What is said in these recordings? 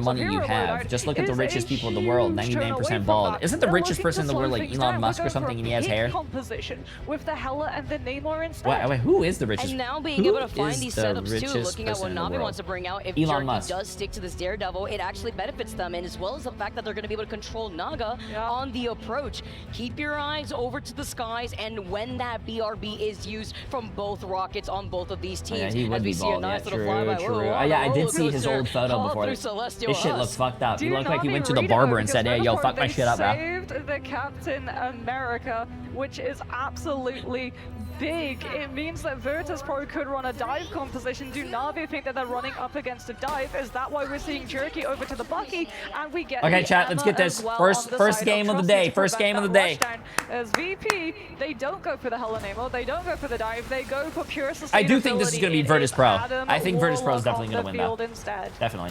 money you have. Just look at the richest people in the world, 99% bald. Isn't the richest person in the world like Elon Musk or something, and he has hair? With the Hella and the Namor instead. Wait, who is the richest? And now being able to find these setups too, looking at what Navi wants to bring out, if Elon Jerky Musk does stick to this Daredevil, it actually benefits them, and as well as the fact that they're going to be able to control Naga on the approach. Keep your eyes over to the skies, and when that BRB is used from both rockets on both of these teams, he would as we be see a bald. nice little True. flyby. Yeah, I did see his old photo before this. This shit looks fucked up. He looked like he went to the barber and said, hey, yo, fuck my shit up, bro. Saved the Captain America, which is absolutely big. It means that Virtus.pro could run a dive composition. Do Na'Vi think that they're running up against a dive? Is that why we're seeing Jerky over to the Bucky? And we get okay, chat, let's get this. First game of the day. First game of the day. As VP, they don't go for the Hella Nemo. They don't go for the dive. They go for pure sustainability. I do think this is going to be Virtus.pro. I think Virtus.pro is definitely going to win, though. Definitely.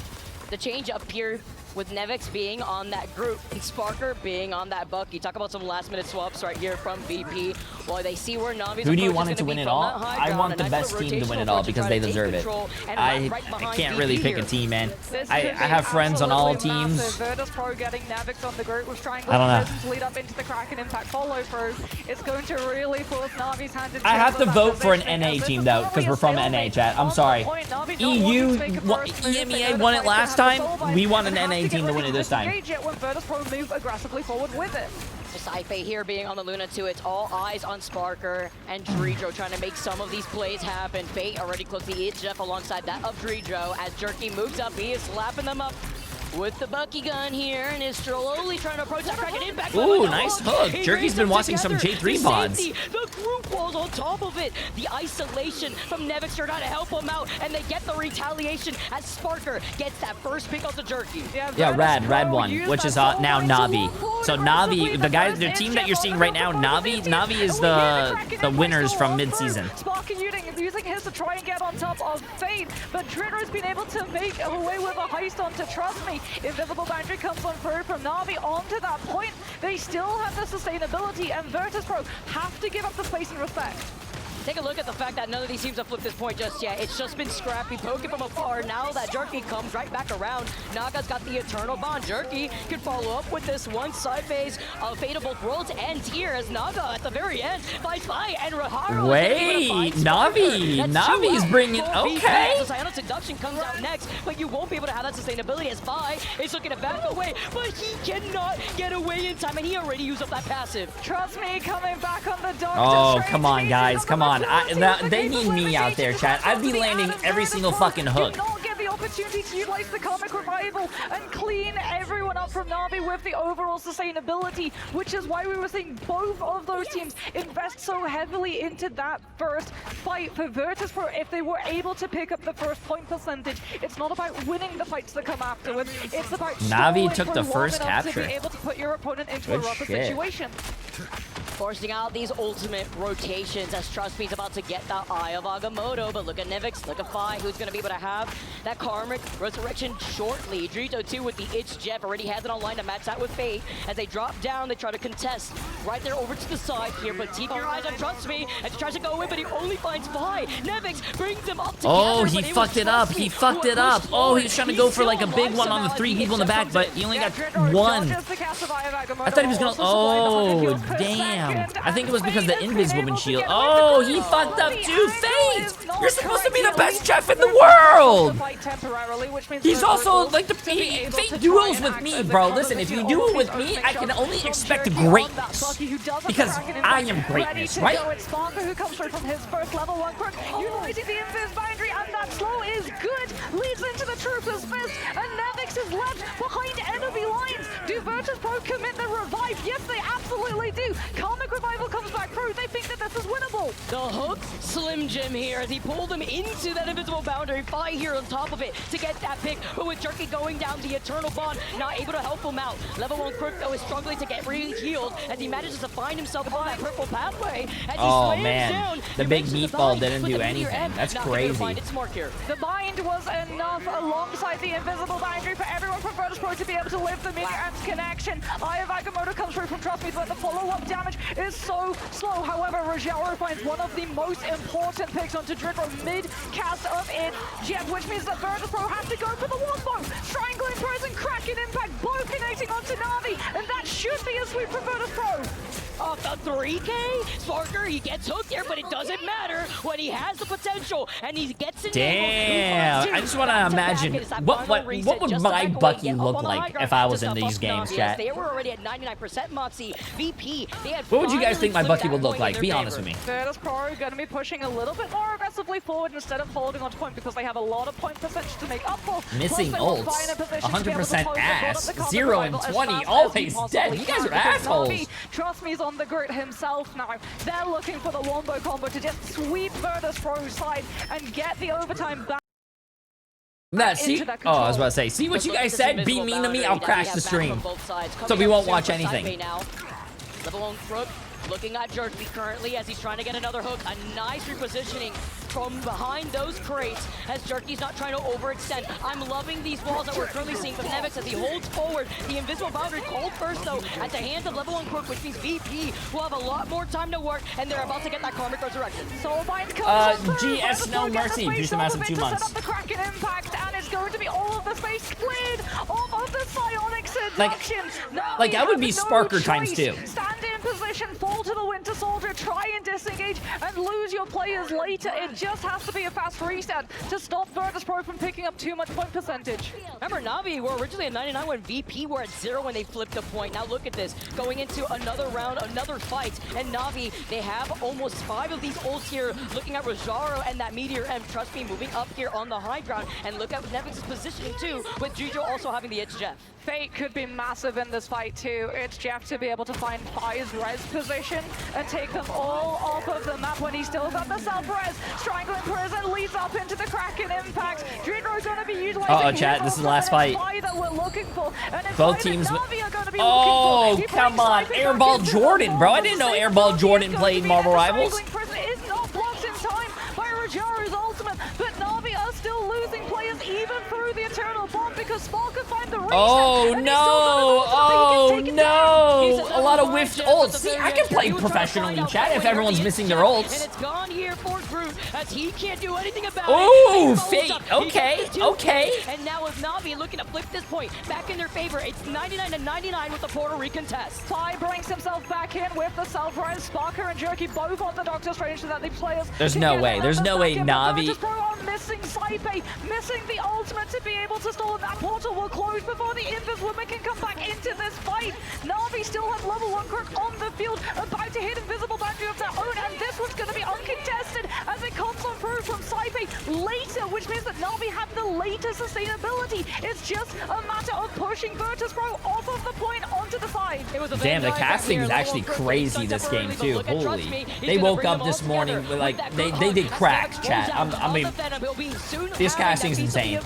The change up here with Nevix being on that group and Sparker being on that Bucky. Talk about some last-minute swaps right here from VP. While they see where Navi's who do you want it to win it all? I want the best team to win it all because they deserve it. I can't really pick a team, man. I have friends on all teams. Virtus.pro getting Nevix on the group with triangle I don't know. to lead up into the Kraken Impact follow-through. It's going to really force Navi's hand into I have to vote for an NA team, though, because we're from NA, chat. I'm sorry. EU, EMEA won it last time. We want an NA team to win it this time. When Virtus.pro move aggressively forward with it. Saife here being on the Luna too. It's all eyes on Sparker and Dredro trying to make some of these plays happen. Fate already close the Jeff alongside that of Dredro as Jerky moves up. He is slapping them up with the Bucky gun here and is slowly trying to approach that Kraken Impact. Ooh, nice hook. Jerky's been watching some Jay3 VODs. The group walls on top of it. The isolation from Nevix trying to help him out, and they get the retaliation as Sparker gets that first pick off the Jerky. Yeah, Rad won, which is now Navi. So Navi, the team that you're seeing right now, Navi is the winners from mid-season. Sparker using his to try and get on top of Fate, but Dredro's been able to make away with a heist onto Trust Me. Invisible Boundary comes on through from Navi onto that point. They still have the sustainability, and Virtus.pro have to give up the space and respect. Take a look at the fact that none of these teams have flipped this point just yet. It's just been scrappy, poking from afar. Now that Jerky comes right back around, Naga's got the Eternal Bond. Jerky can follow up with this one side phase of Fate of Both Worlds ends here as Naga at the very end fights by and Raharu. Wait, Navi is bringing, okay. The Cyano Seduction comes out next, but you won't be able to have that sustainability as Vi is looking to back away, but he cannot get away in time, and he already used up that passive. Trust Me coming back on the dog. Oh, come on, guys, come on. They need me out there, chat. I'd be landing every single fucking hook. Do not get the opportunity to utilize the Comic Revival and clean everyone up from Navi with the overall sustainability, which is why we were seeing both of those teams invest so heavily into that first fight. For Virtus.pro, if they were able to pick up the first point percentage, it's not about winning the fights that come afterwards. It's about Navi took the first capture. to be able to put your opponent into a rougher situation. Forcing out these ultimate rotations as Trust Me's about to get that Eye of Agamotto, but look at Nevix, look at Fi, who's going to be able to have that Karmic Resurrection shortly. Drito too with the Itch Jeff already has it online to match that with Fate. As they drop down, they try to contest right there over to the side here, but keep your eyes on Trust Me as he tries to go in, but he only finds Fi. Nevix brings them up together. Oh, he fucked it up. He fucked it up. Oh, he was trying to go for like a big one on the 3 people in the back, but he only got one. I thought he was going to, oh, damn. I think it was because the Invis Woman shield. Oh, he fucked up too. Fate! You're supposed to be the best chef in the world! He's also like the Fate duels with me, bro. Listen, if you duel with me, I can only expect greatness. Because I am greatness, right? It's Sparker who comes through from his first level 1 quirk, utilizing the Invis Boundary, and that slow is good. Leads into the Trooper's Fist, and Nevix is left behind enemy lines. Do Virtus.pro commit the revive? Yes, they absolutely do. Karmic Revival comes back through. They think that this is winnable. The hook, Slim Jim here as he pulled him into that invisible boundary. Fi here on top of it to get that pick, but with Jerky going down, the Eternal Bond not able to help him out. Level 1 Quirk though is struggling to get re-healed as he manages to find himself on that purple pathway. As oh man, the big meatball didn't do anything. That's crazy. The bind was enough alongside the invisible boundary for everyone from Virtus.pro to be able to live the mid-range connection. Eye of Agamotto comes through from Trust Me, but the follow-up damage is so slow. However, Rogero finds one of the most important picks onto Dredro mid-cast of it, Jeff, which means that Virtus.pro have to go for the longbow. Strangling Prison waiting onto Na'Vi, and that should be a sweep from Virtus Pro. Off the 3K, Sparker, he gets hooked here, but it doesn't matter when he has the potential and he gets enabled. Damn, I just want to imagine what would my Bucky look like if I was in these games, chat? They were already at 99% Moxie. VP, they had What would you guys think my Bucky would look like? Be honest with me. Virtus Pro are going to be pushing a little bit more aggressively forward instead of holding onto point because they have a lot of point percentage to make up for. Missing ults, 100% ass, 0 and 20, always dead. You guys are assholes. Trust me, he's on the grid himself now. They're looking for the wombo combo to just sweep Virtus Pro's side and get the overtime back. See, oh, I was about to say, see what you guys said? Be mean to me, I'll crash the stream. So we won't watch anything. Level 1 Crook looking at Jay3 currently as he's trying to get another hook. A nice repositioning from behind those crates as Jay3's not trying to overextend. I'm loving these walls that we're currently seeing from Nevix as he holds forward. The invisible boundary called first though at the hands of level 1 Crook, which means VP will have a lot more time to work and they're about to get that karmic resurrection. GS No Mercy, Juice the Massive 2 months. Set up the Kraken impact and it's going to be all of the space cleared off of the Psionic seduction. Like I would be Sparker times 2. Stand in position, fall to the Winter Soldier, try and disengage and lose your players later. It just has to be a fast reset to stop Virtus Pro from picking up too much point percentage. Remember, Na'Vi were originally at 99 when VP were at 0 when they flipped a point. Now look at this, going into another round, another fight, and Na'Vi, they have almost 5 of these ults here, looking at Rojaro and that Meteor M. Trust me, moving up here on the high ground, and look at Nevix's positioning too, with Jujo also having the It's Jeff. Fate could be massive in this fight too. It's Jeff to be able to find Pai's res position and take them all off of the map when he's still got the self-res. Strangling Prison leads up into the Kraken impact. Dreadro's going to be utilizing chat, this is the last fight. That we're looking for. And both teams. Oh, come on. Airball Jordan, bro. I didn't know Airball Jordan played Marvel Rivals. Strangling Prison is not blocked in time by Rojaro's ultimate, but Na'Vi are still losing players even through the Eternal Bomb because Spark can find the reset. Oh no! Oh no! A lot of whiffed ults. See, I can play professionally, chat, if everyone's missing their ults. And it's gone here for Groot as he can't do anything about it. Oh, Fate. Okay, okay. And now with Na'Vi looking to flip this point back in their favor, it's 99 to 99 with the Puerto Rican test. Ty brings himself back in with the self-rise. Sparker and Jerky both on the Doctor Strange so that the players. There's no way. There's no way Na'Vi. Missing Saipe, missing the ultimate to be able to stall, and that portal will close before the Invis woman can come back into this fight. Na'Vi still have level 1 Crook on the field, about to hit invisible boundary of their own, and this one's going to be uncontested as it comes on through from Saipe later, which means that Na'Vi have the later sustainability. It's just a matter of pushing Virtus Pro off of the point onto the side. Damn, the casting is actually crazy this game too. Holy, they woke up this morning with like they did cracks, chat. I mean, this casting is insane.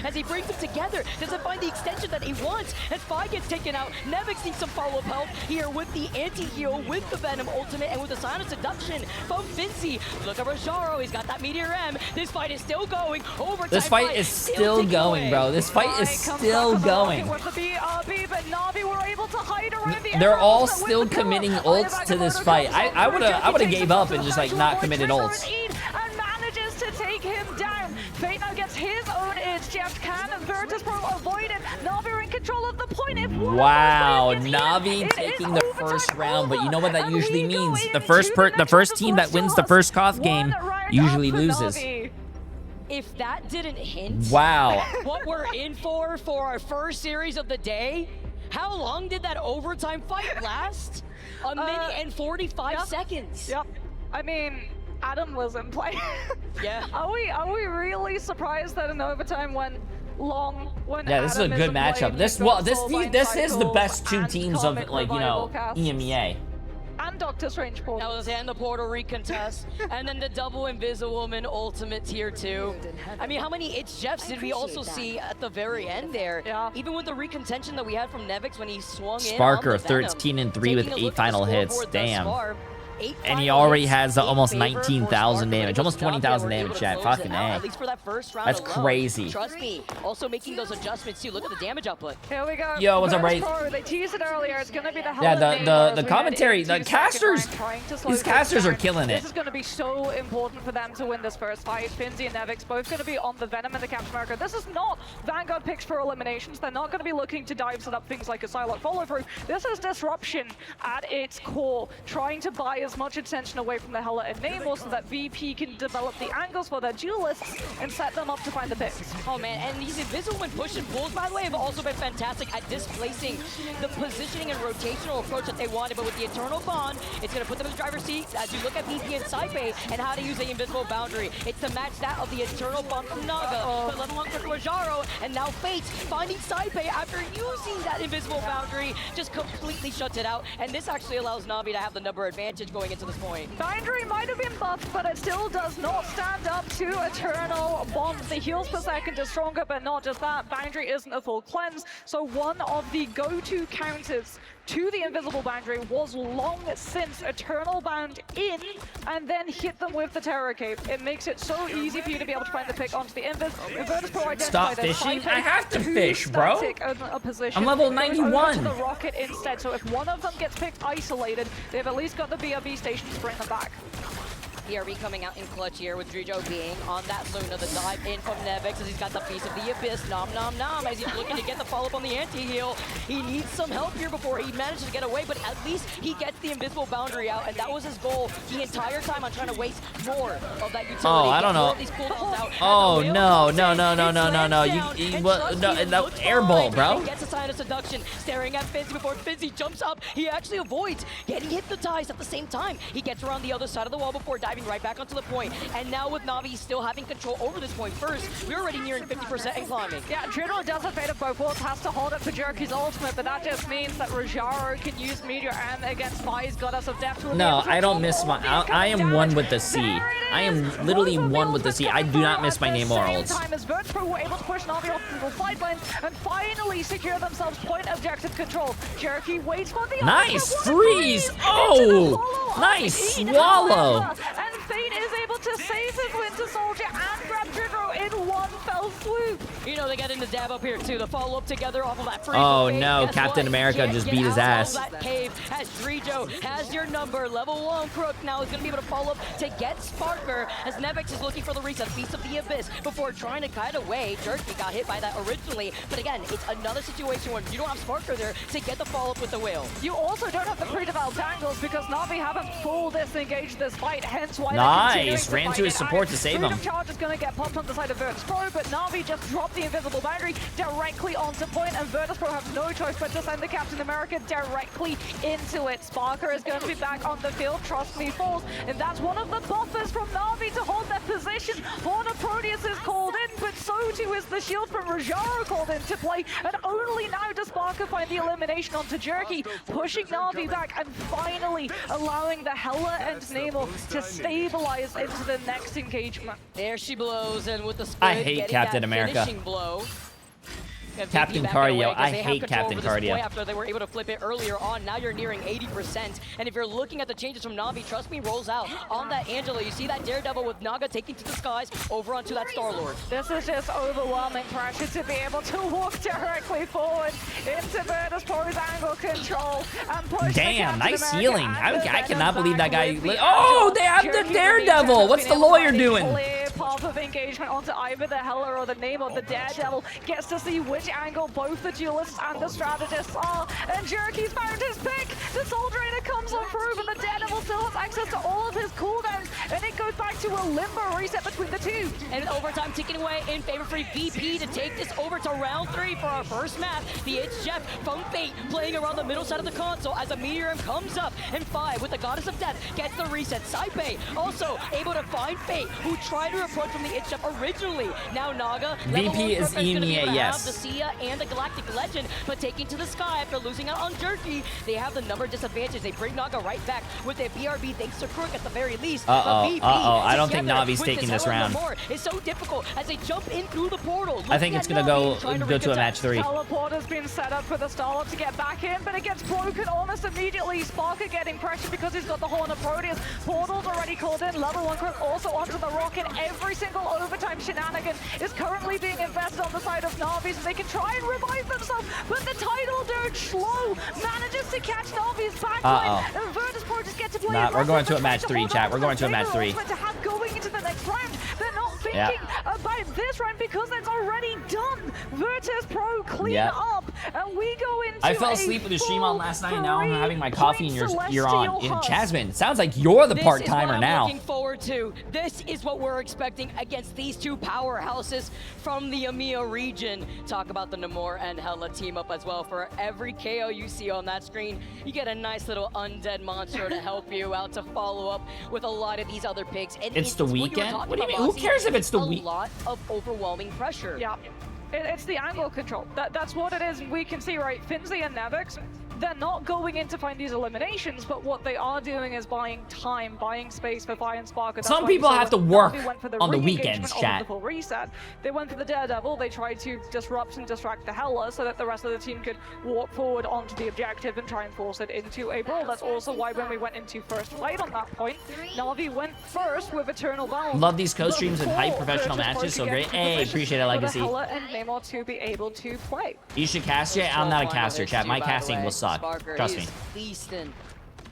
As he brings it together, doesn't find the extension that he wants, and Fi gets taken out. Nevix needs some follow-up help here with the anti-heal, with the Venom ultimate, and with the Silent Seduction from Vinci. Look at Rojaro, he's got that Meteor M. This fight is still going. Overtime. This fight is still going, bro. This fight is still going. They're all still committing ults to this fight. I would have gave up and just like not committed ults. And manages to take him down. Fate now gets his own edge. Jeff can and Virtus Pro avoid it. Na'Vi are in control of the point. Wow, Na'Vi taking the first round, but you know what that usually means? The first team that wins the first Koth game usually loses. If that didn't hint what we're in for our first series of the day, how long did that overtime fight last? A minute and 45 seconds. Yep. I mean, Adam was in play. Yeah. Are we really surprised that an overtime went long when this is a good matchup. This is the best two teams of like, you know, EMEA. And Doctor Strange portal. That was and the Puerto Rican test, and then the double Invisiwoman ultimate tier 2. I mean, how many It's Jeffs did we also see at the very end there? Yeah. Even with the recontention that we had from Nevix when he swung Sparker, in on the Venom, 13 and 3 with 8 final hits. Damn. 8 And he final already hits has in almost favor 19,000 for damage. Sparker. Almost 20,000 They were able damage, to chat. close Fucking it out, A. at least for that first round That's alone. crazy. Trust me, also making those adjustments too. Look at the damage output. Here we go. Yo, what's up, Virtus Ray? Pro, they teased it earlier. It's going to be the Yeah, the Hell commentary, the casters, these casters are killing it. This is going to be so important for them to win this first fight. Finzi and Nevix both going to be on the Venom and the Captain America. This is not Vanguard picks for eliminations. They're not going to be looking to dive set up things like a Psylocke follow through. This is disruption at its core, trying to buy as much attention away from the Hela and Namor so that VP can develop the angles for their duelists and set them up to find the picks. Oh man, and these invisible and push and pulls, by the way, have also been fantastic at displacing the positioning and rotational approach that they wanted. But with the Eternal Bond, it's going to put them in the driver's seat as you look at VP and Saipe and how to use the invisible boundary. It's to match that of the Eternal Bond from Naga, but level 1 for Rajaro, and now Fate finding Saipe after using that invisible boundary just completely shuts it out. And this actually allows Navi to have the number advantage going into this point. Boundary might have been buffed, but it still does not stand up to Eternal Bond. The heals per second is stronger, but not just that. Boundary isn't a full cleanse, so one of the go-to counters to the invisible boundary was long since Eternal Bound in and then hit them with the Terror Cape. It makes it so easy for you to be able to find the pick onto the Invis. Virtus Pro Stop fishing? I have to fish, bro. I'm level 91. To the rocket instead, so if one of them gets picked isolated, they've at least got the BRB station to bring them back. BRB coming out in clutch here with Drijo being on that Luna. The dive in from Nevix as he's got the piece of the Abyss. Nom nom nom as he's looking to get the follow-up on the anti-heal. He needs some help here before he manages to get away, but at least he gets the invisible boundary out, and that was his goal the entire time on trying to waste more of that utility. Oh, I don't know. Oh, no. No, air ball, bro. He gets a sign of seduction, staring at Finzi before Finzi jumps up. He actually avoids getting hypnotized at the same time. He gets around the other side of the wall before diving right back onto the point. And now with Navi still having control over this point first, we're already nearing 50% and climbing. Yeah, Juno does a fate of both worlds, has to hold it for Jerky's ultimate, but that just means that Rajaro can use Meteor and against Spy's Goddess of Death. No, I don't miss my... I am one with the sea. I am literally one with the sea. I do not miss my Namor ults. Time as Virtus Pro were able to push Navi off the side lanes and finally secure themselves point objective control. Jerky waits for the nice freeze! Oh! Nice swallow! And Fate is able to save his Winter Soldier and grab Jigro in one fell swoop. You know, they got in the dab up here too. The follow-up together off of that free. Oh no, Captain America just beat his ass. That cave as Drijo has your number. Level 1 Crook now is going to be able to follow up to get Sparker as Nevix is looking for the reset piece of the Abyss before trying to kite away. Jerky got hit by that originally, but again, it's another situation where you don't have Sparker there to get the follow-up with the whale. You also don't have the pre-developed angles because Navi haven't full disengaged this fight, hence why nice, ran to his support to save him. Charge is going to get popped on the side of Virtus Pro, but Navi just dropped the invisible boundary directly onto point, and Virtus Pro have no choice but to send the Captain America directly into it. Sparker is going to be back on the field, trust me, falls, and that's one of the buffers from Navi to hold their position. Horn of Proteus is called in, but so too is the shield from Rajaro called into play, and only now does Sparker find the elimination onto Jerky, pushing Navi back and finally allowing the Hela and Namor to stabilize into the next engagement. There she blows, and with the split, I hate Captain America. Blow. Captain Cardio. I hate Captain Cardio. After they were able to flip it earlier on, now you're nearing 80%. And if you're looking at the changes from Navi, trust me, rolls out on that Angela. You see that Daredevil with Naga taking to the skies over onto that Star-Lord. This is just overwhelming pressure to be able to walk directly forward into Virtus Pro's angle control and push. Damn, nice healing. I cannot believe that guy. Oh, they have the Daredevil. What's the lawyer doing? Path of engagement onto either the Hela or the Namor. The Daredevil gets to see which angle both the duelists and the strategists are, and Jerky's found his pick. The Soul Drainer comes on through, but the Daredevil still has access to all of his cooldowns, and it goes back to a limbo reset between the two. And overtime ticking away in favor for VP to take this over to round 3 for our first map. The It's Jeff from Fate playing around the middle side of the console as a Meteor comes up, and 5 with the Goddess of Death gets the reset. Saipe also able to find Fate, who tried to approach clutch from the It Chef originally. Now Naga, VP is EMEA, yes. The Sia and the Galactic Legend, but taking to the sky after losing out on Jerky. They have the number disadvantage. They bring Naga right back with a BRB thanks to Crook at the very least. I don't think Navi's taking this round. It's so difficult as they jump in through the portal. I think it's gonna go to a match 3. Teleport has been set up for the Starlord to get back in, but it gets broken almost immediately. Sparker getting pressure because he's got the Horn of Proteus. Portal's already called in. Level 1 Crook also onto the rocket. Every single overtime shenanigan is currently being invested on the side of Navi, so they can try and revive themselves, but the Tidal Dirge slow manages to catch Navi's backline. And Virtus Pro just get to play. Nah, we're going to a match 3, chat. We're going to a match 3. To have going into the next round, they're not thinking about this round because it's already done. Virtus Pro clean up, and we go into. I fell asleep with the stream on last night, and now I'm having my coffee, and you're on. And Jasmine, sounds like you're the part timer now. Looking forward to. This is what we're expecting against these two powerhouses from the EMEA region. Talk about the Namor and Hela team up as well. For every KO you see on that screen, you get a nice little undead monster to help you out to follow up with a lot of these other picks. And it's the weekend? What do you mean? Who cares if it's the weekend? A lot of overwhelming pressure. Yeah. It's the angle control. That's what it is. We can see, right, Finzi and Nevix, they're not going in to find these eliminations, but what they are doing is buying time, buying space for Vi and Sparker. Some people have to work on the weekends, chat. The reset. They went for the Daredevil. They tried to disrupt and distract the Hela so that the rest of the team could walk forward onto the objective and try and force it into a brawl. That's also why when we went into first fight on that point, Na'Vi went first with Eternal Bound. Love these co-streams and hype professional matches, so great. Hey, appreciate it, Legacy. And to be able to play. You should cast it. I'm not a caster, chat. My casting will suck. Trust me. Feasting.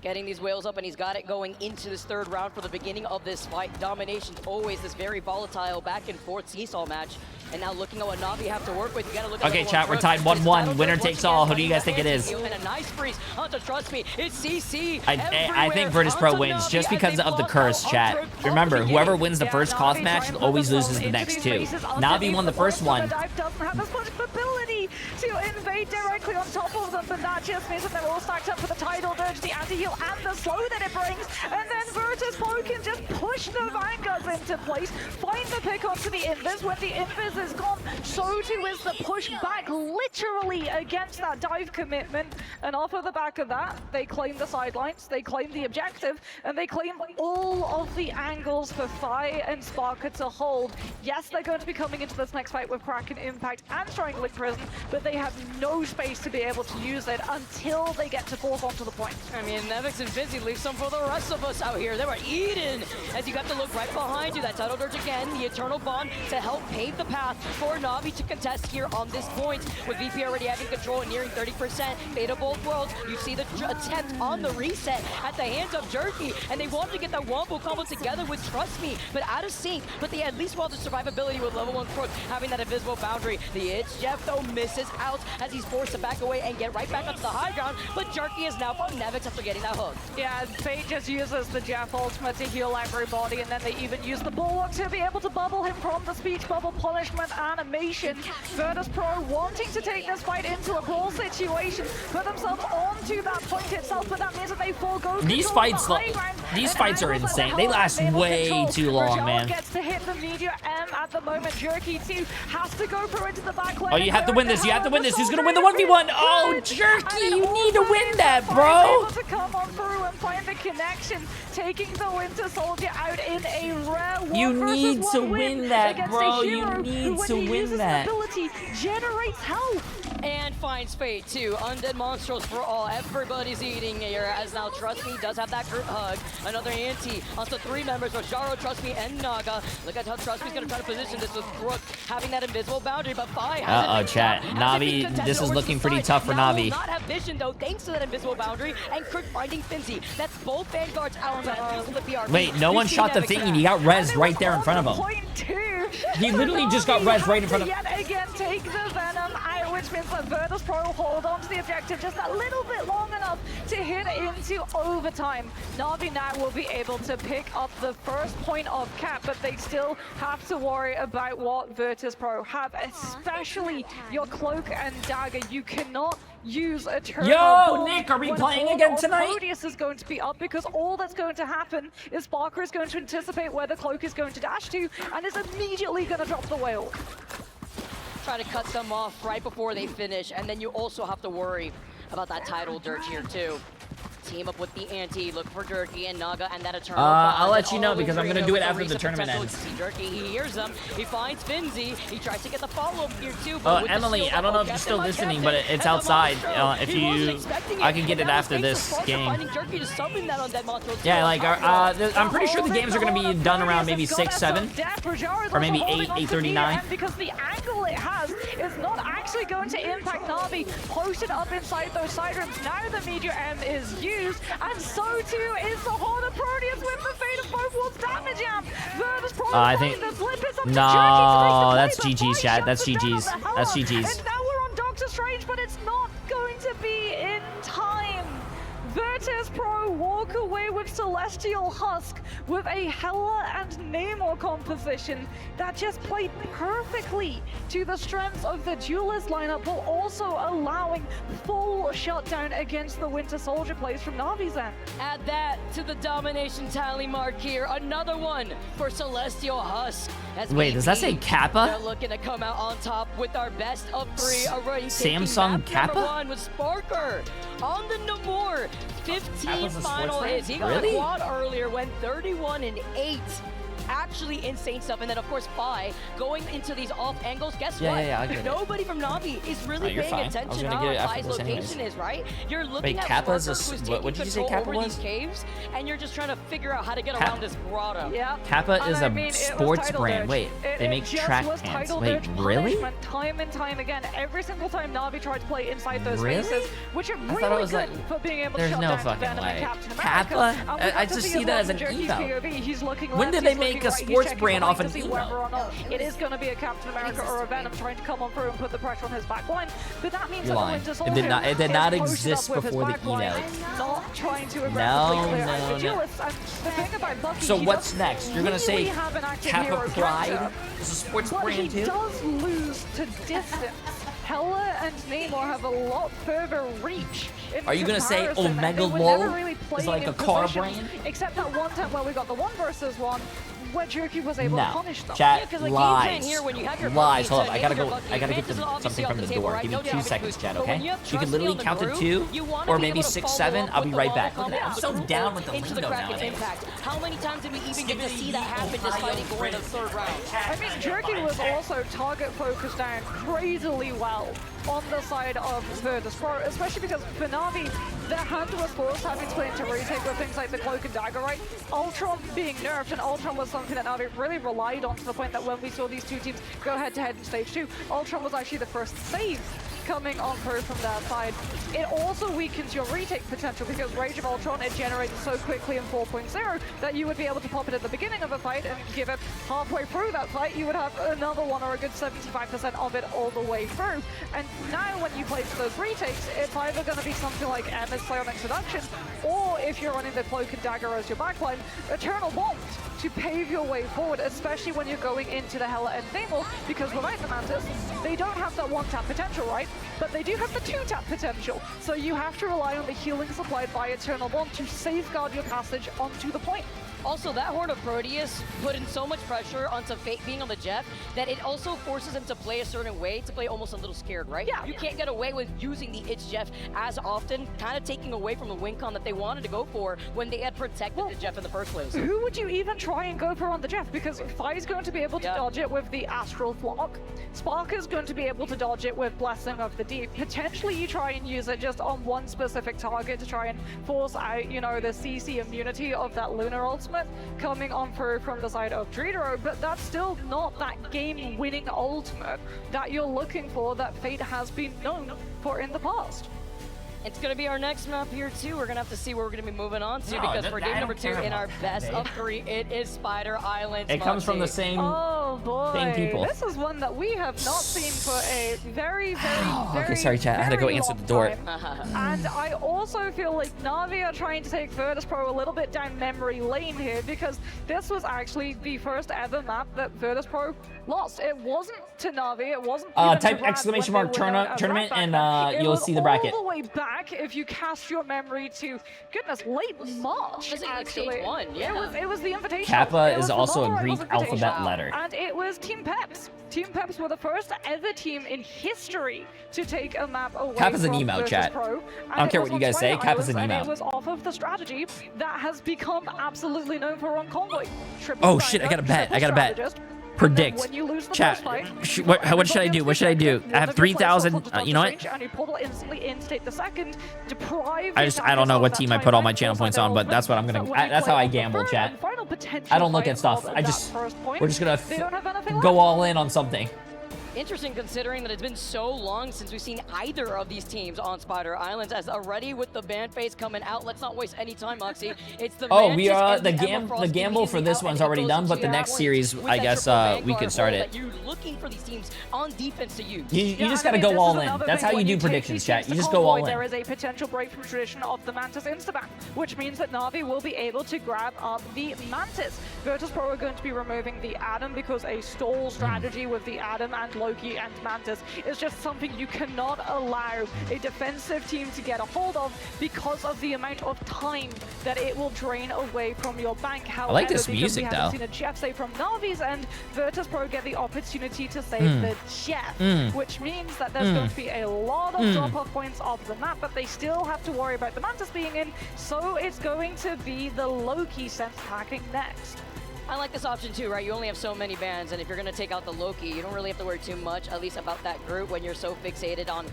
Getting these whales up, and he's got it going into this third round for the beginning of this fight. Domination's always this very volatile back and forth seesaw match. And now looking at what Na'Vi have to work with, you gotta look at okay, chat, we're tied 1-1. Winner takes all. Who do you guys think it is? And a nice freeze. Trust me, it's CC. I think Virtus Pro wins just because of the curse, chat. Remember, whoever wins the first cloth match always loses the next 2. Na'Vi won the first one. Doesn't have as much ability to invade directly on top of them, but that just means that they're all stacked up for the Tidal Dirge, the anti-heal, and the slow that it brings. And then Virtus Pro can just push the Vanguards into place, find the pick onto the Invis. When the Invis is gone, so too is the push back, literally against that dive commitment. And off of the back of that, they claim the sidelines, they claim the objective, and they claim all of the angles for Fi and Sparker to hold. Yes, they're going to be coming into this next fight with Kraken Impact and Strangling Prison, but they have no space to be able to use it until they get to force onto the point. I mean, Nevix and Fizzy leave some for the rest of us out here. They were eaten as you got to look right behind you. That Tidal Dirge again, the Eternal Bond to help pave the path for Na'Vi to contest here on this point. With VP already having control and nearing 30%. Fate of both worlds. You see the attempt on the reset at the hands of Jerky, and they wanted to get that wombo combo together with Trust Me, but out of sync. But they at least want the survivability with level 1 Crook having that invisible boundary. The It's Jeff though misses out as he's forced to back away and get right back onto the high ground, but Jerky is now from Nevix after getting that hook. Yeah, Fate just uses the Jeff ultimate to heal everybody, and then they even use the Bulwark to be able to bubble him from the speech bubble punishment animation. Virtus Pro wanting to take this fight into a brawl situation, put themselves onto that point itself, but that means that they forego these fights are insane. They last way too long, man. Gets to hit the media at the moment. Jerky too has to go through into the back lane. Oh, you have to win this. You have to win this. Who's gonna win the 1v1? Oh, Jerky, you need to win that, bro. Able to come on through and find the connection, taking the Winter Soldier out in a rare 1 You need to win that, bro. You who, need to win that. Ability generates health. And finds Fate too. Undead monsters for all. Everybody's eating here as now Trust Me does have that group hug. Another anti onto 3 members with Jaro, Trust Me, and Naga. Look at how Trust Me's gonna try to position this with Crook having that invisible boundary, but Fi has chat. Na'Vi, this is looking pretty tough for Na'Vi. Will not have vision though, thanks to that invisible boundary, and Crook finding Finzi. That's both Vanguards out of the BRB. Wait, no one shot the thing, and he got res right there in front of him. He literally just got res right in front of him. Yet again, take the Venom. which means that Virtus Pro hold on to the objective just a little bit long enough to hit into overtime. Na'Vi now will be able to pick up the first point of cap, but they still have to worry about what Virtus Pro have, especially your cloak and dagger. You cannot use a turbo. Yo, Nick, are we playing again tonight? Proteus is going to be up because all that's going to happen is Sparker is going to anticipate where the cloak is going to dash to and is immediately going to drop the whale. Try to cut them off right before they finish, and then you also have to worry about that tidal dirt here too. Team up with the anti, look for Durkee and Naga and that Eternal. I'll let you know because I'm gonna do it after the tournament ends. Durkee, he hears them, he finds Finzi, he tries to get the follow-up here too. Emily, I don't know if you're still listening, but it's outside. If you, I can get it after this game. Yeah, like I'm pretty sure the games are gonna be done around maybe 6, 7, or maybe 8, 8:39. Because the angle it has is not actually going to impact Na'Vi. Posted up inside those side rooms. Now the Meteor M is used, and so too is the Horde of Proteus with the fate of both worlds damage jam. Virtus Pro I think the slip is up no, to that's Jerky to GG's, chat. That's GG's. That's And GG's. now we're on Doctor Strange, but it's not going to be in time. Virtus Pro walk away with Celestial Husk with a Hela and Namor composition that just played perfectly to the strengths of the Duelist lineup, while also allowing full shutdown against the Winter Soldier plays from Na'Vi's end. Add that to the domination tally mark here. Another one for Celestial Husk. As Wait, does that say Kappa? They're looking to come out on top with our best of 3 already. Samsung Kappa? Number 1 with Sparker on the Namor. 15 final hits. He got Really? a quad earlier, went 31 and 8. Actually insane stuff. And then of course Phi going into these off angles. Guess what? I get it. Nobody from Na'Vi is really you're paying fine. I was attention gonna to get it how after Phi's this location anyways. is, right? You're looking Wait, at Kappa's Sparker, a who's what taking did you say control Kappa over was? these caves, and you're just trying to figure out how to get around this grotto. Yeah. Kappa And is I a mean, it was sports title brand. dirge. Wait, they make just track was pants. title Wait, dirge really? punishment time and time again. Every single time Na'Vi tried to play inside those Really? spaces, which are I thought it really was good like- for being able to there's shut no down fucking Venom and way. Captain America. Kappa? And we I got to just see see as that well as an from Jerky's evo. POV. He's looking When left, did they he's make looking a right, he's sports checking brand right off to an see evo? whether or not it is going to be a Captain America or a Venom trying to come on through and put the pressure on his back line. But that means You're that lying. the Winter It did not- Soldier it did not is posted exist up with his before the back line, Evo. not trying to No, aggressively clear out the no. duelists. And the thing about Bucky, So he what's doesn't next? You're gonna say really have an active Kappa hero Pride character, is a sports but he brand too? does lose to distance. Hela and Namor have a lot further reach. Are you gonna say comparison, and Omega they were Lol never really is playing like in a car position, brand? Except that one time where we got the 1v1 where Jerky was able to No. punish them. Chat, because the game plan lies. here, when you have your Lies. Bucky Hold up, to I gotta make your go. Bucky, I gotta get advantage is them obviously something on from the the table, door. right? Give me No 2 doubt, seconds, chat, but okay? when you have You can Trusty literally on the count to group, 2, you wanna or be maybe able to 6, follow 7. up I'll be with right the back. wall Look at that. I'm so combo down with the into the lingo Kraken's nowadays. impact. How many times did we even get to see that happen despite it going to the 3rd round? I mean, Jerky was also target focused down crazily well on the side of Virtus Pro, especially because for Na'Vi, their hand was forced having to play into retake with things like the Cloak and Dagger, right? Ultron being nerfed, and Ultron was something that Na'Vi really relied on, to the point that when we saw these two teams go head-to-head in Stage 2, Ultron was actually the first save coming on through from that side. It also weakens your retake potential because Rage of Ultron, it generated so quickly in 4.0 that you would be able to pop it at the beginning of a fight and give it halfway through that fight. You would have another one or a good 75% of it all the way through. And now when you play those retakes, it's either going to be something like Emma's Psionic Seduction, or if you're running the Cloak and Dagger as your backline, Eternal Bond to pave your way forward, especially when you're going into the Hela and Namor, because without the Mantis, they don't have that 1-tap potential, right? But they do have the 2-tap potential, so you have to rely on the healing supplied by Eternal Bond to safeguard your passage onto the point. Also, that Horde of Proteus put in so much pressure onto Fate being on the Jeff that it also forces him to play a certain way, to play almost a little scared, right? Yeah. You can't get away with using the It's Jeff as often, kind of taking away from the win con that they wanted to go for when they had protected the Jeff in the first place. Who would you even try and go for on the Jeff? Because Phi's going to be able to Yeah. dodge it with the Astral Flock. Sparker's going to be able to dodge it with Blessing of the Deep. Potentially you try and use it just on one specific target to try and force out, you know, the CC immunity of that Lunar Ultimate coming on through from the side of Dredero, but that's still not that game-winning ultimate that you're looking for that Fate has been known for in the past. It's going to be our next map here, too. We're going to have to see where we're going to be moving on to, No, because that- for I game don't number 2 care in our about best that, of 3, it is Spider Islands. It comes from the Moxie. same. Oh boy, Same people. this is one that we have not seen for a very, very, Okay, sorry, chat. I had to go very answer long the door. time. And I also feel like Na'Vi are trying to take Virtus Pro a little bit down memory lane here, because this was actually the first ever map that Virtus Pro lost. It wasn't to Na'Vi, it wasn't even to Type Brad exclamation when mark they were known as tournament Brad and back then. It you'll was see the bracket. all the way back, if you cast your memory to, goodness, late March, Was it like actually. stage 1? Yeah. It was the invitation. Kappa is also a Greek alphabet letter. And it was Team Peps. Team Peps were the first ever team in history to take a map away Kappa's an from emo, Virtus chat. Pro. I don't care what you guys say, Kappa's an And emo. it was off of the strategy that has become absolutely known for on Convoy. Oh, shit, I got a bet, I got a bet. Predict. When you lose the Chat. first fight, What should I do? What should I do? I have 3,000. You know what? And you portal instantly instate the second, deprive I don't know what team I put all my channel points on, but that's what I'm gonna. That's how I gamble, chat. I don't look at stuff. We're just gonna go all in on something. Interesting, considering that it's been so long since we've seen either of these teams on Spider Islands. As already with the ban phase coming out, let's not waste any time, Moxie. It's the Oh, we Mantis are and the Emma Frost gamble for this out, one's and it already goes done, but into the that next point series, with I that guess triple we Vanguard can start role it. that You're looking for these teams on defense to use. You Yeah, just and gotta I mean, go this all is in. another That's thing how you when do take predictions, these chat. teams You to just go Convoy, all in. There is a potential break from tradition of the Mantis Instaban, which means that Na'Vi will be able to grab up the Mantis. Virtus Pro are going to be removing the Adam because a stall strategy with the Adam and Loki and Mantis is just something you cannot allow a defensive team to get a hold of because of the amount of time that it will drain away from your bank. However, like this because music, we haven't though. seen a Jeff save from Na'Vi's end, Virtus Pro get the opportunity to save the Jeff, which means that there's going to be a lot of drop-off points of the map, but they still have to worry about the Mantis being in, so it's going to be the Loki sense packing next. I like this option too, right? You only have so many bans, and if you're going to take out the Loki, you don't really have to worry too much, at least about that group, when you're so fixated on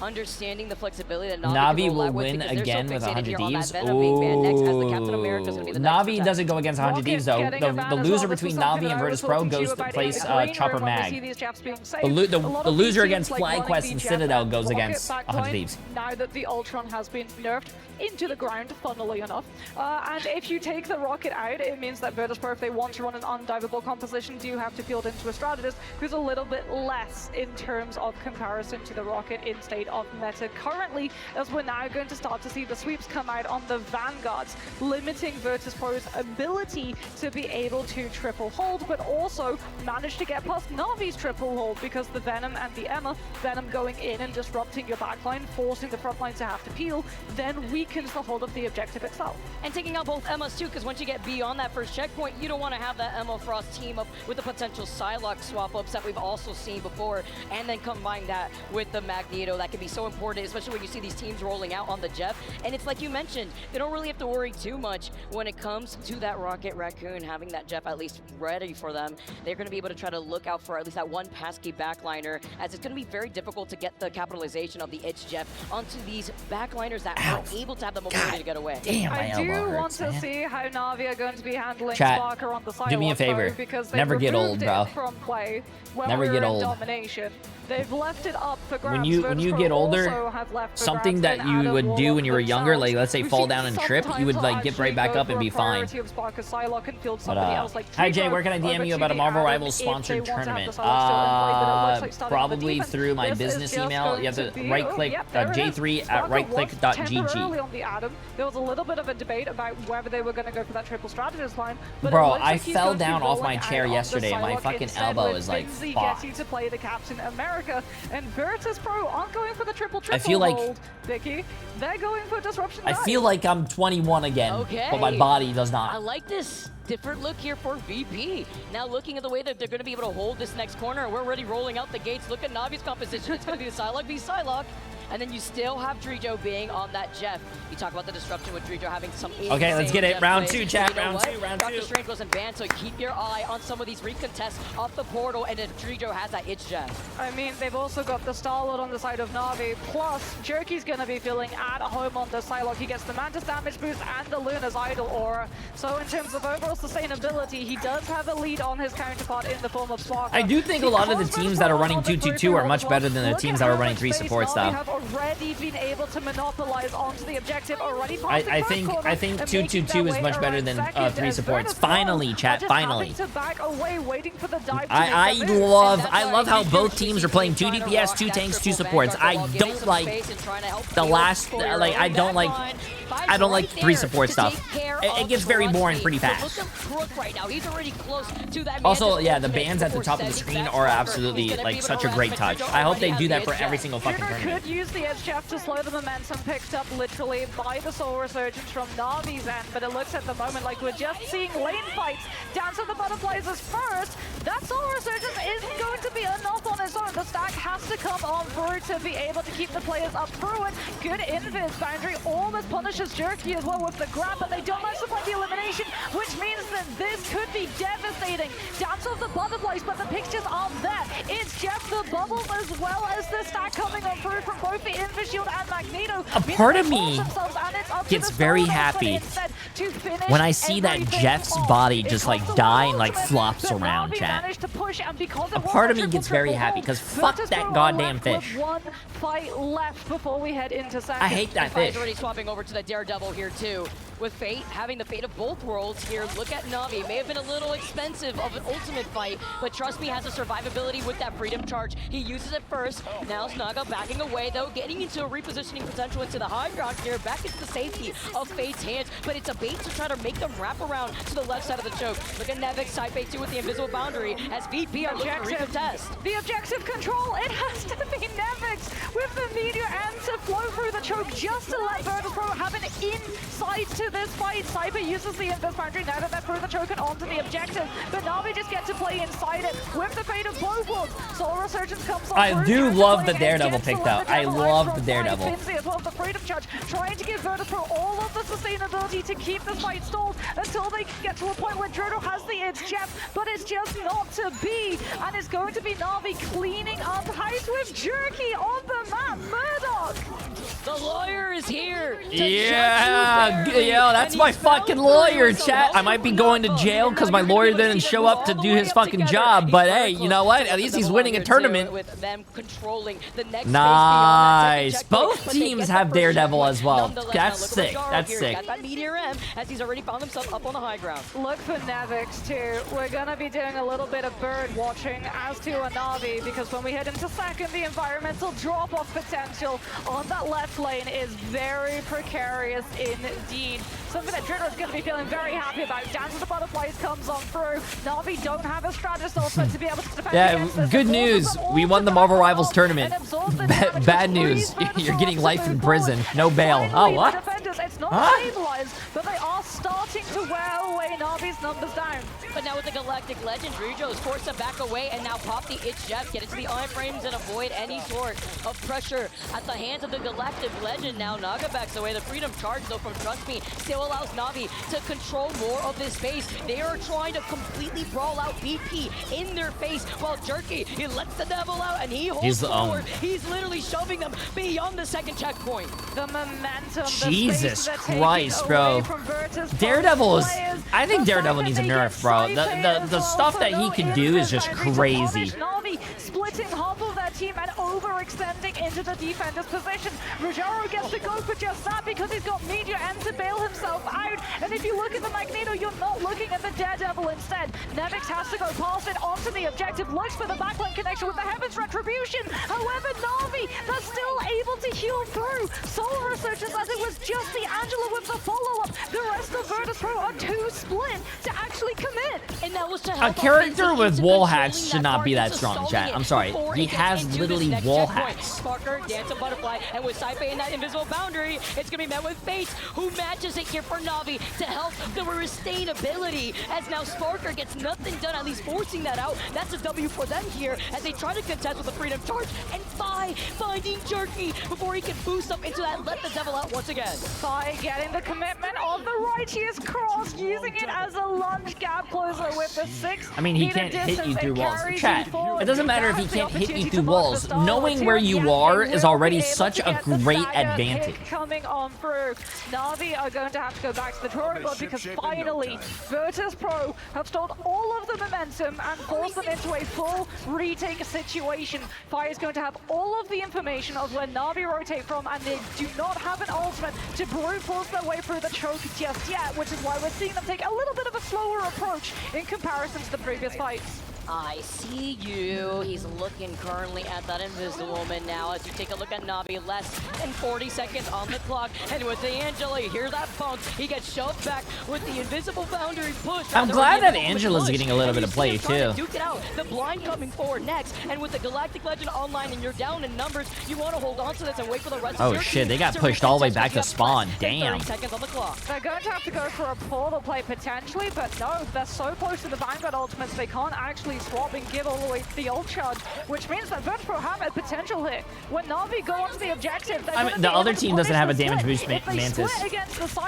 understanding the flexibility that Navi roll will out win because they're so again with fixated 100 here on that Thieves. Venom being banned next, as the Captain America's gonna be the next Navi protect. doesn't go against 100 Rocket Thieves, though. getting a ban The as well. loser This between was something Navi that and I Virtus was Pro talking to you goes to about in place the green Chopper room when we see Mag. these Japs being The saved. A lot of loser these against teams, like FlyQuest running and the Citadel Jeff goes and against Rocket 100 backline, Thieves. Now that the Ultron has been nerfed into the ground, funnily enough. And if you take the Rocket out, it means that Virtus Pro, if they want to run an undivable composition, do have to field into a strategist who's a little bit less in terms of comparison to the Rocket in state of meta currently, as we're now going to start to see the sweeps come out on the Vanguards, limiting Virtus Pro's ability to be able to triple hold, but also manage to get past Navi's triple hold, because the Venom and the Emma, Venom going in and disrupting your backline, forcing the front line to have to peel, then weakens the hold of the objective itself. And taking out both Emmas too, because once you get beyond that first checkpoint, you don't want to have that Emma Frost team up with the potential Psylocke swap-ups that we've also seen before, and then combine that with the Magneto. That can be so important, especially when you see these teams rolling out on the Jeff. And it's like you mentioned, they don't really have to worry too much when it comes to that Rocket Raccoon, having that Jeff at least ready for them. They're going to be able to try to look out for at least that one pesky backliner, as it's going to be very difficult to get the capitalization of the Itch Jeff onto these backliners that are able to have the mobility to get away. Damn, my I elbow do hurts, want to man. see how Na'Vi are going to be handling Chat, Sparker on the side. do me a favor. Because they Never get old, removed bro. it from play when Never we were get in old. domination. They've left it up for grabs. When you Virtus Pro get older, also have left for something grabs that in you Adam, would do Warlock when you were younger, themselves. like let's say We've fall seen down and some trip, you would times like get right actually back go up and for be a fine. priority of Sparker Psylocke and field But somebody else like hi Jay, Trigo where can I DM over you to about a the Marvel Adam Rivals if they sponsored want to have the tournament? Psylocke still in play, but it looks like starting on the Probably defense. through my This is business just email. going You have to be- right oh, click yep, there it is. J3 at Sparker was rightclick.gg. temporarily on the Adam. There was a little bit of a debate about whether they were going to go for that triple strategist line. But Bro, it looks I like he's fell going to be down off my rolling chair out on the yesterday and my Psylocke fucking instead, elbow with is like Finzi fucked. getting to play the Captain America, and Virtus Pro aren't going for the triple feel like- hold, Vicky. They're going for disruption. I feel like I'm 21 again, Okay. but my body does I not. like this different look here for VP. Now looking at the way that they're going to be able to hold this next corner, we're already rolling out the gates. Look at Navi's composition. It's going to be the Psylocke v Psylocke. And then you still have Drijo being on that Jeff. You talk about the disruption with Drijo having some Okay, let's get it. Jeff Round plays. two, chat. You know Round what? two, round Dr. two. Strange wasn't banned, so keep your eye on some of these recontests off the portal, and if Drijo has that itch Jeff. I mean, they've also got the Star-Lord on the side of Na'Vi, plus Jerky's going to be feeling at home on the Psylocke. He gets the Mantis damage boost and the Luna's Idol Aura. So in terms of overall sustainability, he does have a lead on his counterpart in the form of Sparker. I do think a lot of the teams that are running 2-2-2 are much better than the teams that are running 3 support stuff. already been able to monopolize onto the objective. Already past the I first think corner I think and 2-2-2 making is their much way better around than second, 3 as supports. Virtus Finally, are chat. just Finally. having to back away, waiting for the dive to I make the move. love how both teams are playing 2 DPS, 2 tanks, 2 supports. I don't like the last, like, I don't like 3 support stuff. It gets very boring pretty fast. Also, yeah, the bans at the top of the screen are absolutely, like, such a great touch. I hope they do that for every single fucking tournament. Could use the edge chef to slow the momentum picked up literally by the Soul Resurgence from Navi's end, but it looks at the moment like we're just seeing lane fights. Dance of the Butterflies is first. That Soul Resurgence isn't going to be enough on its own. The stack has to come on through to be able to keep the players up through it. Good invis. Boundary almost punishes Jerky as well with the grab, but they don't manage to find the elimination, which means that this could be devastating. Dance of the Butterflies, but the pictures aren't there. It's just the bubbles as well as the stack coming on through from both the Invis Shield and Magneto. A part of me gets very happy when I see that Jeff's body just like die and like flops around, chat. A part of me gets very happy because fuck that goddamn fish. One fight left before we head into second. I hate that fish. Already swapping over to the Daredevil here too. With Fate having the fate of both worlds here, look at Navi. It may have been a little expensive of an ultimate fight, but trust me, has a survivability with that freedom charge. He uses it first. Now Snaga backing away though, getting into a repositioning potential into the high ground here, back into the safety of Fate's hands, but it's a bait to try to make them wrap around to the left side of the choke. Look at Nevix, side bait 2 with the invisible boundary as VP are looking to recontest. The objective control, it has to be Nevix with the meteor and to flow through the choke just to let Virtus Pro have an insight to this fight. Cyber uses the invis boundary now that they're through the choke and onto the objective, but Navi just get to play inside it with the fate of both worlds. Soul Resurgence comes on. I do love the Daredevil pick though. I love the Daredevil. As well, the freedom charge, trying to give Virtus Pro all of the sustainability to keep this fight stalled until they get to a point where Drodo has the edge Jeff, but it's just not to be, and it's going to be Navi cleaning up heights with Jerky on the map. Murdoch! The lawyer is here. Yeah, yo, that's my fucking lawyer, chat. I might be going to jail because my lawyer didn't show up to do his fucking job, but hey, you know what? At least he's winning a tournament. Nice. Both teams have Daredevil as well. That's sick. That's sick. That meteor M as he's already found himself up on the high ground. Look for Nevix too. We're gonna be doing a little bit of bird watching as to a Navi, because when we head into second, the environmental drop-off potential on that left lane is very precarious indeed. Something that Dritter's going to be feeling very happy about. Dance of the Butterflies comes on through. Navi don't have a Stratus also to be able to defend against this. Good news. We won the Marvel Rivals tournament. Bad news. You're getting life in prison. No bail. Oh, what? It's not stabilized, but they are starting to wear away Navi's numbers down. But now with the Galactic Legend, Rijo is forced to back away and now pop the Itch Jeff, get into the iframes and avoid any sort of pressure at the hands of the Galactic Legend. Now Naga backs away. The freedom charge though from Trust Me still allows Navi to control more of this space. They are trying to completely brawl out BP in their face while Jerky, he lets the devil out and he holds forward. He's literally shoving them beyond the second checkpoint. The momentum, Jesus Christ, bro. Daredevil is, I think Daredevil needs a nerf, bro. The stuff that he can do is just crazy. Navi splitting half of their team and overextending into the defender's position. Rogero gets to go for just that because he's got Meteor and to bail himself out. And if you look at the Magneto, you're not looking at the Daredevil instead. Nevix has to go past it onto the objective, looks for the backline connection with the Heaven's Retribution. However, Navi, they're still able to heal through. Soul Resurgence, as it was just the Angela with the follow-up. The rest of Virtus Pro are too split to actually commit. And that was to help a character with wall hacks should not be that strong, chat. I'm sorry. He has literally wall hacks. Sparker, Dance of Butterfly, and with Saipe in that invisible boundary, it's going to be met with Fate, who matches it here for Navi to help the sustainability, as now Sparker gets nothing done, at least forcing that out. That's a W for them here as they try to contest with the freedom charge, and Fi finding Jerky before he can boost up into that let the devil out once again. Fi getting the commitment of the righteous cross, using it as a lunge gap closer with the 6. I mean, he can't hit you through walls. Chat, it doesn't matter if he can't hit you through walls. walls. Knowing where you are is already such a great advantage. Coming on through. Na'Vi are going to have to go back to the drawing board because finally Virtus Pro have stalled all of the momentum and forced them into a full retake situation. Fire is going to have all of the information of where Na'Vi rotate from, and they do not have an ultimate to brute force their way through the choke just yet, which is why we're seeing them take a little bit of a slower approach in comparison to the previous fights. I see you. He's looking currently at that Invisible Woman now as you take a look at Na'Vi. Less than 40 seconds on the clock. And with the Angela, you hear that bump. He gets shoved back with the Invisible Boundary push. I'm glad that Angela's getting a little bit of play too. Duke it out. The blind coming forward next. And with the Galactic Legend online and you're down in numbers, you want to hold on to this and wait for the rest of your shit, they got pushed all the way back to spawn. Damn. 30 seconds on the clock. They're going to have to go for a portal play potentially, but no, they're so close to the Vanguard ultimates, they can't actually swap and give all the way to the ult charge, which means that Virtus Pro have a potential here. When Na'Vi go onto the objective, the other team doesn't have a damage boost, Mantis.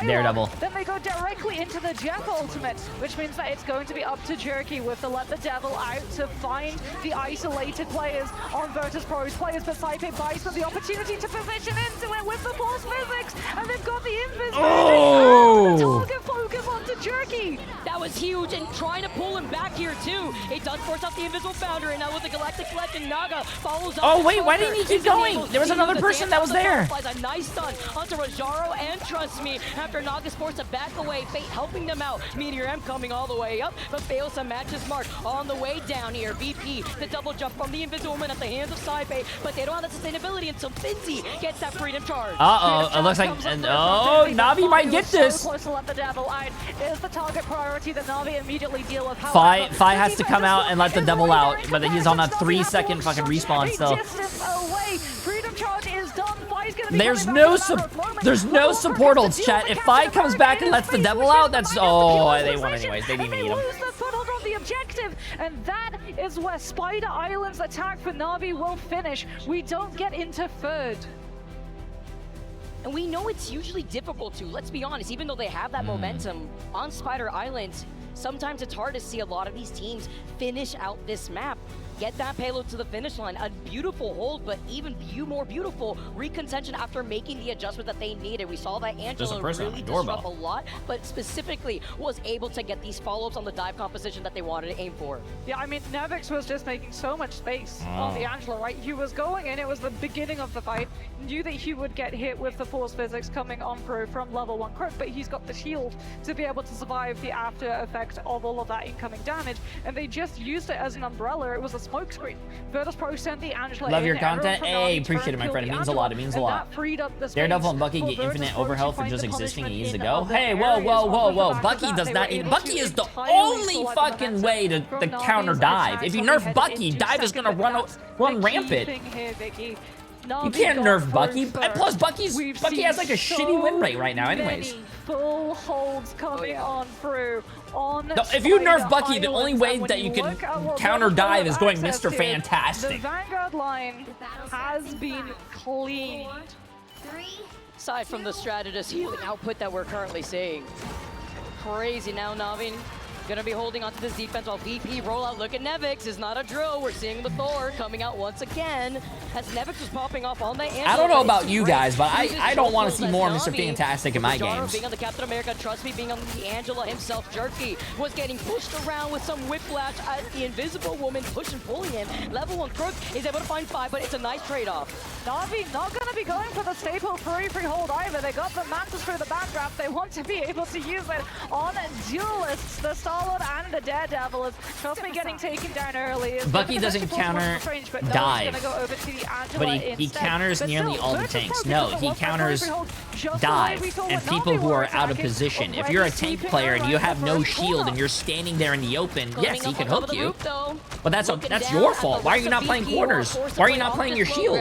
Daredevil. Then they go directly into the Jeff ultimate, which means that it's going to be up to Jerky with the Let the Devil out to find the isolated players on Virtus Pro's players, but Saipei buys them the opportunity to position into it with the Force Physics, and they've got the Invis. Oh! The target focus onto Jerky. That was huge, and trying to pull him back here too. It does force out the Invisible Boundary, and now with the Galactic Legend, Naga follows up. Oh wait, why didn't he keep going? There was another person that was there. A nice stun onto Rajaro, and trust me, after Naga's forced to back away, Fate helping them out. Meteor M coming all the way up, but fails to match his mark on the way down here. VP, the double jump from the Invisible Woman at the hands of Saipei, but they don't have the sustainability until Finzi gets that freedom charge. Uh-oh, it looks like, Na'Vi might get this. So close to Let the Devil out. Is the target priority that Na'Vi immediately deal with. Fi has to come out and let the devil out, but he's on a 3-second fucking respawn still. There's no support ults, chat. If Fi comes back and lets the devil out, that's they won anyways. They didn't even need him. And that is where Spider Island's attack for Na'Vi will finish. We don't get into third. And we know it's usually difficult to, let's be honest, even though they have that momentum on Spider Island, sometimes it's hard to see a lot of these teams finish out this map. Get that payload to the finish line. A beautiful hold, but even more beautiful recontention after making the adjustment that they needed. We saw that Angela really disrupt a lot, but specifically was able to get these follow-ups on the dive composition that they wanted to aim for. Yeah, I mean, Nevix was just making so much space on the Angela, right? He was going in, it was the beginning of the fight, knew that he would get hit with the Force Physics coming on through from level 1 Crook, but he's got the shield to be able to survive the after effect of all of that incoming damage, and they just used it as an umbrella. It was a smoke screen. Virtus Pro sent the Angela. Love your content. Hey, appreciate it, my friend. It means a lot. It means a lot. Daredevil and Bucky get infinite overhealth for just existing and easy to go. Hey, whoa. Bucky does not need. Bucky is the only fucking way to counter dive. If you nerf Bucky, dive is gonna run rampant. You can't nerf Bucky. And plus, Bucky has like a shitty win rate right now, anyways. Full holds coming on through. No, if you nerf Bucky, the only way that you can counter dive is going Mr. Fantastic. The Vanguard line has been cleaned. Aside from the strategist healing output that we're currently seeing. Crazy now, Na'Vi. Gonna be holding onto this defense while VP rollout. Look at Nevix, is not a drill. We're seeing the Thor coming out once again as Nevix was popping off all night. I don't know about you guys, but I don't want to see more Mr. Fantastic in my games. Being on the Captain America, trust me, being on the Angela himself, Jerky was getting pushed around with some whiplash as the Invisible Woman push and pulling him. Level 1 Crook is able to find 5, but it's a nice trade-off. Na'Vi not going to be going for the staple free hold either. They got the Mantis through the backdraft. They want to be able to use it on duelists. The Star-Lord and the Daredevil is, trust me, getting taken down early. Bucky doesn't counter dive, but he counters nearly all the tanks. No, he counters dive and people who are out of position. If you're a tank player and you have no shield and you're standing there in the open, yes, he can hook you, but that's your fault. Why are you not playing corners? Why are you not playing your shield?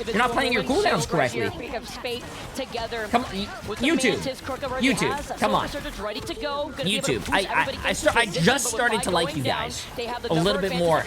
You're not playing your cooldowns correctly. Come on, YouTube, come on. YouTube, I just started to like you guys a little bit more.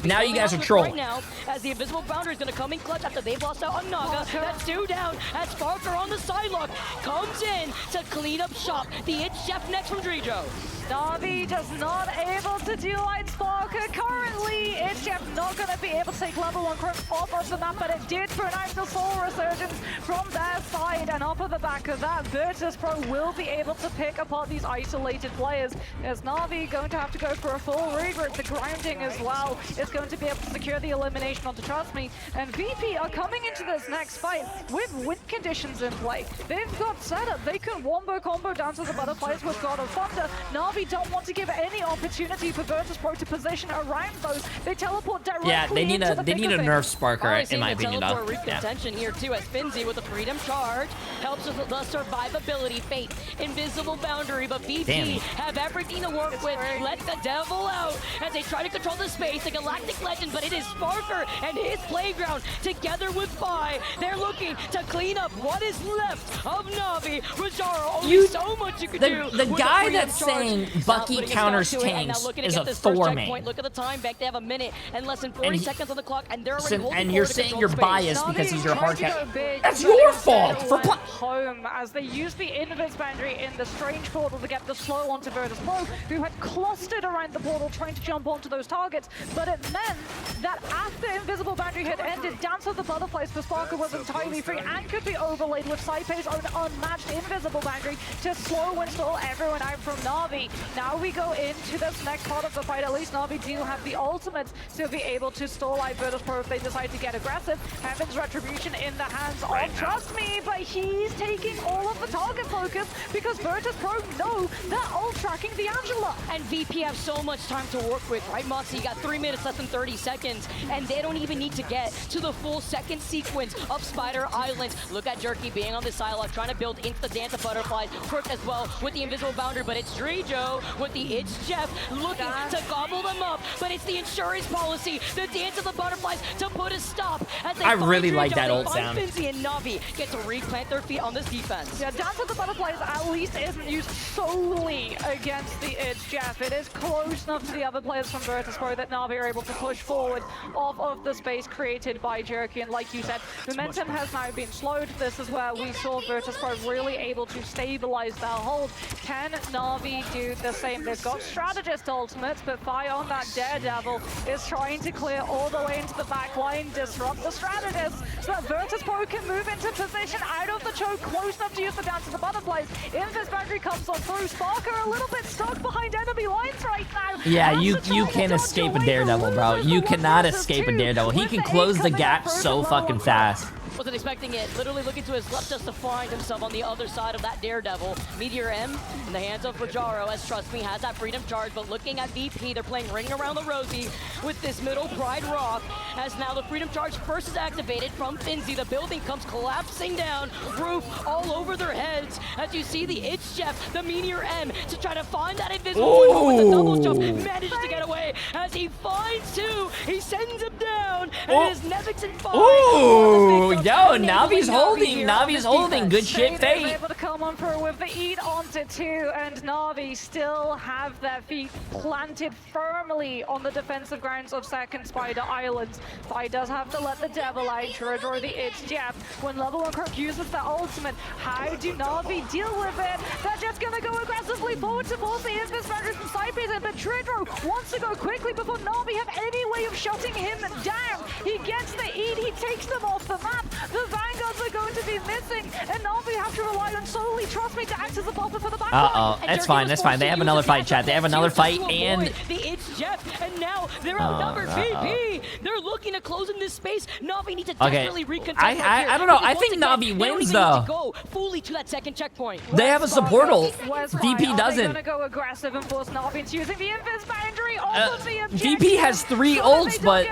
Now you guys are trolling. Right now, as the Invisible Boundary is going to come in clutch after they've lost out on Naga. That's 2 down. As Sparker on the the side lock, comes in to clean up shop. The It's Jeff next from Drijo. Na'Vi just not able to do Light Sparker. Currently, it's Jeff not going to be able to take level 1 Crypt off of the map, but it did pronounce the Soul Resurgence from their side. And off of the back of that, Virtus Pro will be able to pick apart these isolated players. As Na'Vi going to have to go for a full regroup. The grounding as well is going to be able to secure the elimination onto Trust Me. And VP are coming into this next fight with win conditions in play. They've got setup. They can wombo combo down to the butterflies with God of Thunder. Na'Vi don't want to give any opportunity for Virtus Pro to position around those. They teleport directly. Yeah, they need a nerf Sparker, in my opinion. though. Contention here too, as Finzi with the Freedom Charge helps with the survivability. Fate, invisible boundary, but VP have everything to work with. Let the devil out as they try to control the space. The Galactic Legend, but it is Sparker and his playground together with Fi. They're looking to clean up what is left of Na'Vi. Rajaro, only so much you can do. The guy that's saying Bucky counters tanks is a Thor main. Look at the time back. They have a minute and less than 40 seconds on the clock, and they're already holding. And you're saying you're biased because he's your hard cat. That's your your fault for home as they use the invis boundary in the strange portal to get the slow onto Virtus Pro, who had clustered around the portal trying to jump onto those targets. But it meant that after invisible boundary had ended, Dance of the Butterflies for Sparker was entirely free and could be overlaid with Saipei's own unmatched invisible boundary to slow and stall everyone out from Na'Vi. Now we go into this next part of the fight. At least Na'Vi do have the ultimates to be able to stall out Virtus Pro if they decide to get aggressive. Heaven's Retribution in the hands of Trust Me, but he's taking all of the target focus because Virtus Pro know they're ult tracking the Angela. And VP have so much time to work with, right, Moxie? You got 3 minutes, less than 30 seconds, and they don't even need to get to the full second sequence of Spider Islands. Look at Jerky being on the silo, trying to build into the Dance of Butterflies. Quirk as well with the invisible boundary, but it's Drijo with the It's Jeff looking to gobble them up, but it's the insurance policy, the Dance of the Butterflies to put a stop. As they I really Drijo, like that they ult find sound. Finzi and Na'Vi get to replant their feet on this defense. Yeah, Dance of the Butterflies at least isn't used solely against the It's Jeff. It is close enough to the other players from Virtus Pro that Na'Vi are able to push forward off of the space created by Jerky. And like you said, momentum has now been slowed. This is where we saw Virtus Pro really able to stabilize their hold. Can Na'Vi do the same? They've got strategist ultimates, but Fi on that Daredevil is trying to clear all the way into the back line, disrupt the strategist, so that Virtus Pro can move into position out of the choke, close enough to use the Dance of the Butterflies. Invis boundary comes on through. Sparker a little bit stuck behind enemy lines right now. Yeah, you can't escape a Daredevil, bro. You cannot escape a Daredevil. He can close the gap so fucking fast. Wasn't expecting it. Literally looking to his left just to find himself on the other side of that Daredevil. Meteor M in the hands of Rajaro, as Trust Me has that Freedom Charge, but looking at VP, they're playing Ring Around the Rosie with this middle Pride Rock, as now the Freedom Charge first is activated from Finzi. The building comes collapsing down, roof all over their heads, as you see the It's Jeff, the Meteor M, to try to find that invisible window with the double jump, manages to get away, as he finds two, he sends him down, and it is Nevix and Fi. Ooh, yo, Navi's holding. Navi's holding. Good shit, They're Fate. able to come on through with the eat onto two, and Na'Vi still have their feet planted firmly on the defensive grounds of second Spider Islands. Fi does have to let the devil out to draw the It's Jeff. When level 1 Crook uses the ultimate, how do Na'Vi deal with it? They're just gonna go aggressively forward to force the Invis Boundaries from Cypress, but Tridro wants to go quickly before Na'Vi have any way of shutting him down. He gets the eat, he takes them off the map. The Vanguards are going to be missing, and Na'Vi have to rely on solely Trust Me to act as a buffer for the back line. That's fine, that's fine. They have another fight, chat. They have another fight, and the It's Jeff, and now they're outnumbered. VP, they're looking to close in this space. Na'Vi need to desperately recontest. I don't know. I think Na'Vi wins though. Go fully to that second checkpoint. They have a support ult. VP doesn't. They're gonna go aggressive and force Na'Vi into using the Invis boundary off of the objective. VP has 3 ults, but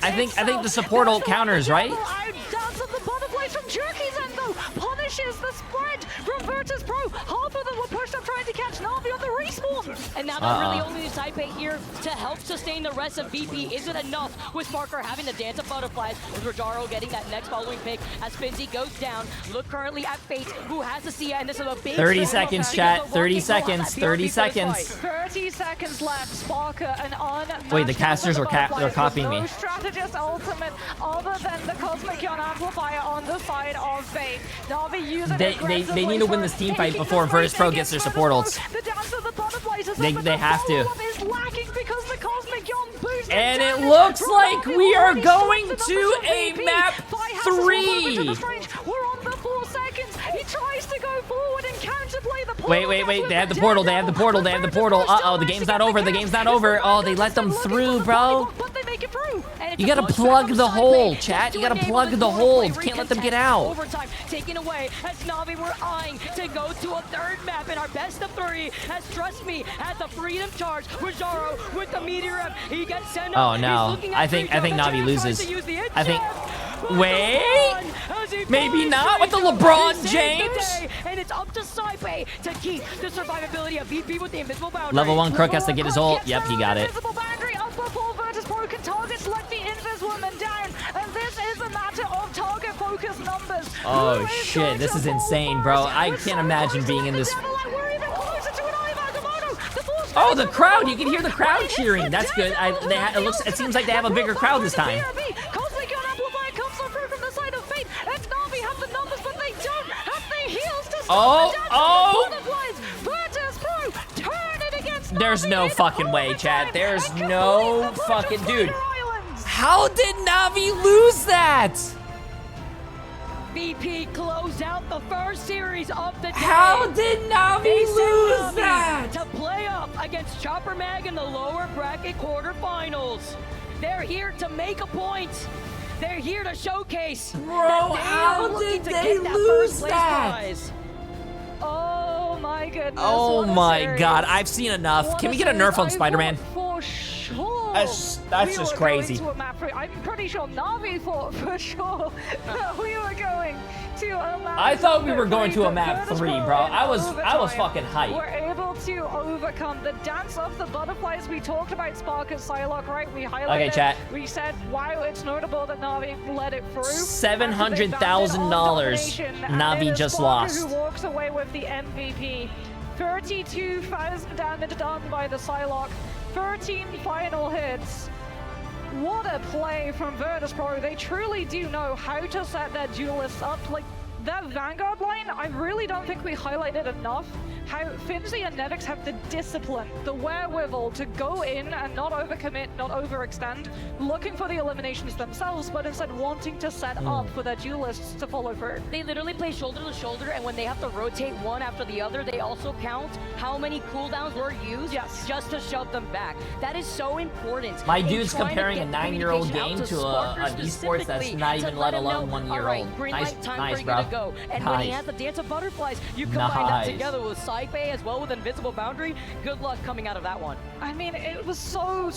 I think the support ult counters, right? Dance of the Butterflies from Jerky's end though punishes the spread from Virtus Pro. Half of them were pushed up trying to catch Na'Vi on the respawn. And now that really only leaves Taipei here to help sustain the rest of VP. Is it enough with Sparker having the Dance of Butterflies, with Rojaro getting that next following pick as Finzi goes down? Look currently at Fate, who has the Sia, and this is a big 30 seconds, chat. 30 seconds. 30 seconds. 30 seconds left. Sparker and on. Wait, the casters were they're copying me. No strategist ultimate other than the Cosmic Yon Amplifier on the side of Fate. Na'Vi using They need to win this team fight before Virtus Pro gets their support ults. The Dance of the Butterflies is They have to. is lacking because the Cosmic Yon boost. And it looks like we are going to a map 3. We're on the 4 seconds. He tries to go forward and counterplay the portal. Wait. They have the portal. They have the portal. They have the portal. Uh-oh, the game's not over. The game's not over. Oh, they let them through, bro. But they make it through. You gotta plug the hole, chat. You gotta plug the hole. You can't let them get out. Overtime taken away as Na'Vi were eyeing to go to a third map in our best of 3. As Trust Me has the freedom charge. Rojaro with the meteor up. He gets sent up. Oh no. I think Na'Vi loses. I think. Wait. Maybe not with the LeBron James. And it's up to Taipei to keep the survivability of VP with the invisible boundary. Level 1 Crook has to get his ult. Yep, he got it. Invisible boundary up before Virtus Pro can target select the Invis woman down. And this is a matter of target focus numbers. Oh shit, this is insane, bro. I can't imagine being in this. Oh, the crowd! You can hear the crowd cheering. That's good. It seems like they have a bigger crowd this time. Cosmic Yon Amplifier comes through from the side of Fate, and Na'Vi have the numbers, but they don't have the heals to stop the Butterflies. Virtus Pro turn it against There's Na'Vi no in fucking way, chat. overtime There's and no complete the fucking Virtus dude. Spider Islands. How did Na'Vi lose that? VP closed out the first series of the day. How did Na'Vi They sent lose Na'Vi that? to play up against Chopper Mag in the lower bracket quarterfinals. They're here to make a point. They're here to showcase. Bro, how did they lose that? Prize. Oh my goodness. Oh what a my series. god, I've seen enough. What Can a we get a series. nerf on I Spider-Man? thought for sure. That's we just were crazy. Going to a map 3. I'm pretty sure Na'Vi thought for sure that we were going to a map. I thought we were going to a but map Virtus 3, Pro bro. in I was overtime fucking hyped. We're able to overcome the Dance of the Butterflies. We talked about Sparker's Psylocke, right? We highlighted Okay, chat. We said, wow, it's notable that Na'Vi let it through. $700,000 Na'Vi just lost. Who walks away with the MVP. 32,000 damage done by the Psylocke. 13 final hits. What a play from Virtus Pro. They truly do know how to set their duelists up. Like, that Vanguard line, I really don't think we highlighted enough how Finzi and Nevix have the discipline, the wherewithal to go in and not overcommit, not overextend, looking for the eliminations themselves, but instead wanting to set up for their duelists to follow through. They literally play shoulder to shoulder, and when they have to rotate one after the other, they also count how many cooldowns were used just to shove them back. That is so important. My in dude's trying to comparing a get 9-year-old communication game out to Sparker an esports that's specifically not to even let him alone know, 1 year all right, old. green Nice, light, time nice, for you bro. to go. And when he has the Dance of Butterflies, you combine that together with Taipei as well with Invisible Boundary. Good luck coming out of that one. I mean, it was so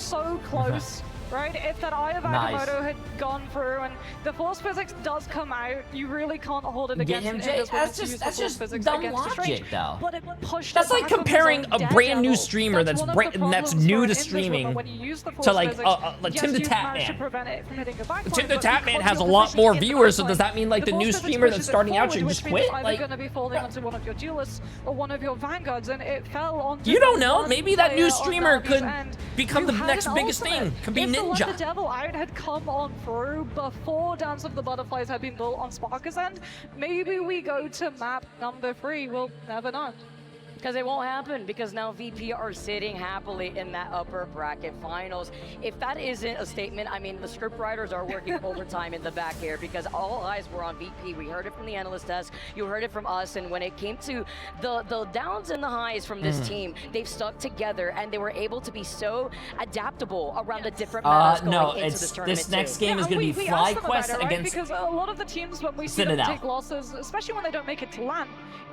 close, right? If that Eye of Agamotto had gone through and the force physics does come out, you really can't hold it Get against him, it. Jay. That's just dumb logic, though. But it pushed That's it like back up comparing his own a dead brand new level. streamer that's one of the that's problems new for to Invis streaming woman, when you use the to force like physics, Tim the yes, you Tap managed to Man. prevent it from hitting the back Tim line, the but Tap Man because has a you're lot more positioning in viewers, so back does line, that mean like the force new physics streamer that's pushes it starting out forward, should which just means quit? it's either Like, going to be falling onto one of your duelists or one of your vanguards, and it fell onto you don't the know. one Maybe that new player on streamer Navi's could end become who the had next an biggest ultimate. thing. Could be If the Let Ninja. the Devil Out had come on through before Dance of the Butterflies had been built on Sparker's end, maybe we go to map number 3. We'll never know. Because it won't happen, because now VP are sitting happily in that upper bracket finals. If that isn't a statement, I mean, the script writers are working overtime in the back here, because all eyes were on VP. We heard it from the analyst desk, you heard it from us, and when it came to the downs and the highs from this team, they've stuck together, and they were able to be so adaptable around the different maps going into this tournament. This next too. game is going to be asked them FlyQuest about it, right? against Because a lot of the teams, when we see Sit them it take out. losses, especially when they don't make it to LAN,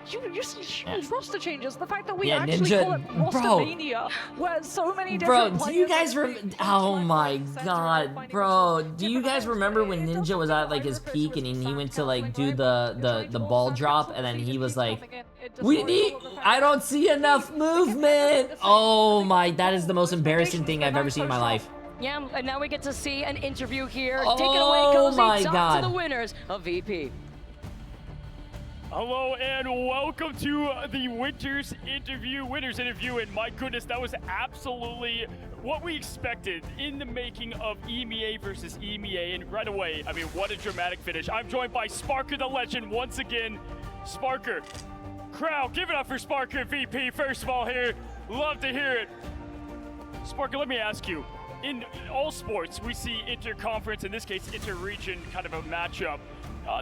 huge roster changes. The fact that we Yeah, actually Ninja- call it bro. Rostermania, where so many Bro, different do you players guys actually oh my center god, finding bro, themselves do you different guys homes. remember when It doesn't Ninja was feel at like his Chris peak was and he went back to like do castling the away, ball trying to drop force and then that he was like, coming in. It we destroys need, all of the I don't see enough movement. Oh my, that is the most embarrassing thing I've ever seen in my life. Yeah, and now we get to see an interview here. Oh Take it away, Cozy. my Talk God. to the winners of VP. Hello and welcome to the Winners interview, and my goodness, that was absolutely what we expected in the making of EMEA versus EMEA, and right away, I mean, what a dramatic finish. I'm joined by Sparker the Legend once again. Sparker, crowd, give it up for Sparker VP, first of all here, love to hear it. Sparker, let me ask you, in all sports, we see inter-conference, in this case, inter-region kind of a matchup.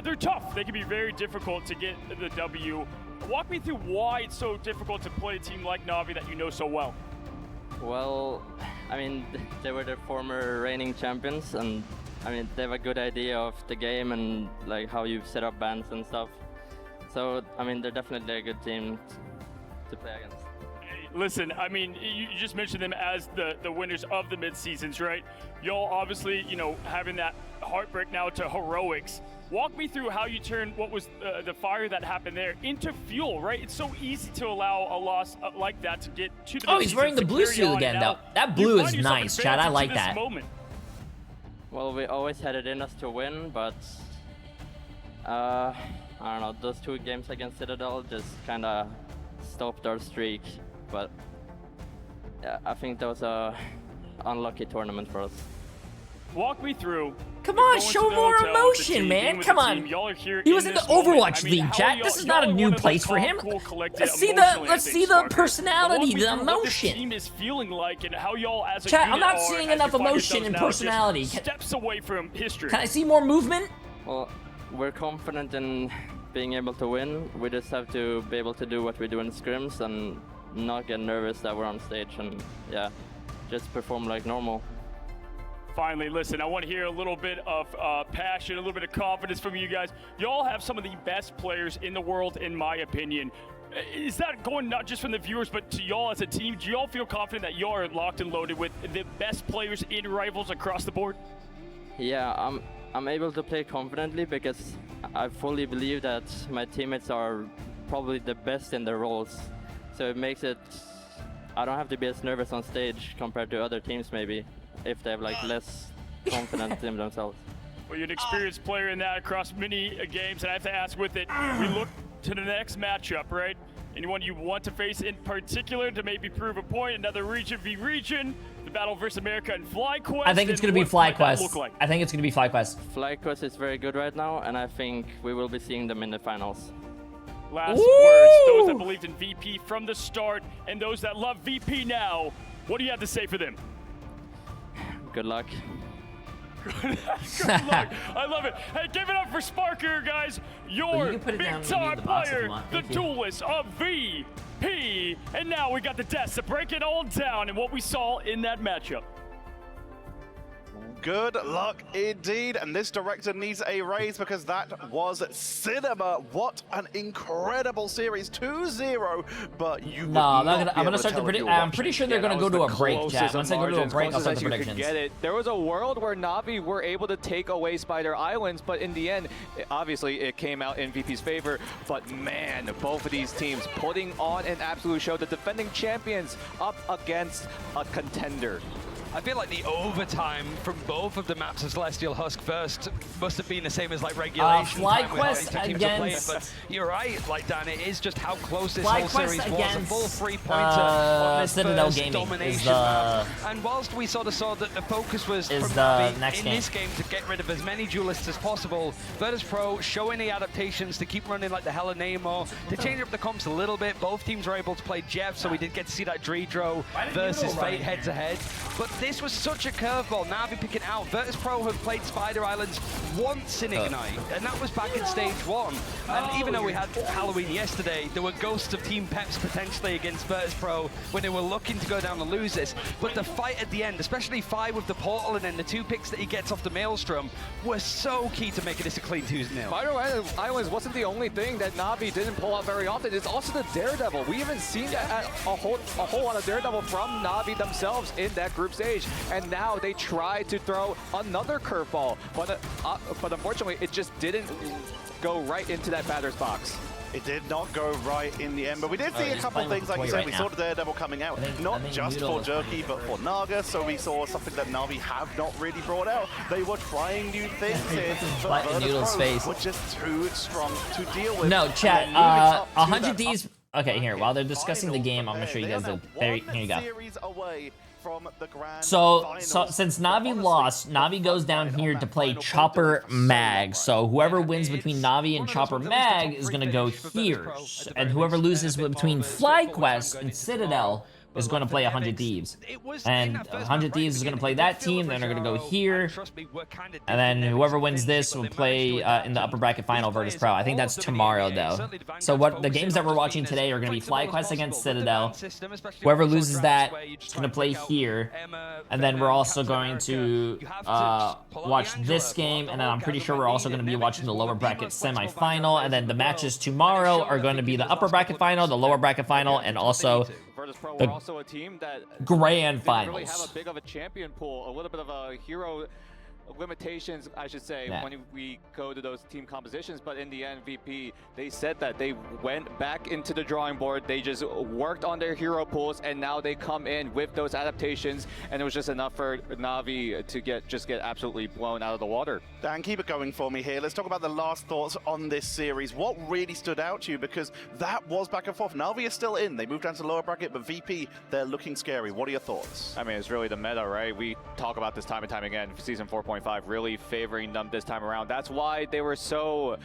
They're tough. They can be very difficult to get the W. Walk me through why it's so difficult to play a team like Na'Vi that you know so well. Well, I mean, they were the former reigning champions, and I mean, they have a good idea of the game and like how you set up bans and stuff. So, I mean, they're definitely a good team to play against. Listen, I mean, you just mentioned them as the winners of the mid-seasons, right? Y'all obviously, you know, having that heartbreak now to heroics. Walk me through how you turned what was the fire that happened there into fuel, right? It's so easy to allow a loss like that to get to the Oh, he's wearing the blue suit again, though. That blue is nice, Chad. I like that. Moment. Well, we always had it in us to win, but I don't know, those 2 games against Citadel just kind of stopped our streak. But yeah, I think that was a unlucky tournament for us. Walk me through. Come on, going show to the more hotel with the emotion, team, man. being with Come the on. team. Y'all are here He was in the this moment. Overwatch I mean, League, how chat. are This is y'all not a new one of the place for calm, him. cool, collected Let's see emotionally, I let's think, see the Sparker. personality, Walk me the through what this emotion. team is feeling like and how y'all as a Chat, I'm unit not are seeing as enough you find emotion yourselves and now just personality. Steps away from history. Can I see more movement? Well, we're confident in being able to win. We just have to be able to do what we do in scrims and not get nervous that we're on stage, and yeah, just perform like normal. Finally, listen, I want to hear a little bit of passion, a little bit of confidence from you guys. Y'all have some of the best players in the world, in my opinion. Is that going not just from the viewers, but to y'all as a team? Do y'all feel confident that y'all are locked and loaded with the best players in Rivals across the board? Yeah, I'm able to play confidently because I fully believe that my teammates are probably the best in their roles. So it makes it, I don't have to be as nervous on stage compared to other teams maybe, if they have like less confidence in themselves. Well, you're an experienced player in that across many games, and I have to ask with it, we look to the next matchup, right? Anyone you want to face in particular to maybe prove a point, another region v region, the battle versus America and FlyQuest. I think it's going to be FlyQuest. Like? I think it's going to be FlyQuest. FlyQuest is very good right now, and I think we will be seeing them in the finals. Last Woo! words, those that believed in VP from the start and those that love VP now, what do you have to say for them? Good luck. Good luck. I love it. Hey, give it up for Sparker, guys. Your can put it down big-time in the box if you player, want. the Thank you. duelist of VP. And now we got the deaths to break it all down and what we saw in that matchup. Good luck indeed, and this director needs a raise because that was cinema. What an incredible series, 2-0, but you No, I'm gonna start the prediction. I'm pretty sure they're gonna go to a break, chat. Once they go to a break, I'll start the predictions. There was a world where Na'Vi were able to take away Spider Islands, but in the end, obviously it came out in VP's favor. But man, both of these teams putting on an absolute show. The defending champions up against a contender. I feel like the overtime from both of the maps of Celestial Husk first must have been the same as like regulation. FlyQuest against... But you're right, like Dan, it is just how close this FlyQuest whole series was. A against, full 3-pointer on this Citadel first Gaming domination is map. And whilst we sort of saw that the focus was is from the Na'Vi next in game. this game to get rid of as many duelists as possible, Virtus Pro showing the adaptations to keep running like the hell of Namor, to change up the comps a little bit. Both teams were able to play Jeff, so we did get to see that Dreedro versus Fate head-to-head. But this was such a curveball. Na'Vi picking out. Virtus Pro have played Spider Islands once in Ignite, and that was back in stage 1. And even though we had Halloween yesterday, there were ghosts of Team Peps potentially against Virtus Pro when they were looking to go down and lose this. But the fight at the end, especially Fi with the portal and then the 2 picks that he gets off the Maelstrom, were so key to making this a clean 2-0. Spider Islands wasn't the only thing that Na'Vi didn't pull out very often. It's also the Daredevil. We haven't seen a whole lot of Daredevil from Na'Vi themselves in that group stage, and now they try to throw another curveball, but unfortunately it just didn't go right into that batter's box. It did not go right in the end, but we did see a couple things, like you said. We saw the Daredevil coming out, not just for Jerky, but for Naga, so we saw something that Na'Vi have not really brought out. They were trying new things here, but Virtus Pro were just too strong to deal with. No, chat, 100 Ds. Okay, here, while they're discussing the game, I'm gonna show you guys the here you go. So since Na'Vi lost, Na'Vi goes down here to play Chopper Mag. So whoever wins between Na'Vi and Chopper Mag is gonna go here, and whoever loses between FlyQuest and Citadel is going to play 100 Thieves. And 100 Thieves is going to play that team, then they're going to go here, and then whoever wins this will play in the upper bracket final Virtus Pro. I think that's tomorrow, though. So what the games that we're watching today are going to be FlyQuest against Citadel. Whoever loses that is going to play here, and then we're also going to watch this game, and then I'm pretty sure we're also going to be watching the lower bracket semifinal, and then the matches tomorrow are going to be the upper bracket final, the lower bracket final, and also Virtus Pro the were also a team that grand finals. Really have a big of a champion pool, a little bit of a hero limitations, I should say, when we go to those team compositions. But in the end, VP, they said that they went back into the drawing board. They just worked on their hero pools, and now they come in with those adaptations, and it was just enough for Na'Vi to get absolutely blown out of the water. Dan, keep it going for me here. Let's talk about the last thoughts on this series. What really stood out to you? Because that was back and forth. Na'Vi is still in. They moved down to the lower bracket, but VP, they're looking scary. What are your thoughts? I mean, it's really the meta, right? We talk about this time and time again. Season 4.5 really favoring them this time around. That's why they were so,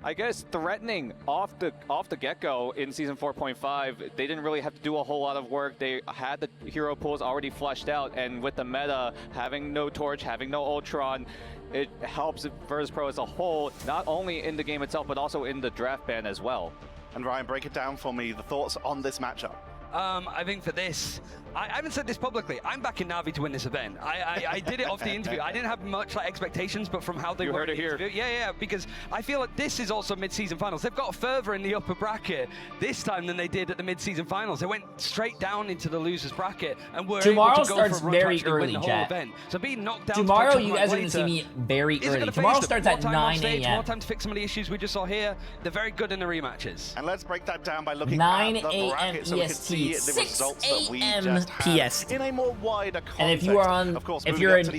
I guess, threatening off the get-go in Season 4.5. They didn't really have to do a whole lot of work. They had the hero pools already fleshed out, and with the meta, having no Torch, having no Ultron, it helps Virtus Pro as a whole, not only in the game itself, but also in the draft ban as well. And Ryan, break it down for me, the thoughts on this matchup. I think for this, I haven't said this publicly, I'm backing Na'Vi to win this event. I did it off the interview. I didn't have much expectations, but from how they were in the interview, yeah, because I feel like this is also mid-season finals. They've got further in the upper bracket this time than they did at the mid-season finals. They went straight down into the losers bracket and were tomorrow able to go starts for a run very to win early, the whole chat. event. So being knocked down tomorrow, you guys are going to see me very early. Tomorrow starts at 9 a.m. More time to fix some of the issues we just saw here. They're very good in the rematches. And let's break that down by looking 9 at the bracket so we can see the results that we just had PST. in a more wider context. And if you are on, of course, if you're from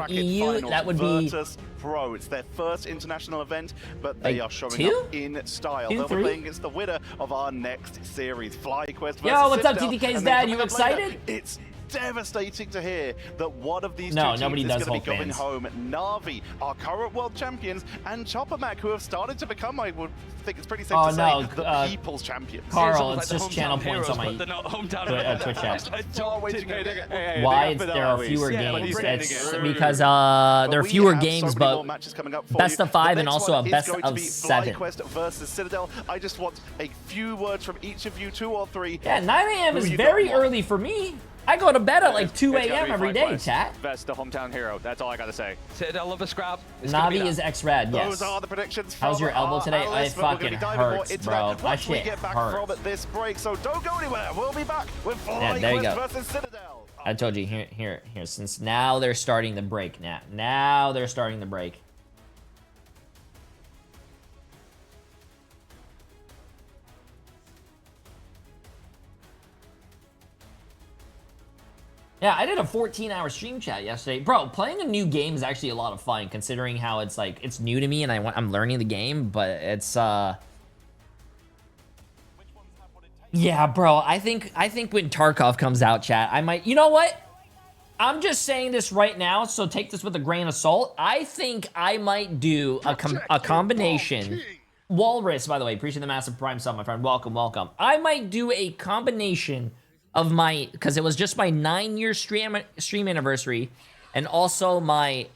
EU, finals, that would be Virtus Pro. It's their first international event, but they are showing up in style. They'll be playing against the winner of our next series, FlyQuest versus Yo, what's up, Citadel, TTK's dad? You excited? It's devastating to hear that one of these two teams nobody is does going to be hold going fans. home. Na'Vi, our current world champions, and Chopper Mac, who have started to become, I would think it's pretty safe to say, the people's champions. Carl, It's it's just channel points on my Twitch chat. Hey, Why there are fewer games? It's because there are fewer games, but best of 5 and also a best of 7. FlyQuest versus Citadel. I just want a few words from each of you, 2 or 3. Yeah, 9 a.m. is very early for me. I go to bed at like 2 a.m. every day, chat. Best, the hometown hero. That's all I gotta say. Citadel love a scrap. Na'Vi is X-Rad, yes. Those are the predictions. How's your elbow today? It fucking hurts, bro. My shit we get back hurts. from this break, so don't go anywhere. We'll be back with FlyQuest versus Citadel. I told you, here. Since now they're starting the break. Now they're starting the break. Yeah, I did a 14-hour stream chat yesterday. Bro, playing a new game is actually a lot of fun, considering how it's like, it's new to me and I'm learning the game, but it's, yeah, bro, I think when Tarkov comes out, chat, I might, you know what? I'm just saying this right now, so take this with a grain of salt. I think I might do a combination. Walrus, by the way, appreciate the massive prime sub, my friend. Welcome. I might do a combination of my, because it was just my 9-year stream anniversary, and also my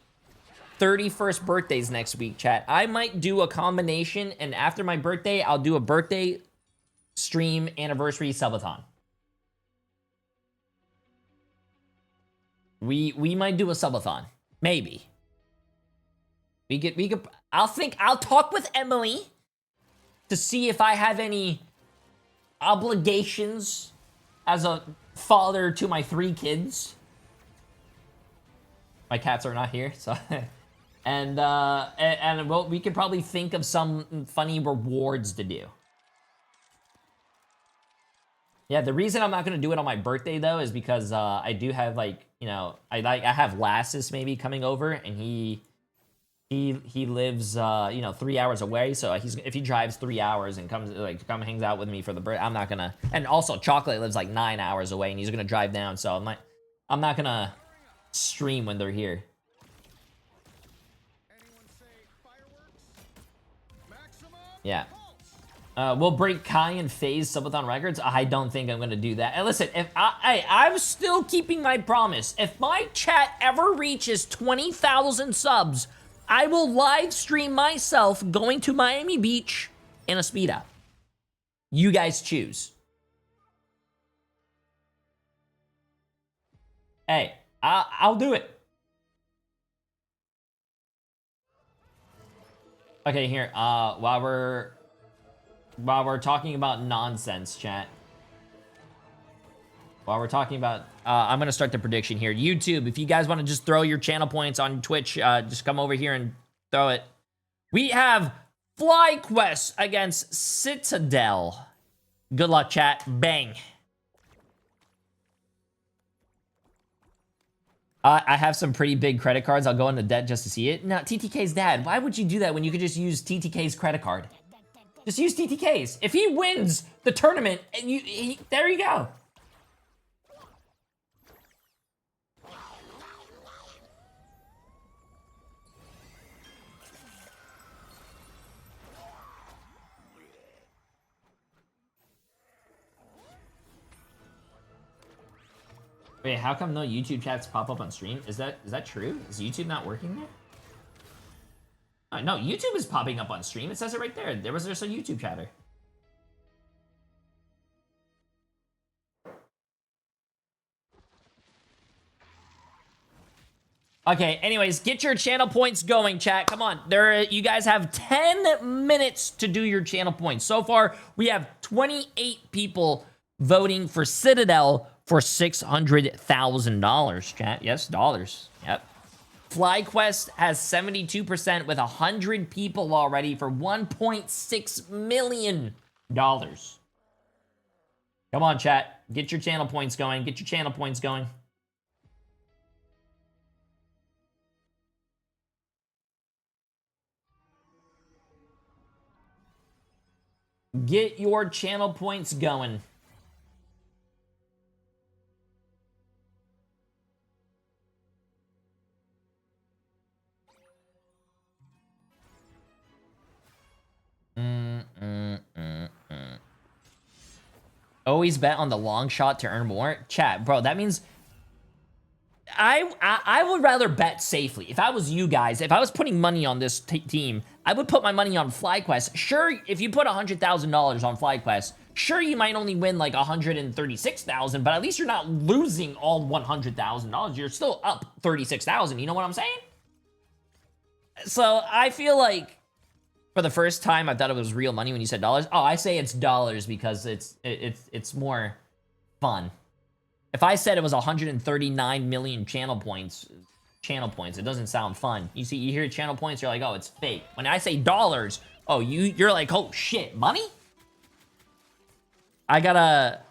31st birthday's next week, chat. I might do a combination, and after my birthday, I'll do a birthday stream anniversary subathon. We might do a subathon. Maybe. We could I'll talk with Emily to see if I have any obligations as a father to my 3 kids. My cats are not here, so and well, we could probably think of some funny rewards to do. Yeah, the reason I'm not gonna do it on my birthday though is because I do have, like, you know, I have Lassus maybe coming over, and he lives you know, 3 hours away, so if he drives 3 hours and come hangs out with me for the birthday, I'm not gonna. And also Chocolate lives like 9 hours away, and he's gonna drive down, so I'm not gonna stream when they're here. Yeah. We'll break Kai and FaZe subathon records. I don't think I'm gonna do that. And listen, if I'm still keeping my promise. If my chat ever reaches 20,000 subs, I will live stream myself going to Miami Beach in a speed up. You guys choose. Hey, I'll do it. Okay, here. While we're talking about nonsense, chat. While we're talking about, I'm gonna start the prediction here. YouTube, if you guys want to just throw your channel points on Twitch, just come over here and throw it. We have FlyQuest against Citadel. Good luck, chat. Bang. I have some pretty big credit cards. I'll go into debt just to see it. No, TTK's dad. Why would you do that when you could just use TTK's credit card? Just use TTK's. If he wins the tournament, and there you go. Wait, how come no YouTube chats pop up on stream? Is that true? Is YouTube not working there? No, YouTube is popping up on stream. It says it right there. There was just a YouTube chatter. Okay, anyways, get your channel points going, chat. Come on. You guys have 10 minutes to do your channel points. So far, we have 28 people voting for Citadel for $600,000, chat. Yes, dollars. Yep. FlyQuest has 72% with 100 people already for $1.6 million. Come on, chat. Get your channel points going. Get your channel points going. Get your channel points going. Always bet on the long shot to earn more. Chat, bro, that means I would rather bet safely. If I was you guys, if I was putting money on this team, I would put my money on FlyQuest. Sure, if you put $100,000 on FlyQuest, sure, you might only win like $136,000, but at least you're not losing all $100,000. You're still up $36,000. You know what I'm saying? So I feel like for the first time, I thought it was real money when you said dollars. Oh, I say it's dollars because it's more fun. If I said it was 139 million channel points, it doesn't sound fun. You see, you hear channel points, you're like, oh, it's fake. When I say dollars, oh, you're like, oh shit, money? I gotta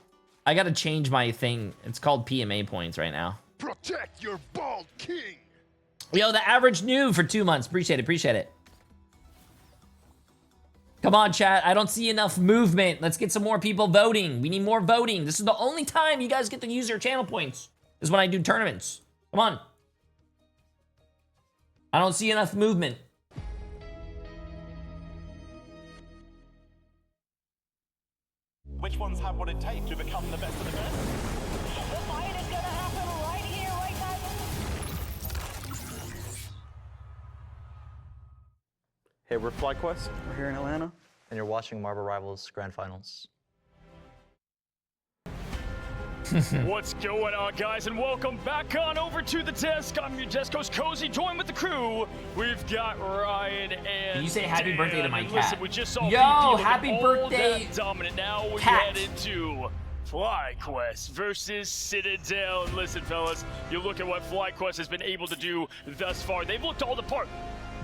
change my thing. It's called PMA points right now. Protect your bald king. Yo, the average noob for 2 months. Appreciate it. Come on, chat. I don't see enough movement. Let's get some more people voting. We need more voting. This is the only time you guys get to use your channel points, is when I do tournaments. Come on. I don't see enough movement. Which ones have what it takes to become the best of the best? fight is gonna happen right here, right now. Hey, we're FlyQuest. We're here in Atlanta. And you're watching Marvel Rivals Grand Finals. What's going on, guys, and welcome back on over to the desk. I'm your desk host, Cozy, joined with the crew. We've got Ryan and Can you say happy birthday to my and cat? Listen, we just saw Yo, VP happy all birthday, that dominant. Now we cat. head into FlyQuest versus Citadel. And listen, fellas, you look at what FlyQuest has been able to do thus far. They've looked all the part.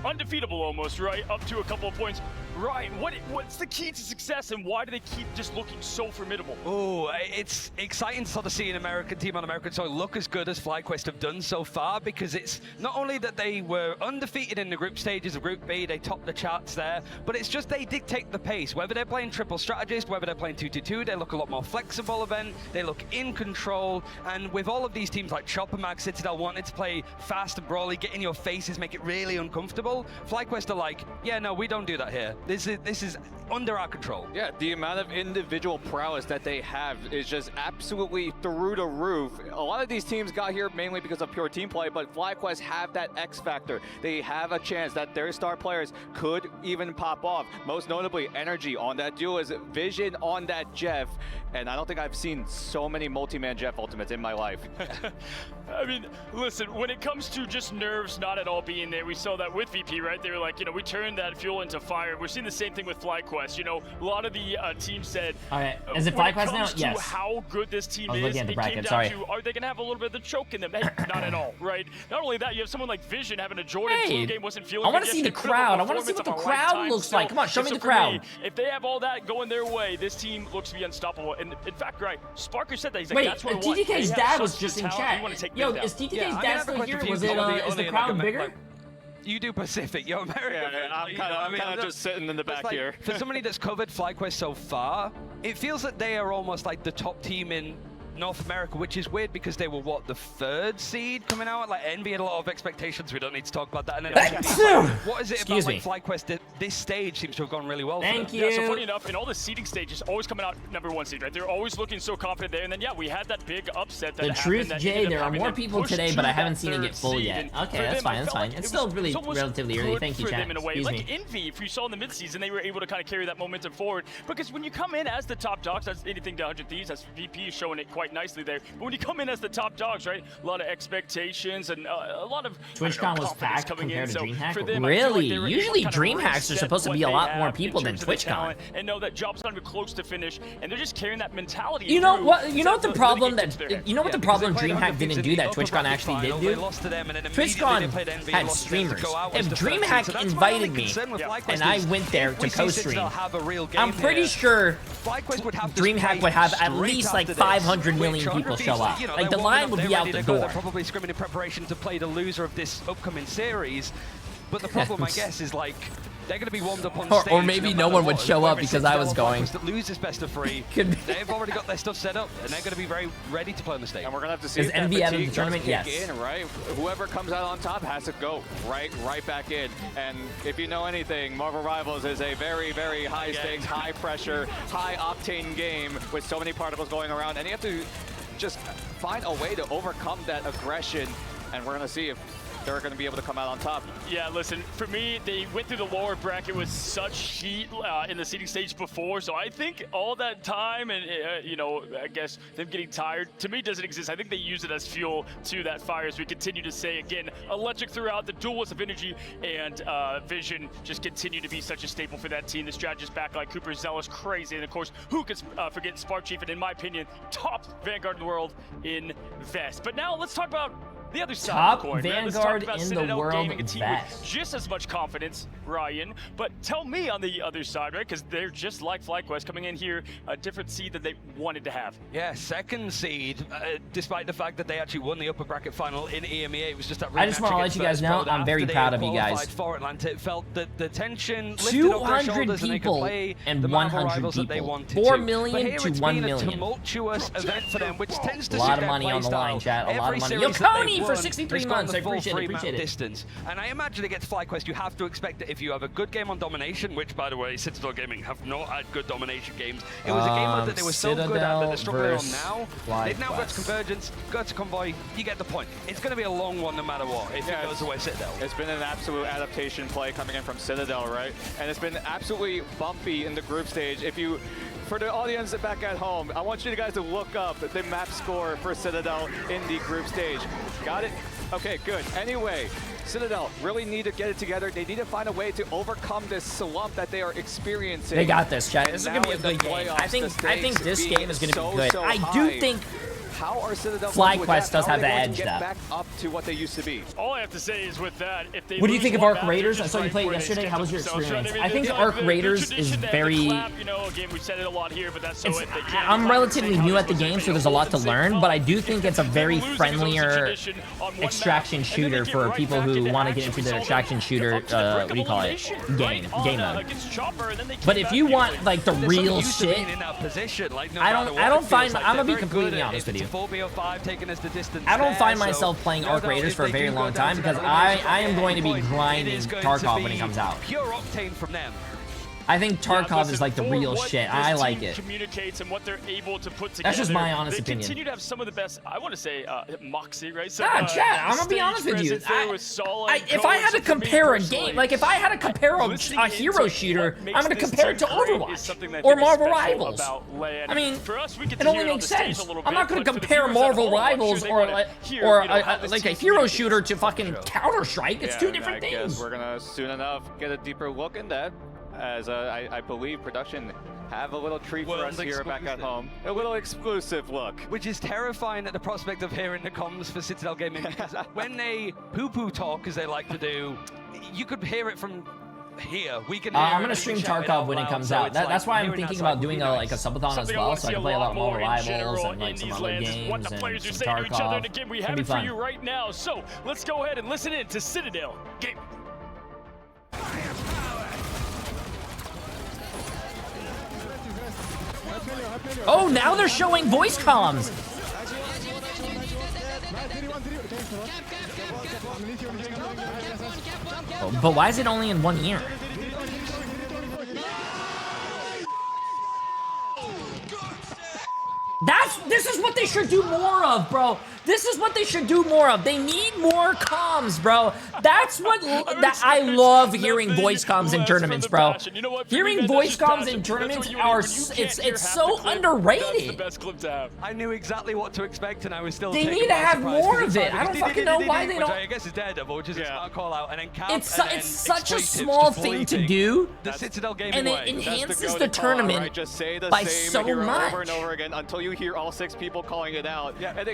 Undefeatable almost, right? Up to a couple of points. Ryan, what's the key to success, and why do they keep just looking so formidable? Oh, it's exciting to sort of see an American team on American soil look as good as FlyQuest have done so far, because it's not only that they were undefeated in the group stages of Group B, they topped the charts there, but it's just they dictate the pace. Whether they're playing triple strategist, whether they're playing 2-2-2, they look a lot more flexible event, they look in control, and with all of these teams like Chopper Mag, Citadel wanted to play fast and brawly, get in your faces, make it really uncomfortable, FlyQuest are like, yeah, no, we don't do that here. This is under our control. Yeah, the amount of individual prowess that they have is just absolutely through the roof. A lot of these teams got here mainly because of pure team play, but FlyQuest have that X factor. They have a chance that their star players could even pop off. Most notably, Energy on that duelist, Vision on that Jeff, and I don't think I've seen so many multi-man Jeff ultimates in my life. I mean, listen, when it comes to just nerves not at all being there, we saw that with VP, right? They were like, you know, we turned that fuel into fire. We're seeing the same thing with FlyQuest. You know, a lot of the teams said, All right, is it FlyQuest now? To Yes. how good this team I was is, looking at the it bracket, came down sorry. to, are they going to have a little bit of the choke in them? Hey, not at all, right? Not only that, you have someone like Vision having a Jordan Hey, game wasn't feeling I want to good see the yesterday, put up a crowd. I want to see what the performance of a crowd right looks time like. Come on, show me still. the So for crowd. me, if they have all that going their way, this team looks to be unstoppable. And in fact, right, Sparker said that. He's like, Wait, that's what I want. TTK's They dad have was such just good in talent, chat. we want to take Yo, them is down. TTK's dad still here? Was the crowd bigger? You do Pacific, you're American. Yeah, I'm kind of just sitting in the back here. For somebody that's covered FlyQuest so far, it feels that they are almost like the top team in North America, which is weird because they were, what, the 3rd seed coming out? Like, Envy had a lot of expectations. We don't need to talk about that. And then what is it Excuse about like, FlyQuest that this stage seems to have gone really well for Thank them? you. Yeah, so funny enough, in all the seeding stages, always coming out #1 seed, right? They're always looking so confident there. And then, yeah, we had that big upset that The happened truth, that Jay, ended up there are having more them people push today, to but I that haven't seen it 3rd get full seed. yet. And Okay, for that's them, fine, I that's felt fine. like It's it still was really almost relatively early. good Thank you, for chat. them in a way. Excuse Like me. Envy, if you saw in the mid-season, they were able to kind of carry that momentum forward. Because when you come in as the top dogs, that's anything to 100 Thieves, that's VP showing it quite nicely there. But when you come in as the top dogs, right, a lot of expectations and a lot of TwitchCon was confidence packed coming compared in. to So DreamHack? for them, I feel Really? like they were able to Usually kind of DreamHacks are reset supposed to be what a they lot more have people in than terms of the TwitchCon. talent and know that job's not even close to finish, and they're just carrying that mentality. You know through what? You know what the to problem litigate to their that head. you know what the problem DreamHack didn't do that TwitchCon actually did They do? lost to them and then immediately TwitchCon they played Envy, had lost to them to streamers. go out If as the 13. So DreamHack that's my invited only me concern with FlyQuest and I is went there if to we see co-stream, Citadel have a real game I'm pretty here, sure FlyQuest would have to DreamHack play would have at straight least like after this, 500 million which people 100 show Thieves, up. you know, Like the they're line warming would up, be they're out ready the to go, door. They're probably scrimming in preparation to play the loser of this upcoming series. But the problem, I guess, is like they're going to be warmed up on stage. Or maybe no one would show up because I was going. That loses best of 3. Could be. They've already got their stuff set up, and they're going to be very ready to play on the stage. And we're gonna have to see Is if that Envy out of the fatigue does tournament? kick Yes. in, right? Whoever comes out on top has to go right back in. And if you know anything, Marvel Rivals is a very, very high stakes, high pressure, high octane game with so many particles going around, and you have to just find a way to overcome that aggression. And we're gonna see if they're going to be able to come out on top. Yeah, listen, for me, they went through the lower bracket with such heat in the seeding stage before, so I think all that time and, you know, I guess them getting tired, to me, doesn't exist. I think they use it as fuel to that fire, as we continue to say, again, electric throughout, the duelist of energy and vision just continue to be such a staple for that team. The strategist backline, Cooper, zealous, crazy, and of course, who could forget Spark Chief, and in my opinion, top Vanguard in the world in Vest. But now let's talk about the other side Top of the coin. Vanguard in in the world gaming, a team Vest. with just as much confidence, Ryan. But tell me on the other side, right? Because they're just like FlyQuest coming in here, a different seed that they wanted to have. Yeah, 2nd seed, despite the fact that they actually won the upper bracket final in EMEA. It was just that I just rematch want to let against you guys First know Pro that I'm very after they proud of you qualified guys. For Atlanta, it felt that the tension lifted up their 200 shoulders and they could people play and the Marvel 100 Rivals that they people. wanted 4 to. million But here to it's 1 been million. a tumultuous event for them, which tends to A lot suit of their money on the play line, style. chat. A lot of Every money. Yo, series that Coney, they've for won, 63 has gone months. the I full appreciate it. 3-map Appreciate it. distance. And I imagine against FlyQuest, you have to expect that if you have a good game on domination, which by the way, Citadel Gaming have not had good domination games. It was a game that they were so good at that they're struggling on now. They've now got to Convergence, got to Convoy. You get the point. It's going to be a long one no matter what if it goes away Citadel. It's been an absolute adaptation play coming in from Citadel, right? And it's been absolutely bumpy in the group stage. For the audience back at home, I want you guys to look up the map score for Citadel in the group stage. Got it? Okay, good. Anyway, Citadel really need to get it together. They need to find a way to overcome this slump that they are experiencing. They got this, chat. This is gonna be a good game. I think this game is gonna be good. I do think how are Citadel FlyQuest does have the edge, get though. back up to what they used to be? All I have to say is with that, if they what do you lose think of one Arc match, Raiders? I just saw you right play it where they yesterday. stand How was your themselves. experience? mean, I think it's Arc the Raiders is tradition that very... the clap, you know, again, we've said it a lot here, but that's so it. They can't I'm relatively new at the say game, so there's a lot to learn, but I do think it's a very friendlier extraction shooter for people who want to get into the extraction shooter, what do you call it, game mode. But if you want like the real shit, I don't find, I'm gonna be completely honest with you. I don't find myself playing Arc Raiders for a very long time because I am going to be grinding Tarkov when it comes out. Pure octane from them. I think Tarkov is like the real shit. I like it. Communicates and what they're able to put together. That's just my honest opinion. They continue to have some of the best, I want to say, Moxie, right? So, chat, I'm gonna be honest with you. If I had to compare a game, like if I had to compare a hero shooter, I'm gonna compare it to Overwatch or Marvel Rivals. I mean, it only makes sense. I'm not gonna compare Marvel Rivals or like a hero shooter to fucking Counter-Strike. It's two different things. things. We're gonna soon enough get a deeper look in that. As I believe production have a little treat for us here back at home. A little exclusive look. Which is terrifying at the prospect of hearing the comms for Citadel Gaming. Because when they poo-poo talk, as they like to do, you could hear it from here. We can. I'm gonna stream Tarkov when it comes out. That's why I'm thinking about doing a subathon as well, so I can play a lot more Rivals and like some other games and some Tarkov. Again, we It's have gonna be it for fun. you right now. So let's go ahead and listen in to Citadel Gaming. Oh, now they're showing voice comms. Oh, but why is it only in one ear? This is what they should do more of, bro. This is what they should do more of. They need more comms, bro. That's what I love hearing voice comms in tournaments, bro. Hearing voice comms in tournaments it's so underrated. I knew exactly what to expect, and I was still. They need to have more of it. I don't fucking know why they don't. I guess it's Daredevil, which is a smart call out, and then Cap, It's such a small thing to do, the Citadel Gaming and it way. enhances the tournament right? Just say the by same so hero much. over and over again until you hear all 6 people calling it out. Yeah, and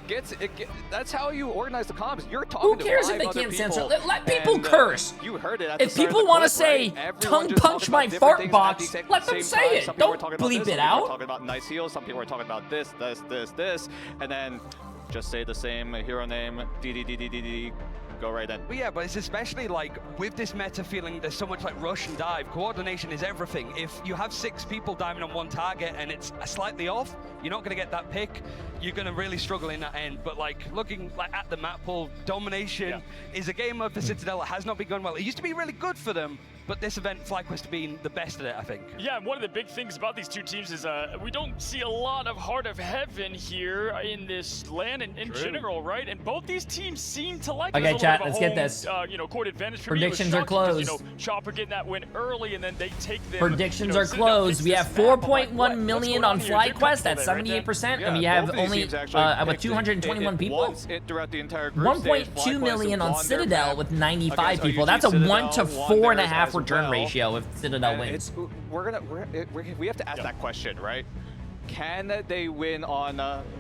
that's how you organize the comms. You're talking Who cares to if they 5 other can't people, censor? Let people and, curse. You heard it. At If the start people of the want to clip, say, right? Everyone tongue just punch talking my about fart different box, things at the let them same say time. it. Some people Don't were talking about bleep this, it some people were out. talking about nice heals. Some people were talking about this, and then just say the same hero name, DDDDDD. Go right in. But yeah, but it's especially like with this meta feeling there's so much like rush and dive. Coordination is everything. If you have 6 people diving on one target and it's slightly off, you're not going to get that pick. You're going to really struggle in that end. But like looking like at the map pool, domination is a game mode for Citadel that has not been going well. It used to be really good for them, but this event, FlyQuest being the best at it, I think. Yeah, and one of the big things about these two teams is we don't see a lot of Heart of Heaven here in this land in general, right? And both these teams seem to like Okay, chat, let's get this. Court advantage for Predictions me. are closed. Chopper getting that win early, and then they take them. Predictions are closed. We have 4.1 million on FlyQuest. That's 78%, and we have only about 221 people. 1.2 million on Citadel with 95 people. That's a 1 to 4.5 return ratio if Citadel wins. We have to ask that question, right? Can they win on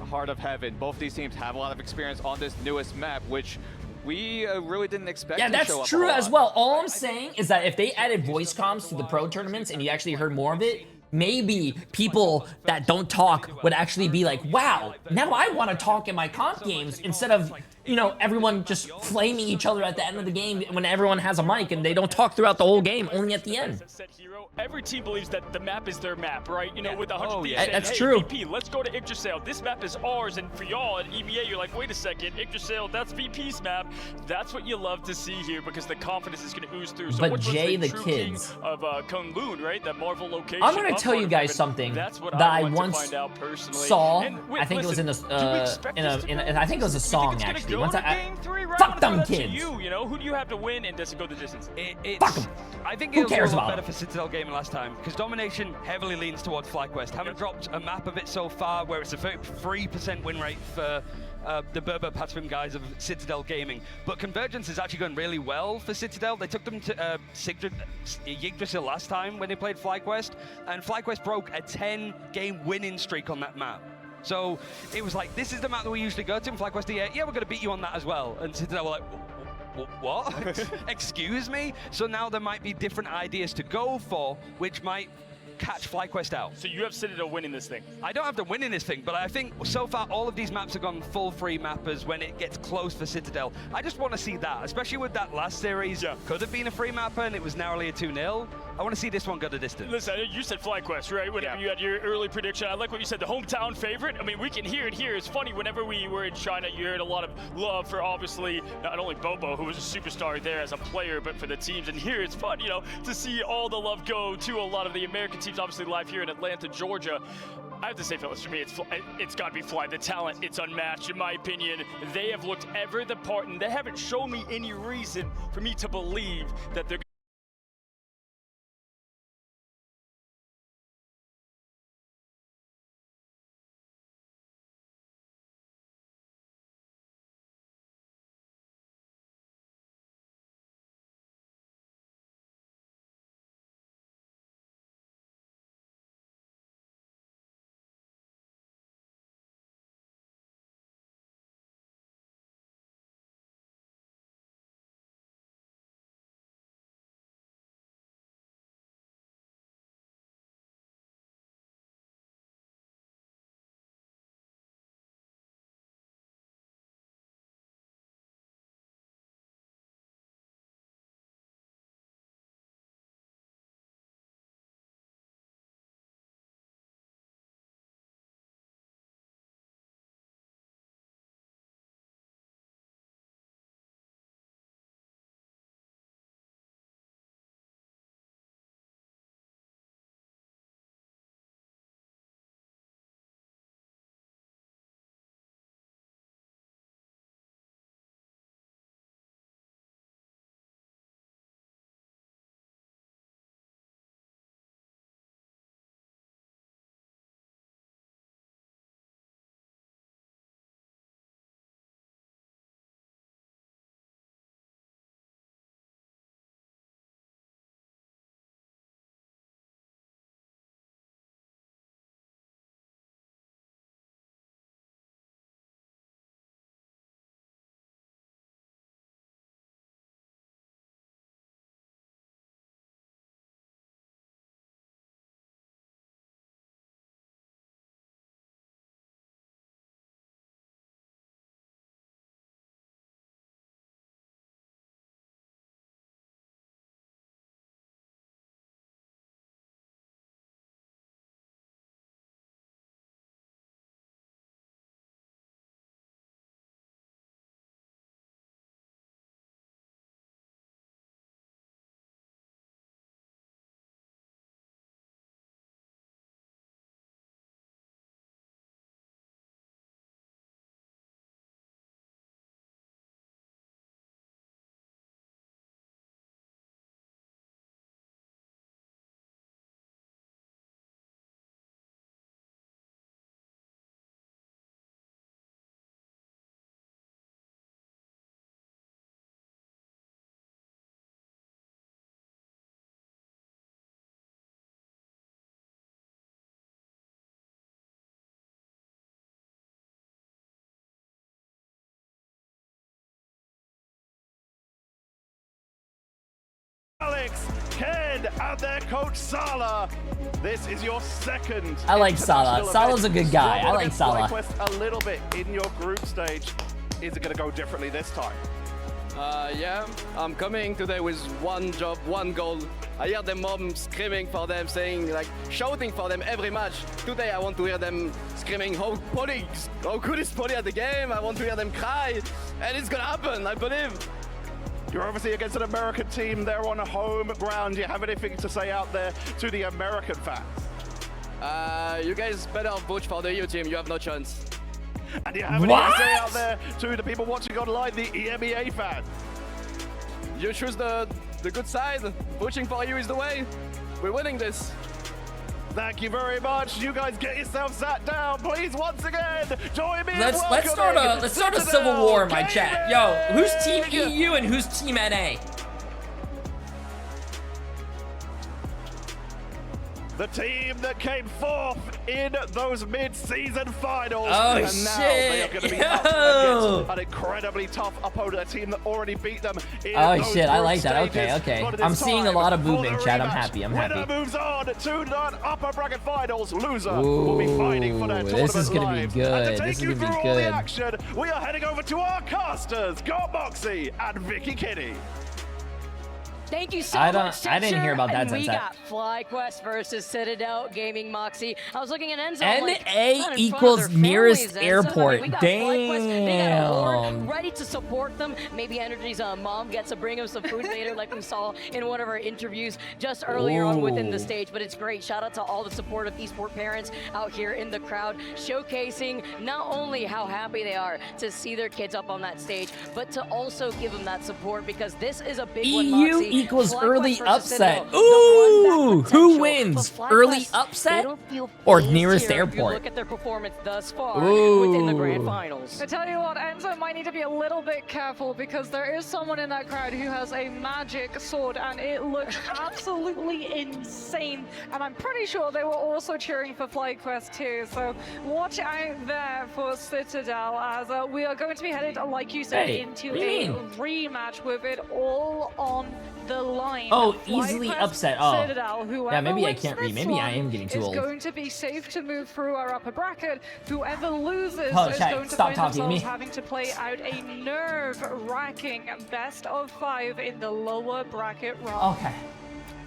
Heart of Heaven? Both these teams have a lot of experience on this newest map, which we really didn't expect to show up. Yeah, that's true as well. All I'm saying is that if they added voice comms to the pro tournaments and you actually heard more of it, maybe people that don't talk would actually be like, wow, now I want to talk in my comp games instead of you know, everyone just flaming each other at the end of the game when everyone has a mic and they don't talk throughout the whole game, only at the end. Every team believes that the map is their map, right? You know, with 100 yeah. That's true. VP, let's go to Yggdrasil. This map is ours, and for y'all at EMEA, you're like, wait a second, Yggdrasil, that's VP's map. That's what you love to see here because the confidence is going to ooze through. So but Jay, the kids of Kowloon, right? That Marvel location. I'm going to tell you guys something that I once saw. I think it was in a, I think it was a song actually. Once fuck them kids. You know, who do you have to win, and does it go the distance? Fuck them. I think Who it was cares a lot about better for Citadel Gaming last time because Domination heavily leans towards FlyQuest. Haven't dropped a map of it so far where it's a 3% win rate for the Berber Patrim guys of Citadel Gaming. But Convergence is actually going really well for Citadel. They took them to Yggdrasil last time when they played FlyQuest, and FlyQuest broke a 10-game winning streak on that map. So it was like, this is the map that we usually go to, and FlyQuest, yeah, we're going to beat you on that as well. And Citadel were like, what? Excuse me? So now there might be different ideas to go for, which might catch FlyQuest out. So you have Citadel winning this thing? I don't have to win in this thing, but I think so far all of these maps have gone full free mappers when it gets close for Citadel. I just want to see that, especially with that last series. Yeah. Could have been a free mapper and it was narrowly a 2-0. I want to see this one go the distance. Listen, you said FlyQuest, right? Whenever you had your early prediction. I like what you said, the hometown favorite. I mean, we can hear it here. It's funny, whenever we were in China, you heard a lot of love for, obviously, not only Bobo, who was a superstar there as a player, but for the teams. And here it's fun, you know, to see all the love go to a lot of the American teams, obviously live here in Atlanta, Georgia. I have to say, fellas, for me, it's got to be Fly. The talent, it's unmatched, in my opinion. They have looked ever the part, and they haven't shown me any reason for me to believe that they're Alex, Ken, and their coach Sala. This is your second. I like Sala. Sala's a good guy. I like Sala. FlyQuest a little bit in your group stage. is it going to go differently this time? Yeah, I'm coming today with one job, one goal. I hear the mom screaming for them, saying, like, shouting for them every match. Today I want to hear them screaming, how good is Poly at the game? I want to hear them cry, and it's gonna happen, I believe. You're obviously against an American team. They're on a home ground. Do you have anything to say out there to the American fans? You guys better vote for the EU team. You have no chance. And do you have anything to say out there to the people watching online, the EMEA fans? You choose the good side. Voting for you is the way. We're winning this. Thank you very much. You guys get yourself sat down, please. Once again, join me. Let's start a civil war in my chat. Yo, who's Team EU and who's Team NA? The team that came fourth in those mid-season finals. Oh, and now they are going to be up against an incredibly tough opponent, a team that already beat them in those shit, I group like that. stages. Okay. But it I'm is seeing a time lot of for movement, the chat. I'm rematch. happy. Winner moves on to the upper bracket finals. Loser will be fighting for their tournament this is gonna be lives. good. And to This take is you gonna be through all the good. action, we are heading over to our casters, Got Moxie and Vicky Kinney. Thank you so I much, didn't hear about that and we sunset. got FlyQuest versus Citadel Gaming Moxie. I was looking at Enzo. NA equals nearest airport. They got Lord Damn. ready to support them. Maybe Energy's mom gets to bring him some food later, like we saw in one of our interviews just earlier on within the stage. But it's great. Shout out to all the supportive esport parents out here in the crowd, showcasing not only how happy they are to see their kids up on that stage, but to also give them that support, because this is a big one, EU Moxie. equals FlyQuest early versus upset. Citadel. Ooh, who But wins? FlyQuest, Early they upset don't feel or phased nearest here if you airport? look at their performance thus far within the grand finals. I tell you what, Enzo might need to be a little bit careful, because there is someone in that crowd who has a magic sword and it looks absolutely insane. And I'm pretty sure they were also cheering for FlyQuest too. So watch out there for Citadel, as we are going to be headed, like you said, Hey, into what do you a mean? rematch with it all on the line. Oh, easily FlyQuest, upset. Oh. Citadel, whoever Yeah, maybe I wins can't read. this Maybe I one am getting too is old. going to be safe to move through our upper bracket. Whoever loses Oh, is chat, going to stop find talking to themselves me. having to play out a nerve-wracking best of 5 in the lower bracket round. Okay.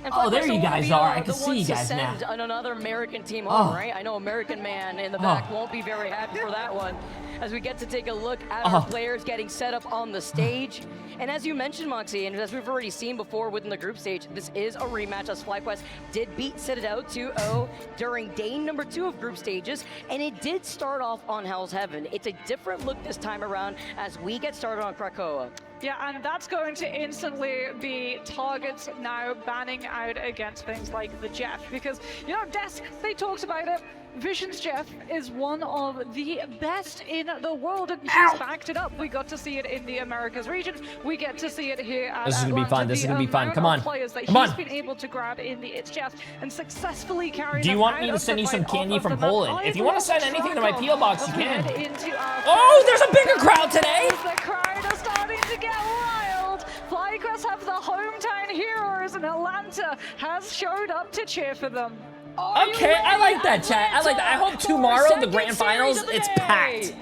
And Oh, there FlyQuest you won't guys be, are. I the can see ones you to guys now. send another American team Oh. home, right? I know American Man in the back won't be very happy for that one, as we get to take a look at our players getting set up on the stage. And as you mentioned, Moxie, and as we've already seen before within the group stage, this is a rematch, as FlyQuest did beat Citadel 2-0 during day number 2 of group stages, and it did start off on Hell's Heaven. It's a different look this time around as we get started on Krakoa. Yeah, and that's going to instantly be targets now banning out against things like the Jeff, because, you know, Des, they talked about it. Vision's Jeff is one of the best in the world, and she's backed it up. We got to see it in the Americas region. We get to see it here at This is gonna be Atlanta. fun. This is The gonna be fun. amount Come of on. players that Come on. he's been able to grab in the It's Jeff and successfully carry Do you them want out me to of send the you some fight candy off from of the map. Poland? If you I've want to send lost anything to my track P.O. box, as you we can. head into our Oh, there's a bigger first crowd today! The crowd are starting to get wild. FlyQuest have the hometown heroes, and Atlanta has showed up to cheer for them. Okay, I like that, chat. I like that. I hope tomorrow, the grand finals, it's packed.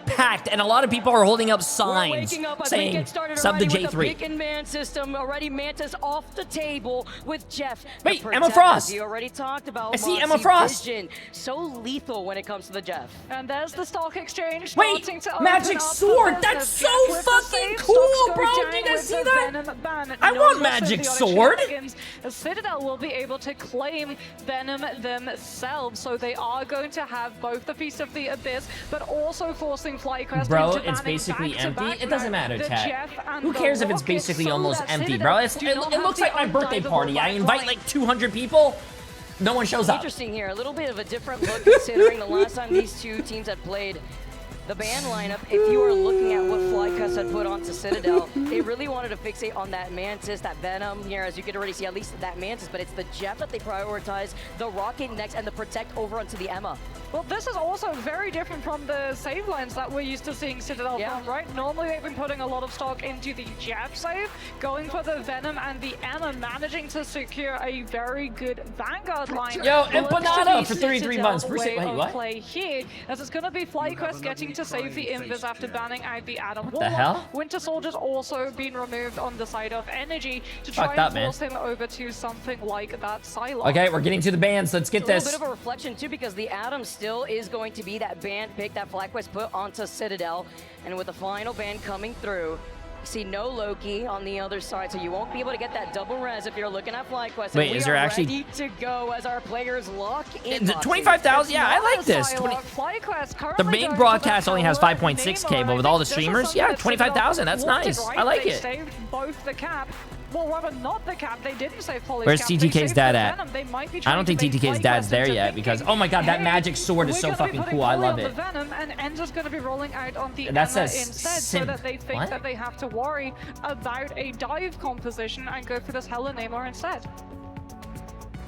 Packed, and a lot of people are holding up signs saying, sub to J3. Pick and man system already. Mantis off the table with Jeff. Wait, The Emma protectors Frost. You already talked about. I see Moxie Emma Frost. Vision. So lethal when it comes to the Jeff. And there's the stock exchange. Wait, starting to open Magic up for Sword. business. That's so Jeff with the fucking save. cool, Stocks go bro. down Do you guys with see the that? Venom ban. I No want more Magic symbiotic Sword. shenanigans. Citadel will be able to claim Venom themselves, so they are going to have both the Feast of the Abyss, but also forcing FlyQuest Bro, into it's banning basically back-to-back empty. It doesn't now matter, the chat. Jeff and Who the cares if it's Rocket, basically so almost that empty, Citadel bro? do It not have looks the like my birthday undivable party. I invite backline. like 200 people. No one shows up. Interesting here. A little bit of a different look considering the last time these two teams had played. The band lineup, if you are looking at what FlyQuest had put onto Citadel, they really wanted to fixate on that Mantis, that Venom here, as you can already see, at least that Mantis, but it's the Jeff that they prioritize, the Rocket next, and the Protect over onto the Emma. Well, this is also very different from the save lines that we're used to seeing Citadel from, right? Normally they've been putting a lot of stock into the Jeff save, going for the Venom and the Emma, managing to secure a very good Vanguard line. Yo, Looks to Empanada be for 33 Citadel's months. way Wait, of what? play here, as it's going to be FlyQuest getting to save the Invis after banning out the Adam. What the hell? Winter Soldier's also been removed on the side of Energy to try Fucked and up, man. force him over to something like that Psylocke. Okay, we're getting to the bans. Let's get It's a this. little bit of a reflection too, because the Atom still is going to be that ban pick that FlyQuest put onto Citadel, and with the final ban coming through, you see no Loki on the other side, so you won't be able to get that double res if you're looking at FlyQuest. Wait, is there actually ready to go as our players lock in? 25,000? Yeah, I like this. The main broadcast only has 5.6K, but with all the streamers, yeah, 25,000. That's nice. I like it. Saved both the cap. Well, rather not the cap. They didn't save Poly's Where's cap. They TTK's saved dad the at? Venom. They might be I don't think trying to make TTK's dad's FlyQuest there into yet because, thinking, oh my god, that hey, magic sword is we're so gonna be fucking putting cool. I Poly love on the it. Venom, and Ender's going to be rolling out on the And that Emma says instead, so simp. that they think What? that they have to worry about a dive composition and go for this Hella Namor instead.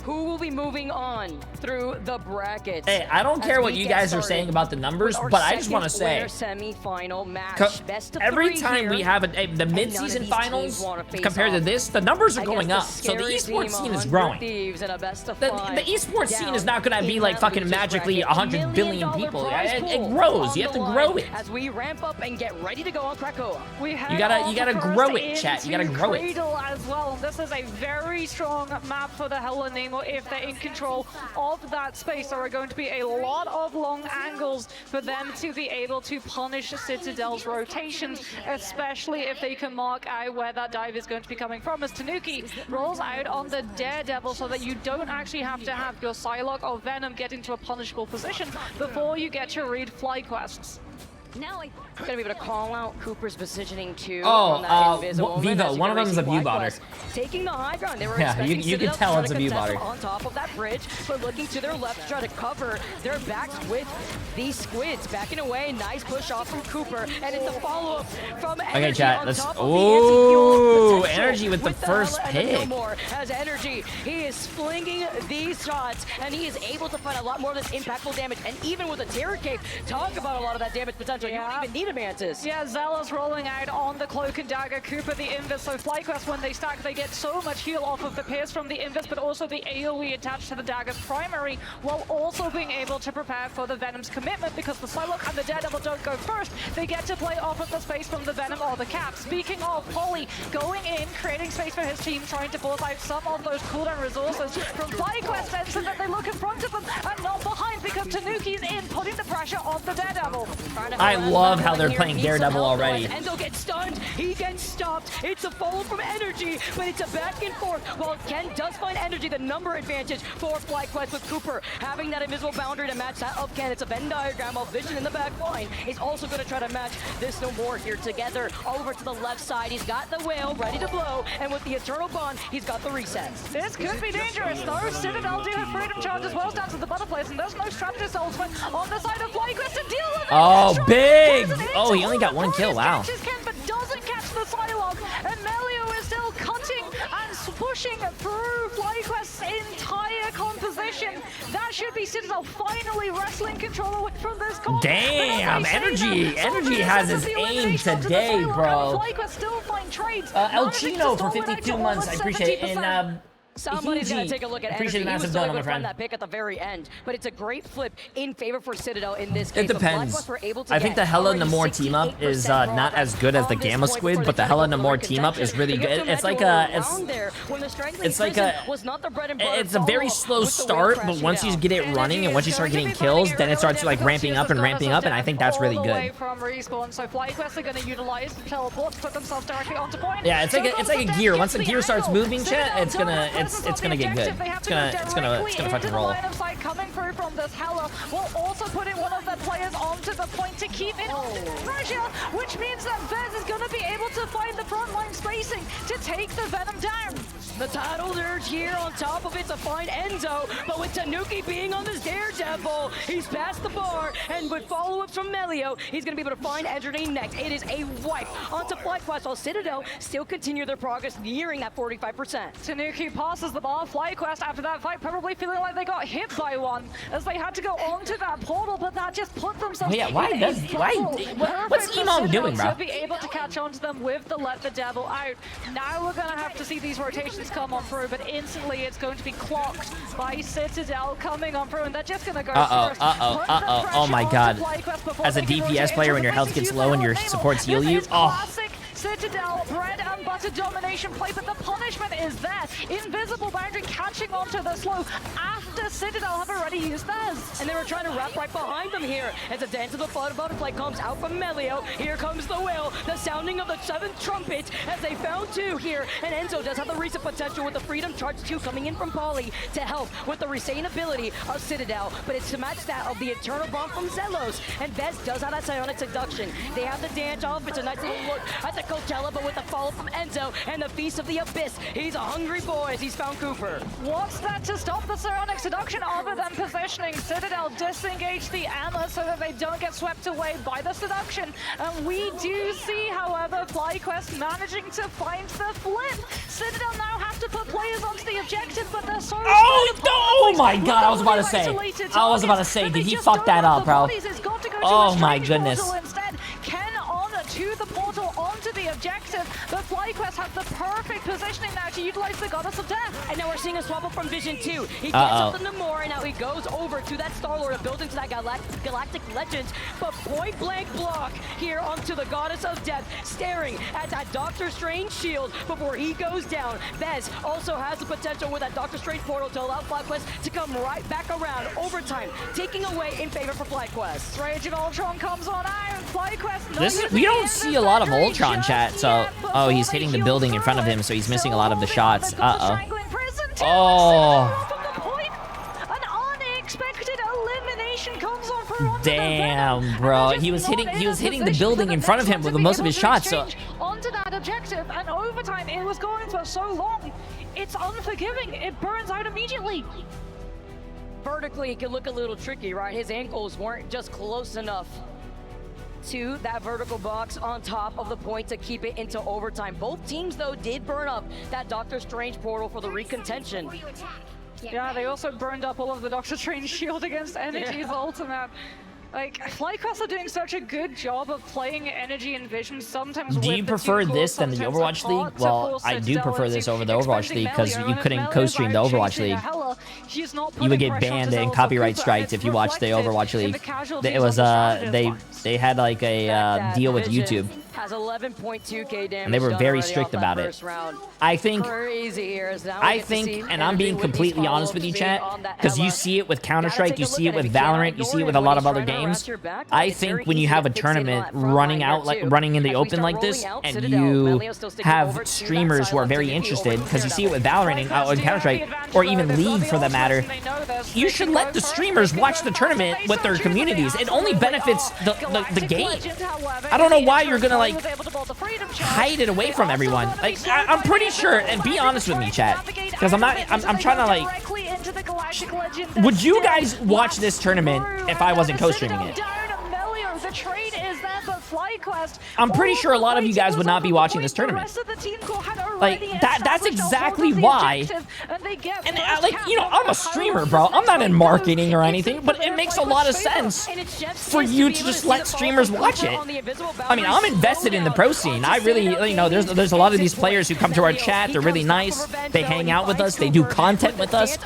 Who will be moving on through the brackets? Hey, I don't care what you guys are saying about the numbers, but I just want to say, semi-final match, best of every three time here, we have the and mid-season none of these finals teams wanna face compared to off this, the numbers are against going the up. So the scary esports team, scene is 100 growing. Thieves in a best of The five esports scene is down not going to be in like that fucking losers magically bracket. 100 billion $1 million people. prize It pool grows. on You have to the grow line it. as we ramp up and get ready to go on Krakoa. You gotta grow it, chat. You gotta grow it. Cradle as well. This is a very strong map for the Hella Namor if they're in control of that space. There are going to be a lot of long angles for them to be able to punish Citadel's rotations, especially if they can mark out where that dive is going to be coming from. As Tanuki rolls out on the Daredevil so that you don't actually have to have your Psylocke or Venom get into a punishable position before you get your read FlyQuests. Now I'm gonna be able to call out Cooper's positioning too. Oh, on that Invisible Vivo, Woman, as you one of can them is a see view botter. FlyQuest taking the high ground. They were Yeah, expecting you can Citadel tell to it's a try to view contest botter. them on top of that bridge, but looking to their left to try to cover their backs with these squids. Backing away, nice push off from Cooper, and it's a follow-up from Energy. Okay, chat, on let's. top of the Ooh, anti-heal potential Energy with the first Hella and the pick. Gilmore. As Energy, he is flinging these shots, and he is able to find a lot more of this impactful damage. And even with a Terror Cape, talk about a lot of that damage potential. You don't even need a Mantis. Yeah, Zealous rolling out on the Cloak and Dagger, Cooper the Invis. So FlyQuest, when they stack, they get so much heal off of the Pierce from the Invis, but also the AoE attached to the Dagger's primary, while also being able to prepare for the Venom's commitment, because the Psylocke and the Daredevil don't go first. They get to play off of the space from the Venom or the Cap. Speaking of, Poly going in, creating space for his team, trying to force out some of those cooldown resources from FlyQuest, and so that they look in front of them and not behind, because Tanuki's in, putting the pressure on the Daredevil. I love how they're playing Daredevil already. Endo gets stunned, he gets stopped. It's a follow from Energy, but it's a back and forth. While Ken does find Energy, the number advantage for FlyQuest with Cooper having that invisible boundary to match that up Ken. It's a Venn diagram while Vision in the back line is also going to try to match this no more here together. Over to the left side, he's got the whale ready to blow, and with the Eternal Bond, he's got the reset. This could be dangerous though. Citadel do have freedom charge as well down to the butterflies, and there's no Strategist ultimate on the side of FlyQuest to deal with it. Oh, Strong big! poison Oh, he into only got one kill, wow. Catches Ken, but doesn't catch the Psylocke, and Melio is still cutting and pushing through FlyQuest's entire composition. That should be Citadel finally wrestling control away from this comp. Damn, Energy has his aim today, bro. FlyQuest still find trades. El Chino for 52 months, I appreciate it. And Somebody's got to take a look at appreciate Energy. the He was massive still donut, able my to friend. find that pick at the very end, but it's a great flip in favor for Citadel in this case. It depends. I think the Hella Namor team up is not as good as the Gamma Squid, but the Hella Namor team up is really good. It's like it's a very slow start, but once you get it running and once you start getting kills, then it starts like ramping up, and I think that's really good. From respawn, so FlyQuest are going to utilize the teleport to put themselves directly onto point. Yeah, it's like a gear. Once the gear starts moving, chat, it's gonna get good. It's gonna fucking roll. Line of sight coming through from this Hella will also put in one of their players onto the point to keep it under pressure, which means that Vez is going to be able to find the frontline spacing to take the Venom down. The tidal surge here on top of it to find Enzo, but with Tanuki being on this Daredevil, he's past the bar, and with follow-ups from Melio, he's going to be able to find Enderine next. It is a wipe onto FlyQuest, while Citadel still continue their progress nearing that 45%. Tanuki passes the bar. FlyQuest after that fight probably feeling like they got hit by one as they had to go onto that portal, but that just put themselves Yeah, what's Emom doing, bro? To be able to catch on to them with the Let the Devil Out. Now we're gonna have to see these rotations things come on through, but instantly it's going to be clocked by Citadel coming on through, and they're just going to go first. Oh my god. As a DPS player, when your health gets low and your supports heal you, classic Citadel bread and butter domination play, but the punishment is there. Invisible boundary catching onto the slow after Citadel have already used theirs. And they were trying to wrap right behind them here as a dance of the butterfly comes out from Melio. Here comes the whale, the sounding of the 7th trumpet as they found 2 here. And Enzo does have the recent potential with the Freedom Charge 2 coming in from Polly to help with the Resane ability of Citadel, but it's to match that of the Eternal Bomb from Zelos. And Vez does have that Psionic Seduction. They have the dance off. It's a nice little look at the Coachella, but with the follow from Enzo and the Feast of the Abyss. He's a hungry boy as he's found Cooper. What's that to stop the Psionic Seduction other than positioning? Citadel disengage the Anna so that they don't get swept away by the Seduction. And we do see, however, FlyQuest managing to find the flip. Citadel now have to put players onto the objective, but they're so oh my god, I was about to say, did he fuck that up, bro? Oh my goodness. To the portal onto the objective, but FlyQuest have the perfect positioning now to utilize the Goddess of Death. And now we're seeing a swap up from Vision 2. He gets up to Namor, and now he goes over to that Star-Lord to build into that Galactic Legends, but point blank block here onto the Goddess of Death, staring at that Doctor Strange shield before he goes down. Vez also has the potential with that Doctor Strange portal to allow FlyQuest to come right back around. Overtime, taking away in favor for FlyQuest. Rage of Ultron comes on out. FlyQuest. We don't see a lot of Ultron chat, so he's hitting the building in front of him, so he's missing a lot of the shots. Damn, bro. He was hitting the building in front of him with most of his shots. So onto that objective, and overtime it was going for so long. It's unforgiving. It burns out immediately. Vertically, it could look a little tricky, right? His ankles weren't just close enough to that vertical box on top of the point to keep it into overtime. Both teams, though, did burn up that Doctor Strange portal for the recontention. Yeah, they also burned up all of the Doctor Strange shield against Energy's ultimate. Like, FlyQuest are doing such a good job of playing Energy and Vision sometimes. Do you prefer this than the Overwatch League? Well, I do prefer this over the Overwatch League because you couldn't co-stream the Overwatch League. You would get banned and copyright strikes if you watched the Overwatch League. It was they had like a deal with YouTube. Has 11.2k damage, and they were very strict about it. I think, and I'm being completely honest with you, chat, because you see it with Counter-Strike, you see it with Valorant, you see it with a lot of other games. I think when you have a tournament running in the open like this, and you have streamers who are very interested, because you see it with Valorant and Counter-Strike, or even League for that matter, you should let the streamers watch the tournament with their communities. It only benefits the game. I don't know why you're gonna like hide it away from everyone. Like I'm pretty sure, and be honest with me, chat, because I'm trying to like. Would you guys watch this tournament if I wasn't co-streaming it? The trade is there, but FlyQuest. I'm pretty sure a lot of you guys would not be watching this tournament. Like that's exactly why. And like, you know, I'm a streamer, bro. I'm not in marketing or anything, but it makes a lot of sense for you to just let streamers watch it. I mean, I'm invested in the pro scene. I really, you know, there's a lot of these players who come to our chat. They're really nice. They hang out with us. They do content with us,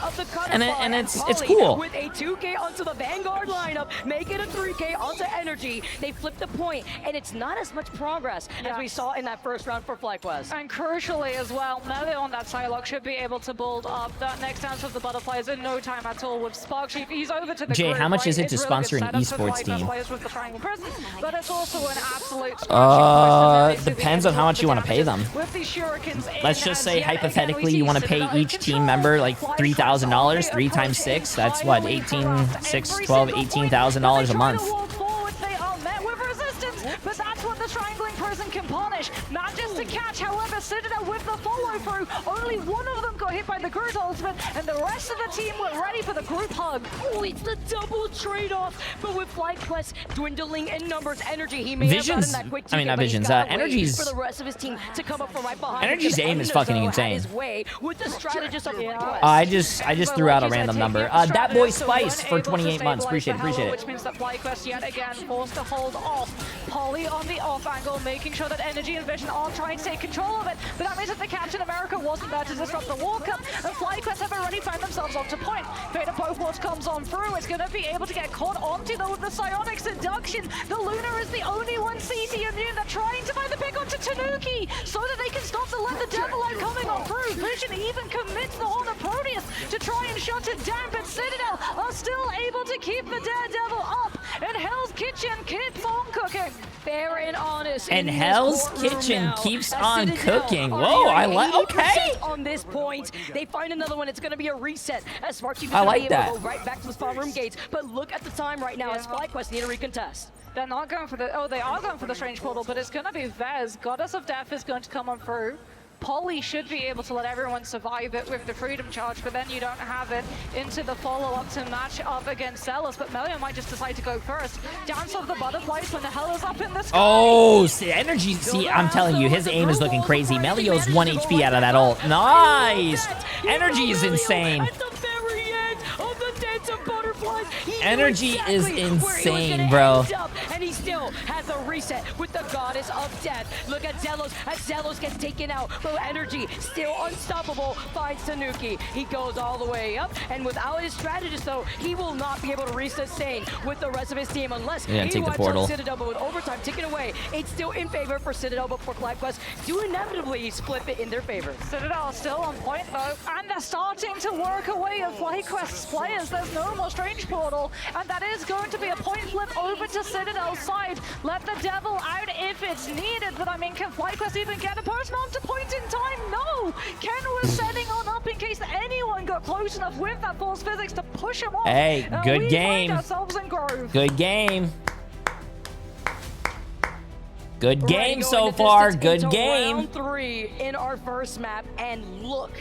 and it's cool. With a 2K onto the Vanguard lineup, make it a 3K onto Energy. They flipped the point, and it's not as much progress as we saw in that first round for FlyQuest. And crucially as well, Melee on that Psylocke should be able to build up that next dance of the butterflies in no time at all with Sparksheep. He's over to the Jay, group, how much right? is it to It's sponsor really an good setup esports to team? with the Triangle Prison, but it's also an absolute Depends on how much you want to pay them. with these shurikens in, Let's just say and yet hypothetically again, you we want to see pay Citadel in each team control. member like $3,000, 3 times 6. That's what, 18, 6, 12, $18,000 a month. But that's what the Triangling Prison can punish. Not just to catch, however, Citadel with the follow-through. Only one of them got hit by the Groot ultimate, and the rest of the team were ready for the group hug. Oh, it's the double trade-off, but with FlyQuest dwindling in numbers, Energy, he may Visions, have gotten that quick I mean, not but he's Visions, gotta wait Energy's... for the rest of his team to come up from right behind. Energy's aim is fucking insane. His way with the strategist of FlyQuest. I just threw out a random number. That boy Spice for 28 months. Appreciate it. Which means that FlyQuest yet again forced to hold off. Polly on the off angle, making making sure that Energy and Vision are trying to take control of it. But that means that the Captain America wasn't there to disrupt the walk-up, and FlyQuest have already found themselves onto point. Vader Pokeforce comes on through. It's going to be able to get caught onto though with the Psionic Seduction. The Luna is the only one CC immune. They're trying to find the pick onto Tanuki so that they can stop the Let the Devil Out coming on through. Vision even commits the Horn of Proteus to try and shut it down, but Citadel are still able to keep the Daredevil up, and Hell's Kitchen keeps on cooking. Fair and honest. And Hell's Kitchen keeps on cooking. Whoa, I like. Okay. On this point, they find another one. It's going to be a reset. As Smart Chief is I going like to be able that. to go right back to the spawn room gates. But look at the time right now as FlyQuest need to recontest. They're not going for the... Oh, they are going for the Strange Portal, but it's going to be Vez. Goddess of Death is going to come on through. Polly should be able to let everyone survive it with the Freedom Charge, but then you don't have it into the follow-up to match up against Zealous. But Melio might just decide to go first. Dance of the Butterflies when the hell is up in the sky. Oh, see, Energy. See, I'm telling you, his aim is looking crazy. Melio's 1 HP out of that ult. Nice. Energy is insane. Energy is insane, bro. And he still has a reset with the Goddess of Death. Look at Zelos as Zelos gets taken out, but Energy still unstoppable, finds Tanuki. He goes all the way up, and without his strategist though, he will not be able to resustain with the rest of his team unless he take the wipes portal. out Citadel. But with overtime ticking away, it's still in favor for Citadel, but for FlyQuest do inevitably split it in their favor. Citadel are still on point though, and they're starting to work away at FlyQuest's players. There's no more Strange Portal, and that is going to be a point flip over to Citadel's side. Let the Devil out if it's needed, but I mean, can FlyQuest even get a person onto point in time? No! Ken was setting on up in case anyone got close enough with that force physics to push him off. Hey, good we game. Find ourselves in Grove. Good game. Good game Alright, so going the far. distance Good into game. Round 3 in our first map, and look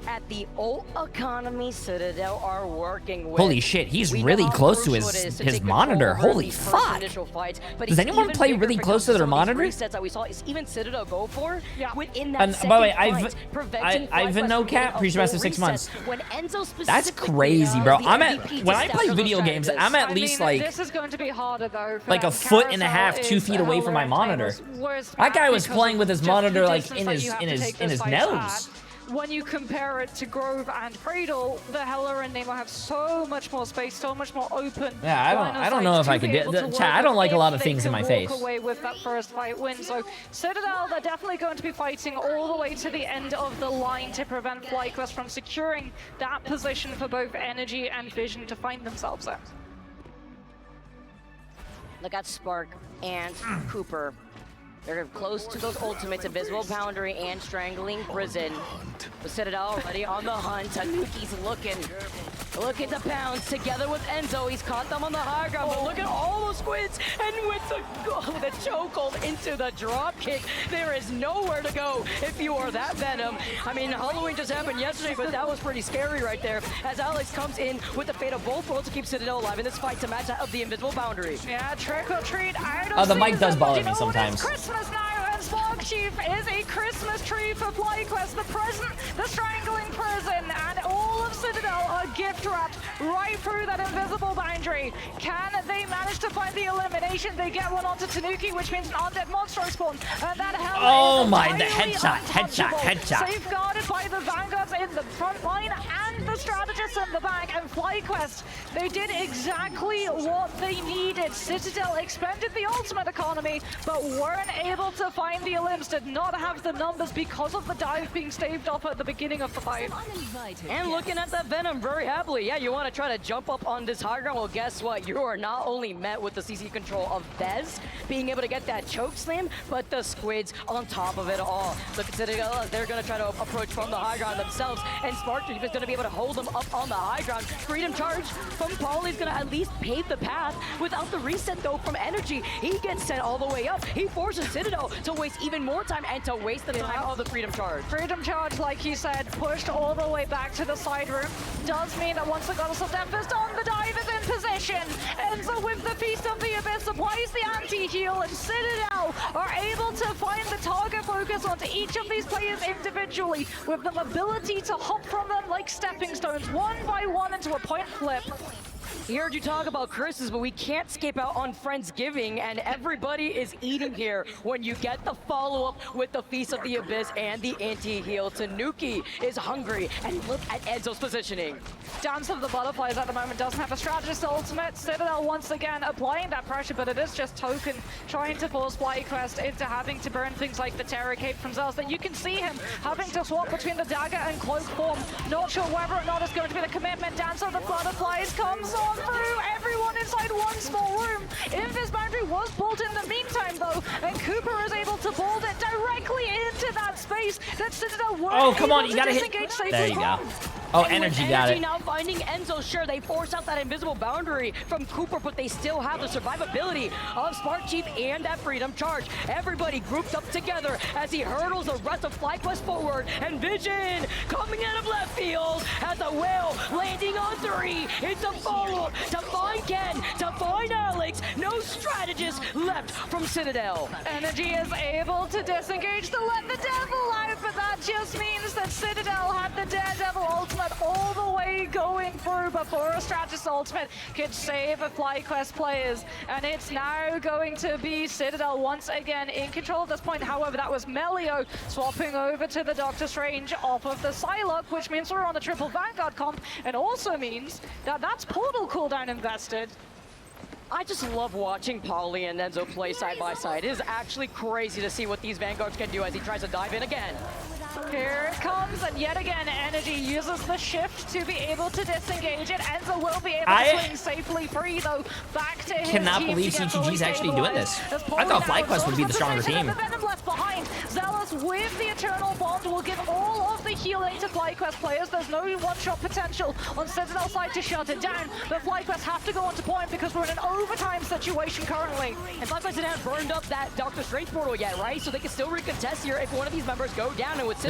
at the ult economy Citadel are working with. Holy shit, he's We know really how close to crucial it is to his take monitor. control over Holy these first fuck. initial fights, but Does it's anyone even play bigger really if it close comes to their some of these monitor? resets that we saw is even Citadel go for within that And second by the way, fight, preventing I've been FlyQuest no from getting cap, a pre-semester full 6 reset. months. When Enzo That's specifically crazy, bro. allows the I'm at MVP to when I stack play those video games, strategists. I'm at I least mean, like this is going to be harder though. For like them. a foot and a half, Carousel 2 is feet away from my Hellraised monitor. Tables' worst That guy map was because playing of with his just the monitor like distance in that his you have to take those fights nose. at. When you compare it to Grove and Cradle, the Heller and Nemo have so much more space, so much more open. Yeah, I don't know if I could do chat. I don't like a lot of things in my face. Walk away with that first fight win. So Citadel, they're definitely going to be fighting all the way to the end of the line to prevent FlyQuest from securing that position for both Energy and Vision to find themselves at. Look at Spark and Cooper. They're close to those ultimates, Invisible Boundary and Strangling Prison. But Citadel already on the hunt. Tanuki's looking to pounce together with Enzo. He's caught them on the high ground, but look at all those squids. And with the chokehold into the drop kick, there is nowhere to go if you are that Venom. I mean, Halloween just happened yesterday, but that was pretty scary right there. As Alex comes in with the fate of both worlds to keep Citadel alive in this fight to match that of the Invisible Boundary. Yeah, trick or treat out of Oh, the mic season. does bother You me know what? sometimes. It's Christmas now, and Spark Chief is a Christmas tree for FlyQuest. The present, the Strangling Prison, and all of Citadel are gift wrapped right through that invisible boundary. Can they manage to find the elimination? They get one onto Tanuki, which means an undead monster spawn. And that Hell Oh is my, the highly headshot. untouchable. Safeguarded by the Vanguards in the front line and the strategists in the back. And FlyQuest, they did exactly what they needed. Citadel expended the ultimate economy, but weren't able to find the elims, did not have the numbers because of the dive being staved off at the beginning of the fight. And looking at that Venom very happily. Yeah, you want to try to jump up on this high ground? Well, guess what? You are not only met with the CC control of Bez being able to get that choke slam, but the squids on top of it all. Look at Citadel. They're going to try to approach from the high ground themselves, and Spark Chief is going to be able to hold them up on the high ground. Freedom Charge from Paulie is going to at least pave the path. Without the reset, though, from Energy, he gets sent all the way up. He forces Citadel to waste even more time and to waste the time of the Freedom Charge. Freedom Charge, like you said, pushed all the way back to the side room. Does mean that once the Goddess of Death is done, the dive is in position. Enzo with the Feast of the Abyss applies the anti-heal, and Citadel are able to find the target focus onto each of these players individually, with the ability to hop from them like stepping stones, one by one into a point flip. He heard you talk about Christmas, but we can't skip out on Friendsgiving, and everybody is eating here when you get the follow-up with the Feast of the Abyss and the anti-heal. Tanuki is hungry, and look at Enzo's positioning. Dance of the Butterflies at the moment doesn't have a strategist ultimate. Citadel once again applying that pressure, but it is just Token trying to force FlyQuest into having to burn things like the Terror Cape from Zealous. That you can see him having to swap between the dagger and cloak form. Not sure whether or not it's going to be the commitment. Dance of the Butterflies comes on through. Everyone inside one small room. Invis boundary was pulled in the meantime though, and Cooper is able to bolt it directly into that space that Citadel were Oh, come on, able you to gotta hit. disengage safely There you go. from. Oh, And energy with got it. now finding Enzo, sure, they force out that invisible boundary from Cooper, but they still have the survivability of Spark Chief and that Freedom Charge. Everybody grouped up together as he hurdles the rest of FlyQuest forward, and Vision coming out of left field has a whale landing on 3. It's a follow-up to find Ken, to find Alex. No strategist left from Citadel. Energy is able to disengage to let the Devil out, but that just means that Citadel had the Daredevil ultimate all the way going through before a strategist ultimate could save a FlyQuest players. And it's now going to be Citadel once again in control at this point. However, that was Melio swapping over to the Doctor Strange off of the Psylocke, which means we're on a triple Vanguard comp, and also means that that's Portal cooldown invested. I just love watching Polly and Enzo play side by side. It is actually crazy to see what these Vanguards can do as he tries to dive in again. Here it comes, and yet again, Energy uses the shift to be able to disengage it. Enzo will be able to swing safely free, though, back to his Cannot team believe to get CTG's fully actually doing this. stabilized. I thought As Polly FlyQuest would be the stronger position, team. and the Venom left behind. Zealous with the Eternal Bond will give all of the healing to FlyQuest players. There's no one-shot potential on Citadel's side to shut it down, but FlyQuest have to go on to point because we're in an overtime situation currently. And FlyQuest didn't have burned up that Doctor Strange portal yet, right? So they can still recontest here if one of these members go down, and with Citadel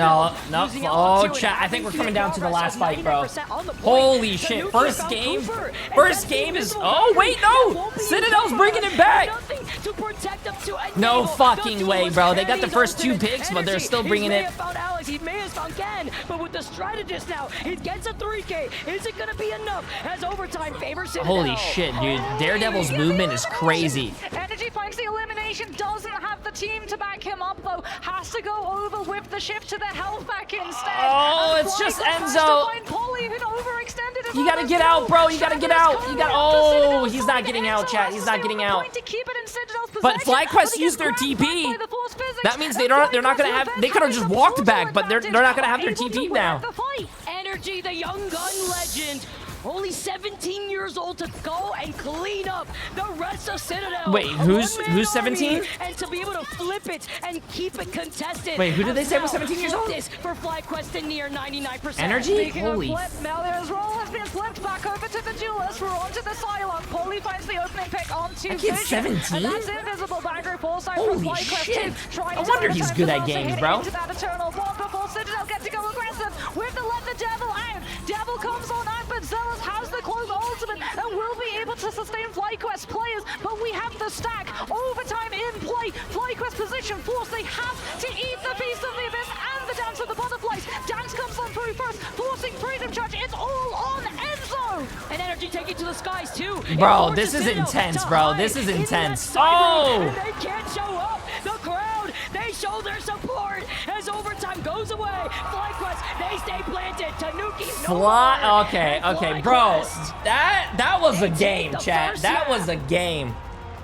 losing out Oh, to chat, it, I think we're having coming to down to the last fight, bro. 99% on the point. Holy shit, Tanuki first found game. Cooper, and First then game the is, invisible oh wait, boundary no! won't be Citadel's used. bringing it back! Nothing to protect them, to No enable fucking the way, duelist bro. They got the carries first 2 ultimate picks, but they're energy. still bringing He may it. have found Alex, he may have found Ken, but with the strategist now, he gets a 3K. Is it gonna be enough as overtime favors Citadel? Holy shit, dude. Daredevil's movement is crazy. Energy finds the elimination, doesn't have the team to back him up though, has to go over with the shift to the health back instead. Oh, And it's just FlyQuest has Enzo. to find Polly, who'd overextended his You gotta arms get as out, well. bro. You gotta get out. You got. Oh, he's not getting out, Enzo chat. has He's to not stay getting on out. point to keep it in Citadel's But possession, FlyQuest he used gets their grabbed back TP. by the force physics, That means and they're not gonna FlyQuest have. with They could have that just having walked the back, but they're portal not gonna have their advantage, TP able to now. win the fight. Energy, the young gun legend, only 17 years old to go and clean up the rest of Citadel. Wait, A who's one-man 17? army, and to be able to flip it and keep it contested. Wait, who did they say was 17 years old? This for FlyQuest to near 99%. Energy? Speaking Holy. of flip, Melio's role has been flipped back over to the duelist. We're onto the Psylocke. Polly finds the opening pick onto That Vision. kid's 17? And that's invisible boundary foresight Holy from FlyQuest shit. too. Trying No to wonder overtime he's good at Citadel to games, hit bro. Into that Eternal Bond before Citadel get to go aggressive with the let the Devil out. Devil comes on out, but Zealous has the close ultimate and will be able to sustain FlyQuest players. But we have the stack. Overtime in play. FlyQuest position force. They have to eat the Beast of the Abyss and the Dance of the Butterflies. Dance comes on through first, forcing Freedom Charge. It's all on Enzo. And Energy taking to the skies too. Bro, It this forces is Citadel intense, to bro. hide This is in that intense. side Oh! room, and they can't show up. The crowd, they show their support as overtime goes away. FlyQuest, they stay planted. Tanuki, no Fly. more. Okay, And okay, bro. FlyQuest, That was a they take game, the chat. first That map. was a game.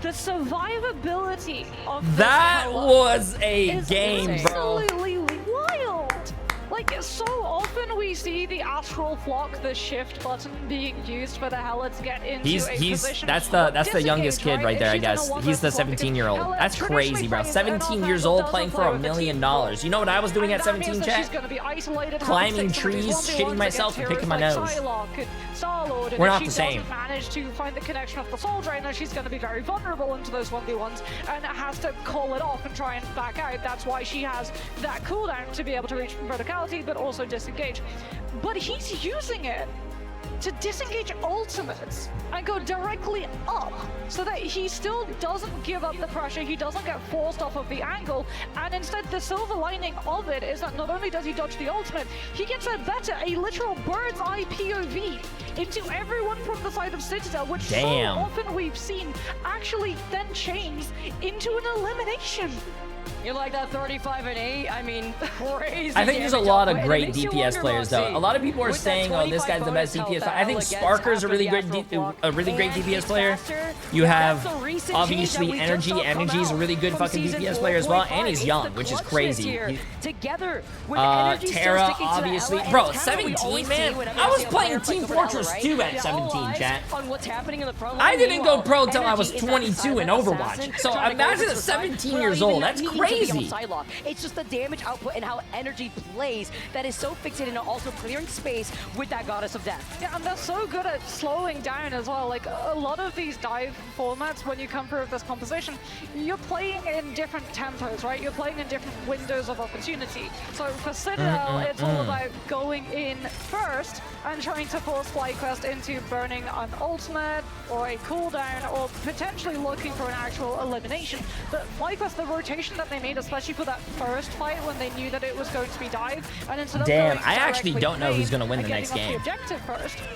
The survivability of this That co-op was a is game, bro. absolutely wild. Like, so often we see the Astral Flock, the shift button being used for the Hela to get into a position. That's of the youngest disengage, kid right there, I If she's in a guess. 1 He's the versus 1 because 17-year-old. Hela That's traditionally crazy, bro. plays 17 an years elf old that playing doesn't for play $1 with the million. team. You know what I was doing at And that means 17, that she's chat? gonna be isolated, Climbing having to take some of trees, these 1v1s shitting myself, and against picking my heroes nose. like Psylocke and Star-Lord, and We're if not she the same. doesn't manage to find the connection of the Soul Drainer, she's going to be very vulnerable into those 1v1s and has to call it off and try and back out. That's why she has that cooldown to be able to reach from verticality, but also disengage. But he's using it to disengage ultimates and go directly up so that he still doesn't give up the pressure, he doesn't get forced off of the angle, and instead the silver lining of it is that not only does he dodge the ultimate, he gets a literal bird's eye POV into everyone from the side of Citadel, which so often we've seen actually then change into an elimination. You like that 35-8? I mean, crazy. I think there's a lot of great DPS players, though. A lot of people are saying, "Oh, this guy's the best DPS player." I think Sparker's a really great DPS player. You have obviously Energy. Energy's a really good fucking DPS player as well, and he's young, which is crazy. Together Terra, obviously, bro, 17, man. I was playing Team Fortress 2 at 17, chat. I didn't go pro till I was 22 in Overwatch. So imagine at 17 years old. That's crazy. It's just the damage output and how Energy plays that is so fixated and also clearing space with that Goddess of Death. Yeah, and they're so good at slowing down as well. Like, a lot of these dive formats, when you come through with this composition, you're playing in different tempos, right? You're playing in different windows of opportunity. So for Citadel, it's all about going in first and trying to force FlyQuest into burning an ultimate or a cooldown or potentially looking for an actual elimination. But FlyQuest, the rotation that they made, especially for that first fight when they knew that it was going to be dive, and instead of I actually don't know who's gonna win the next game.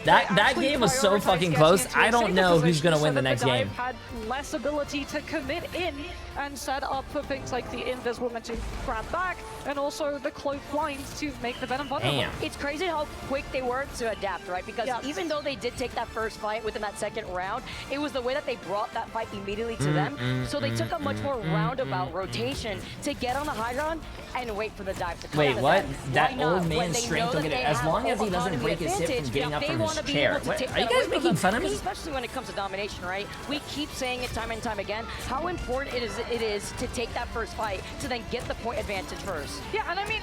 That game was so fucking close. I don't know who's gonna win the next game. Had less ability to commit in and set up for things like the Invis woman to grab back, and also the cloak blinds to make the Venom vulnerable. It's crazy how quick they were to adapt, right? Because even though they did take that first fight within that second round, it was the way that they brought that fight immediately to them. So they took a much more roundabout rotation to get on the high ground and wait for the dive to come. Wait, what? That old man's strength will get it. As long as he doesn't break his hip from getting up from his chair. What? Are you guys making fun of me? Especially when it comes to domination, right? We keep saying it time and time again, how important it is to take that first fight to then get the point advantage first. Yeah, and I mean,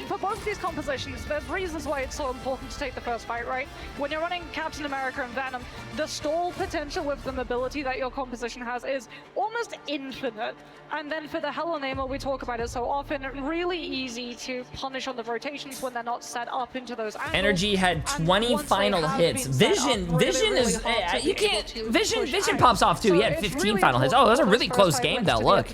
for both of these compositions, there's reasons why it's so important to take the first fight, right? When you're running Captain America and Venom, the stall potential with the mobility that your composition has is almost infinite. And then for the Hella Namer, we talk about it so often, really easy to punish on the rotations when they're not set up into those angles. Energy had 20 final hits. Vision is, you can't, Vision pops off too. He had 15 final hits. Oh, that was a really close game though, look.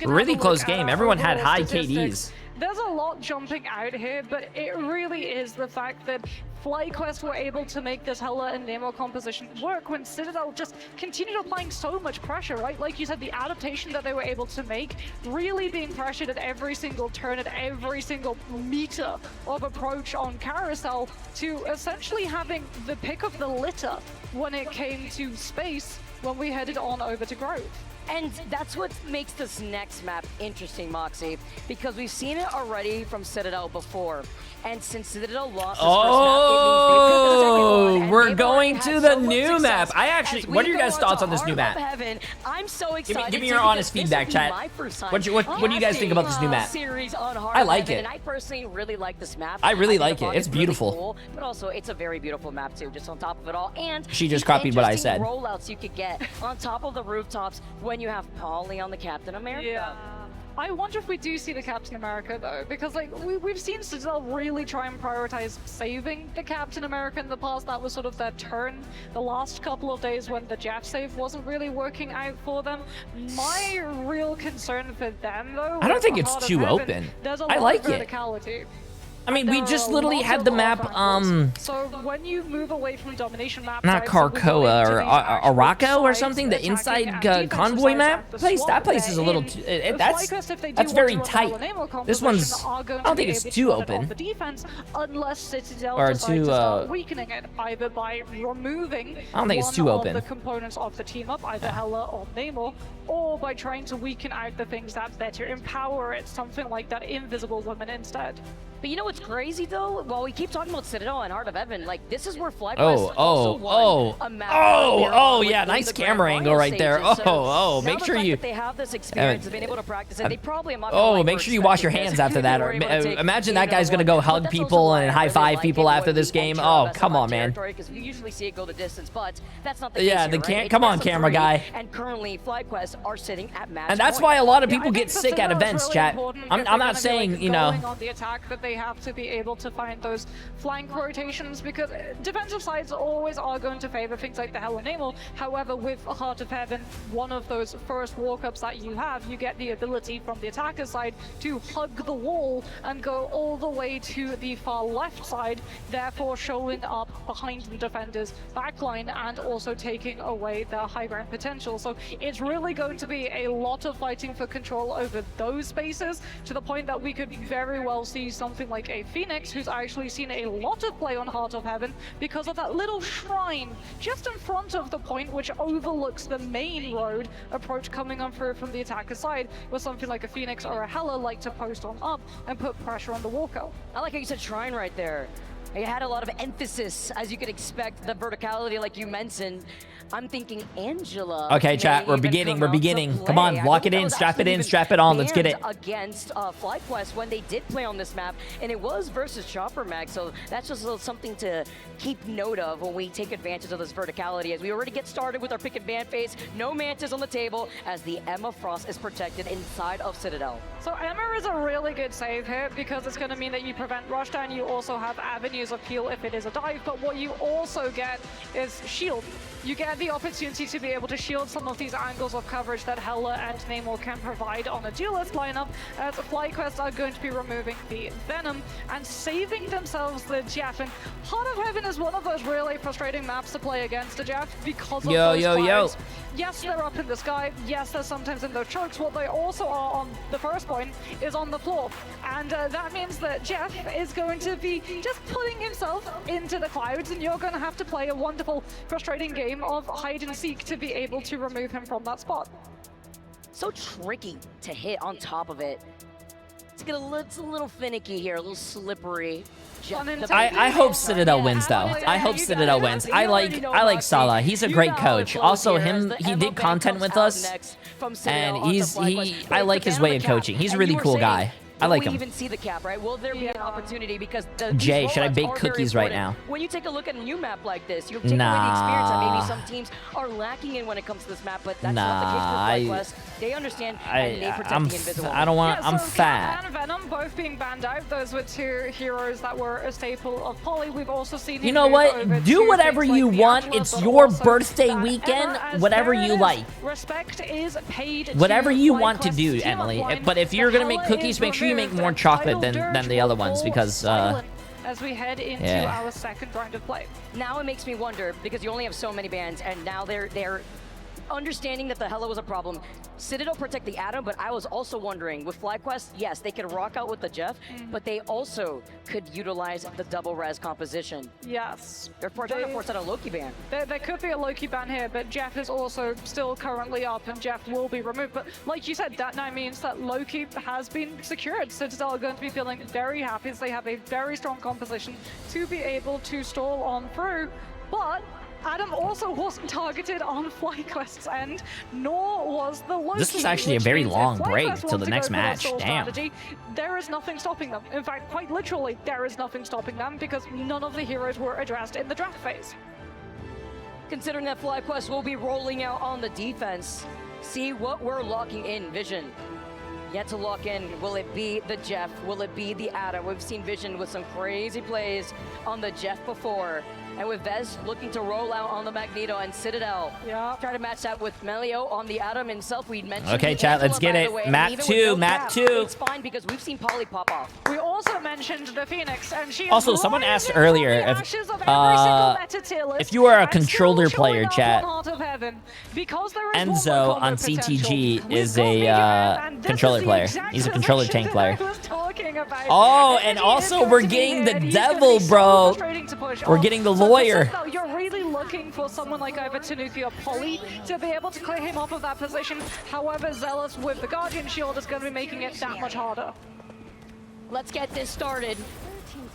Really close game. Everyone had high KDs. There's a lot jumping out here, but it really is the fact that FlyQuest were able to make this Hella and Nemo composition work when Citadel just continued applying so much pressure, right? Like you said, the adaptation that they were able to make, really being pressured at every single turn, at every single meter of approach on Carousel, to essentially having the pick of the litter when it came to space when we headed on over to Grove. And that's what makes this next map interesting, Moxie, because we've seen it already from Citadel before. And since Citadel lost this first map, we're going to the new map. I actually, what are your guys' thoughts on this new map? I'm so excited. Give me your honest feedback, chat. What do you guys think about this new map? I like it. And I personally really like this map. I really like it. It's beautiful. Really cool, but also, it's a very beautiful map too, just on top of it all. And she just copied what I said. Rollouts you could get on top of the rooftops when you have Polly on the Captain America. Yeah. I wonder if we do see the Captain America though, because like we've seen Citadel really try and prioritize saving the Captain America in the past. That was sort of their turn the last couple of days when the Jeff save wasn't really working out for them. My real concern for them though, I don't think it's too open. I like it. I mean, we just literally had the map, so when you move away from domination map, not Carcoa or Araco or something, the inside convoy map place, that place is a little, that's very tight. This one's, I don't think it's too open. Unless Citadel or decides to start weakening it, either by removing I don't think it's too open. the components of the team up, either Hella or Namor, or by trying to weaken out the things that better empower it, something like that Invisible Woman instead. But you know what's crazy though? While we keep talking about Citadel and Heart of Heaven, like this is where FlyQuest also won a map. Yeah, nice camera angle right there. Make sure you. They have this experience of being able to practice it. They probably make sure you wash your hands after that. Or imagine that guy's gonna go hug people and high five people after this game. Oh, come on, man. Because we usually see it go the distance, but that's not the case here, right? Come on, camera guy. And currently, FlyQuest are sitting at match and that's why a lot of people get sick at events, chat. I'm not saying, you know. they have to be able to find those flank rotations, because defensive sides always are going to favor things like the Hell and Namel. However, with Heart of Heaven, one of those first walk-ups that you have, you get the ability from the attacker side to hug the wall and go all the way to the far left side, therefore showing up behind the defender's backline and also taking away their high ground potential. So it's really going to be a lot of fighting for control over those spaces, to the point that we could very well see something like a Phoenix, who's actually seen a lot of play on Heart of Heaven because of that little shrine just in front of the point, which overlooks the main road approach coming on through from the attacker side, where something like a Phoenix or a Hela like to post on up and put pressure on the walker. I like how you said shrine right there. It had a lot of emphasis, as you could expect, the verticality like you mentioned. I'm thinking Angela. Okay, chat, we're beginning. Come on, lock it in, strap it in, strap it on, let's get it. Against FlyQuest when they did play on this map, and it was versus Chopper Mag, so that's just a little something to keep note of when we take advantage of this verticality. As we already get started with our pick and ban phase, no Mantis on the table, as the Emma Frost is protected inside of Citadel. So Emma is a really good save here, because it's going to mean that you prevent rushdown. You also have avenues of heal if it is a dive, but what you also get is shield. You get the opportunity to be able to shield some of these angles of coverage that Hela and Namor can provide on a duelist lineup, as FlyQuest are going to be removing the Venom and saving themselves the Jeff. And Heart of Heaven is one of those really frustrating maps to play against the Jeff because of those clouds. Yes, they're up in the sky. Yes, they're sometimes in those chokes. What they also are on the first point is on the floor. And that means that Jeff is going to be just putting himself into the clouds, and you're going to have to play a wonderful, frustrating game of hide and seek to be able to remove him from that spot. So tricky to hit on top of it. It's a little finicky here, a little slippery. I hope Citadel wins though. I hope Citadel wins. I like Salah. He's a great coach. Also, he did content with us, and I like his way of coaching. He's a really cool guy. I like him. We even see the cap, right? Will there be an opportunity, because Jay, should I bake cookies right now? When you take a look at a new map like this, you're taking away the experience that maybe some teams are lacking in when it comes to this map, but that's not the case for FlyQuest. They understand and they protect the invisible. I don't want. I'm fat. Cat and Venom both being banned out. Those were two heroes that were a staple of Poly. We've also seen. You know what? Do whatever you want. It's your birthday weekend. Whatever you like. Respect is paid. Whatever you want to do, Emily. But if you're gonna make cookies, make sure you make more chocolate than the other ones, because as we head into our second round of play. Now it makes me wonder, because you only have so many bans, and now they're understanding that the Hela was a problem. Citadel protect the Atom, but I was also wondering, with FlyQuest, yes, they could rock out with the Jeff, but they also could utilize the double res composition. Yes. They're trying to force out a Loki ban. There could be a Loki ban here, but Jeff is also still currently up, and Jeff will be removed. But like you said, that now means that Loki has been secured. Citadel are going to be feeling very happy, as they have a very strong composition to be able to stall on through. But Adam also wasn't targeted on FlyQuest's end, nor was the Loki. This was actually a very long break till the next match. Damn. Strategy, there is nothing stopping them. In fact, quite literally, there is nothing stopping them, because none of the heroes were addressed in the draft phase. Considering that FlyQuest will be rolling out on the defense, see what we're locking in. Vision yet to lock in. Will it be the Jeff? Will it be the Adam? We've seen Vision with some crazy plays on the Jeff before. And with Vez looking to roll out on the Magneto, and Citadel try to match that with Melio on the Adam himself. We'd mentioned. Okay, chat, let's get it. Map 2, map 2. It's fine, because we've seen Poly pop off. We also mentioned the Phoenix, and she also, someone asked earlier if you are a controller player, chat. Enzo on CTG is a controller player. He's a controller tank player. Oh, and also we're getting the devil, bro. We're getting the lawyer. You're really looking for someone like either Tanuki or Poly to be able to clear him off of that position. However, Zealous with the Guardian Shield is going to be making it that much harder. Let's get this started.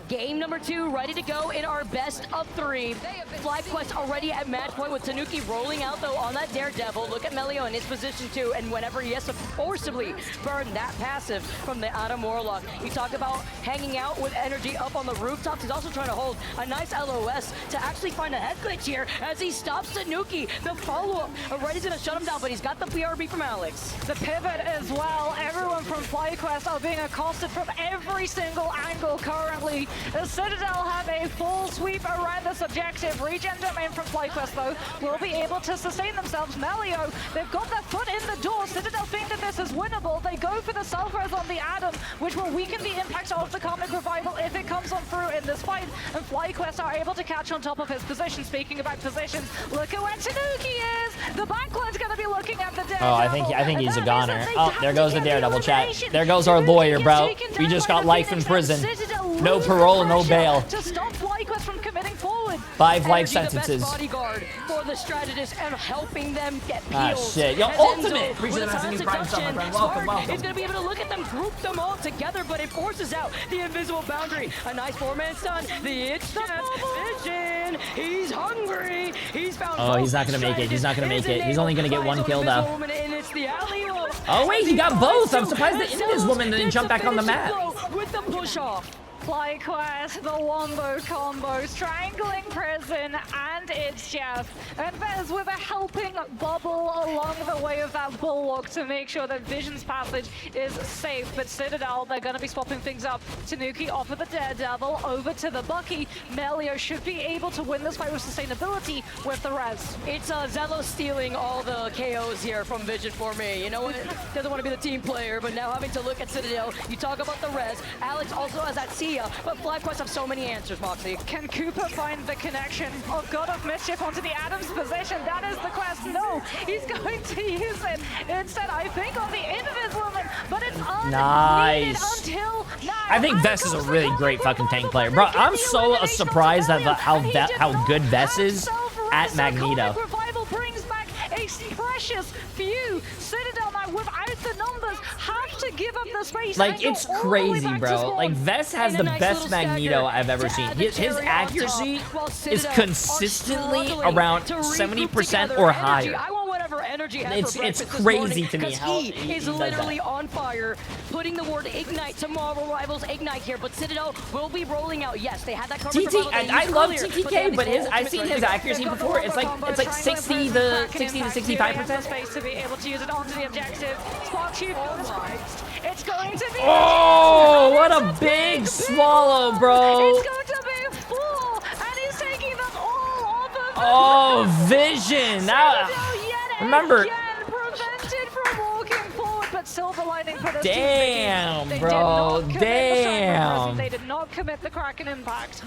Game number 2 ready to go in our best of 3. FlyQuest already at match point with Tanuki rolling out though on that Daredevil. Look at Melio in his position too, and whenever he has to forcibly burn that passive from the Adam Warlock. You talk about hanging out with energy up on the rooftops. He's also trying to hold a nice LOS to actually find a head glitch here as he stops Tanuki. The follow-up, already gonna shut him down, but he's got the BRB from Alex. The pivot as well. Everyone from FlyQuest are being accosted from every single angle currently. The Citadel have a full sweep around this objective. Regen domain from FlyQuest though will be able to sustain themselves. Melio, they've got their foot in the door. Citadel think that this is winnable. They go for the self-res on the Adam, which will weaken the impact of the Karmic Revival if it comes on through in this fight. And FlyQuest are able to catch on top of his position. Speaking about positions, look at where Tanuki is. The backline's going to be looking at the Daredevil. Oh, I think he's a goner. Oh, there goes the Daredevil chat. There goes our lawyer, bro. We just got life in prison. No parole, no bail. To stop FlyQuest from committing forward. 5 life Energy, sentences. the best bodyguard for the strategist and helping them get peeled. Ah, shit. Yo, As Ultimate! Enzo, Appreciate with the massive new prime sub, my friend. Welcome, welcome. He's going to be able to look at them, group them all together, but it forces out the invisible boundary. A nice 4-man stun. The Itch Vision. He's hungry. He's found. Oh, he's not going to make it. He's not going to make it. He's only going to get 1 kill, though. Oh, wait, he got both. I'm surprised the Invis woman didn't jump back on the map. With the push-off. FlyQuest, the Wombo combo, strangling Prison, and it's Jeff. And Vez with a helping bubble along the way of that bulwark to make sure that Vision's passage is safe. But Citadel, they're going to be swapping things up. Tanuki off of the Daredevil, over to the Bucky. Melio should be able to win this fight with sustainability with the res. It's Zello stealing all the KOs here from Vision for me. You know what? Doesn't want to be the team player, but now having to look at Citadel, you talk about the res. Alex also has that C. But FlyQuest have so many answers, Moxie. Can Cooper find the connection of God of Mischief onto the Adam's position? That is the quest. No, he's going to use it instead, I think, on the Invis woman, but it's unneeded until now. I think Vess is a really great fucking tank player. Bro, I'm so surprised at how good Vess is at Magneto. Revival brings back a precious few. Citadel now, without the numbers, have to give up the space. Like, it's crazy, bro. Like, Vess has the best Magneto I've ever seen. His accuracy is consistently around 70% or higher. It's crazy to me how he is literally on fire, putting the word ignite to Marvel Rivals Ignite here, but Citadel will be rolling out. Yes, they had that cover. I love TTK, but I've seen his accuracy before. It's like 60 to 65%. Space to be able to use it onto the objective. Spark shoot. It's going to be. Oh, what a big swallow, bro. It's going to be full, and he's taking them all off of. Oh, Vision. Remember. Prevented from walking forward, but Silver Lining put us. Damn, bro. Damn. They did not commit the Kraken impact.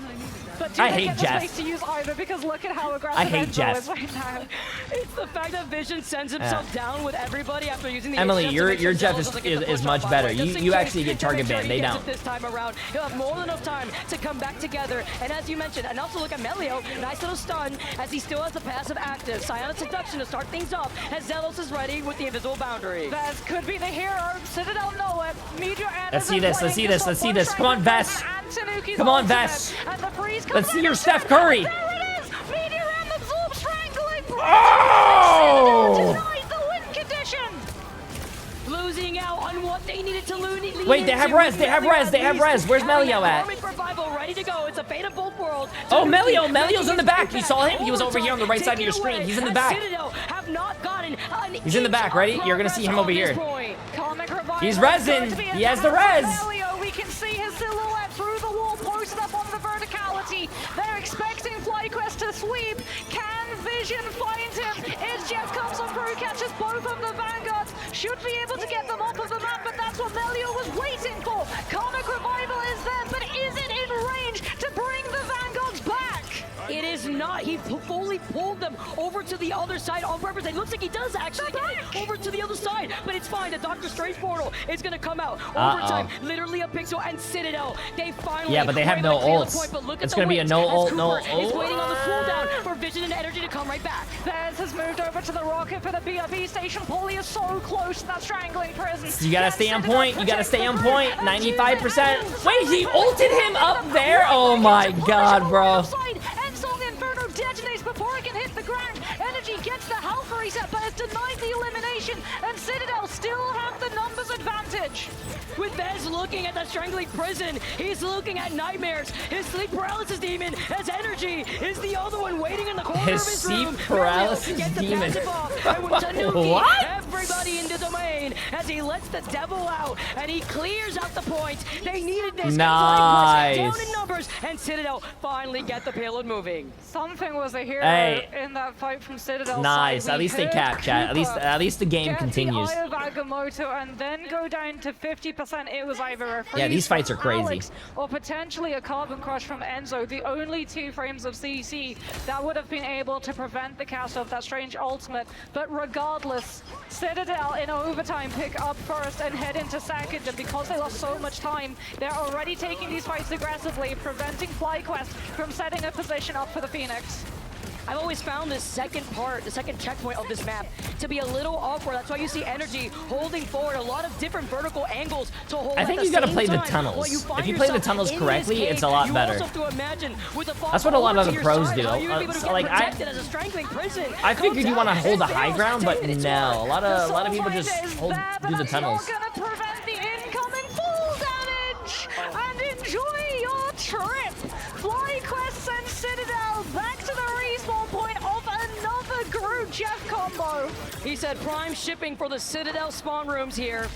But I hate Jeff. To use either because look at how aggressive I hate Jeff. is right now. It's the fact that Vision sends himself down with everybody after using the. Emily, your Jeff is much better. You actually get target banned. They don't. This time around, he'll have more than enough time to come back together. And as you mentioned, and also look at Melio, nice little stun as he still has the passive active. Psionic Seduction to start things off as Zelos is ready with the invisible boundary. Vess could be the hero. Citadel know it. Let's see this. Let's see this. Let's see this. Come on, Vess. Come on, Vess. Let's see your Steph Curry. There it is. Meteor and absorb strangling. Oh! Denies the win condition. Losing out on what they needed to lose. Wait, they have res. They have res. They have res. Where's Melio at? Ready to go. It's a fate of both worlds. Oh, Melio's in the back. You saw him. He was over here on the right side of your screen. He's in the back. He's in the back. Ready? You're gonna see him over here. He's resin. He has the res. We can see his silhouette through the wall, posted up on the verticality. They're expecting FlyQuest to sweep. Can Vision find him? It's Jeff comes on through, catches both of the Vanguards. Should be able to get them off of the map, but that's what Melio was waiting for. Karmic Revival is there, but is it in range to bring the Vanguards back? It is not. not. He fully pulled them over to the other side on purpose. It looks like he does actually get it over to the other side, but it's fine. The Doctor Strange portal is going to come out. Overtime, literally a pixel, and Citadel. They finally. Yeah, but they have no ults. It's going to be a no ult, no ult. He's waiting on the cooldown for Vision and Energy to come right back. Bez has moved over to the rocket for the BRB station. Paulie is so close to that strangling prison. You gotta stay on point. You gotta stay on point. 95%. Wait, he ulted him up there? Oh my god, bro. Inferno detonates before it can hit the ground. Energy gets the health reset, but has denied the elimination, and Citadel still have the numbers advantage. With Bez looking at the strangling prison, he's looking at nightmares. His sleep paralysis demon has energy. Is the other one waiting in the corner of his room? Sleep paralysis demon. What? Everybody in the domain as he lets the devil out and he clears out the points. They needed this. Nice. Down in numbers, and Citadel finally get the payload moving. Something was a hero in that fight from Citadel. Nice. At least they cap, chat. At least the game continues. The Eye of Agamotto and then go down to 50%. It was either a freeze these fights are from crazy. Alex or potentially a carbon crush from Enzo. The only 2 frames of CC that would have been able to prevent the cast of that strange ultimate. But regardless, Citadel in overtime pick up first and head into second. And because they lost so much time, they're already taking these fights aggressively, preventing FlyQuest from setting a position up for the Phoenix. I've always found this second part, the second checkpoint of this map, to be a little awkward. That's why you see Energy holding forward a lot of different vertical angles to hold. I think you gotta play the tunnels. If you play the tunnels correctly, it's a lot better. That's what a lot of the pros do. Like I figured you want to hold the high ground, but no, a lot of people just do the tunnels. Prevent the incoming full damage and enjoy your trip. FlyQuest and Citadel back to the respawn point of another Groot Jeff combo. He said prime shipping for the Citadel spawn rooms here.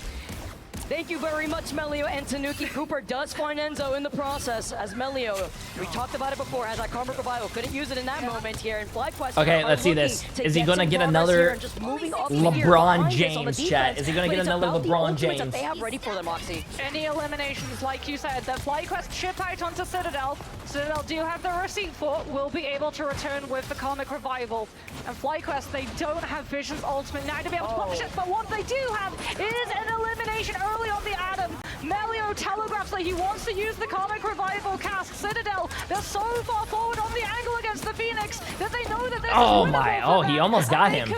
Thank you very much, Melio, and Tanuki. Cooper does find Enzo in the process as Melio. We talked about it before, as Karmic Revival couldn't use it in that moment here in FlyQuest. Okay, let's see this. Is he gonna get another LeBron James, chat? Is he gonna get another LeBron James? They have ready for them, Moxie. Any eliminations, like you said, that FlyQuest ship out onto Citadel. Citadel do have the receipt for, will be able to return with the Karmic Revival. And FlyQuest, they don't have Vision's ultimate now to be able to punish it, but what they do have is an elimination early on the Adam. Melio telegraphs that he wants to use the Karmic Revival cast. Citadel, they're so far forward on the angle against the Phoenix that they know that they're he almost got him.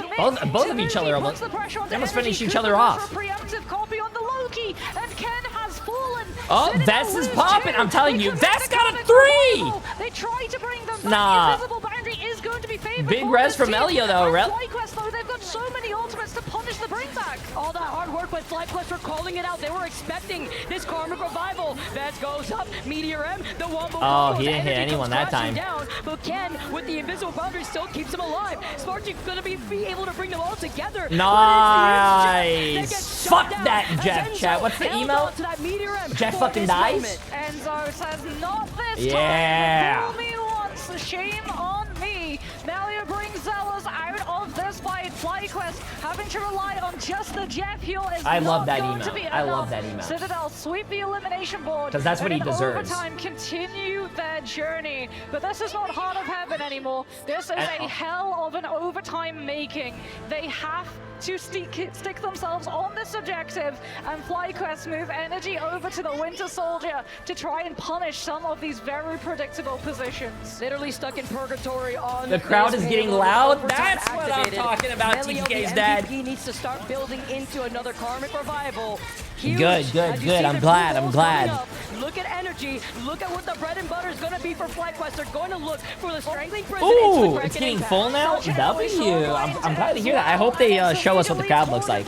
Both of each other almost. They almost finished each other off. Preemptive copy on the Loki, and Ken has fallen. Oh, Vest is popping. I'm telling you, Vest got a 3. They try to bring them back. Nah. Invisible boundary is going to be favored. Big res from Elio though, FlyQuest though, they've got so many ultimates to punish the bring back. All that hard work, but FlyQuest were calling it out. They were expecting this Karmic Revival. Vest goes up, Meteor M, the Wombo. Oh, he didn't hit anyone that time. Down, but Ken, with the invisible boundary, still keeps him alive. Sparky's gonna be able to bring them all together. Nice. Fuck that, Jeff, chat. What's the email? Jeff fucking dies? Enzo says, not this time. Fool me once, shame on me. Melio brings Zealous out of this fight. FlyQuest having to rely on just the Jeff heal is I love that email. I love that email. Citadel sweep the elimination board. Because that's what he deserves. Overtime continue their journey. But this is not Heart of Heaven anymore. This is a hell of an overtime making. They have to stick themselves on this objective, and FlyQuest move energy over to the Winter Soldier to try and punish some of these very predictable positions. Literally stuck in purgatory on the crowd is getting loud. That's what I'm talking about. TTK's dad. He needs to start building into another Karmic Revival. Huge. Good. I'm glad. Look at energy. Look at what the bread and butter is going to be for FlyQuest. They're going to look for the strangling prison. Ooh, it's getting full now. W. I'm glad to hear that. I hope they show us what the crowd looks like.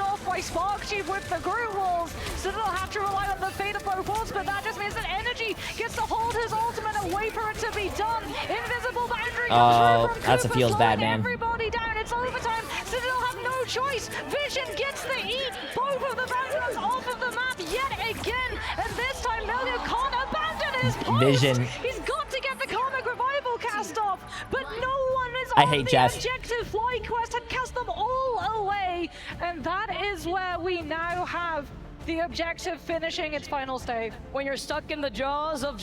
With the Groot Walls, Citadel have to rely on the fate of both walls, but that just means that energy gets to hold his ultimate and wait for it to be done. Invisible boundary. Oh, that feels bad, man. Everybody down. It's overtime. Citadel have no choice. Vision gets the eat. Both of the boundaries off of the map yet again, and this time Melio can't abandon his post. Vision. He's got to get the Karmic Revival cast off, but no one is on the Jeff. objective. FlyQuest had cast them all away, and that is where we now have the objective finishing its final stave. When you're stuck in the jaws of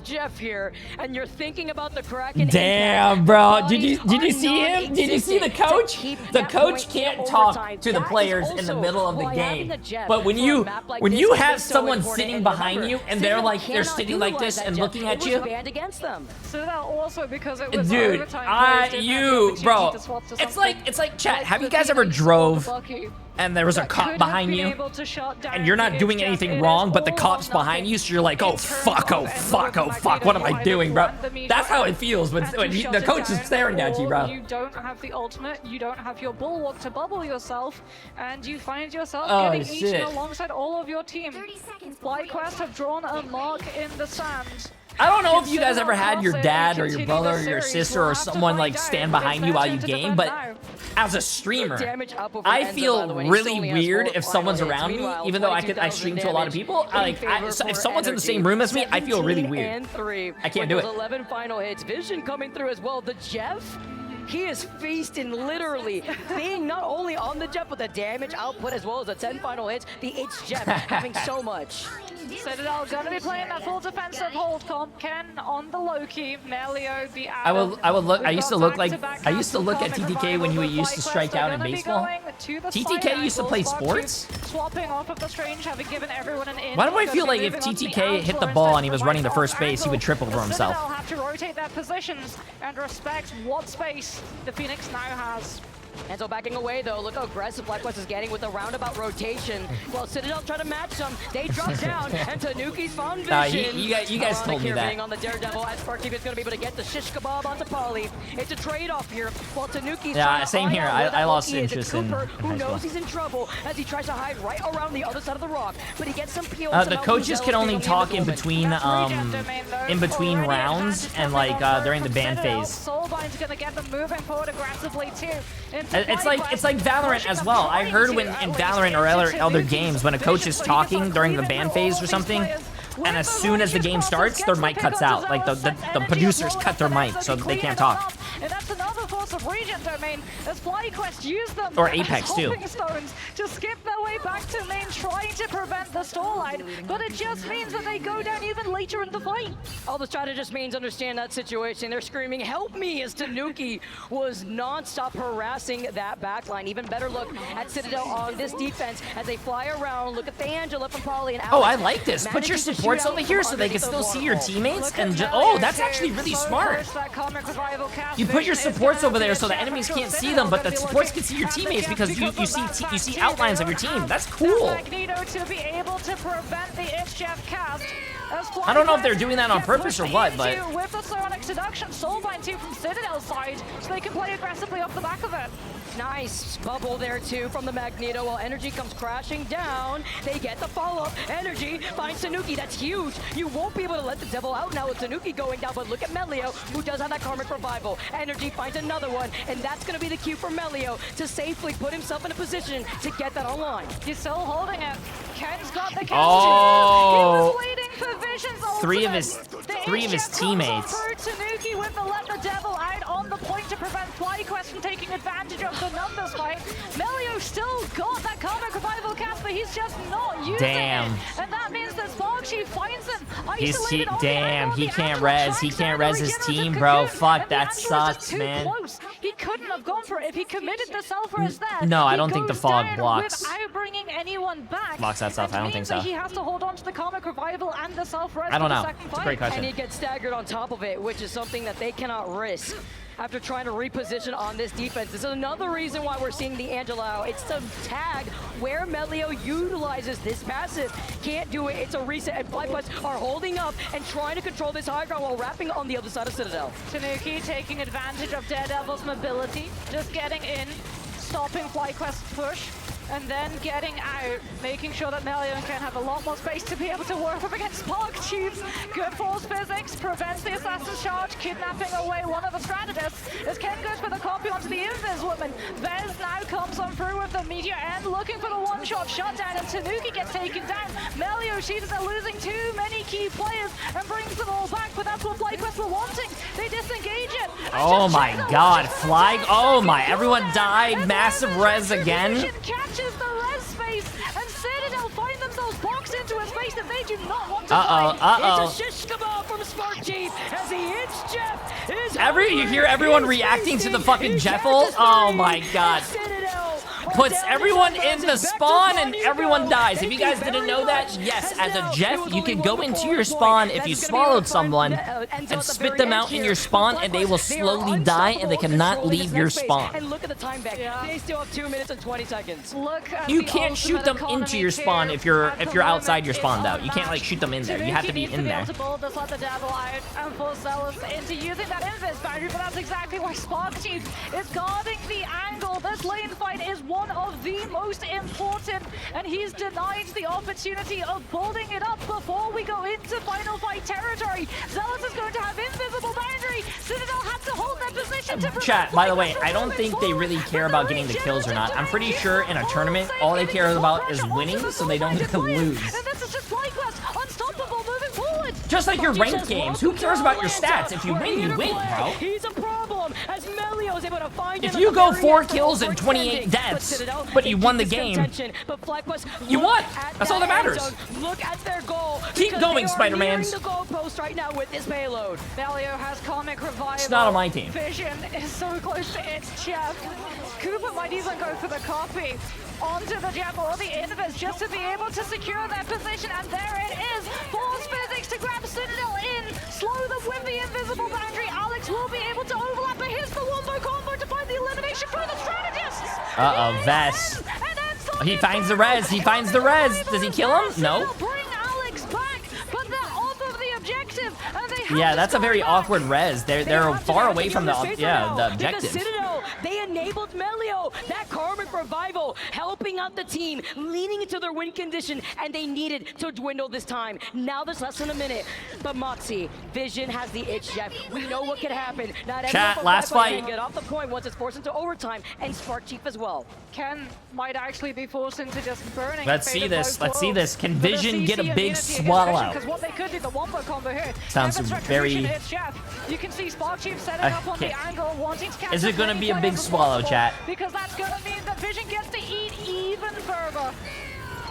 Jeff here, and you're thinking about the Kraken. Damn, bro. Did you see him? Did you see the coach? The coach can't talk to the players in the middle of the game. But when you have someone sitting behind you and they're sitting like this and looking at you. So that also because it was dude, bro. It's like chat. Have you guys ever drove and there was a cop behind you and you're not doing anything wrong, but the cop's behind you, so you're like, oh fuck, oh fuck, oh fuck, what am I doing, bro? That's how it feels when the coach is staring at you, bro. You don't have the ultimate, you don't have your bulwark to bubble yourself, and you find yourself getting eaten alongside all of your team. FlyQuest have drawn a mark in the sand. I don't know if you guys ever had your dad or your brother or your sister or someone like stand behind you while you game, but as a streamer, I feel really weird if someone's around me, even though I stream to a lot of people. If someone's in the same room as me, I feel really weird. I can't do it. 11 final hits. Vision coming through as well. The Jeff, he is feasting, literally being not only on the Jeff, but the damage output as well as the 10 final hits. The It's Jeff having so much. Citadel gonna be playing that full defensive hold comp. Ken on the low key. Melio the I used to look at TTK when you used to strike out in baseball. TTK used to play sports. Swapping off of the strange, having given everyone an in. Why do I feel like if TTK hit the ball and he was running to first base, he would trip over himself? Citadel have to rotate their positions and respect what space the Phoenix now has. And so backing away though, look how aggressive FlyQuest is getting with the roundabout rotation. While Citadel try to match them, they drop down, and Tanuki's found vision. You guys told me that. On the Daredevil, as Sparky is going to be able to get the shish kebab onto Polly. It's a trade-off here, while Tanuki's same here. I lost interest in Cooper, who knows he's in trouble as he tries to hide right around the other side of the rock, but he gets some peels. The coaches can only talk in between rounds and like during the ban phase. Soulbine's going to get them moving forward aggressively too. It's like Valorant as well. I heard when in Valorant or other games when a coach is talking during the ban phase or something, and as soon as the game starts, their mic cuts out. Like the producers cut their mic so they can't talk. And that's another force of region domain as FlyQuest use them or Apex too. Stones to skip their way back to main, trying to prevent the stall line, but it just means that they go down even later in the fight. All the strategist means understand that situation. They're screaming, "Help me!" as Tanuki was non-stop harassing that backline. Even better look at Citadel on this defense as they fly around. Look at the Angela from Polly and Alex. Oh, I like this. Put your supports over here so they can still see your teammates. And oh, that's actually really smart. You put your supports over there so the enemies can't see them, but the supports can see your teammates because you see outlines of your team. That's cool. To be able to prevent the Jeff cast. I don't know if they're doing that on purpose or what, but with the Sonic seduction, Soulbind too from Citadel's side, so they can play aggressively off the back of it. Nice bubble there too from the Magneto while Energy comes crashing down. They get the follow-up. Energy finds Tanuki. That's huge. You won't be able to let the devil out now with Tanuki going down, but look at Melio, who does have that karmic revival. Energy finds another one, and that's going to be the cue for Melio to safely put himself in a position to get that online. He's still holding it. Ken's got the catch. Oh. He was waiting for Vision's three of his teammates. Tanuki with the let the devil out on the point to prevent FlyQuest from taking advantage of the numbers fight. Melio still got that karmic revival cast, but he's just not using it. And that means that Sparkshy finds him. He can't res his team, bro. Fuck, that sucks, man. He couldn't have gone for it if he committed the self-res there. No, I don't think the fog blocks. Without bringing anyone back. Blocks that stuff. I don't think so. He has to hold on to the karmic revival and the self-res. I don't know. It's a great question. And he gets staggered on top of it, which is something that they cannot risk. After trying to reposition on this defense. This is another reason why we're seeing the Angela out. It's the tag where Melio utilizes this passive. Can't do it, it's a reset, and FlyQuest are holding up and trying to control this high ground while wrapping on the other side of Citadel. Tanuki taking advantage of Daredevil's mobility, just getting in, stopping FlyQuest's push, and then getting out, making sure that Melio and Ken have a lot more space to be able to work up against Spark Tubes. Good force physics, prevents the Assassin's Charge, kidnapping away one of the strategists. As Ken goes for the copy onto the Invis woman, Vez now comes on through with the Meteor and looking for the one-shot shutdown, and Tanuki gets taken down. Melio, she's losing too many key players and brings them all back, but that's what FlyQuest were wanting. They disengage it. Oh my god, oh my, everyone died, massive res again. Catches the res space, and Citadel find themselves Sparks into a space that they do not want to It's a shish kebab from Spark Chief as he hits Jeff. You hear everyone reacting to the fucking Jeffel? Oh my god. Puts everyone in the spawn and everyone dies. If you guys didn't know that, yes, as a Jeff, you can go into your spawn if you swallowed someone and spit them out in your spawn and they will slowly die and they cannot leave your spawn. And look at the time back. They still have 2 minutes and 20 seconds. You can't shoot them into your spawn if you're outside your spawn though. You can't like shoot them in there. You have to be in there. Into using that invis boundary, but that's exactly why Spark Chief is guarding the angle. This lane fight is one of the most important, and he's denied the opportunity of building it up before we go into final fight territory. Zealous is going to have invisible boundary. Citadel has to hold their position to Chat, by the way, I don't think they really care about getting the kills or not. I'm pretty sure in a tournament, all they care about is winning, so they don't lose. And this is just FlyQuest, unstoppable moving forward. Just like your ranked games, who cares about your stats? If you win, you win, bro. He's a problem as Melio's able to find if you go 4 kills and 28 deaths, but you won the game, you won. That's all that matters. Look at their goal. Keep going, Spider-Mans. The goalpost right now with this payload. Melio has Karmic Revival. It's not on my team. Vision is so close to its Jeff. Cooper might even go for the copy onto the Jeff or the Invis just to be able to secure their position. And there it is. Force physics to grab Citadel in. Slow them with the invisible boundary. Alex will be able to overlap, but here's the wombo combo to find the elimination for the strategists. Vess. He finds the res. He finds the res. Does he kill him? No. Bring Alex back, but they're off of the objective. And they have yeah, that's a very awkward res. They're far away from the objective. They enabled Melio, that Karmic Revival, helping out the team, leaning into their win condition, and they needed to dwindle this time. Now there's less than a minute, but Moxie, Vision has the itch, Jeff. We know what could happen. Not Chat, last fight. Can get off the point once it's forced into overtime, and Spark Chief as well. Ken might actually be forced into just burning. Let's see this. Let's see this. Can Vision get a big swallow? Because what they could do, the wombo combo here. Sounds very. You can see Spark Chief setting up on the angle, wanting to catch. Is it going to be a big swallow, chat? Because that's going to mean that Vision gets to eat even further.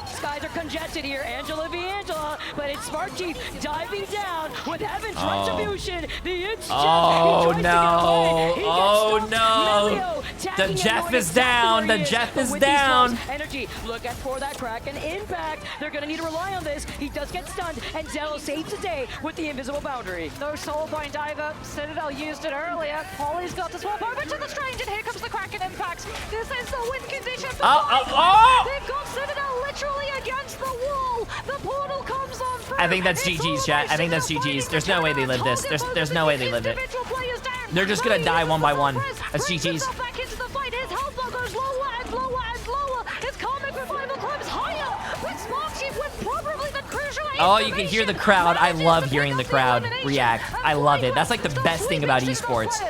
Skies are congested here, Angela v. Angela, but it's Spark Chief diving down with Heaven's Retribution. The itch oh no! Oh no! The Jeff is down. The Jeff is down. Energy, look at for that crack and impact. They're gonna need to rely on this. He does get stunned, and Zelo saves the day with the invisible boundary. No soulbind either. Citadel used it earlier. Polly's got to swap over to the strange, and here comes the crack and impact. This is the win condition. They've got Citadel literally against the wall. The portal comes on through. I think that's GG's, chat. I think that's GG's. There's no way they live this. There's no way they live it. They're just gonna die one by one. That's GG's. Back into the fight. His health bar goes lower and lower and lower. His Karmic Revival climbs higher. But Spark Chief with probably the crucial. Oh, you can hear the crowd. I love hearing the crowd react. I love it. That's like the best thing about esports.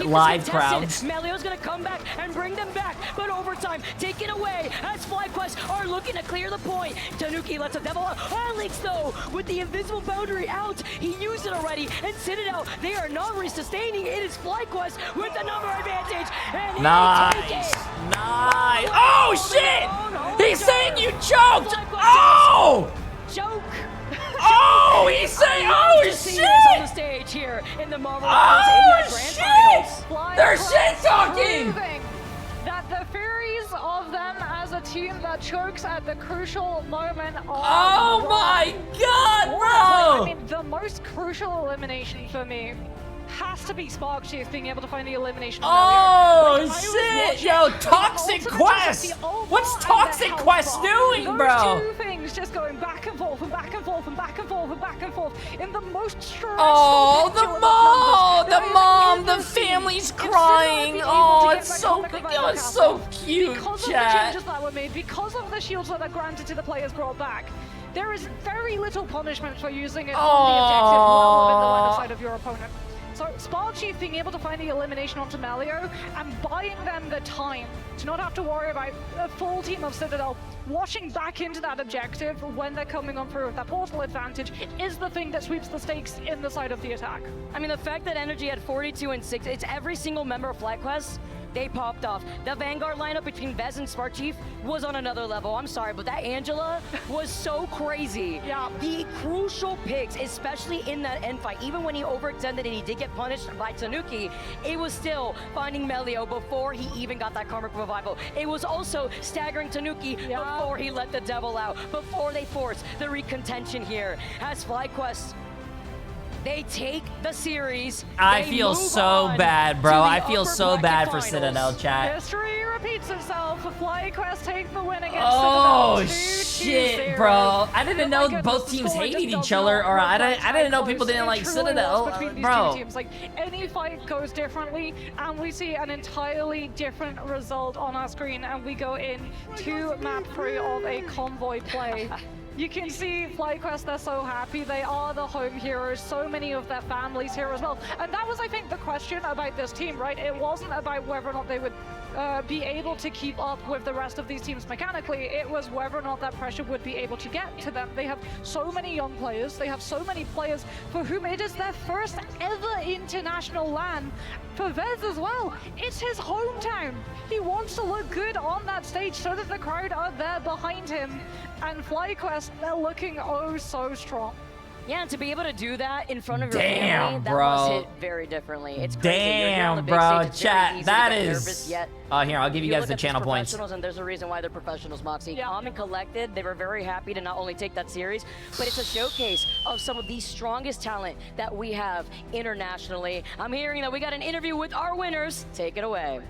Live crowds. Melio's gonna come back and bring them back, but overtime taken away as FlyQuest are looking to clear the point. Tanuki lets a devil out. Alex though, with the invisible boundary out, he used it already, and Citadel, they are not sustaining. It is FlyQuest with the number advantage. And nice. Oh shit! He's saying you choked. Oh! Choke. Oh, he's saying, oh shit! On the stage here in the Marvel Rivals Grand Finals. They're shit talking. That the Furies of them as a team that chokes at the crucial moment. Oh my god, bro! I mean, the most crucial elimination for me has to be Spark Chief being able to find the elimination. Oh shit! Yo, Toxic Quest! What's Toxic Quest doing, bro? Those two things just going back and forth and back and forth and back and forth and back and forth in the most stressful. Oh, the mom, the family's crying. Oh, it's so cute, because of the chat. changes that were made, because of the shields that are granted to the players brought back, there is very little punishment for using it on the objective well within the line of sight of your opponent. So Spark Chief being able to find the elimination onto Melio and buying them the time to not have to worry about a full team of Citadel washing back into that objective when they're coming on through with that portal advantage is the thing that sweeps the stakes in the side of the attack. I mean, the fact that Energy had 42 and 6, it's every single member of FlyQuest they popped off. The Vanguard lineup between Vez and Smart Chief was on another level. I'm sorry, but that Angela was so crazy. Yeah. The crucial picks, especially in that end fight, even when he overextended and he did get punished by Tanuki, it was still finding Melio before he even got that Karmic Revival. It was also staggering Tanuki before he let the Devil out, before they forced the recontention here. As FlyQuest, they take the series. I feel so bad, bro. I feel so bad for Citadel, chat. History repeats itself. FlyQuest take the win against Oh Citadel. shit, bro! I didn't know both teams hated each other, or I didn't know people didn't like Citadel, bro. Like any fight goes differently, and we see an entirely different result on our screen, and we go in to map 3 of a convoy play. You can see FlyQuest, they're so happy. They are the home heroes. So many of their families here as well. And that was, I think, the question about this team, right? It wasn't about whether or not they would be able to keep up with the rest of these teams mechanically. It was whether or not that pressure would be able to get to them. They have so many young players. They have so many players for whom it is their first ever international LAN. For Vez as well, it's his hometown. He wants to look good on that stage so that the crowd are there behind him. And FlyQuest, they're looking oh so strong. Yeah, and to be able to do that in front of your Damn, family, that bro. must hit very differently. It's crazy. Damn, bro. Chat, that is... Here, I'll give you guys the channel points. And there's a reason why they're professionals, Moxie. Calm and collected. They were very happy to not only take that series, but it's a showcase of some of the strongest talent that we have internationally. I'm hearing that we got an interview with our winners. Take it away.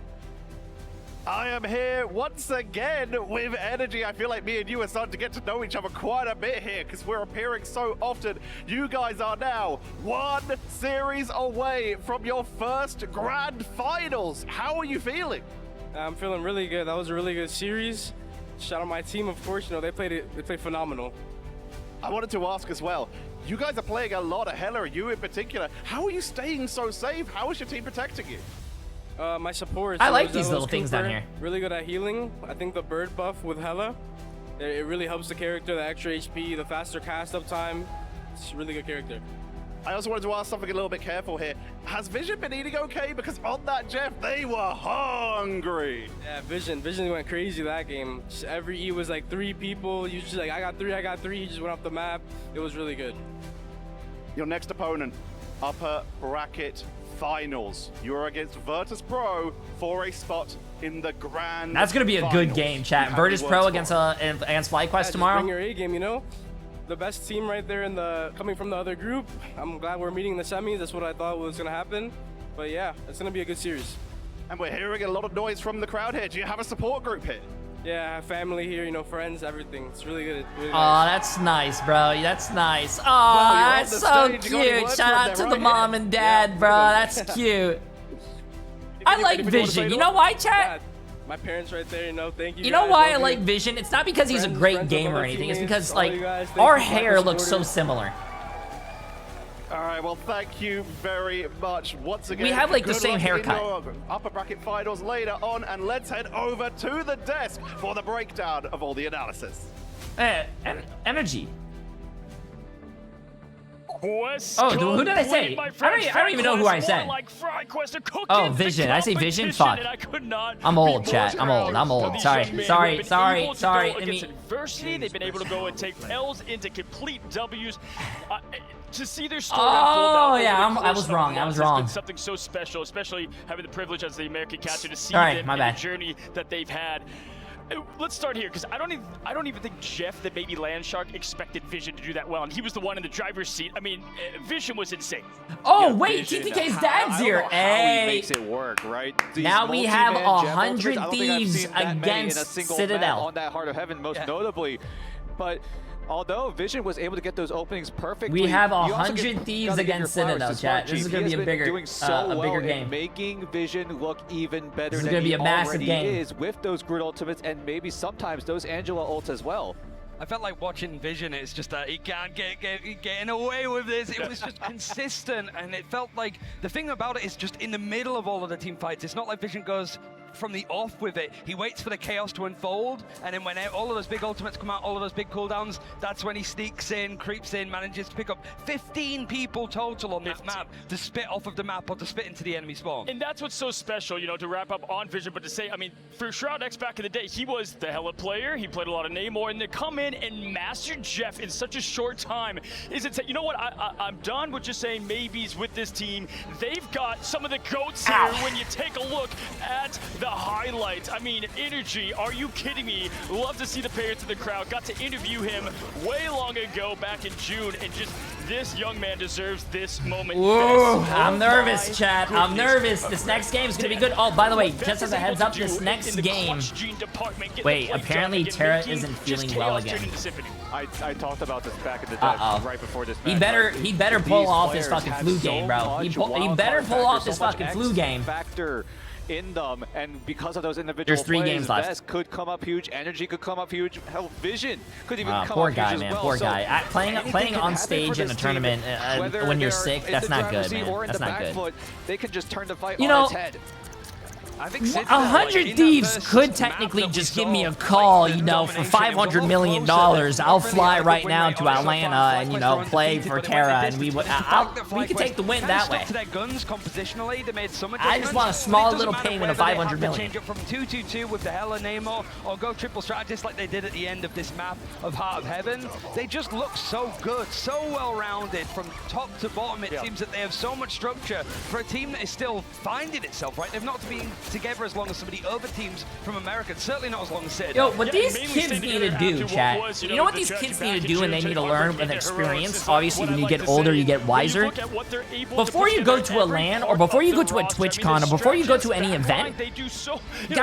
I am here once again with energy. I feel like me and you are starting to get to know each other quite a bit here because we're appearing so often. You guys are now 1 series away from your first grand finals. How are you feeling? I'm feeling really good. That was a really good series. Shout out my team, of course. You know, they played phenomenal. I wanted to ask as well. You guys are playing a lot of Hela, you in particular. How are you staying so safe? How is your team protecting you? My support. I like these little things down here. Really good at healing. I think the bird buff with Hela, it really helps the character, the extra HP, the faster cast up time. It's a really good character. I also wanted to ask something a little bit careful here. Has Vision been eating okay? Because on that Jeff, they were hungry. Yeah, Vision went crazy that game. Just every E was like 3 people. You just like, I got 3. He just went off the map. It was really good. Your next opponent, upper bracket finals. You're against Virtus Pro for a spot in the grand. That's gonna be a good game, chat. Virtus Pro against FlyQuest tomorrow. Bring your A game, you know. The best team right there in the coming from the other group. I'm glad we're meeting in the semis. That's what I thought was gonna happen. But yeah, it's gonna be a good series. And we're hearing a lot of noise from the crowd here. Do you have a support group here? Yeah, I have family here, you know, friends, everything. It's really good. Really nice. That's nice, bro. That's nice. Oh, that's so cute. Shout out to the mom and dad, bro. That's cute. I like Vision. You know why, chat? My parents right there, you know, thank you. You know why I like Vision? It's not because he's a great gamer or anything. It's because, like, our hair looks so similar. All right, well, thank you very much once again. We have, like, the same haircut. Upper bracket finals later on, and let's head over to the desk for the breakdown of all the analysis. Energy. Quest who did I say? I don't even know who I said. Oh, Vision. I say Vision? Fuck. I'm old, chat. I'm old. Sorry. Adversity, they've been able to go and take L's into complete W's. To see their story I was wrong. It's been something so special, especially having the privilege as the American catcher to see them in the journey that they've had. Let's start here, because I don't even think Jeff, the baby Landshark, expected Vision to do that well, and he was the one in the driver's seat. I mean, Vision was insane. Oh, yeah, wait, TTK's dad's here. Hey. How he makes it work, right? Now we have 100 Thieves against Citadel. On that Heart of Heaven, most notably. But although Vision was able to get those openings perfectly, we have 100 Thieves against Citadel, chat. This is going to be a bigger, game. Making Vision look even better than he be a massive game. is with those Grid ultimates and maybe sometimes those Angela ults as well. I felt like watching Vision. It's just that he can't getting away with this. It was just consistent, and it felt like the thing about it is just in the middle of all of the team fights. It's not like Vision goes from the off with it. He waits for the chaos to unfold, and then when all of those big ultimates come out, all of those big cooldowns, that's when he sneaks in, creeps in, manages to pick up 15 people total on that map to spit off of the map or to spit into the enemy spawn. And that's what's so special, you know, to wrap up on Vision, but to say, I mean, for Shroud X back in the day, he was the hella player. He played a lot of Namor, and to come in and master Jeff in such a short time is it? You know what? I'm done with just saying maybes with this team. They've got some of the goats here. When you take a look at the highlights, I mean, energy. Are you kidding me? Love to see the parents in the crowd. Got to interview him way long ago, back in June, and just this young man deserves this moment. Whoa, I'm nervous, chat. I'm nervous. This next game is gonna be good. Oh, by the way, just as a heads up, this next game. Wait, apparently Terra isn't feeling well again. I talked about this back in the day, right before this match. He better pull off his fucking flu game, bro. He better pull off this fucking flu game. Factor in them, and because of those individual There's 3 games left. Vest could come up huge, energy could come up huge, hell, Vision could even come poor up guy, huge man, as well. poor So guy. Playing on stage in a tournament when you're sick, that's not good, man. That's not good. They can just turn the fight on its head. I think 100 Thieves could technically just give me a call, you know, for $500 million. I'll fly right now to Atlanta and, you know, play for Terra, and we could take the win that way. Their guns compositionally, they made some I just want a small little payment of $500 million. Change up from 2-2-2 with the Hella Namor, or go triple strategist like they did at the end of this map of Heart of Heaven. They just look so good, so well-rounded from top to bottom. It seems that they have so much structure for a team that is still finding itself, right? They've not been together as long as some of the other teams from America, certainly not as long as Sid. Yo, what these kids need to do, chat, you know what these kids need to do and they need to learn with experience? Obviously, when you get older, you get wiser. Before you go to a LAN, or before you go to a TwitchCon, or before you go to any event, you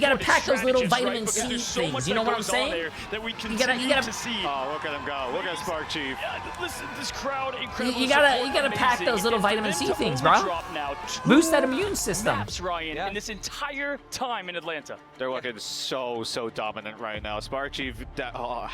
gotta pack those little vitamin C things. You know what I'm saying? You gotta. Oh, look at him go! Look at Spark Chief. Listen, this crowd, you gotta pack those little vitamin C things, bro. Boost that immune system. Ryan, in this entire time in Atlanta. They're looking so dominant right now. Spark Chief,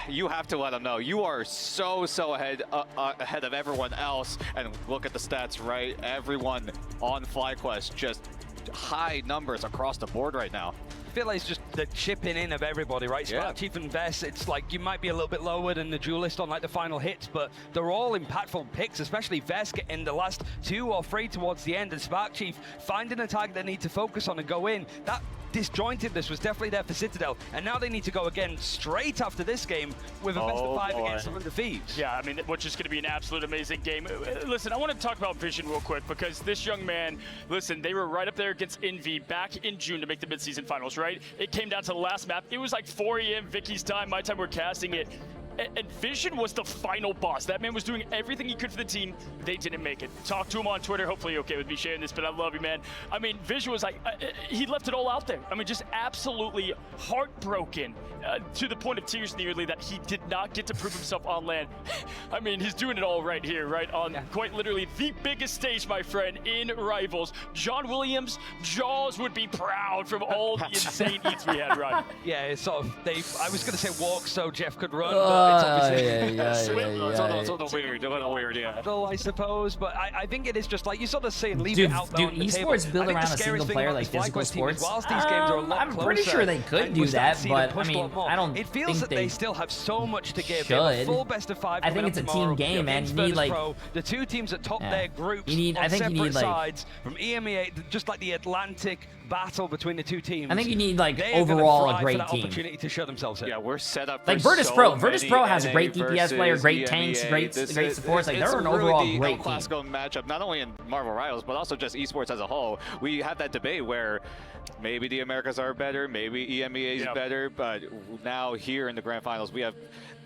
you have to let them know you are so ahead of everyone else. And look at the stats, right? Everyone on FlyQuest, just high numbers across the board right now. I feel like it's just the chipping in of everybody, right? Spark Chief and Vest, it's like you might be a little bit lower than the Duelist on like the final hits, but they're all impactful picks, especially Vest getting the last 2 or 3 towards the end, and Spark Chief finding a target they need to focus on and go in. That disjointedness was definitely there for Citadel, and now they need to go again straight after this game with a best of 5 against some of the Thieves. Yeah, I mean, which is going to be an absolute amazing game. Listen, I want to talk about Vision real quick, because this young man, listen, they were right up there against Envy back in June to make the midseason finals, right? It came down to the last map. It was like 4 a.m. Vicky's time, my time, we're casting it. And Vision was the final boss. That man was doing everything he could for the team. They didn't make it. Talk to him on Twitter. Hopefully you're okay with me sharing this, but I love you, man. I mean, Vision was like, he left it all out there. I mean, just absolutely heartbroken to the point of tears nearly that he did not get to prove himself on LAN. I mean, he's doing it all right here, right? On quite literally the biggest stage, my friend, in Rivals. John Williams, Jaws would be proud from all the insane eats we had, right? Yeah, it's sort of, I was going to say walk so Jeff could run, but it's obviously it's a little weird, yeah. I suppose, but I think it is just like you sort of say, leave Dude, it out there on the esports table. build around a single player like physical sports. Whilst these games are a lot I'm pretty sure they could do that, but I mean, I don't It feels that they still have so much to give. Should. Full best of 5. I think it's a team game, man. You need like the 2 teams that top their groups. I think you need like sides from EMEA, just like the Atlantic battle between the 2 teams. I think you need like overall a great team. Opportunity to show themselves here. Yeah, we're set up like Virtus Pro. Virtus Pro has a great DPS player, great tanks, great supports. Like they're an overall great team. Classical matchup, not only in Marvel Rivals, but also just esports as a whole. We have that debate where maybe the Americas are better, maybe EMEA is better, but now here in the Grand Finals, we have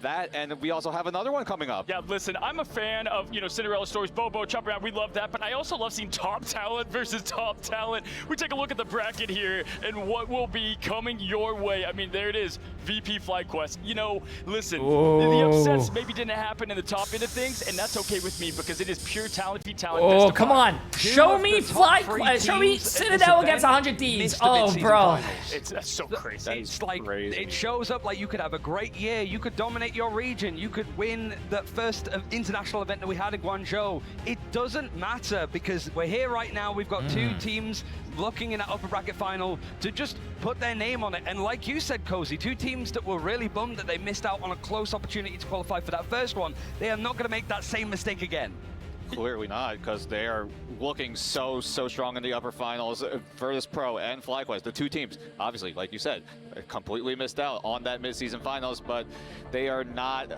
that, and we also have another one coming up. Yeah, listen, I'm a fan of, you know, Cinderella stories, Bobo, Chop Around, we love that, but I also love seeing top talent versus top talent. We take a look at the bracket here and what will be coming your way. I mean, there it is, VP FlyQuest. You know, listen, the upsets maybe didn't happen in the top end of things, and that's okay with me because it is pure talent, talent. Oh, come on. Show me FlyQuest. Show me Citadel against 100 Thieves. It's oh, bro. It's so crazy. It's like it shows up like you could have a great year. You could dominate your region. You could win the first international event that we had in Guangzhou. It doesn't matter because we're here right now. We've got two teams looking in that upper bracket final to just put their name on it. And like you said, Cozy, two teams that were really bummed that they missed out on a close opportunity to qualify for that first one. They are not going to make that same mistake again. Clearly not, because they are looking so strong in the upper finals. Virtus Pro and FlyQuest, the two teams, obviously, like you said, completely missed out on that midseason finals, but they are not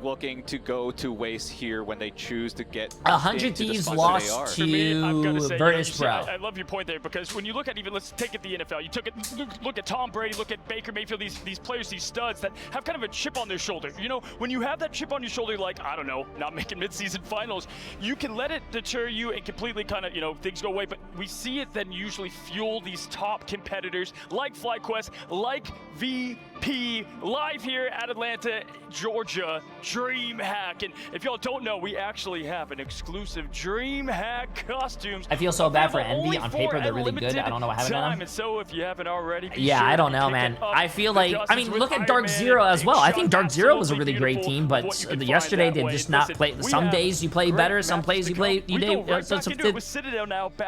looking to go to waste here when they choose to get 100 Thieves lost to Virtus Pro. I love your point there, because when you look at even, let's take it the NFL, you look at Tom Brady, look at Baker Mayfield, these players, these studs that have kind of a chip on their shoulder. You know, when you have that chip on your shoulder, like, I don't know, not making midseason finals, you can let it deter you and completely kind of, you know, things go away. But we see it then usually fuel these top competitors like FlyQuest, like VP, live here at Atlanta, Georgia, DreamHack. And if y'all don't know, we actually have an exclusive DreamHack costumes. I feel so bad for Envy. On paper, they're really good. I don't know what happened to them. And so if you haven't already, yeah, I don't know, man. I feel like, I mean, look at Dark Zero as well. I think Dark Zero was a really great team, but yesterday they just not play. Some days you play better, some plays you play.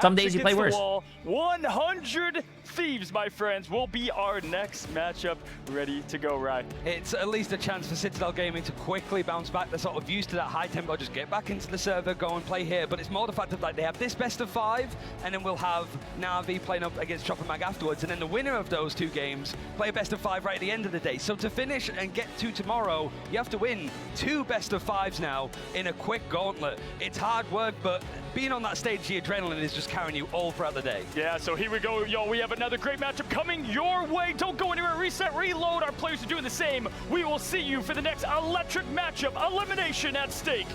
Some days you play worse. 100 Thieves, my friends, will be our next matchup. Ready to go, right? It's at least a chance for Citadel Gaming to quickly bounce back. They're sort of used to that high tempo, just get back into the server, go and play here. But it's more the fact that like they have this best of 5, and then we'll have Na'Vi playing up against Chopper Mag afterwards, and then the winner of those 2 games play a best of 5 right at the end of the day. So to finish and get to tomorrow, you have to win 2 best of 5s now in a quick gauntlet. It's hard work, but being on that stage, the adrenaline is just carrying you all throughout the day. Yeah, so here we go, y'all. We have another great matchup coming your way. Don't go anywhere. Reset, reload. Our players are doing the same. We will see you for the next electric matchup. Elimination at stake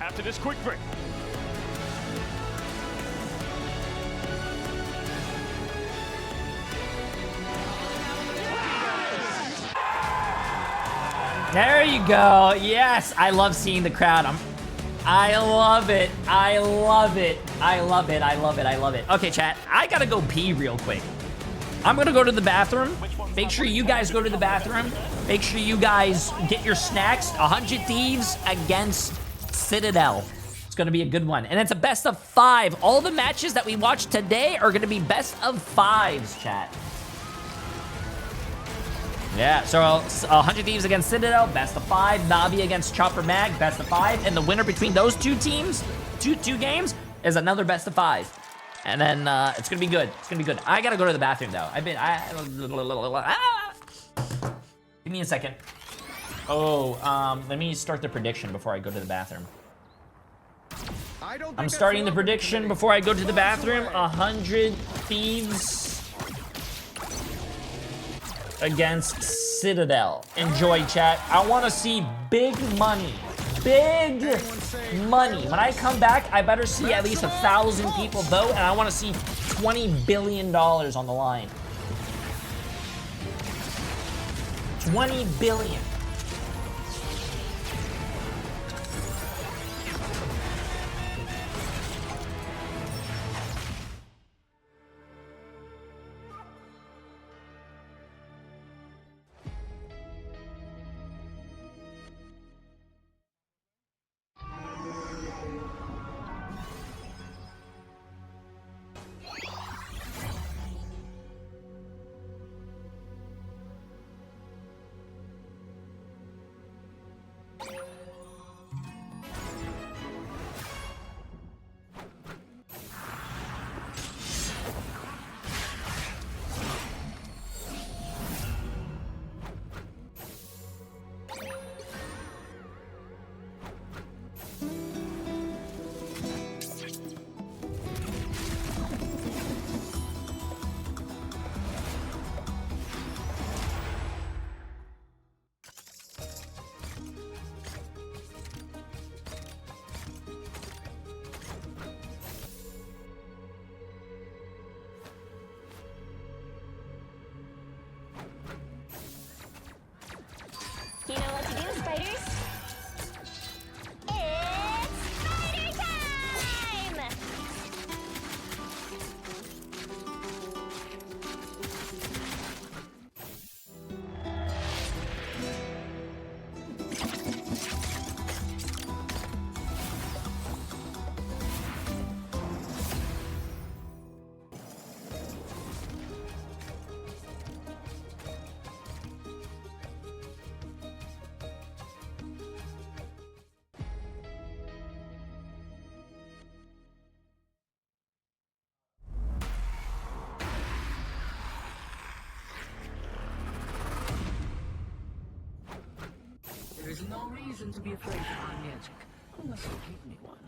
after this quick break. There you go. Yes, I love seeing the crowd. I love it. I love it. I love it. I love it. I love it. Okay, chat. I gotta go pee real quick. I'm gonna go to the bathroom. Make sure you guys go to the bathroom. Make sure you guys get your snacks. 100 Thieves against Citadel. It's gonna be a good one. And it's a best of 5. All the matches that we watched today are gonna be best of 5s, chat. Yeah, so 100 Thieves against Citadel, best of 5. Na'Vi against Chopper Mag, best of 5. And the winner between those two teams, two games, is another best of 5. And then it's gonna be good. It's gonna be good. I gotta go to the bathroom though. Give me a second. Oh, let me start the prediction before I go to the bathroom. I'm starting the prediction before I go to the bathroom. 100 Thieves against Citadel. Enjoy, chat. I want to see big money. Big money. When I come back, I better see at least 1,000 people vote, and I want to see $20 billion on the line. 20 billion. You know what to do, spiders? It's spider time! There's no reason to be afraid of my magic, unless you give me one.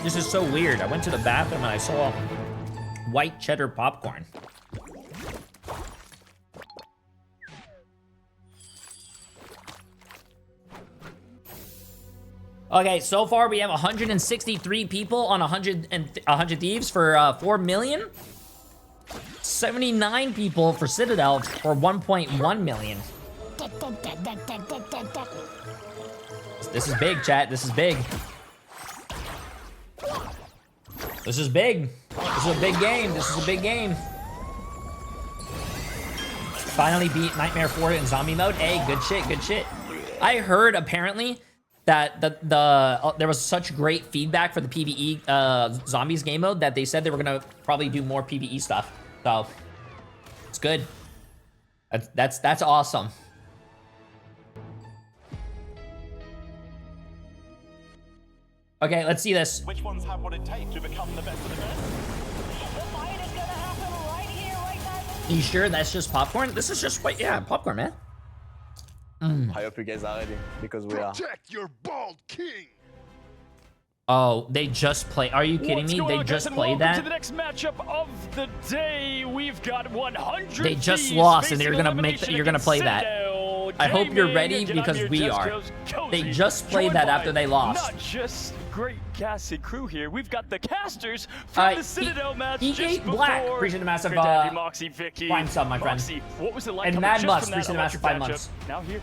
This is so weird. I went to the bathroom and I saw white cheddar popcorn. Okay, so far we have 163 people on 100 Thieves for 4 million. 79 people for Citadel for 1.1 million. This is big, chat. This is big. This is big. This is a big game. This is a big game. Finally beat Nightmare 4 in zombie mode. Hey, good shit, good shit. I heard apparently that there was such great feedback for the PvE zombies game mode that they said they were gonna probably do more PvE stuff. So it's good. That's awesome. Okay, let's see this. Which ones have what it takes to become the best of the best? The fight is gonna happen right here, right now. You sure that's just popcorn? This is just white, yeah, popcorn, man. I hope you guys are ready because we are. Protect your bald king. Oh, they just play. Are you kidding me? They just played that. To the next matchup of the day, we've got 100. They just lost, and they're gonna make. You're gonna play that. I hope you're ready because we are. They just played that after they lost. Not just great cast and crew here. We've got the casters from the Citadel match. Just Black, appreciate the massive Prime sub, my friend. Moxie, what was it like? And Mad Must, appreciate the massive 5 months. Now here.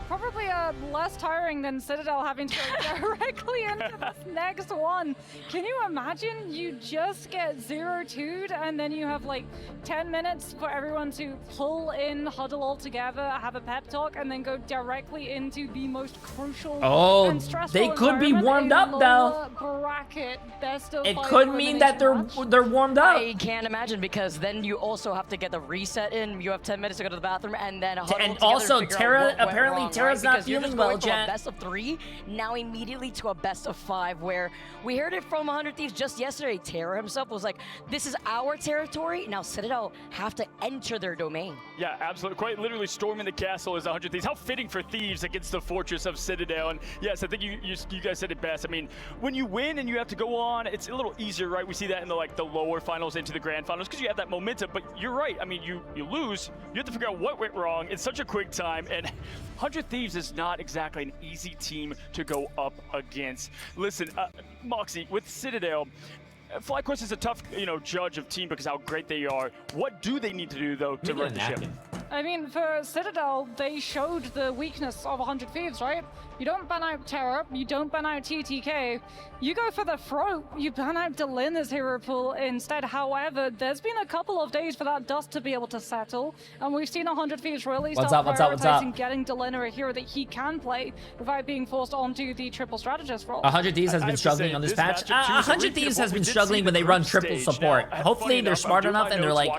Probably less tiring than Citadel having to go directly into this next one. Can you imagine? You just get 0-2'd and then you have like 10 minutes for everyone to pull in, huddle all together, have a pep talk, and then go directly into the most crucial and stressful they could be warmed up though. Bracket, best of it could mean that they're warmed up. I can't imagine because then you also have to get the reset in. You have 10 minutes to go to the bathroom and then huddle and also Terra apparently Terra's not feeling well, Jan. Best of 3, now immediately to a best of 5, where we heard it from 100 Thieves just yesterday. Terra himself was like, "This is our territory." Now Citadel have to enter their domain. Yeah, absolutely. Quite literally storming the castle is 100 Thieves. How fitting for Thieves against the fortress of Citadel. And yes, I think you guys said it best. I mean, when you win and you have to go on, it's a little easier, right? We see that in the lower finals into the grand finals because you have that momentum. But you're right. I mean, you lose. You have to figure out what went wrong in such a quick time. And 100 Thieves is not exactly an easy team to go up against. Listen, Moxie, with Citadel, FlyQuest is a tough, judge of team because how great they are. What do they need to do, though, to run the ship? I mean, for Citadel, they showed the weakness of 100 Thieves, right? You don't ban out Terra, you don't ban out TTK, you go for the throat, you ban out Delin as hero pool instead. However, there's been a couple of days for that dust to be able to settle, and we've seen 100 Thieves really start prioritizing getting Delin a hero that he can play without being forced onto the triple strategist role. 100 Thieves has been struggling on this patch. 100 Thieves has been struggling when they run triple support. Hopefully they're smart enough and they're like,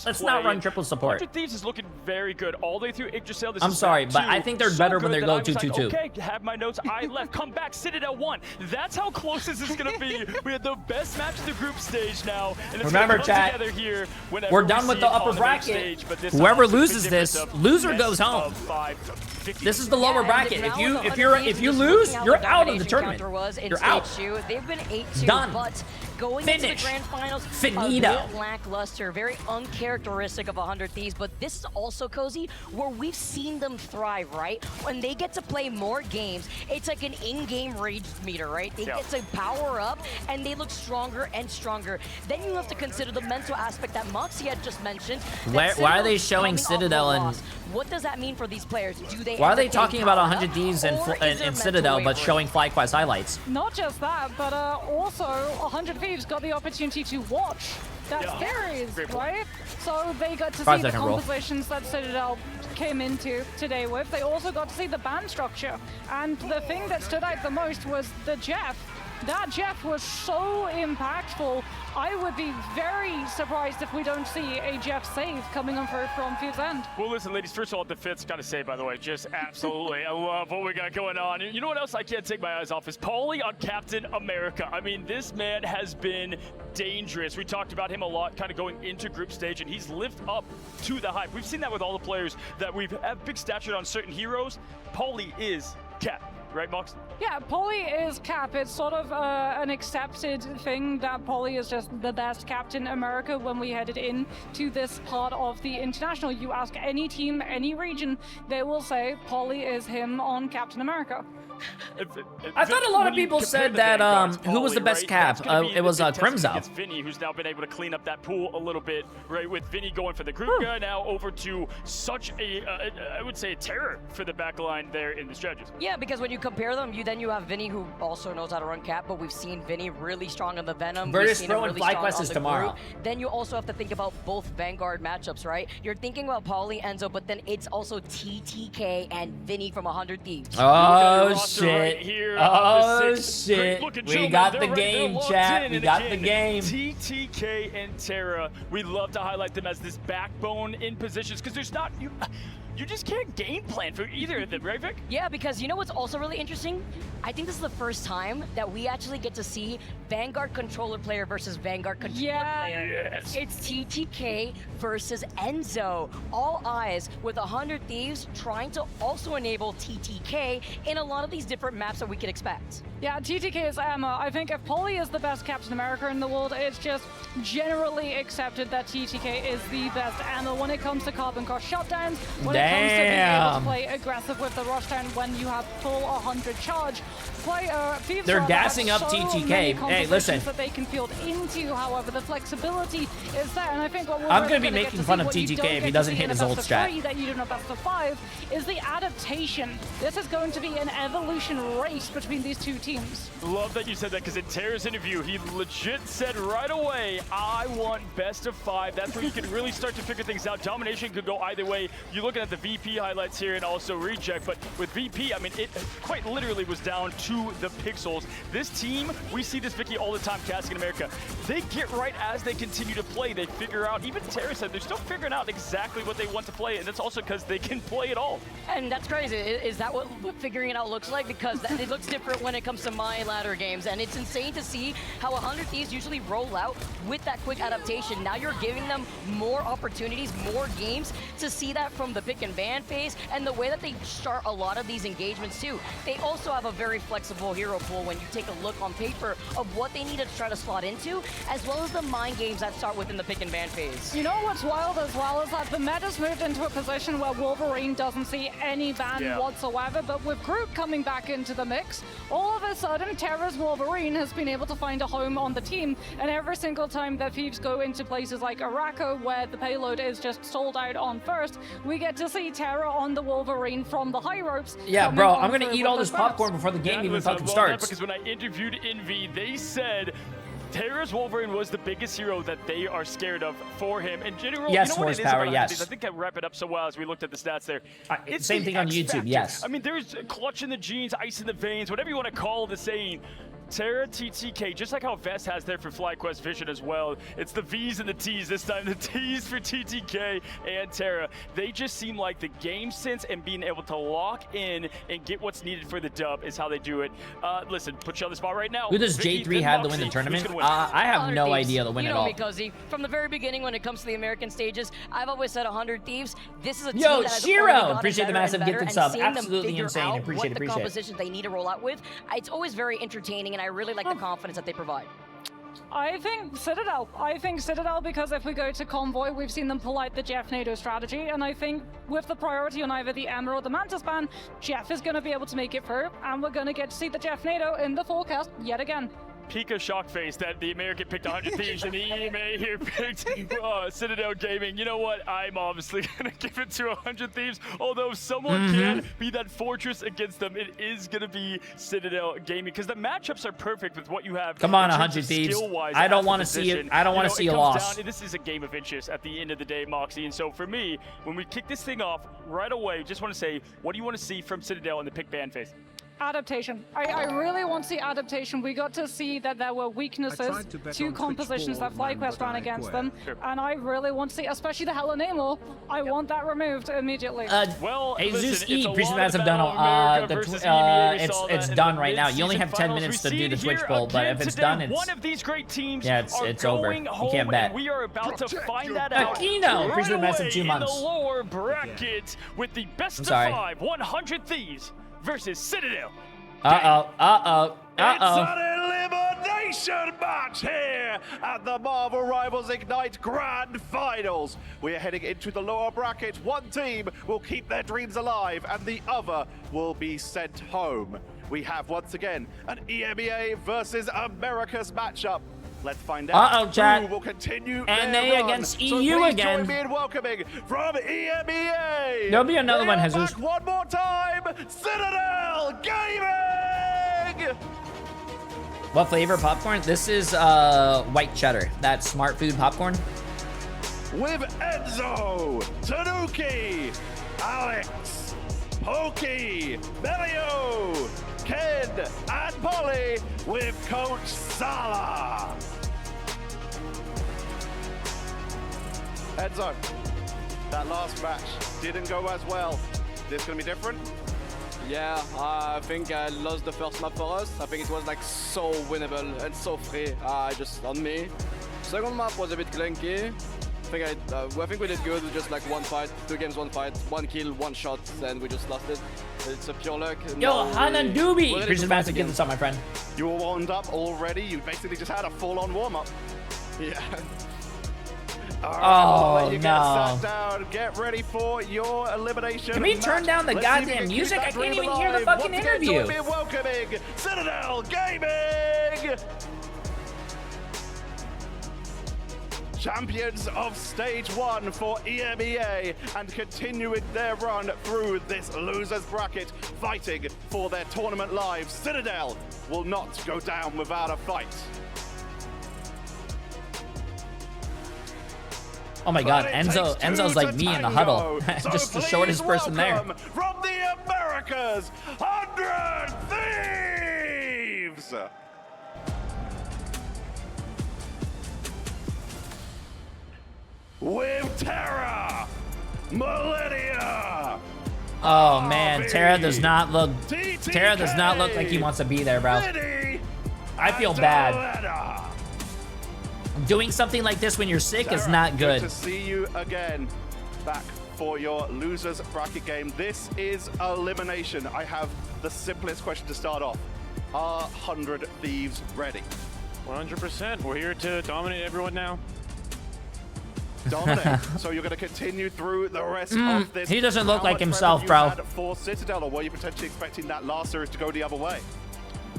let's not run triple support. 100 Thieves is looking very good all the way through Yggdrasil. I'm sorry, but I think they're better when they go 2-2-2. Okay, have my notes. I left. Come back. Citadel 1. That's how close this is going to be. We had the best match of the group stage now. And it's remember, chat, here we're done with the upper bracket. Whoever loses this, loser goes home. This is the lower bracket. If you lose, you're out of the tournament. You're out. They've been 8-2, done. But going into the grand finals, Finito. a bit lackluster, very uncharacteristic of 100 Thieves, but this is also, Cozy, where we've seen them thrive, right? When they get to play more games, it's like an in-game rage meter, right? They get to power up, and they look stronger and stronger. Then you have to consider the mental aspect that Moxie had just mentioned. Why are they showing Citadel and... What does that mean for these players? Do they? Why are they talking about 100 Thieves and Citadel, but showing FlyQuest highlights? Not just that, but also 100 Thieves got the opportunity to watch that series, right? So they got to see the compositions that Citadel came into today with. They also got to see the band structure. And the thing that stood out the most was the Jeff. That Jeff was so impactful. I would be very surprised if we don't see a Jeff save coming on from Fuse End. Well, listen, ladies, first of all, the Fitz got to say, by the way, just absolutely, I love what we got going on. You know what else I can't take my eyes off is Paulie on Captain America. I mean, this man has been dangerous. We talked about him a lot kind of going into group stage, and he's lived up to the hype. We've seen that with all the players that we've had big stature on certain heroes. Paulie is Cap. Right, Mox? Yeah, Paulie is Cap. It's sort of an accepted thing that Paulie is just the best Captain America when we headed in to this part of the International. You ask any team, any region, they will say Paulie is him on Captain America. I thought a lot of people said that, who was the best Cap? It was Crimzo. It's Vinny, who's now been able to clean up that pool a little bit, right? With Vinny going for the group guy now over to such a, I would say, a terror for the back line there in the strategies. Yeah, because when you compare them, you have Vinny, who also knows how to run Cap, but we've seen Vinny really strong on the Venom. Virtus Pro and FlyQuest is tomorrow. Then you also have to think about both Vanguard matchups, right? You're thinking about Paulie, Enzo, but then it's also TTK and Vinny from 100 Thieves. Oh, shit. Oh, shit. We got the game, chat. We got the game. TTK and Terra, we love to highlight them as this backbone in positions, because there's not... You just can't game plan for either of them, right, Vic? Yeah, because you know what's also really interesting? I think this is the first time that we actually get to see Vanguard controller player versus Vanguard controller player. Yes. It's TTK versus Enzo. All eyes with 100 Thieves trying to also enable TTK in a lot of these different maps that we could expect. Yeah, TTK is ammo. I think if Paulie is the best Captain America in the world, it's just generally accepted that TTK is the best ammo when it comes to carbon cost shutdowns, when it comes to being able to play aggressive with the rush down when you have full 100 charge. They're gassing up TTK. Hey, listen. That they can field into, however, the flexibility is there, and I think what we're I'm going to be making fun of TTK if he doesn't hit his ult strat. That you do in a best of 5 is the adaptation. This is going to be an evolution race between these two teams. Love that you said that, because in Terra's interview, he legit said right away, I want best of 5. That's where you can really start to figure things out. Domination could go either way. You're looking at the VP highlights here and also Reject, but with VP, I mean, it quite literally was down to the pixels. This team, we see this, Vicky, all the time, casting in America. They get right as they continue to play. They figure out, even Terra said, they're still figuring out exactly what they want to play, and that's also because they can play it all. And that's crazy. Is that what figuring it out looks like? Because it looks different when it comes to my ladder games, and it's insane to see how 100 Thieves usually roll out with that quick adaptation. Now you're giving them more opportunities, more games to see that from the pick and ban phase, and the way that they start a lot of these engagements too. They also have a very flexible hero pool when you take a look on paper of what they need to try to slot into, as well as the mind games that start within the pick and ban phase. You know what's wild as well is that the meta's moved into a position where Wolverine doesn't see any ban whatsoever, but with Groot coming back into the mix, all of a sudden Terra's Wolverine has been able to find a home on the team, and every single time that Thieves go into places like Araco, where the payload is just sold out on first, we get to see Terra on the Wolverine from the high ropes. Yeah, bro, I'm gonna eat all this popcorn before the game even fucking starts. Because when I interviewed Envy, they said Terra's Wolverine was the biggest hero that they are scared of for him. In general, yes, you know what it is horsepower, about yes. I think I wrap it up so well as we looked at the stats there. It's same the thing on X YouTube, factor. yes. I mean, there's clutch in the jeans, ice in the veins, whatever you want to call the saying. Terra, TTK, just like how Vest has there for FlyQuest Vision as well. It's the V's and the T's this time. The T's for TTK and Terra. They just seem like the game sense and being able to lock in and get what's needed for the dub is how they do it. Listen, put you on the spot right now. Who does Jay3 have to win the tournament? I have no idea to win at all. You know me, Cozy. From the very beginning when it comes to the American stages, I've always said 100 Thieves. This is a team that has only gotten appreciate the better massive and better, gifted and sub. seeing them Absolutely figure insane. out Appreciate what the compositions they need to roll out with. It's always very entertaining, and I really like the confidence that they provide. I think Citadel. Because if we go to Convoy, we've seen them pull out the Jeff NATO strategy, and I think with the priority on either the Emma or the Mantis ban, Jeff is going to be able to make it through, and we're going to get to see the Jeff NATO in the forecast yet again. Pika shock face that the American picked 100 Thieves and the EMA here picked Citadel Gaming. You know what? I'm obviously going to give it to 100 Thieves. Although if someone can be that fortress against them, it is going to be Citadel Gaming because the matchups are perfect with what you have. Come on, 100 Thieves. I don't want to see it. I don't want to see a loss. This is a game of inches at the end of the day, Moxie. And so for me, when we kick this thing off right away, just want to say, what do you want to see from Citadel in the pick ban phase? Adaptation. I really want to see adaptation. We got to see that there were weaknesses to compositions that FlyQuest ran against them, and I really want to see, especially the Hella Namor, I want that removed immediately. Well, Jesus E. Priestess have done it's done right now. You only have 10 minutes to do the Twitch poll, but if it's done, it's one of these great teams. Yeah, it's over. You can't bet. We are about to find that out Aquino, right Priestess Massive 2 away months. in the lower bracket with the best of 5, 100 Thieves versus Citadel. Uh-oh. It's an elimination match here at the Marvel Rivals Ignite Grand Finals. We are heading into the lower bracket. One team will keep their dreams alive and the other will be sent home. We have once again an EMEA versus Americas matchup. Let's find out chat. who will continue NA their run. against So EU please again. Join me in welcoming from EMEA. There'll be another one, Bring it Jesus. back one more time, Citadel Gaming. What flavor popcorn? This is white cheddar. That smart food popcorn. With Enzo, Tanuki, Alex, Pokey, Belio, Ken, and Polly with Coach Salah. Enzo, that last match didn't go as well. This gonna be different? Yeah, I think I lost the first map for us. I think it was like so winnable and so free, just on me. Second map was a bit clunky. I think we did good with just like one fight, 2 games, 1 fight, 1 kill, 1 shot, and we just lost it. It's a pure luck. Yo, Hanan Doobie! Christian Massive, give this up, my friend. You were warmed up already. You basically just had a full-on warm-up. Yeah. Oh, you no. Get sat down. Get ready for your elimination. Can we turn down the Let's see if we goddamn can keep music? that I can't dream even hear the alive. fucking Once again, interview. join me in welcoming Citadel Gaming. Champions of Stage 1 for EMEA and continuing their run through this losers bracket, fighting for their tournament lives. Citadel will not go down without a fight. Oh my god, Enzo's like me in the huddle. Just the shortest person there. From the Americas, 100 Thieves! With Terra, Millennia. Oh man, Terra does not look like he wants to be there, bro. I feel bad. Doing something like this when you're sick is not good. Good to see you again. Back for your losers bracket game. This is elimination. I have the simplest question to start off. Are 100 Thieves ready? 100%. We're here to dominate everyone now. Dominate. So you're going to continue through the rest of this. He doesn't look How like much himself, prep bro. have you had for Citadel, or were you potentially expecting that last series to go the other way?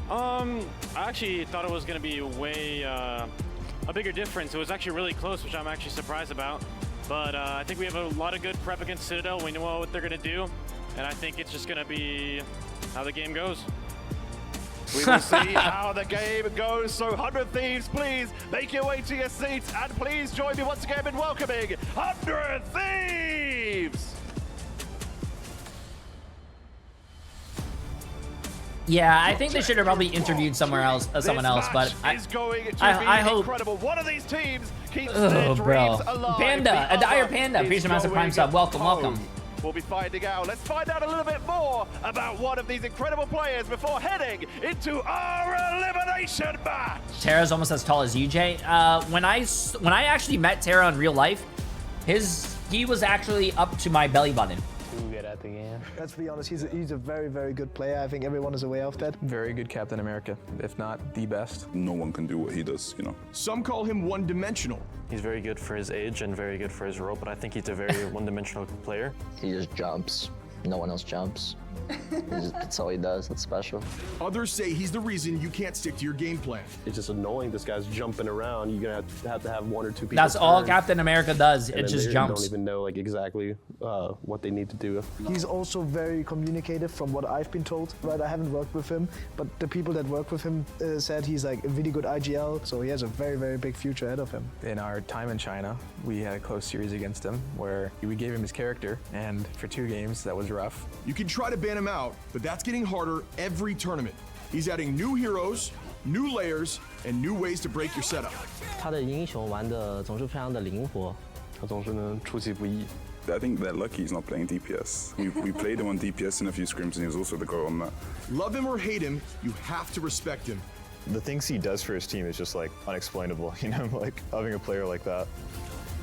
I actually thought it was going to be way a bigger difference. It was actually really close, which I'm actually surprised about. But I think we have a lot of good prep against Citadel. We know what they're going to do, and I think it's just going to be how the game goes. We will see how the game goes. So 100 Thieves, please make your way to your seats and please join me once again in welcoming 100 Thieves! Yeah, I think they should have probably interviewed someone else, but I hope. Incredible. One of these teams keeps their bro. dreams alive. Panda, a dire Panda, appreciate massive prime sub. Welcome, welcome. We'll be finding out. Let's find out a little bit more about one of these incredible players before heading into our elimination match. Terra's almost as tall as you, Jay. When I actually met Terra in real life, he was actually up to my belly button. good at the game. Let's be honest, he's a very, very good player. I think everyone is aware of that. Very good Captain America, if not the best. No one can do what he does, you know. Some call him one-dimensional. He's very good for his age and very good for his role, but I think he's a very one-dimensional player. He just jumps. No one else jumps. That's all he does. That's special. Others say he's the reason you can't stick to your game plan. It's just annoying. This guy's jumping around. You're gonna have to have one or two people. That's all Captain America does. It just jumps. Don't even know like exactly what they need to do. He's also very communicative, from what I've been told. Right, I haven't worked with him, but the people that work with him said he's like a really good IGL. So he has a very, very big future ahead of him. In our time in China, we had a close series against him where we gave him his character, and for 2 games that was rough. You can try to ban him out, but that's getting harder every tournament. He's adding new heroes, new layers, and new ways to break your setup. 他的英雄玩的总是非常的灵活，他总是能出其不意。 I think they're lucky he's not playing DPS. We played him on DPS in a few scrims, and he was also the go on that. Love him or hate him, you have to respect him. The things he does for his team is just like unexplainable, you know, like having a player like that.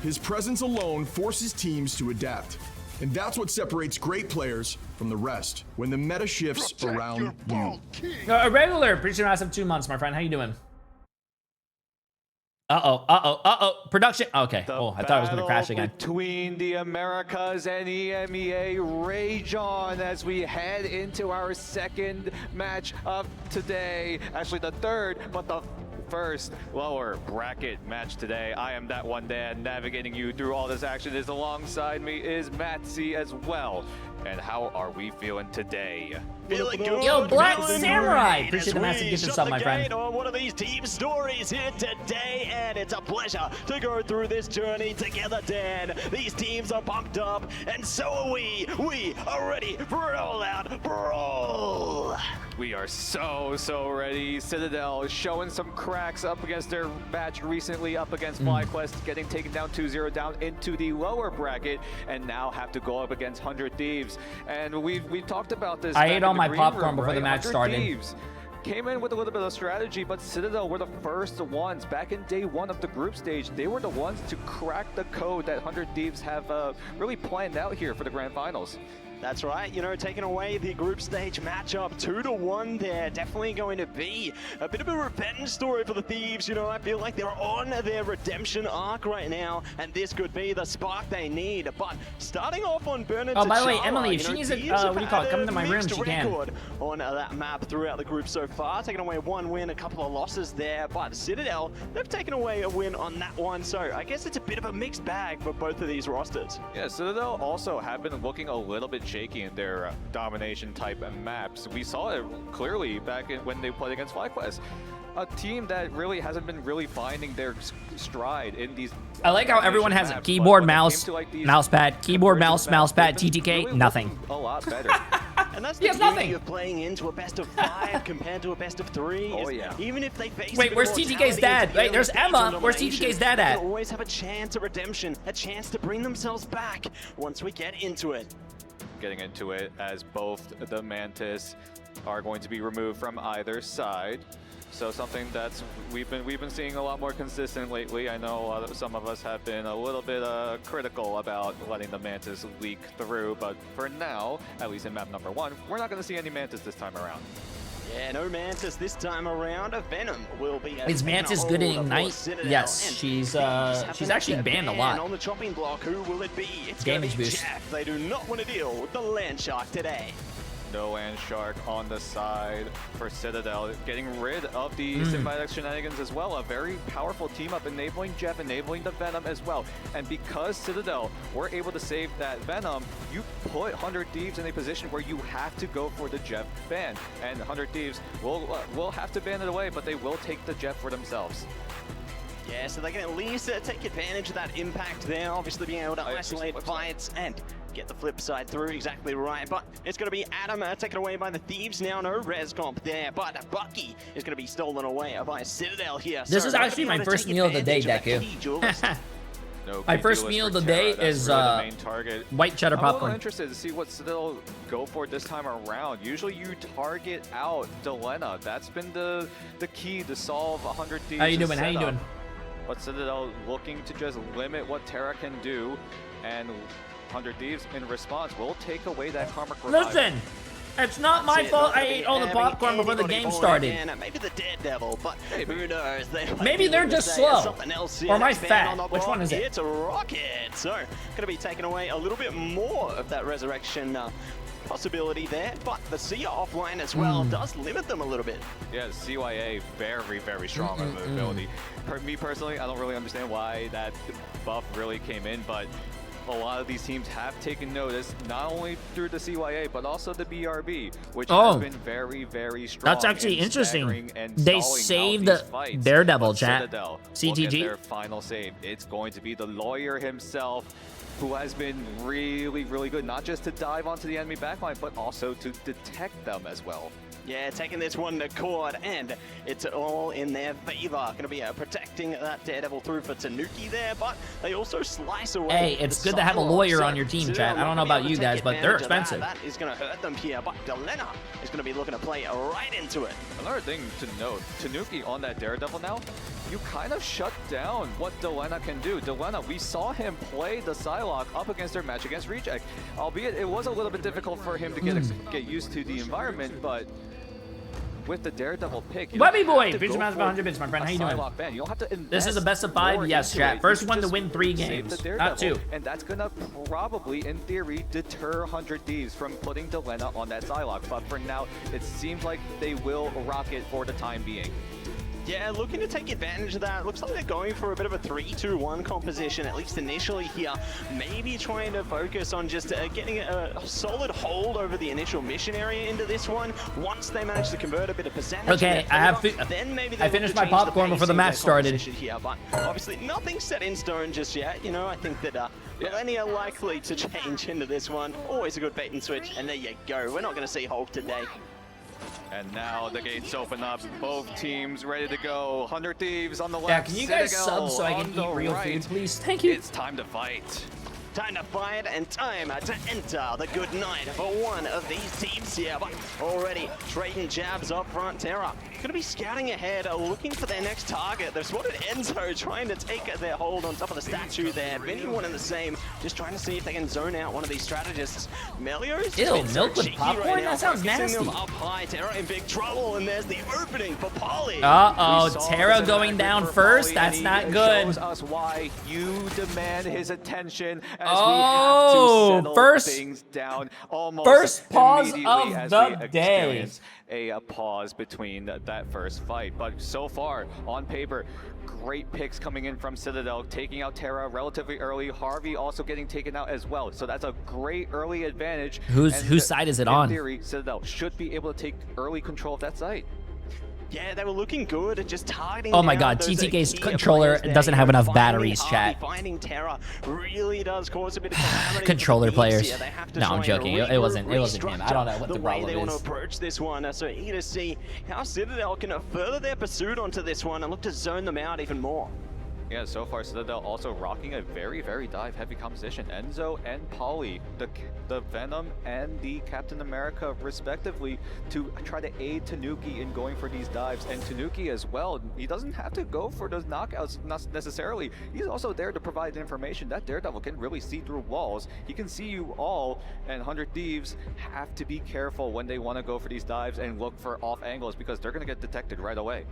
His presence alone forces teams to adapt. And that's what separates great players from the rest. When the meta shifts around you. A regular, appreciate massive 2 months, my friend. How you doing? Uh-oh. Production. Okay. Oh, I thought I was going to crash again. Between the Americas and EMEA rage on as we head into our second match of today. Actually, the third, but the first lower bracket match today. I am that one Dan navigating you through all this action. Is alongside me is Matsy as well. And how are we feeling today? Feeling good. Yo, Black feeling Samurai. great Appreciate the as massive we gift shut sub, the my friend. gate on one of these team stories here today, and it's a pleasure to go through this journey together, Dan. These teams are pumped up, and so are we. We are ready for an all-out brawl. We are so ready. Citadel showing some cracks up against their match recently up against FlyQuest, getting taken down 2-0 down into the lower bracket, and now have to go up against 100 Thieves. And we've talked about this. I ate all my popcorn room, before the match started. Thieves came in with a little bit of strategy, but Citadel were the first ones back in day 1 of the group stage. They were the ones to crack the code that 100 Thieves have really planned out here for the grand finals. That's right, you know, taking away the group stage matchup 2-1 there. Definitely going to be a bit of a revenge story for the Thieves. You know, I feel like they're on their redemption arc right now, and this could be the spark they need. But starting off on Bernard. Oh, by the way, Emily, if she needs a, what do you call it? Come to my room, she can. On that map throughout the group so far, taking away 1 win, a couple of losses there. But Citadel, they've taken away a win on that one. So I guess it's a bit of a mixed bag for both of these rosters. Yeah, Citadel also have been looking a little bit shaky in their domination type maps. We saw it clearly back when they played against FlyQuest. A team that really hasn't been really finding their stride in these. I like how everyone has a keyboard, mouse, mousepad, keyboard, mouse, mousepad, TTK, really nothing. A lot better. And that's the beauty nothing. of playing into a best of 5 compared to a best of 3. Oh yeah. Even if they face. Wait, where's TTK's dad? Wait, there's Emma. Where's TTK's dad at? They always have a chance at redemption, a chance to bring themselves back once we get into it. Getting into it as both the Mantis are going to be removed from either side. So something that's we've been seeing a lot more consistent lately. I know some of us have been a little bit critical about letting the Mantis leak through, but for now, at least in map number 1, we're not going to see any Mantis this time around. Yeah, no Mantis this time around. Venom will be. Is Mantis good at Ignite? Yes, she's actually banned a lot. On the chopping block, who will it be? It's damage boost. Jeff. They do not want to deal with the Land Shark today. No Land Shark on the side for Citadel, getting rid of the Symbiotic Shenanigans as well. A very powerful team up, enabling Jeff, enabling the Venom as well. And because Citadel were able to save that Venom, you put 100 Thieves in a position where you have to go for the Jeff ban. And 100 Thieves will have to ban it away, but they will take the Jeff for themselves. Yeah, so they can at least take advantage of that impact there, obviously being able to isolate fights and get the flip side through exactly right. But it's going to be Adam taken away by the Thieves now. No res comp there, but Bucky is going to be stolen away by Citadel here. This is actually my first meal of the day, Deku. My first meal of the day is white cheddar popcorn. I'm a little interested to see what Citadel go for this time around. Usually you target out Delena. That's been the key to solve 100 Thieves. How you doing? How you doing? but Citadel looking to just limit what Terra can do, and 100 Thieves in response will take away that Karmic Revive. Listen, it's not my fault I ate all the popcorn before the game started. Maybe the Daredevil, but who knows? Maybe they're just slow. Or am I fat? Which one is it? It's a rocket. So, going to be taking away a little bit more of that resurrection possibility there, but the Sia offline as well does limit them a little bit. Yeah, the CYA very, very strong on the ability. For me personally, I don't really understand why that buff really came in, but a lot of these teams have taken notice, not only through the CYA, but also the BRB, which has been very, very strong. That's actually interesting. They saved fights. Daredevil, chat. Citadel, CTG. look at their final save. It's going to be the lawyer himself, who has been really, really good, not just to dive onto the enemy backline, but also to detect them as well. Yeah, taking this one to court, and it's all in their favor. Going to be protecting that Daredevil through for Tanuki there, but they also slice away. Hey, it's good to have a lawyer on your team, chat. I don't know about you guys, but they're expensive. That is going to hurt them here, but Delena is going to be looking to play right into it. Another thing to note, Tanuki on that Daredevil now, you kind of shut down what Delena can do. Delena, we saw him play the Psylocke up against their match against Reject, albeit it was a little bit difficult for him to get used to the environment, but with the Daredevil pick, Webby boy, Vision Master 100 bits, my friend. How you doing? You don't have to this is a best of 5, yes, chat. First one to win 3 games, not 2. And that's gonna probably, in theory, deter 100 Thieves from putting Delena on that Psylocke. But for now, it seems like they will rock it for the time being. Yeah, looking to take advantage of that. Looks like they're going for a bit of a 3-2-1 composition, at least initially here. Maybe trying to focus on just getting a solid hold over the initial mission area into this one. Once they manage to convert a bit of percentage, okay, then maybe I finished my popcorn before the match started. Here, but obviously nothing set in stone just yet. You know, I think that plenty are likely to change into this one. Always a good bait and switch, and there you go. We're not going to see Hulk today. And now the gates open up. Both teams ready to go. 100 Thieves on the left. Yeah, can you guys Citadel sub so I can eat real food, please? Thank you. It's time to fight. Time to fight and time to enter the good night for one of these teams here. But already trading jabs up front. Terra going to be scouting ahead, looking for their next target. They've spotted Enzo trying to take their hold on top of the statue there. Vinny one in the same, just trying to see if they can zone out one of these strategists. Melio's ew, milk with popcorn? Right now, that sounds nasty. Them up high. Terra in big trouble, and there's the opening for Polly. Uh-oh, Terra going down first? That's not good. Shows us why you demand his attention as oh, we have to first things down almost first pause of as the we day. A pause between that first fight, but so far on paper, great picks coming in from Citadel, taking out Terra relatively early. Harvey also getting taken out as well, so that's a great early advantage. Whose side is it on? In theory, Citadel should be able to take early control of that site. Yeah, they were looking good at just targeting. Oh my god, TTK's controller doesn't have enough batteries, chat. Finding Terra really does cause a bit of calamity. Controller players. No, I'm joking. It wasn't him. I don't know what the problem they want to is. approach this one. So eager to see how Citadel can further their pursuit onto this one and look to zone them out even more. Yeah, so far Citadel also rocking a very, very dive-heavy composition. Enzo and Polly, the Venom and the Captain America, respectively, to try to aid Tanuki in going for these dives. And Tanuki as well, he doesn't have to go for those knockouts necessarily. He's also there to provide information. That Daredevil can really see through walls. He can see you all, and 100 Thieves have to be careful when they want to go for these dives and look for off angles, because they're going to get detected right away.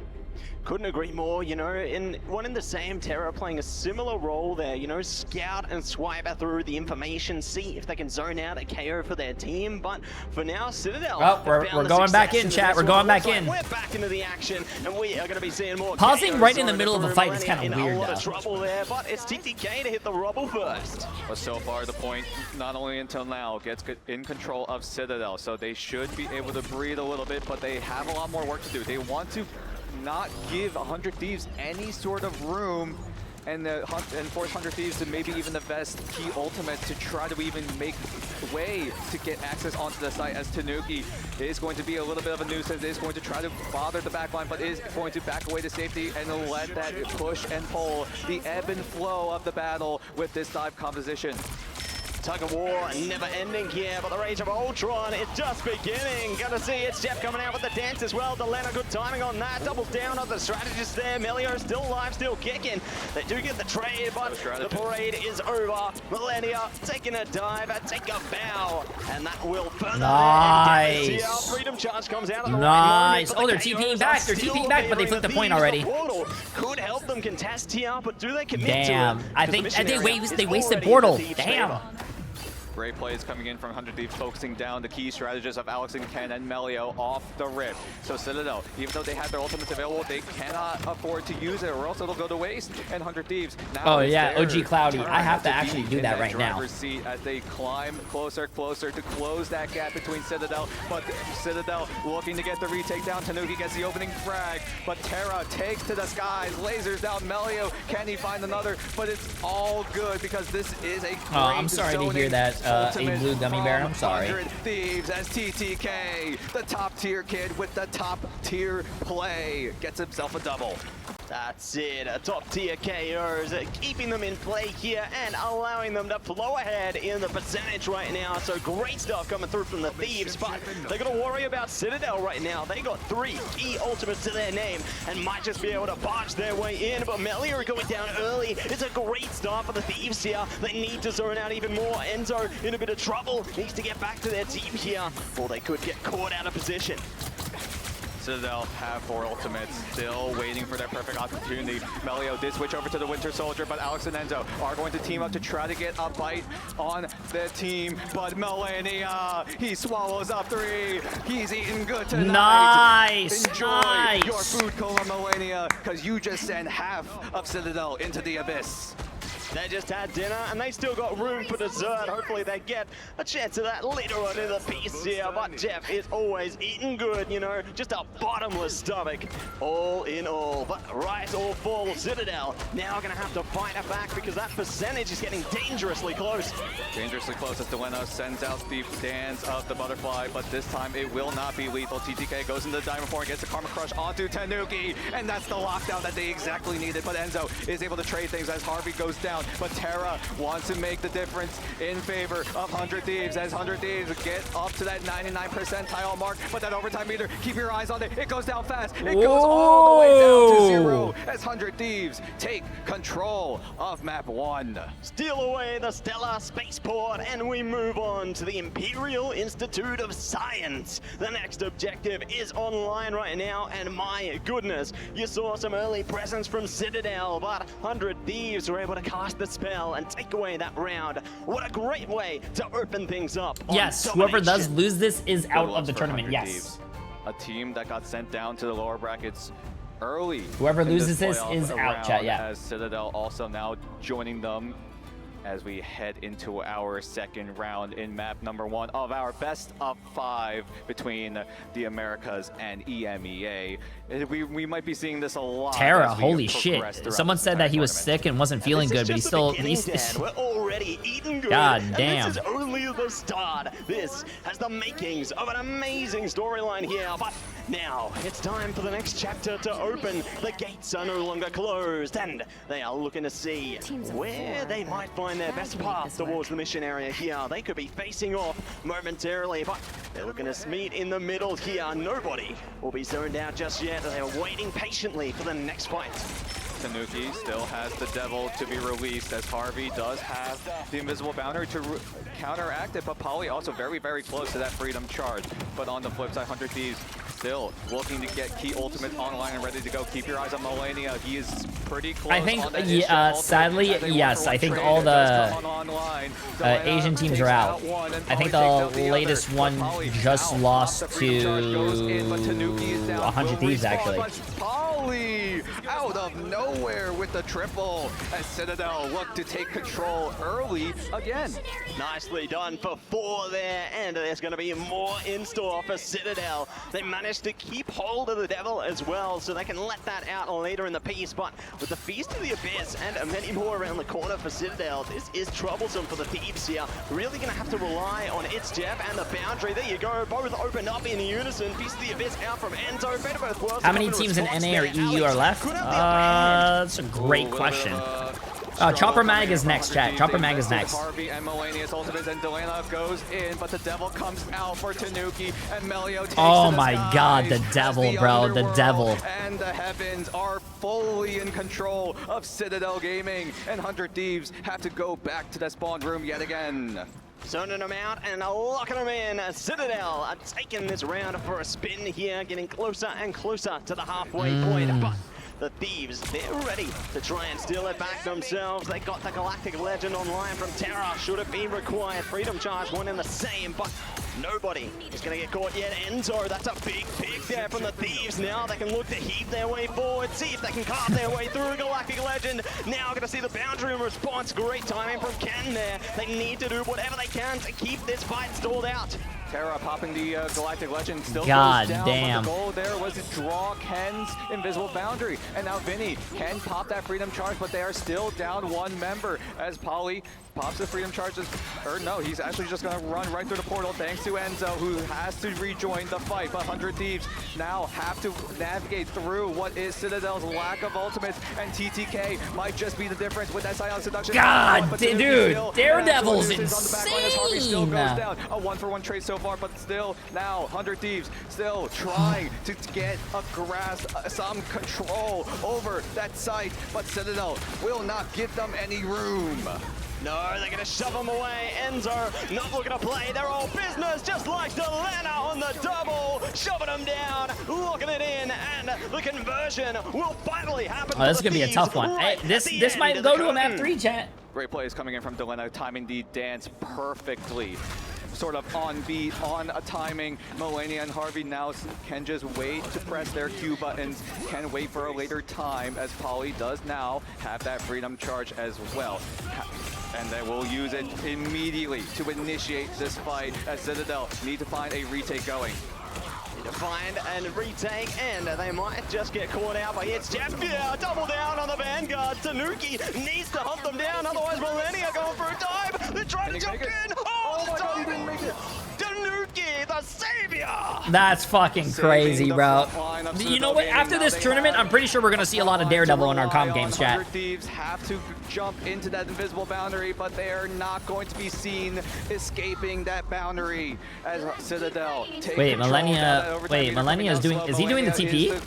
Couldn't agree more, you know, in one in the same. Terra playing a similar role there, you know, scout and swipe through the information, see if they can zone out a KO for their team. But for now, Citadel. Well, we're going back in, chat. We're going back in. We're back into the action, and we are going to be seeing more. Pausing right in the middle of a fight is kind of weird, a lot though. of trouble there, but it's TTK to hit the rubble first. But so far, the point, not only until now, gets in control of Citadel, so they should be able to breathe a little bit, but they have a lot more work to do. They want to not give 100 Thieves any sort of room and force 100 Thieves to maybe even invest key ultimate to try to even make way to get access onto the site, as Tanuki is going to be a little bit of a nuisance, is going to try to bother the backline, but is going to back away to safety and let that push and pull the ebb and flow of the battle with this dive composition. Tug of war never ending here, but the Rage of Ultron is just beginning. Gonna see it's Jeff coming out with the dance as well. Delena, good timing on that. Doubles down on the strategist there. Melio still alive, still kicking. They do get the trade, but the parade is over. Millennia taking a dive, take a bow, and that will further. Nice. Freedom charge comes out of the Nice. right moment, Oh, they're TPing back. They're TPing back, but they flipped the point already. Could help them contest here, but do they commit Damn. to it? I think they wasted portal. Damn. Great plays coming in from 100 Thieves, focusing down the key strategists of Alex and Ken and Melio off the rip. So Citadel, even though they have their ultimates available, they cannot afford to use it or else it'll go to waste. And 100 Thieves now Oh yeah, OG Cloudy. I have to actually do that right now. Seat as they climb closer to close that gap between Citadel, but Citadel looking to get the retake down. Tanuki gets the opening frag, but Terra takes to the skies, lasers down Melio. Can he find another? But it's all good because this is a great I'm sorry to hear that. A blue gummy bear, I'm sorry. 100 Thieves as TTK, the top tier kid with the top tier play, gets himself a double. That's it, top tier KOs, keeping them in play here and allowing them to flow ahead in the percentage right now. So great stuff coming through from the Thieves, but they're gonna worry about Citadel right now. They got 3 key ultimates to their name and might just be able to barge their way in, but Melia going down early. It's a great start for the Thieves here. They need to zone out even more. Enzo in a bit of trouble, needs to get back to their team here, or they could get caught out of position. Citadel have 4 ultimates, still waiting for their perfect opportunity. Melio did switch over to the Winter Soldier, but Alex and Enzo are going to team up to try to get a bite on their team. But Melania, he swallows up 3. He's eating good tonight. Nice. Enjoy your food coma, Melania, because you just sent half of Citadel into the abyss. They just had dinner and they still got room for dessert. Hopefully they get a chance of that later on in the piece here. But Jeff is always eating good, you know, just a bottomless stomach, all in all. But rise or fall, Citadel now gonna have to fight it back because that percentage is getting dangerously close. Dangerously close as Delena sends out the dance of the butterfly, but this time it will not be lethal. TTK goes into the Diamond 4 and gets the Karma Crush onto Tanuki, and that's the lockdown that they exactly needed. But Enzo is able to trade things as Harvey goes down. But Terra wants to make the difference in favor of 100 Thieves as 100 Thieves get up to that 99 percentile mark. But that overtime meter, keep your eyes on it. It goes down fast. It goes all the way down to 0 as 100 Thieves take control of map 1. Steal away the Stellar Spaceport and we move on to the Imperial Institute of Science. The next objective is online right now, and my goodness, you saw some early presence from Citadel, but 100 Thieves were able to cast the spell and take away that round. What a great way to open things up. Yes, whoever does lose this is out of the tournament. Yes. Thieves. A team that got sent down to the lower brackets early. Whoever loses this is out, chat. Yeah. As Citadel also now joining them as we head into our second round in map number 1 of our best of 5 between the Americas and EMEA. We might be seeing this a lot. Terra, holy shit. Someone said that he was sick and wasn't feeling good, but he's still... We're already eating good. God damn. And this is only the start. This has the makings of an amazing storyline here, but now it's time for the next chapter to open. The gates are no longer closed, and they are looking to see where they might find their best path towards the mission area here. They could be facing off momentarily, but they're looking to meet in the middle here. Nobody will be zoned out just yet. They are waiting patiently for the next fight. Tanuki still has the Devil to be released as Harvey does have the Invisible Boundary to counteract it, but Polly also very, very close to that Freedom Charge. But on the flip side, 100 Thieves still looking to get key ultimate online and ready to go. Keep your eyes on Melania. He is pretty close. I think, sadly, yes. I think all the Asian teams are out. I think the latest one just lost to 100 Thieves, actually. Polly out of nowhere with the triple as Citadel look to take control early again. Nicely done for 4 there, and there's going to be more in store for Citadel. They managed to keep hold of the Devil as well, so they can let that out later in the piece. But with the Feast of the Abyss and many more around the corner for Citadel, this is troublesome for the Thieves here. Really going to have to rely on its Jeff and the Boundary. There you go, both open up in unison. Feast of the Abyss out from Enzo. Better both worlds. How many teams in NA or EU are left? That's a great question. Chopper Mag is next, chat. Chopper Mag is next. Harvey and Melania's ultimate, and Delana goes in, but the devil comes out for Tanuki, and Melio takes Oh to the my god, the skies devil, as the bro. The underworld devil. and the heavens are fully in control of Citadel Gaming, and 100 Thieves have to go back to the spawn room yet again. Zoning them out and locking them in. Citadel are taking this round for a spin here, getting closer and closer to the halfway point. But the Thieves, they're ready to try and steal it back themselves. They got the Galactic Legend online from Terra. Should it be required? Freedom Charge, one in the same, but nobody is going to get caught yet. Enzo, that's a big pick there from the Thieves. Now they can look to heave their way forward, see if they can carve their way through Galactic Legend. Now going to see the boundary in response. Great timing from Ken there. They need to do whatever they can to keep this fight stalled out. Terra popping the Galactic Legend still God goes down, damn. but the goal there was to draw Ken's invisible boundary. And now Vinny can pop that Freedom Charge, but they are still down one member as Polly pops the Freedom Charges. Or no, he's actually just going to run right through the portal thanks to Enzo, who has to rejoin the fight. But 100 Thieves now have to navigate through what is Citadel's lack of ultimates, and TTK might just be the difference with that Silent Seduction. God, dude, Daredevil's Harvey still insane. goes down. A 1-for-1 trade so far, but still now 100 Thieves still trying to get a grasp, some control over that site, but Citadel will not give them any room. No, they're going to shove them away. Enzo not looking to play. They're all business, just like Delana on the double. Shoving them down, locking it in, and the conversion will finally happen. Oh, this is going to be a tough one. Hey, this might go to a map 3, chat. Great plays coming in from Delana, timing the dance perfectly. Sort of on beat, on a timing. Melania and Harvey now can just wait to press their Q buttons, can wait for a later time, as Polly does now have that Freedom Charge as well. And they will use it immediately to initiate this fight, as Citadel need to find a retake going. To find and retake, and they might just get caught out by it's Jeff. Yeah, double down on the Vanguard. Tanuki needs to hunt them down, otherwise Millennia going for a dive. They're trying to jump in. Oh, my God, he didn't make it. Tanuki, the savior. That's fucking crazy, bro. You know what? After this tournament, I'm pretty sure we're going to see a lot of Daredevil in our comp games, chat. 100 Thieves have to jump into that invisible boundary, but they are not going to be seen escaping that boundary as Citadel take Wait, control. Millennia is doing, is he doing the TP?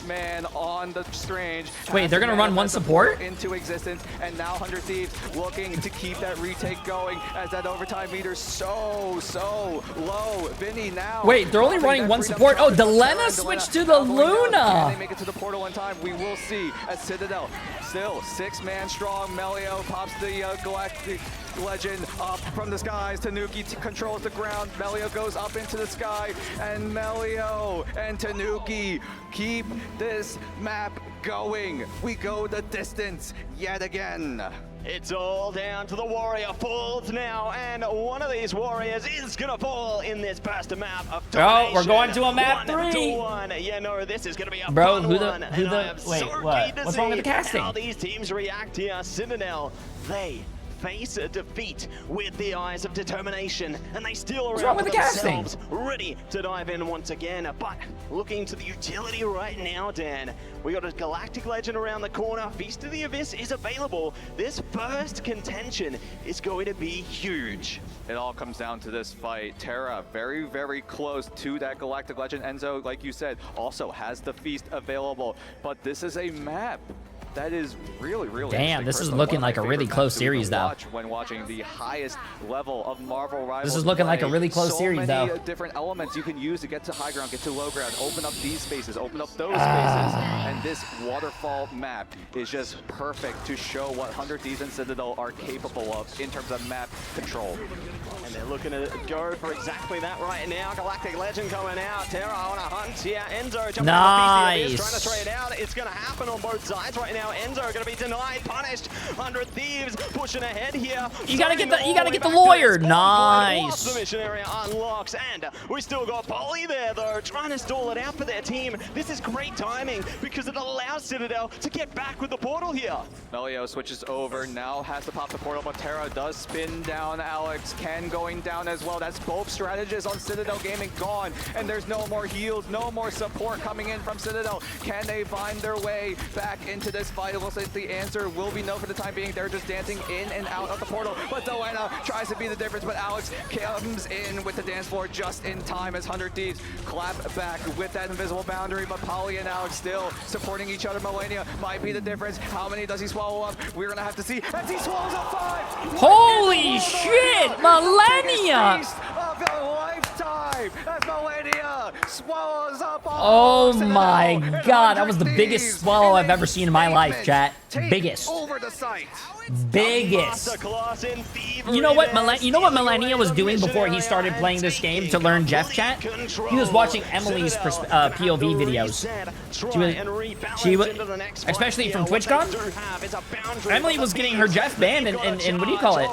Man on the Strange. Wait, they're gonna run one support? Into existence, and now 100 Thieves looking to keep that retake going as that overtime meter so low. Vinny now. Wait, they're only running one support. Oh, Delena switched to the Luna. Can they make it to the portal in time? We will see as Citadel still 6-man strong. Melio pops the Galactic Legend up from the skies. Tanuki controls the ground. Melio goes up into the sky, and Melio and Tanuki keep this map going. We go the distance yet again. It's all down to the warrior falls now, and one of these warriors is gonna fall in this past map of domination. Bro, we're going to a map 3. 1-1. Yeah, no, this is gonna be a bro, fun one. wait, what? What's wrong with the casting? How these teams react here. Citadel, they face a defeat with the eyes of determination, and they still are out for themselves, ready to dive in once again. But looking to the utility right now, Dan, we got a Galactic Legend around the corner. Feast of the Abyss is available. This first contention is going to be huge. It all comes down to this fight. Terra very close to that Galactic Legend. Enzo, like you said, also has the Feast available, but this is a map that is really damn, this is looking like a really close series, though. When watching the highest level of Marvel Rivals, this is looking like a really close series, though. So many different elements you can use to get to high ground, get to low ground, open up these spaces, open up those spaces, and this waterfall map is just perfect to show what 100 Thieves and Citadel are capable of in terms of map control. And they're looking to go for exactly that right now. Galactic Legend coming out. Terra on a hunt here. Enzo jumping on the BCB, trying to trade out. It's going to happen on both sides right now. Enzo going to be denied, punished. 100 Thieves pushing ahead here. You gotta get the lawyer. Nice. The mission area unlocks, and we still got Polly there though, trying to stall it out for their team. This is great timing because it allows Citadel to get back with the portal here. Melio switches over, now has to pop the portal, but Terra does spin down Alex. Ken going down as well. That's both strategists on Citadel Gaming gone, and there's no more heals, no more support coming in from Citadel. Can they find their way back into this fight. It looks like the answer will be no for the time being. They're just dancing in and out of the portal, but Delena tries to be the difference, but Alex comes in with the dance floor just in time as 100 Thieves clap back with that invisible boundary, but Polly and Alex still supporting each other. Millennia might be the difference. How many does he swallow up? We're gonna have to see as he swallows up 5. Holy shit, Millennia! Of your lifetime as Millennia swallows up Oh my god, that was the biggest swallow I've ever seen in my life, chat. Biggest. Over the site. Biggest. You know what Millennia was doing before he started playing this game to learn Jeff chat? He was watching Emily's POV videos. She was, especially from TwitchCon. Emily was getting her Jeff banned and what do you call it?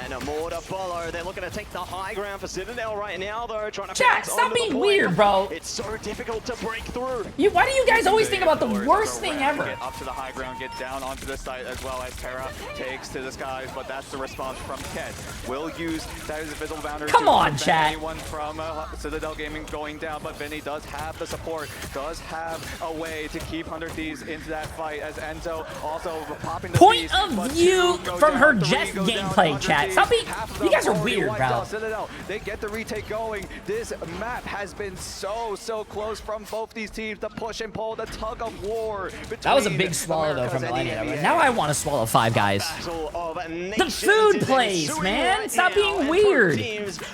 And a more to follow. They're looking to take the high ground for Citadel right now, though. Trying to Chat, stop being weird, bro. It's so difficult to break through. Why do you guys always think about the worst thing ever? Get up to the high ground, get down onto the site as well as Terra takes to the skies, but that's the response from Ken. Will use that as a visible boundary. Come to on, prevent chat. anyone from Citadel Gaming going down, but Vinny does have the support, does have a way to keep 100 Thieves into that fight as Enzo also popping the Point of view from her Jeff gameplay, chat. Stop being, you guys are weird, bro. Citadel, they get the retake going. This map has been so close from both these teams. The push and pull, the tug of war. That was a big swallow though from Millennia. Now I want to swallow 5 guys. The food place, man. Stop being weird.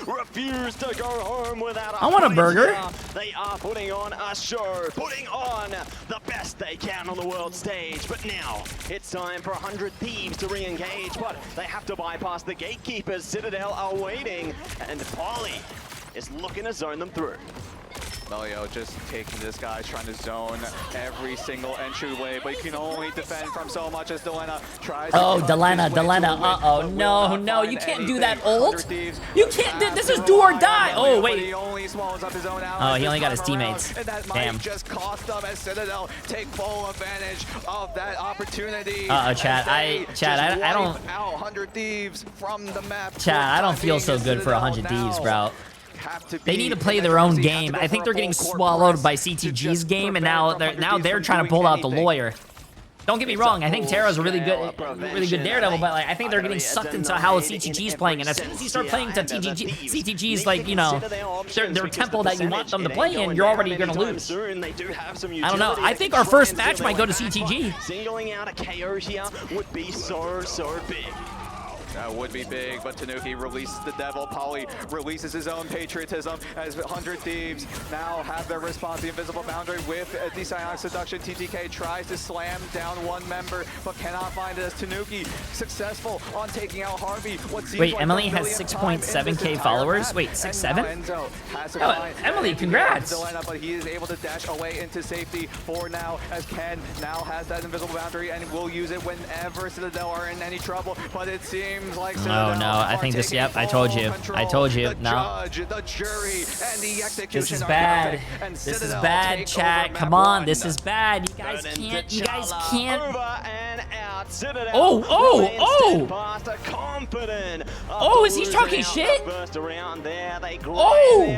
Refuse to go home without a I want a burger. They are putting on a show, putting on the best they can on the world stage. But now it's time for 100 Thieves to re-engage, but they have to bypass the gatekeepers. Citadel are waiting, and Polly is looking to zone them through. Melio just taking this guy, trying to zone every single entryway, but he can only defend from so much as Delena tries to Delena, uh-oh, no, you can't do that ult. You can't, this is do or die. Oh, wait. He only swallows up his own Oh, he only got his teammates. And that Damn. might just cost them as Citadel take full advantage of that opportunity. Uh-oh, chat, I don't... out 100 Thieves from the map. Chat, I don't feel so good for 100 Thieves, bro. They need to play their own game. I think they're getting swallowed by CTG's game, and now they're trying to pull out the lawyer. Don't get me wrong. I think Terra's a really good Daredevil, but like, I think they're getting sucked into how CTG's playing. And as soon as you start playing to CTG's, like, you know, their tempo that you want them to play in, you're already gonna lose. I don't know. I think our first match might go to CTG. Singling out a KO here would be so big. That would be big, but Tanuki releases the devil. Polly releases his own patriotism as 100 Thieves now have their response. The invisible boundary with the Psionic Seduction. TTK tries to slam down one member, but cannot find it as Tanuki successful on taking out Harvey. Wait, Emily has 6.7k followers? Wait, 6.7? Oh, Emily, congrats! But he is able to dash away into safety for now, as Ken now has that invisible boundary and will use it whenever Citadel are in any trouble, but it seems like no, I think this, yep, I told you, no. The jury and the execution. This is bad. This is bad, chat. Come on, this is bad. You guys can't. Oh, is he talking shit?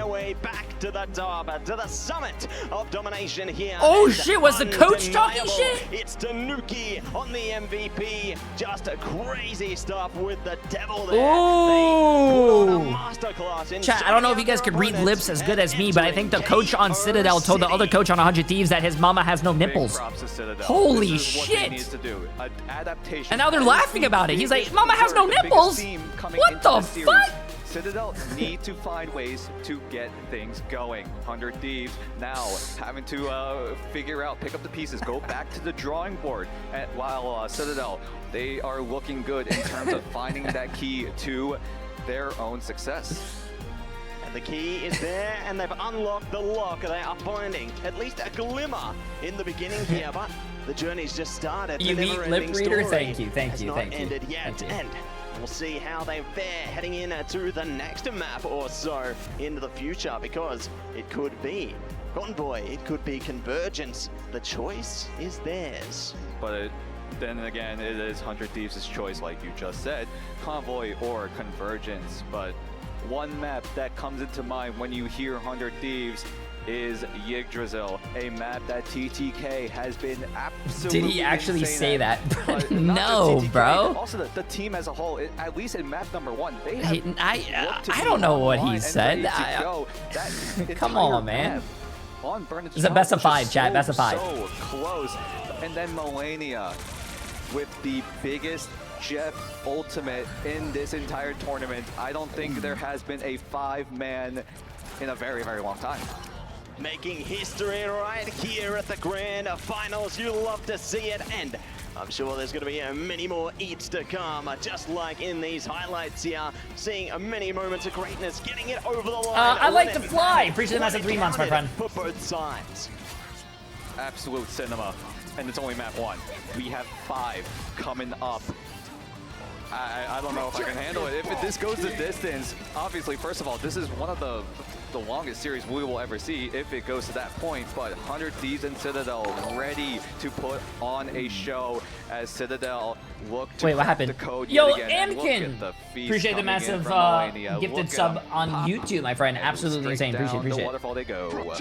Way back to the top, to the summit of domination here. Oh shit, was the coach talking shit? It's Tanuki on the MVP. Just a crazy stuff with the devil there. Ooh. Chat, I don't know if you guys could read lips as good as me, but I think the coach on Citadel told the other coach on 100 Thieves that his mama has no nipples. Holy shit. And now they're laughing about it. He's like, mama has no nipples? What the fuck? Citadel need to find ways to get things going. 100 Thieves now having to figure out, pick up the pieces, go back to the drawing board. And while Citadel, they are looking good in terms of finding that key to their own success. And the key is there, and they've unlocked the lock. They are finding at least a glimmer in the beginning here, but the journey's just started. You meet lip reader? Thank you. Ended yet, and we'll see how they fare heading into the next map or so into the future, because it could be Convoy, it could be Convergence. The choice is theirs. But then again, it is 100 Thieves' choice, like you just said, Convoy or Convergence. But one map that comes into mind when you hear 100 Thieves is Yggdrasil, a map that TTK has been absolutely Did he actually insane say at. that? But No, not just TTK, bro. Also, the team as a whole, at least in map number 1, they have Hey, looked to I be don't know what online he and said. ready to go. That Come entire on, man. map on Burn It's a best of 5, chat. Best of 5. So close. And then Melania with the biggest Jeff ultimate in this entire tournament. I don't think there has been a 5-man in a very, very long time. Making history right here at the Grand Finals. You love to see it, and I'm sure there's going to be many more eats to come, just like in these highlights here. Seeing many moments of greatness, getting it over the line. I like to fly. Appreciate the massive 3 months, my friend. For both sides. Absolute cinema, and it's only map 1. We have 5 coming up. I don't know if I can handle it. If this goes the distance, obviously, first of all, this is one of the longest series we will ever see if it goes to that point. But 100 Thieves and Citadel ready to put on a show as Citadel look to Wait, what happened? the code Yo, yet again. Anakin! Appreciate the massive gifted sub on YouTube, my friend. Absolutely insane. Appreciate the it. waterfall they go.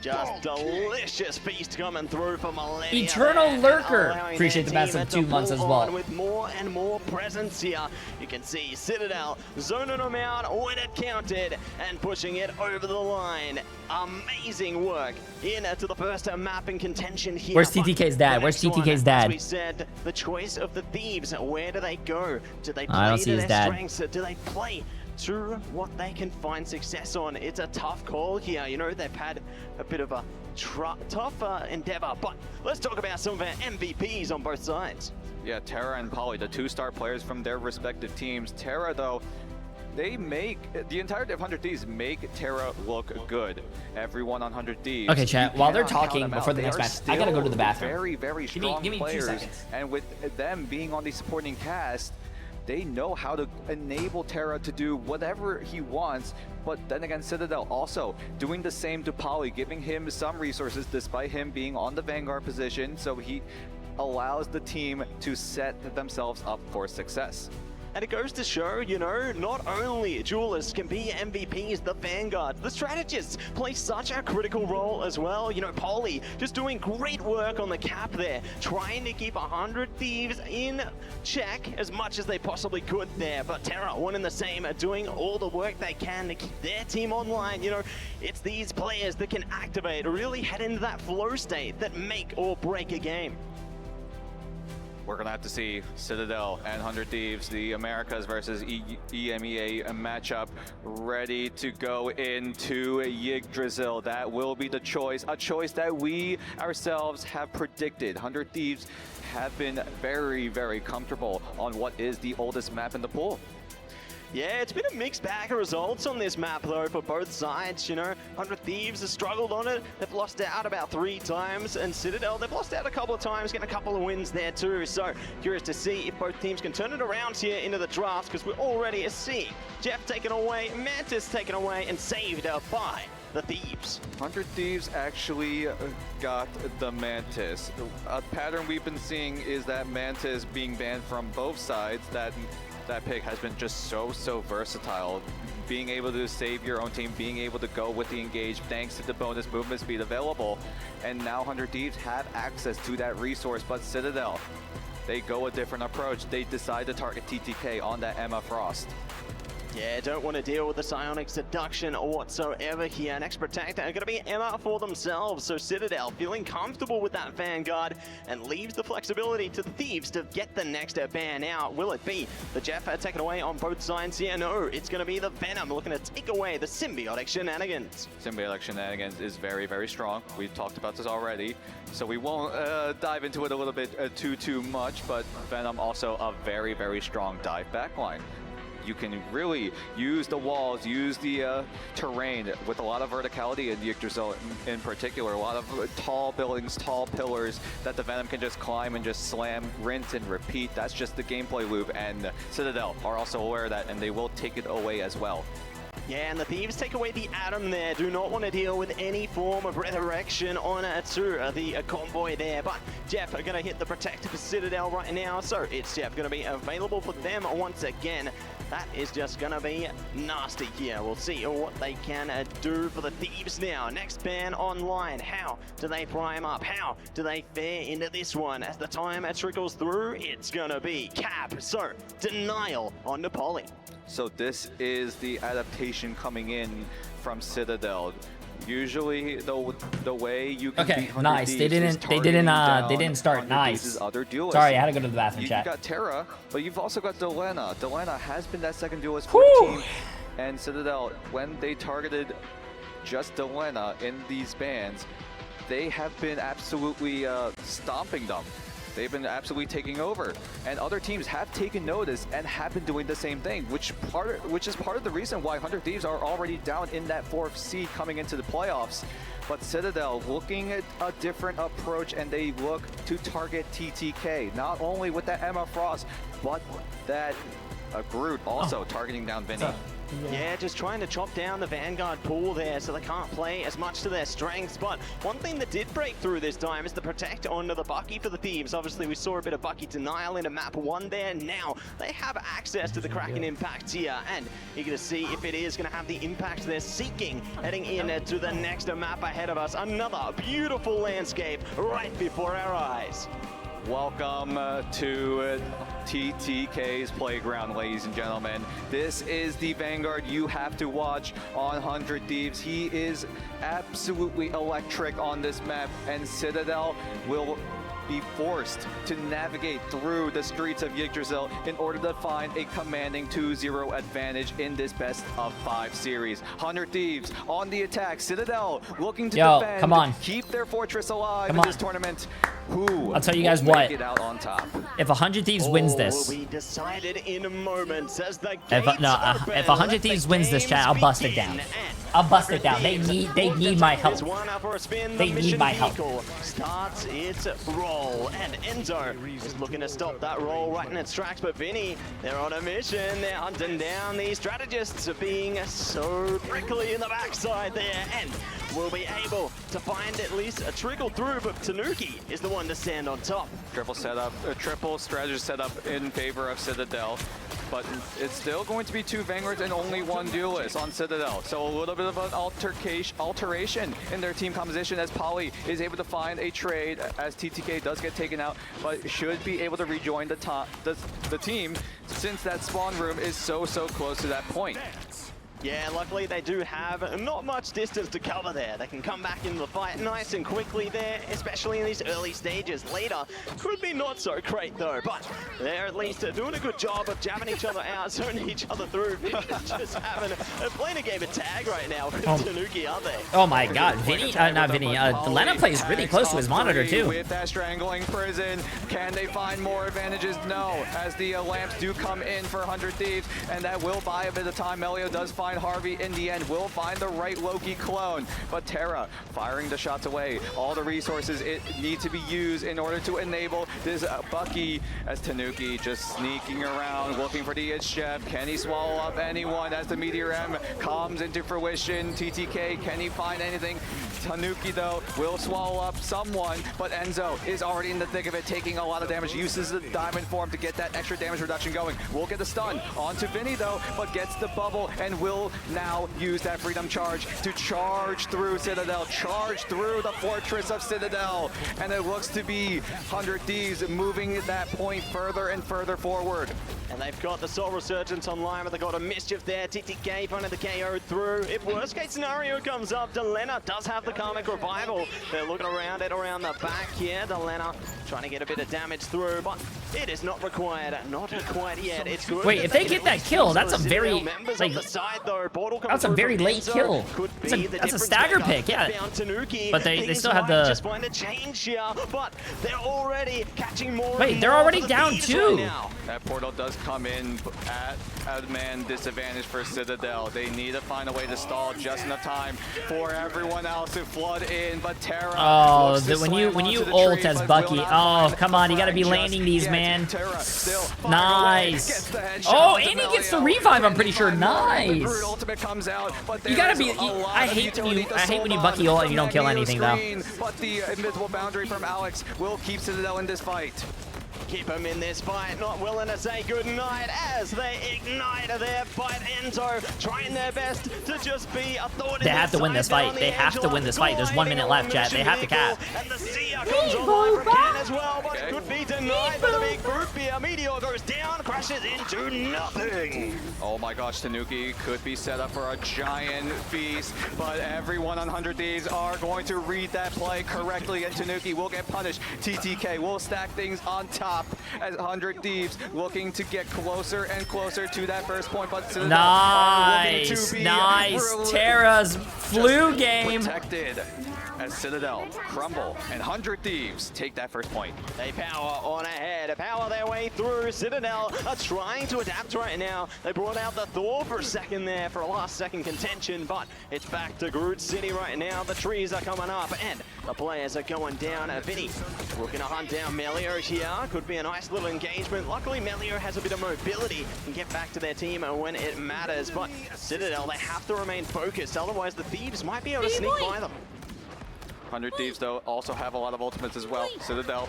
Just delicious feast coming through for Millennia. Eternal Lurker. Allowing Appreciate their the massive team 2 months as pull well. on with more and more presence here. You can see Citadel zoning them out when it counted and pushing it over the line. Amazing work into the first map in contention here. Where's TTK's dad? Where's TTK's As dad? we said, the choice of the Thieves. Where do they go? Do they I don't play see to his their dad. strengths? Do they play to what they can find success on? It's a tough call here. You know, they've had a bit of a tough endeavor, but let's talk about some of our MVPs on both sides. Yeah, Terra and Polly, the 2-star players from their respective teams. Terra, though, they make the entirety of 100 Thieves make Terra look good. Everyone on 100 Thieves. Okay, chat. you While they're cannot count talking them out. before the They next are match, I gotta go to the still bathroom. Very, very strong Give me 2 players, seconds. and with them being on the supporting cast, they know how to enable Terra to do whatever he wants. But then again, Citadel also doing the same to Polly, giving him some resources despite him being on the Vanguard position, so he allows the team to set themselves up for success. And it goes to show, you know, not only duelists can be MVPs, the Vanguard, the strategists play such a critical role as well. You know, Polly just doing great work on the cap there, trying to keep 100 Thieves in check as much as they possibly could there. But Terra, one and the same, are doing all the work they can to keep their team online. You know, it's these players that can activate, really head into that flow state that make or break a game. We're going to have to see Citadel and 100 Thieves, the Americas versus EMEA matchup, ready to go into Yggdrasil. That will be the choice, a choice that we ourselves have predicted. 100 Thieves have been very, very comfortable on what is the oldest map in the pool. Yeah, it's been a mixed bag of results on this map, though, for both sides. You know, 100 Thieves has struggled on it. They've lost out about 3 times, and Citadel, they've lost out a couple of times, getting a couple of wins there, too. So, curious to see if both teams can turn it around here into the draft, because we're already seeing Jeff taken away, Mantis taken away, and saved by the Thieves. 100 Thieves actually got the Mantis. A pattern we've been seeing is that Mantis being banned from both sides. That pick has been just so versatile. Being able to save your own team, being able to go with the engage thanks to the bonus movement speed available. And now 100 Thieves have access to that resource, but Citadel, they go a different approach. They decide to target TTK on that Emma Frost. Yeah, don't want to deal with the Psionic Seduction whatsoever here. Next protector are going to be Emma for themselves. So Citadel feeling comfortable with that Vanguard and leaves the flexibility to the Thieves to get the next ban out. Will it be the Jeff taken away on both sides here? No, it's going to be the Venom looking to take away the Symbiotic Shenanigans. Symbiotic Shenanigans is very, very strong. We've talked about this already, so we won't dive into it a little bit too much, but Venom also a very, very strong dive backline. You can really use the walls, use the terrain with a lot of verticality in Yggdrasil in particular. A lot of tall buildings, tall pillars that the Venom can just climb and just slam, rinse, and repeat. That's just the gameplay loop, and Citadel are also aware of that, and they will take it away as well. Yeah, and the Thieves take away the Atom there. Do not want to deal with any form of resurrection on the convoy there. But Jeff are going to hit the protector for Citadel right now. So it's Jeff going to be available for them once again. that is just gonna be nasty here. We'll see what they can do for the Thieves now. Next ban online. How do they prime up? How do they fare into this one? As the time trickles through, it's gonna be Cap. So, Denial on to Poly. So this is the adaptation coming in from Citadel. Usually, the way you can Okay, beat 100 nice. They Thieves didn't start. Nice. Other duelists. Sorry, I had to go to the bathroom. You've Chat. got Terra, but you've also got Delena. Delena has been that second duelist for the team, and Citadel, when they targeted just Delena in these bans, they have been absolutely stomping them. They've been absolutely taking over, and other teams have taken notice and have been doing the same thing, which is part of the reason why 100 Thieves are already down in that 4th seed coming into the playoffs. But Citadel looking at a different approach, and they look to target TTK, not only with that Emma Frost, but that Groot also targeting down Vinny. Yeah, just trying to chop down the Vanguard pool there so they can't play as much to their strengths. But one thing that did break through this time is the protect onto the Bucky for the Thieves. Obviously, we saw a bit of Bucky denial into map 1 there. Now they have access to the Kraken impact here, and you're going to see if it is going to have the impact they're seeking heading in to the next map ahead of us. Another beautiful landscape right before our eyes. Welcome to TTK's playground, ladies and gentlemen. This is the Vanguard you have to watch on 100 Thieves. He is absolutely electric on this map, and Citadel will be forced to navigate through the streets of Yggdrasil in order to find a commanding 2-0 advantage in this best of 5 series. 100 Thieves on the attack. Citadel looking to defend, come on. keep their fortress alive in this tournament. Who I'll tell you guys will what. make it out on top? If 100 Thieves wins this, will be decided in a moment as the if 100 Thieves wins this, chat, I'll bust it down. I'll bust it down. They need my help. They need my help. Starts its roll, and Enzo is looking to stop that roll right in its tracks. But Vinny, they're on a mission. They're hunting down these strategists, being so prickly in the backside there, and will be able to find at least a trickle through. But Tanuki is the one to stand on top. Triple setup, triple strategy setup in favor of Citadel. But it's still going to be 2 Vanguards and only 1 duelist on Citadel. So a little bit of an alteration in their team composition as Poly is able to find a trade as TTK does get taken out, but should be able to rejoin the team since that spawn room is so close to that point. Yeah, luckily they do have not much distance to cover there. They can come back into the fight nice and quickly there, especially in these early stages. Later, could be not so great though, but they're at least doing a good job of jamming each other out, zoning each other through. Just playing a game of tag right now with Tanuki, aren't they? Oh my god, Vinny, not Vinny, Delena plays really close to his monitor too. With that strangling prison, can they find more advantages? No, as the lamps do come in for 100 Thieves, and that will buy a bit of time. Melio does find Harvey in the end, will find the right Loki clone, but Terra firing the shots away. All the resources need to be used in order to enable this Bucky, as Tanuki just sneaking around, looking for the chef. Can he swallow up anyone as the Meteor M comes into fruition? TTK, can he find anything? Tanuki, though, will swallow up someone, but Enzo is already in the thick of it, taking a lot of damage, uses the diamond form to get that extra damage reduction going. Will get the stun onto Vinny, though, but gets the bubble and will now use that freedom charge to charge through Citadel, charge through the fortress of Citadel, and it looks to be 100 Thieves moving that point further and further forward. And they've got the Soul Resurgence online, but they've got a Mischief there. TTK finding the KO through. If worst case scenario comes up, Delena does have the Karmic Revival. They're looking around it around the back here. Delena trying to get a bit of damage through, but it is not required. Not quite yet. It's good. Wait, if they get that kill, that's a very, like, that's a very late kill. That's a stagger pick, yeah. But they still have the... Just find a change here, but they're already catching more. Wait, they're already down too. That portal does come in at a man disadvantage for Citadel. They need to find a way to stall just enough time for everyone else to flood in, but Terra... Oh, when you ult as Bucky, oh, come on, you gotta be landing these, man. Nice. Oh, and he gets the revive, I'm pretty sure. Nice. You gotta be... I hate when you Bucky ult and you don't kill anything, though. But the invisible boundary from Alex will keep Citadel in this fight. keep them in this fight. Not willing to say goodnight as they ignite their fight. Enzo trying their best to just be a thought. They have to win this fight. They have to win this fight. There's 1 minute left, chat. They have to cap. And the Sia comes online from Ken as well, but could be denied by the big group here. Meteor goes down, crashes into nothing. Oh my gosh, Tanuki could be set up for a giant feast, but everyone on 100 Thieves are going to read that play correctly, and Tanuki will get punished. TTK will stack things on top as 100 Thieves looking to get closer and closer to that first point, but Citadel nice, nice. Terra's flu game. Protected as Citadel crumble and 100 Thieves take that first point. They power on ahead, power their way through. Citadel are trying to adapt right now. They brought out the Thor for a second there for a last second contention, but it's back to Groot City right now. The trees are coming up and the players are going down. Vinny looking to hunt down Melio here. Could be a nice little engagement. Luckily, Melio has a bit of mobility and get back to their team when it matters, but Citadel, they have to remain focused, otherwise the Thieves might be able to sneak by them. 100 Thieves, though, also have a lot of ultimates as well. Citadel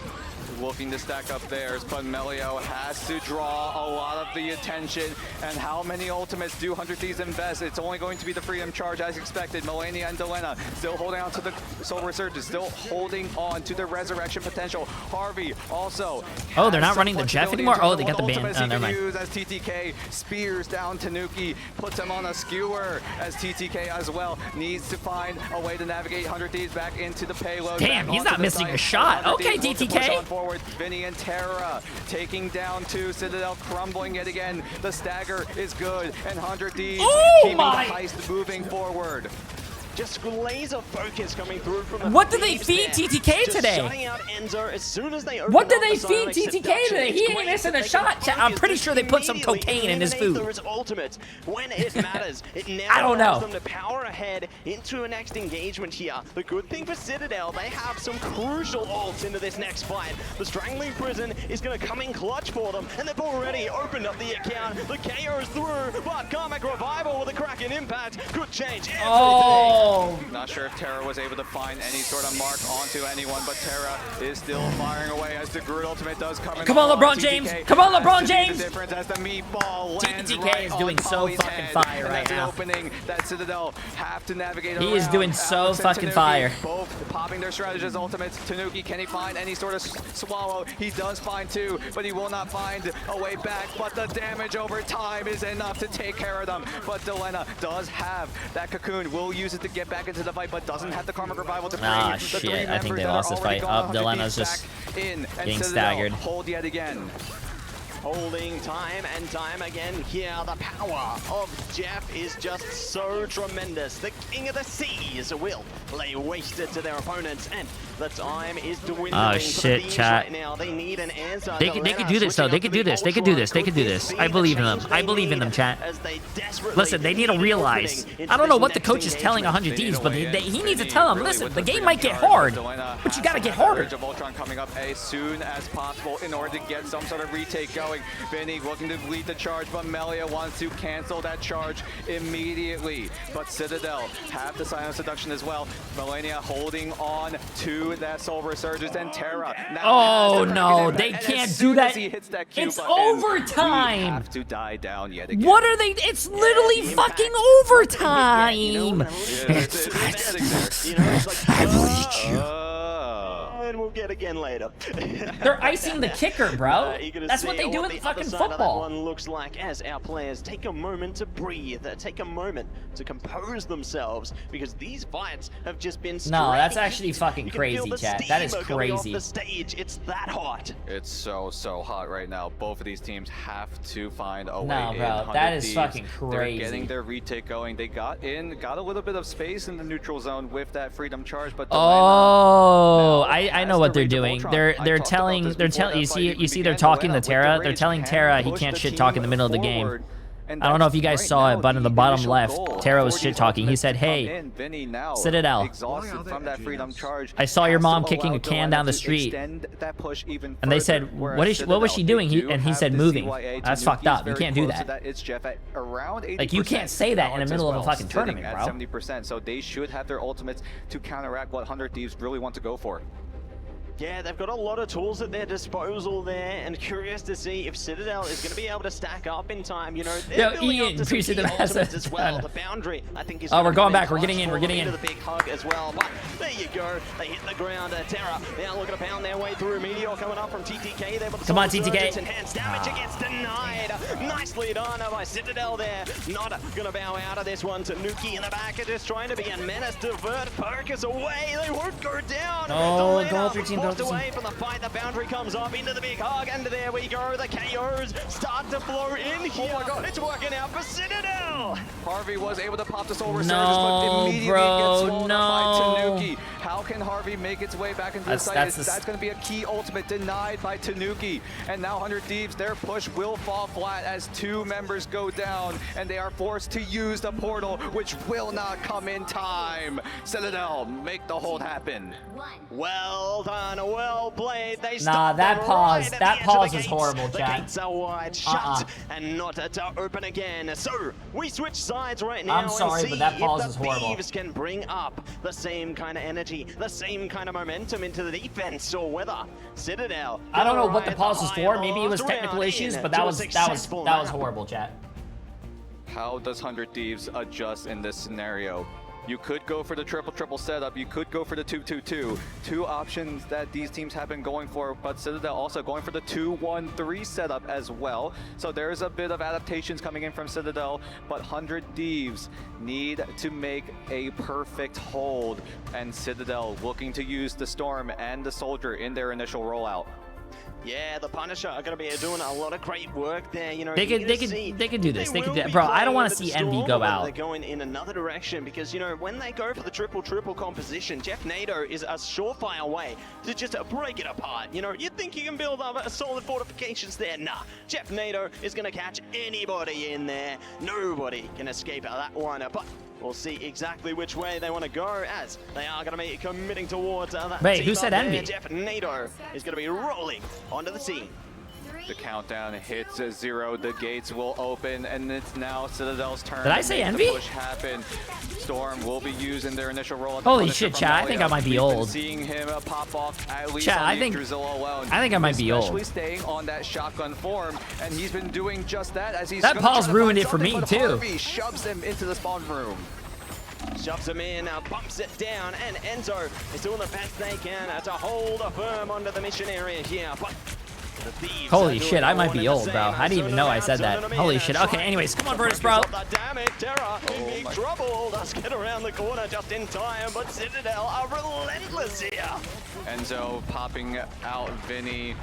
looking to stack up theirs, but Melio has to draw a lot of the attention. And how many ultimates do 100 Thieves invest? It's only going to be the Freedom Charge as expected. Melania and Delena still holding on to the Soul Resurgence, still holding on to the Resurrection potential. Harvey also. Oh, they're not running the Jeff anymore? Oh, they got the ban. Oh, never mind. As TTK spears down Tanuki, puts him on a skewer as TTK as well needs to find a way to navigate 100 Thieves back into the payload. Damn, he's not missing a shot. Okay, TTK. Forward, Vinny and Terra taking down 2. Citadel crumbling yet again. The stagger is good, and 100 Thieves keeping the heist moving forward. Just laser focus coming through from the What did they feed TTK today? What did they feed TTK today? He ain't missing a shot. I'm pretty sure they put some cocaine in his food. When it matters, it now I don't know. allows them to power ahead into a next engagement here. The good thing for Citadel, they have some crucial ults into this next fight. The Strangling Prison is going to come in clutch for them, and they've already opened up the account. The KO is through, but Karmic Revival with a Kraken impact could change everything. Oh. Not sure if Terra was able to find any sort of mark onto anyone, but Terra is still firing away as the Groot ultimate does come in. Come on, LeBron James! Come on, LeBron James! The difference as the meatball lands TTK is doing so fucking fire right now. Opening that Citadel have to navigate. He is doing so fucking fire. Both popping their strategist ultimates. Tanuki, can he find any sort of swallow? He does find 2, but he will not find a way back. But the damage over time is enough to take care of them. But Delena does have that cocoon. Will use it to get back into the fight, but doesn't have the Karmic Revival to bring the 3 shit. I think they lost this fight. Up, Delena's just getting staggered. Hold yet again. Holding time and time again here. The power of Jeff is just so tremendous. The King of the Seas will lay waste to their opponents, and the time is dwindling. Oh shit, chat. Right now. They need an answer. They could do this though. They could do this. They could do this. They could do this. I believe in them. I believe in them, chat. Listen, they need to realize. I don't know what the coach is telling 100 Thieves, but he needs to tell them, listen, the game might get hard, but you gotta get harder. Of Ultron coming up as soon as possible in order to get some sort of retake going. Vinny looking to lead the charge, but Melia wants to cancel that charge immediately. But Citadel have the Silent Seduction as well. Melania holding on to that Soul Resurgence, and Terra now oh no, they can't do that. It's overtime. We have to die down yet again. What are they? It's literally fucking overtime. I believe you. And we'll get again later. They're icing the kicker, bro. That's what they do in fucking football. That one looks like as our players take a moment to breathe, take a moment to compose themselves, because these fights have just been. No, that's actually fucking crazy, chat. That is crazy. The stage, it's that hot. It's so hot right now. Both of these teams have to find a way. No, bro, that is fucking crazy. They're getting their retake going. They got a little bit of space in the neutral zone with that Freedom Charge, but oh, I know what they're doing. They're telling you see they're talking to Terra. They're telling Terra he can't shit talk in the middle of the game. I don't know if you guys saw it, but in the bottom left, Terra was shit talking. He said, "Hey, Citadel, I saw your mom kicking a can down the street." And they said, "What was she doing?" And he said, "Moving." That's fucked up. You can't do that. Like, you can't say that in the middle of a fucking tournament, bro. 70%. So they should have their ultimates to counteract what 100 Thieves really want to go for. Yeah, they've got a lot of tools at their disposal there, and curious to see if Citadel is going to be able to stack up in time. You know, they're building up to some key ultimates as well. The boundary, I think, is. Oh, we're going back. We're getting in. We're getting in. The big hug as well. But there you go. They hit the ground. Terra now looking to pound their way through. Meteor coming up from TTK. They're Come on, TTK. Enhanced damage against denied. Nicely done by Citadel there. Not going to bow out of this one. Tanuki in the back, just trying to be a menace. Divert focus away. They won't go down. Oh, go through team. Forced away from the fight. The boundary comes up into the big hug, and there we go. The KOs start to flow in here. Oh my god, it's working out for Citadel. Harvey was able to pop the soul resurgence, but immediately gets swallowed up by Tanuki. How can Harvey make its way back into the site? That's going to be a key ultimate denied by Tanuki. And now 100 Thieves, their push will fall flat as 2 members go down, and they are forced to use the portal, which will not come in time. Citadel, make the hold happen. Well done, well played. They that pause, right that pause was gates. horrible, The chat. gates are wide shut and not to open again. So we switch sides right now. I'm sorry, and see but that pause if is the horrible. Thieves can bring up the same kind of energy, the same kind of momentum into the defense, or whether Citadel. I don't know what the pause was for. Maybe it was technical issues, but that was horrible, chat. How does 100 Thieves adjust in this scenario? You could go for the triple setup. You could go for the 2-2-2. 2 options that these teams have been going for, but Citadel also going for the 2-1-3 setup as well. So there's a bit of adaptations coming in from Citadel, but 100 Thieves need to make a perfect hold, and Citadel looking to use the Storm and the Soldier in their initial rollout. Yeah, the Punisher are going to be doing a lot of great work there. You know, they could do this. They could do, bro. I don't want to see Envy go out. They're going in another direction because, you know, when they go for the triple composition, Jeff Nato is a surefire way to just break it apart. You know, you think you can build up a solid fortifications there? Nah, Jeff Nato is going to catch anybody in there. Nobody can escape that one. But we'll see exactly which way they want to go, as they are going to be committing towards that. Wait, who said Envy? Jeff Nato is going to be rolling onto the scene. The countdown hits 0. The gates will open, and it's now Citadel's turn. Did I say Envy? The push happen. Storm will be used in their initial roll. Holy shit, chat! I think I might be old. Seeing him pop off at least chat, on I think I might be old. Especially staying on that shotgun form, and he's been doing just that as he's. That pause ruined it for me too. Harvey shoves him into the spawn room. Shoves him in, bumps it down, and Enzo is doing the best they can to hold firm onto the mission area here. But holy shit, I might be old, bro. I didn't even know I said that. Holy shit. Okay, anyways, come on, Virtus, bro. Damn it, Terra in big trouble. Does get around the corner just in time, but Citadel are relentless here. Enzo popping out Vinny.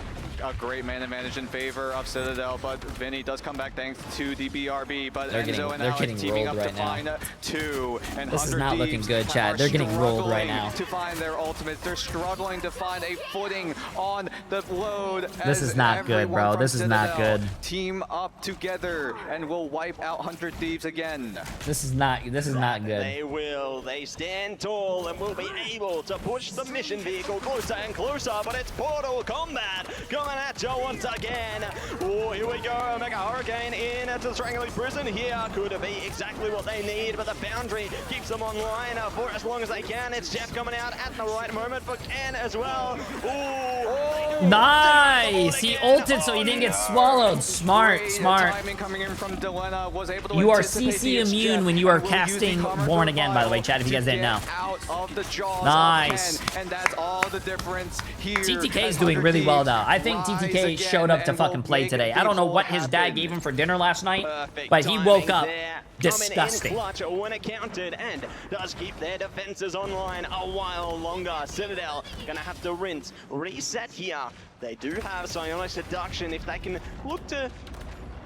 A great man advantage in favor of Citadel, but Vinny does come back thanks to the BRB. But Enzo and Alex teaming up to find 2. And this is not looking good, Chad. They're getting rolled right now. To find their ultimates, they're struggling to find a footing on the load. This is not good, bro. This is not good. Team up together and will wipe out 100 Thieves again. This is not good. They will. They stand tall and will be able to push the mission vehicle closer and closer. But it's Portal Combat coming at you once again. Oh, here we go. Mega Hurricane into the Strangling Prison here. Could be exactly what they need, but the boundary keeps them online for as long as they can. It's Jeff coming out at the right moment for Ken as well. Ooh. Nice! He ulted so he didn't get swallowed. Smart. Timing coming in from Delena was able to you are CC immune when you are casting Born Again, by the way, chat, if you guys didn't know. Out of the jaws nice. Of Ken, and that's all the difference here. TTK is doing really well, though. I think TTK showed up to fucking play today. I don't know what his dad gave him for dinner last night, but he woke up disgusting. When it counted, and does keep their defenses online a while longer. Citadel gonna have to rinse, reset here. They do have Psionic Seduction. If they can look to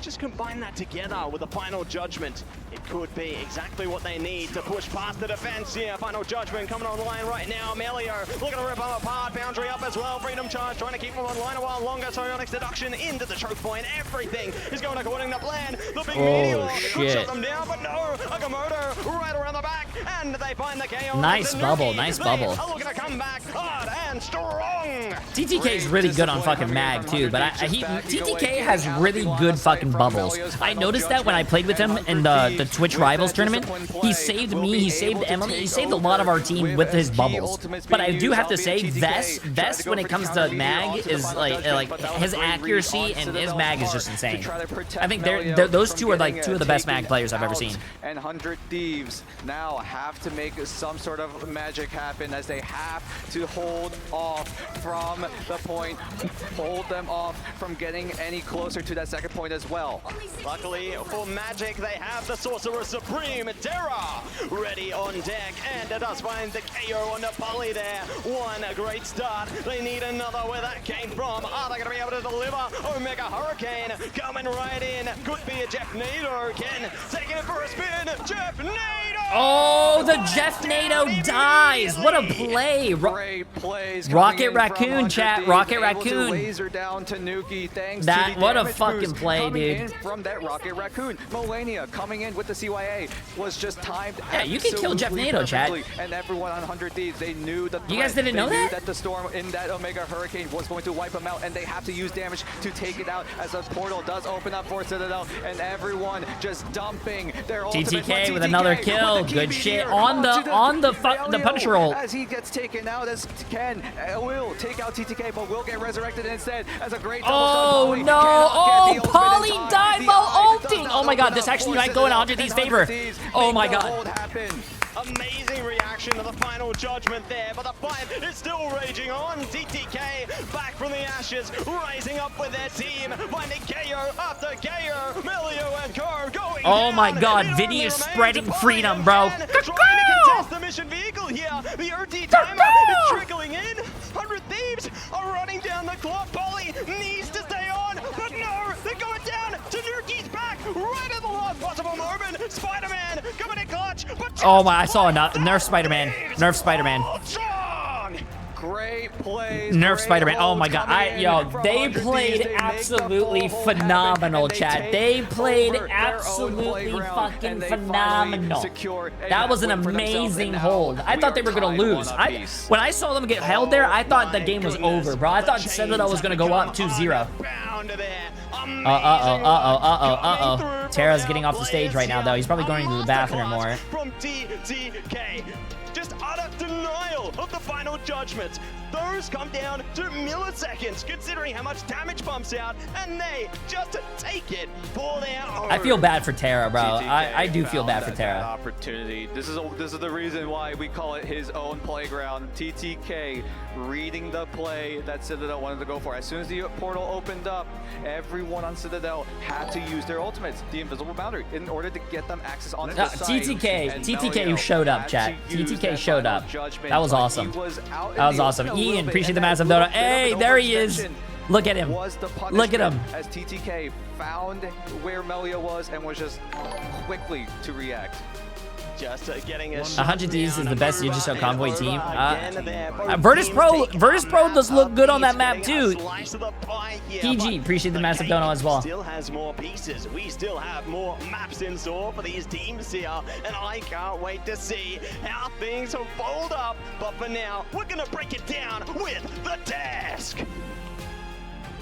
just combine that together with a Final Judgment, it could be exactly what they need to push past the defense here. Final Judgment coming online right now. Melio looking to rip them apart. Boundary up as well. Freedom Charge trying to keep them online a while longer. Psionic Seduction into the choke point. Everything is going according to plan. The big meteor could shut them down, but no. Agamotto right around the back, and they find the KO. Nice bubble, nice bubble. Looking to come back hard and strong. TTK is really good on fucking mag too, but TTK has really good fucking bubbles. I noticed that when I played with him in the Twitch Rivals tournament. He saved me, he saved Emily, he saved a lot of our team with his bubbles. But I do have to say, Vest when it comes to mag is like his accuracy and his mag is just insane. I think those two are like two of the best mag players I've ever seen. And 100 Thieves now have to make some sort of magic happen as they have to hold off from the point, hold them off from getting any closer to that second point as well. Luckily for Magic, they have the Sorcerer Supreme, Terra, ready on deck, and it does find the KO on the poly there. One great start. They need another where that came from. Are they going to be able to deliver? Omega Hurricane coming right in. Could be a Jeff Nader again. Taking it for a spin. Jeff Nader! Oh, the Jeff Nader dies. What a play. Great plays. Rocket Raccoon, chat. Rocket Raccoon. Laser down to Nuki, thanks that, to the what a damage fucking boost play, dude. In from that Rocket Raccoon. Melania coming in with the CYA was just timed. Yeah, you can kill Jeff Nader, chat. And everyone on 100 Thieves, they knew the threat. You guys didn't know They knew that? that the storm in that Omega Hurricane was going to wipe them out, and they have to use damage to take it out as a portal does open up for Citadel, and everyone just dumping their ultimate. TTK with another kill. Good shit on the Punisher roll. As he gets taken out, as Ken will take out TTK, but will get resurrected instead as a great oh no! Oh, Polly died while ulting! Oh my god, this actually might go in 100 Thieves' favor. Oh my god. Amazing reaction to the final judgment there, but the fight is still raging on. TTK back from the ashes, rising up with their team, finding KO after KO. Melio and Kerr going Oh my down. god, Vinny is spreading freedom, bro. Trying to contest the mission vehicle here. The OT timer is trickling in. 100 Thieves are running down the clock. Polly needs to stay on, but no, they're going down. Tanuki's back right at the last possible moment. Spider-Man coming in clutch, but Oh my, I saw a Nerf Spider-Man. Nerf Spider-Man. Great plays. Nerf Spider-Man. Oh my god. They played absolutely phenomenal, chat. They played absolutely fucking phenomenal. That was an amazing hold. I thought they were going to lose. When I saw them get held there, I thought the game was over, bro. I thought Citadel was going to go up 2-0. Uh-oh. Terra's getting off the stage right now, though. He's probably going to the bathroom more. From TTK. Just utter denial of the final judgment. Those come down to milliseconds, considering how much damage pumps out, and they just take it for their own. I feel bad for Terra, bro. I do feel bad for Terra. Opportunity. This is the reason why we call it his own playground. TTK reading the play that Citadel wanted to go for. As soon as the portal opened up, everyone on Citadel had to use their ultimates, the invisible boundary, in order to get them access onto the site. TTK showed up, chat. TTK showed up. That was awesome. That was awesome. Ian, appreciate the massive donut. Hey, there he is. Look at him. Look at him. As TTK found where Melio was and was just quickly to react. Just getting a 100 Thieves is the best Digital Convoy team. Virtus Pro does look good on that map too. PG, appreciate the massive donut as well. Still has more pieces. We still have more maps in store for these teams here, and I can't wait to see how things will fold up. But for now, we're gonna break it down with the desk.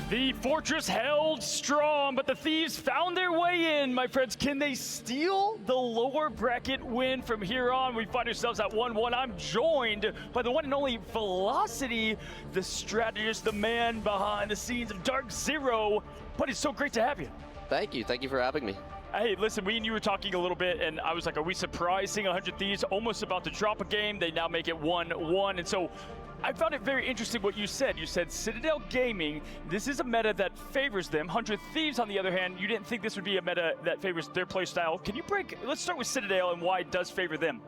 The Fortress held strong, but the Thieves found their way in, my friends. Can they steal the lower bracket win from here on? We find ourselves at 1-1. I'm joined by the one and only Velocity, the strategist, the man behind the scenes of Dark Zero. But it's so great to have you. Thank you for having me. Hey, listen, we and you were talking a little bit, and I was like, are we surprised seeing 100 Thieves almost about to drop a game? They now make it 1-1, and so I found it very interesting what you said. You said Citadel Gaming, this is a meta that favors them. 100 Thieves, on the other hand, you didn't think this would be a meta that favors their play style. Can you let's start with Citadel and why it does favor them.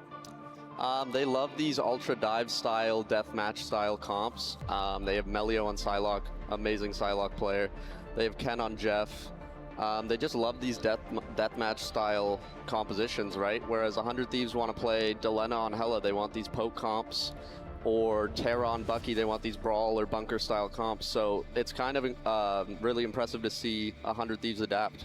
They love these ultra dive style, deathmatch style comps. They have Melio on Psylocke, amazing Psylocke player. They have Ken on Jeff. They just love these deathmatch style compositions, right? Whereas 100 Thieves want to play Delena on Hela, they want these poke comps. Or Terra on Bucky, they want these brawl or bunker style comps. So it's kind of really impressive to see 100 Thieves adapt.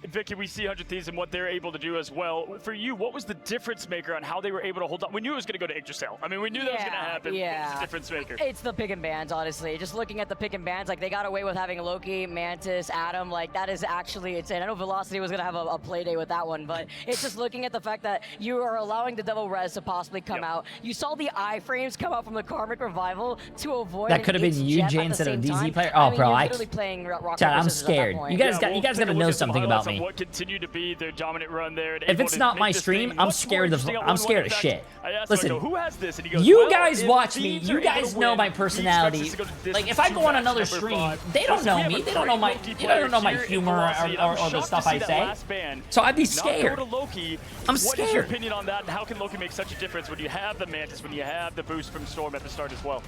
Vicky, we see 100 Thieves and what they're able to do as well. For you, what was the difference maker on how they were able to hold on? We knew it was going to go to Yggdrasil. I mean, we knew that was going to happen. Yeah. What's the difference maker? It's the pick and bans, honestly. Just looking at the pick and bans, like they got away with having Loki, Mantis, Adam. Like that is actually insane. I know Velocity was going to have a play day with that one, but it's just looking at the fact that you are allowing the Devil Res to possibly come out. You saw the iframes come out from the Karmic Revival to avoid. That could have been you, Jay, instead of a DZ player. Oh, bro, Chad, I'm scared. You guys got to know something about me. What continued to be their dominant run there. If it's not my stream, I'm scared of shit. Listen, who has this? And he goes, you guys watch me. You guys know my personality. Like if I go on another stream, they don't know me. They don't know my humor or the stuff I say. So I'd be scared. I'm scared. What is your opinion on that? And how can Loki make such a difference when you have the Mantis, when you have the boost from Storm at the start as well?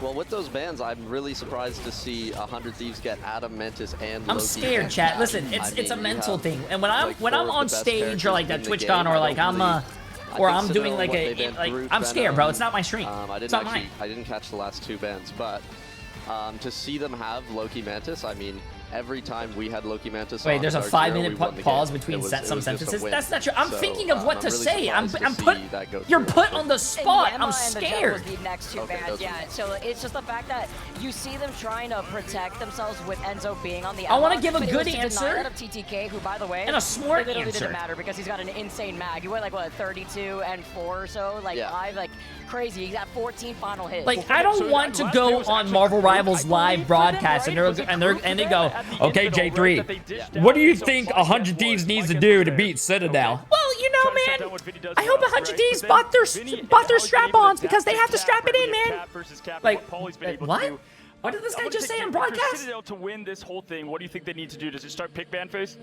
Well, with those bans, I'm really surprised to see 100 Thieves get Adam, Mantis, and I'm Loki scared, chat. Listen, it's a mental thing. And when I'm on stage or like at TwitchCon or like I'm doing like I'm scared, bro. It's not my stream. It's not mine. I didn't catch the last 2 bans, but to see them have Loki Mantis, I mean, every time we had Loki Mantis. Wait, there's a 5-minute pause between some sentences. That's not true. I'm thinking of what to say. You're put on the spot. I'm scared. The next 2 bans, yeah. So it's just the fact that you see them trying to protect themselves with Enzo being on the. I want to give a good answer. Of TTK, who by the way, and a smart it literally answer. Didn't matter because he's got an insane mag. He went like what 32 and 4 or so, like 5, like crazy. He's got 14 final hits. Like I don't want to go on Marvel Rivals live broadcast and they go, okay, Jay3, what do you think 100 Thieves needs to do to beat Citadel? Well, you know, man, I hope 100 Thieves bought their strap-ons because they have to strap it in, man. Like, what? What did this guy just say on broadcast? Citadel to win this whole thing, what do you think they need to do? Does it start pick ban phase?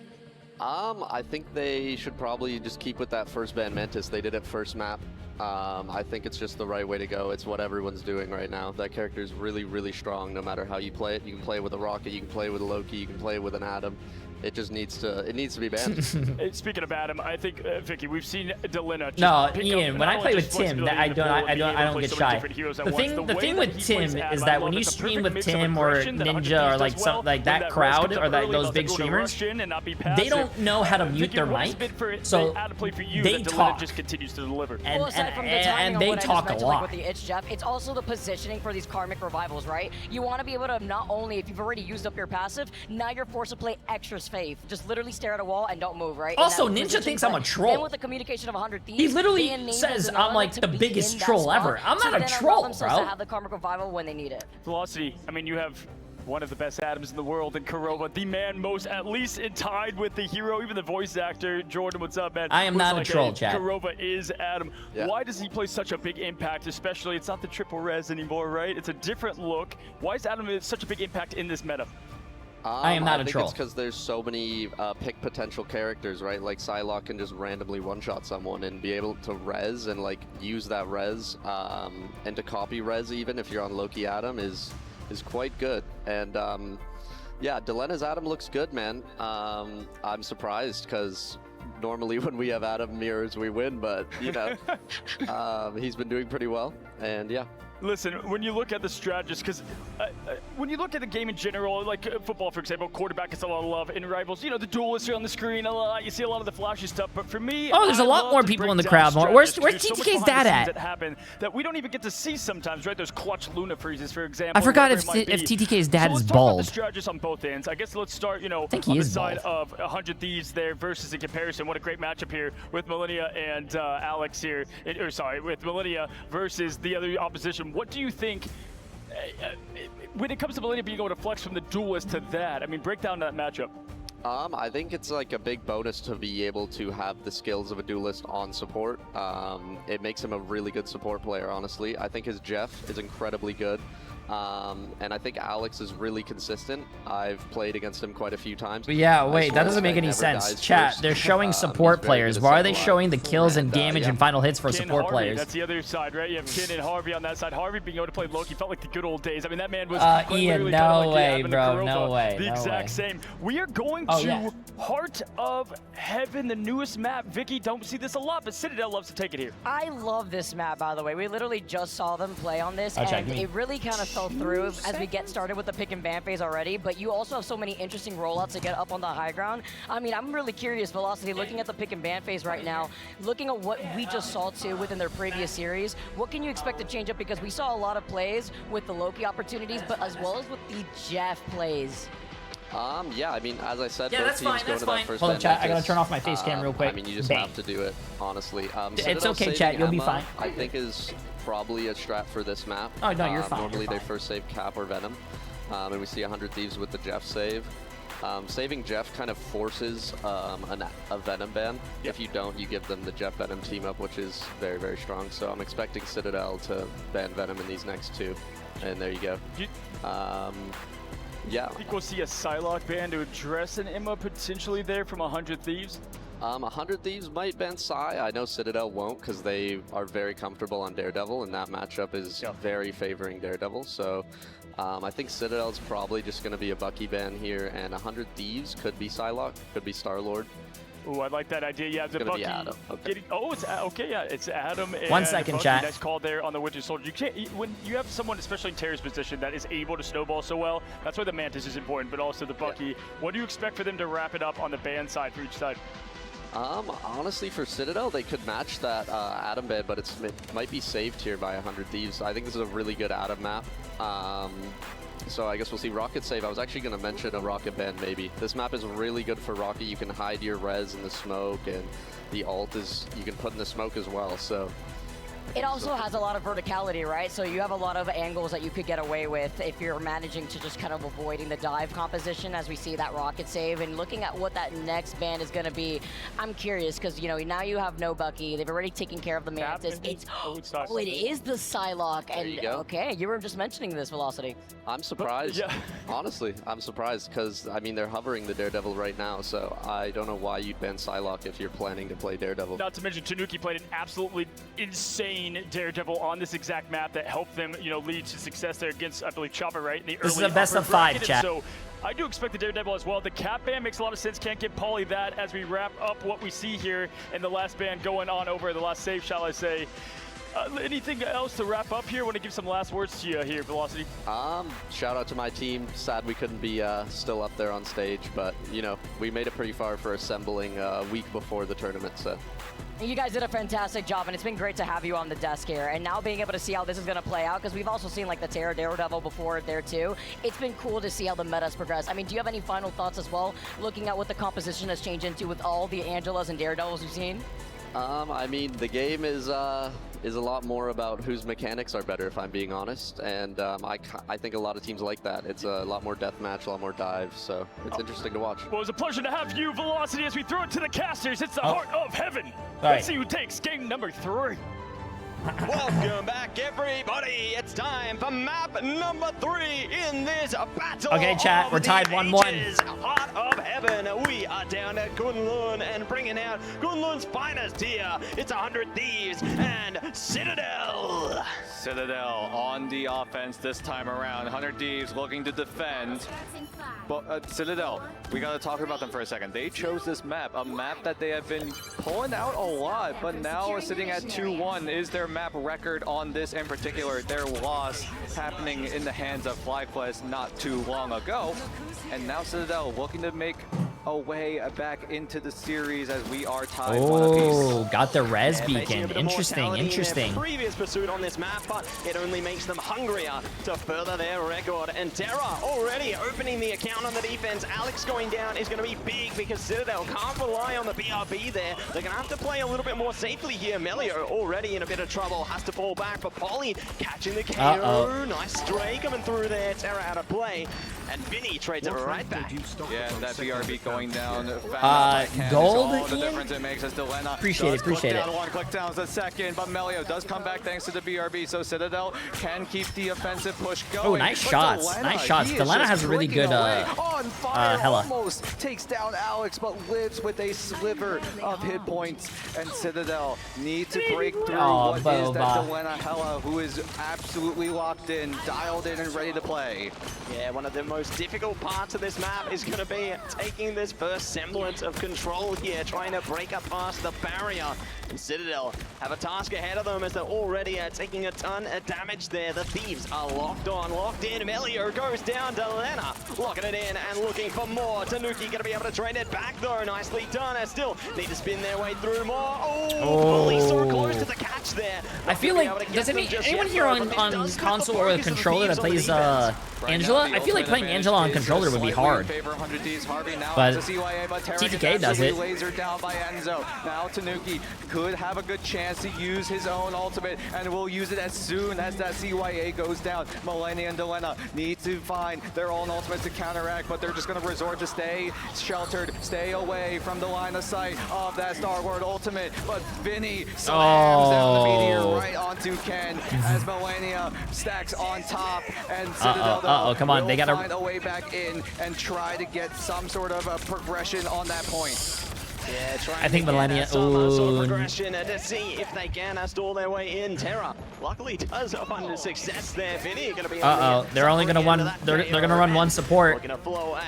I think they should probably just keep with that first ban Mantis. They did it first map. I think it's just the right way to go. It's what everyone's doing right now. That character is really, really strong no matter how you play it. You can play with a Rocket, you can play with a Loki, you can play with an Adam. It just needs to be banned. Speaking of Adam, I think Vicky, we've seen Delina. No, Ian. When I play with Tim, I don't get shy. The thing with Tim is that when you stream with Tim or Ninja or like some like that crowd or those big streamers, they don't know how to mute their mic, so they talk. Just continues to deliver. And they talk a lot. With the itch, Jeff, it's also the positioning for these Karmic Revivals, right? You want to be able to not only if you've already used up your passive, now you're forced to play extra faith. Just literally stare at a wall and don't move, right? Also, Ninja thinks I'm a troll. And with the communication of 100 Thieves, he literally says I'm like the biggest troll ever. I'm not a troll, bro. To have the Karmic Revival when they need it. Velocity, I mean, you have one of the best Adams in the world in Kurova, the man most, at least tied with the hero, even the voice actor. Jordan, what's up, man? I am not a troll, chat. Kurova is Adam. Yeah. Why does he play such a big impact, especially, it's not the triple res anymore, right? It's a different look. Why is Adam such a big impact in this meta? I am not a troll. I think it's because there's so many pick potential characters, right? Like Psylocke can just randomly one-shot someone and be able to res and like use that res and to copy res even if you're on Loki Adam is quite good. And yeah, Delena's Adam looks good, man. I'm surprised because normally when we have Adam mirrors we win, but you know, he's been doing pretty well, and yeah. Listen, when you look at the strategists, because when you look at the game in general, like football, for example, quarterback gets a lot of love in Rivals. You know, the duelists are on the screen a lot. You see a lot of the flashy stuff. But for me, there's a lot more people in the crowd. Where's TTK's dad at? That happen that we don't even get to see sometimes, right? There's clutch Luna freezes, for example. I forgot if TTK's dad is bald. Let's talk about the strategists on both ends. I guess let's start, you know, on the side of 100 Thieves there versus in comparison. What a great matchup here with Millennia and Alex here. With Millennia versus the other opposition. What do you think when it comes to Millennia being able to flex from the duelist to that? I mean, break down that matchup. I think it's like a big bonus to be able to have the skills of a duelist on support. It makes him a really good support player, honestly. I think his Jeff is incredibly good. And I think Alex is really consistent. I've played against him quite a few times. But yeah, wait, that doesn't make any sense. Chat, they're showing support players. Why are they showing the kills and damage and final hits for support players? That's the other side, right? You have Kin and Harvey on that side. Harvey being able to play Loki felt like the good old days. I mean, that man was Ian, no way, bro, no way. The exact same. We are going to Heart of Heaven, the newest map. Vicky, don't see this a lot, but Citadel loves to take it here. I love this map, by the way. We literally just saw them play on this, and it really kind of felt fell through as we get started with the pick and ban phase already, but you also have so many interesting rollouts to get up on the high ground. I mean, I'm really curious, Velocity, looking at the pick and ban phase right now, looking at what we just saw too within their previous series, what can you expect to change up? Because we saw a lot of plays with the Loki opportunities, but as well as with the Jeff plays. Yeah, I mean, as I said, Yeah, both teams go to that first Hold on, chat. I gotta Memphis. turn off my face cam real quick. I mean, you just Bang. have to do it, honestly. It's Citadel okay, saving chat. You'll be Emma, fine. I think is probably a strat for this map. Oh, no, you're fine. Normally You're they fine. first save Cap or Venom, and we see 100 Thieves with the Jeff save. Saving Jeff kind of forces a Venom ban. If you don't, you give them the Jeff Venom team up, which is very, very strong. So I'm expecting Citadel to ban Venom in these next two, and there you go. Yeah. I think we'll see a Psylocke ban to address an Emma potentially there from 100 Thieves. 100 Thieves might ban Psy. I know Citadel won't because they are very comfortable on Daredevil, and that matchup is very favoring Daredevil. So I think Citadel's probably just going to be a Bucky ban here, and 100 Thieves could be Psylocke, could be Star-Lord. Ooh, I like that idea. Yeah, the Bucky Adam. Okay. getting. Oh, it's okay. Yeah, it's Adam. And 1 second, Bucky. chat. Nice call there on the Winter Soldier. You can't when you have someone, especially in Terra's position, that is able to snowball so well. That's why the Mantis is important, but also the Bucky. Yeah. What do you expect for them to wrap it up on the ban side for each side? Honestly, for Citadel, they could match that Adam ban, but it might be saved here by 100 Thieves. I think this is a really good Adam map. So I guess we'll see Rocket save. I was actually going to mention a Rocket ban maybe. This map is really good for Rocket. You can hide your res in the smoke, and the ult is you can put in the smoke as well. So It also has a lot of verticality, right? So you have a lot of angles that you could get away with if you're managing to just kind of avoiding the dive composition as we see that rocket save. And looking at what that next ban is going to be, I'm curious because, you know, now you have no Bucky. They've already taken care of the Mantis. Oh, it is the Psylocke. And you go. okay, you were just mentioning this, Velocity. I'm surprised. Yeah. Honestly, I'm surprised because, I mean, they're hovering the Daredevil right now. So I don't know why you'd ban Psylocke if you're planning to play Daredevil. Not to mention, Tanuki played an absolutely insane Daredevil on this exact map that helped them, you know, lead to success there against, I believe, Chopper, right? In the This is early a best upper of 5, bracket. chat. So I do expect the Daredevil as well. The cap ban makes a lot of sense. Can't give Paulie that as we wrap up what we see here in the last ban going on over the last save, shall I say. Anything else to wrap up here? Want to give some last words to you here, Velocity? Shout out to my team. Sad we couldn't be still up there on stage, but you know, we made it pretty far for assembling a week before the tournament. So You guys did a fantastic job, and it's been great to have you on the desk here. And now being able to see how this is going to play out, because we've also seen like the Daredevil before there too. It's been cool to see how the metas progress. I mean, do you have any final thoughts as well, looking at what the composition has changed into with all the Angelas and Daredevils we've seen? I mean, the game is a lot more about whose mechanics are better, if I'm being honest, and I think a lot of teams like that. It's a lot more deathmatch, a lot more dive, so it's interesting to watch. Well, it was a pleasure to have you, Velocity, as we throw it to the casters. It's the heart of heaven. Right. Let's see who takes game number 3. Welcome back, everybody. It's time for map number 3 in this battle. Okay, chat, of we're tied the 1-1. ages. Heart of heaven. We are down at Kunlun and bringing out Kunlun's finest here. It's 100 Thieves and Citadel. Citadel on the offense this time around. 100 Thieves looking to defend. But Citadel, we got to talk about them for a second. They chose this map, a map that they have been pulling out a lot, but now we're sitting at 2-1 is their map record on this in particular. Their loss happening in the hands of FlyQuest not too long ago. And now Citadel looking to make a way back into the series as we are tied one apiece. Oh, got the res Facing a beacon. bit of Interesting, mortality in their interesting. previous pursuit on this map, but it only makes them hungrier to further their record. And Terra already opening the account on the defense. Alex going down is going to be big because Citadel can't rely on the BRB there. They're going to have to play a little bit more safely here. Melio already in a bit of trouble, has to fall back, but Polly catching the KO. Uh-oh. Nice stray coming through there. Terra out of play. And Vinny trades it right back. Yeah, that BRB going down. Gold? All the difference it makes as Delena Appreciate it, appreciate it. One click down is the second, but Melio does come back thanks to the BRB, so Citadel can keep the offensive push going. Oh, nice shots, nice shots. Delena has a really good Hella. Almost takes down Alex, but lives with a sliver of hit points, and Citadel needs to break through what is that Delena Hella, who is absolutely locked in, dialed in, and ready to play. Yeah, one of the most most difficult parts of this map is going to be taking this first semblance of control here, trying to break up past the barrier. And Citadel have a task ahead of them as they're already taking a ton of damage there. The Thieves are locked on, locked in. Melio goes down to Lena, locking it in and looking for more. Tanuki going to be able to drain it back though. Nicely done. Still need to spin their way through more. Oh, Bully so close to the catch there. I feel like, does anyone here on console or a controller that plays Angela? I feel like playing Angela on controller would be hard. But TTK does it. Laser down by Enzo. Now Tanuki could have a good chance to use his own ultimate, and will use it as soon as that CYA goes down. Millennia and Delena need to find their own ultimates to counteract, but they're just going to resort to stay sheltered, stay away from the line of sight of that Star Wars ultimate. But Vinny slams down the meteor right onto Ken as Millennia stacks on top, and Citadel come on, they gotta find a way back in and try to get some sort of a progression on that point. Yeah, I think Millennia. Sort of progression to see if they can stall their way in. Terra luckily does find success there. Vinny going to be. They're only gonna run. They're gonna run one support.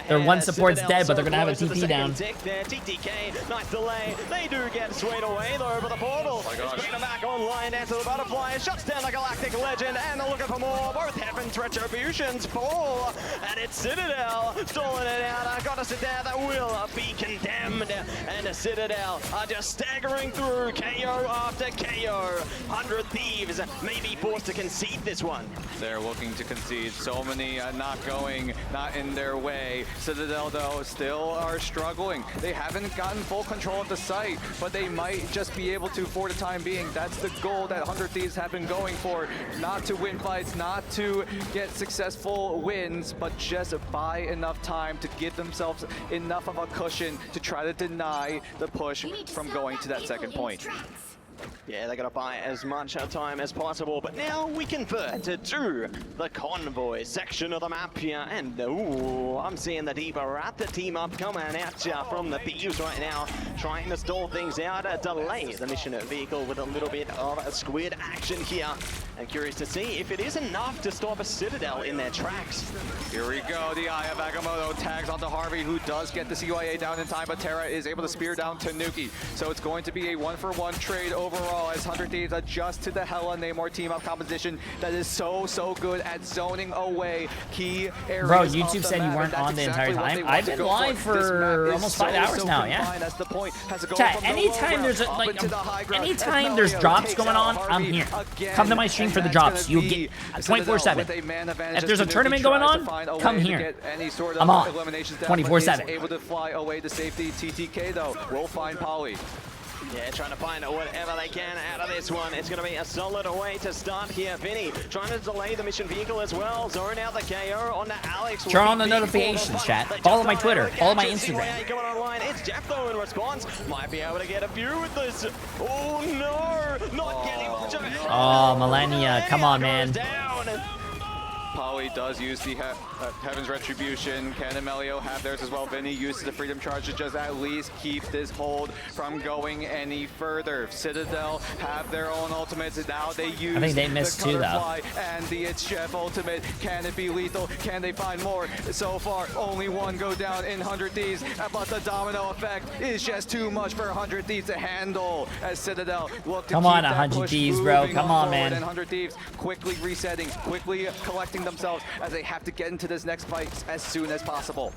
Their one support's dead, but they're gonna have a TP down. TTK, nice delay. They do get swayed away though over the portal. Bring them back online. Answer the butterfly. Shuts down the Galactic Legend, and they're looking for more. Both Heaven's Retributions fall, and it's Citadel stalling it out. I got to sit there. That will be condemned. And the Citadel are just staggering through KO after KO. 100 Thieves may be forced to concede this one. They're looking to concede. So many not in their way. Citadel, though, still are struggling. They haven't gotten full control of the site, but they might just be able to for the time being. That's the goal that 100 Thieves have been going for. Not to win fights, not to get successful wins, but just buy enough time to give themselves enough of a cushion to try to deny the push from going to that second point. Yeah, they're going to buy as much time as possible, but now we convert to the convoy section of the map here, and ooh, I'm seeing the Diva at the team up coming out from the Thieves right now, trying to stall things out, delay the mission vehicle with a little bit of a squid action here. I'm curious to see if it is enough to stop a Citadel in their tracks. Here we go, the Eye of Agamotto tags onto Harvey, who does get the CYA down in time, but Terra is able to spear down Tanuki. So it's going to be a 1-for-1 trade overall as 100 Thieves adjust to the Hella Namor team-up composition that is so good at zoning away key areas. Bro, YouTube said you weren't on the entire time. I've been live for almost 5 hours now, yeah. Chat, anytime there's anytime there's drops going on, I'm here. Come to my stream for the drops. You'll get 24/7. If there's a tournament going on, come here. I'm on 24/7. Able to fly away to safety. TTK though will find Polly. Yeah, trying to find whatever they can out of this one. It's going to be a solid way to start here. Vinny trying to delay the mission vehicle as well. Zone out the KO onto Alex. Turn on the notifications, chat. Follow my Twitter. Follow my Instagram. Coming online. It's Jeff though in response. Might be able to get a few with this. Oh no! Not getting much of it. Oh, Millennia. Come on, man. Polly does use the Heaven's Retribution. Ken and Melio have theirs as well. Vinny uses the Freedom Charge to just at least keep this hold from going any further. Citadel have their own ultimates. Now they use I think they missed the too, though. And the It's Chef ultimate. Can it be lethal? Can they find more? So far, only one go down in 100 Thieves, but the domino effect is just too much for 100 Thieves to handle as Citadel look to Come keep on, that 100 push Thieves, bro. moving Come on, forward. man. And 100 Thieves quickly resetting, quickly collecting themselves as they have to get into this next fight as soon as possible.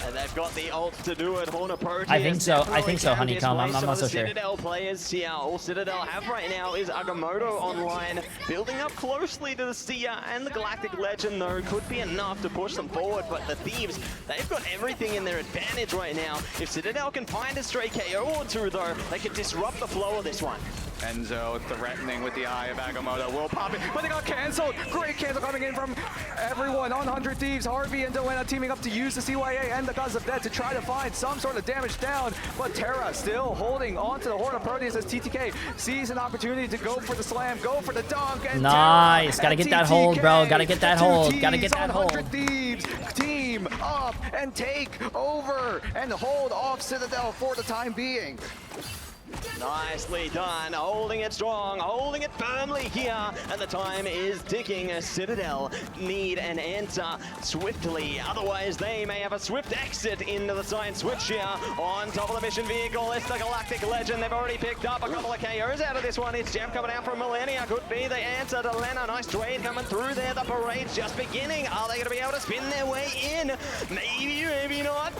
And they've got the ult to do it. Horner Proteus. I think so, Honeycomb. I'm not so sure. Citadel players here. All Citadel have right now is Agamotto online, building up closely to the Seer and the Galactic Legend, though. Could be enough to push them forward, but the Thieves, they've got everything in their advantage right now. If Citadel can find a stray KO or two, though, they could disrupt the flow of this one. Enzo threatening with the Eye of Agamotto will pop it, but they got canceled. Great cancel coming in from everyone on 100 Thieves. Harvey and Delena teaming up to use the CYA and the Gods of Death to try to find some sort of damage down, but Terra still holding onto the Horn of Proteus as TTK sees an opportunity to go for the slam, go for the dunk, and nice. Terra Gotta get that hold, bro. Gotta get that hold. Gotta get that hold. 100 Thieves team up and take over and hold off Citadel for the time being. Nicely done, holding it strong, holding it firmly here, and the time is ticking. Citadel need an answer swiftly, otherwise they may have a swift exit into the side switch here. On top of the mission vehicle, it's the Galactic Legend. They've already picked up a couple of KOs out of this one. It's Jeff coming out from Millennia, could be the answer to Lena. Nice trade coming through there, the parade's just beginning. Are they going to be able to spin their way in? Maybe, maybe not.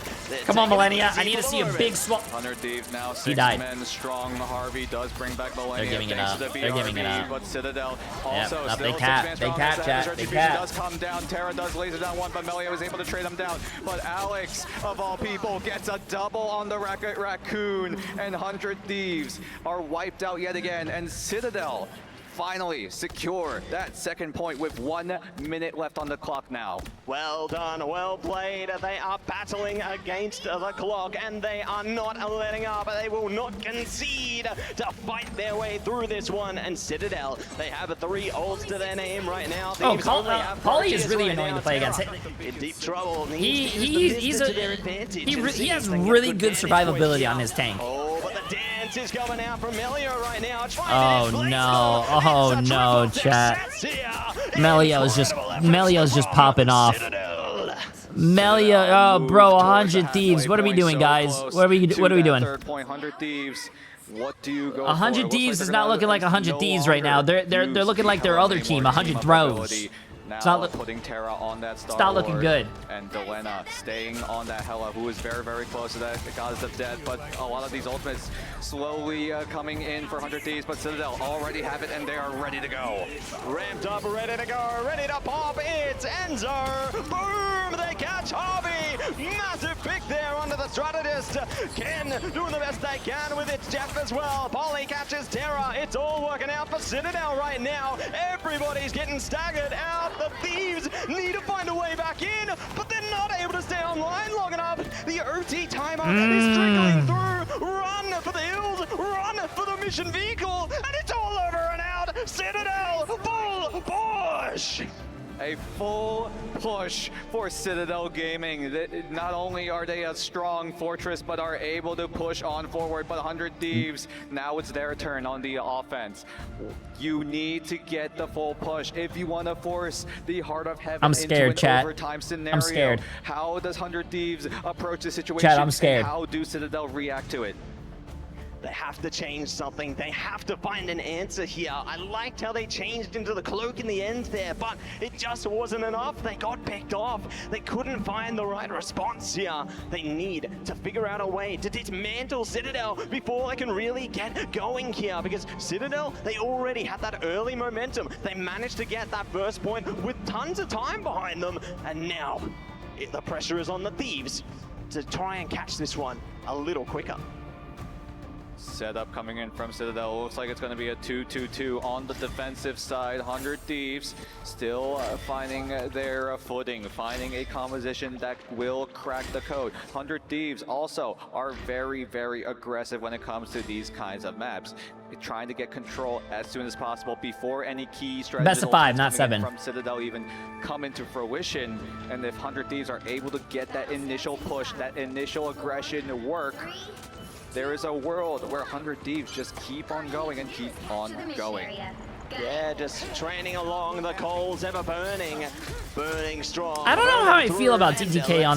Come on, Millennia, I need to see a big swap. 100 Thieves now, He died. 6 men strong. Harvey does bring back Millennia. They're giving it up. They're giving it up. But Citadel Yep, also up, still they 6 cap, man they strong. cap, As chat, RTPC they cap. does come down. Terra does laser down one, but Melia was able to trade him down. But Alex, of all people, gets a double on the Raccoon, and 100 Thieves are wiped out yet again. And Citadel finally secure that second point with 1 minute left on the clock now. Well done, well played. They are battling against the clock and they are not letting up. They will not concede to fight their way through this one. And Citadel, they have 3 ults to their name right now. Oh, Polly is really annoying to play against. In deep trouble. He has really good survivability on his tank. Oh, but the dance is coming out from Melia right now. Oh no! Oh no, chat. Melio's just popping off. Melia, oh bro, 100 Thieves. What are we doing, guys? What are we doing? Third point, 100 Thieves. What do you go 100 Thieves is not looking like 100 Thieves right now. They're looking like their other team, 100 Throws. It's not putting Terra on that Star It's not looking good. And Delena staying on that Hela, who is very, very close to that Goddess of Death. But a lot of these ultimates slowly coming in for 100 Thieves, but Citadel already have it and they are ready to go. Ramped up, ready to go, ready to pop. It's Enzo. Boom! They catch Harvey. Massive pick there onto the strategist. Ken doing the best they can with it. Jeff as well. Polly catches Terra. It's all working out for Citadel right now. Everybody's getting staggered out. The Thieves need to find a way back in, but they're not able to stay online long enough. The OT timer is trickling through. Run for the hills, run for the mission vehicle, and it's all over and out. Citadel, full push. A full push for Citadel Gaming. Not only are they a strong fortress, but are able to push on forward. But 100 Thieves, now it's their turn on the offense. You need to get the full push if you want to force the Heart of Heaven I'm scared, into an chat. overtime scenario. I'm scared. How does 100 Thieves approach the situation? Chat, I'm scared. And how do Citadel react to it? They have to change something. They have to find an answer here. I liked how they changed into the cloak in the end there, but it just wasn't enough. They got picked off. They couldn't find the right response here. They need to figure out a way to dismantle Citadel before they can really get going here, because Citadel, they already had that early momentum. They managed to get that first point with tons of time behind them, and now the pressure is on the Thieves to try and catch this one a little quicker. Setup coming in from Citadel. Looks like it's going to be a 2-2-2 on the defensive side. 100 Thieves still finding their footing, finding a composition that will crack the code. 100 Thieves also are very, very aggressive when it comes to these kinds of maps. Trying to get control as soon as possible before any key strategy Best of 5, not 7. from Citadel even come into fruition. And if 100 Thieves are able to get that initial push, that initial aggression work, there is a world where 100 Thieves just keep on going and keep on going. Yeah, just training along, the coals ever burning, burning strong. I don't know how I feel about TTK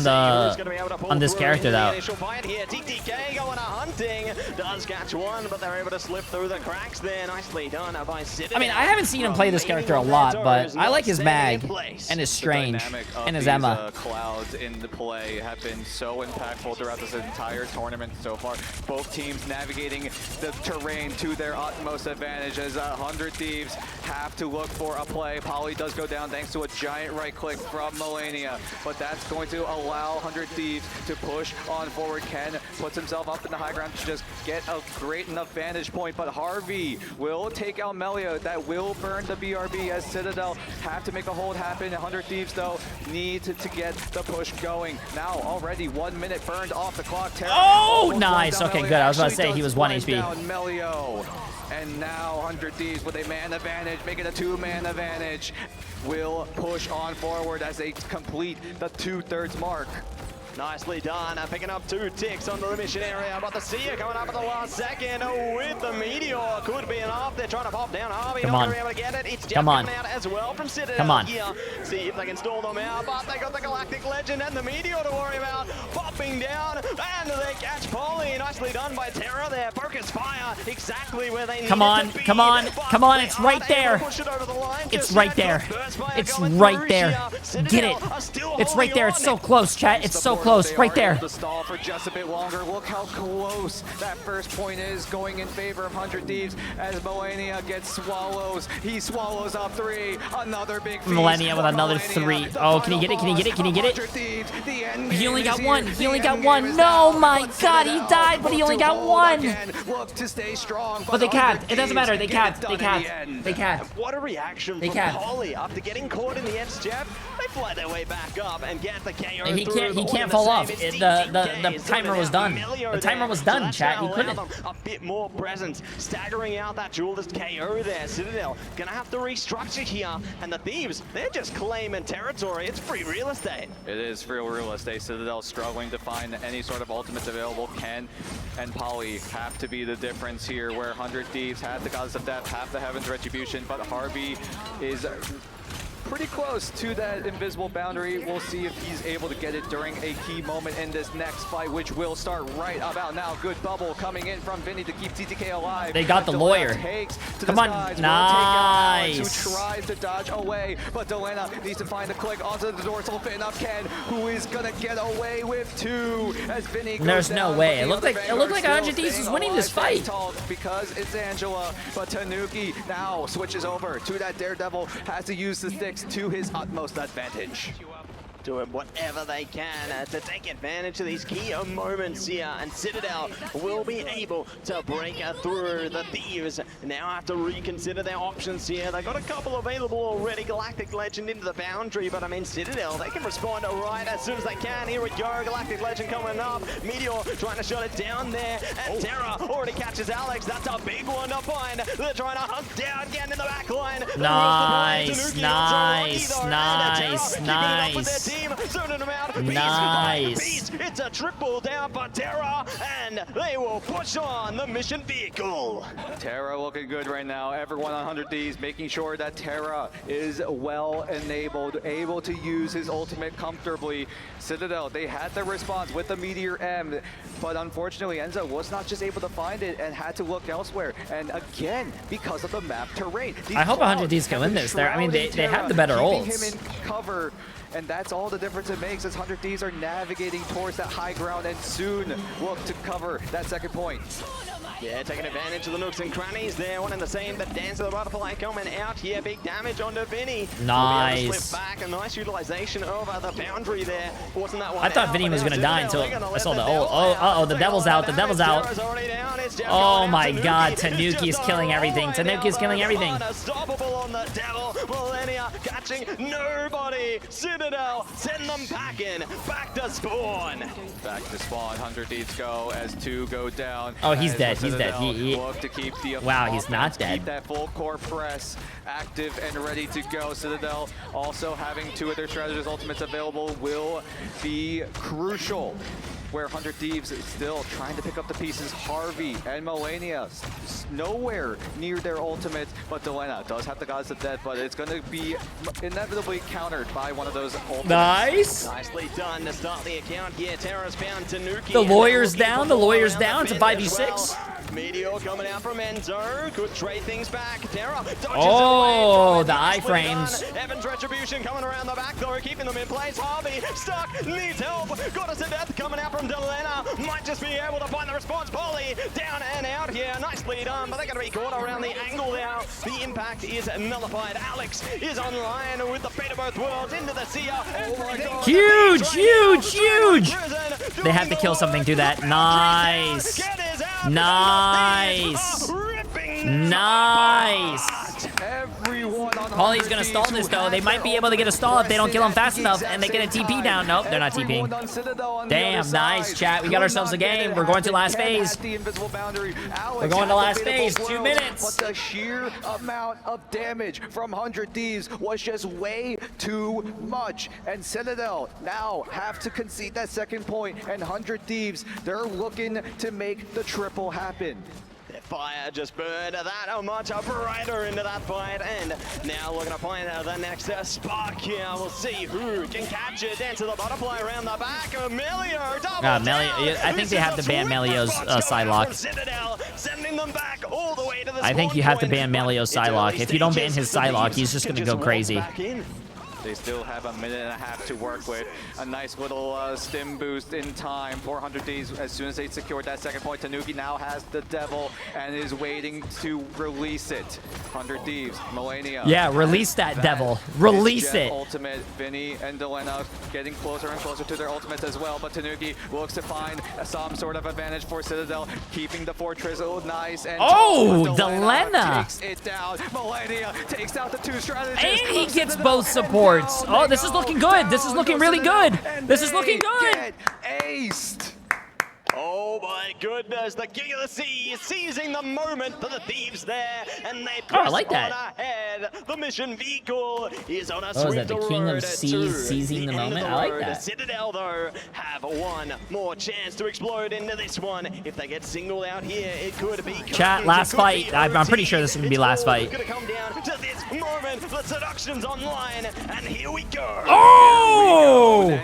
on this character though. Initial fight here, TTK going hunting, does catch one, but they're able to slip through the cracks there. Nicely done by Citadel. I mean, I haven't seen him play this character a lot, but I like his mag and his strange and his Emma. Clouds in the play have been so impactful throughout this entire tournament so far. Both teams navigating the terrain to their utmost advantage as 100 Thieves have to look for a play. Polly does go down thanks to a giant right click from Millennia, but that's going to allow 100 Thieves to push on forward. Ken puts himself up in the high ground to just get a great enough vantage point, but Harvey will take out Melia. That will burn the BRB as Citadel have to make a hold happen. 100 Thieves, though, need to get the push going. Now, already 1 minute burned off the clock. Oh, nice. Okay, good. I was about to say he was 1 HP. Melio. And now 100 Thieves with a man advantage, making a 2-man advantage, will push on forward as they complete the 2/3 mark. Nicely done, picking up 2 ticks on the mission area, but the Seer coming up at the last second with the Meteor. Could be enough. They're trying to pop down Harvey. Come Not on. gonna be able to get it. It's just Come on. coming out as well from Citadel. Come on. Here. See if they can stall them out, but they got the Galactic Legend and the Meteor to worry about. Popping down, and they catch Polly. Nicely done by Terra there. Focus fire exactly where they need Come on, it to be. come on, But come on, they it's right aren't able to there. push it over the line It's just right yet. there. Burst fire It's going right through there. here. Get Citadel it. are still It's right holding there. on. It's so close, chat. It's so close. They Right are there. able to stall for just a bit longer. Look how close that first point is, going in favor of 100 Thieves as Millennia gets swallows. He swallows up 3. Another big feast. Millennia with another 3. Oh, can he get it? Can he get it? Can he get it? He only got 1. He only got 1. No, my God, he died, but he only got 1. Look to stay strong. But they capped. It doesn't matter. They capped. They capped. They capped. What a reaction They from capped. Polly after getting caught in the edge, Jeff. They fly their way back up and get the KO And he through. can't. He All can't in fall the off. same. It's The DK timer was done. The timer was done, chat. He couldn't. A bit more presence, staggering out that duelist KO there. Citadel gonna have to restructure here, and the Thieves, they're just claiming territory. It's free real estate. It is free real estate. Citadel struggling to find any sort of ultimates available. Ken and Polly have to be the difference here, where 100 Thieves have the Goddess of Death, have the Heaven's Retribution, but Harvey is pretty close to that invisible boundary. We'll see if he's able to get it during a key moment in this next fight, which will start right about now. Good bubble coming in from Vinny to keep TTK alive. They got the lawyer. Come on. Nice. Who tries to dodge away, but Delena needs to find the click onto the dorsal fin of Ken, who is gonna get away with 2 as Vinny goes There's no down, way. but the It looked like Vanguard 100 still Thieves was staying winning this alive, fight. because it's Angela, but Tanuki now switches over to that Daredevil, has to use the sticks to his utmost advantage. Doing whatever they can to take advantage of these key moments here, and Citadel will be able to break through. The Thieves now have to reconsider their options here. They got a couple available already. Galactic Legend into the boundary, but I mean Citadel, they can respond right as soon as they can. Here we go, Galactic Legend coming up. Meteor trying to shut it down there, and Terra already catches Alex. That's a big one to find. They're trying to hunt down again in the back line. Nice, nice, nice, nice. Nice. It's a triple down for Terra, and they will push on the mission vehicle. Terra looking good right now. Everyone on 100 Ds making sure that Terra is well enabled, able to use his ultimate comfortably. Citadel, they had the response with the Meteor M, but unfortunately Enzo was not just able to find it and had to look elsewhere. And again, because of the map terrain. I hope 100 Ds can win this. I mean, they have the better keeping ults. him in cover, and that's all the difference it makes as 100 Ds are navigating towards that high ground and soon look to cover that second point. Yeah, taking advantage of the nooks and crannies there. One and the same, but Dance of the Butterfly coming out here. Big damage onto Vinny. Nice. Slip back, a nice utilization over the boundary there. Wasn't that one I thought out, Vinny but was now gonna die Citadel, until they're gonna I let saw the Devil ult. Oh, uh-oh, the devil's out. The devil's out. Terra's already down. It's just Oh going my out. God, Tanuki is killing everything. Tanuki is killing everything. Unstoppable on the Devil. Millennia catching nobody. Citadel, send them packing. Back to spawn. Back to spawn, 100 Ds go as 2 go down. Oh, he's As dead. He's dead. Citadel look to keep the Wow, he's not offense, dead. Keep that full core press active and ready to go. Citadel also having 2 of their strategies ultimates available will be crucial. Where 100 Thieves is still trying to pick up the pieces. Harvey and Millennia nowhere near their ultimates, but Delena does have the Goddess of Death, but it's going to be inevitably countered by one of those ultimates. Nice. Nicely done to start the account here. Terra's found Tanuki. The lawyer's down. The lawyer's down. It's a 5v6. Meteor coming out from Enzo. Could trade things back. Terra dodges Oh, away. the iframes. Evans Retribution coming around the back door, keeping them in place. Harvey stuck, needs help. Goddess of Death coming out from Delena. Might just be able to find the response. Polly down and out here. Nicely done, but they're going to be caught around the angle now. The impact is nullified. Alex is online with the fate of both worlds into the Seer. Huge, huge, huge. They have to kill something through that. Nice. Nice. Nice. Everyone on Pauly's gonna stall this though. They might be able to get a stall if they don't kill him fast enough and they get a TP down. Nope, they're not TPing. Damn, nice, chat. We got ourselves a game. We're going to last phase. We're going to last phase. 2 minutes. But the sheer amount of damage from 100 Thieves was just way too much. And Citadel now have to concede that second point. And 100 Thieves, they're looking to make the triple happen. Fire just burned that much brighter into that fight, and now looking to find the next spark here. We'll see who can catch it into the butterfly around the back of Melio. Melio, I think they have to ban Melio's Psylocke. Sending them back all the way to the I think you have to ban Melio's Psylocke. If you don't ban his Psylocke, he's just gonna go crazy. They still have a minute and a half to work with. A nice little stim boost in time. 400 Ds as soon as they secured that second point. Tanuki now has the Devil and is waiting to release it. 100 Thieves, Millennia. Yeah, release that Devil. Release it. Ultimate, Vinny and Delena getting closer and closer to their ultimates as well. But Tanuki looks to find some sort of advantage for Citadel, keeping the fortress. Oh, nice. And Delena takes it down. Millennia takes out the two strategists. And he gets both supports. Oh, this is looking good. This is looking really good. This is looking good. Aced. Oh my goodness, the King of the Sea is seizing the moment for the Thieves there, and they press on ahead. The mission vehicle is on a swift the King of Seas seizing the moment? I like that. Citadel, though, have one more chance to explode into this one. If they get singled out here, it could be... Chat, last fight. I'm pretty sure this is going to be last fight. It's going to come down to this moment. The seduction's online, and here we go. Oh!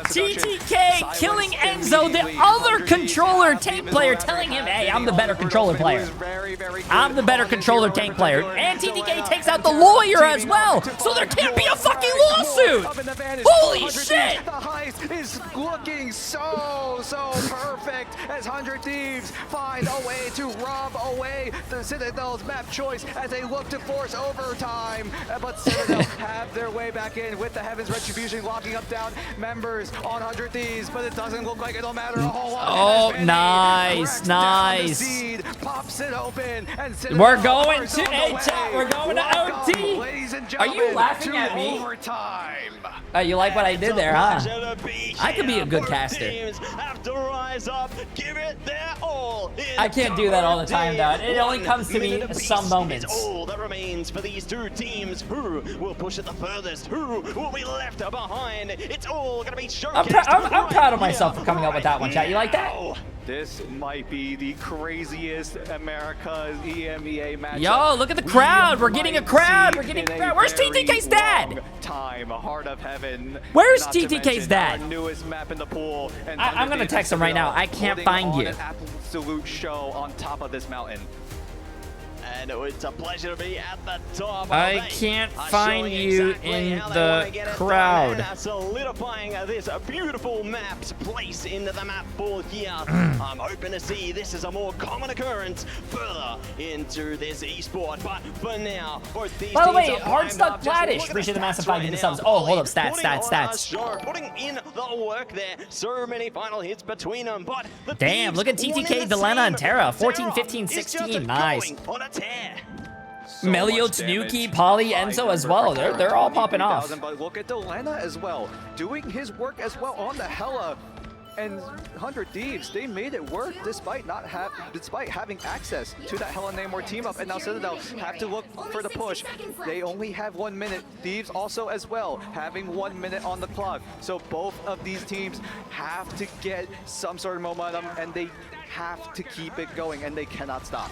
TTK killing Enzo, the other controller tank player, telling him, hey, I'm the better controller player. I'm the better controller tank player. And TTK takes out the lawyer as well, so there can't be a fucking lawsuit. Holy shit! The heist is looking so perfect as 100 Thieves find a way to rob away the Citadel's map choice as they look to force overtime. But Citadel have their way back in with the Heaven's Retribution locking up down members on 100 Thieves, but it doesn't look like it'll matter a whole lot. Oh, nice, nice. Pops it open, and we're going to chat. We're going to OT. Are you laughing at me? You like what I did there, huh? I could be a good caster. I can't do that all the time, though. It only comes to me some moments. All that remains for these two teams. Who will push it the furthest? Who will be left behind? It's all gonna be showcased. I'm proud of myself for coming up with that one, chat. You like that? This might be the craziest America's EMEA matchup. Yo, look at the crowd. We're getting a crowd. We're getting a crowd. Where's TTK's dad? Heart of Heaven. Where's TTK's dad? Our newest map in the pool. And I'm gonna text him right now. I can't find you. An absolute show on top of this mountain. And it's a pleasure to be at the top. I can't find you in the crowd. Solidifying this beautiful map's place into the map pool here. I'm hoping to see this is a more common occurrence further into this esport. But for now, both these by the way, teams are Hard Stuck Flattish. Appreciate the massive 5 minute subs. Oh, hold up. Stats. Putting in the work there. So many final hits between them. But the damn, look at TTK, Delena, and Terra. 14, 15, 16. Nice. Melio, Tanuki, Pauly, Enzo as well. They're all popping off. But look at Delena as well, doing his work as well on the Hella. And 100 Thieves, they made it work despite having access to that Hella Namor team up. And now Citadel have to look for the push. They only have 1 minute. Thieves also as well, having 1 minute on the clock. So both of these teams have to get some sort of momentum, and they have to keep it going, and they cannot stop.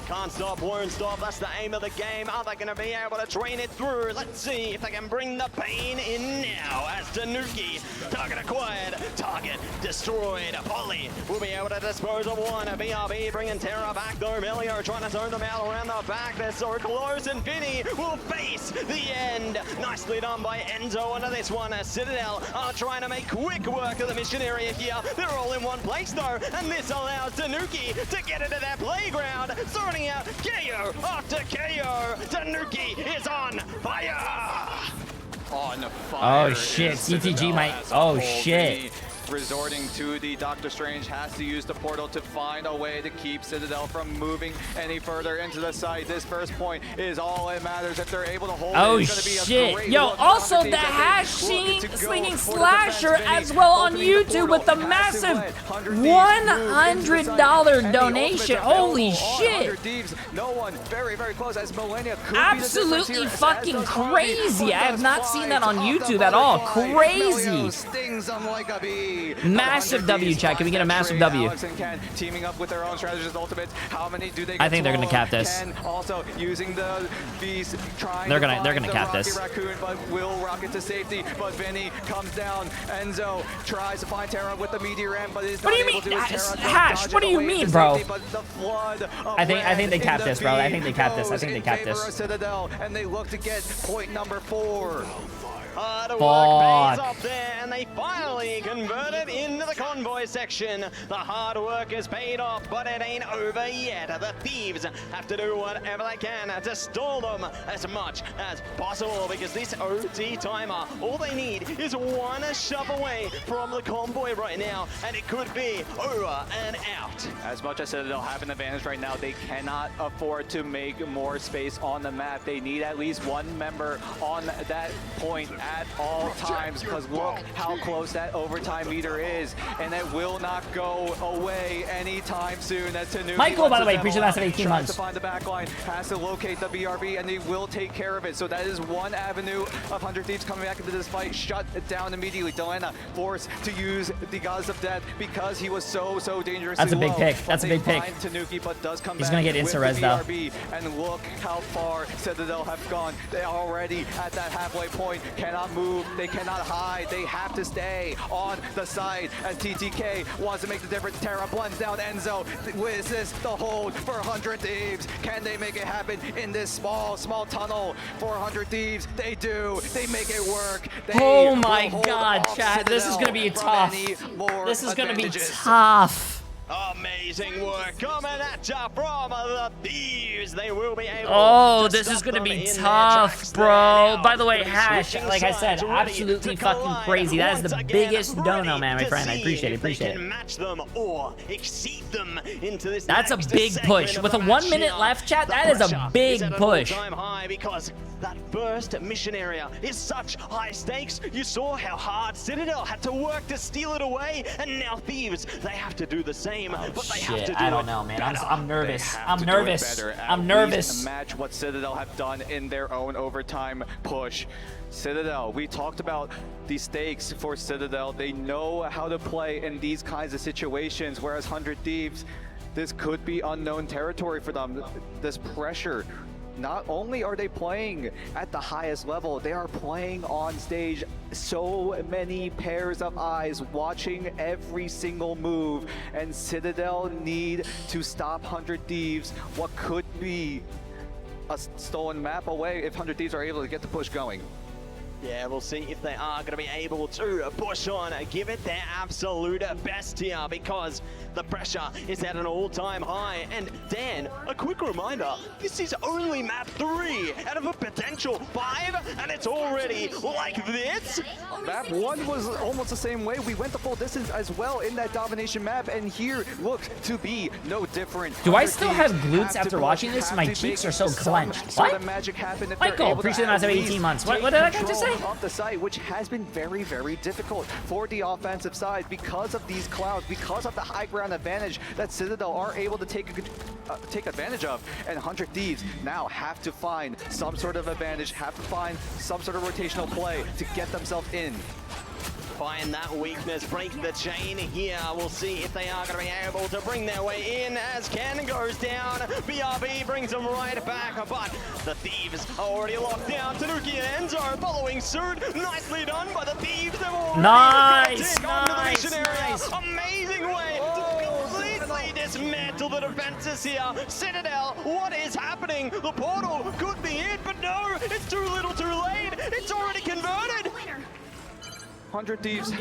Can't stop, won't stop, that's the aim of the game. Are they going to be able to train it through? Let's see if they can bring the pain in now as Tanuki. Target acquired, target destroyed. Pauly will be able to dispose of one. BRB bringing Terra back though. Melio trying to zone them out around the back. They're so close, and Vinny will face the end. Nicely done by Enzo under this one. Citadel are trying to make quick work of the mission area here. They're all in one place though, and this allows Tanuki to get into their playground. Sorting out KO after KO. Tanuki is on fire. On fire. Oh shit, CTG might. Oh shit. resorting to the Doctor Strange, has to use the portal to find a way to keep Citadel from moving any further into the site. This first point is all that matters. If they're able to hold oh it, it's going to be a shit. great Yo, look for also 100 the Thieves. hash slinging slasher as well on YouTube with the massive $100 donation. Holy shit. No one very, very close as Millennia could absolutely be the fucking crazy. I have not seen that on YouTube at all. Crazy. Stings them like a bee. Massive W, chat. Can we get a massive W? Alex and Ken teaming up with their own strategist ultimates. How many do they get? I think they're gonna cap this. Ken also using the beast, trying they're to gonna cap this. Raccoon, but will rocket to safety. But Vinny comes down. Enzo tries to find Terra with the meteor end, but is what not do you able mean? to. Hash, what do you mean, bro? I think they capped this, bro. I think they capped this. I think they capped this. Citadel, and they look to get point number 4. Hard work pays off there, and they finally converted into the convoy section. The hard work is paid off, but it ain't over yet. The Thieves have to do whatever they can to stall them as much as possible, because this OT timer, all they need is one shove away from the convoy right now, and it could be over and out. As much as Citadel have an advantage right now, they cannot afford to make more space on the map. They need at least one member on that point at all times, because look how close that overtime meter is, and it will not go away anytime soon. As Tanuki, Michael, by the way, appreciate that 18 months. To find the back line, has to locate the BRB, and they will take care of it. So that is one avenue of 100 Thieves coming back into this fight. Shut it down immediately. Delena forced to use the Gods of Death because he was so dangerous. That's a big pick. That's a big pick. Tanuki, but does come He's back gonna get insta-res though. And look how far Citadel have gone. They are already at that halfway point. Cannot move. They cannot hide. They have to stay on the side as TTK wants to make the difference. Terra blends down Enzo. Is this the hold for 100 Thieves? Can they make it happen in this small tunnel for 100 Thieves? They do. They make it work. They oh my god, chat. This is going to be tough. This is going to be tough. Amazing work coming at ya from the Thieves. They will be able oh, this is going to be tough, bro. By the way, Hash, like I said, absolutely fucking crazy. That is the biggest dono, man, my friend. I appreciate it. Appreciate it. Match them or exceed them into this. That's a big push. With a 1 minute left, chat, that is a big push. High because that first mission area is such high stakes. You saw how hard Citadel had to work to steal it away, and now Thieves, they have to do the same. Oh, but they shit. have to do I don't know, man. I'm nervous. I'm nervous. I'm nervous. nervous. Match what Citadel have done in their own overtime push. Citadel, we talked about the stakes for Citadel. They know how to play in these kinds of situations, whereas 100 Thieves, this could be unknown territory for them. This pressure. Not only are they playing at the highest level, they are playing on stage. So many pairs of eyes watching every single move, and Citadel need to stop 100 Thieves. What could be a stolen map away if 100 Thieves are able to get the push going. Yeah, we'll see if they are going to be able to push on, give it their absolute best here, because the pressure is at an all-time high. And Dan, a quick reminder, this is only map 3 out of a potential 5, and it's already like this. Map 1 was almost the same way. We went the full distance as well in that domination map, and here looked to be no different. Do I still have glutes after watching this? My cheeks are so clenched. What? Michael, appreciate the 18 months. What did I just say? Off the site, which has been very difficult for the offensive side because of these clouds, because of the high ground advantage that Citadel are able to take advantage of. And 100 Thieves now have to find some sort of advantage, have to find some sort of rotational play to get themselves in. Find that weakness, break the chain here. We'll see if they are going to be able to bring their way in as Ken goes down. BRB brings them right back, but the Thieves are already locked down. Tanuki and Enzo following suit. Nicely done by the Thieves. They've already nice. Amazing way to completely dismantle the defenses here. Citadel, what is happening? The portal could be it, but no, it's too little too late. It's already converted. 100 Thieves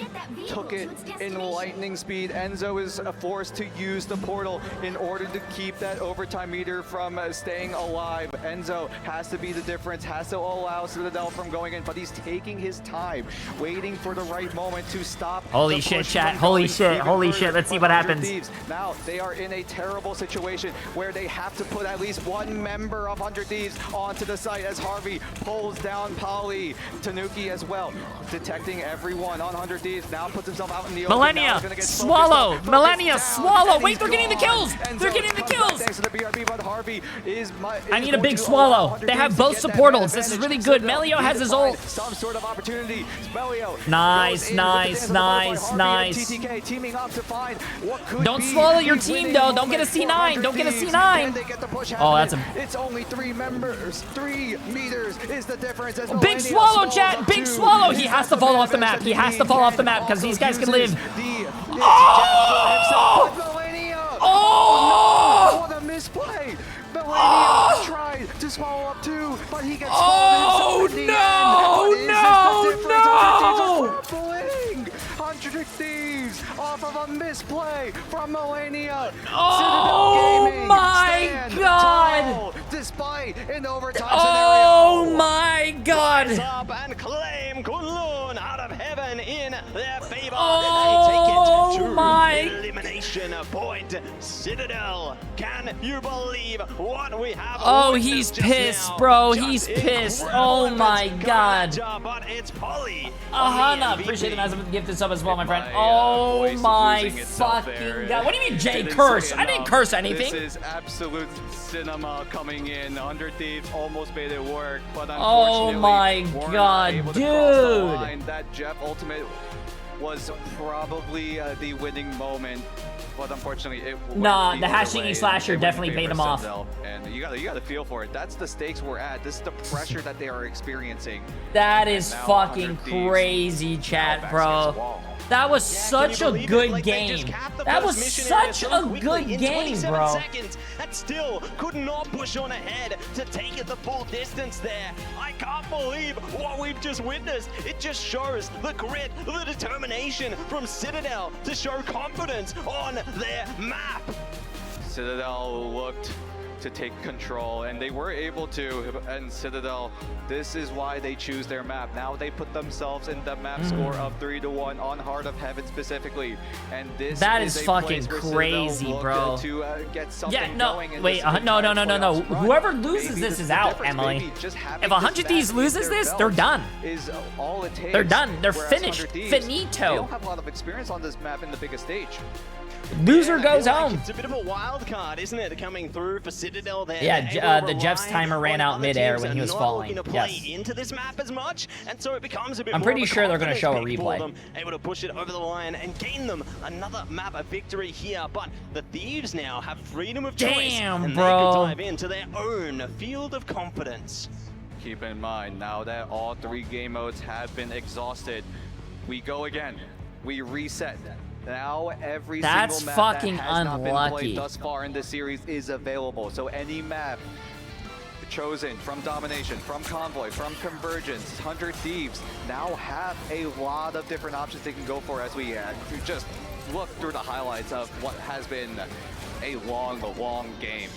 took it in lightning speed. Enzo is forced to use the portal in order to keep that overtime meter from staying alive. Enzo has to be the difference, has to allow Citadel from going in, but he's taking his time, waiting for the right moment to stop. Holy shit, chat. Holy shit. Holy shit. Let's see what happens. Thieves, now they are in a terrible situation where they have to put at least one member of 100 Thieves onto the site as Harvey pulls down Polly. Tanuki as well, detecting everyone on 100 Thieves, now puts himself out in the open. Millennia, swallow. Millennia, swallow. Wait, they're getting the kills. They're getting the kills. Thanks to the BRB, but Harvey is I need a big swallow. They have both supportals. This is really good. Melio has his ult. Some sort of opportunity. Melio nice, nice, nice, nice. TTK teaming up to find what could Don't swallow your team, though. Don't get a C9. Don't get a C9. Oh, that's a... It's only 3 members. 3 meters is the difference. Big swallow, chat. Big swallow. He has to fall off the map. He has to fall off the map because these guys can live. Oh! What a misplay! Melania tried to swallow up too, but he gets swallowed himself at the end. 100 Thieves off of a misplay from Melania. Oh my god! Despite an overtime oh scenario. My god! Rise up and claim Kunlun out of heaven in their favor. Oh and take it to my elimination point. Citadel, can you believe what we have? Oh, he's pissed, bro. He's pissed. Oh my god. But it's Polly. Ahana, appreciate the massive gifted sub as well, my friend. Oh my fucking god. What do you mean, Jay? Curse? I didn't curse anything. This is absolute cinema coming in. 100 Thieves almost made it work, but oh my god, able to dude. cross the line. That Jeff ultimate was probably the winning moment, but unfortunately it nah, the hashing slasher definitely paid him off. And you gotta feel for it. That's the stakes we're at. This is the pressure that they are experiencing. That is fucking crazy, chat, bro. That was such a good game. That was such a good game, bro. Seconds, and still could not push on ahead to take it the full distance there. I can't believe what we've just witnessed. It just shows the grit, the determination from Citadel to show confidence on their map. Citadel looked to take control, and they were able to. And Citadel, this is why they choose their map. Now they put themselves in the map score of 3-1 on Heart of Heaven specifically, and this that is is a fucking place where crazy, bro. To get something yeah, no, going in wait, no. Whoever loses this is out, Emily. If 100 Thieves loses this, they're done. Is all it takes. They're done. They're finished. Thieves, Finito. They don't have a lot of experience on this map in the biggest stage. Loser goes home. It's a bit of a wild card, isn't it? Coming through for Citadel there. Yeah, the Jeff's timer ran out midair when he was falling. To play into this map as much, and so it becomes a bit I'm more pretty of a sure they're going to show a confidence pick for replay. them, able to push it over the line and gain them another map of victory here. But the Thieves now have freedom of choice, Damn, and bro. they could dive into their own field of confidence. Keep in mind, now that all 3 game modes have been exhausted, we go again. We reset. Now every That's single map fucking that has not been unlucky. played thus far in this series is available. So any map chosen from Domination, from Convoy, from Convergence, 100 Thieves now have a lot of different options they can go for as we just look through the highlights of what has been a long game.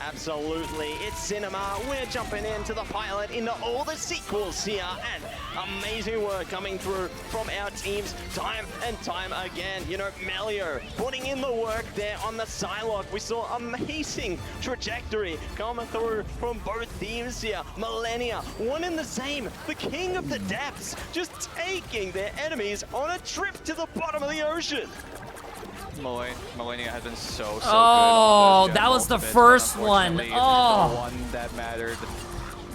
Absolutely, it's cinema. We're jumping into the pilot, into all the sequels here, and amazing work coming through from our teams time and time again. You know, Melio putting in the work there on the Psylocke. We saw amazing trajectory coming through from both teams here. Millennia, one and the same, the king of the depths, just taking their enemies on a trip to the bottom of the ocean. Millennia has been so good. Oh, that was the first one. The Oh. one that mattered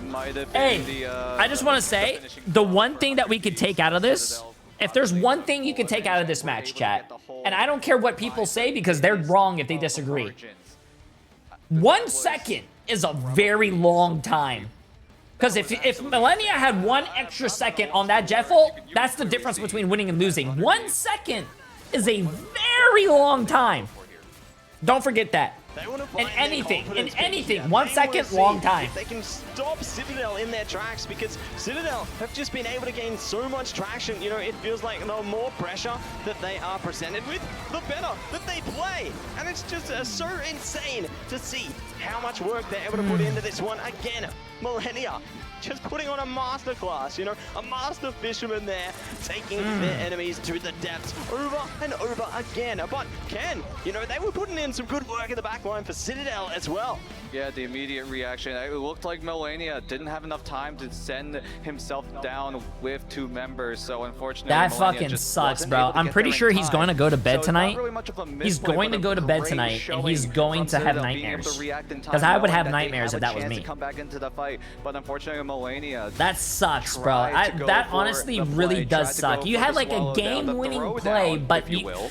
might have Hey, been the, I just want to say, the one thing that we could take out of this, if there's one thing you can take out of this match, chat, and I don't care what people say because they're wrong if they disagree. 1 second is a very long time. Because if Millennia had 1 extra second on that jet ult, that's the difference between winning and losing. 1 second is a very long time. Don't forget that. They want to In find anything. 1 second, long time. If they can stop Citadel in their tracks, because Citadel have just been able to gain so much traction. You know, it feels like the more pressure that they are presented with, the better that they play. And it's just so insane to see how much work they're able to put into this one. Again, Millennia just putting on a masterclass, you know, a master fisherman there, taking their enemies to the depths over and over again. But Ken, you know, they were putting in some good work in the back line for Citadel as well. Yeah, the immediate reaction. It looked like Millennia didn't have enough time to send himself down with 2 members, so unfortunately That Millennia fucking just sucks, wasn't bro. able to I'm get pretty there in sure he's time. going to go to bed So tonight. not really much of a He's misplay, going but to a go to bed great tonight, and he's showing going from to have Citadel, being able nightmares. to react in time, Because I would knowing have that they nightmares if have a that was chance me. to come back into the fight, but unfortunately Millennia That sucks, bro. tried to go That for honestly the really play, does tried to suck. go You for had the like a swallow down, the game-winning throw play, down, but if you will.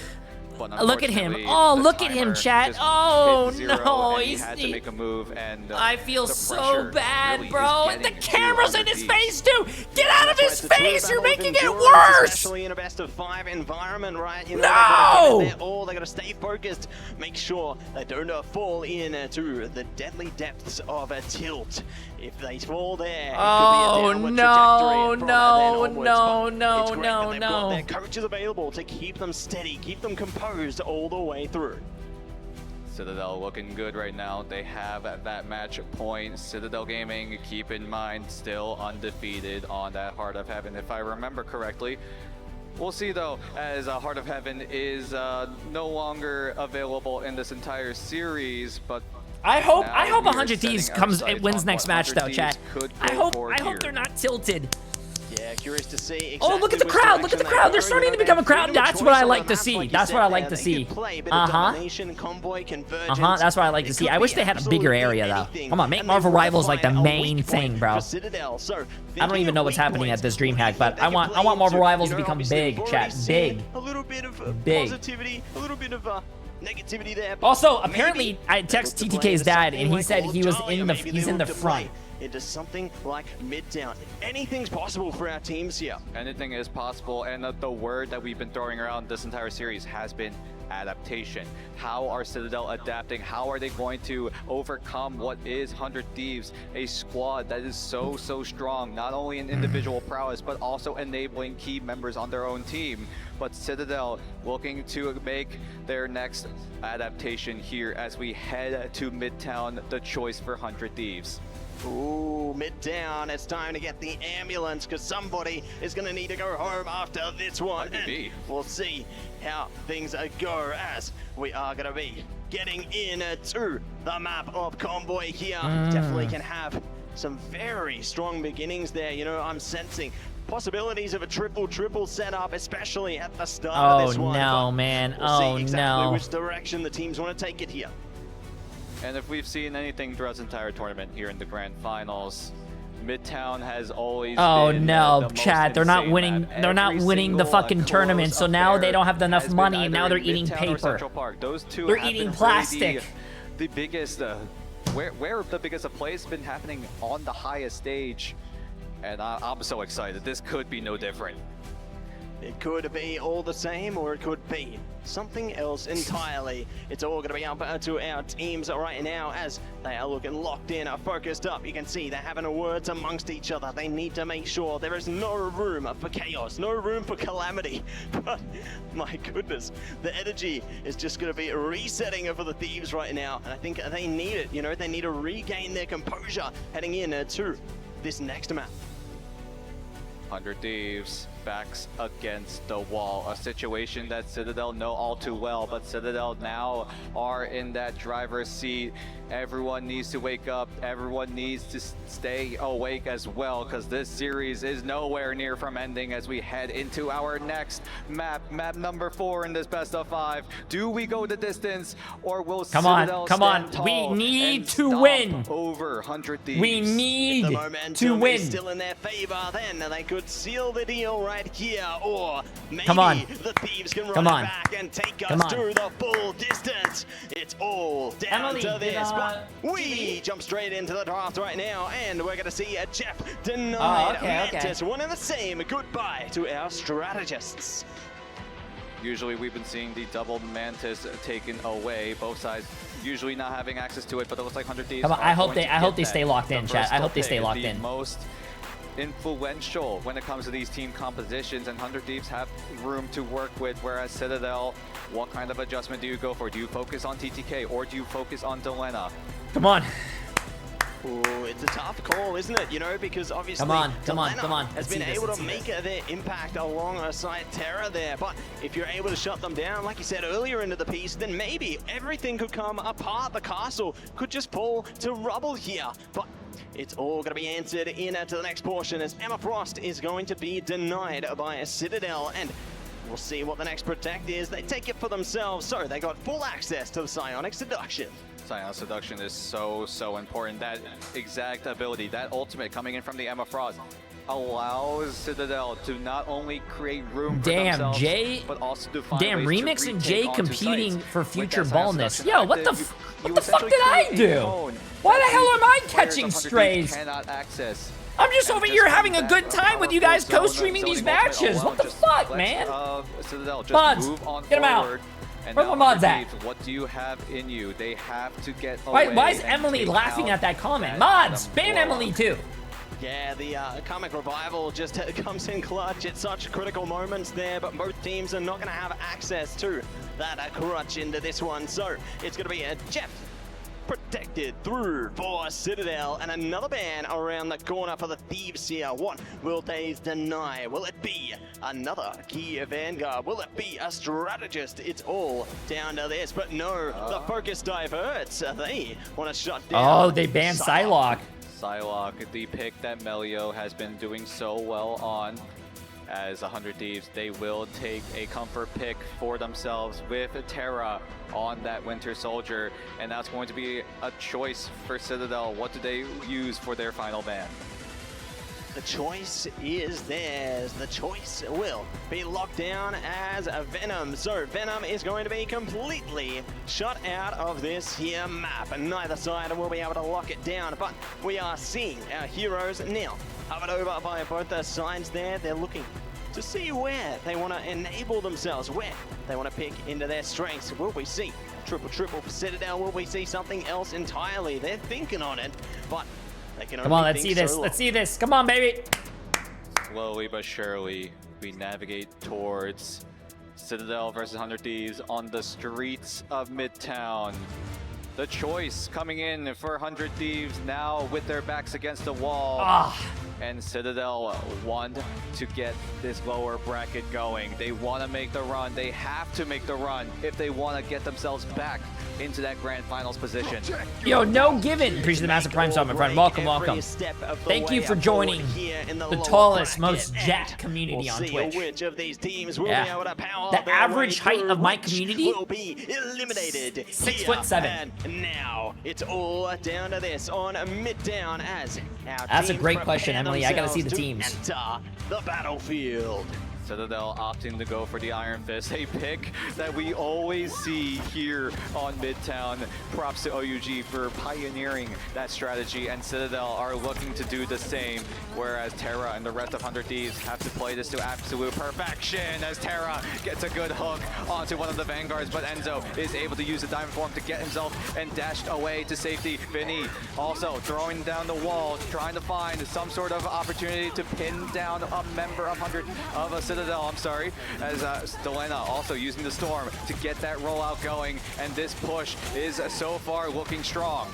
But look at him. unfortunately, Oh, the look at him, timer chat. just Oh, hit 0, no. and he had to make a move, and I feel the so pressure bad, really bro. is And the getting camera's to in his Underdeeds. face, too. Get out of his face. You're making it Endurance, worse. especially in a best of 5 environment, right? You know, No! they gotta stay focused. Make sure they don't fall into the deadly depths of a tilt. If they fall there, it Oh, could be a downward no, trajectory from no, then onwards. no, But no, it's great no, that they've got no. their coaches available to keep them steady, keep them composed all the way through. Citadel looking good right now. They have that match point. Citadel Gaming, keep in mind, still undefeated on that Heart of Heaven, if I remember correctly. We'll see though, as Heart of Heaven is no longer available in this entire series, but I hope now we 100 are Thieves setting our it sights wins on next what match 100 though, chat. Thieves could I go hope for here. they're not tilted. Yeah, curious to see exactly. Oh, look at the crowd. Look at the crowd. They're starting to become a crowd. That's what I like to see. That's what I like to see. That's what I like to see. I wish they had a bigger area though. Come on, make Marvel Rivals like the main thing, bro. I don't even know what's happening at this DreamHack, but I want Marvel Rivals to become big, chat. Big. A little bit of Big. positivity, a little bit of negativity there. Also, apparently, I text TTK's dad, and he said he was he's in the front. Into something like Midtown. Anything's possible for our teams here. Anything is possible, and the word that we've been throwing around this entire series has been adaptation. How are Citadel adapting? How are they going to overcome what is 100 Thieves, a squad that is so strong, not only in individual prowess, but also enabling key members on their own team. But Citadel looking to make their next adaptation here as we head to Midtown, the choice for 100 Thieves. Ooh, Midtown, it's time to get the ambulance because somebody is going to need to go home after this one. And we'll see how things go as we are going to be getting into the map of Convoy here. Definitely can have some very strong beginnings there. You know, I'm sensing possibilities of a triple setup, especially at the start of this one. Oh no, But man. we'll Oh see exactly no. which direction the teams want to take it here. And if we've seen anything throughout this entire tournament here in the grand finals, Midtown has always been no, the most chat. They're not insane winning. map. They're not Every winning the single fucking tournament, so now they don't have enough has been money, and either now they're in eating Midtown or paper. Central Park. Those two They're have eating been plastic. really the biggest, where the biggest of plays been happening on the highest stage, and I'm so excited. This could be no different. It could be all the same, or it could be something else entirely. It's all going to be up to our teams right now as they are looking locked in, focused up. You can see they're having words amongst each other. They need to make sure there is no room for chaos, no room for calamity. But my goodness, the energy is just going to be resetting for the Thieves right now. And I think they need it. You know, they need to regain their composure heading into this next map. 100 Thieves, backs against the wall. A situation that Citadel know all too well, but Citadel now are in that driver's seat. Everyone needs to wake up. Everyone needs to stay awake as well, because this series is nowhere near from ending as we head into our next map, map number 4 in this best of 5. Do we go the distance, or will Citadel stand tall We need and to stomp win. over 100 Thieves? We need the to momentum win. is still in their favor, then they could seal the deal right here, or maybe the Thieves can run it back and take us to the full distance. It's all down to this, but we jump straight into the draft right now, and we're going to see a Jeff denied Mantis, one and the same. Goodbye to our strategists. Usually we've been seeing the double Mantis taken away, both sides usually not having access to it, but it looks like 100 Thieves. Come on, I hope they stay locked in, chat. I hope they stay locked in. Most influential when it comes to these team compositions, and 100 Thieves have room to work with, whereas Citadel, what kind of adjustment do you go for? Do you focus on TTK or do you focus on Delena? Come on. Ooh, it's a tough call, isn't it? You know, because obviously come on. has Let's been see able this, to make their impact alongside Terra there. But if you're able to shut them down, like you said earlier into the piece, then maybe everything could come apart. The castle could just fall to rubble here. But it's all going to be answered into the next portion, as Emma Frost is going to be denied by a Citadel, and we'll see what the next protect is. They take it for themselves, so they got full access to the Psionic Seduction. Psionic Seduction is so important. That exact ability, that ultimate coming in from the Emma Frost, allows Citadel to not only create room for themselves, but also to find ways Remix to and Jay competing sites. for future With that ballness. Psionic Yo, what the fuck did I do? Why the hell am I catching strays? Cannot access. I'm just over here having a good time with you guys co-streaming these matches. What the fuck, man? Mods, get him out. Where the mods at? What do you have in you? They have to get away. Why is Emily laughing at that comment? Mods, ban Emily too. Yeah, the Karmic Revival just comes in clutch at such critical moments there, but both teams are not going to have access to that crutch into this one. So it's going to be a Jeff protected through for Citadel, and another ban around the corner for the Thieves here. What will they deny? Will it be another key Vanguard? Will it be a strategist? It's all down to this, but no, the focus diverts. They want to shut down. Oh, they banned Psylocke. Psylocke, the pick that Melio has been doing so well on. As 100 Thieves, they will take a comfort pick for themselves with Terra on that Winter Soldier, and that's going to be a choice for Citadel. What do they use for their final ban? The choice is theirs. The choice will be locked down as Venom. So Venom is going to be completely shut out of this here map, and neither side will be able to lock it down. But we are seeing our heroes now covered over by both their sides there. They're looking to see where they want to enable themselves, where they want to pick into their strengths. Will we see triple for Citadel? Will we see something else entirely? They're thinking on it, but they can only Come on, let's see this. Let's see this. Come on, baby. Slowly but surely, we navigate towards Citadel versus 100 Thieves on the streets of Midtown. The choice coming in for 100 Thieves now with their backs against the wall. And Citadel want to get this lower bracket going. They want to make the run. They have to make the run if they want to get themselves back into that grand finals position. Yo, no given. Appreciate the massive prime sub, my friend. Welcome. Thank you for joining the tallest, most jacked community on Twitch. Which of these teams will be able to power the average height of my community will be eliminated. 6'7". And now it's all down to this on Midtown as our That's a teams great question, prepare Emily. I gotta see the themselves teams. to enter the battlefield. Citadel opting to go for the Iron Fist, a pick that we always see here on Midtown. Props to OUG for pioneering that strategy, and Citadel are looking to do the same, whereas Terra and the rest of 100 Thieves have to play this to absolute perfection as Terra gets a good hook onto one of the Vanguards, but Enzo is able to use the Diamond Form to get himself and dashed away to safety. Vinny also throwing down the wall, trying to find some sort of opportunity to pin down a member of 100 of a Citadel, I'm sorry, as Delena also using the Storm to get that rollout going, and this push is so far looking strong.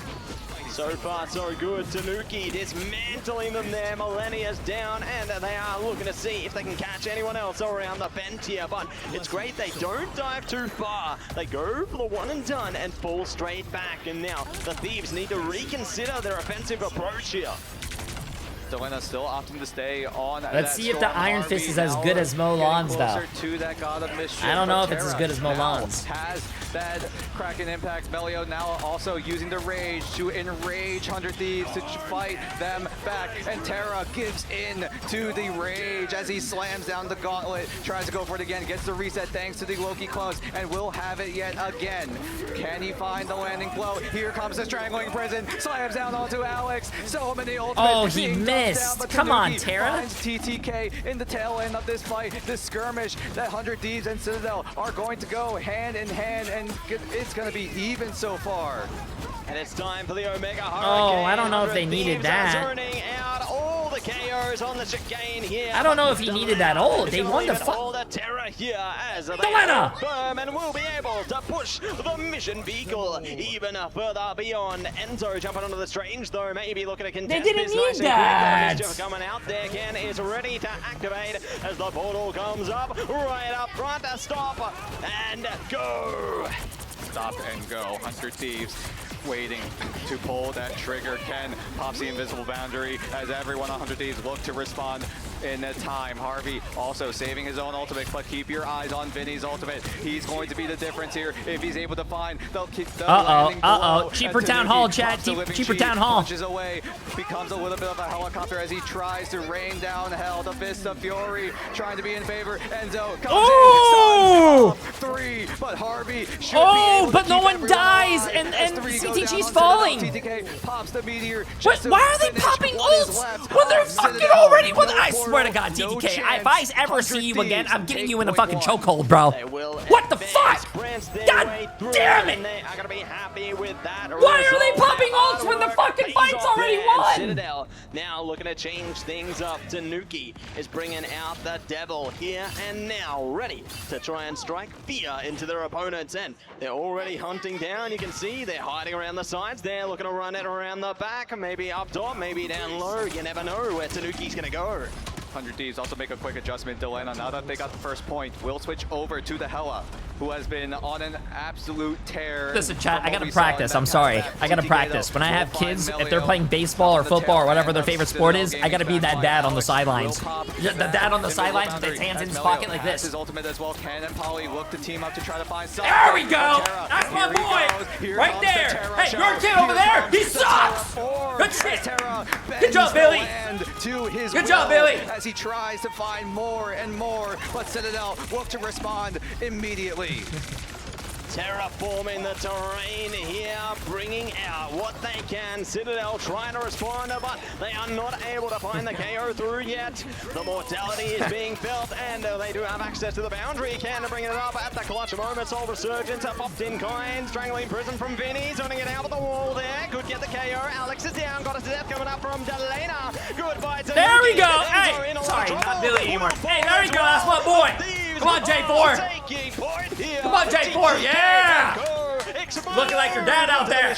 So far, so good. Tanuki dismantling them there. Millennia's down, and they are looking to see if they can catch anyone else around the vent here. But it's great they don't dive too far. They go for the one and done and fall straight back. And now the Thieves need to reconsider their offensive approach here. Delena still opting to stay on. Let's see if the Iron Fist is as good as Molan's, though. To that God of Mischief. I don't know if it's as good as Molan's. Has that Kraken impact. Melio now also using the Rage to enrage 100 Thieves to fight them back, and Terra gives in to the rage as he slams down the gauntlet, tries to go for it again, gets the reset thanks to the Loki close, and will have it yet again. Can he find the landing blow? Here comes the strangling prison, slams down onto Alex. So many ultimates. Oh, he missed. Down, Come on, Terra. Finds TTK in the tail end of this fight. This skirmish that 100 Thieves and Citadel are going to go hand in hand, and it's going to be even so far. And it's time for the Omega Hurricane. Oh, I don't know if they needed that. Turning out all the KOs on the chicane here. I don't know if he needed that ult. They won the fight. All the Terra here as they Delena! confirm and will be able to push the mission vehicle even further beyond. Enzo jumping onto the Strange though, maybe looking to contest They didn't this need nice and that. quick. Mischief coming out there. Ken is ready to activate as the portal comes up right up front. Stop and go. Stop and go. 100 Thieves waiting to pull that trigger. Ken pops the invisible boundary as everyone on 100 Thieves look to respond in time. Harvey also saving his own ultimate, but keep your eyes on Vinny's ultimate. He's going to be the difference here if he's able to find the landing blow. Cheaper Town Hall, chat. Cheaper Town Hall. Punches away, becomes a little bit of a helicopter as he tries to rain down hell. The Fist of Fury trying to be in favor. Enzo comes in, 3, but Harvey should be able but to no keep one everyone dies, alive and as 3 goes CTG's down. falling. TTK pops the meteor. Why are they popping ults when they're fucking already with? I swear to God, TTK, if I ever see you again, I'm getting you in a fucking chokehold, bro. What the fuck? God damn it! They are gonna be happy with that. Why are they popping ults when the fucking fight's already won? Citadel now looking to change things up. Tanuki is bringing out the Devil here and now, ready to try and strike fear into their opponents, and they're already hunting down. You can see they're hiding around the sides. They're looking to run it around the back, maybe up top, maybe down low. You never know where Tanuki's gonna go. 100 Thieves also make a quick adjustment. Delena, now that they got the first point, will switch over to the Hella, who has been on an absolute tear. Listen, chat, I gotta practice. I'm sorry. I gotta practice. When I have kids, if they're playing baseball or football or whatever their favorite sport is, I gotta be that dad on the sidelines. The dad on the sidelines with his hands in his pocket like this. His ultimate as well. Ken and Polly look to team up to try to find something. There we go! That's my boy! Right there! Hey, your kid over there, he sucks! Good shit! Good job, Billy! Good job, Billy! As he tries to find more and more, but Citadel look to respond immediately. Terraforming the terrain here, bringing out what they can. Citadel trying to respond, but they are not able to find the KO through yet. The mortality is being felt, and they do have access to the boundary. Can bring it up at the clutch moment. Soul Resurgence popped in kind. Strangling Prison from Vinny, turning it out with the wall there. Could get the KO. Alex is down, got us to death coming up from Delena. Goodbye to There we go! Enzo Hey! Sorry, not Billy anymore. Hey, there we go, that's my boy! Come on, Jay3. Come on, Jay3, yeah! Looking like your dad out there.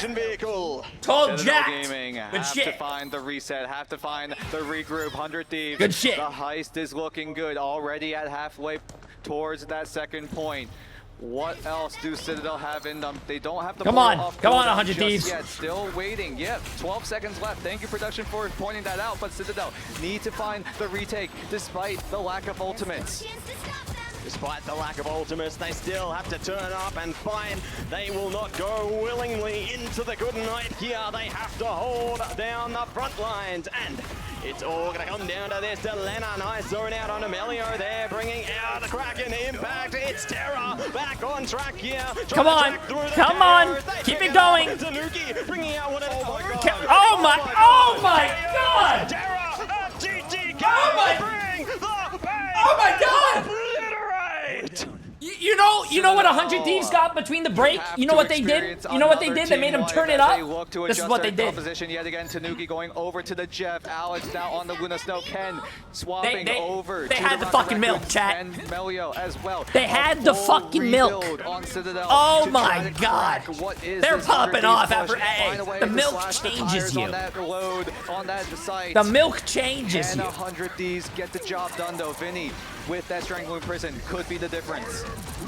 Told Jack. Good shit. Have to find the reset, have to find the regroup. 100 Thieves. Good shit. The heist is looking good, already at halfway towards that second point. What else do Citadel have in them? They don't have to Come pull on, off come on, build-up 100 just Thieves. yet. Still waiting. Yep, 12 seconds left. Thank you, production, for pointing that out. But Citadel need to find the retake despite the lack of ultimates. Despite the lack of ultimates, they still have to turn up and find. They will not go willingly into the good night here. They have to hold down the front lines, and it's all going to come down to this. Delena, nice zone out on Amelio there, bringing out the Kraken impact. It's Terra back on track here. Come on, come on, keep it going. Tanuki bringing out one of oh my God! Terra, TTK, oh my God! You know what 100 Thieves got between the break? You know what they did? You know what they did? They made him turn it up. This is what they did. Position yet again. Tanuki going over to the Jeff. Alex now on the Luna Snow. Ken swapping over. They had the fucking milk, chat. And Melio as well. They had the fucking milk. Oh my God. They're popping off after A. The milk changes you. On that site. The milk changes and you. 100 Thieves get the job done though. Vinny with that Strangling Prison could be the difference.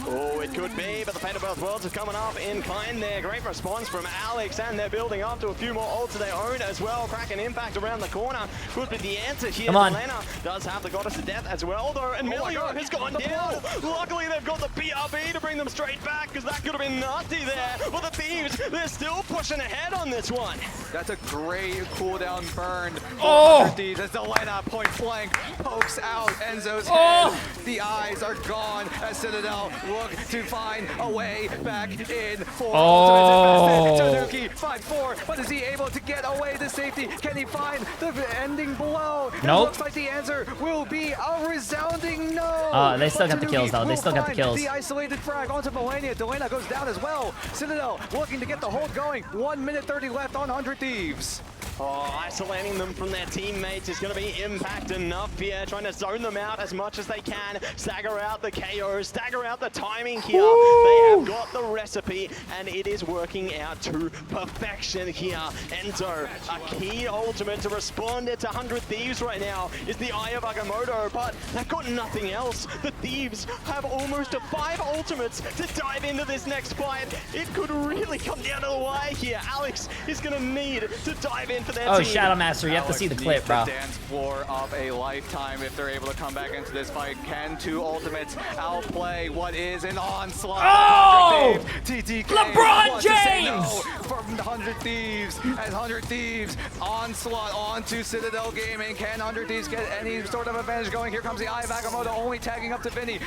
Oh, it could be, but the fate of both worlds is coming up in kind there. Great response from Alex, and they're building up to a few more ults of their own as well. Kraken impact around the corner could be the answer here. Come on. Lena does have the Goddess of Death as well, though, and Melio has gone down. Luckily, they've got the BRB to bring them straight back, because that could have been nasty there. But the Thieves, they're still pushing ahead on this one. That's a great cooldown burn. Oh! Thieves as Delena point blank pokes out Enzo's head. The eyes are gone as Citadel look to find a way back in for ultimate investment. Tanuki 5-4, but is he able to get away to safety? Can he find the ending blow? Nope. It looks like the answer will be a resounding no. They still got the kills though. They still got the kills. The isolated frag onto Melania. Delena goes down as well. Citadel looking to get the hold going. 1 minute 30 left on 100 Thieves. Oh, isolating them from their teammates is going to be impact enough here. Trying to zone them out as much as they can. Stagger out the KOs, stagger out the timing here. They have got the recipe, and it is working out to perfection here. Enzo, a key ultimate to respond to 100 Thieves right now is the Eye of Agamotto, but they've got nothing else. The Thieves have almost 5 ultimates to dive into this next fight. It could really come down to the wire here. Alex is going to need to dive in. Oh, Shadow Master, you have to see the clip, bro. The dance floor of a lifetime if they're able to come back into this fight. Can 2 ultimates outplay what is an onslaught? Oh! TTK LeBron James! No from 100 Thieves as 100 Thieves onslaught onto Citadel Gaming. Can 100 Thieves get any sort of advantage going? Here comes the Eye of Agamotto only tagging up to Vinny.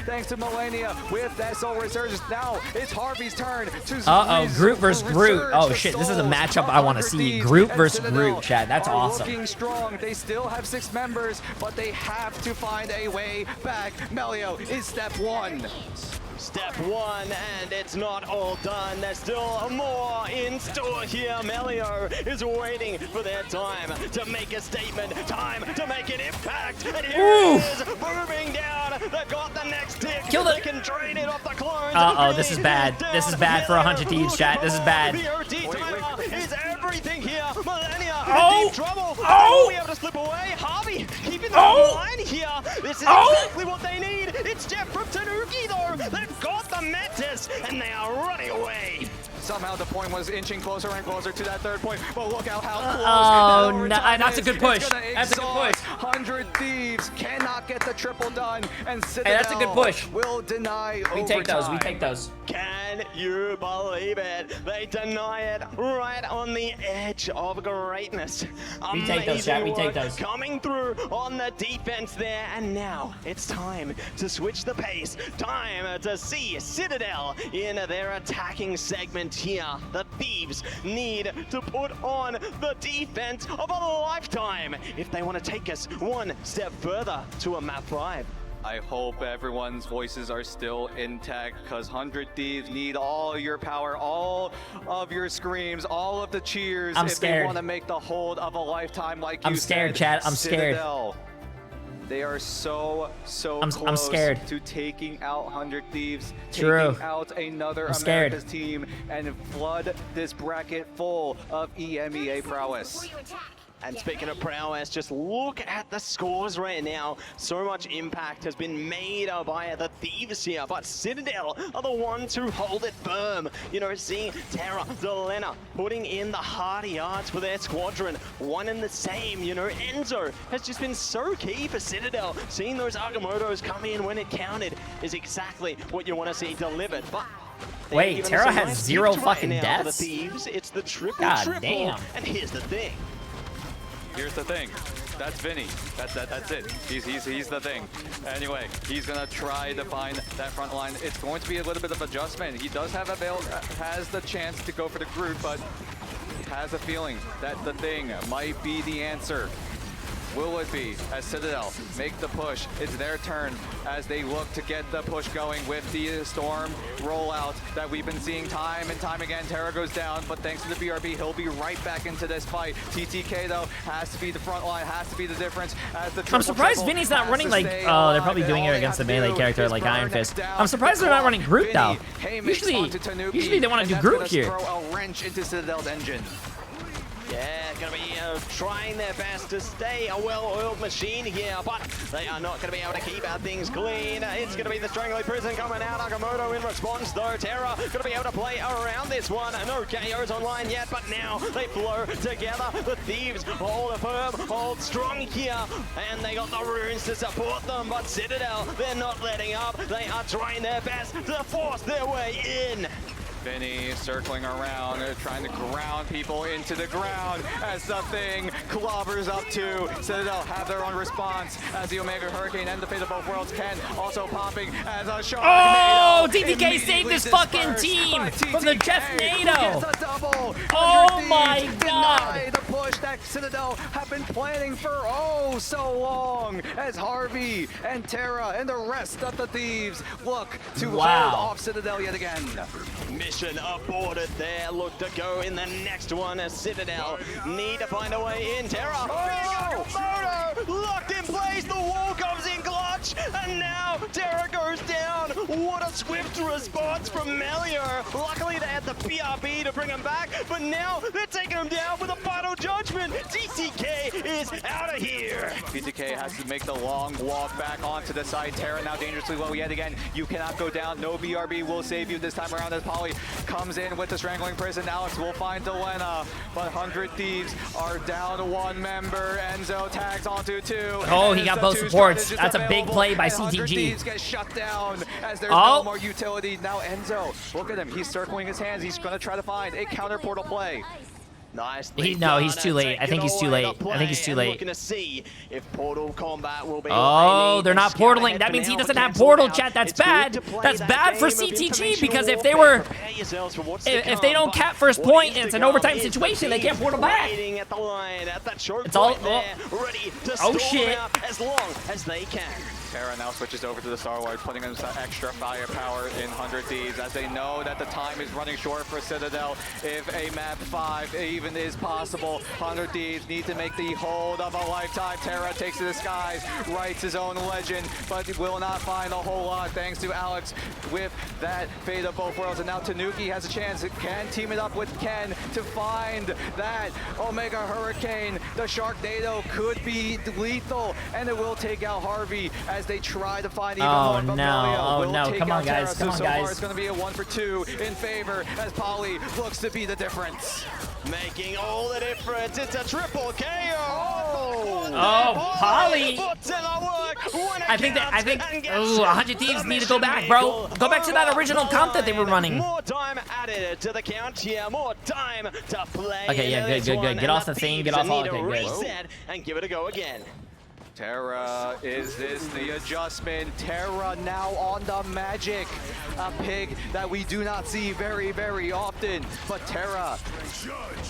Thanks to Melania with that Soul Resurgence. Now it's Harvey's turn to Groot versus Groot. Oh shit, this is a matchup I want to see. Groot versus Groot, chat. That's awesome. Looking strong. They still have 6 members, but they have to find a way back. Melio is step 1. Step 1, and it's not all done. There's still more in store here. Melio is waiting for their time to make a statement, time to make an impact. And here it is, booming down. They've got the next tick. They can drain it off the clones. This is bad. This is bad for 100 Thieves, chat. This is bad. The OT timer is everything here. Melania in deep trouble. Will we able to slip away? Harvey keeping the line here. This is exactly what they need. It's Jeff from Tanuki, though. They've got the Metis, and they are running away. Somehow the point was inching closer and closer to that 3rd point, but look out how close. That's a good push. That's a good push. 100 Thieves cannot get the triple done, and Citadel that's a good push. will deny overtime. We take those. Can you believe it? They deny it right on the edge of greatness. We take those, chat. We take those. Coming through on the defense there, and now it's time to switch the pace. Time to see Citadel in their attacking segment here. The Thieves need to put on the defense of a lifetime if they want to take us one step further to a map 5. I hope everyone's voices are still intact, because 100 Thieves need all your power, all of your screams, all of the cheers if they want to make the hold of a lifetime like you said. I'm scared, chat. I'm scared. They are so close I'm scared. to taking out 100 Thieves, True. taking out another I'm scared. America's team, and flood this bracket full of EMEA prowess. And speaking of prowess, just look at the scores right now. So much impact has been made by the Thieves here, but Citadel are the ones who hold it firm. You know, seeing Terra, Delena putting in the hard yards for their squadron. One and the same, you know, Enzo has just been so key for Citadel. Seeing those Agamottos come in when it counted is exactly what you want to see delivered. But wait, Terra has 0 fucking deaths? The Thieves, it's the triple. Damn. And here's the thing. Here's the thing. That's Vinny. That's it. He's the thing. Anyway, he's gonna try to find that front line. It's going to be a little bit of adjustment. He does have has the chance to go for the group, but has a feeling that the thing might be the answer. Will it be as Citadel make the push? It's their turn as they look to get the push going with the Storm rollout that we've been seeing time and time again. Terra goes down, but thanks to the BRB, he'll be right back into this fight. TTK, though, has to be the front line, has to be the difference. As the I'm surprised Vinny's not running like, oh, they're probably doing it against the melee character like Iron Fist. I'm surprised they're not running Groot, though. Usually they want to do Groot here. Throw a wrench into Citadel's engine. Yeah, going to be trying their best to stay a well-oiled machine here, but they are not going to be able to keep our things clean. It's going to be the Strangling Prison coming out. Agamotto in response, though. Terra going to be able to play around this one. No KOs online yet, but now they flow together. The Thieves hold firm, hold strong here, and they got the runes to support them, but Citadel, they're not letting up. They are trying their best to force their way in. Vinny circling around, trying to ground people into the ground as the thing clobbers up to. Citadel have their own response as the Omega Hurricane and the Fate of Both Worlds can also popping as a shark. Oh, TTK saved this fucking team from the Jeff NATO. Oh my god. The push that Citadel have been planning for oh so long as Harvey and Terra and the rest of the Thieves look to hold off Citadel yet again. Mission aborted there. Look to go in the next one as Citadel need to find a way in. Terra, Agamotto locked in place. The wall comes in clutch, and now Terra goes down. What a swift response from Melior. Luckily they had the PRB to bring him back, but now they're taking him down with a final judgment. TTK is out of here. TTK has to make the long walk back onto the side. Terra now dangerously low yet again. You cannot go down. No BRB will save you this time around as Polly comes in with the Strangling Prison. Alex will find Delena, but 100 Thieves are down to one member. Enzo tags onto two. Oh, he got both supports. That's a big play by CTG. Thieves get shut down as there's no more utility. Now Enzo, look at him. He's circling his hands. He's going to try to find a counter portal play. No, he's too late. I think he's too late. I think he's too late. Looking to see if portal combat will be oh, they're not portaling. That means he doesn't have portal, chat. That's bad. That's bad for CTG because if they were, if they don't cap first point and it's an overtime situation, they can't portal back. It's all. Oh shit! As long as they can. Terra now switches over to the Star Wars, putting in some extra firepower in 100 Thieves as they know that the time is running short for Citadel. If a map 5 even is possible, 100 Thieves need to make the hold of a lifetime. Terra takes to the skies, writes his own legend, but will not find a whole lot thanks to Alex with that Fate of Both Worlds. And now Tanuki has a chance, can team it up with Ken to find that Omega Hurricane. The Sharknado could be lethal, and it will take out Harvey as they try to find even more. Oh no, come on guys, come on so guys. Far it's going to be a 1 for 2 in favor as Polly looks to be the difference. Making all the difference, it's a triple KO! Oh, Polly! I think 100 Thieves need to go back, bro. Go back to that original count that they were running. More time added to the count here, more time to play. Okay, yeah, good. Get off the thing, get off all. Okay, good. Reset and give it a go again. Terra, is this the adjustment? Terra now on the Magic. A pick that we do not see very, very often. But Terra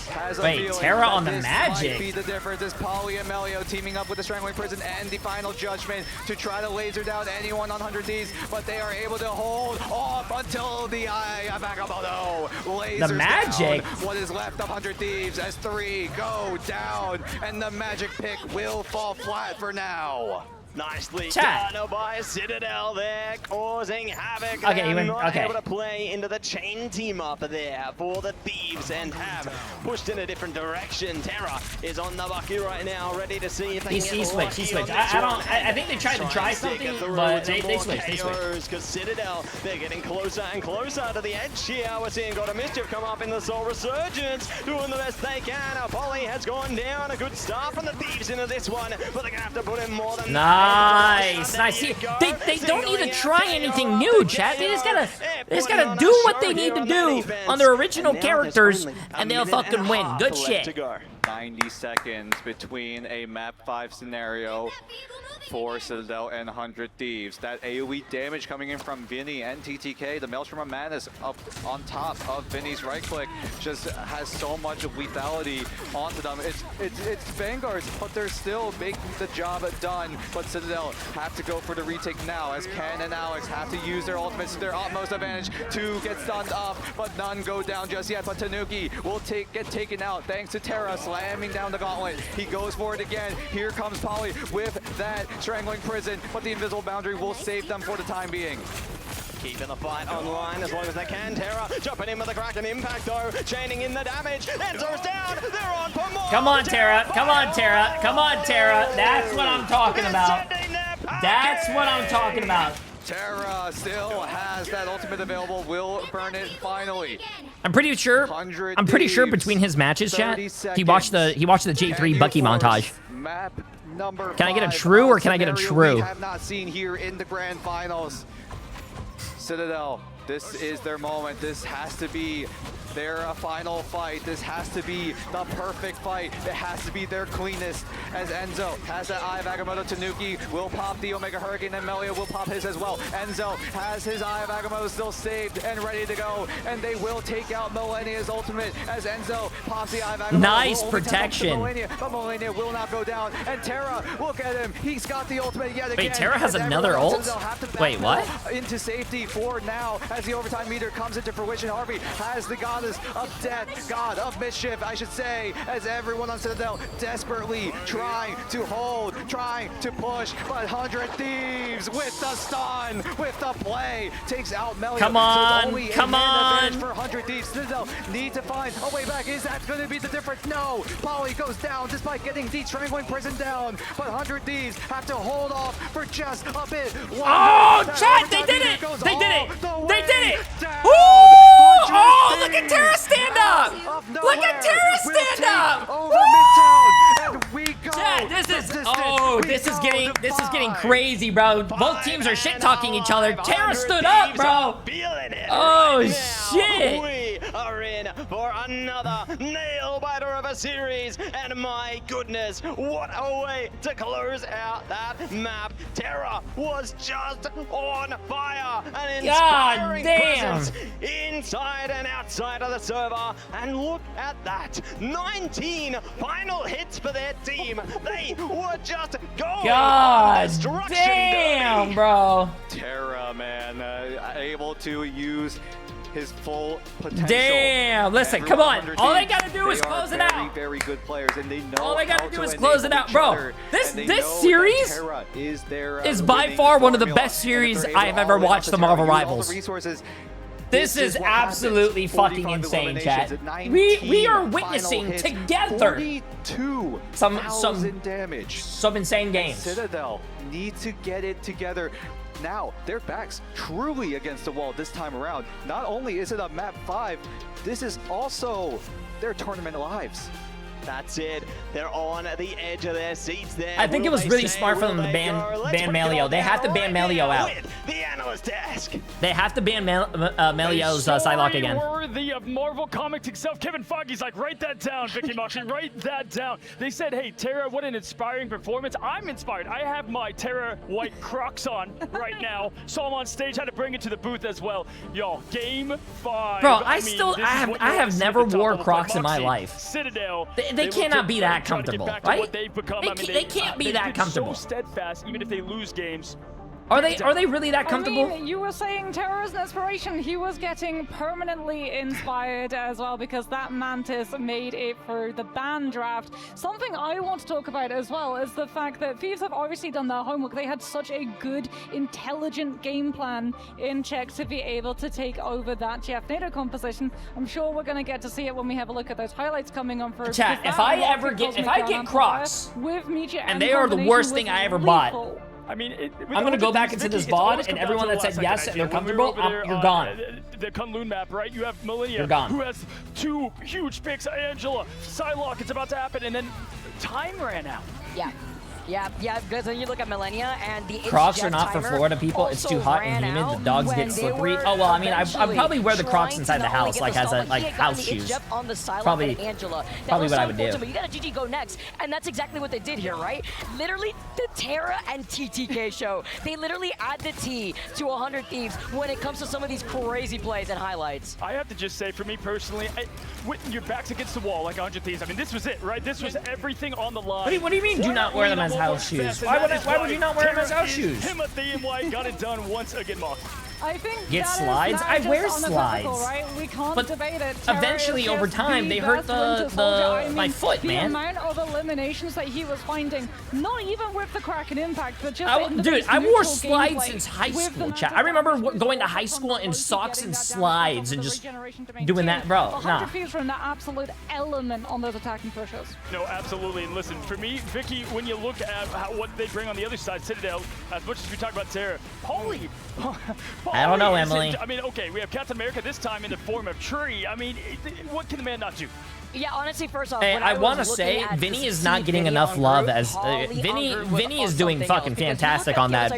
has a feeling Terra on the this Magic? might be the difference as Polly and Melio teaming up with the Strangling Prison and the final judgment to try to laser down anyone on 100 Ds. But they are able to hold off until the Eye of Agamotto lasers the Magic? down what is left of 100 Thieves as 3 go down. And the Magic pick will fall flat for now. Nicely done by Citadel there, causing havoc. Okay, not able to play into the chain team up there for the Thieves and have pushed in a different direction. Terra is on the bucket right now, ready to see if they can He switched. I think they tried to try something, but they switched. Because Citadel, they're getting closer and closer to the edge here. We're seeing God of Mischief come up in the Soul Resurgence, doing the best they can. Polly has gone down. A good start from the Thieves into this one, but they're gonna have to put in more than Nice. See, they don't need to try anything new, chat. They just gotta do what they need to do on their original characters, and they'll fucking win. Good shit. 90 seconds between a map 5 scenario for Citadel and 100 Thieves. That AoE damage coming in from Vinny and TTK. The Maelstrom of Madness up on top of Vinny's right click just has so much of lethality onto them. It's Vanguards, but they're still making the job done. But Citadel have to go for the retake now as Ken and Alex have to use their ultimates to their utmost advantage to get stunned up, but none go down just yet. But Tanuki will get taken out thanks to Terra slamming down the gauntlet. He goes for it again. Here comes Polly with that Strangling Prison, but the invisible boundary will save them for the time being. Keeping the fight online as long as they can. Terra jumping in with the Kraken impact though, chaining in the damage. Enzo's down. They're on for more. Come on, Tara. Come on, Tara. Come on, Tara. That's what I'm talking about. That's what I'm talking about. Tara still has that ultimate available, will burn it finally. I'm pretty sure between his matches, chat, he watched the Jay3 Bucky montage. Map number Can I get a true or can I get a true? We have not seen here in the grand finals. Citadel, this is their moment. This has to be their final fight. This has to be the perfect fight. It has to be their cleanest. As Enzo has that Eye of Agamotto, Tanuki will pop the Omega Hurricane, and Melia will pop his as well. Enzo has his Eye of Agamotto still saved and ready to go, and they will take out Millennia's ultimate as Enzo pops the Eye of Agamotto. Nice protection. But Millennia will not go down, and Tara, look at him. He's got the ultimate yet again. Wait, Tara has another ult? Wait, what? Into safety for now as the overtime meter comes into fruition. Harvey has the goddess of death, god of mischief, I should say, as everyone on Citadel desperately trying to hold, trying to push, but 100 Thieves with the stun, with the play, takes out Melia. Come on, so only come on. For 100 Thieves, Citadel need to find a way back. Is that going to be the difference? No. Polly goes down despite getting the Strangling Prison down, but 100 Thieves have to hold off for just a bit. Oh, chat, they did it! They did it! They did it! Woo! Oh, look at Tara stand up! Look at Tara stand up! Woo! Chat, this is getting crazy, bro. Both teams are shit talking each other. Tara stood up, bro. Oh shit! We are in for another nail biter of a series, and my goodness, what a way to close out that map. Tara was just on fire, an inspiring presence inside and outside of the server. And look at that, 19 final hits for their team. They were just going God destruction damn, derby. bro. Tara, man, able to use his full potential. Damn, listen, come on. All they gotta do is close it out. Very good players, and they know all they gotta do to is close it out, each bro. other, This series is by far one of the best series I have ever watched the Marvel Rivals. This is absolutely fucking insane, chat. We are witnessing together some insane games. Citadel need to get it together. Now, their backs truly against the wall this time around. Not only is it a map 5, this is also their tournament lives. That's it. They're on the edge of their seats there. I think it was really smart for them to ban Melio. They have to ban Melio out. The analyst desk. They have to ban Melio's Psylocke again. Worthy of Marvel Comics itself. Kevin Feige's like, write that down, Vicky Moxley, write that down. They said, hey, Tara, what an inspiring performance. I'm inspired. I have my Tara white Crocs on right now. Saw him on stage, had to bring it to the booth as well. Y'all, game 5. Bro, I have never wore Crocs in my life. Citadel. They cannot be that comfortable, right? They can't be that comfortable. So steadfast, even if they lose games. Are they really that comfortable? I mean, you were saying Tara's an inspiration. He was getting permanently inspired as well because that Mantis made it for the ban draft. Something I want to talk about as well is the fact that Thieves have obviously done their homework. They had such a good, intelligent game plan in check to be able to take over that GF NATO composition. I'm sure we're going to get to see it when we have a look at those highlights coming on first. Chat, if I get Crocs, with and they are the worst thing I ever bought. I mean, I'm gonna go back into this VOD, and everyone that said yes and they're comfortable, you're gone. The Kunlun map, right? You have Millennia, who has 2 huge picks. Angela, Psylocke, it's about to happen, and then time ran out. Yeah, because when you look at Millennia and the Crocs are not for Florida people. It's too hot and humid. The dogs get slippery. Oh well, I mean, I probably wear the Crocs inside the house, like as a house shoes. Probably what I would do. You got a GG go next, and that's exactly what they did here, right? Literally the Tara and TTK show. They literally add the T to 100 Thieves when it comes to some of these crazy plays and highlights. I have to just say, for me personally, when your back's against the wall like 100 Thieves, I mean, this was it, right? This was everything on the line. What do you mean? Do not wear them as house shoes? Why would you not wear them as house shoes? Timothy and White got it done once again, Mock. I think Get that slides? Is I just wear unequivocal, slides. Right? We can't But debate it. eventually, over time, they hurt my foot, the man. The amount of eliminations that he was finding, not even with the Kraken impact, but just dude, I wore slides since high school, chat. I remember going to high school in socks and slides and just doing that, bro. 100 Thieves from the absolute element on those attacking pushes. No, absolutely. And listen, for me, Vicky, when you look at what they bring on the other side, Citadel, as much as we talk about Terra, Paulie. I don't know, Emily. I mean, okay, we have Captain America this time in the form of Tree. I mean, what can the man not do? Yeah, honestly, first off, hey, I want to say Vinny is not getting enough love as Vinny is doing fucking fantastic on that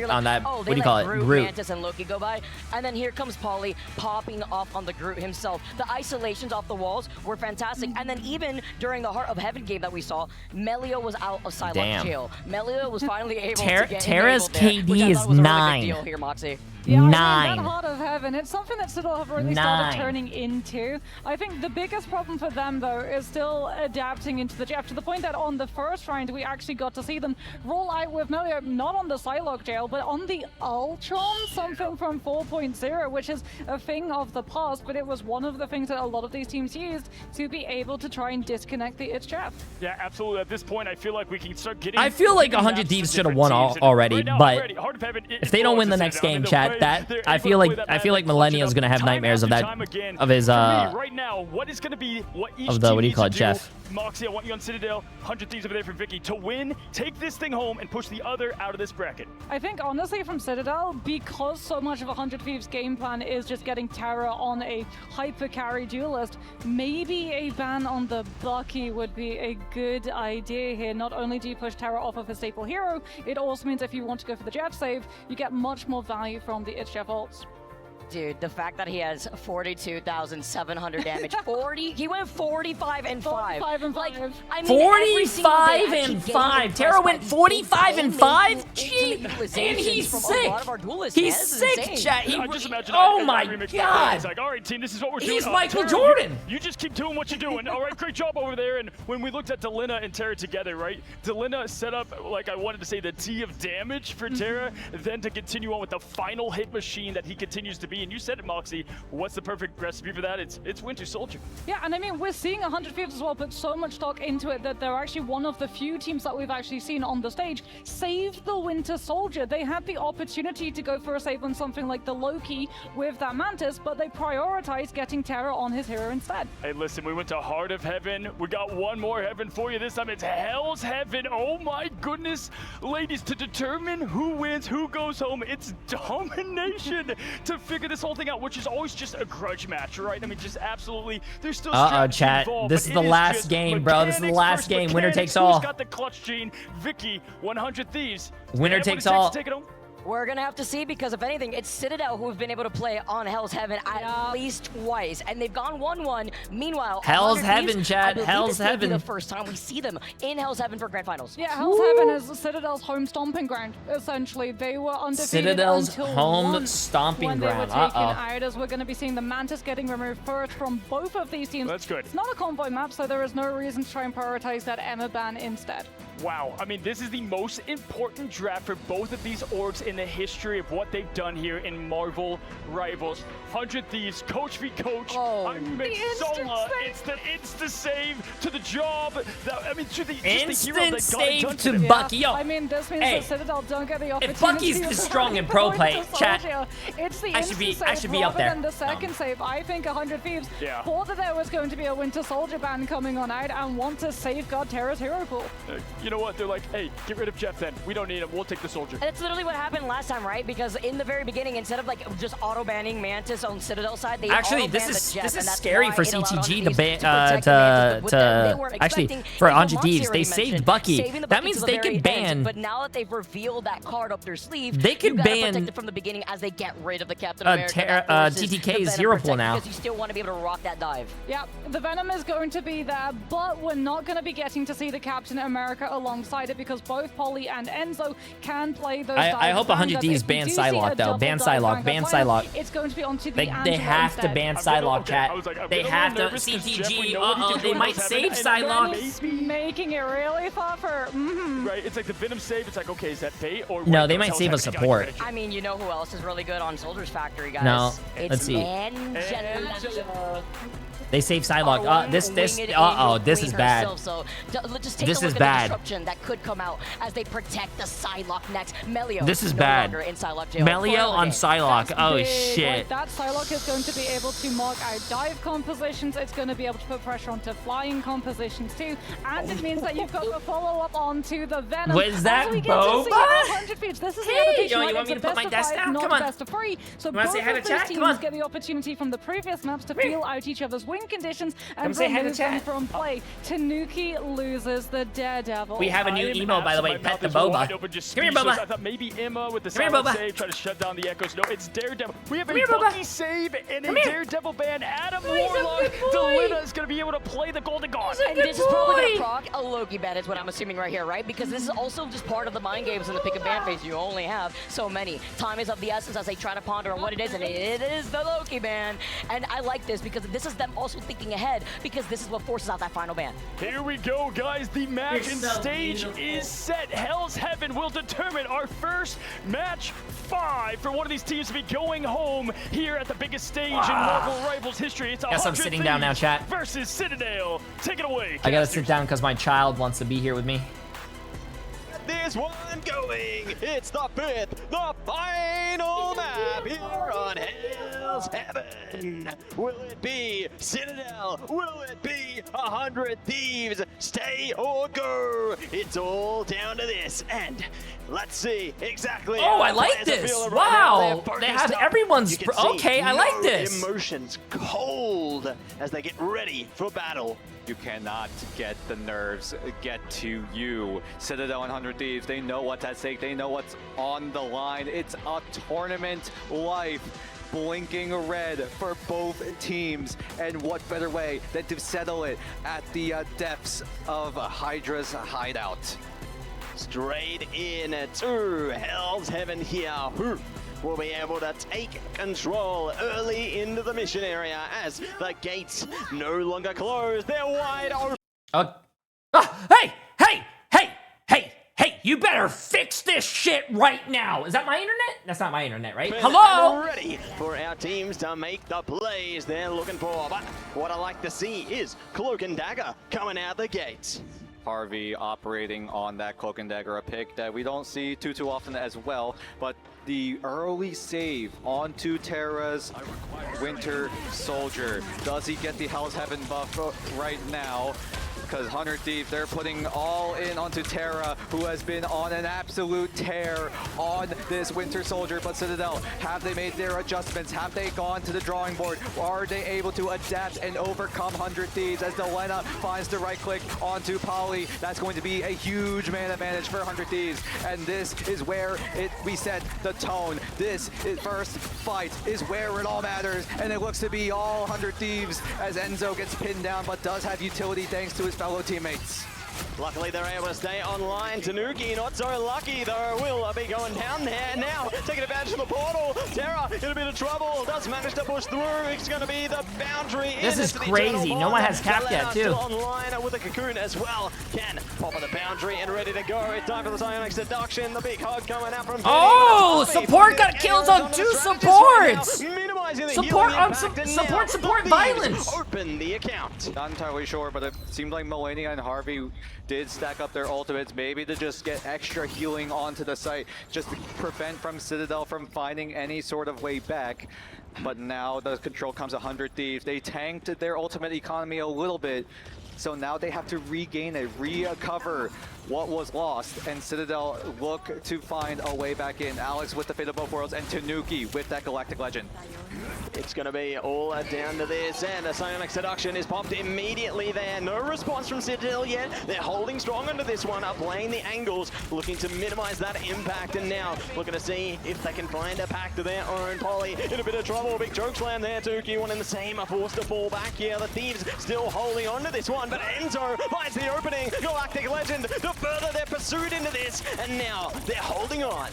what do you call it, Groot. Mantis and Loki go by, and then here comes Paulie popping off on the Groot himself. The isolations off the walls were fantastic, and then even during the Heart of Heaven game that we saw, Melio was out of Psylocke jail. Melio was finally able to get Terra's KD there, is 9. Really here, Moxie. Yeah, 9. I mean, that Heart of Heaven, it's something that Citadel have really started turning into. I think the biggest problem for them, though, is still adapting into the Jeff, to the point that on the first round, we actually got to see them roll out with Melio, not on the Psylocke jail, but on the Ultron, something from 4.0, which is a thing of the past, but it was one of the things that a lot of these teams used to be able to try and disconnect the It's Jeff. Yeah, absolutely. At this point, I feel like we can start getting... I feel like 100 Thieves should have won already, but if they don't win the next game, chat, I feel like Millennium's gonna have nightmares of that, of his right now, what is gonna be what each of the what do you call it, Jeff? Moxie, I want you on Citadel. 100 Thieves over there for Vicky to win, take this thing home, and push the other out of this bracket. I think honestly from Citadel, because so much of 100 Thieves game plan is just getting Terra on a hyper carry duelist, maybe a ban on the Bucky would be a good idea here. Not only do you push Terra off of a staple hero, it also means if you want to go for the Jeff save, you get much more value from the It's Jeff ults. Dude, the fact that he has 42,700 damage, he went 45 and 5. 45 and 5. Like, I mean, 45 and 5. Terra went 45 and 5. Gee, and he's sick. He's sick, chat. I just imagine oh my god. It's like, all right, team, this is what we're doing. He's Michael Terra, Jordan. You just keep doing what you're doing. All right, great job over there. And when we looked at Delina and Terra together, right? Delina set up, like I wanted to say, the T of damage for Terra, then to continue on with the final hit machine that he continues to be. And you said it, Moxie. What's the perfect recipe for that? It's Winter Soldier. Yeah, and I mean, we're seeing 100 Thieves as well put so much stock into it that they're actually one of the few teams that we've actually seen on the stage save the Winter Soldier. They had the opportunity to go for a save on something like the Loki with that Mantis, but they prioritized getting Terra on his hero instead. Hey, listen, we went to Heart of Heaven. We got one more heaven for you. This time it's Hell's Heaven. Oh my goodness. Ladies, to determine who wins, who goes home, it's domination to figure this whole thing out, which is always just a grudge match, right? I mean, just absolutely, there's still chat. involved, this is the last game, bro. This is the last game. Winner takes all. Who's got the clutch gene? Vicky, 100 Thieves. Winner takes all. Take it home. We're going to have to see, because if anything, it's Citadel who have been able to play on Hell's Heaven at least twice, and they've gone 1-1. Meanwhile, Hell's Heaven, chat. Hell's Heaven. The first time we see them in Hell's Heaven for Grand Finals. Yeah, Hell's Heaven is Citadel's home stomping ground, essentially. They were undefeated Citadel's until home stomping when ground. They were taken out, as we're going to be seeing the Mantis getting removed first from both of these teams. That's good. It's not a convoy map, so there is no reason to try and prioritize that Emma ban instead. Wow, I mean, this is the most important draft for both of these orgs in the history of what they've done here in Marvel Rivals. 100 Thieves, coach v coach. I'm Sola. It's the insta-save to the job. I mean, to the instant save to Bucky. Yo, I mean, this means that Citadel don't get the opportunity. If Bucky's this strong in pro play, chat, it's the I should be up there. Than the second save. I think 100 Thieves thought that there was going to be a Winter Soldier ban coming on out and want to safeguard Terra's hero pool. You know what? They're like, hey, get rid of Jeff then. We don't need him. We'll take the Soldier. And it's literally what happened last time, right? Because in the very beginning, instead of like just auto-banning Mantis on Citadel side, they actually this is scary for CTG to ban actually for 100 Thieves. They saved Bucky. That means they could ban. But now that they've revealed that card up their sleeve, they could ban protect it from the beginning as they get rid of the Captain America. TTK's hero pool now. Because you still want to be able to rock that dive. Yeah, the Venom is going to be there, but we're not going to be getting to see the Captain America alongside it because both Polly and Enzo can play those. I hope 100 D's ban Psylocke though. Ban Psylocke. Ban Psylocke. It's going to be onto the They have to ban Psylocke, chat. They have to. CTG. Uh-oh, they might save Psylocke. It's making it really tough for. Right, it's like the Venom save. It's like, okay, is that bait or? No, they might save a support. I mean, you know who else is really good on Soldier's Factory, guys? No, it's let's see. Angela. They save Psylocke. This is bad. So just take This a is look bad. at the disruption that could come out as they protect the Psylocke next. Melio. This is no bad. longer in Psylocke jail Melio on Psylocke. Oh Big. shit. Like, that Psylocke is going to be able to mark out dive compositions. It's going to be able to put pressure onto flying compositions too, and it means that you've got the follow up onto the Venom. Was that Boba? 100 feet. This is the Hey, adaptation. you want me to put my desk down? Not Come on. best of 3. So You wanna both say hi to of those chat? Come teams on. get the opportunity from the previous maps to feel out each other's win conditions and Come say hi to remove them chat. from play. Tanuki loses the Daredevil. We have a new emo, by the way. Pet the Boba. Come here, I Boba. thought maybe Emma with the Come here, silent Boba. save try to shut down the echoes. No, it's Daredevil. We have Come a here, Boba. Bucky save and a Daredevil ban. Adam Warlock. Delina is going to be able to play the Golden God. And this is probably going to proc a Loki ban is what I'm assuming right here, right? Because this is also just part of the mind games in the pick and ban phase. You only have so many. Time is of the essence as they try to ponder on what it is, and it is the Loki ban. And I like this because this is them also thinking ahead because this is what forces out that final ban. Here we go, guys. The match You're and so stage beautiful. is set. Hell's Heaven will determine our first match 5 for one of these teams to be going home here at the biggest stage in Marvel Rivals history. It's Guess I'm 100 sitting down now, Thieves chat. versus Citadel. Take it away. I gotta sit down because my child wants to be here with me. This one going. It's the 5th, the final map here on Hell's Heaven. Will it be Citadel? Will it be 100 Thieves? Stay or go? It's all down to this. And let's see exactly. Oh, how I the like players are this. feeling right now. Wow. They're They focused have up. everyone's. You can see Okay, I like this. Emotions cold as they get ready for battle. You cannot get the nerves get to you. Citadel and 100 Thieves, they know what's at stake. They know what's on the line. It's a tournament life. Blinking red for both teams. And what better way than to settle it at the depths of Hydra's hideout. Straight in to Hell's Heaven here. Who will be able to take control early into the mission area as the gates no longer close. They're wide open. Hey, you better fix this shit right now. Is that my internet? That's not my internet, right? And Hello? ready for our teams to make the plays they're looking for. But what I like to see is Cloak and Dagger coming out the gates. Harvey operating on that Cloak and Dagger, a pick that we don't see too often as well, but the early save onto Terra's Winter Soldier. Does he get the Hell's Heaven buff right now? Because 100 Thieves, they're putting all in onto Terra, who has been on an absolute tear on this Winter Soldier. But Citadel, have they made their adjustments? Have they gone to the drawing board? Are they able to adapt and overcome 100 Thieves as Delena finds the right click onto Polly? That's going to be a huge man advantage for 100 Thieves. And this is where we set the tone. This is first fight is where it all matters. And it looks to be all 100 Thieves as Enzo gets pinned down, but does have utility thanks to his fellow teammates. Luckily, they're able to stay online. Tanuki, not so lucky, though. Will be going down there now. Taking advantage of the portal. Terra in a bit of trouble. Does manage to push through. It's going to be the boundary. This is crazy. No one has capped yet, too. Still online with a cocoon as well. Can pop of the boundary and ready to go. It's time for the Psionic Seduction. The big hug coming out from. Oh, support got kills on 2 supports. Minimizing the Support healing on impact, support violence. Open the account. Not entirely sure, but it seemed like Melania and Harvey did stack up their ultimates, maybe to just get extra healing onto the site, just to prevent from Citadel from finding any sort of way back. But now the control comes 100 Thieves. They tanked their ultimate economy a little bit, so now they have to regain it, recover what was lost, and Citadel look to find a way back in. Alex with the Fate of both worlds, and Tanuki with that Galactic Legend. It's going to be all down to this, and the Psionic Seduction is popped immediately there. No response from Citadel yet. They're holding strong into this one, playing the angles, looking to minimize that impact, and now looking to see if they can find a pack to their own. Polly in a bit of trouble. Big choke slam there. Tuki one in the same, forced to fall back here. The Thieves still holding on to this one. one, but Enzo finds the opening. Galactic Legend to further their pursuit into this, and now they're holding on.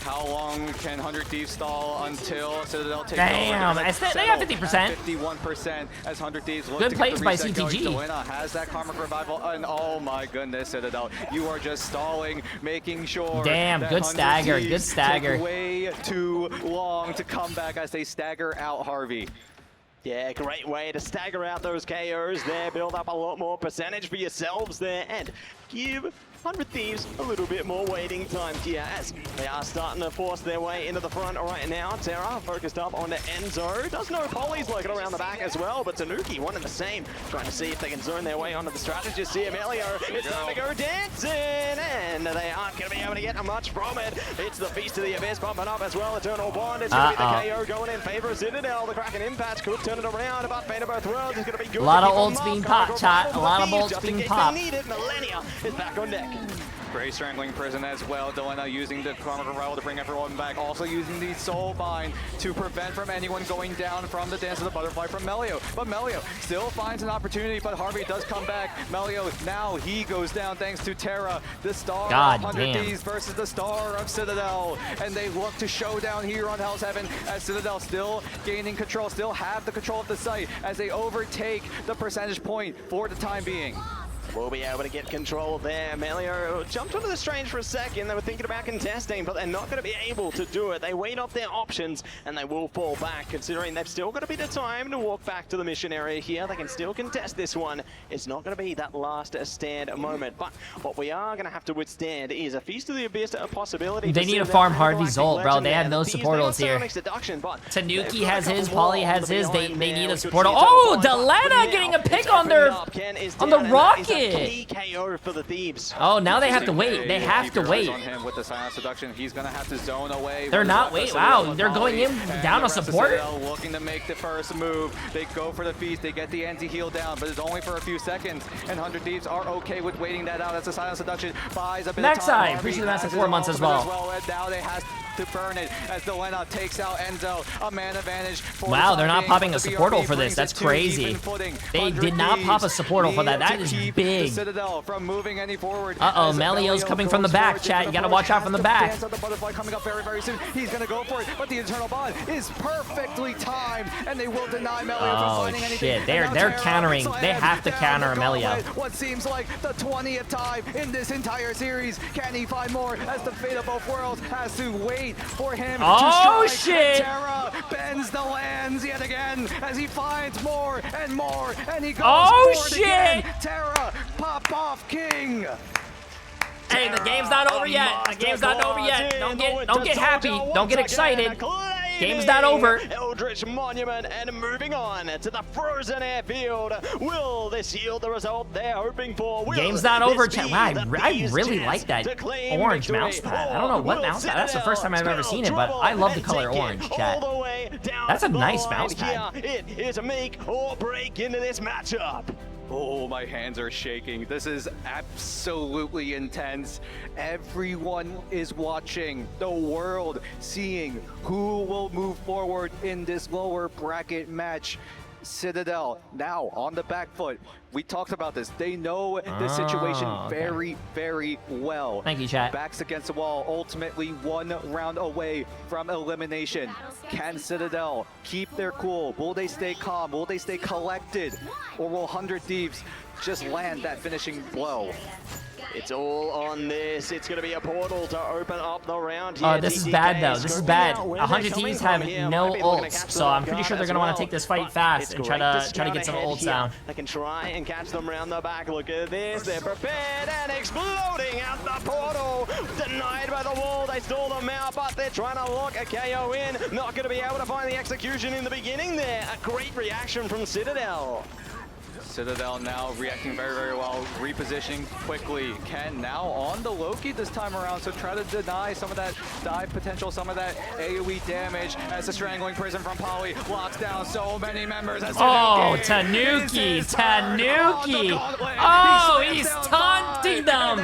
How long can 100 Thieves stall until Citadel takes Damn, over? they got 50%. 51% as 100 Thieves look Good to plays get the by reset going. CTG. Delena has that Karmic Revival, and oh my goodness, Citadel, you are just stalling, making sure. Damn, that good 100 stagger, Thieves good stagger. take way too long to come back as they stagger out Harvey. Yeah, great way to stagger out those KOs there, build up a lot more percentage for yourselves there, and give 100 Thieves a little bit more waiting time here as they are starting to force their way into the front right now. Terra focused up on the Enzo. Does know Polly's lurking around the back as well, but Tanuki one and the same, trying to see if they can zone their way onto the strategist here. Melio, it's time to go dancing, and they aren't going to be able to get much from it. It's the Feast of the Abyss bumping up as well. Eternal Bond is going to be the KO going in favor of Citadel. The Kraken Impact could turn it around, but Fate of Both Worlds is going to be good. A lot of ults being popped, chat. A lot of ults being popped. Millennia is back on deck. Great Strangling Prison as well. Delena using the Karmic Revival to bring everyone back. Also using the Soul Bind to prevent from anyone going down from the Dance of the Butterfly from Melio. But Melio still finds an opportunity, but Harvey does come back. Melio, now he goes down thanks to Terra, the star of 100 Thieves versus the star of Citadel. And they look to showdown here on Hell's Heaven as Citadel still gaining control, still have the control of the site as they overtake the percentage point for the time being. We'll be able to get control there. Melio jumped onto the Strange for a second. They were thinking about contesting, but they're not going to be able to do it. They wait off their options, and they will fall back, considering they've still got a bit of time to walk back to the mission area here. They can still contest this one. It's not going to be that last stand moment, but what we are going to have to withstand is a Feast of the Abyss, a possibility. They need to farm Harvey's ult, bro. They have no support ults here. Tanuki has his, Polly has his. They need a support ult. Oh, Delena getting a pick on the rocket. Key KO for the Thieves. Oh, now they have to wait. They have to wait. On him with the Silent Seduction, he's gonna have to zone away. They're not wait. Wow, they're going in down a support. Looking to make the first move. They go for the feast. They get the anti-heal down, but it's only for a few seconds. And 100 Thieves are okay with waiting that out as the Silent Seduction buys a bit of time. Maxi, appreciate that for 4 months as well. And now they have to burn it as Delena takes out Enzo. A man advantage. Wow, they're not popping a support ult for this. That's crazy. They did not pop a support ult for that. That is big. Citadel from moving any forward. Uh-oh, Melio's coming from the back, chat. You gotta watch out from the back. The butterfly coming up very, very soon. He's gonna go for it, but the Eternal Bond is perfectly timed, and they will deny Melio from finding anything. Shit, they're countering. They have to counter Melio. What seems like the 20th time in this entire series. Can he find more as the Fate of Both Worlds has to wait for him to strike? Shit! Terra bends the lands yet again as he finds more, and he goes for it again. Terra, pop off King. Hey, the game's not over yet. The game's not over yet. Don't get happy. Don't get excited. Game's not over. Eldritch Monument and moving on to the frozen airfield. Will this yield the result they're hoping for? Game's not over, chat. Wow, I really like that orange mouse pad. I don't know what mouse pad. That's the first time I've ever seen it, but I love the color orange, chat. That's a nice mouse pad. It is a make or break into this matchup. Oh, my hands are shaking. This is absolutely intense. Everyone is watching, the world seeing who will move forward in this lower bracket match. Citadel now on the back foot. We talked about this. They know the situation very, very well. Thank you, chat. Backs against the wall, ultimately 1 round away from elimination. Can Citadel keep their cool? Will they stay calm? Will they stay collected? Or will 100 Thieves just land that finishing blow? It's all on this. It's going to be a portal to open up the round here. This is bad, though. This is bad. 100 Thieves have no ults, so I'm pretty sure they're going to want to take this fight fast and try to get some ults down. They can try and catch them around the back. Look at this. They're prepared and exploding out the portal. Denied by the wall. They stall them out, but they're trying to lock a KO in. Not going to be able to find the execution in the beginning there. A great reaction from Citadel. Citadel now reacting very, very well, repositioning quickly. Ken now on the Loki this time around, so try to deny some of that dive potential, some of that AoE damage as the Strangling Prison from Polly locks down so many members. Oh, Tanuki! Oh, he's taunting them!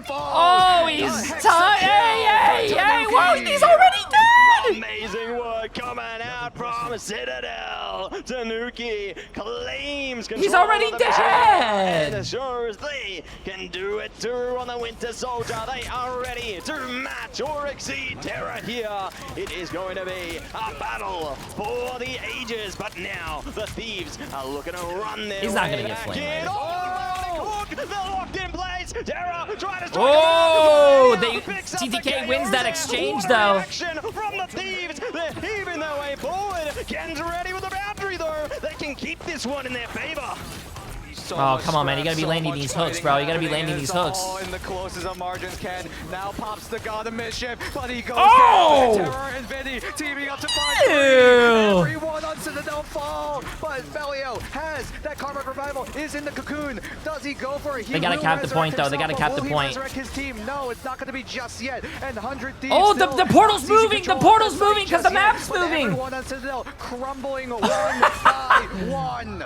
Oh, he's taunting! Hey! Whoa, he's already dead! Amazing work coming out from from Citadel. Tanuki claims control. He's already of the dead. and assures they can do it too on the Winter Soldier. They are ready to match or exceed Terra here. It is going to be a battle for the ages, but now the Thieves are looking to run their He's not way gonna get back flamed. in. Oh, they're locked in place. Terra trying to strike. Oh, TTK wins that exchange though. Action from the Thieves. They're heaving their way forward. Ken's ready with the boundary though. They can keep this one in their favor. Oh, come on, man. You gotta be landing these hooks, bro. You gotta be landing these hooks. In the closest of margins, Ken now pops the God of Mischief, but he goes down. Terror and Vinny teaming up to fight. Ew. Everyone on Citadel fall, but Belio has that Karmic Revival, is in the cocoon. Does he go for it? They gotta cap the point, though. They gotta cap the point. Will he resurrect his team? No, it's not gonna be just yet. And 100 Thieves. Oh, the portal's moving. The portal's moving because the map's moving. Everyone on Citadel crumbling one by one.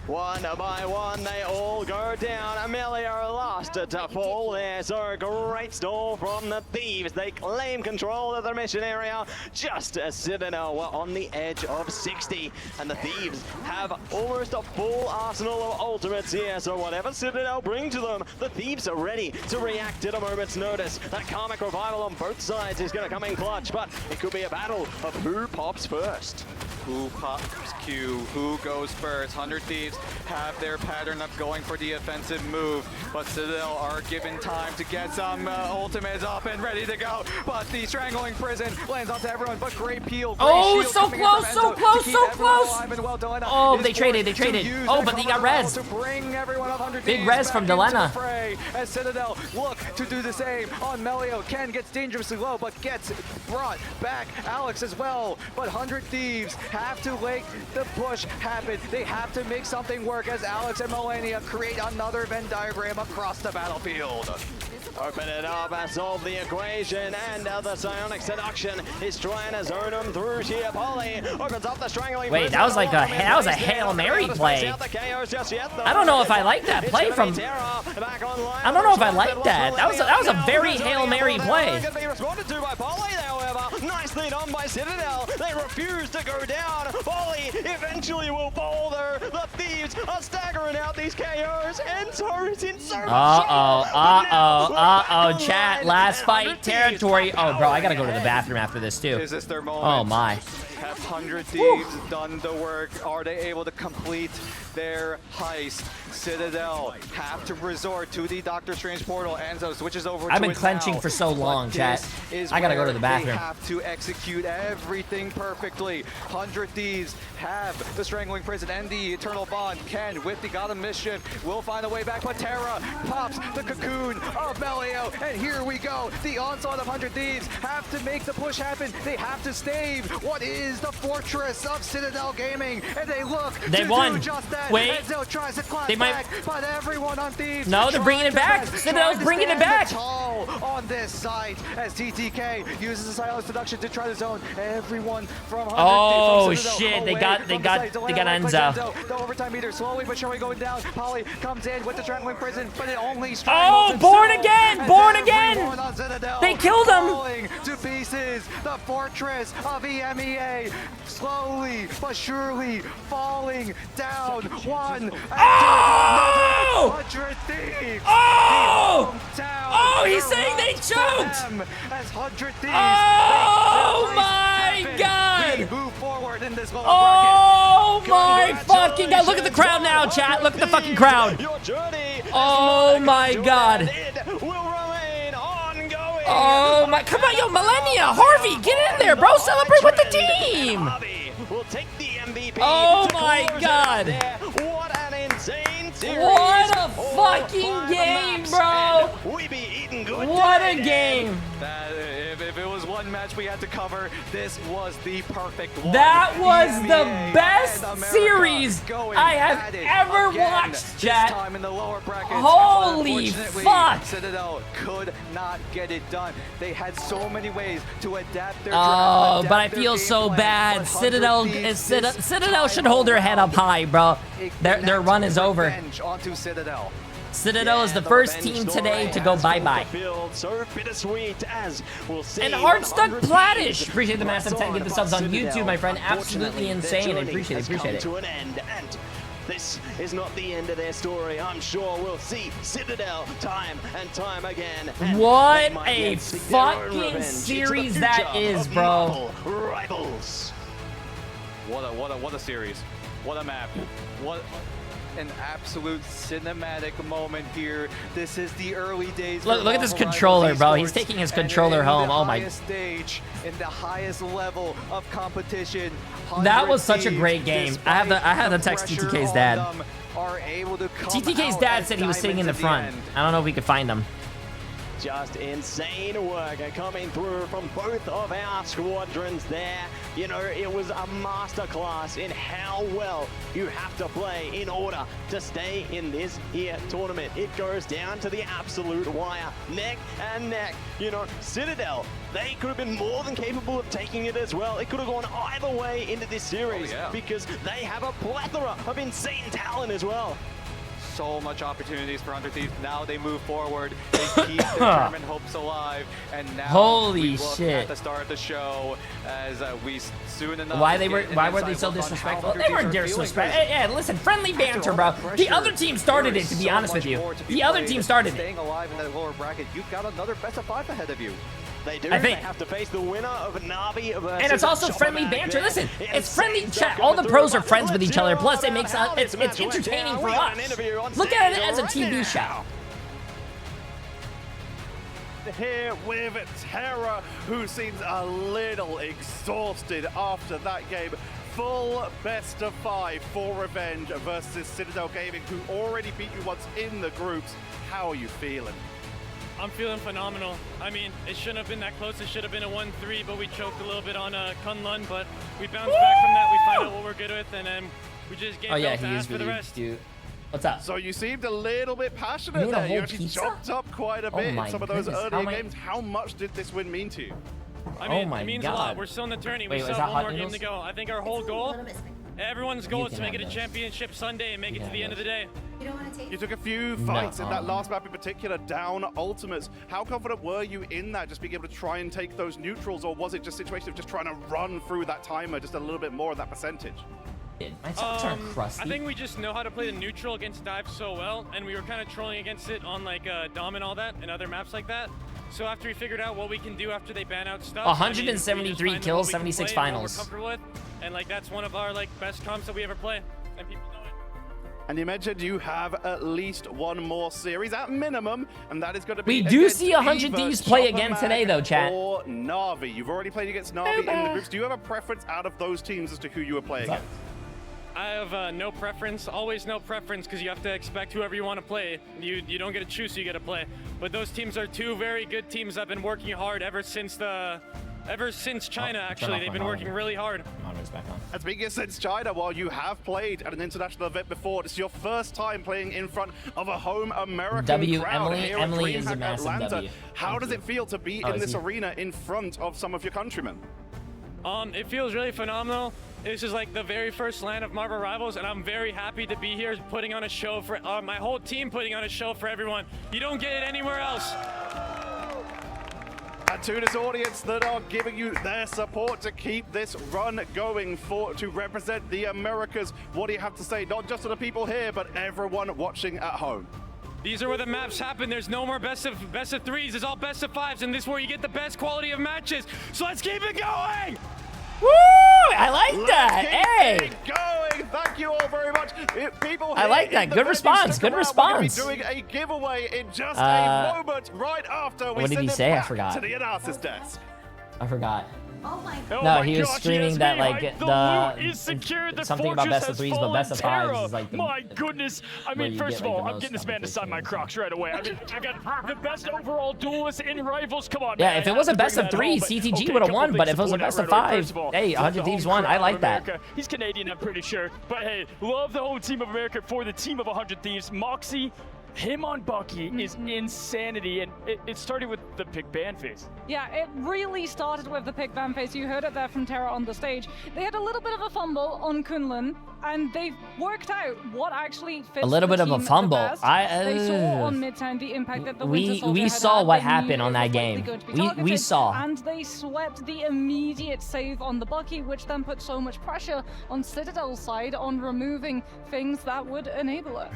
One by one, they all go down. Amelia lost to fall there. So a great stall from the Thieves. They claim control of the mission area just as Citadel were on the edge of 60. And the Thieves have almost a full arsenal of ultimates here. So whatever Citadel bring to them, the Thieves are ready to react at a moment's notice. That Karmic Revival on both sides is going to come in clutch, but it could be a battle of who pops first. Who pops Q? Who goes first? 100 Thieves have their pattern of going for the offensive move, but Citadel are given time to get some ultimates up and ready to go. But the Strangling Prison lands onto everyone, but great peel. Oh, so close, so close, so close. Oh, they traded. Oh, but he got res. Big res from Delena. As Citadel look to do the same on Melio. Ken gets dangerously low, but gets brought back. Alex as well, but 100 Thieves have to make the push happen. They have to make something work as Alex and Melania create another Venn diagram across the battlefield. Open it up and solve the equation, and the Psionic Seduction is trying to zone him through here. Polly opens up the Strangling. Wait, that was like a Hail Mary play. I don't know if I like that play from. I don't know if I like that. That was a very Hail Mary play. Responded to by Polly, however. Nicely done by Citadel. They refuse to go down. Polly eventually will fall there. The Thieves are staggering out these KOs, and Torres in so chat, last fight territory. Oh, bro, I gotta go to the bathroom after this, too. Is this their moment? Oh, my. Have 100 Thieves done the work? Are they able to complete their heist? Citadel have to resort to the Doctor Strange portal. Enzo switches over. I've been clenching for so long, chat. I gotta go to the bathroom. They have to execute everything perfectly. 100 Thieves have the Strangling Prison and the Eternal Bond. Ken, with the God of Mischief, will find a way back, but Terra pops the cocoon of Melio, and here we go. The onslaught of 100 Thieves have to make the push happen. They have to stave what is the fortress of Citadel Gaming, and they look they to won. Do just that. Wait, Enzo tries to clap they might. back, but everyone on Thieves. No, they're bringing it back. Citadel's bringing it back. On this site, as TTK uses the Silent Seduction to try to zone everyone from 100. Oh shit! They got Enzo. The overtime meter slowly but surely going down. Polly comes in with the Strangling Prison, but it only strangles himself. Born again! Born again! They killed him! Falling to pieces. The fortress of EMEA slowly but surely falling down. One after another. 100 Thieves. Oh, he's saying they choked. As 100 Thieves. Oh my God! We move forward in this Oh my fucking God! Look at the crowd now, chat. Look at the fucking crowd. Oh my God. Oh my! Come on, yo, Millennia, Harvey, get in there, bro. Celebrate with the team. Oh my God! What an insane series. What a fucking game, bro! We be eating good. What a game! If it was one match we had to cover, this was the perfect one. That was the best series I have ever watched, chat. Time in the lower brackets. Holy fuck! Citadel could not get it done. They had so many ways to adapt their draft, but I feel so bad. Citadel should hold their head up high, bro. Their run is over. Onto Citadel. Citadel is the first team today to go bye-bye. So bittersweet as we'll see. And Hardstuck Platish. Appreciate the massive 10 gift subs on YouTube, my friend. Absolutely insane. I appreciate it. To an end, and this is not the end of their story. I'm sure we'll see Citadel time and time again. And what a fucking series that is, bro. Rivals. What a series. What a map. What an absolute cinematic moment here. This is the early days. Look at this controller, bro. He's taking his controller home. Oh my. Stage, in the highest level of competition. That was such a great game. I have to text TTK's dad. TTK's dad said he was sitting in the front. I don't know if we could find him. Just insane work coming through from both of our squadrons there. You know, it was a masterclass in how well you have to play in order to stay in this here tournament. It goes down to the absolute wire, neck and neck. You know, Citadel, they could have been more than capable of taking it as well. It could have gone either way into this series because they have a plethora of insane talent as well. So much opportunities for 100 Thieves. Now they move forward. They keep their German hopes alive. And now holy we look shit at the start of the show as we soon enough. Why were they so disrespectful? They weren't disrespectful. Yeah, listen, friendly banter, bro. The other team started it, to be honest with you. The other team started it. Staying alive in that lower bracket, you've got another best of 5 ahead of you. They do. I think. They have to face the winner of Navi versus And it's also friendly banter. Listen, it's friendly chat. All the pros are friends with each other. Plus, it makes it's entertaining for us. Look at it as a TV show. Here with Terra, who seems a little exhausted after that game. Full best of 5 for Revenge versus Citadel Gaming, who already beat you once in the groups. How are you feeling? I'm feeling phenomenal. I mean, it shouldn't have been that close. It should have been a 1-3, but we choked a little bit on Kunlun, but we bounced back from that. We find out what we're good with, and then we just get fast for the rest. What's up? So you seemed a little bit passionate there. You actually jumped up quite a bit in some of those earlier games. How much did this win mean to you? I mean, it means a lot. We're still in the tourney. We still have one more game to go. I think our whole goal, everyone's goal is to make it a championship Sunday and make it to the end of the day. You took a few fights in that last map in particular, down ultimates. How confident were you in that, just being able to try and take those neutrals, or was it just a situation of just trying to run through that timer just a little bit more of that percentage? My socks are crusty. I think we just know how to play the neutral against dive so well, and we were kind of trolling against it on like Dom and all that, and other maps like that. So after we figured out what we can do after they ban out stuff, 173 kills, 76 finals. We're comfortable with, and like that's one of our like best comps that we ever play, and people know it. And you mentioned you have at least one more series at minimum, and that is going to be. We do see 100 Thieves play again today, though, chat. Or Navi. You've already played against Navi in the groups. Do you have a preference out of those teams as to who you would play against? I have no preference, always no preference, because you have to expect whoever you want to play. You don't get to choose who you get to play. But those teams are two very good teams that have been working hard ever since China, actually. They've been working really hard. And speaking of since China, while you have played at an international event before, it's your first time playing in front of a home American crowd here at DreamHack Atlanta. How does it feel to be in this arena in front of some of your countrymen? It feels really phenomenal. This is like the very first LAN of Marvel Rivals, and I'm very happy to be here putting on a show for my whole team, putting on a show for everyone. You don't get it anywhere else. And to this audience that are giving you their support to keep this run going to represent the Americas, what do you have to say, not just to the people here, but everyone watching at home? These are where the maps happen. There's no more best of threes. It's all best of fives, and this is where you get the best quality of matches. So let's keep it going. Woo! I like that. Hey. Going. Thank you all very much. People, I like that. Good response. Good response. We're doing a giveaway in just a moment right after we send it back to the analysis desk. I forgot. Oh my God. No, he was screaming that like something about best of threes, but best of fives is like the. My goodness! I mean, first of all, I'm getting this man to sign my Crocs right away. I mean, I got the best overall duelist in Rivals. Come on, yeah, man. if it was a best of three, CTG would have won. But if it was a best of five, hey, 100 Thieves won. I like that. He's Canadian, I'm pretty sure. But hey, love the whole team of America for the team of 100 Thieves. Moxie, him on Bucky is insanity, and it started with the pick ban phase. Yeah, it really started with the pick ban phase. You heard it there from Terra on the stage. They had a little bit of a fumble on Kunlun, and they worked out what actually fits A little the bit of a team the fumble. best. They saw on Midtown the impact that the Winter Soldier we had saw had. what They knew happened on it that was likely game. going to be We targeted, saw. and they swept the immediate save on the Bucky, which then put so much pressure on Citadel's side on removing things that would enable it.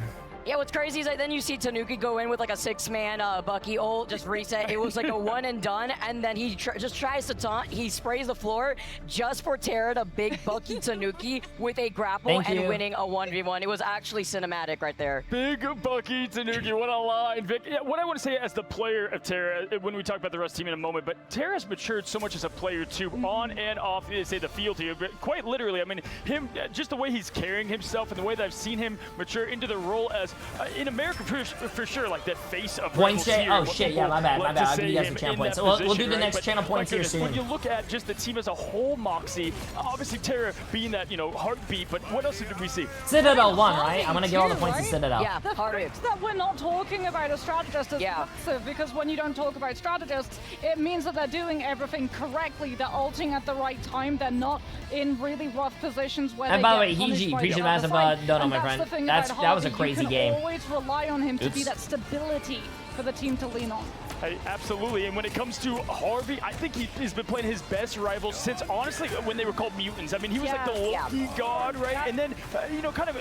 Yeah, what's crazy is that then you see Tanuki go in with like a 6-man Bucky ult, just reset. It was like a one and done, and then he just tries to taunt. He sprays the floor just for Terra to big Bucky Tanuki with a grapple and winning a 1v1. It was actually cinematic right there. Big Bucky Tanuki, what a line, Vic. Yeah, what I want to say as the player of Terra, when we talk about the Rust team in a moment, but Terra's matured so much as a player too, on and off, say the field here, but quite literally. I mean, him, just the way he's carrying himself and the way that I've seen him mature into the role as in America for sure, like that face of points. Oh here, shit, yeah, my bad. I'll give you guys the channel points. So we'll do the next channel points here soon. When you look at just the team as a whole, Moxie, obviously Terra being that, you know, heartbeat, but what else did we see? Citadel won, right? I'm gonna give all the points to Citadel. Yeah, the fact that we're not talking about a strategist is massive, because when you don't talk about strategists, it means that they're doing everything correctly. They're ulting at the right time. They're not in really rough positions where and they by the get way, punished Hiji, by appreciate the massive other side. dono, And my that's friend. the thing That about was a Harvey. crazy You game. can always rely on him to be that stability for the team to lean on. Hey, absolutely, and when it comes to Harvey, I think he's been playing his best rivals since, honestly, when they were called mutants. I mean, he was like the Loki god, right? And then, you know, kind of,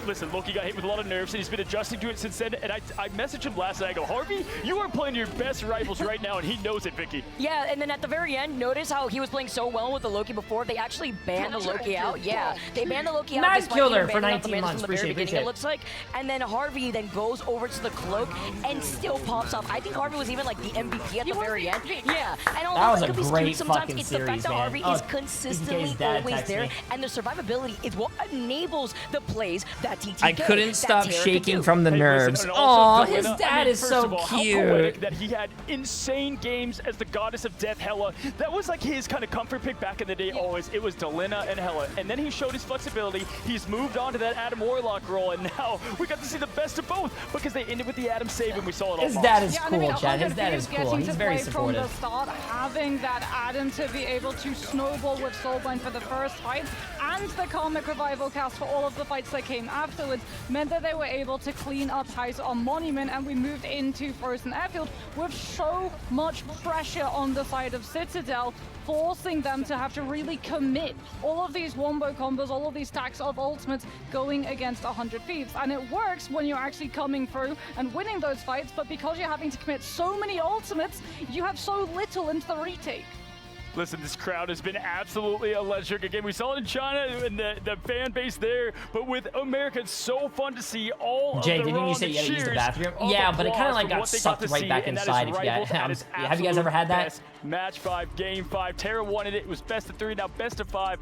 listen, Loki got hit with a lot of nerves, and he's been adjusting to it since then, and I messaged him last night, I go, Harvey, you are playing your best rivals right now, and he knows it, Vicky. Yeah, and then at the very end, notice how he was playing so well with the Loki before, they actually banned the Loki out. Yeah, they banned the Loki out. Nice killer for banning 19 months, from the very appreciate beginning, it looks like. And then Harvey then goes over to the cloak and still pops off. I think Harvey was even like the MVP at the very end. Yeah, and although That was it a could be great skewed sometimes, fucking it's the fact series, that man. Harvey is consistently always texted there, me. and the survivability is what enables the plays that TTK. I couldn't stop Terra shaking can from the do. nerves. Oh, His dad is so How cute. poetic that he had insane games as the goddess of death, Hela. That was like his kind of comfort pick back in the day always. It was Delina and Hela. And then he showed his flexibility. He's moved on to that Adam Warlock role, and now we got to see the best of both because they ended with the Adam save, and we saw it all. His dad is cool, Chad. His dad is cool. He's very supportive. From the start, having that Adam to be able to snowball with Soulbind for the first fight, and the Karmic Revival cast for all of the fights that came afterwards, meant that they were able to clean up house on Monument, and we moved into Frozen Airfield with so much pressure on the side of Citadel, forcing them to have to really commit all of these wombo combos, all of these stacks of ultimates going against 100 Thieves. And it works when you're actually coming through and winning those fights, but because you're having to commit so many ultimates, you have so little into the retake. Listen, this crowd has been absolutely electric. Again, we saw it in China and the fan base there, but with America, it's so fun to see all Jay, of the didn't you say you had to use the bathroom? Yeah, but it kind of like got sucked right back inside. If you guys, have you guys ever had that? Match 5, Game 5. Terra wanted it. It was best of 3, now best of 5.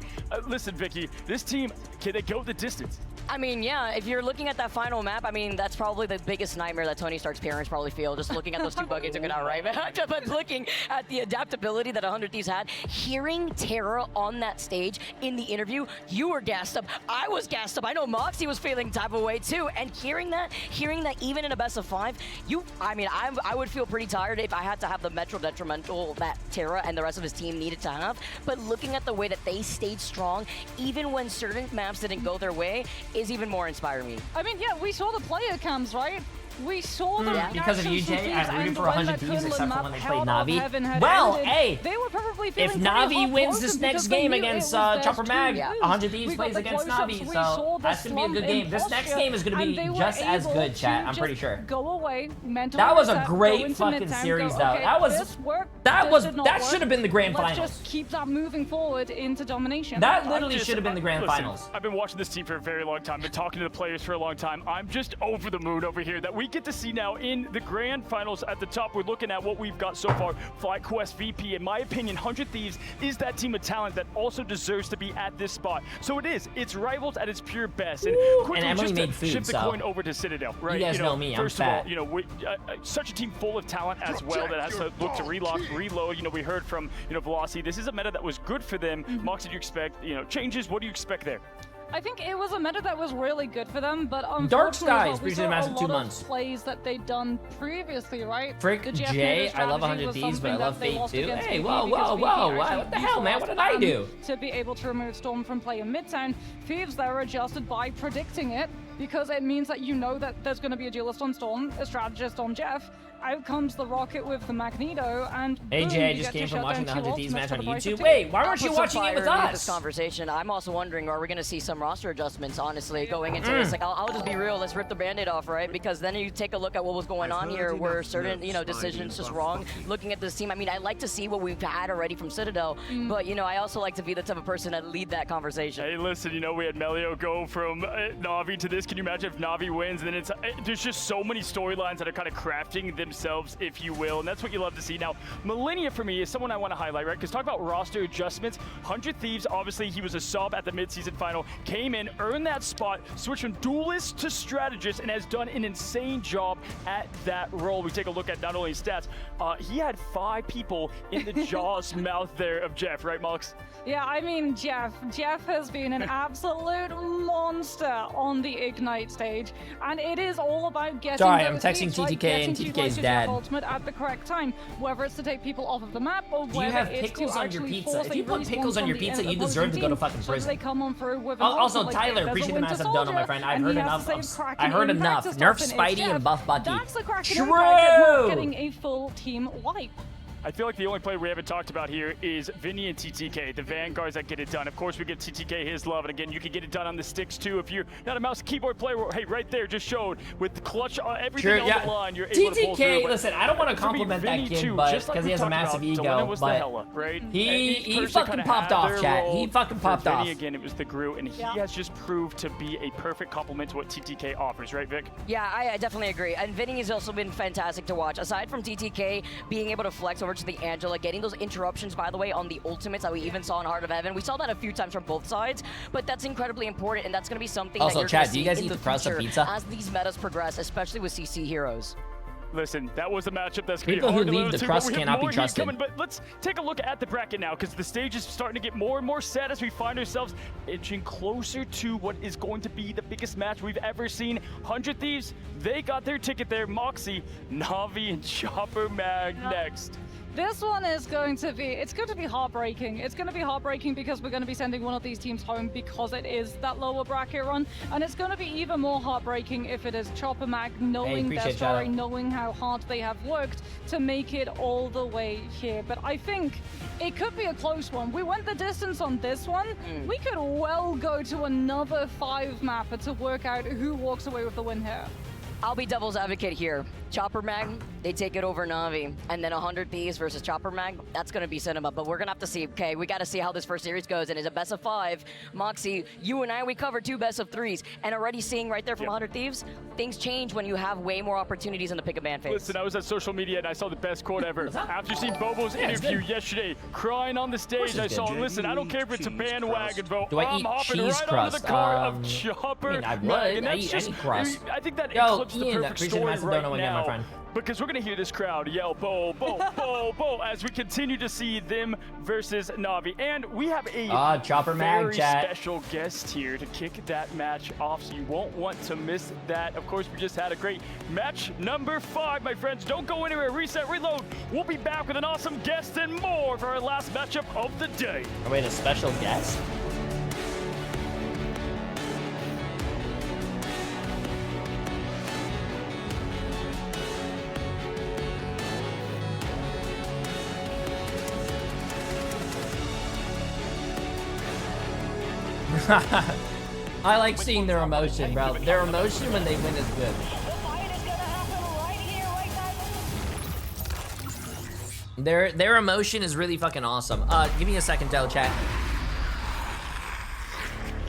Listen, Vicky, this team, can they go the distance? I mean, yeah, if you're looking at that final map, I mean, that's probably the biggest nightmare that Tony Stark's parents probably feel, just looking at those two buckets and going out right. But looking at the adaptability that 100 Thieves had, hearing Terra on that stage in the interview, you were gassed up. I was gassed up. I know Moxie was feeling type of way too. And hearing that even in a best of 5, I would feel pretty tired if I had to have the Metro detrimental that Terra and the rest of his team needed to have. But looking at the way that they stayed strong, even when certain maps didn't go their way, is even more inspiring me. I mean, yeah, we saw the player cams, right? We saw the because of you, Jay, I rooted for 100 Thieves except for when they played Navi. Well, hey, they were probably if Navi wins this next game against Chopper Mag, 100 Thieves plays against Navi, so that's going to be a good game. This next game is going to be just as good, chat, I'm pretty sure. Go away, that was a great fucking series, though. That should have been the grand finals. Let's just keep that moving forward into domination. That literally should have been the grand finals. I've been watching this team for a very long time, been talking to the players for a long time. I'm just over the moon over here that we get to see now in the grand finals at the top. We're looking at what we've got so far. FlyQuest VP, in my opinion, 100 Thieves is that team of talent that also deserves to be at this spot. So it is. It's rivals at its pure best. And quickly, Emily just made to food, shift the coin over to Citadel, right? You guys know me, I'm first fat. of all, such a team full of talent as well that has to look to reload. We heard from, Velocity. This is a meta that was good for them. Moxie, do you expect, changes? What do you expect there? I think it was a meta that was really good for them, but Dark Skies, we appreciate the saw match a in lot 2 of months. plays that they'd done previously, right? Frick The GF Jay, meta I love strategy 100 was Thieves, but I something love that they Fate lost too. against Hey, VP whoa, because whoa, VP whoa, actually what the hell, man? What did I utilized do? to be able to remove Storm from play in Midtown. Thieves there adjusted by predicting it, because it means that you know that there's going to be a duelist on Storm, a strategist on Jeff. Out comes the Rocket with the Magneto, and Hey boom, Jay, I you just get came to from shut watching down the 100 two Thieves match on ultimates for the price YouTube. of two. Wait, why weren't I'll you put some watching it with fire into us? this conversation. I'm also wondering, are we going to see some roster adjustments, honestly, going into this? Like, I'll just be real. Let's rip the Band-Aid off, right? Because then you take a look at what was going on here, where certain, you know, decisions just wrong. Looking at this team, I mean, I like to see what we've had already from Citadel, but, you know, I also like to be the type of person that lead that conversation. Hey, listen, you know, we had Melio go from Na'Vi to this. Can you imagine if Na'Vi wins? And then it's there's just so many storylines that are kind of crafting themselves, if you will, and that's what you love to see. Now, Millennia for me is someone I want to highlight, right? Because talk about roster adjustments. 100 Thieves, obviously, he was a sub at the midseason final, came in, earned that spot, switched from duelist to strategist, and has done an insane job at that role. We take a look at not only his stats, he had 5 people in the Jaws mouth there of Jeff, right, Mox? Yeah, I mean, Jeff has been an absolute monster on the Ignite stage, and it is all about getting Sorry, I'm those texting leads, right? TTK Getting and to TTK's utilize your dad. ultimate at the correct time, whether it's to take people off of the map or Do you whether have it's pickles to on your actually pizza? force If a you put respawn pickles on from your the pizza, you opposing deserve to go to team, fucking so prison. they come on through with an Also, ultimate, Tyler, there's a appreciate the Winter massive dono, my Soldier, friend. I've and heard he has enough. the same Kraken I heard impact enough. as Nerf Dolphin. Spidey It's and Jeff. buff Bucky. That's the Kraken True! impact that's not getting a full team wipe. I feel like the only player we haven't talked about here is Vinny and TTK, the Vanguards that get it done. Of course, we give TTK his love, and again, you can get it done on the sticks too. If you're not a mouse and keyboard player, hey, right there, just showed with the clutch, everything on the line, you're able to pull through. TTK, listen, I don't want to compliment that kid, but because he has a massive ego, but he fucking popped off, chat. He fucking popped off. Again, it was the Groot, and he has just proved to be a perfect complement to what TTK offers, right, Vic? Yeah, I definitely agree. And Vinny has also been fantastic to watch. Aside from TTK being able to flex over to the Angela, getting those interruptions, by the way, on the ultimates that we even saw in Heart of Heaven. We saw that a few times from both sides, but that's incredibly important, and that's going to be something Also, that you're chat, going to do you see guys in eat the the crust of future pizza? as these metas progress, especially with CC heroes. Listen, that was a matchup that's going to be People who hard to leave live the to, crust but we have cannot be more heat trusted. coming. But let's take a look at the bracket now, because the stage is starting to get more and more set as we find ourselves inching closer to what is going to be the biggest match we've ever seen. 100 Thieves, they got their ticket there. Moxie, Na'Vi, and Chopper Mag next. This one is going to be, it's going to be heartbreaking. It's going to be heartbreaking because we're going to be sending one of these teams home because it is that lower bracket run. And it's going to be even more heartbreaking if it is Chopper Mag, knowing their appreciate story, that. knowing how hard they have worked to make it all the way here. But I think it could be a close one. We went the distance on this one. We could well go to another 5-mapper to work out who walks away with the win here. I'll be devil's advocate here. Chopper Mag, they take it over Na'Vi, and then 100 Thieves versus Chopper Mag, that's going to be cinema, but we're going to have to see. Okay, we got to see how this first series goes, and it's a best of 5. Moxie, you and I, we covered 2 best of 3s, and already seeing right there from 100 Thieves, things change when you have way more opportunities in the pick-a-ban phase. Listen, I was at social media, and I saw the best quote ever. After seeing Bobo's interview yesterday, crying on the stage, I saw, listen, I don't care if it's a bandwagon vote. Do I I'm eat hopping cheese right crust? onto the car of Chopper. I mean, I would. Mag, and I that's eat just, any crust. I think that Yo, eclipsed the Ian, perfect appreciate story massive right dono again, my now. friend. Because we're going to hear this crowd yell, Bo, Bo, Bo, Bo, as we continue to see them versus Na'Vi. And we have a Chopper Mag, very chat. special guest here to kick that match off, so you won't want to miss that. Of course, we just had a great match number 5, my friends. Don't go anywhere. Reset, reload. We'll be back with an awesome guest and more for our last matchup of the day. Oh, wait, a special guest? I like seeing their emotion, bro. Their emotion when they win is good. Their emotion is really fucking awesome. Give me a second, Del chat.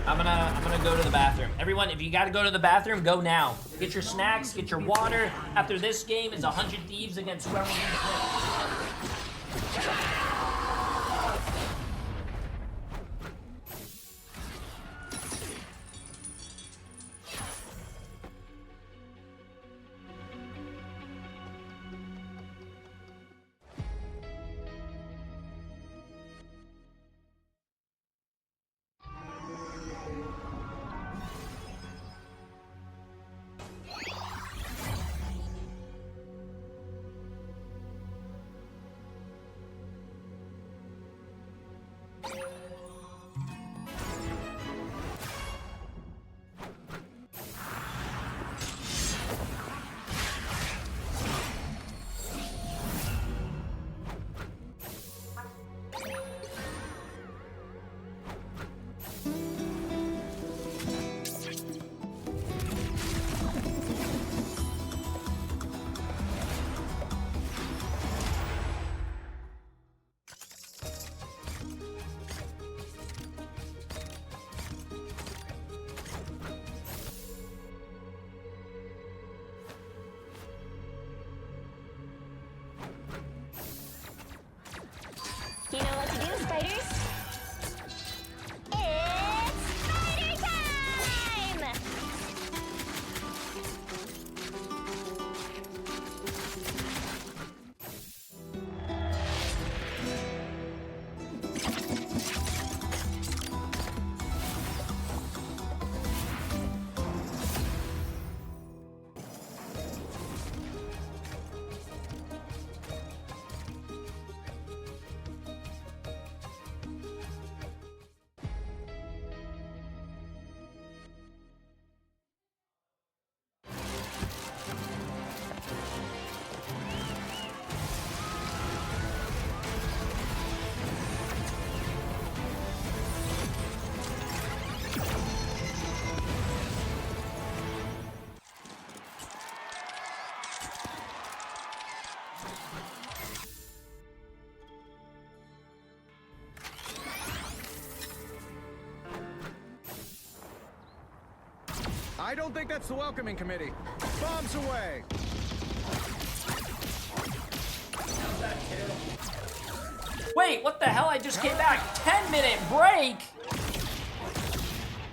I'm gonna go to the bathroom. Everyone, if you gotta go to the bathroom, go now. Get your snacks, get your water. After this game is 100 Thieves against whoever wins the I don't think that's the welcoming committee. Bombs away. Wait, what the hell? I just came back. 10-minute break?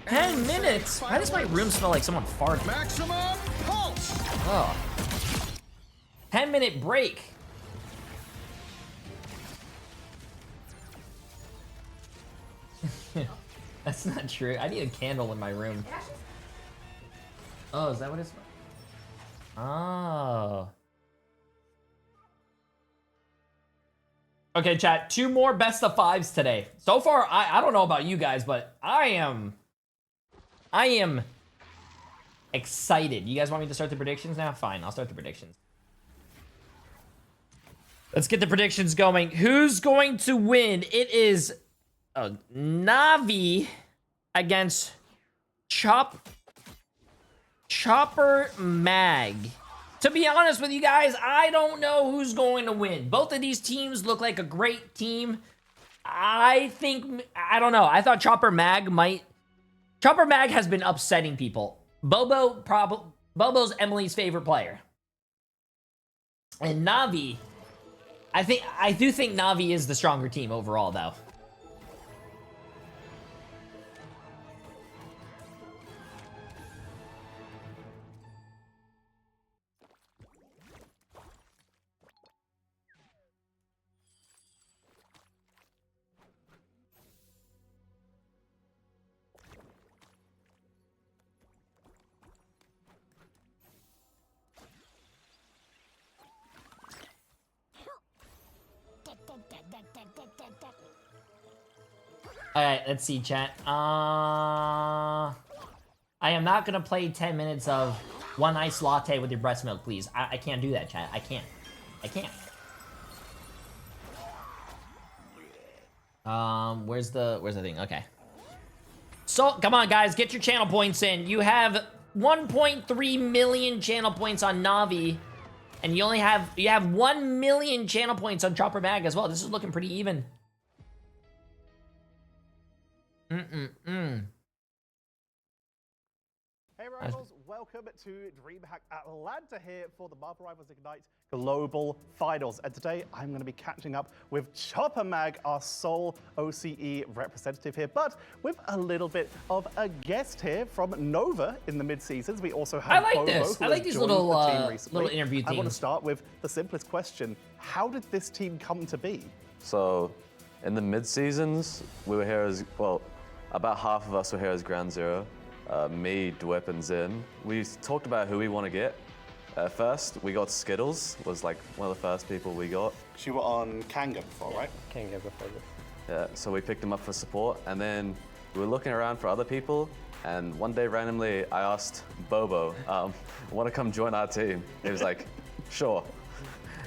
10 minutes? Why does my room smell like someone farted? Maximum pulse. Oh. 10-minute break. That's not true. I need a candle in my room. Oh, is that what it's? Oh. Okay, chat. 2 more best of 5s today. So far, I don't know about you guys, but I am excited. You guys want me to start the predictions now? Fine, I'll start the predictions. Let's get the predictions going. Who's going to win? It is Na'Vi against Chopper Mag. To be honest with you guys, I don't know who's going to win. Both of these teams look like a great team. I don't know. I thought Chopper Mag has been upsetting people. Bobo's Emily's favorite player. And Na'Vi, I do think Na'Vi is the stronger team overall, though. Alright, let's see, chat. I am not gonna play 10 minutes of one iced latte with your breast milk, please. I can't do that, chat. I can't. Where's the thing? Okay. So, come on, guys, get your channel points in. You have 1.3 million channel points on Na'Vi, and you have 1 million channel points on Chopper Mag as well. This is looking pretty even. Hey Rivals, welcome to DreamHack Atlanta here for the Marvel Rivals Ignite Global Finals. And today I'm going to be catching up with Chopper Mag, our sole OCE representative here, but with a little bit of a guest here from Nova in the mid-seasons. We also have Bobo, I like these little interview I want to themes. start with the simplest question. How did this team come to be? So, in the mid-seasons, we were here as, well, about half of us were here as Ground Zero. Me, Dwip, and Zin. We talked about who we want to get. First, we got Skittles, was like one of the first people we got. You were on Kanga before, right? Kanga before this. Yeah, so we picked him up for support, and then we were looking around for other people, and one day randomly I asked Bobo, want to come join our team? He was like, sure.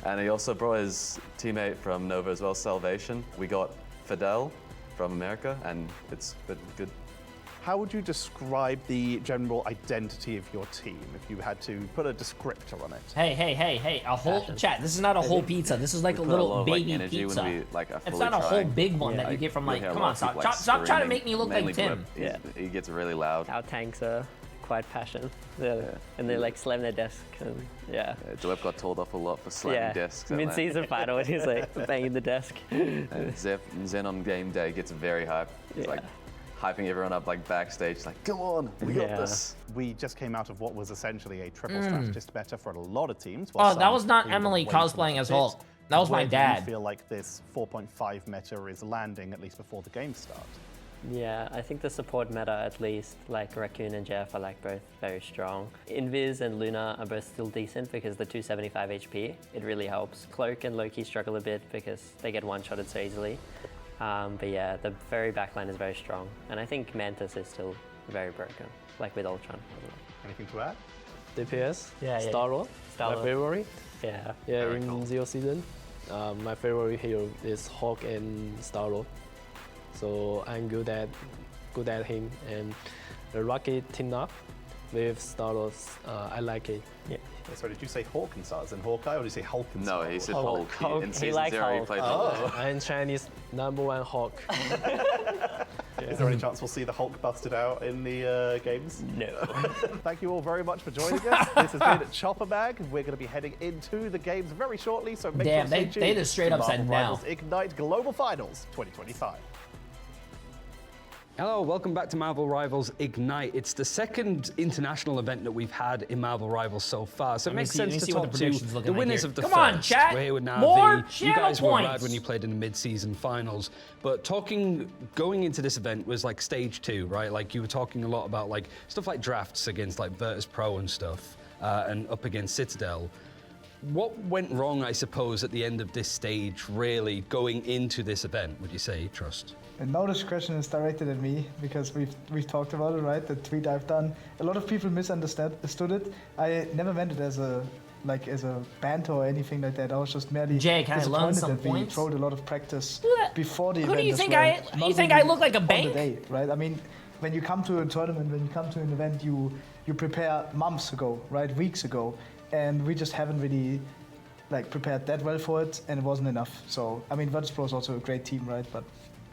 And he also brought his teammate from Nova as well, Salvation. We got Fidel from America, and it's been good. How would you describe the general identity of your team if you had to put a descriptor on it? Hey, a whole chat. This is not a whole pizza. This is like a little baby pizza. It's not a whole big one that you get from like, come on, stop trying to make me look like Tim. Yeah, he gets really loud. Our tanks are quite passionate. And they like slam their desk and Dweb got told off a lot for slamming desks. Mid-season final, and he's like banging the desk. And Zen on game day gets very hyped. He's like hyping everyone up like backstage, like, come on, we got this. We just came out of what was essentially a triple strategist meta for a lot of teams. Oh, that was not Emily cosplaying as Hulk. That was my dad. Do you feel like this 4.5 meta is landing at least before the game starts? Yeah, I think the support meta, at least, like Raccoon and Jeff, are like both very strong. Invis and Luna are both still decent because the 275 HP. It really helps. Cloak and Loki struggle a bit because they get one-shotted so easily. But yeah, the very backline is very strong. And I think Mantis is still very broken, like with Ultron. Anything to add? DPS, Yeah, Star-Lord, my favorite. Yeah. In cool. Zero season, my favorite hero is Hawk and Star-Lord. So I'm good at him, and the Rocket team up with Star-Lord, I like it. Yeah. So did you say Hawk and Stars and Hawkeye, or did you say Hulk and No, he said Hulk. In season 0, he played Hulk. I'm Chinese #1 Hawk. Is there any chance we'll see the Hulk busted out in the games? No. Thank you all very much for joining us. This has been Chopper Bag. We're going to be heading into the games very shortly, so make sure to stay tuned. They just straight up to said Marvel no. Rivals Ignite Global Finals 2025. Hello, welcome back to Marvel Rivals Ignite. It's the second international event that we've had in Marvel Rivals so far, so it makes sense to talk to the winners of the first. Come on, chat. We're here with More Navi. channel You guys were points. rad when you played in the mid-season finals, but going into this event was like stage 2, right? Like you were talking a lot about like stuff like drafts against like Virtus Pro and stuff, and up against Citadel. What went wrong, I suppose, at the end of this stage, really, going into this event, would you say, Trust? And now this question is directed at me because we've talked about it, right? The tweet I've done. A lot of people misunderstood it. I never meant it as a banter or anything like that. I was just merely Jay, can I loan disappointed some that we points? throwed a lot of practice before the event. Who do you as think well. you think I look like a On bank? the day, right? I mean, when you come to a tournament, when you come to an event, you prepare months ago, right? Weeks ago, and we just haven't really like prepared that well for it, and it wasn't enough. So I mean, Virtus Pro is also a great team, right? But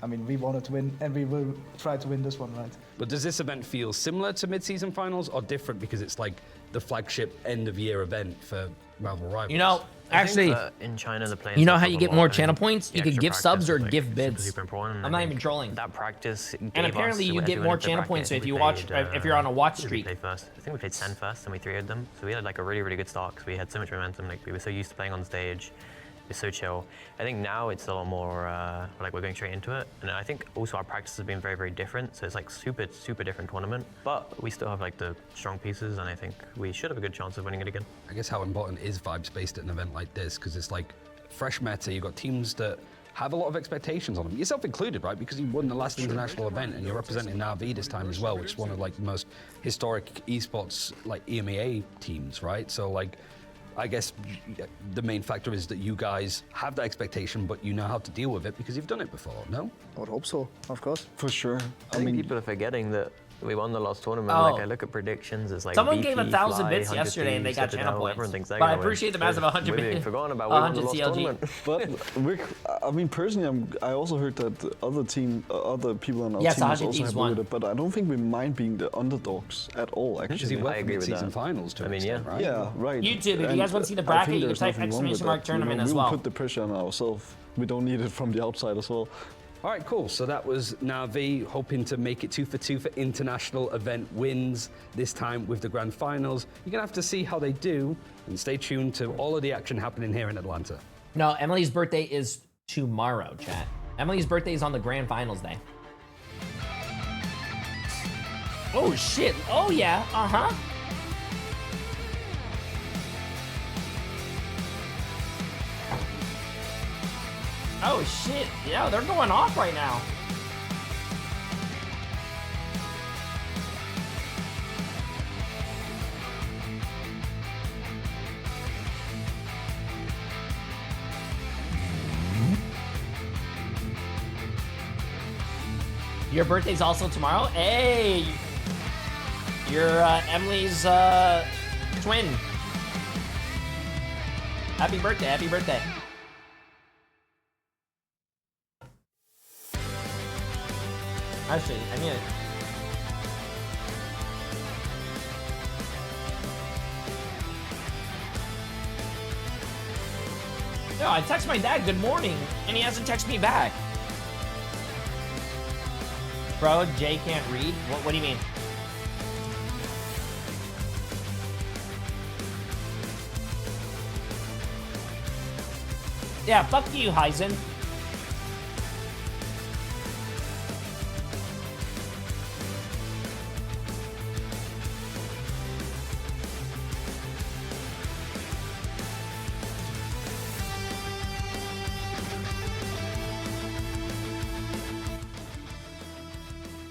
I mean, we wanted to win, and we will try to win this one, right? But does this event feel similar to mid-season finals or different because it's like the flagship end-of-year event for Marvel Rivals? You know, actually, in China, the players you know how you get more channel points? You could gift subs or gift bids. Super important. I'm not even trolling. That practice gave And apparently us, you as get we more went into the channel bracket, points I think if you we watch, played, if you're on a watch who did streak. We played first? I think we played Sen first, and we 3-0'd them. So we had like a really, really good start because we had so much momentum. Like we were so used to playing on stage. It's so chill. I think now it's a lot more like we're going straight into it, and I think also our practice has been very, very different. So it's like super, super different tournament, but we still have like the strong pieces, and I think we should have a good chance of winning it again. I guess how important is vibes based at an event like this? Because it's like fresh meta. You've got teams that have a lot of expectations on them, yourself included, right? Because you won the last international event, and you're representing Navi this time as well, which is one of like the most historic esports like EMEA teams, right? So like, I guess the main factor is that you guys have that expectation, but you know how to deal with it because you've done it before, no? I would hope so, of course. For sure. I think people are forgetting that we won the last tournament. Oh. Like I look at predictions, it's like Someone VP, gave 1,000 Fly, bits 100 yesterday and they got Citadel, channel points. everyone thinks they're But I gonna win. appreciate them as of 100 We're being bits. forgotten about. We won the 100 last CLG. tournament. But I mean, personally, I also heard that other people on our Yes, team 100 also teams have won. with it, but I don't think we mind being the underdogs at all. Actually, I agree with that. Finals to right? Yeah, right. YouTube, if And you guys want to see the I bracket, think you can there's type nothing wrong with exclamation mark that. tournament we as will well. put the pressure on ourselves. We don't need it from the outside as well. All right, cool. So that was Navi hoping to make it 2 for 2 for international event wins, this time with the grand finals. You're going to have to see how they do, and stay tuned to all of the action happening here in Atlanta. No, Emily's birthday is tomorrow, chat. Emily's birthday is on the grand finals day. Oh, shit. Oh, yeah. Uh-huh. Oh, shit. Yeah, they're going off right now. Your birthday's also tomorrow? Hey! You're Emily's twin. Happy birthday, happy birthday. Actually, I mean it. No, I text my dad good morning, and he hasn't texted me back. Bro, Jay can't read? What do you mean? Yeah, fuck you, Heisen.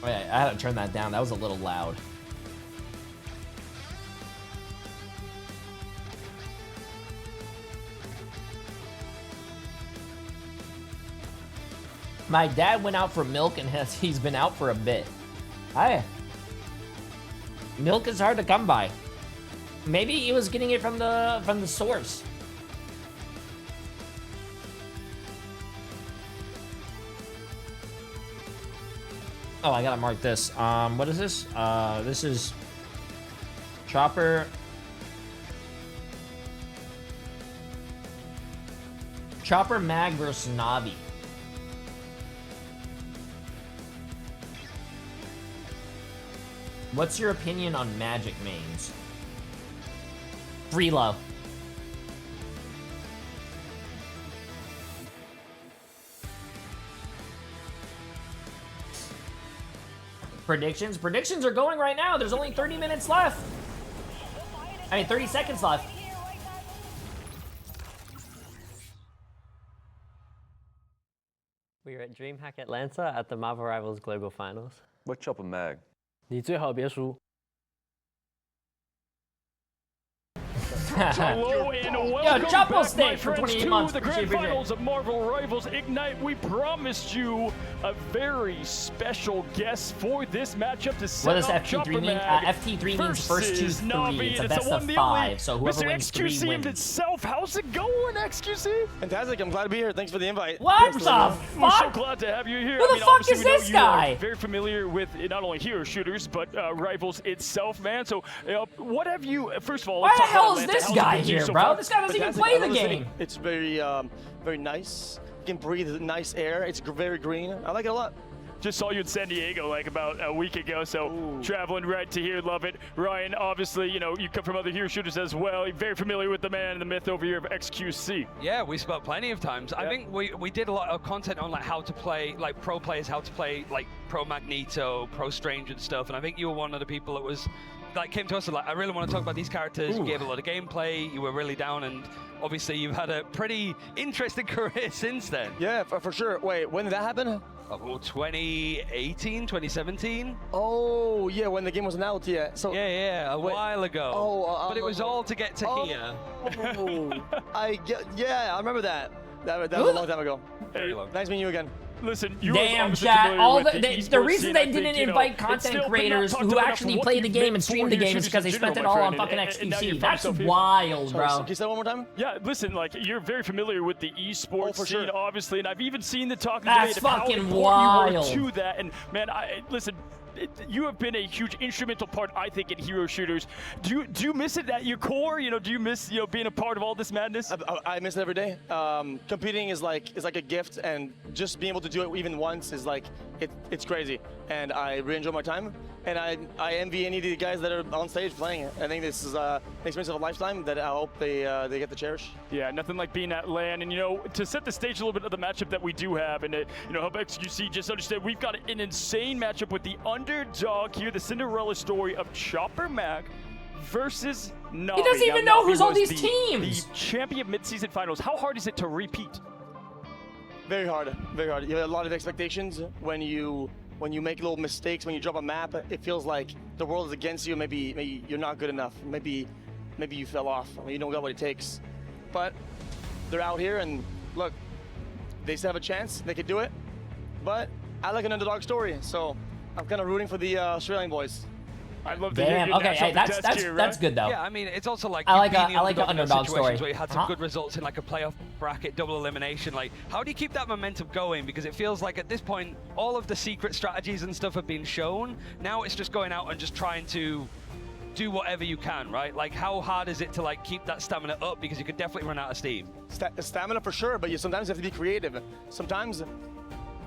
Oh yeah, I had to turn that down. That was a little loud. My dad went out for milk and he's been out for a bit. Milk is hard to come by. Maybe he was getting it from the source. Oh, I gotta mark this. What is this? This is Chopper. Chopper Mag versus Navi. What's your opinion on Magic mains? Freelo. Predictions? Predictions are going right now. There's only 30 minutes left. I mean, 30 seconds left. We are at DreamHack Atlanta at the Marvel Rivals Global Finals. What Chopper Mag? 你最好别输。 Hello and welcome Yo, Choppo back, stay my for friends, 28 to months. the Appreciate grand it. finals of Marvel Rivals Ignite. We promised you a very special guest for this matchup to set What does up FT3 mean? Chopper Mag FT3 means first to versus three. Navi, It's a and best the of one, the 5, only so whoever Mr. wins 3 XQC wins. itself. How's it going, XQC? Fantastic. I'm glad to be here. Thanks for the invite. What the fuck? We're so glad to have you here. Who the fuck obviously is we know this you are guy? very familiar with not only hero shooters, but Rivals itself, man. So, what have you, first of all, Why let's the talk about hell is Atlanta. this How's guy it been here, so bro? far? This guy doesn't even Fantastic. play I the love city. game. It's very nice. You can breathe nice air. It's very green. I like it a lot. Just saw you in San Diego like about a week ago, so traveling right to here, love it. Ryan, obviously, you know, you come from other hero shooters as well. You're very familiar with the man and the myth over here of XQC. Yeah, we spoke plenty of times. I think we did a lot of content on like how to play, like pro players, how to play like Pro Magneto, Pro Strange and stuff. And I think you were one of the people that was like came to us and like, I really want to talk about these characters. You gave a lot of gameplay. You were really down, and obviously you've had a pretty interesting career since then. Yeah, for sure. Wait, when did that happen? Well, 2018, 2017. Oh, yeah, when the game wasn't out yet. So yeah, a while ago. Oh, but it was all to get to here. Oh, yeah, I remember that. That was a long time ago. Hey, nice meeting you again. Listen, you Damn, are chat. All the esports reason scene, they I think, didn't you know, invite it's content still been not creators talked who about actually enough play what the you've game meant and stream for the hero game is shooters because they in spent it general, all my on friend, fucking and now you XQC. find That's yourself here. wild, bro. Can you say that one more time? Yeah, listen, like, you're very familiar with the esports for scene, sure. obviously, and I've even seen the talking That's debate of how fucking important wild. you were to that. And, man, listen, you have been a huge instrumental part, I think, in hero shooters. Do you miss it at your core? You know, do you miss being a part of all this madness? I miss it every day. Competing is like a gift, and just being able to do it even once is like it's crazy. And I really enjoy my time. And I envy any of the guys that are on stage playing it. I think this is an experience of a lifetime that I hope they get to cherish. Yeah, nothing like being at LAN. And, you know, to set the stage a little bit of the matchup that we do have, and, you know, help XQC just understand we've got an insane matchup with the underdog here, the Cinderella story of Chopper Mag versus Navi. He doesn't even Now, know who's Navi on was these teams. The champion mid-season finals. How hard is it to repeat? Very hard, very hard. You have a lot of expectations when you make little mistakes, when you drop a map. It feels like the world is against you. Maybe you're not good enough. Maybe you fell off. I mean, you don't got what it takes. But they're out here, and look, they still have a chance. They could do it. But I like an underdog story, so I'm kind of rooting for the Australian boys. I love to hear your okay, hey, that's good though. Yeah, I mean, it's also like I like you've been an in underdog situations story. where you had some good results in like a playoff bracket, double elimination. Like, how do you keep that momentum going? Because it feels like at this point, all of the secret strategies and stuff have been shown. Now it's just going out and just trying to do whatever you can, right? Like, how hard is it to like keep that stamina up? Because you could definitely run out of steam. Stamina for sure, but you sometimes have to be creative. Sometimes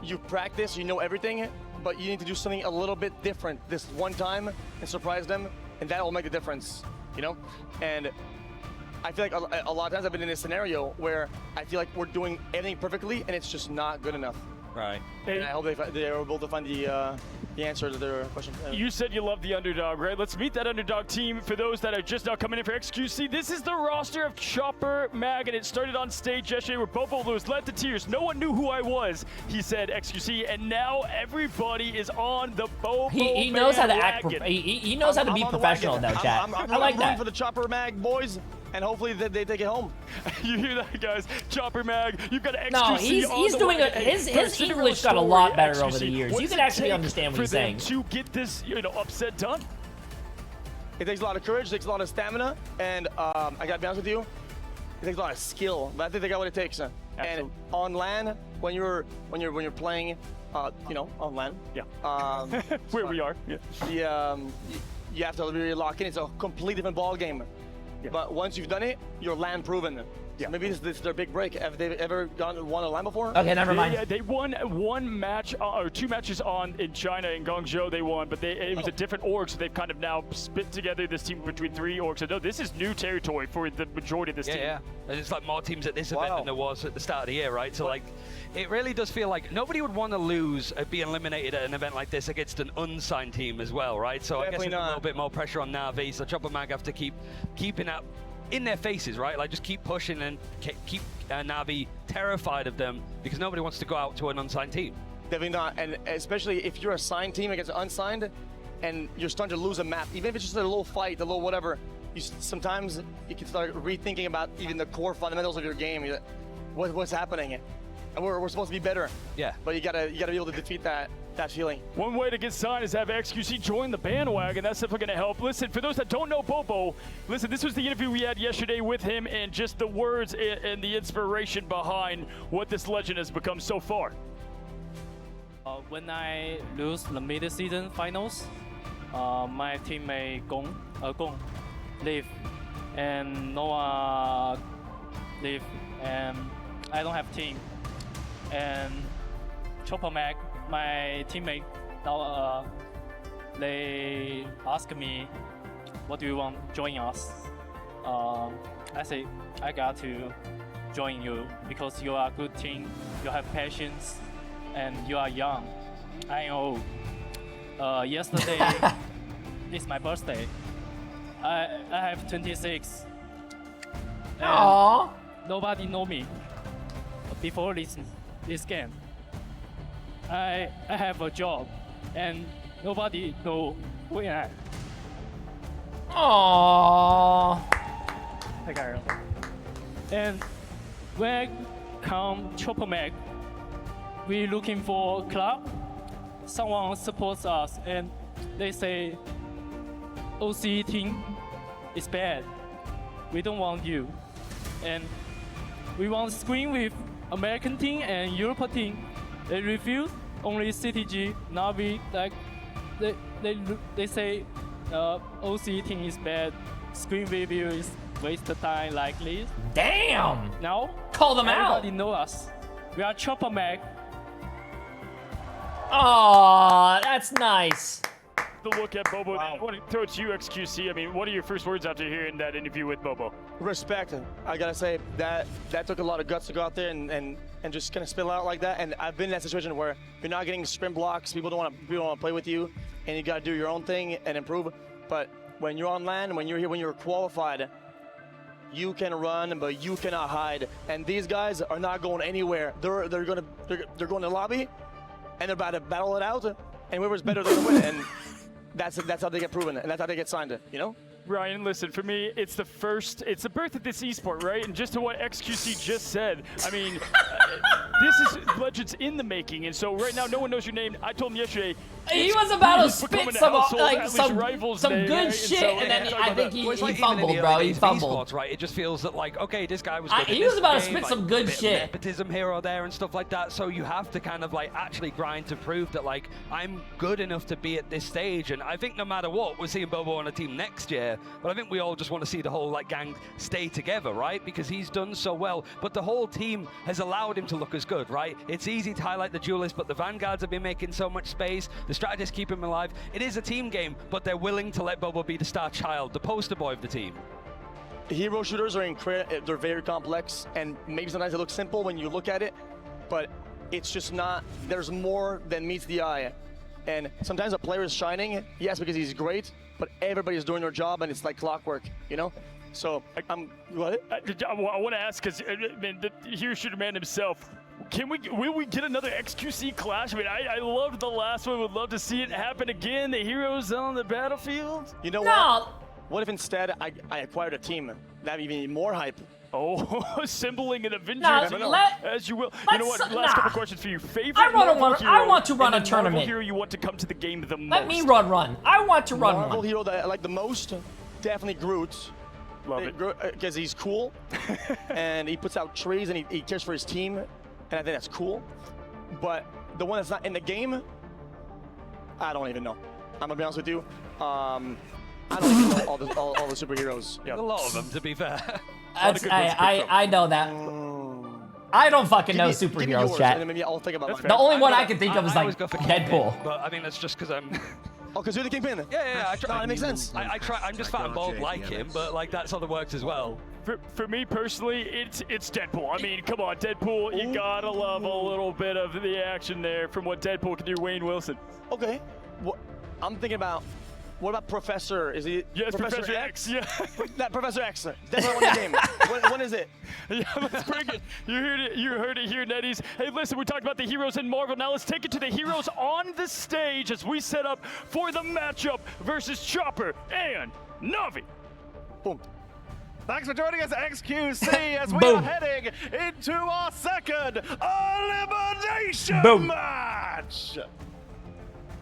you practice, you know everything, but you need to do something a little bit different this one time and surprise them, and that will make the difference, you know? And I feel like a lot of times I've been in this scenario where I feel like we're doing everything perfectly, and it's just not good enough. Right. And I hope they're able to find the answer to their question. You said you love the underdog, right? Let's meet that underdog team. For those that are just now coming in for XQC, this is the roster of Chopper Mag, and it started on stage yesterday where Bobo was led to tears. No one knew who I was, he said, XQC, and now everybody is on the Bobo He knows how to act. wagon. He knows how to be I'm on the professional, wagon. though, chat. I'm I like rooting that. for the Chopper Mag boys, and hopefully they take it home. You hear that, guys? Chopper Mag, you've got XQC. No, he's doing it. His English got a lot better over the years. You can actually understand what he's saying. To get this, upset done. It takes a lot of courage, it takes a lot of stamina, and I gotta be honest with you, it takes a lot of skill. But I think they got what it takes. And on LAN, when you're playing, you know, on land. Yeah. Where we are. Yeah. You have to really lock in. It's a completely different ball game. Yeah. But once you've done it, you're land proven. Yeah. So maybe this is their big break. Have they ever won a land before? Okay, never mind. They won one match or 2 matches in China in Guangzhou. They won, but it was a different org, so they've kind of now split together this team between 3 orgs. So no, this is new territory for the majority of this team. Yeah, and it's like more teams at this event than there was at the start of the year, right? So like, it really does feel like nobody would want to lose be eliminated at an event like this against an unsigned team as well, right? So Definitely I guess it's a little bit more pressure on Na'Vi. So Chopper Mag have to keeping up in their faces, right? Like just keep pushing and keep Na'Vi terrified of them because nobody wants to go out to an unsigned team. Definitely not, and especially if you're a signed team against an unsigned, and you're starting to lose a map, even if it's just a little fight, a little whatever. Sometimes you can start rethinking about even the core fundamentals of your game. What's happening? And we're supposed to be better. Yeah. But you gotta be able to defeat that feeling. One way to get signed is have XQC join the bandwagon. That's definitely going to help. Listen, for those that don't know Bobo, listen, this was the interview we had yesterday with him and just the words and the inspiration behind what this legend has become so far. When I lose the mid-season finals, my teammate Gong leave, and Noah leave, and I don't have team. And Chopper Mag, my teammate, now they ask me, what do you want to join us? I say, I got to join you because you are a good team, you have patience, and you are young. I know. Yesterday is my birthday. I have 26. Aww. Nobody know me before this game. I have a job, and nobody know who I am. Aww. And when I come Chopper Mag, we looking for club. Someone supports us, and they say, OC team is bad. We don't want you. And we want to screen with American team and European team. They refuse. Only CTG, Na'Vi, like they say OC team is bad. Screen review is waste of time like this. Damn! Now Call them out! Everybody know us. We are Chopper Mag. Aw, that's nice. The look at Bobo. I want to throw it to you, XQC. I mean, what are your first words after hearing that interview with Bobo? Respect. I gotta say that took a lot of guts to go out there and just kind of spill out like that. And I've been in that situation where you're not getting sprint blocks. People don't want to play with you, and you gotta do your own thing and improve. But when you're on land, when you're here, when you're qualified, you can run, but you cannot hide. And these guys are not going anywhere. They're going to the lobby, and they're about to battle it out. And whoever's better, they're gonna win. And that's how they get proven, and that's how they get signed. You know. Ryan, listen, for me, it's the birth of this esport, right? And just to what XQC just said, I mean, this is legends in the making, and so right now, no one knows your name. I told him yesterday. He was about to spit some name, good right? shit, and then I think he like fumbled, bro. He fumbled. Esports, right? It just feels that like, okay, this guy was good He at was about to this spit game, some like, good a bit of shit. nepotism here or there and stuff like that. So you have to kind of like actually grind to prove that like I'm good enough to be at this stage. And I think no matter what, we're seeing Bobo on a team next year. But I think we all just want to see the whole like gang stay together, right? Because he's done so well. But the whole team has allowed him to look as good, right? It's easy to highlight the duelists, but the Vanguards have been making so much space. The strategists keep him alive. It is a team game, but they're willing to let Bobo be the star child, the poster boy of the team. Hero shooters are they're very complex, and maybe sometimes they look simple when you look at it, but it's just not. There's more than meets the eye. And sometimes a player is shining, yes, because he's great, but everybody's doing their job, and it's like clockwork, you know? So, what? I want to ask, because the hero shooter man himself, will we get another XQC clash? I mean, I loved the last one. Would love to see it happen again. The heroes on the battlefield. You know what? What if instead I acquired a team? That'd be even more hype. Oh, assembling an Avengers as you will. You know what? Last couple questions for you. Favorite I want to run a tournament. Marvel hero you want to come to the game the most? Let me run. I want to run Marvel one. hero that I like the most, definitely Groot. Love it. Because he's cool, and he puts out trees, and he cares for his team, and I think that's cool. But the one that's not in the game, I don't even know. I'm gonna be honest with you. I don't even know all the superheroes. Yeah. A lot of them, to be fair. I know that. I don't fucking know superheroes, chat. And then maybe I'll think about The only one I can think of is like Deadpool. But I think that's just because I'm. Oh, because you're the Kingpin. Yeah. I try, no, that makes sense. I try. I'm just fat and bald like him, but like that's how it works as well. For me personally, it's Deadpool. I mean, come on, Deadpool. You gotta love a little bit of the action there from what Deadpool can do. Wayne Wilson. Okay. I'm thinking about. What about Professor? Is he? Yes, Professor X. Yeah. That Professor X. Definitely won the game. When is it? Yeah, let's bring it. You heard it here, Netties. Hey, listen, we talked about the heroes in Marvel. Now let's take it to the heroes on the stage as we set up for the matchup versus Chopper and Na'Vi. Boom. Thanks for joining us, XQC, as we are heading into our second elimination match.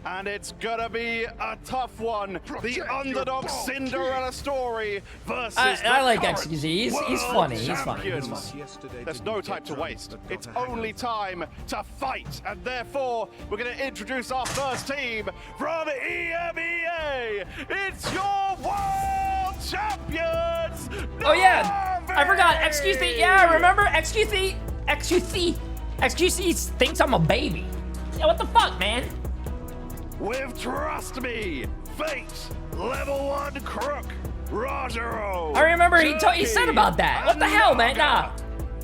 And it's gonna be a tough one. The underdog Cinderella story versus I like XQC. He's funny. He's funny. There's no time to waste. It's only time to fight. And therefore, we're gonna introduce our first team from EMEA. It's your world champions! Oh yeah, I forgot. XQC. Yeah, remember XQC? XQC thinks I'm a baby. Yeah, what the fuck, man? With Trust Me, Fate, Level 1 Crook, Rogero. I remember he said about that. What the hell, man? Nah.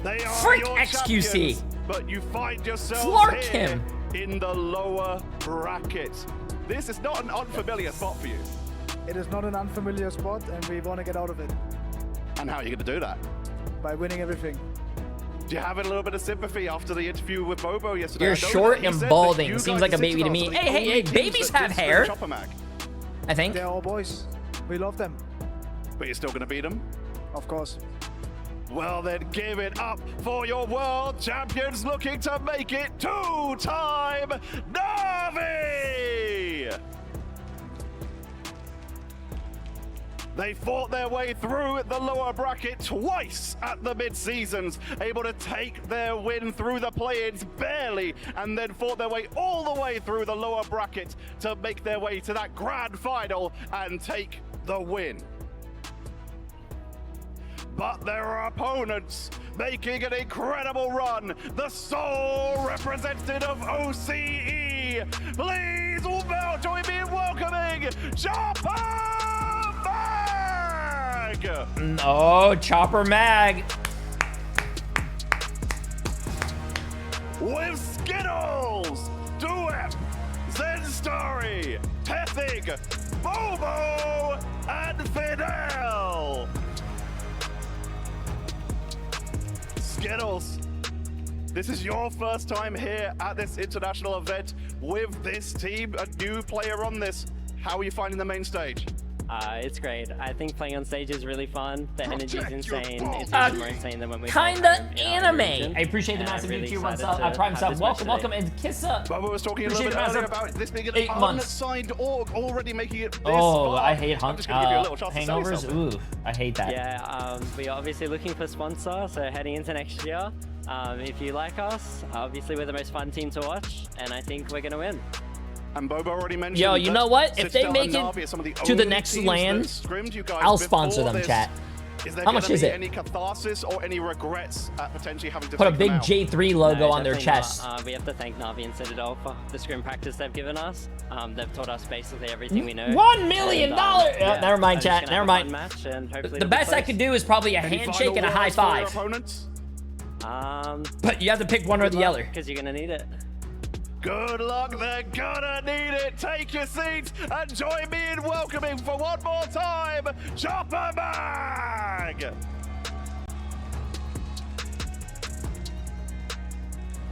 They are Freak your XQC. champions, but you find yourself Flark here him. in the lower bracket. This is not an unfamiliar spot for you. It is not an unfamiliar spot, and we want to get out of it. And how are you going to do that? By winning everything. Do you have a little bit of sympathy after the interview with Bobo yesterday? You're short and balding. Seems like a baby to me. Hey, babies have hair. I think. They're all boys. We love them. But you're still going to beat them? Of course. Well, then give it up for your world champions looking to make it two-time Na'Vi! They fought their way through the lower bracket twice at the mid-seasons, able to take their win through the play-ins barely, and then fought their way all the way through the lower bracket to make their way to that grand final and take the win. But there are opponents making an incredible run. The sole representative of OCE. Please join me in welcoming Chopper Mag! Oh, Chopper Mag. With Skittles, Duep, Zenstory, Tethig, Bobo, and Fidel. Skittles, this is your first time here at this international event with this team, a new player on this. How are you finding the main stage? It's great. I think playing on stage is really fun. The energy is insane. It's even more insane than when we kinda anime. I appreciate the massive YouTube one sub. Prime sub. Welcome and kiss up. Bubba was talking a little bit earlier about this being an 8 months. unsigned org, already making it this Oh, far. I hate hangovers. Ooh, I hate that. Yeah, we are obviously looking for sponsor, so heading into next year. If you like us, obviously we're the most fun team to watch, and I think we're gonna win. And Bobo already mentioned. Yo, you know what? If they make it to the next LAN, I'll sponsor them, chat. How much is it? Any catharsis or any regrets at potentially having to put a take big them out? J3 logo No, on their definitely chest? not. We have to thank Na'Vi and Citadel for the scrim practice they've given us. They've taught us basically everything we know. $1 million! Yeah, never mind, I'm just chat. gonna Never have a mind. fun match and hopefully The it'll be best I close. could do is probably a Any handshake final and a high words for your five. opponents? But you have to pick one or the other. Because you're gonna need it. Good luck, they're gonna need it. Take your seats and join me in welcoming for one more time, Chopper Mag!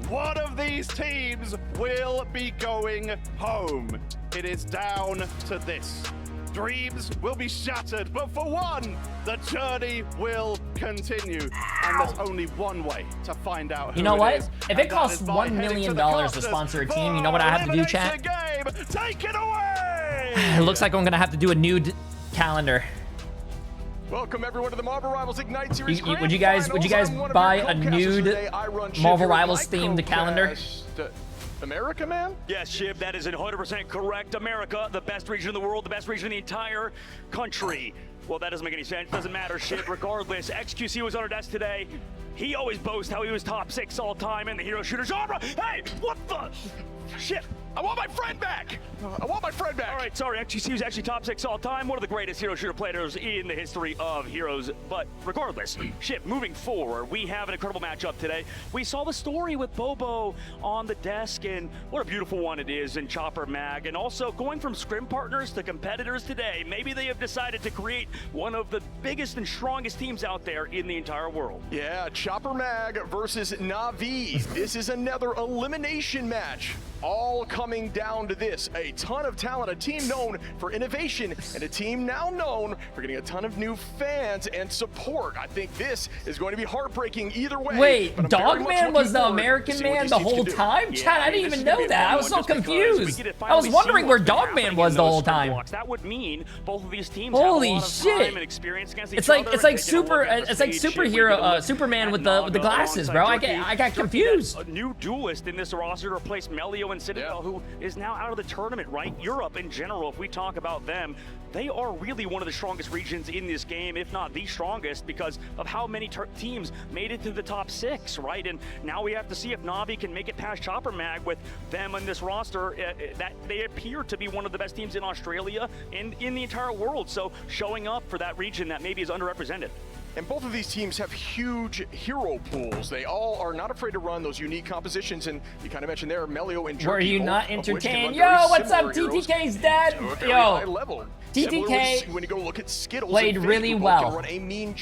One of these teams will be going home. It is down to this. Dreams will be shattered, but for one, the journey will continue. And there's only one way to find out who You know what? it is. If it costs $1 million to sponsor a team, you know what I have to do, chat? Game. Take it away! It looks like I'm gonna have to do a nude calendar. Welcome everyone to the Marvel Rivals Ignite Series. Would you guys buy a nude Marvel Rivals themed calendar? America, man? Yes, Shib, that is 100% correct. America, the best region in the world, the best region in the entire country. Well, that doesn't make any sense. Doesn't matter, Shib. Regardless, XQC was on our desk today. He always boasts how he was top 6 all time in the hero shooter genre. Hey, what the? Shit. I want my friend back! I want my friend back! All right, sorry, XQC was actually top 6 all time, one of the greatest hero shooter players in the history of heroes. But regardless, Ship, moving forward, we have an incredible matchup today. We saw the story with Bobo on the desk, and what a beautiful one it is in Chopper Mag. And also going from scrim partners to competitors today, maybe they have decided to create one of the biggest and strongest teams out there in the entire world. Yeah, Chopper Mag versus Na'Vi. This is another elimination match. All coming down to this. A ton of talent, a team known for innovation, and a team now known for getting a ton of new fans and support. I think this is going to be heartbreaking either way. Wait, Dogman was the American man the whole time? Yeah, Chad, I didn't even know that. I was so confused. I was wondering where Dogman was the whole time. That would mean both of these teams Holy have a lot of shit. time and experience against each It's like other. superhero Superman with the glasses, bro. I got confused. A new duelist in this roster to replace Melio and Citadel, who is now out of the tournament, right? Europe in general, if we talk about them, they are really one of the strongest regions in this game, if not the strongest, because of how many teams made it to the top 6, right? And now we have to see if Na'Vi can make it past Chopper Mag with them in this roster. That they appear to be one of the best teams in Australia and in the entire world. So showing up for that region that maybe is underrepresented. And both of these teams have huge hero pools. They all are not afraid to run those unique compositions, and you kind of mentioned there, Melio and Jerky. Were you not entertained? Yo, what's up, TTK's dad? Yo, TTK when you go look at Skittles played really well.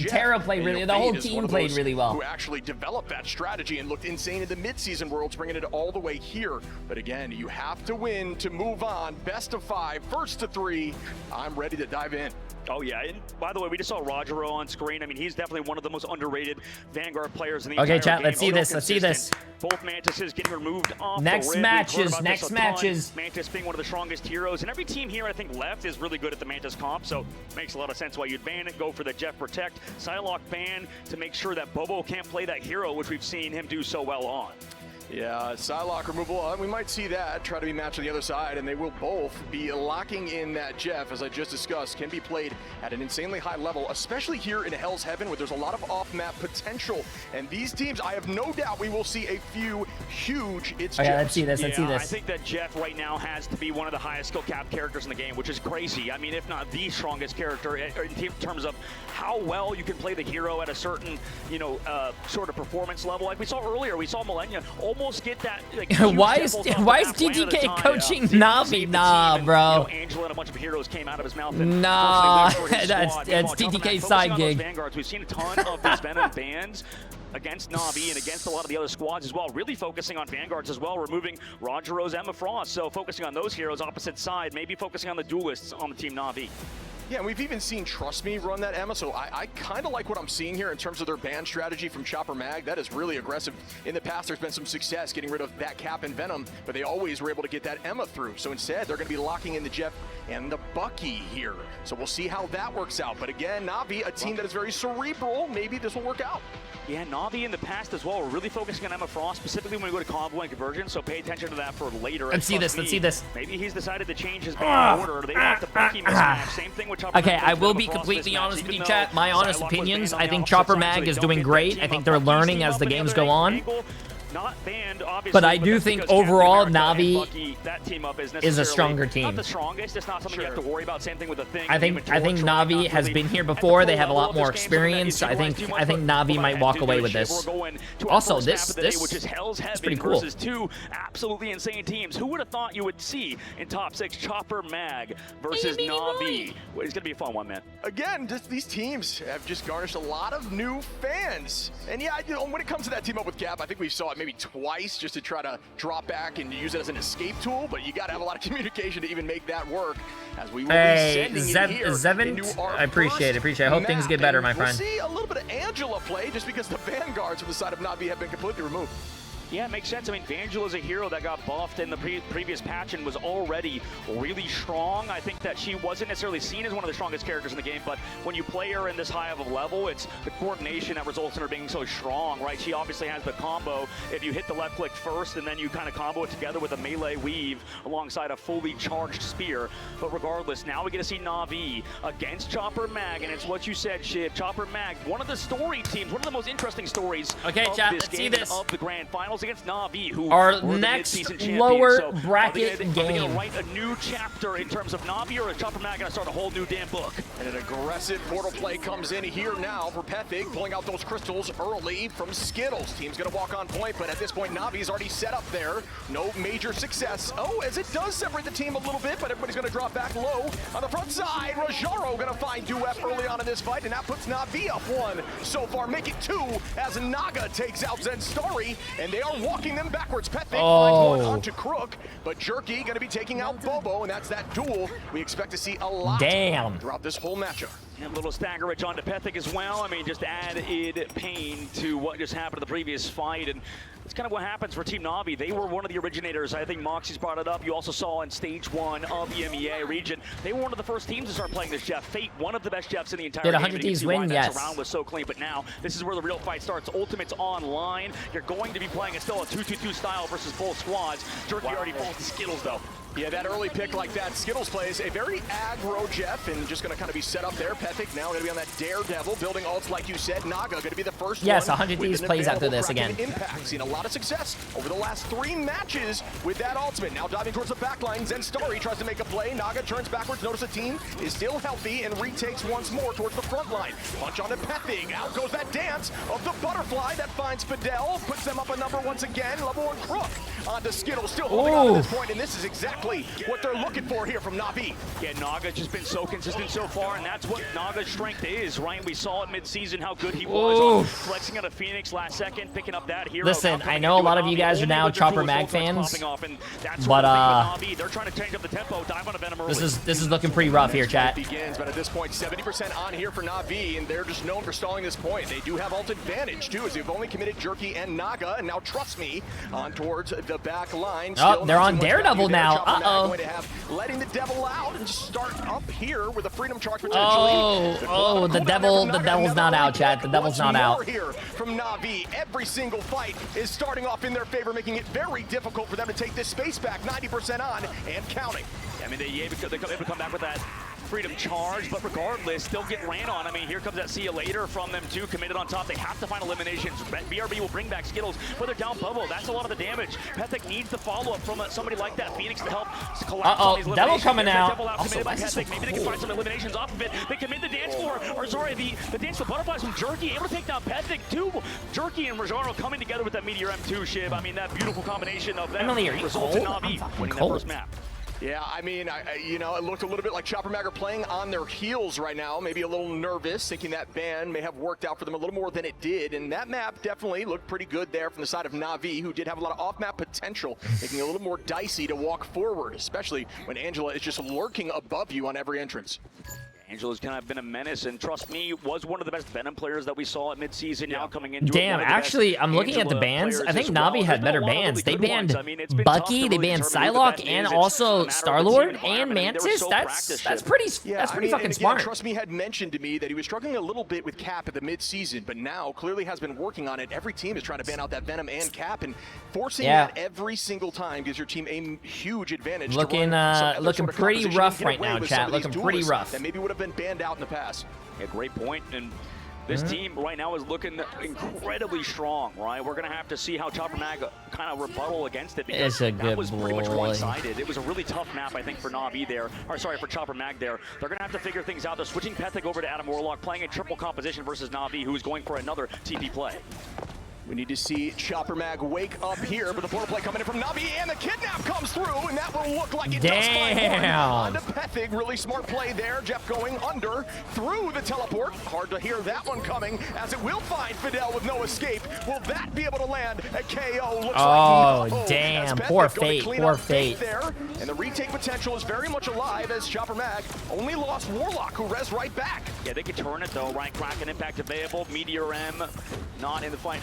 Terra played really. The whole Fade team played really well. Who actually developed that strategy and looked insane in the mid-season Worlds, bringing it all the way here. But again, you have to win to move on. Best of 5, first to 3. I'm ready to dive in. Oh yeah, and by the way, we just saw Rogero on screen. I mean, he's definitely one of the most underrated Vanguard players in the entire chat, game. let's see this, let's see this. Both Mantises getting removed off Next the rip. matches, next matches. Mantis being one of the strongest heroes, and every team here, I think, left is really good at the Mantis comp, so makes a lot of sense why you'd ban it, go for the Jeff Protect, Psylocke ban to make sure that Bobo can't play that hero, which we've seen him do so well on. Yeah, Psylocke removal, we might see that, try to be matched on the other side, and they will both be locking in that Jeff, as I just discussed, can be played at an insanely high level, especially here in Hell's Heaven, where there's a lot of off-map potential. And these teams, I have no doubt we will see a few huge Jeffs. Let's see this, I think that Jeff right now has to be one of the highest skill cap characters in the game, which is crazy. I mean, if not the strongest character in terms of how well you can play the hero at a certain, sort of performance level. Like we saw earlier, we saw Millennia almost get that. Like, why is TTK coaching Na'Vi? Nah, bro. Angela and a bunch of heroes came out of his mouth. Nah, that's TTK's side gig. Vanguards, we've seen a ton of these Venom bans against Na'Vi and against a lot of the other squads as well, really focusing on Vanguards as well, removing Rogero's Emma Frost, so focusing on those heroes opposite side, maybe focusing on the duelists on the team Na'Vi. Yeah, and we've even seen Trust Me run that Emma, so I kind of like what I'm seeing here in terms of their ban strategy from Chopper Mag. That is really aggressive. In the past, there's been some success getting rid of that Cap and Venom, but they always were able to get that Emma through. So instead, they're going to be locking in the Jeff and the Bucky here. So we'll see how that works out. But again, Na'Vi, a team that is very cerebral. Maybe this will work out. Yeah, Na'Vi in the past as well. We're really focusing on Emma Frost, specifically when we go to Convo and Convergence, so pay attention to that for later. Let's see this, let's see this. Maybe he's decided to change his ban order. They want the Bucky mismatch. Same thing with Chopper Mag. Okay, I will be completely honest with you, chat. My honest opinions, I think Chopper Mag is doing great. I think they're learning as the games go on. Not banned, obviously, but I do think overall Na'Vi that team up is a stronger team. Not the strongest. It's not something you have to worry about. Same thing with the thing. I think Na'Vi has been here before. They have a lot more experience. I think Na'Vi might walk away with this. Also, this is pretty cool. Versus two absolutely insane teams. Who would have thought you would see in top 6 Chopper Mag versus Na'Vi? It's gonna be a fun one, man. Again, these teams have just garnished a lot of new fans. And yeah, when it comes to that team up with Cap, I think we saw it maybe twice just to try to drop back and use it as an escape tool, but you got to have a lot of communication to even make that work. As we will hey, be sending Zevin, I appreciate it. I hope things get better, my friend. We'll see a little bit of Angela play just because the Vanguards from the side of Na'Vi have been completely removed. Yeah, it makes sense. I mean, Vangela's a hero that got buffed in the previous patch and was already really strong. I think that she wasn't necessarily seen as one of the strongest characters in the game, but when you play her in this high of a level, it's the coordination that results in her being so strong, right? She obviously has the combo. If you hit the left click first and then you kind of combo it together with a melee weave alongside a fully charged spear. But regardless, now we get to see Na'Vi against Chopper Mag, and it's what you said, Shiv. Chopper Mag, one of the story teams, one of the most interesting stories of chat, this let's see game this. of the grand finals against Na'Vi, who Our were the next mid-season champions. lower So bracket are they gonna game. write a new chapter in terms of Na'Vi, or is Chopper Mag gonna start a whole new damn book? And an aggressive portal play comes in here now for Pethig, pulling out those crystals early from Skittles. Team's gonna walk on point, but at this point, Na'Vi's already set up there. No major success. Oh, as it does separate the team a little bit, but everybody's gonna drop back low on the front side. Rajaro gonna find Duef early on in this fight, and that puts Na'Vi up 1 so far. Make it 2 as Naga takes out Zenstari, and they are walking them backwards. Pethig finds 1 onto Crook, but Jerky gonna be taking out Bobo, and that's that duel we expect to see a lot throughout this whole matchup. And a little stagger rich onto Pethig as well. I mean, just added pain to what just happened in the previous fight, and it's kind of what happens for Team Na'Vi. They were one of the originators. I think Moxie's brought it up. You also saw in stage 1 of the MEA region, they were one of the first teams to start playing this Jeff. Fate, one of the best Jeffs in the entire Did game. 100 and you can Ds see why win? that Yes. surround was so clean, but now this is where the real fight starts. Ultimate's online. You're going to be playing still a 2-2-2 style versus full squads. Jerky already falls to Skittles, though. Yeah, that early pick like that. Skittles plays a very aggro Jeff and just going to kind of be set up there. Pethig now going to be on that Daredevil, building ults like you said. Naga going to be the first Yes, one. 100 Ds plays after this again. Impact. Seen a lot of success over the last 3 matches with that ultimate. Now diving towards the backline. Zenstari tries to make a play. Naga turns backwards. Notice the team is still healthy and retakes once more towards the front line. Punch onto Pethig. Out goes that dance of the butterfly that finds Fidel. Puts them up a number once again. Level 1 Crook onto Skittles. Still holding on to this point, and this is exactly what they're looking for here from Na'Vi. Yeah, Naga's just been so consistent so far, and that's what Naga's strength is, right? We saw it mid-season how good he was on flexing out of Phoenix last second, picking up that hero. Listen, I know a lot of you guys are now Chopper Mag fans, but they're trying to change up the tempo, dive on a Venom early. this is looking pretty rough here, chat. Begins, but at this point, 70% on here for Na'Vi, and they're just known for stalling this point. They do have ult advantage too, as they've only committed Jerky and Naga, and now Trust Me on towards the back line. Oh, they're on Daredevil now. Going to have letting the devil out and just start up here with a freedom charge potentially. The devil's not out, chat. The devil's not out. Here from Na'Vi, every single fight is starting off in their favor, making it very difficult for them to take this space back. 90% on and counting. I mean, they able to come back with that freedom charge, but regardless, still get ran on. I mean, here comes that see you later from them too, committed on top. They have to find eliminations. BRB will bring back Skittles, but they're down Bobo. That's a lot of the damage. Pethig needs the follow-up from somebody like that. Phoenix to help collapse on these Devil coming out. Devil out committed by Pethig. Maybe they can find some eliminations off of it. They commit the dance floor, or sorry, the dance with butterflies from Jerky, able to take down Pethig too. Jerky and Rajaro coming together with that Meteor M2 Shiv. I mean, that beautiful combination of them results in Na'Vi winning that first map. Yeah, I mean, you know, it looked a little bit like Chopper Mag are playing on their heels right now, maybe a little nervous, thinking that ban may have worked out for them a little more than it did, and that map definitely looked pretty good there from the side of Na'Vi, who did have a lot of off-map potential, making it a little more dicey to walk forward, especially when Angela is just lurking above you on every entrance. Angela's kind of been a menace, and Trust Me was one of the best Venom players that we saw at midseason. Now coming into Damn, actually, I'm looking at the bans. I think Na'Vi had better bans. They banned Bucky, they banned Psylocke, and also Star-Lord and Mantis. That's pretty fucking smart. Trust Me had mentioned to me that he was struggling a little bit with Cap at the mid-season, but now clearly has been working on it. Every team is trying to ban out that Venom and Cap, and forcing that every single time gives your team a huge advantage. Looking pretty rough right now, chat. Looking pretty rough. That maybe would have been banned out in the past. Yeah, great point. And this team right now is looking incredibly strong, right? We're going to have to see how Chopper Mag kind of rebuttal against it, because that was pretty much one-sided. It was a really tough map, I think, for Na'Vi there, or sorry, for Chopper Mag there. They're going to have to figure things out. They're switching Pethig over to Adam Warlock, playing a triple composition versus Na'Vi, who's going for another TP play. We need to see Chopper Mag wake up here, but the portal play coming in from Na'Vi, and the kidnap comes through, and that will look like it does find one onto Pethig. Really smart play there. Jeff going under through the teleport. Hard to hear that one coming, as it will find Fidel with no escape. Will that be able to land a KO? Looks damn, poor Fate, poor Fate. There, and the retake potential is very much alive as Chopper Mag only lost Warlock, who res right back. Yeah, they can turn it though, right? Kraken impact available, Meteor M not in the fight.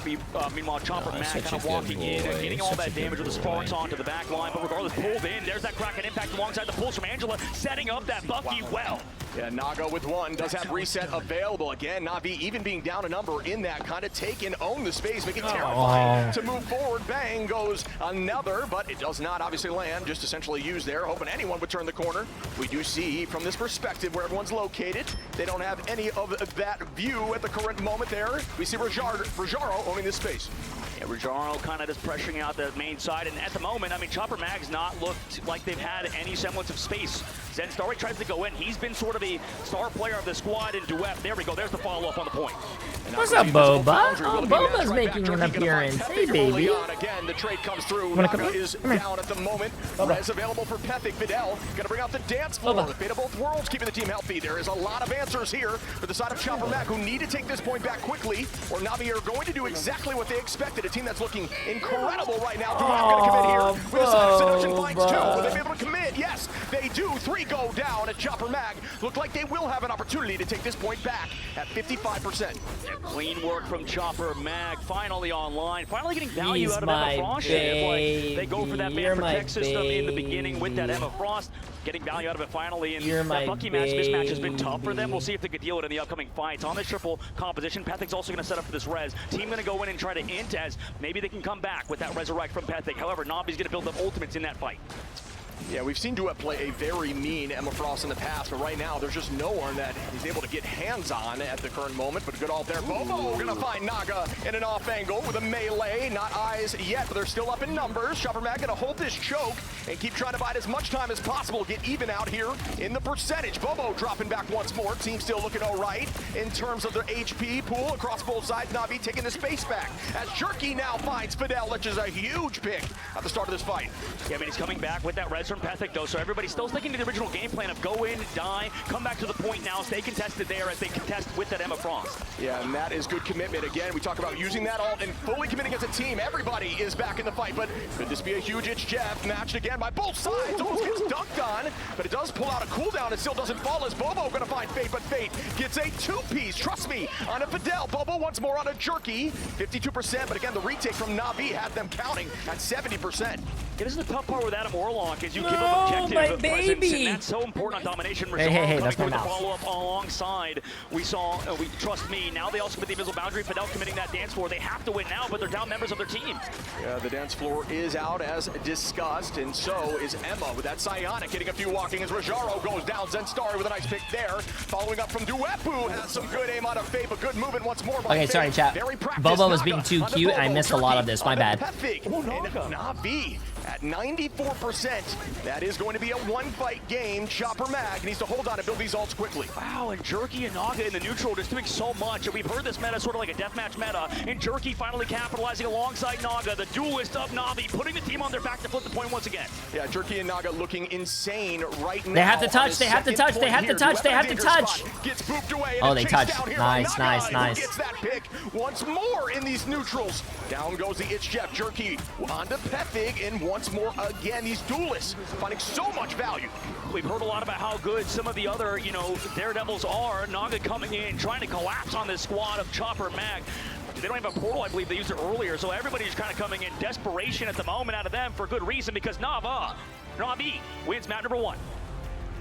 Meanwhile, Chopper Mag kind of walking in and getting all that damage with the sparks onto the back line, but regardless, pulled in. There's that Kraken impact alongside the pulls from Angela, setting up that Bucky well. Yeah, Naga with one does have reset available. Again, Na'Vi even being down a number in that, kind of take and own the space, make it terrifying to move forward. Bang goes another, but it does not obviously land, just essentially used there, hoping anyone would turn the corner. We do see from this perspective where everyone's located, they don't have any of that view at the current moment there. We see Rajaro owning this space. Yeah, Rajaro kind of just pressuring out the main side, and at the moment, I mean, Chopper Mag's not looked like they've had any semblance of space. Zen Starry tries to go in. He's been sort of the star player of the squad in Duet. There we go. There's the follow-up on the point. What's up, Boba? Oh, Boba's making an appearance. Hey, baby. Again, the trade comes through. Naga is down at the moment. Res available for Pethic. Fidel gonna bring out the dance floor. The fate of both worlds keeping the team healthy. There is a lot of answers here for the side of Chopper Mag, who need to take this point back quickly, or Na'Vi are going to do exactly what they expected. A team that's looking incredible right now. Duet gonna commit here with a side of Seduction Finds two. Will they be able to commit? Yes, they do. 3 go down at Chopper Mag. Look like they will have an opportunity to take this point back at 55%. Clean work from Chopper Mag, finally online, finally getting value out of Emma Frost. Like they go for that man protect system in the beginning with that Emma Frost, getting value out of it finally. And that Bucky match mismatch has been tough for them. We'll see if they could deal it in the upcoming fights. On this triple composition, Pethic's also going to set up for this res. Team going to go in and try to int as maybe they can come back with that resurrect from Pethic. However, Na'Vi's going to build up ultimates in that fight. Yeah, we've seen Duet play a very mean Emma Frost in the past, but right now there's just no one that he's able to get hands on at the current moment. But good ult there. Bobo gonna find Naga in an off angle with a melee. Not eyes yet, but they're still up in numbers. Chopper Mag gonna hold this choke and keep trying to bide as much time as possible. Get even out here in the percentage. Bobo dropping back once more. Team still looking all right in terms of their HP pool across both sides. Na'Vi taking the space back as Jerky now finds Fidel, which is a huge pick at the start of this fight. Yeah, I mean, he's coming back with that res from Pethic though, so everybody's still sticking to the original game plan of go in, die, come back to the point now, stay contested there as they contest with that Emma Frost. Yeah, and that is good commitment. Again, we talk about using that ult and fully committing as a team. Everybody is back in the fight, but could this be a huge Itch Jeff matched again by both sides? Almost gets dunked on, but it does pull out a cooldown. It still doesn't fall as Bobo gonna find Fate, but Fate gets a 2-piece, trust me, on a Fidel. Bobo once more on a Jerky, 52%, but again, the retake from Na'Vi had them counting at 70%. It is the tough part with Adam Warlock is you give up objective presence, and that's so important on domination. Hey, that's my mouse. Follow up alongside. We saw, trust me. Now they also commit the invisible boundary. Fidel committing that dance floor. They have to win now, but they're down members of their team. Yeah, the dance floor is out as discussed, and so is Emma with that Psionic getting a few walking as Rajaro goes down. Zen Starry with a nice pick there. Following up from Duepu has some good aim out of Fate, but good movement once more by Okay, Fate. sorry, chat. Bobo was being too cute. I missed a lot of this. My bad. Na'Vi at 94%. That is going to be a one-fight game. Chopper Mag needs to hold on and build these ults quickly. Wow, and Jerky and Naga in the neutral just doing so much. And we've heard this meta sort of like a deathmatch meta. And Jerky finally capitalizing alongside Naga, the duelist of Na'Vi, putting the team on their back to flip the point once again. Yeah, Jerky and Naga looking insane right now. They have to touch, they have to touch, they have to touch, they have to touch. Gets booped away. Oh, they touched. Nice. Gets that pick once more in these neutrals. Down goes the Itch Jeff. Jerky onto Pethic, and once more again, these duelists finding so much value. We've heard a lot about how good some of the other, Daredevils are. Naga coming in, trying to collapse on this squad of Chopper Mag. They don't have a portal, I believe they used it earlier, so everybody's kind of coming in desperation at the moment out of them for good reason, because Na'Vi wins map number 1.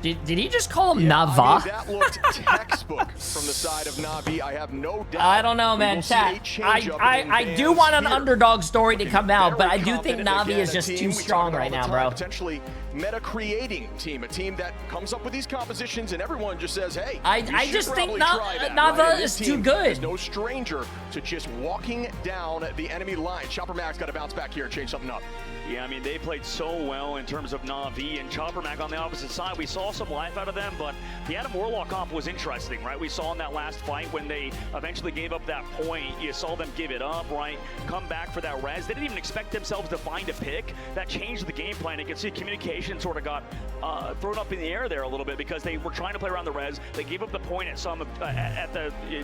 Did he just call him Nava? I mean, that looked textbook from the side of Na'Vi. I have no doubt. I don't know, man. Chat. I do want an underdog story to come out, but I do think Na'Vi is just too strong right now, bro. Potentially meta-creating team, a team that comes up with these compositions and everyone just says, hey, I just think Nava is too good. There's no stranger to just walking down the enemy line. Chopper Mag's got to bounce back here and change something up. Yeah, I mean, they played so well in terms of Na'Vi and Chopper Mag on the opposite side. We saw some life out of them, but the Adam Warlock comp was interesting, right? We saw in that last fight when they eventually gave up that point, you saw them give it up, right? Come back for that res. They didn't even expect themselves to find a pick. That changed the game plan. You can see communication decision sort of got thrown up in the air there a little bit because they were trying to play around the res. They gave up the point at some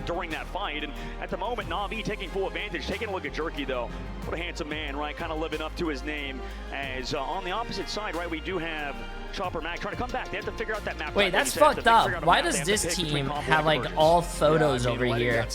during that fight, and at the moment, Na'Vi taking full advantage. Taking a look at Jerky though, what a handsome man, right? Kind of living up to his name. As on the opposite side, right, we do have Chopper Mag trying to come back. They have to figure out that map. Wait, that's fucked up. Why does this team have like all photos over here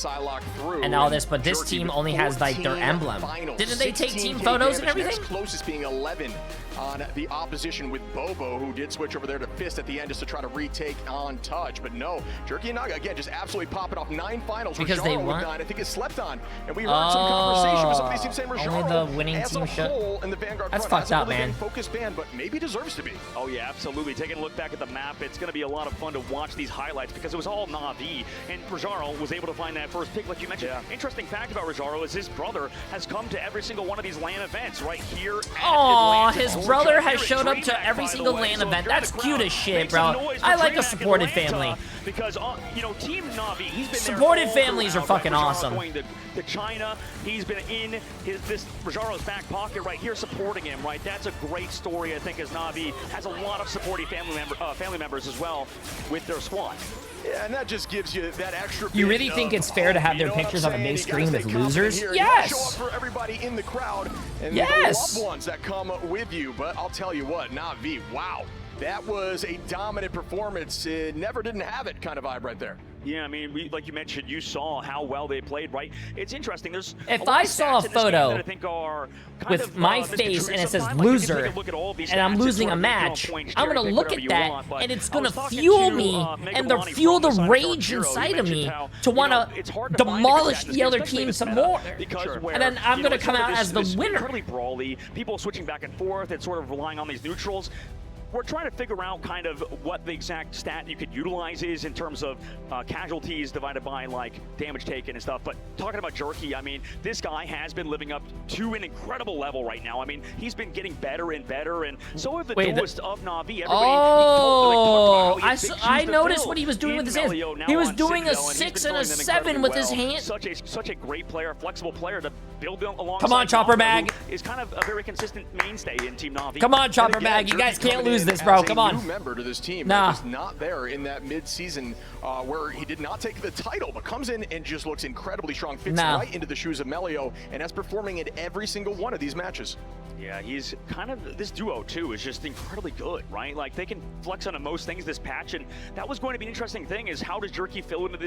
and all this, but this team only has like their emblem? Didn't they take team photos and everything? Closest being 11 on the opposition with Bobo, who did switch over there to Fist at the end just to try to retake on touch. But no, Jerky and Naga again just absolutely popping off 9 finals. Because they won. I think it's slept on, and we heard some conversation with some of these teams saying Rajaro only the winning team should. In the Vanguard that's front, fucked up, really man. Focused band, but maybe deserves to be. Oh yeah, absolutely. Taking a look back at the map, it's going to be a lot of fun to watch these highlights because it was all Na'Vi, and Rajaro was able to find that first pick, like you mentioned. Yeah. Interesting fact about Rajaro is his brother has come to every single one of these LAN events right here. Oh, his brother has showed up to every single LAN event. That's cute as shit, bro. I like a supported family. Because you know, Team Na'Vi, he's been supported families are fucking awesome. Going to China, he's been in this Rajaro's back pocket right here, supporting him. Right, that's a great story. I think as Na'Vi has a lot of supporting family members as well with their squad. Yeah, and that just gives you that extra. You really think it's fair to have their pictures on a big screen with losers? Yes. Show up for everybody in the crowd and yes. the loved ones that come with you. But I'll tell you what, Na'Vi, wow, that was a dominant performance. It never didn't have it kind of vibe right there. Yeah, I mean, like you mentioned, you saw how well they played, right? It's interesting. There's if I saw a photo I think are with my face and it says loser, and I'm losing a match, I'm gonna look at that, and it's gonna fuel me and fuel the rage inside of me to want to demolish the other team some more. And then I'm gonna come out as the winner. Incredibly brawly, people switching back and forth and sort of relying on these neutrals. We're trying to figure out kind of what the exact stat you could utilize is in terms of casualties divided by like damage taken and stuff. But talking about Jerky, I mean, this guy has been living up to an incredible level right now. I mean, he's been getting better and better, and so have the duelist of Na'Vi. I noticed what he was doing with his hands. He was doing a 6 and a 7 with his hand. Such a great player, flexible player to build alongside. Come on, Chopper Mag. Is kind of a very consistent mainstay in Team Na'Vi. Come on, Chopper Mag. You guys can't lose this, bro. Come on. New member to this team. Nah. Was not there in that mid-season where he did not take the title, but comes in and just looks incredibly strong. Fits right into the shoes of Melio, and that's performing in every single one of these matches. Yeah, he's kind of, this duo too is just incredibly good, right? Like they can flex on most things this patch, and that was going to be an interesting thing is how does Jerky fill into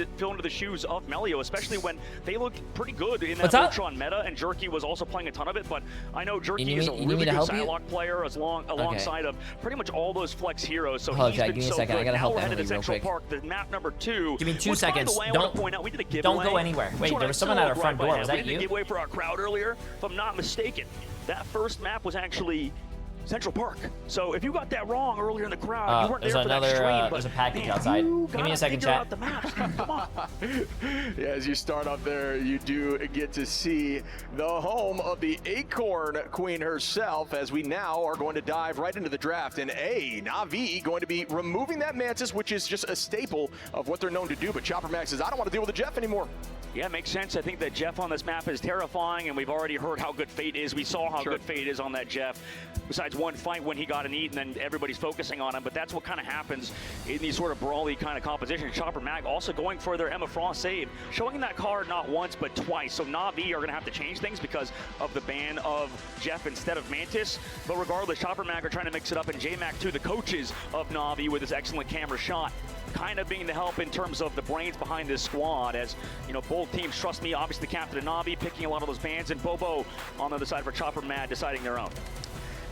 the shoes of Melio, especially when they looked pretty good in that Ultron meta, and Jerky was also playing a ton of it. But I know Jerky is a really good Psylocke player alongside of pretty much all those flex heroes. So he's been give me a so second. good. I gotta help Emily real Central quick. Park, the map number 2. Give me 2 seconds. Way, don't point out, we did a don't go anywhere. Wait, there was someone at our front door. Was that you? We did a giveaway for our crowd earlier, if I'm not mistaken. That first map was actually Central Park. So if you got that wrong earlier in the crowd, you weren't there for that stream. There's a package outside. Give me a second, chat. Come on. Yeah, as you start up there, you do get to see the home of the Acorn Queen herself, as we now are going to dive right into the draft. And Na'Vi going to be removing that Mantis, which is just a staple of what they're known to do. But Chopper Max says, I don't want to deal with the Jeff anymore. Yeah, makes sense. I think that Jeff on this map is terrifying, and we've already heard how good Fate is. We saw how good Fate is on that Jeff, besides one fight when he got an eat, and then everybody's focusing on him. But that's what kind of happens in these sort of brawly kind of compositions. Chopper Mag also going for their Emma Frost save, showing that card not once but twice. So Na'Vi are going to have to change things because of the ban of Jeff instead of Mantis. But regardless, Chopper Mag are trying to mix it up, and J-Mac too, the coaches of Na'Vi, with his excellent camera shot, kind of being the help in terms of the brains behind this squad, as you know, both teams trust me. Obviously, the captain of Na'Vi picking a lot of those bans, and Bobo on the other side for Chopper Mad deciding their own.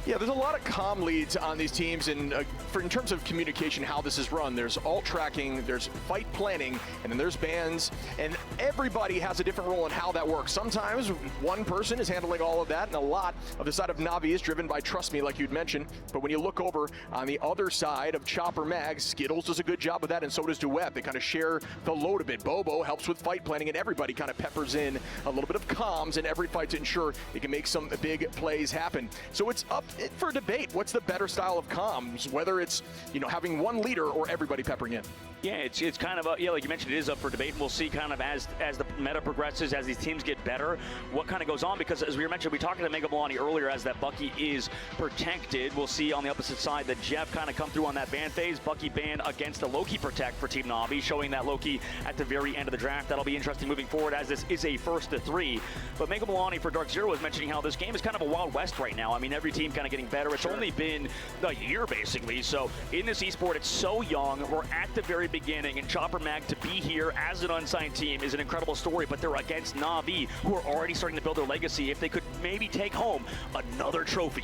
Yeah, there's a lot of comm leads on these teams, and in terms of communication, how this is run, there's alt tracking, there's fight planning, and then there's bans, and everybody has a different role in how that works. Sometimes one person is handling all of that, and a lot of the side of Na'Vi is driven by Trust Me, like you'd mentioned. But when you look over on the other side of Chopper Mag, Skittles does a good job of that, and so does Duet. They kind of share the load a bit. Bobo helps with fight planning, and everybody kind of peppers in a little bit of comms in every fight to ensure they can make some big plays happen. So it's up for debate. What's the better style of comms? Whether it's, you know, having one leader or everybody peppering in. Yeah, it's kind of yeah, like you mentioned, it is up for debate. We'll see kind of as the meta progresses, as these teams get better, what kind of goes on. Because as we mentioned, we talked to Mega Milani earlier, as that Bucky is protected. We'll see on the opposite side that Jeff kind of come through on that ban phase. Bucky ban against the Loki protect for Team Na'Vi, showing that Loki at the very end of the draft. That'll be interesting moving forward, as this is a 1st to 3. But Mega Milani for Dark Zero was mentioning how this game is kind of a Wild West right now. I mean, every team kind of getting better. It's only been a year basically. So in this esport, it's so young. We're at the very beginning, and Chopper Mag to be here as an unsigned team is an incredible story, but they're against Na'Vi, who are already starting to build their legacy. If they could maybe take home another trophy.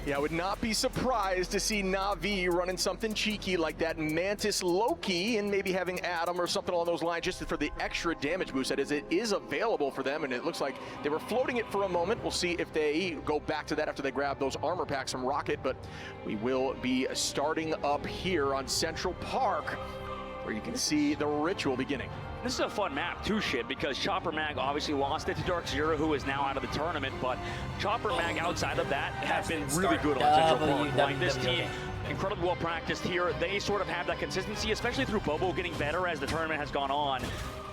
Yeah, I would not be surprised to see Na'Vi running something cheeky like that Mantis Loki, and maybe having Adam or something along those lines just for the extra damage boost that it is available for them, and it looks like they were floating it for a moment. We'll see if they go back to that after they grab those armor packs from Rocket, but we will be starting up here on Central Park, where you can see the ritual beginning. This is a fun map too, Shit, because Chopper Mag obviously lost it to Dark Zero, who is now out of the tournament, but Chopper Mag outside of that have been really good on Central Park. Like, this team, incredibly well practiced here. They sort of have that consistency, especially through Bobo getting better as the tournament has gone on.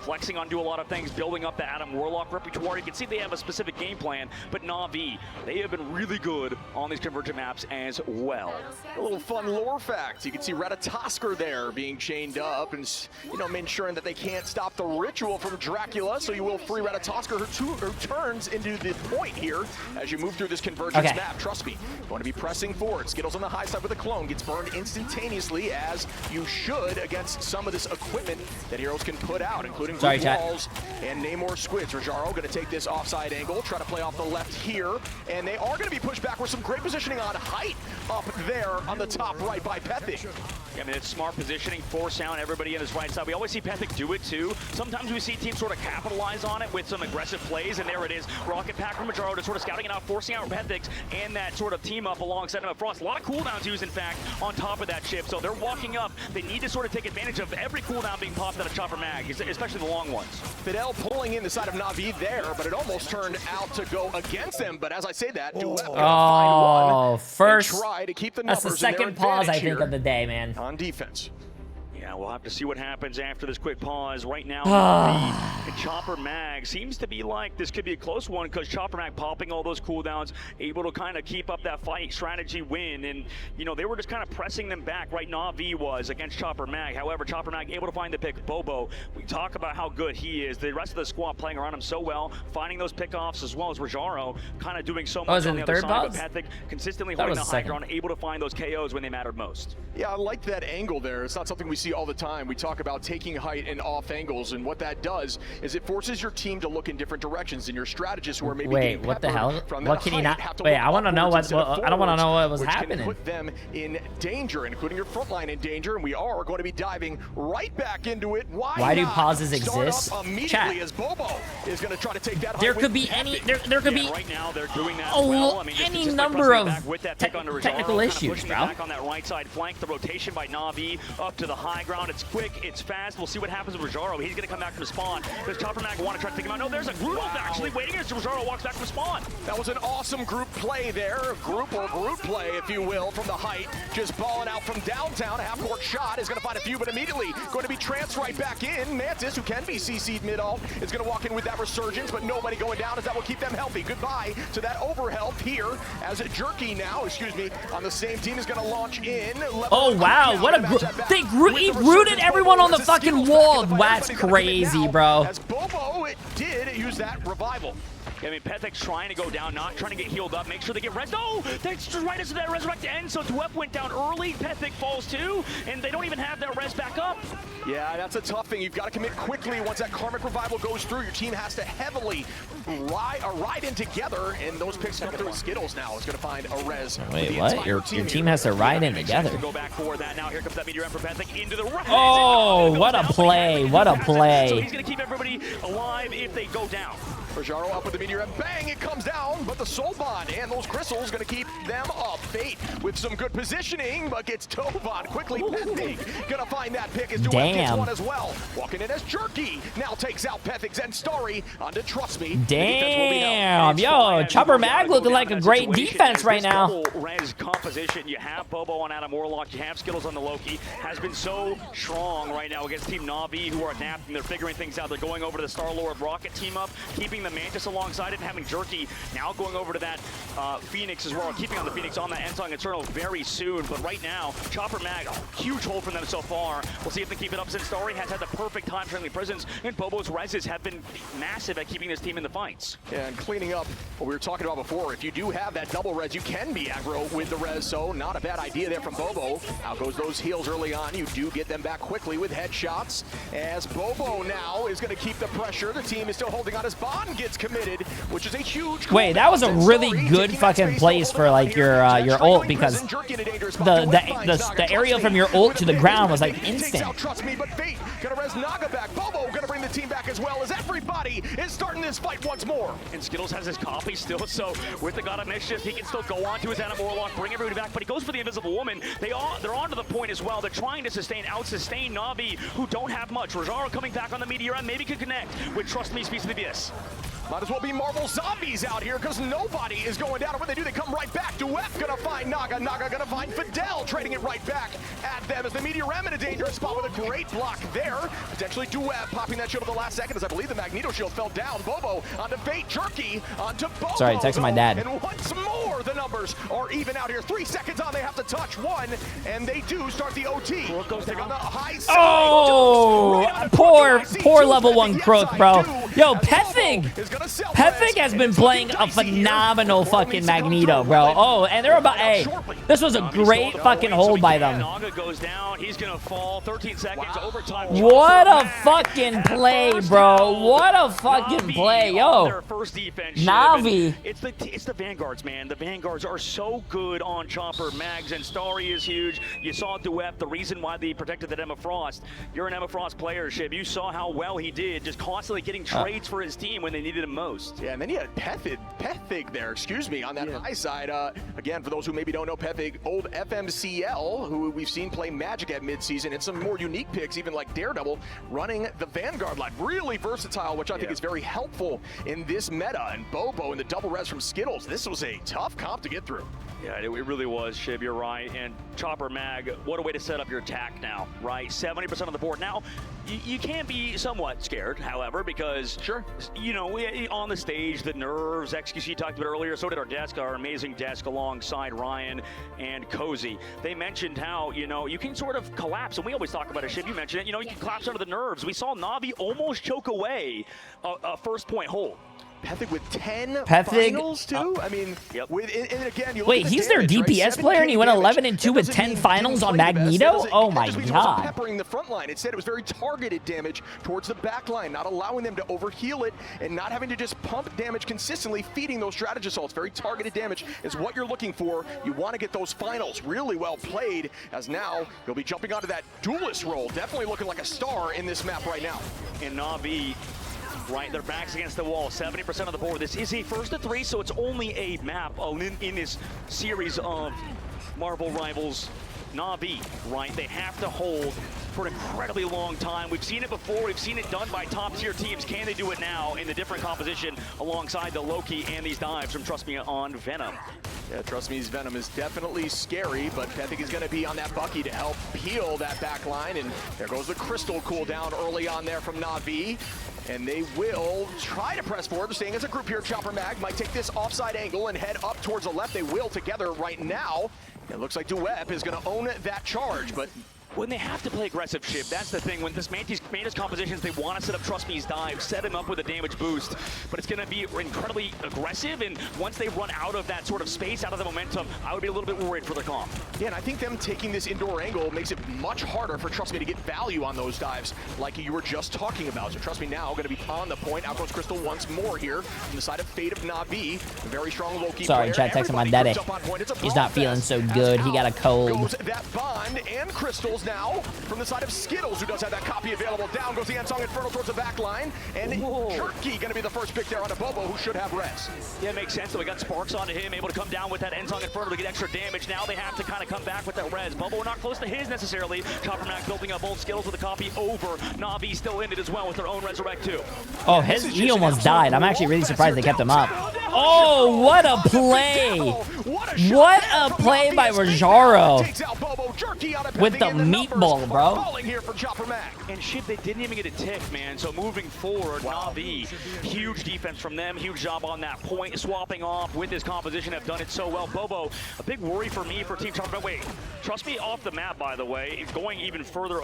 Flexing on, do a lot of things, building up the Adam Warlock repertoire. You can see they have a specific game plan, but Na'Vi, they have been really good on these convergent maps as well. A little fun lore fact. You can see Ratatosker there being chained up and, you know, ensuring that they can't stop the ritual from Dracula, so you will free Ratatosker. Her turns into the point here as you move through this convergence map. Trust me, going to be pressing forward. Skittles on the high side with a clone, gets burned instantaneously, as you should against some of this equipment that heroes can put out, including walls and Namor Squids. Rajaro going to take this offside angle, try to play off the left here, and they are going to be pushed back with some great positioning on height up there on the top right by Pethic. I mean, it's smart positioning, force down everybody on his right side. We always see Pethic do it too. Sometimes we see teams sort of capitalize on it with some aggressive plays, and there it is. Rocket pack from Majaro to sort of scouting it out, forcing out Pethic, and that sort of team up alongside him up Frost. A lot of cooldowns used, in fact, on top of that chip. So they're walking up. They need to sort of take advantage of every cooldown being popped out of Chopper Mag, especially the long ones. Fidel pulling in the side of Na'Vi there, but it almost turned out to go against them. But as I say that, first, try to keep the that's the second pause, I think, of the day, man. On defense. Yeah, we'll have to see what happens after this quick pause. Right now, and Chopper Mag seems to be like this could be a close one, because Chopper Mag popping all those cooldowns, able to kind of keep up that fight strategy win. And, you know, they were just kind of pressing them back, right? Na'Vi was against Chopper Mag. However, Chopper Mag able to find the pick. Bobo, we talk about how good he is. The rest of the squad playing around him so well, finding those pickoffs, as well as Rajaro kind of doing so much on the other side. But Pethic consistently holding the high ground, able to find those KOs when they mattered most. Yeah, I like that angle there. It's not something we see all the time. We talk about taking height and off angles, and what that does is it forces your team to look in different directions, and your strategists who are maybe wait, what the hell? What can you not? Wait, I want to know what I don't want to know what was happening. Put them in danger, including your front line in danger, and we are going to be diving right back into it. Why do pauses exist? Immediately, as Bobo is going to try to take that. There could be any. There could be. Right now, they're doing that well. I mean, any number of technical issues, bro. Back on that right side flank, the rotation by Na'Vi up to the high ground. It's quick, it's fast. We'll see what happens with Rajaro. He's going to come back from spawn. Does Chopper Mag want to try to take him out? No, there's a group actually waiting as Rajaro walks back from spawn. That was an awesome group play there. Group play, if you will, from the height. Just balling out from downtown. A half-court shot is going to find a few, but immediately going to be transferred right back in. Mantis, who can be CC'd mid-ult, is going to walk in with that resurgence, but nobody going down, as that will keep them healthy. Goodbye to that overhealth here, as Jerky now, on the same team is going to launch in. Oh, wow. What a he rooted everyone on the fucking wall. That's crazy, bro. As Bobo did use that revival. I mean, Pethic's trying to go down, not trying to get healed up, make sure they get res. No! That's right as that resurrect ends, so Dwep went down early, Pethic falls too, and they don't even have that res back up. Yeah, that's a tough thing. You've got to commit quickly once that Karmic Revival goes through. Your team has to heavily ride in together, and those picks come through. Skittles now is going to find a res. Wait, what? Your team has to ride in together. Go back for that. Now here comes that meteor for Pethic into the res. Oh, what a play. What a play. So he's going to keep everybody alive if they go down. Rajaro up with the meteor and bang, it comes down, but the soul bond and those crystals gonna keep them up. Fate with some good positioning, but gets Tovan quickly. Pethig gonna find that pick as Duet gets one as well. Walking in as Jerky, now takes out Pethig and Starry onto Trust Me. Damn, yo, Chopper Mag looking like a great defense right now. Double res composition. You have Bobo on Adam Warlock, you have Skittles on the Loki. Has been so strong right now against Team Na'Vi, who are adapting. They're figuring things out. They're going over to the Star-Lord Rocket team up, keeping the Mantis alongside it, and having Jerky now going over to that Phoenix as well, keeping on the Phoenix on that Ensong Eternal very soon. But right now, Chopper Mag, huge hold from them so far. We'll see if they keep it up, since Starry has had the perfect time-friendly presence, and Bobo's reses have been massive at keeping this team in the fights. Yeah, and cleaning up what we were talking about before. If you do have that double res, you can be aggro with the res, so not a bad idea there from Bobo. Out goes those heals early on. You do get them back quickly with headshots, as Bobo now is going to keep the pressure. The team is still holding on as Bond gets committed, which is a huge... Wait, that was a really good fucking place for like your ult, because the area from your ult to the ground was like instant. Trust me, but Fate gonna res Naga back. Bobo gonna bring the team back as well, as everybody is starting this fight once more. And Skittles has his copy still, so with the God of Mischief, he can still go on to his Adam Warlock, bring everybody back, but he goes for the Invisible Woman. They're on to the point as well. They're trying to out-sustain Na'Vi, who don't have much. Rajaro coming back on the Meteor, maybe can connect with Trust Me, Speaks of the Abyss. Might as well be Marvel Zombies out here, because nobody is going down. And when they do, they come right back. Duet gonna find Naga. Naga gonna find Fidel, trading it right back at them as the Meteor in a dangerous spot with a great block there. Potentially Duet popping that shield at the last second, as I believe the Magneto shield fell down. Bobo onto Fate, Jerky onto Bobo. Sorry, texting my dad. And once more, the numbers are even out here. 3 seconds on, they have to touch one, and they do start the OT. Take on the high side. Oh, poor level 1 Crook, bro. Yo, Pethig has been playing a phenomenal fucking Magneto, bro. Oh, and they're about, hey, this was a great fucking hold by them. Naga goes down, he's gonna fall. 13 seconds, overtime. What a fucking play, bro. What a fucking play, yo. Na'Vi. It's the Vanguards, man. The Vanguards are so good on Chopper. Mags and Starry is huge. You saw Duet, the reason why they protected that Emma Frost. You're an Emma Frost player, Shib. You saw how well he did, just constantly getting trades for his team when they needed him most. Yeah, and then he had Pethig there, excuse me, on that high side. Again, for those who maybe don't know Pethig, old FMCL, who we've seen play Magic at midseason, and some more unique picks, even like Daredevil, running the Vanguard line. Really versatile, which I think is very helpful in this meta. And Bobo and the double res from Skittles, this was a tough comp to get through. Yeah, it really was, Shib, you're right. And Chopper Mag, what a way to set up your attack now, right? 70% of the board. Now, you can be somewhat scared, however, because, you know, on the stage, the nerves, XQC talked about earlier, so did our amazing desk alongside Ryan and Cozy. They mentioned how, you know, you can sort of collapse, and we always talk about it, Shib, you mentioned it, you know, you can collapse under the nerves. We saw Na'Vi almost choke away a first-point hold. Pethig with 10 Pethig, finals too. I mean, and again, you look wait, at the he's damage, their DPS right? player, and he went 11 and 2 with That 10 doesn't finals mean on he didn't play the Magneto. best. Oh my It just means he wasn't god! peppering the front line. Instead, it was very targeted damage towards the back line, not allowing them to overheal it and not having to just pump damage consistently, feeding those strategy assaults. Very targeted damage is what you're looking for. You want to get those finals. Really well played, as now he'll be jumping onto that duelist role. Definitely looking like a star in this map right now. And Na'Vi, right, their backs against the wall, 70% of the board. This is a first to 3, so it's only a map in this series of Marvel Rivals. Na'Vi, right, they have to hold for an incredibly long time. We've seen it before, we've seen it done by top tier teams. Can they do it now in the different composition alongside the Loki and these dives from Trust Me on Venom? Yeah, Trust Me's Venom is definitely scary, but Pethig is going to be on that Bucky to help peel that back line, and there goes the Crystal cooldown early on there from Na'Vi. And they will try to press forward. They're staying as a group here. Chopper Mag might take this offside angle and head up towards the left. They will together right now. It looks like Duep is going to own that charge, but when they have to play aggressive, Shib, that's the thing. When this Mantis compositions, they want to set up Trust Me's dive, set him up with a damage boost, but it's going to be incredibly aggressive, and once they run out of that sort of space, out of the momentum, I would be a little bit worried for their comp. Yeah, and I think them taking this indoor angle makes it much harder for Trust Me to get value on those dives like you were just talking about. So Trust Me now going to be on the point. Out goes Crystal once more here from the side of Fate of Na'Vi. A very strong Loki Sorry, chat texting my daddy. He's not feeling so good. He got a cold. Goes that Bond and Crystals now from the side of Skittles, who does have that copy available. Down goes the Ensong Inferno towards the back line. And Jerky going to be the first pick there on a Bobo, who should have res. Yeah, it makes sense. So we got Sparks onto him, able to come down with that Ensong Inferno to get extra damage. Now they have to kind of come back with that res. Bobo not close to his necessarily. Chopper Mac building up both Skittles with a copy over. Na'Vi still in it as well with their own Resurrect too. Oh, he almost died. I'm actually really surprised they kept him up. Oh, what a play! What a play by Rajaro with the meatball, bro. And shit, they didn't even get a tick, man. So moving forward, Na'Vi, huge defense from them. Huge job on that point. Swapping off with his composition, have done it so well. Bobo, a big worry for me for Team Chopper. Wait, Trust Me off the map, by the way. Going even further,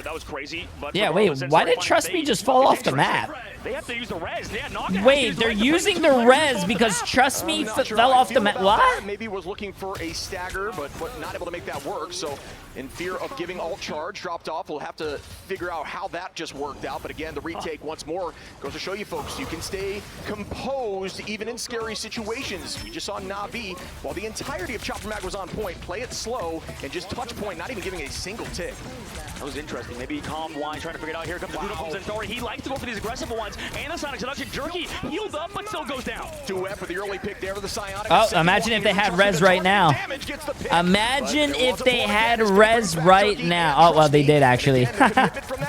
that was crazy. But yeah, wait, why did Trust Me just fall off the map? They have to use the res. Yeah, wait, they're using the res because Trust Me fell off the map. What? Maybe was looking for a stagger, but not able to make that work. So in fear of giving alt charge, dropped off. We'll have to figure out how that just worked out. But again, the retake once more goes to show you folks, you can stay composed even in scary situations. We just saw Na'Vi, while the entirety of Chopper Mag was on point, play it slow and just touch point, not even giving a single tick. That was interesting. Maybe calm wine trying to figure it out. Here comes the Dudo from Zendari. He likes to go for these aggressive ones. And a Sonic Seduction. Jerky healed up, but still goes down. Duet for the early pick there for the Psionic. Oh, imagine if they had res right now. Imagine if they had res right now. Oh, well, they did actually.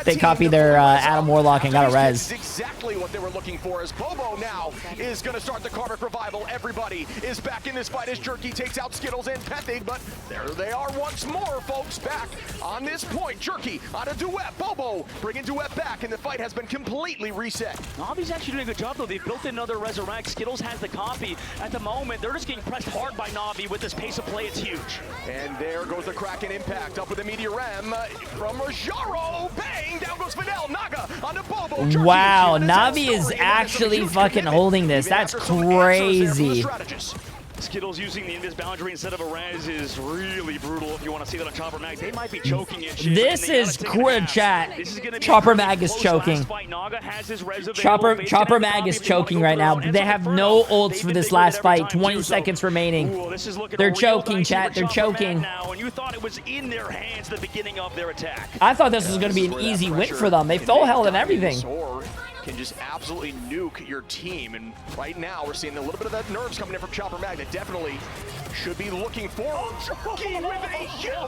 They copied their Adam Warlock and got a res. Exactly what they were looking for, as Bobo now is going to start the Karmic Revival. Everybody is back in this fight as Jerky takes out Skittles and Pethig, but there they are once more, folks, back on this point. Jerky on a Duet. Bobo bringing Duet back, and the fight has been completely reset. Na'Vi's actually doing a good job, though. They've built another Resurrect. Skittles has the copy. At the moment, they're just getting pressed hard by Na'Vi with this pace of play. It's huge. And there goes the Kraken Impact up with the Meteor M from Rajaro. Bang! Down goes Fidel. Naga on the Bobo. Jerky. Wow, Na'Vi is actually fucking holding this. That's crazy. Skittles using the Invis boundary instead of a res is really brutal if you want to see that on Chopper Mag. They might be choking it. This is chat. Chopper Mag is choking. Chopper Mag is choking right now. They have no ults for this last fight. 20 seconds remaining. They're choking, chat. They're choking. And you thought it was in their hands at the beginning of their attack. I thought this was going to be an easy win for them. They full held and everything. Can just absolutely nuke your team, and right now we're seeing a little bit of that nerves coming in from Chopper Mag that definitely should be looking forward.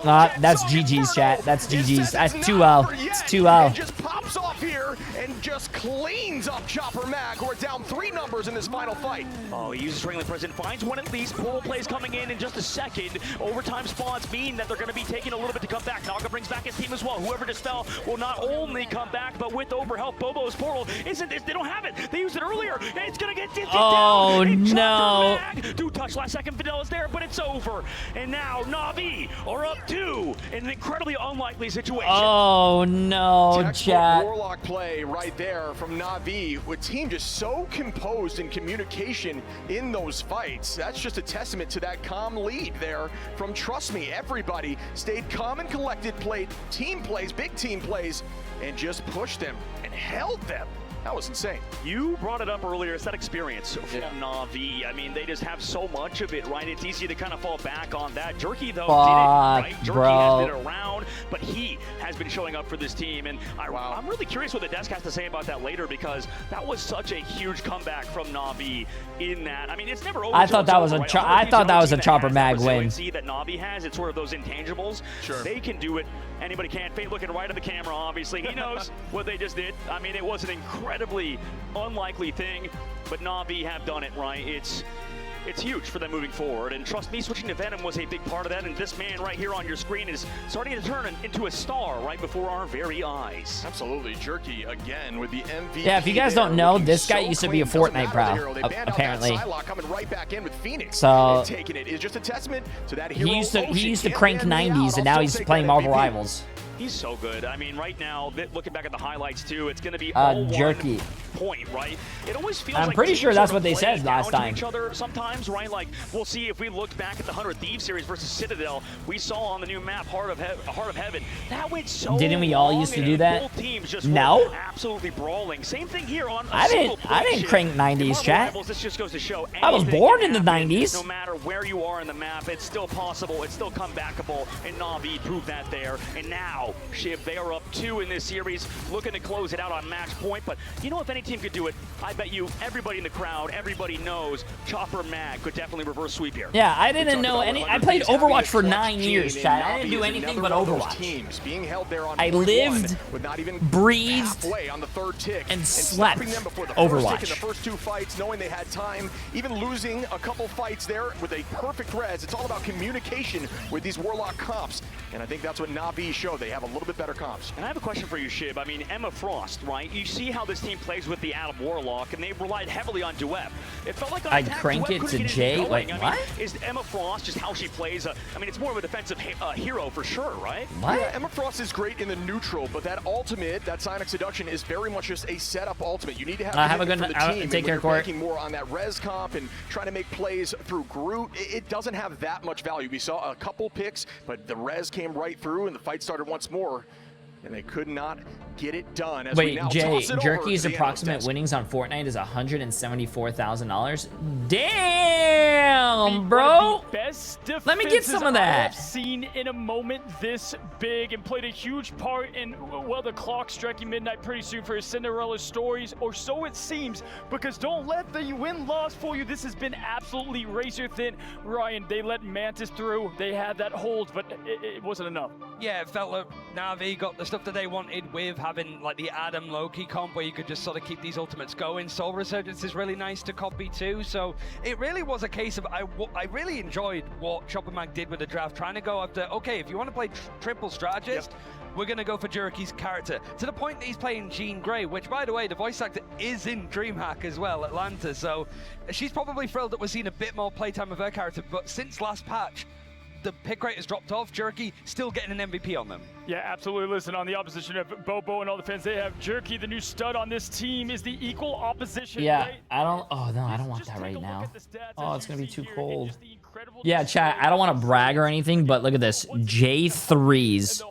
That's GG's, chat. That's GG's. That's 2-0. It's 2-0. Just pops off here and just cleans up Chopper Mag, who are down 3 numbers in this final fight. Oh, he uses Strangling Present, finds one at least. Portal plays coming in just a second. Overtime spawns mean that they're going to be taking a little bit to come back. Naga brings back his team as well. Whoever just fell will not only come back, but with overhelp. Bobo's Portal isn't this? They don't have it. They used it earlier. It's going to get down. Oh, no. Do touch last second. Fidel is there, but it's over. And now Na'Vi are up 2 in an incredibly unlikely situation. Oh, no, chat. Warlock play right there from Na'Vi, with team just so composed in communication in those fights. That's just a testament to that calm lead there from Trust Me. Everybody stayed calm and collected, played team plays, big team plays, and just pushed them and held them. That was insane. You brought it up earlier. It's that experience from Na'Vi. I mean, they just have so much of it, right? It's easy to kind of fall back on that. Jerky, though, didn't, right? Jerky has been around, but he has been showing up for this team. And I'm really curious what the desk has to say about that later, because that was such a huge comeback from Na'Vi in that. I mean, it's never over. I thought that was a Chopper Mag win. That Na'Vi has, it's sort of those intangibles. Sure. They can do it. Anybody can. Fate looking right at the camera, obviously. He knows what they just did. I mean, it was an incredibly unlikely thing, but Na'Vi have done it, right? It's huge for them moving forward, and trust me, switching to Venom was a big part of that, and this man right here on your screen is starting to turn into a star right before our very eyes. Absolutely. Jerky again with the MVP. Yeah, if you guys don't know, this guy used to be a Fortnite pro, apparently. Coming right back in with Phoenix. So taking it is just a testament to that he used to crank 90s, and now he's playing Marvel Rivals. He's so good. I mean, right now, looking back at the highlights too, it's going to be all Jerky. point, right? It always feels I'm like pretty teams sure that's sort of what they play said last down to time. each other sometimes, right? Like, we'll see if we looked back at the 100 Thieves series versus Citadel. We saw on the new map, Heart of Heaven, that went so Didn't we all long, used to and do that? Both teams just No. were absolutely brawling. Same thing here on a I single didn't ship. crank 90s, In chat. Rivals, this just goes to show I was anything born can in the happen, 90s. No matter where you are in the map, it's still possible. It's still comebackable, and Na'Vi proved that there. And now, Shiv, they are up 2 in this series, looking to close it out on match point. But you know, if any team could do it, I bet you everybody in the crowd, everybody knows Chopper Mag could definitely reverse sweep here. Yeah, I didn't know any. I played Overwatch for 9 years, chat. I didn't do anything but Overwatch. Teams being held there on I lived, with not even breathed, halfway on the 3rd tick, and slept them before the Overwatch. First tick in the first 2 fights, knowing they had time, even losing a couple fights there with a perfect res. It's all about communication with these Warlock comps, and I think that's what Na'Vi showed. They have a little bit better comps. And I have a question for you, Shib. I mean, Emma Frost, right? You see how this team plays with the Adam Warlock, and they relied heavily on Duet. It felt like on I'd attack, crank Duet it couldn't to get Jay. anything Wait, going. what? I mean, is Emma Frost just how she plays? I mean, it's more of a defensive hero for sure, right? What? Yeah, Emma Frost is great in the neutral, but that ultimate, that Sonic Seduction, is very much just a setup ultimate. You need to have have a good for the night. team. Take care, you're Court. banking more on that res comp and trying to make plays through Groot. It doesn't have that much value. We saw a couple picks, but the res came right through, and the fight started once more. And they could not get it done. As we Wait, now Jay, toss it over Jerky's to the approximate analyst desk. winnings on Fortnite is $174,000. Damn, bro. Best Let me get some of that. I've seen in a moment this big, and played a huge part in, well, the clock striking midnight pretty soon for his Cinderella stories, or so it seems, because don't let the win-loss fool you. This has been absolutely razor thin. Ryan, they let Mantis through. They had that hold, but it wasn't enough. Yeah, it felt like Na'Vi got the stuff that they wanted with having like the Adam Loki comp where you could just sort of keep these ultimates going. Soul Resurgence is really nice to copy too, so it really was a case of I really enjoyed what Chopper Mag did with the draft, trying to go after, okay, if you want to play triple strategist, we're going to go for Jerky's character, to the point that he's playing Jean Grey, which, by the way, the voice actor is in DreamHack as well, Atlanta, so she's probably thrilled that we're seeing a bit more playtime of her character, but since last patch, the pick rate has dropped off. Jerky still getting an MVP on them. Yeah, absolutely. Listen, on the opposition of Bobo and all the fans, they have Jerky, the new stud on this team, is the equal opposition. Yeah, right? I don't. Oh no, I don't want that right now. Oh, it's gonna be too cold. Yeah, chat. I don't want to brag or anything, but look at this. J3's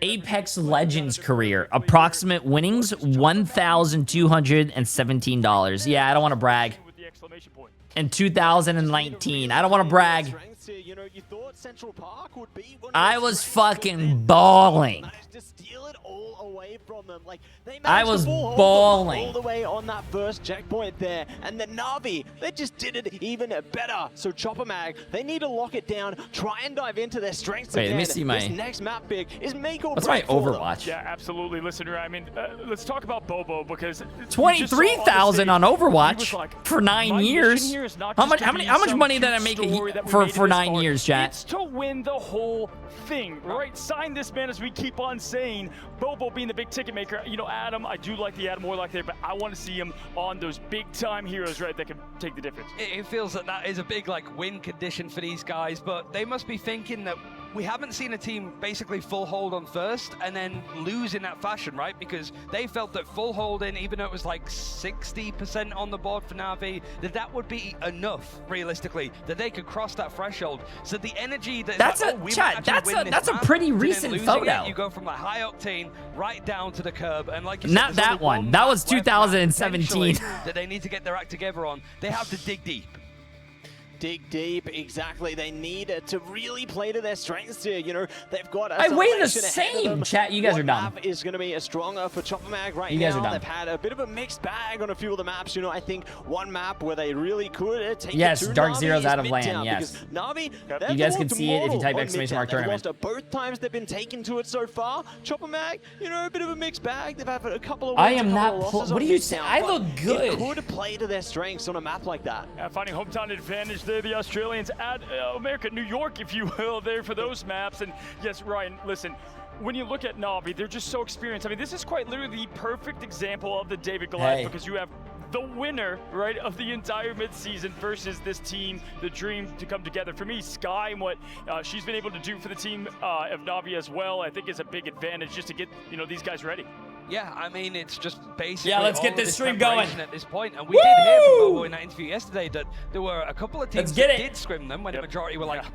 Apex Legends career. Approximate winnings $1,217. Yeah, I don't want to brag. In 2019, I don't want to brag. I was fucking balling. I was balling. All the way on that first checkpoint there, and the Na'Vi, they just did it even better. So Chopper Mag, they need to lock it down, try and dive into their strengths Wait, again. let me see my. This next map pick is make or What's my break for them. Overwatch? Yeah, absolutely. Listen, I mean, let's talk about Bobo, because 23,000 on Overwatch for 9 years. How much money did I make for 9 years, chat? It's to win the whole thing, right? Sign this man, as we keep on saying. Bobo being the big ticket maker. You know, Adam, I do like the Adam Warlock there, but I want to see him on those big time heroes, right, that can take the difference. It feels that that is a big like win condition for these guys, but they must be thinking that we haven't seen a team basically full hold on first and then lose in that fashion, right? Because they felt that full holding, even though it was like 60% on the board for Na'Vi, that would be enough realistically, that they could cross that threshold. So the energy that That's a chat. That's a pretty recent photo. You go from like high octane right down to the curb, and like you said, Not that one. That was 2017. that they need to get their act together on. They have to dig deep. Dig deep, exactly. They need to really play to their strengths here. You know, they've got a I weigh the selection ahead of same, them. chat. You guys are dumb. Map is going to be stronger for Chopper Mag right You guys now. are dumb. They've had a bit of a mixed bag on a few of the maps. You know, I think one map where they really could take Yes, it to Dark Na'Vi Zero's is out of Midtown, land, yes. because Na'Vi, You guys can see it if you type exclamation mark tournament. They've lost both times they've been taken to it so far. Chopper Mag, you know, a bit of a mixed bag. They've had a couple of I wins, am a couple not of pl- losses what on are you Midtown, saying? I but look good. It could play to their strengths on a map like that. Finding hometown advantage there, the Australians at America, New York, if you will, there for those maps. And yes, Ryan, listen, when you look at Na'Vi, they're just so experienced. I mean, this is quite literally the perfect example of the David Goliath, Hey. because you have the winner, right, of the entire midseason versus this team, the dream to come together. For me, Sky and what she's been able to do for the team of Na'Vi as well, I think is a big advantage just to get, you know, these guys ready. Yeah, I mean, it's just basically let's get all this of stream going at this point. And we did hear from Bobo in that interview yesterday that there were a couple of teams that did scrim them when the majority were like,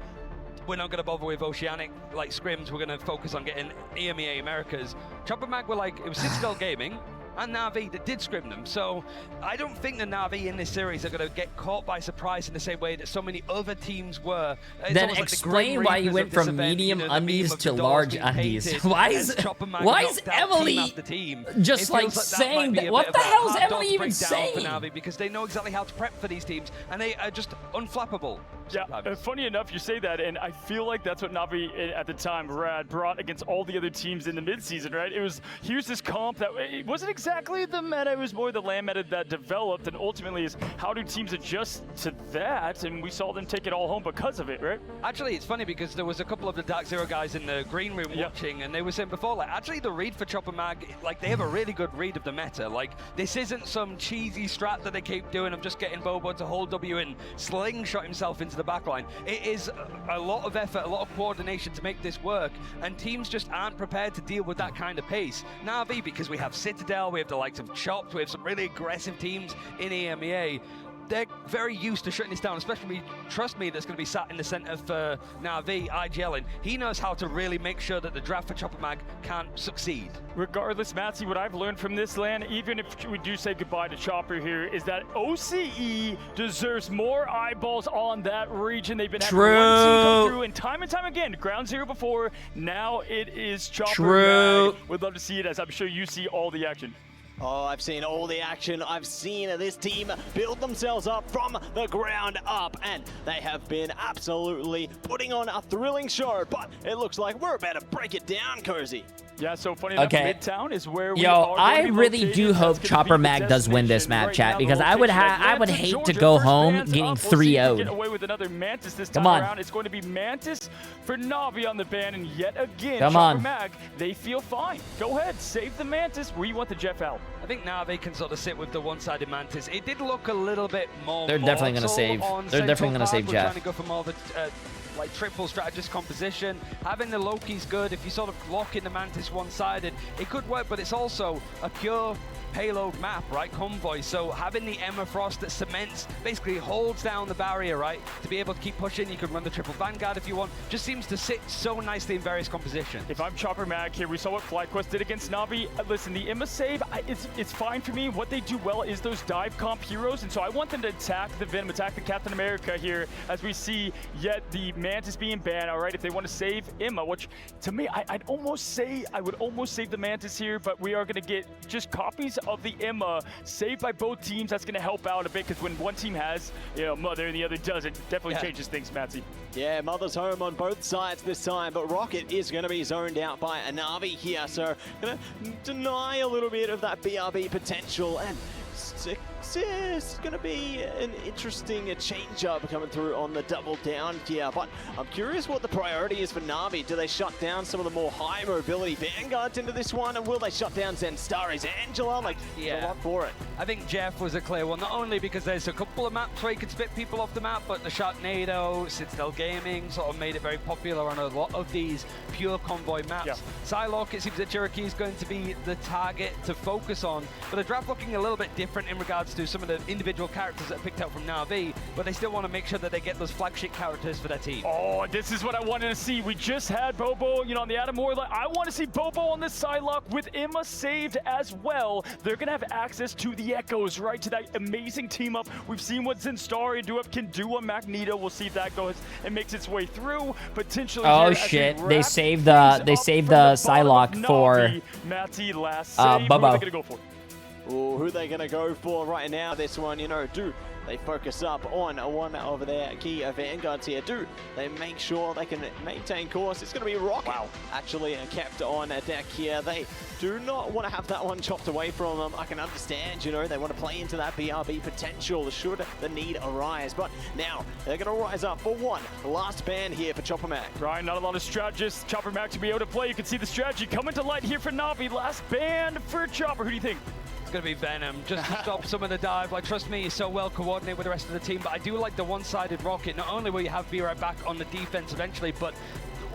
we're not going to bother with Oceanic like scrims, we're going to focus on getting EMEA Americas. Chopper Mag were like, it was Citadel Gaming and Na'Vi that did scrim them. So I don't think the Na'Vi in this series are going to get caught by surprise in the same way that so many other teams were. It's then like explain why you went from medium undies to large undies. Why is Emily just like saying that? What the hell is Emily even saying? Because they know exactly how to prep for these teams and they are just unflappable. Yeah, funny enough you say that, and I feel like that's what Na'Vi at the time, Rad, brought against all the other teams in the midseason, right? It was, here's this comp that it wasn't exactly the meta, it was more the land meta that developed, and ultimately is how do teams adjust to that, and we saw them take it all home because of it, right? Actually, it's funny because there was a couple of the Dark Zero guys in the green room watching, and they were saying before, like, actually the read for Chopper Mag, like, they have a really good read of the meta. Like, this isn't some cheesy strat that they keep doing of just getting Bobo to hold W and slingshot himself into the backline. It is a lot of effort, a lot of coordination to make this work, and teams just aren't prepared to deal with that kind of pace. Na'Vi, because we have Citadel, we have the likes of Chopped, we have some really aggressive teams in EMEA, they're very used to shutting this down, especially, trust me, that's going to be sat in the center for Na'Vi, IGL, and he knows how to really make sure that the draft for Chopper Mag can't succeed. Regardless, Matsy, what I've learned from this land, even if we do say goodbye to Chopper here, is that OCE deserves more eyeballs on that region. They've been having one team come through, and time again, ground zero before, now it is Chopper Mag. Would love to see it, as I'm sure you see all the action. Oh, I've seen all the action. I've seen this team build themselves up from the ground up, and they have been absolutely putting on a thrilling show, but it looks like we're about to break it down, Cozy. Yeah, so funny enough, Midtown is where we are. I really do hope Chopper Mag does win this map, chat, because I would hate to go home getting 3-0'd. Away with another Mantis this time around. It's going to be Mantis for Na'Vi on the ban, and yet again, Chopper Mag, they feel fine. Go ahead, save the Mantis. Where you want the Jeff out? I think Na'Vi can sort of sit with the one-sided Mantis. It did look a little bit more. They're definitely going to save. They're definitely going to save Jeff. Trying to go for more of a like triple strategist composition. Having the Loki's good. If you sort of lock in the Mantis one-sided, it could work, but it's also a pure payload map, right? Convoy. So having the Emma Frost that cements, basically holds down the barrier, right? To be able to keep pushing, you can run the triple Vanguard if you want. Just seems to sit so nicely in various compositions. If I'm Chopper Mag here, we saw what FlyQuest did against Na'Vi. Listen, the Emma save, it's fine for me. What they do well is those dive comp heroes, and so I want them to attack the Venom, attack the Captain America here, as we see yet the Mantis being banned. All right, if they want to save Emma, which to me, I would almost save the Mantis here, but we are going to get just copies of the Emma saved by both teams. That's going to help out a bit, because when one team has, you know, Mother and the other doesn't, definitely changes things, Matsy. Yeah, Mother's home on both sides this time, but Rocket is going to be zoned out by a Na'Vi here, so going to deny a little bit of that BRB potential, and it's going to be an interesting change-up coming through on the double down here, but I'm curious what the priority is for Na'Vi. Do they shut down some of the more high mobility Vanguards into this one, and will they shut down Zenstari's Angela? Like, a lot for it. I think Jeff was a clear one, not only because there's a couple of maps where you can spit people off the map, but the Sharknado, Citadel Gaming sort of made it very popular on a lot of these pure convoy maps. Yeah. Psylocke, it seems that Cherokee is going to be the target to focus on, but the draft looking a little bit different in regards to some of the individual characters that are picked out from Na'Vi, but they still want to make sure that they get those flagship characters for their team. Oh, this is what I wanted to see. We just had Bobo, you know, on the Adam Warlock. I want to see Bobo on this Psylocke with Emma saved as well. They're going to have access to the Echoes, right, to that amazing team up. We've seen what Zenstari can do on Magneto. We'll see if that goes and makes its way through. Potentially. Oh shit! They saved the Psylocke for Matty last save. Bobo. Who are they going to go for? Ooh, who are they going to go for right now? This one, you know, they focus up on one of their key Vanguards here? Do they make sure they can maintain course? It's going to be Rocket actually kept on deck here. They do not want to have that one chopped away from them. I can understand, you know, they want to play into that BRB potential should the need arise. But now they're going to rise up for one last ban here for Chopper Mag. Right, not a lot of strategists. Chopper Mag to be able to play. You can see the strategy coming to light here for Na'Vi. Last ban for Chopper. Who do you think? It's going to be Venom, just to stop some of the dive. Like, trust me, he's so well coordinated with the rest of the team, but I do like the one-sided rocket. Not only will you have V-Right back on the defense eventually, but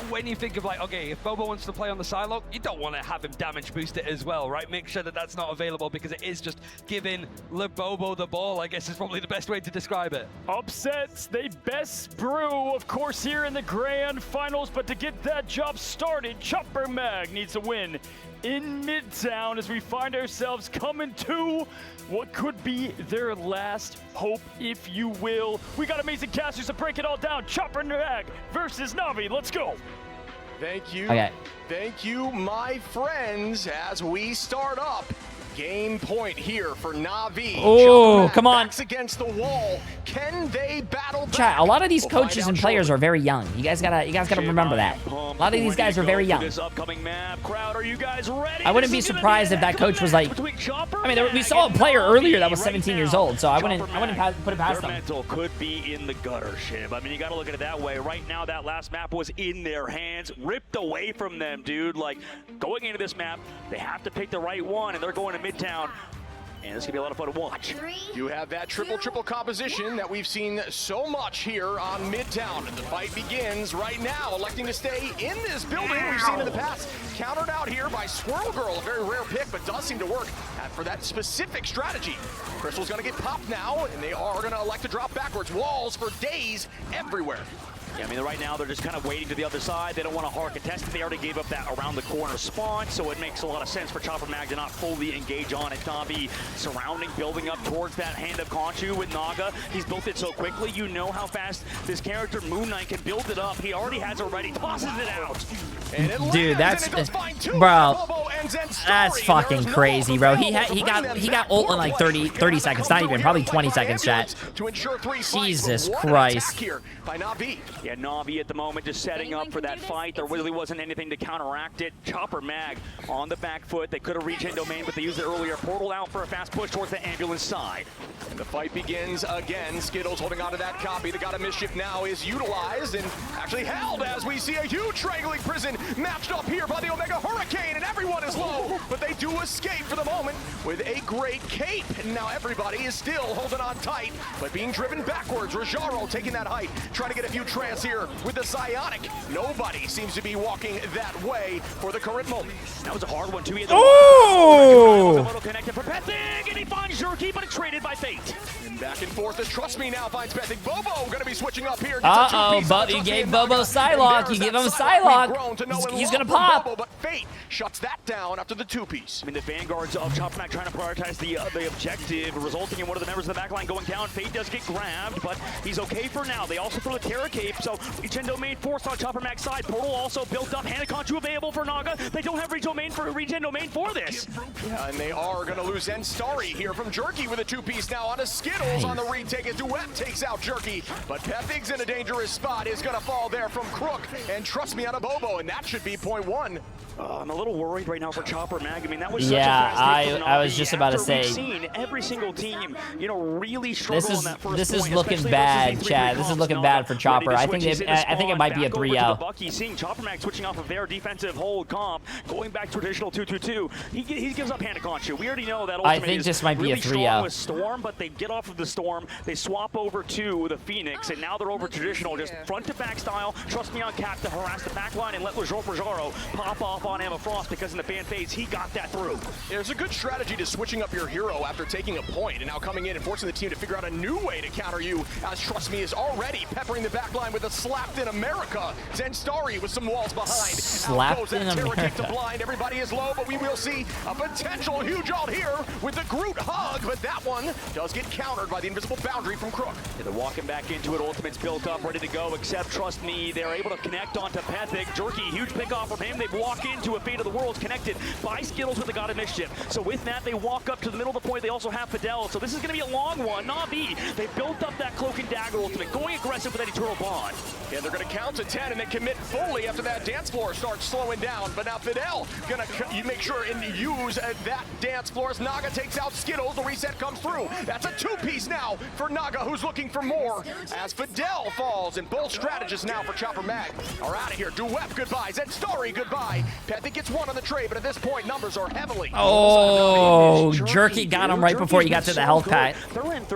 when you think of like, okay, if Bobo wants to play on the silo, you don't want to have him damage boost it as well, right? Make sure that that's not available because it is just giving Bobo the ball, I guess is probably the best way to describe it. Upsets, they best brew, of course, here in the grand finals, but to get that job started, Chopper Mag needs a win in Midtown as we find ourselves coming to what could be their last hope, if you will. We got amazing casters to break it all down. Chopper Mag versus Na'Vi. Let's go. Thank you. Okay. Thank you, my friends, as we start up. Game point here for Na'Vi. Oh, come on. Backs against the wall. Can they battle back? Chat, a lot of these coaches and players are very young. You guys gotta remember that. A lot of these guys are very young. This upcoming map. Crowd, are you guys ready? I wouldn't be surprised if that coach was like, I mean, we saw a player earlier that was 17 years old, so I wouldn't put it past them. Their mental could be in the gutter, Shiv. I mean, you got to look at it that way. Right now, that last map was in their hands, ripped away from them, dude. Like, going into this map, they have to pick the right one, and they're going to Midtown. And this is going to be a lot of fun to watch. You have that triple composition that we've seen so much here on Midtown. And the fight begins right now, electing to stay in this building. We've seen in the past, countered out here by Squirrel Girl, a very rare pick, but does seem to work for that specific strategy. Crystal's going to get popped now, and they are going to elect to drop backwards. Walls for days everywhere. Yeah, I mean, right now they're just kind of waiting to the other side. They don't want to hard contest it. They already gave up that around the corner spawn, so it makes a lot of sense for Chopper Mag to not fully engage on it. Na'Vi surrounding, building up towards that hand of Conchu with Naga. He's built it so quickly. You know how fast this character, Moon Knight, can build it up. He already has it ready, tosses it out. Dude, that's bro. That's fucking crazy, bro. He got ult in like 30 seconds, not even, probably 20 seconds, chat. Jesus Christ. Yeah, Na'Vi at the moment just setting up for that fight. There really wasn't anything to counteract it. Chopper Mag on the back foot. They could have reached in domain, but they used it earlier. Portal out for a fast push towards the ambulance side. And the fight begins again. Skittles holding on to that copy. The God of Mischief now is utilized and actually held as we see a huge strangling prison matched up here by the Omega Hurricane, and everyone is low, but they do escape for the moment with a great cape. And now everybody is still holding on tight, but being driven backwards. Rajaro taking that height, trying to get a few trans here with the Psionic. Nobody seems to be walking that way for the current moment. That was a hard one, too. Oh! Connected for Pethig, and he finds Jerky, but it's traded by Fate. And back and forth as Trust Me now finds Pethig. Bobo going to be switching up here. Uh-oh, but you gave Bobo Psylocke. You give him Psylocke. He's going to pop. Bobo, but Fate shuts that down after the two-piece. I mean, the vanguards of Chopper Mag trying to prioritize the objective, resulting in one of the members of the backline going down. Fate does get grabbed, but he's okay for now. They also throw the Terra Cape, so reach in domain forced on Chopper Mag's side. Portal also built up. Hanaconchu available for Naga. They don't have regen domain for this. Yeah, and they are going to lose Zenstari here from Jerky with a two-piece now on a Skittles on the retake as Duet takes out Jerky. But Pethig's in a dangerous spot, is going to fall there from Crook, and Trust Me on a Bobo, and that should be point one. I'm a little worried right now for Chopper Mag. I mean, that was such a fast hit for Na'Vi. I was just about to say. We've seen every single team, you know, really struggle on that first This point, is looking bad, Chad. This is looking bad for Chopper. I think it might be a 3-0. Seeing Chopper Mag switching off of their defensive hold comp, going back to traditional 2-2-2. He gives up Hanaconchu. We already know that ultimate I think this might be a 3-0. With Storm, but they get off of the Storm. They swap over to the Phoenix, and now they're over traditional, just front to back style. Trust Me on Cap to harass the back line and let Rajaro pop off on Emma Frost, because in the fan phase, he got that through. There's a good strategy to switching up your hero after taking a point and now coming in and forcing the team to figure out a new way to counter you, as Trust Me is already peppering the back line with a Slapped in America. Zenstari with some walls behind. Slapped in America. To blind. Everybody is low, but we will see a potential huge ult here with the Groot hug, but that one does get countered by the invisible boundary from Crook. Yeah, they're walking back into it. Ultimate's built up, ready to go, except Trust Me. They're able to connect onto Pethig. Jerky, huge pick off from him. They walk into a Fate of the World's connected by Skittles with the God of Mischief. So with that, they walk up to the middle of the point. They also have Fidel. So this is going to be a long one. Na'Vi, they built up that Cloak and Dagger ultimate, going aggressive with that Eternal Bond. Yeah, they're going to count to 10 and then commit fully after that dance floor starts slowing down. But now Fidel going to make sure and use that dance floor as Naga takes takes out Skittles. The reset comes through. That's a two-piece now for Naga, who's looking for more. As Fidel falls, and both strategists now for Chopper Mag are out of here. Duep goodbye. Zedstari goodbye. Pethic gets one on the trade, but at this point, numbers are heavily. Oh, Jerky got him right before he got to the health pack.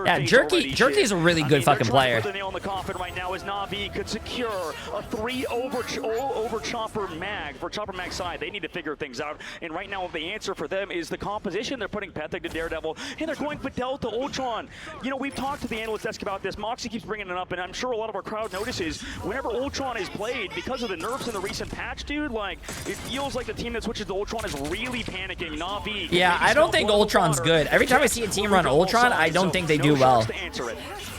Yeah, Jerky's a really good fucking player. The nail in the coffin right now is Na'Vi could secure a 3 over Chopper Mag for Chopper Mag's side. They need to figure things out, and right now the answer for them is the composition. They're putting Pethic to Daredevil, and they're going Fidel to Ultron. You know, we've talked to the analyst desk about this. Moxie keeps bringing it up, and I'm sure a lot of our crowd notices whenever Ultron is played, because of the nerfs in the recent patch, dude, like, it feels like the team that switches to Ultron is really panicking. Na'Vi. Yeah, I don't think Ultron's good. Every time I see a team run Ultron, I don't think they do well.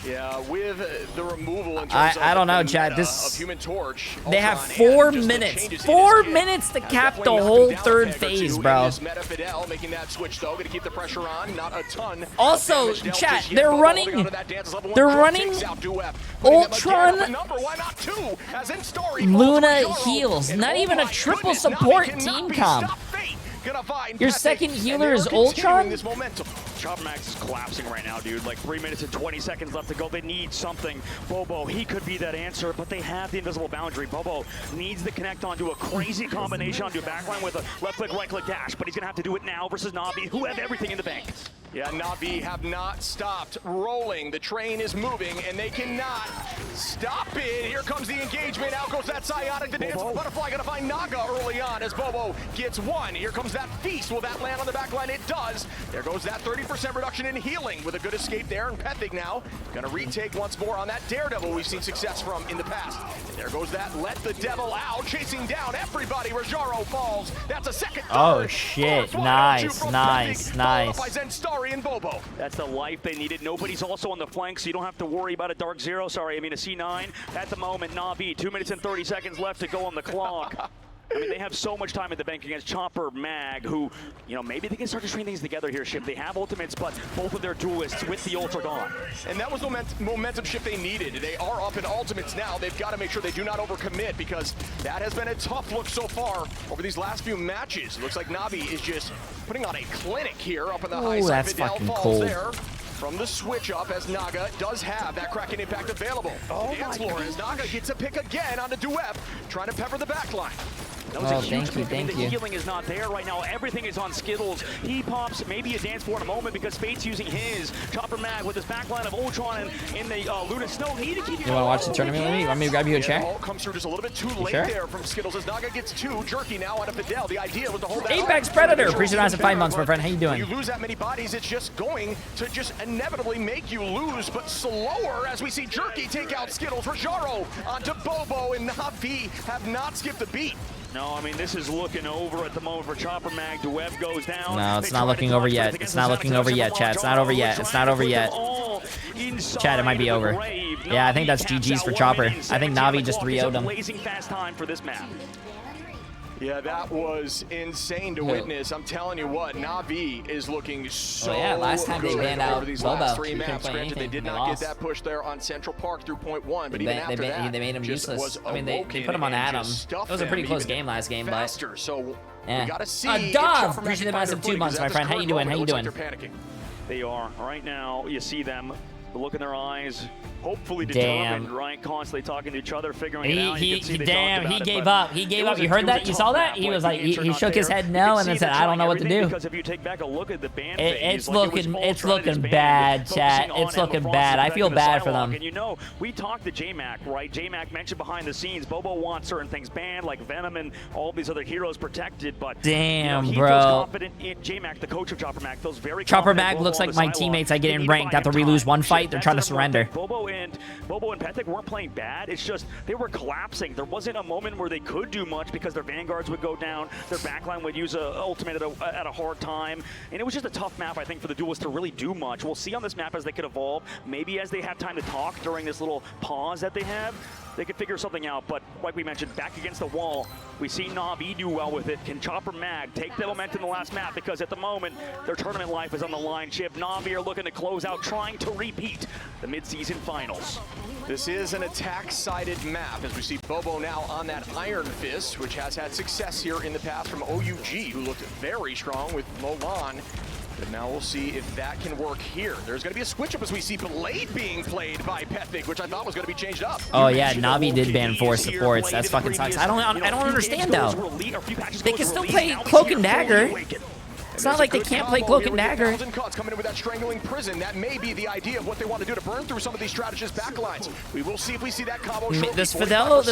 Yeah, with the removal in terms I don't know, Chad. of Human Torch. They have 4 minutes. 4 minutes to cap the whole third phase, bro. Fidel making that switch though, gonna keep the pressure on. Not a ton. Also, chat, they're running Ultron, Luna heals. Not even a triple support team comp. Your second healer is Ultron? Chopper Max is collapsing right now, dude. Like 3 minutes and 20 seconds left to go. They need something. Bobo, he could be that answer, but they have the invisible boundary. Bobo needs to connect onto a crazy combination onto a backline with a left click, right click dash, but he's gonna have to do it now versus Na'Vi, who have everything in the bank. Yeah, Na'Vi have not stopped rolling. The train is moving, and they cannot stop it. Here comes the engagement. Out goes that Psionic. The dance of the butterfly gonna find Naga early on as Bobo gets one. Here comes that feast. Will that land on the back line? It does. There goes that 30% reduction in healing with a good escape there. And Pethic now gonna retake once more on that Daredevil we've seen success from in the past. There goes that Let the Devil Out, chasing down everybody. Rajaro falls. That's a second. Oh shit! Nice. And Bobo. That's the life they needed. Nobody's also on the flank, so you don't have to worry about a Dark Zero. Sorry, I mean a C9. At the moment, Na'Vi, 2 minutes and 30 seconds left to go on the clock. I mean, they have so much time at the bank against Chopper Mag, who, you know, maybe they can start to string things together here, Ship. They have ultimates, but both of their duelists with the ult are gone. And that was the momentum shift they needed. They are up in ultimates now. They've got to make sure they do not overcommit, because that has been a tough look so far over these last few matches. It looks like Na'Vi is just putting on a clinic here up in the high side. That's Fidel fucking falls cold. there from the switch up as Naga does have that Kraken impact available. Dance floor as Naga gets a pick again on the Duep, trying to pepper the backline. That was a huge thank you. The healing is not there right now. Everything is on Skittles. He pops maybe a dance floor in a moment because Fate's using his. Chopper Mag with his backline of Ultron and in the Luna Snow. Need to keep You want to watch the tournament with me? You want me to grab you a chair? The ult comes through just a little bit too late sure? there from Skittles as Naga gets two. Jerky now on a Fidel. The idea was to hold that Apex Predator. Appreciate it for 5 months, my friend. How you doing? When you lose that many bodies, it's just going to just inevitably make you lose, but slower as we see Jerky take out Skittles. Rajaro onto Bobo, and Na'Vi have not skipped a beat. No, I mean, this is looking over at the moment for Chopper Mag. The web goes down. No, it's not looking over yet. It's not looking over yet, Chad. It's not over yet. It's not over yet. Chad, it might be over. Yeah, I think that's GG's for Chopper. I think Na'Vi just 3-0'd him. Blazing fast time for this map. Yeah, that was insane to witness. I'm telling you what, Na'Vi is looking so yeah, last time they good banned out over these Bobo. last 3 He couldn't maps. play Granted, they anything. did They not lost. get that push there on Central Park through point 1, but even after that, they made him just useless. was I mean, they put him on and Adam. just It was a pretty close game last game, faster. but So yeah. we gotta see. Dove, if Chopper appreciate the Mag can massive find 2 their months, footing, my 'cause friend. at How this you doing? current How you moment, doing? it looks like they're panicking. They are. Right now, you see them. The look in their eyes, hopefully Damn. determined, right? Constantly talking to each other, figuring it out. He You can see they damn, talked he about gave it, but up. He it gave up. was You a- heard it was that? a You tough saw that? map, He like, was the like, answer he not shook his there. head You no, can and see then said, they're I don't know what to trying everything do. Because if you take back a look at the ban It's phase, like, looking, it it's was all looking Fred bad, is chat. banned, It's focusing looking on bad. Emma I feel Frost bad for Psylocke. them. And you know, we talked to J-Mac, right? J-Mac mentioned behind the scenes, Bobo wants certain things banned, like Venom and all these other heroes protected, but Damn, he bro. feels confident in J-Mac, the coach of Chopper Mag, feels very Chopper confident Mag Bobo looks on like the my Psylocke. teammates I get They in need to ranked buy after him we lose time. one fight. They're That's trying to the number one surrender. thing. Bobo and Pethic weren't playing bad. It's just they were collapsing. There wasn't a moment where they could do much because their vanguards would go down, their backline would use a ultimate at a hard time, and it was just a tough map, I think, for the duelists to really do much. We'll see on this map as they could evolve. Maybe as they have time to talk during this little pause that they have, they could figure something out. But like we mentioned, back against the wall, we see Na'Vi do well with it. Can Chopper Mag take the momentum in the last map? Because at the moment, their tournament life is on the line. Chip, Na'Vi are looking to close out, trying to repeat the mid-season finals. This is an attack-sided map as we see Bobo now on that Iron Fist, which has had success here in the past from OUG, who looked very strong with Molan But now we'll see if that can work here. There's going to be a switch up as we see Blade being played by Pethig, which I thought was going to be changed up. Oh yeah, Navi did ban 4 supports. That's fucking sucks. I don't understand though. They can still play Cloak and Dagger. It's not like they can't play Cloak and Dagger. 1,000 cuts coming in with that strangling prison. That may be the idea of what they want to do to burn through some of these strategist backlines. We will see if we see that combo. Does Fidel or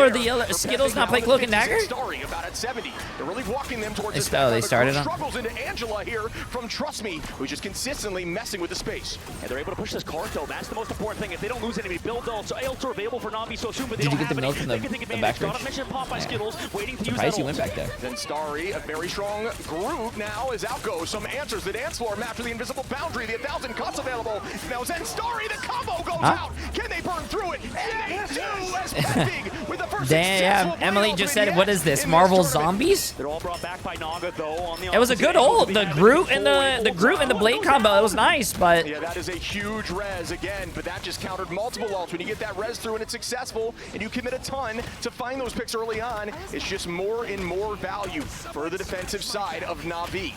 the Skittles not play Cloak and Dagger? About at 70. They're really walking them towards this. They started on. Struggles into Angela here from Trust Me, who's just consistently messing with the space. And they're able to push this card though. That's the most important thing. If they don't lose any build ults are available for Navi so soon, but they Did you don't get the milk have from any. the backstretch? Got a mission pop by Skittles, waiting to use that Surprised he ult. went back there. Then Starry, a very strong group now as out goes some answers. The dance floor mapped to the invisible boundary. The 1,000 cuts available. Now Zen Starry, the combo goes out. Can they burn through it? And they do as Pethig with the first Damn, Emily just said, what is this, Marvel Zombies? They're all brought back by Naga though. On the It was a good ult. The Groot and the Blade combo, it was nice, but yeah, that is a huge res again, but that just countered multiple ults. When you get that res through and it's successful, and you commit a ton to find those picks early on, it's just more and more value for the defensive side of Navi.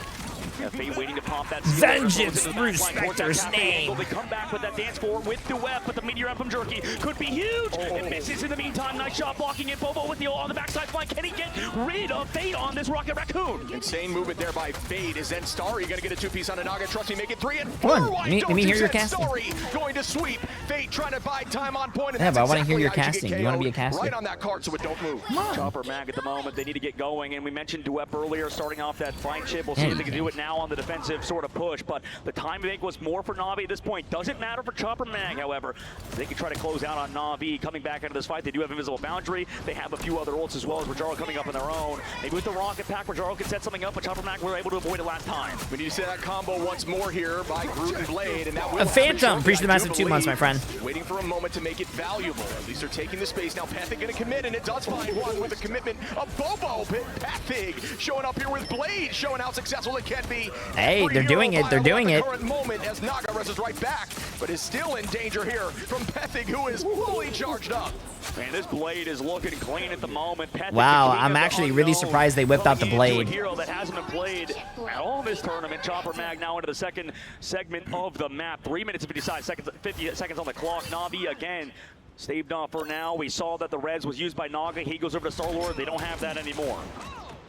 FA waiting to pop that vengeance through Spectre's name. They come back with that dance floor with the web, but the meteor from Jerky could be huge. It misses in the meantime. Nice shot blocking it. Bobo with the ult on the backside flank. Can he get rid of Fate on this Rocket Raccoon? Insane movement there by Fate. Is then Starry going to get a 2-piece on a Naga? Trust me, make it 3 and 4. Come on, let me hear your casting. Starry going to sweep. Fate trying to buy time on point. Yeah, but I want to hear your casting. You want to be a caster? Right on that card so it don't move. Chopper Mag at the moment. They need to get going, and we mentioned Duep earlier starting off that flank chip. We'll see if they can do it now on the defensive sort of push, but the time make was more for Navi at this point. Doesn't matter for Chopper Mag, however. They can try to close out on Navi coming back into this fight. They do have Invisible Boundary. They have a few other ults as well as Rajaro coming up on their own. Maybe with the Rocket Pack, Rajaro can set something up, but Chopper Mag were able to avoid it last time. We need to see that combo once more here by Groot and Blade, and that will a Phantom. Appreciate the massive 2 months, my friend. Waiting for a moment to make it valuable. At least they're taking the space. Now Pethig going to commit, and it does find one with a commitment of Bobo. Pethig showing up here with Blade, showing how successful it can be. Hey, they're doing it. They're doing it. Current moment as Naga rests right back, but is still in danger here from Pethig, who is fully charged up. Man, this Blade is looking clean at the moment. Pethig, wow, I'm actually really surprised they whipped out the Blade. A hero that hasn't been played at all this tournament. Chopper Mag now into the second segment of the map. 3 minutes and 50 seconds on the clock. Navi again staved off for now. We saw that the Reds was used by Naga. He goes over to Star-Lord. They don't have that anymore.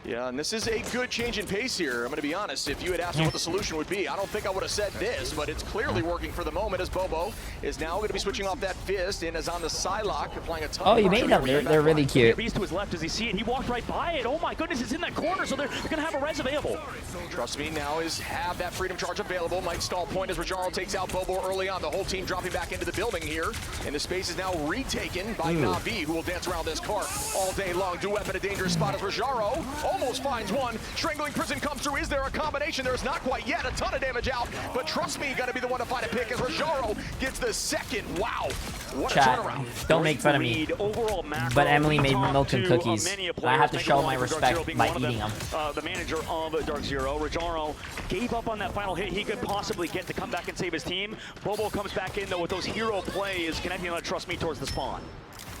Yeah, and this is a good change in pace here. I'm going to be honest. If you had asked me what the solution would be, I don't think I would have said this, but it's clearly working for the moment as Bobo is now going to be switching off that fist and is on the Psylocke, applying a ton Oh, of you made them. They're really cute. Beast to his left. Does he see it? He walked right by it. Oh my goodness, it's in that corner, so they're going to have a res available. Trust me, now have that freedom charge available. Might stall point as Rajaro takes out Bobo early on. The whole team dropping back into the building here, and the space is now retaken by Navi, who will dance around this cart all day long. Duep in a dangerous spot as Rajaro almost finds one. Strangling Prison comes through. Is there a combination? There's not quite yet. A ton of damage out, but Trust Me, got to be the one to find a pick as Rajaro gets the second. Wow, what a turnaround. Don't make fun of me. But Emily made milk and cookies. I have to show my respect by eating them. The manager of Dark Zero, Rajaro, gave up on that final hit he could possibly get to come back and save his team. Bobo comes back in, though, with those hero plays, connecting on Trust Me towards the spawn.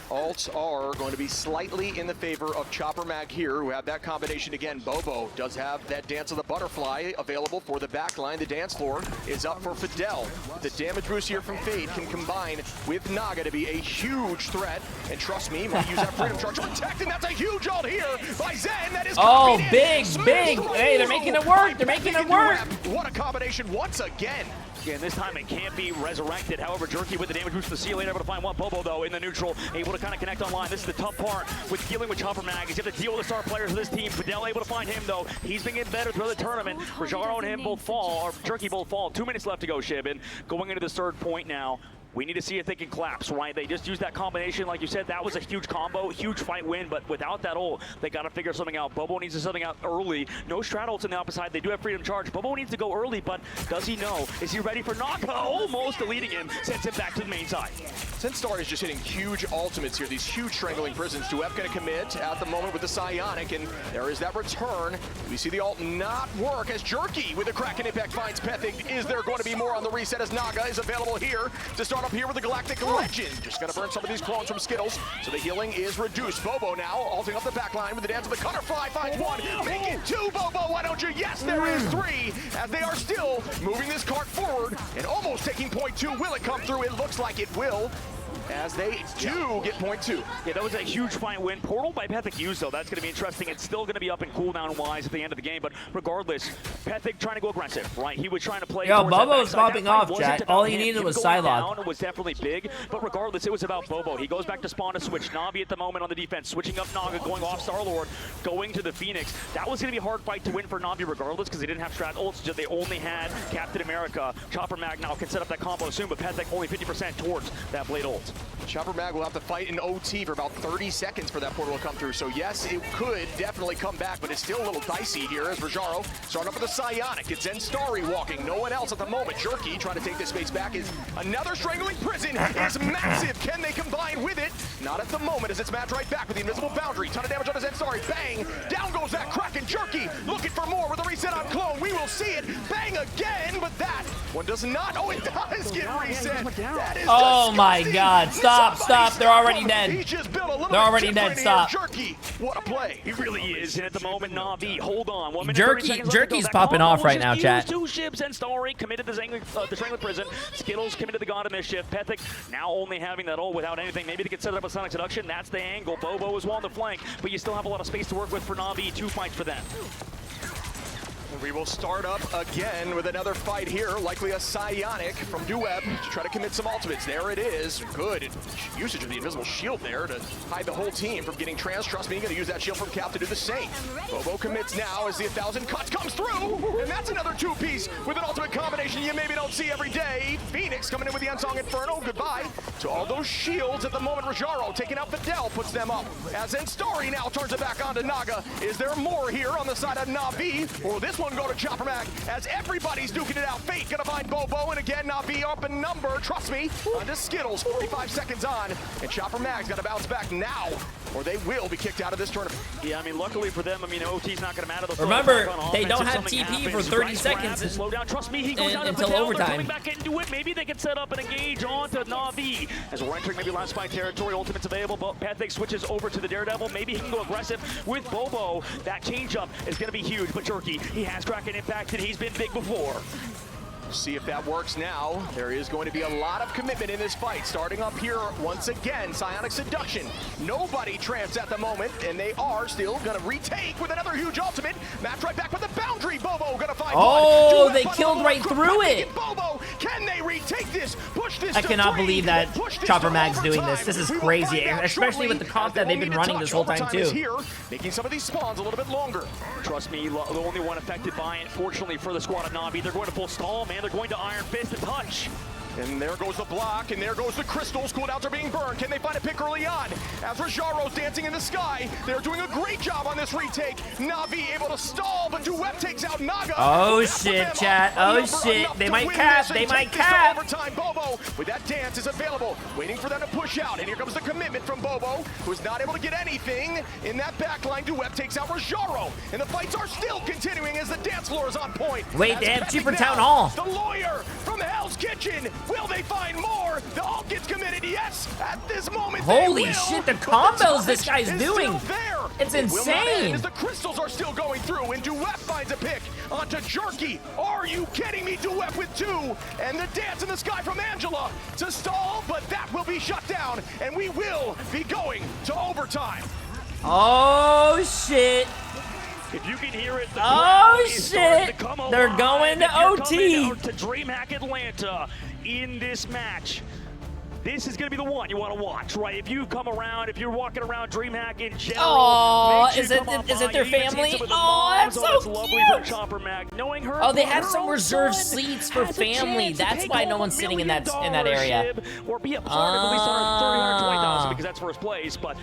Ults are going to be slightly in the favor of Chopper Mag here, who have that combination again. Bobo does have that Dance of the Butterfly available for the backline. The dance floor is up for Fidel. The damage boost here from Fate can combine with Naga to be a huge threat. And Trust Me, might use that freedom charge to protect, and that's a huge ult here by Zen. That is big. Hey, they're making it work. They're making it work. What a combination once again. Again, this time it can't be resurrected. However, Jerky with the damage boost to the ceiling, able to find one. Bobo, though, in the neutral, able to kind of connect online. This is the tough part with dealing with Chopper Mag, is you have to deal with the star players of this team. Fidel able to find him, though. He's been getting better throughout the tournament. Rajaro and him both fall, or Jerky both fall. 2 minutes left to go, Shibin. Going into this third point now. We need to see if they can collapse, right? They just used that combination, like you said. That was a huge combo, huge fight win, but without that ult, they got to figure something out. Bobo needs to something out early. No strat ults on the opposite side. They do have freedom charge. Bobo needs to go early, but does he know? Is he ready for Naga? Almost deleting him, sends him back to the main side. Senstar is just hitting huge ultimates here, these huge strangling prisons. Duep going to commit at the moment with the Psionic, and there is that return. We see the ult not work as Jerky with a Kraken impact finds Pethig. Is there going to be more on the reset as Naga is available here to start run up here with the Galactic Legend. Just gonna burn some of these clones from Skittles, so the healing is reduced. Bobo now halting up the back line with the dance of the Cutterfly, finds one, make it two, Bobo, why don't you? Yes, there is three, as they are still moving this cart forward and almost taking point two. Will it come through? It looks like it will, as they do get point two. Yeah, that was a huge fight win. Portal by Pethic used, though. That's going to be interesting. It's still going to be up in cooldown-wise at the end of the game, but regardless, Pethic trying to go aggressive, right? He was trying to play. Yo, towards Bobo that was backside. popping That fight off, wasn't chat. about All he him. needed Him was going Psylocke. down was definitely big, but regardless, it was about Bobo. He goes back to spawn to switch. Na'Vi at the moment on the defense, switching up Naga, going off Star-Lord, going to the Phoenix. That was going to be a hard fight to win for Na'Vi regardless, because they didn't have strat ults. They only had Captain America. Chopper Mag now can set up that combo soon, but Pethic only 50% towards that Blade ult. Chopper Mag will have to fight in OT for about 30 seconds for that portal to come through. So yes, it could definitely come back, but it's still a little dicey here as Rajaro starting up with a Psionic. It's Zenstari walking, no one else at the moment. Jerky trying to take this space back is another Strangling Prison is massive. Can they combine with it? Not at the moment as it's matched right back with the Invisible Boundary. Ton of damage on the Zenstari. Bang! Down goes that Kraken. Jerky looking for more with a reset on Clone. We will see it. Bang again, but that one does not. Oh, it does get reset. That is Oh my God! Stop! Stop! They're already He dead. just built a little They're already bit dead. different Stop. here. Jerky, what a play. He really is, and at the moment, Na'Vi, hold on. 1 minute, 30 seconds left to go. Jerky's That popping combo off right just now, used. chat. Two ships and Starry committed to the Strangling Prison. Skittles committed the God of Mischief. Pethic now only having that ult without anything. Maybe they could set it up a Sonic Seduction. That's the angle. Bobo is well on the flank, but you still have a lot of space to work with for Na'Vi. 2 fights for them. We will start up again with another fight here, likely a Psionic from Duweb to try to commit some ultimates. There it is. Good usage of the invisible shield there to hide the whole team from getting trans. Trust me, you're going to use that shield from Cap to do the same. Bobo commits now as the 1,000 cuts comes through, and that's another two-piece with an ultimate combination you maybe don't see every day. Phoenix coming in with the Unsung Inferno. Goodbye to all those shields at the moment. Rajaro taking out Fidel, puts them up. As Zenstari now turns it back onto Naga. Is there more here on the side of Na'Vi? Or this one go to Chopper Mag as everybody's duking it out. Fate gonna find Bobo, and again, Na'Vi up in number. Trust me, onto Skittles, 45 seconds on, and Chopper Mag's gotta bounce back now, or they will be kicked out of this tournament. Yeah, I mean, luckily for them, I mean, OT's not gonna matter. Remember, they don't have TP for 30 seconds slow down. Trust me, he goes down until Patel, overtime. Coming back into it, maybe they can set up and engage onto Na'Vi. As we're entering maybe last fight territory, ultimate's available, but Pethic switches over to the Daredevil. Maybe he can go aggressive with Bobo. That changeup is gonna be huge, but Jerky, he has Kraken impacted. He's been big before. See if that works now. There is going to be a lot of commitment in this fight. Starting up here once again, Psionic Seduction. Nobody trans at the moment, and they are still going to retake with another huge ultimate. Match right back with the Boundary. Bobo going to find Oh, one. they killed right through it. Bobo, can they retake this? Push this I to cannot 3. believe that Push this Chopper to Mag's doing overtime. this. This is We will crazy, find out especially with the shortly, comp as that they they've been won't need running to this touch. whole time Overtime is too. here, making some of these spawns a little bit longer. Trust me, the only one affected by it, fortunately for the squad of Na'Vi, they're going to full stall, man. They're going to Iron Fist and touch. And there goes the block, and there goes the crystals. Cooldowns are being burned. Can they find a pick early on? As Rajaro's dancing in the sky, they're doing a great job on this retake. Na'Vi able to stall, but Duweb takes out Naga. Oh shit, chat. Oh shit. They might cap. They might cap. Overtime, Bobo with that dance is available, waiting for them to push out. And here comes the commitment from Bobo, who's not able to get anything in that backline. Duweb takes out Rajaro, and the fights are still continuing as the dance floor is on point. Wait, As they have Pethic Cheaper now, Town Hall. The lawyer from Hell's Kitchen. Will they find more? The ult gets committed. Yes, at this moment. Holy they will, shit, the but combos this damage guy's is doing. still there. It's It will not end insane. as the crystals are still going through, and Duweb finds a pick onto Jerky. Are you kidding me? Duweb with 2, and the dance in the sky from Angela to stall, but that will be shut down, and we will be going to overtime. Oh shit. If you can hear it, the Oh crowd is starting shit. to come They're alive. going to If you're OT. coming out to DreamHack Atlanta in this match, this is going to be the one you want to watch, right? If you come around, if you're walking around DreamHack in general, Oh, make sure is you it come on is it by. their You even see family? some of the Oh, moms. that's That's so lovely cute. for Chopper Mag. Knowing her, Oh, they have her some own reserved son seats for has a family. chance to That's take why no home one's $1 sitting in that million area. ship, or be a part of at least $320,000 because that's first place. But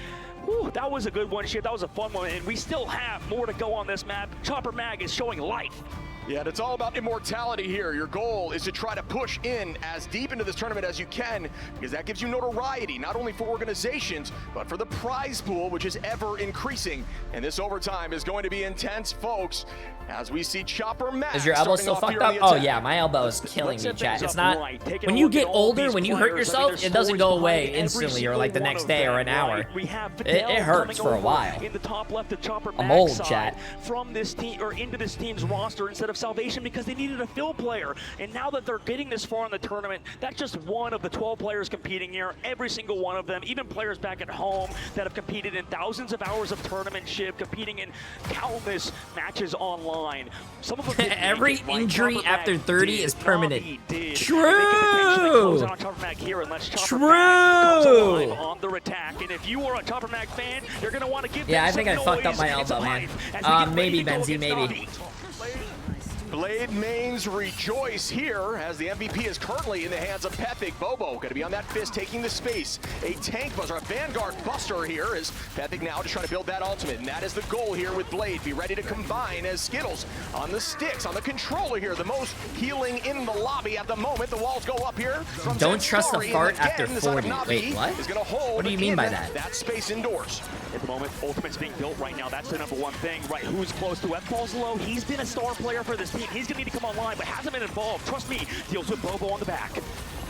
whew, that was a good one, shit. That was a fun one, and we still have more to go on this map. Chopper Mag is showing life. Yeah, and it's all about immortality here. Your goal is to try to push in as deep into this tournament as you can, because that gives you notoriety, not only for organizations, but for the prize pool, which is ever increasing. And this overtime is going to be intense, folks, as we see Chopper Mag. Is your elbow still fucked up? Oh yeah, my elbow is killing me, chat. It's not, when you get older, when you hurt yourself, it doesn't go away instantly or like the next day or an hour. It hurts for a while. In the top left of Chopper I'm Mag's old, side chat. From this team, or into this team's roster instead of Salvation, because they needed a fill player. And now that they're getting this far in the tournament, that's just one of the 12 players competing here. Every single one of them, even players back at home that have competed in thousands of hours of tournamentship, competing in countless matches online. Some of them every injury after 30 is permanent. True. True. On their attack, and if you are a Chopper Mag fan, you're gonna want to give. Yeah, I think I fucked up my elbow, man. Maybe Benzie, maybe. Blade mains rejoice here as the MVP is currently in the hands of Pethic. Bobo going to be on that fist, taking the space. A tank buzzer, a Vanguard buster here as Pethic now just trying to build that ultimate. And that is the goal here with Blade. Be ready to combine as Skittles on the sticks, on the controller here. The most healing in the lobby at the moment. The walls go up here. Don't trust a fart after 40. Wait, what? What do you mean by that? That space indoors. At the moment, Ultimate's being built right now. That's the number one thing, right? Who's close to F falls low. He's been a star player for this team. He's gonna need to come online, but hasn't been involved. Trust me, deals with Bobo on the back.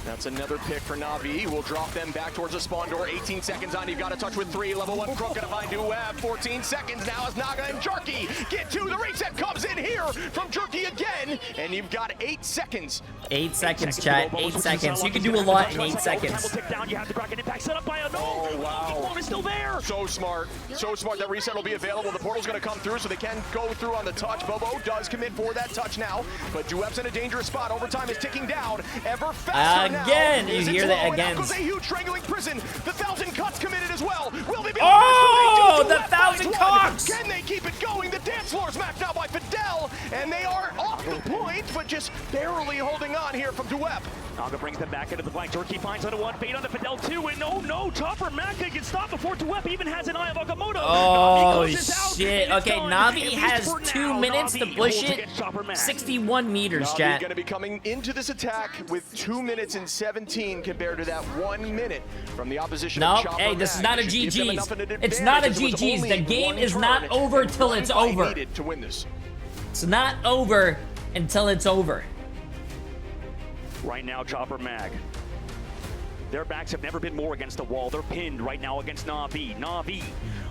That's another pick for Na'Vi. We'll drop them back towards the spawn door. 18 seconds on. You've got to touch with 3. Level 1 Crook gonna find new web. 14 seconds now as Naga and Jerky get 2. The reset comes in here from Jerky again. And you've got 8 seconds. 8 seconds, chat. 8 seconds. You can do a lot in 8 seconds. Oh, wow. Is still there. So smart. So smart. That reset will be available. The portal's going to come through, so they can go through on the touch. Bobo does commit for that touch now. But Duep's in a dangerous spot. Overtime is ticking down ever faster now. Again, you hear that again. Goes a huge strangling prison. The 1,000 cuts committed as well. Will they be the 1,000 cuts! Can they keep it going? The dance floor is maxed out by Fidel, and they are off the point, but just barely holding on here from Duep. Naga brings them back into the fight. Jerky finds on one, bait on the Fidel 2, and no, Chopper Mag can stop before Duep even has an Eye of Agamotto. Oh, shit. Okay, Na'Vi has 2 minutes to push it. 61 meters, chat. Going to be coming into this attack with 2 minutes and 17 compared to that 1 minute from the opposition. No, hey, this is not a GG's. It's not a GG's. The game is not over till it's over. To win this. It's not over until it's over. Right now, Chopper Mag. Their backs have never been more against the wall. They're pinned right now against Na'Vi. Na'Vi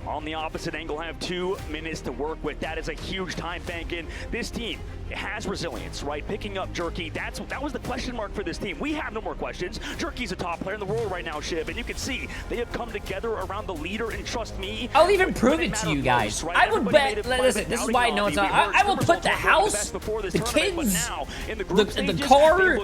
on the opposite angle have 2 minutes to work with. That is a huge time bank in. This team has resilience, right? Picking up Jerky, that was the question mark for this team. We have no more questions. Jerky's a top player in the world right now, Shiv, and you can see they have come together around the leader, and trust me, I'll even prove it to you guys. I would bet, listen, this is why I know it's not, I will put the house, the kids, the car,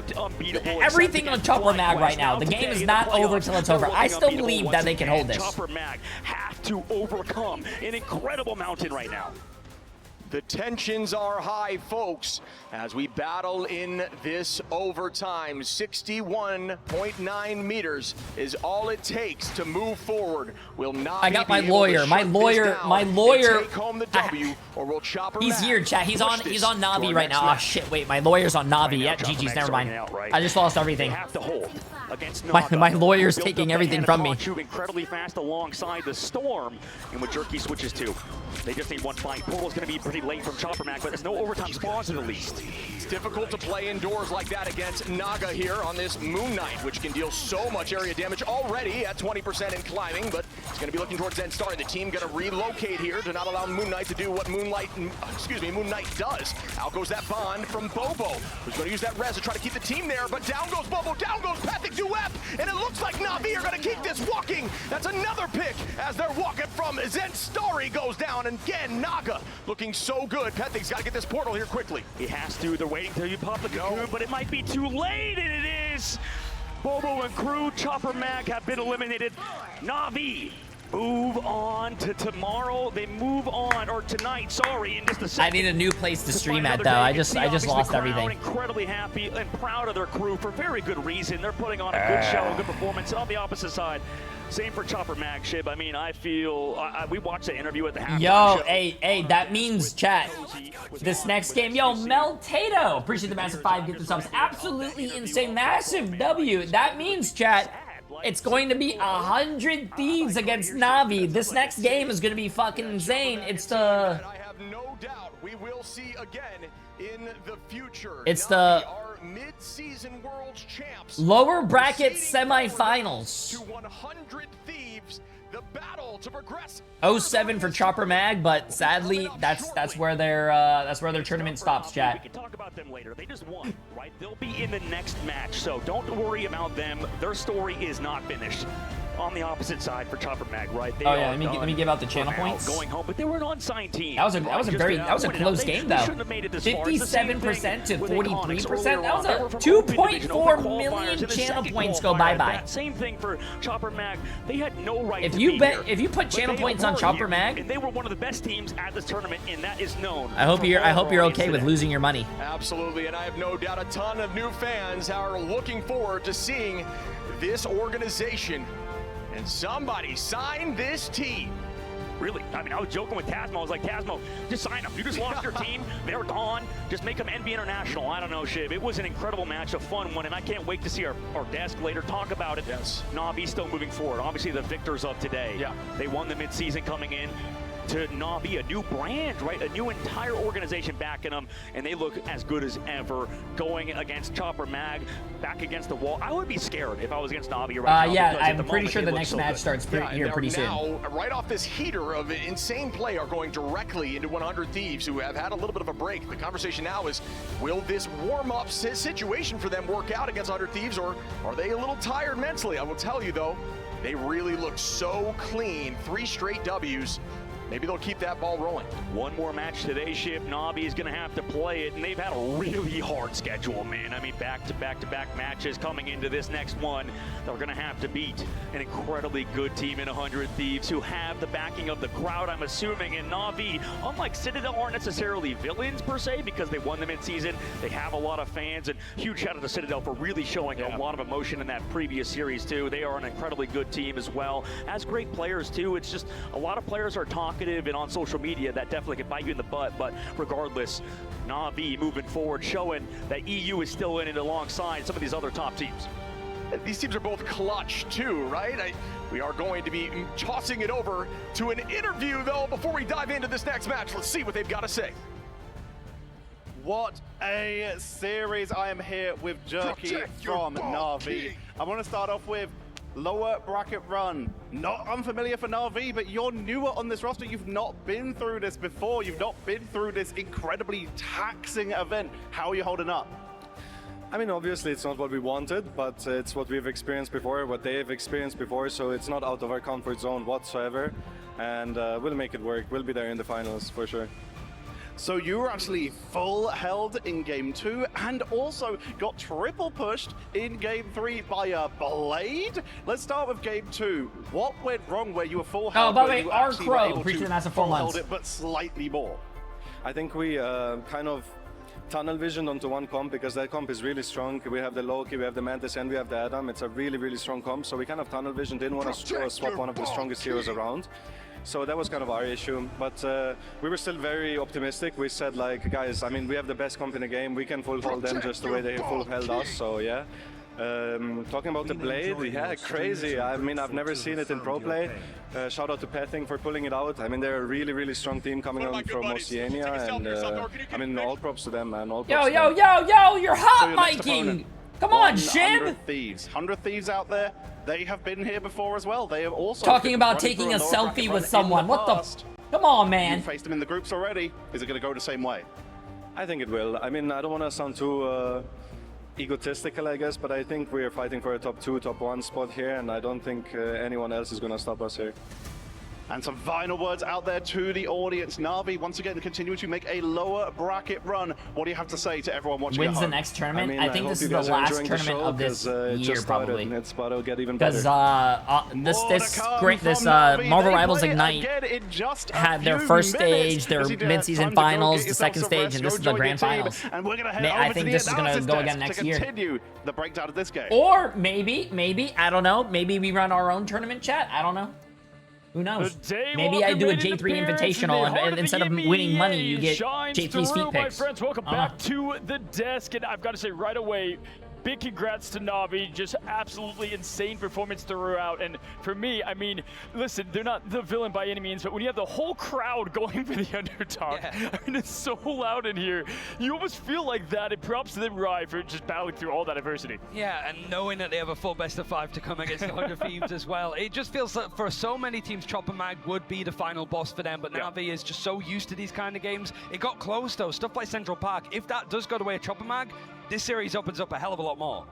everything on Chopper Mag right now. The game is not over till it's over. I still believe that they can hold this. Chopper Mag have to overcome an incredible mountain right now. The tensions are high, folks, as we battle in this overtime. 61.9 meters is all it takes to move forward. Will not. I got my lawyer. My lawyer. Take home the W, or we'll chop her. He's here, chat. He's on Na'Vi right now. Oh shit! Wait, my lawyer's on Na'Vi. Yeah, GG's. Never mind. I just lost everything. Have to hold. My lawyer's taking everything from me. Incredibly fast alongside the storm, and what Jerky switches to, they just need one fight. Portal's going to be pretty late from Chopper Mag, but there's no overtime spawns in the least. It's difficult to play indoors like that against Naga here on this Moon Knight, which can deal so much area damage already at 20% and climbing, but it's going to be looking towards Zen Star. The team going to relocate here to not allow Moon Knight to do what Moon Knight does. Out goes that bond from Bobo, who's going to use that res to try to keep the team there, but down goes Bobo, down goes Pethic Duep, and it looks like Na'Vi are going to keep this walking. That's another pick as they're walking from Zen Starry goes down, and again, Naga looking so good. Pethic's got to get this portal here quickly. He has to. They're waiting till you pop the cocoon, but it might be too late, and it is. Bobo and crew, Chopper Mag have been eliminated. Na'Vi move on to tomorrow. They move on, or tonight, sorry, in just a second. I need a new place to stream at, though. I just lost everything. Incredibly happy and proud of their crew for very good reason. They're putting on a good show, a good performance. And on the opposite side, same for Chopper Mag, Shib. I mean, I feel we watched the interview at the halftime show. Hey, that means chat. This next game, Meltato. Appreciate the massive 5 gift subs. Absolutely insane, massive W. That means chat. It's going to be 100 Thieves against Na'Vi. This next game is going to be fucking insane. It's the. I have no doubt we will see again in the future. It's the mid-season world's champs. Lower bracket semifinals. To 100 Thieves, the battle to progress. 07 for Chopper Mag, but sadly, that's where their tournament stops, chat. We can talk about them later. They just won, right? They'll be in the next match, so don't worry about them. Their story is not finished. On the opposite side for Chopper Mag, right? They let me give out the channel points. Going home, but they were an unsigned team. That was a close game though. 57% to 43%. That was a 2.4 million channel points go bye-bye. Same thing for Chopper Mag. They had no right. If you put channel points on Chopper Mag, and they were one of the best teams at this tournament, and that is known. I hope you're okay with losing your money. Absolutely, and I have no doubt a ton of new fans are looking forward to seeing this organization. And somebody sign this team. Really? I mean, I was joking with Tasmo. I was like, Tasmo, just sign them. You just lost your team. They're gone. Just make them NB International. I don't know, Shiv. It was an incredible match, a fun one, and I can't wait to see our desk later talk about it. Yes. Na'Vi still moving forward. Obviously, the victors of today. Yeah. They won the midseason coming in to Na'Vi, a new brand, right? A new entire organization backing them, and they look as good as ever. Going against Chopper Mag, back against the wall. I would be scared if I was against Na'Vi right now. Yeah, I'm pretty sure the next match starts here pretty soon. Now, right off this heater of insane play, are going directly into 100 Thieves, who have had a little bit of a break. The conversation now is, will this warm-up situation for them work out against 100 Thieves, or are they a little tired mentally? I will tell you, though, they really look so clean. 3 straight Ws. Maybe they'll keep that ball rolling. One more match today, Shib. Na'Vi is going to have to play it, and they've had a really hard schedule, man. I mean, back-to-back matches coming into this next one. They're going to have to beat an incredibly good team in 100 Thieves who have the backing of the crowd, I'm assuming. And Na'Vi, unlike Citadel, aren't necessarily villains, per se, because they won the midseason. They have a lot of fans, and huge shout out to Citadel for really showing a lot of emotion in that previous series, too. They are an incredibly good team as well. As great players, too. It's just a lot of players are talkative and on social media that definitely can bite you in the butt, but regardless, Na'Vi moving forward, showing that EU is still in it alongside some of these other top teams. These teams are both clutch too, right? We are going to be tossing it over to an interview though before we dive into this next match. Let's see what they've got to say. What a series. I am here with Jerky from Na'Vi. I want to start off with lower bracket run. Not unfamiliar for Na'Vi, but you're newer on this roster. You've not been through this before. You've not been through this incredibly taxing event. How are you holding up? I mean, obviously it's not what we wanted, but it's what we've experienced before, what they've experienced before, so it's not out of our comfort zone whatsoever. And we'll make it work. We'll be there in the finals for sure. So you were actually full held in Game 2 and also got triple pushed in Game 3 by a Blade. Let's start with Game 2. What went wrong where you were full held? Oh, by the way, our Crow, appreciate the massive 4 months. It, but slightly more. I think we kind of tunnel visioned onto one comp because that comp is really strong. We have the Loki, we have the Mantis, and we have the Adam. It's a really, really strong comp, so we kind of tunnel vision, didn't want to swap one of the strongest heroes around. So that was kind of our issue, but we were still very optimistic. We said, like, guys, I mean, we have the best comp in the game. We can full hold them just the way they full held us, so yeah. Talking about the Blade, yeah, crazy. I mean, I've never seen it in pro play. Shout out to Pething for pulling it out. I mean, they're a really, really strong team coming on from Oceania, and I mean, all props to them, man. All props yo, you're hot miking! Come on, Shib! 100 Thieves out there. They have been here before as well. They have also talking about taking a selfie with someone. What the? Come on, man. You faced them in the groups already. Is it going to go the same way? I think it will. I mean, I don't want to sound too egotistical, I guess, but I think we are fighting for a top 2, top 1 spot here, and I don't think anyone else is going to stop us here. And some final words out there to the audience. Na'Vi, once again, continuing to make a lower bracket run. What do you have to say to everyone watching Wins at home? the next tournament? I mean, I think this is the last tournament of this year, probably. It's about to get even better. Because this Marvel Rivals Ignite had their first stage, their mid-season finals, the second stage, and this is the grand finals. And we're gonna head I over think to this the is going to go again analysis next year. to continue the breakdown of this game. Or maybe, I don't know, maybe we run our own tournament chat. I don't know. Who knows? Maybe I do a J3 Invitational, and instead of winning money, you get J3's feet picks. My friends, welcome back to the desk, and I've got to say right away, big congrats to Na'Vi. Just absolutely insane performance throughout. And for me, I mean, listen, they're not the villain by any means, but when you have the whole crowd going for the underdog, I mean, it's so loud in here. You almost feel like that. And props to them, Rye, for just battling through all that adversity. Yeah, and knowing that they have a full best of 5 to come against the Hunger Thieves as well. It just feels like for so many teams, Chopper Mag would be the final boss for them, but Na'Vi is just so used to these kind of games. It got close, though. Stuff like Central Park, if that does go the way of Chopper Mag, this series opens up a hell of a lot more.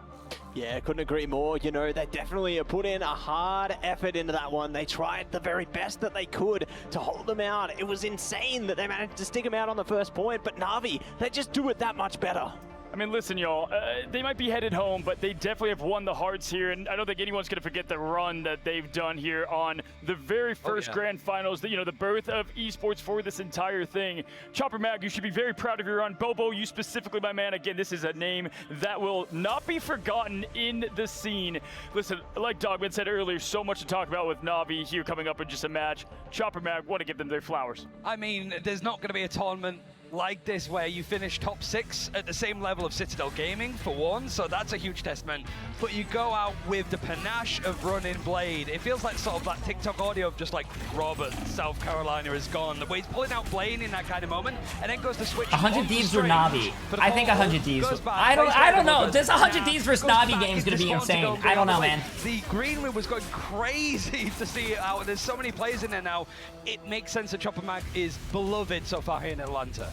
Yeah, couldn't agree more. You know, they definitely put in a hard effort into that one. They tried the very best that they could to hold them out. It was insane that they managed to stick them out on the first point, but Na'Vi, they just do it that much better. I mean, listen, y'all, they might be headed home, but they definitely have won the hearts here, and I don't think anyone's going to forget the run that they've done here on the very first grand finals, the birth of esports for this entire thing. Chopper Mag, you should be very proud of your run. Bobo, you specifically, my man, again, this is a name that will not be forgotten in the scene. Listen, like Dogman said earlier, so much to talk about with Na'Vi here coming up in just a match. Chopper Mag, want to give them their flowers. I mean, there's not going to be a tournament like this where you finish top 6 at the same level of Citadel Gaming for one, so that's a huge testament. But you go out with the panache of running Blade. It feels like sort of that TikTok audio of just like Robert, South Carolina is gone. The way he's pulling out Blade in that kind of moment, and then goes to switch. 100 Thieves or Na'Vi? I think 100 Thieves. I don't know. This 100 Thieves versus Na'Vi game is going to be insane. I don't know, man. The green room was going crazy to see it out. There's so many players in there now. It makes sense that Chopper Mag is beloved so far here in Atlanta.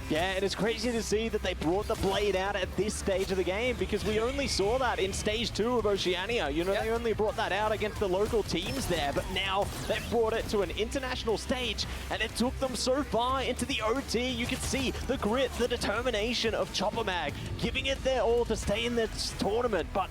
Yeah, and it's crazy to see that they brought the Blade out at this stage of the game, because we only saw that in stage 2 of Oceania. You know, they only brought that out against the local teams there, but now they've brought it to an international stage, and it took them so far into the OT. You can see the grit, the determination of Chopper Mag, giving it their all to stay in this tournament, but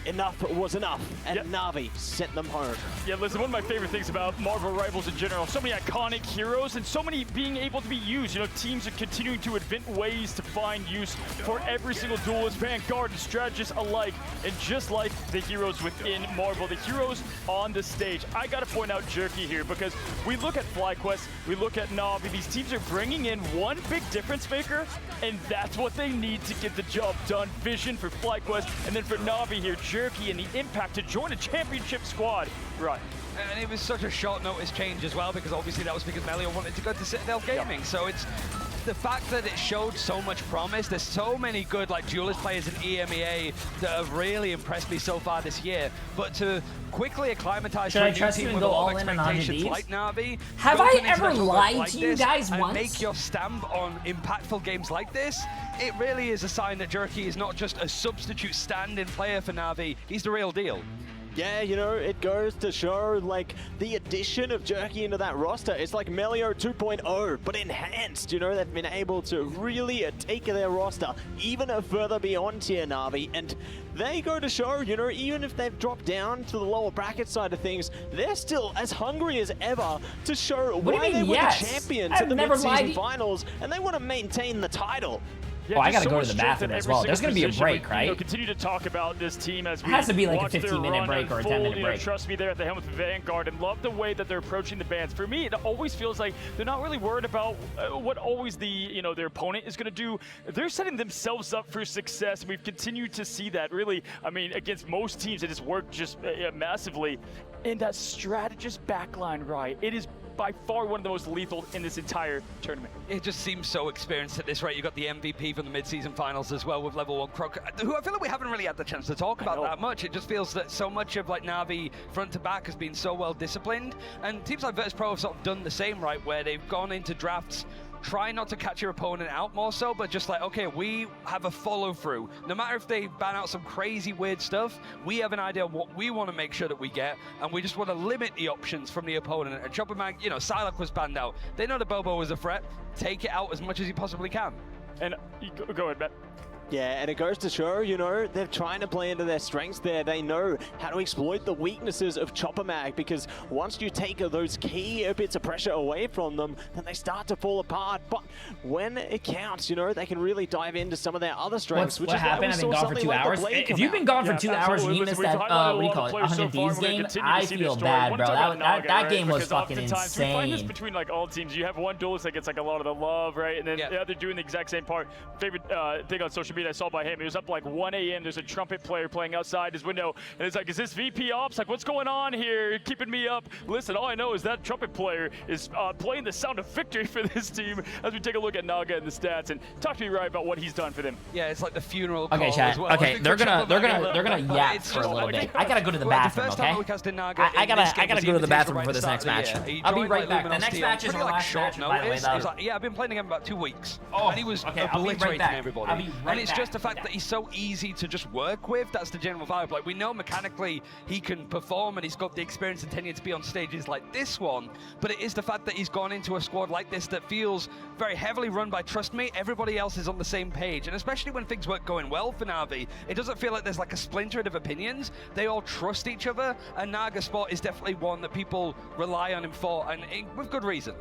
enough was enough, and Na'Vi sent them home. Yeah, listen, one of my favorite things about Marvel Rivals in general, so many iconic heroes and so many being able to be used. You know, teams are continuing to invent ways to find use for every single duelist, Vanguard, and strategist alike. And just like the heroes within Marvel, the heroes on the stage. I gotta point out Jerky here, because we look at FlyQuest, we look at Na'Vi, these teams are bringing in one big difference maker, and that's what they need to get the job done. Vision for FlyQuest, and then for Na'Vi here, Jerky and the impact to join a championship squad. Right. And it was such a short notice change as well, because obviously that was because Melio wanted to go to Citadel Gaming. So it's the fact that it showed so much promise. There's so many good like duelist players in EMEA that have really impressed me so far this year. But to quickly acclimatize to a new team with a lot of expectations like Na'Vi. Have I ever lied to you guys once? Make your stamp on impactful games like this. It really is a sign that Jerky is not just a substitute stand-in player for Na'Vi. He's the real deal. Yeah, you know, it goes to show, like, the addition of Jerky into that roster. It's like Melio 2.0, but enhanced. You know, they've been able to really take their roster even further beyond tier Na'Vi, and they go to show, you know, even if they've dropped down to the lower bracket side of things, they're still as hungry as ever to show why they were the champions in the mid-season finals, and they want to maintain the title. Yeah, I gotta go to the bathroom as well. There's gonna be a break, right? You know, continue to talk about this team as we it has to be like a watch their 15-minute break or a 10-minute break. Trust me, they're at the helm with Vanguard, and love the way that they're approaching the bans. For me, it always feels like they're not really worried about what always their opponent is gonna do. They're setting themselves up for success, and we've continued to see that. Really, I mean, against most teams, it has worked just massively. And that strategist backline, right? It is by far one of the most lethal in this entire tournament. It just seems so experienced at this rate. You got the MVP from the mid-season finals as well with level 1 Croc, who I feel like we haven't really had the chance to talk about that much. It just feels that so much of like Na'Vi front to back has been so well disciplined, and teams like Virtus Pro have sort of done the same, right, where they've gone into drafts try not to catch your opponent out more so, but just like, okay, we have a follow through. No matter if they ban out some crazy weird stuff, we have an idea of what we want to make sure that we get, and we just want to limit the options from the opponent. And Chopper Mag, you know, Psylocke was banned out. They know that Bobo was a threat. Take it out as much as you possibly can. And go ahead, Matt. Yeah, and it goes to show, you know, they're trying to play into their strengths there. They know how to exploit the weaknesses of Chopper Mag, because once you take those key bits of pressure away from them, then they start to fall apart. But when it counts, you know, they can really dive into some of their other strengths. What happened? I've been gone for 2 hours. If you've been gone for 2 hours and you missed that, what do you call it, 100 Thieves game, I feel bad, bro. That game was fucking insane. We find this between like all teams. You have one duelist that gets like a lot of the love, right? And then the other doing the exact same part. Favorite thing on social media I saw by him, it was up like 1 a.m. There's a trumpet player playing outside his window, and it's like, is this VP Ops? Like, what's going on here? Keeping me up. Listen, all I know is that trumpet player is playing the sound of victory for this team as we take a look at Naga and the stats. And talk to me right about what he's done for them. Yeah, it's like the funeral. Okay, chat. Well. Okay, they're gonna yap for a little bit. I gotta go to the bathroom. Okay. I gotta go to the bathroom for this next match. I'll be right back. The next match is our last match, by the way. Like, yeah, I've been playing him about 2 weeks, and he was okay, obliterating everybody. And it's just the fact that he's so easy to just work with. That's the general vibe. Like, we know mechanically he can perform and he's got the experience and tenure to be on stages like this one, but it is the fact that he's gone into a squad like this that feels very heavily run by Trust Me. Everybody else is on the same page, and especially when things weren't going well for Na'Vi, it doesn't feel like there's like a splintered of opinions. They all trust each other, and Naga Sport is definitely one that people rely on him for, and with good reason.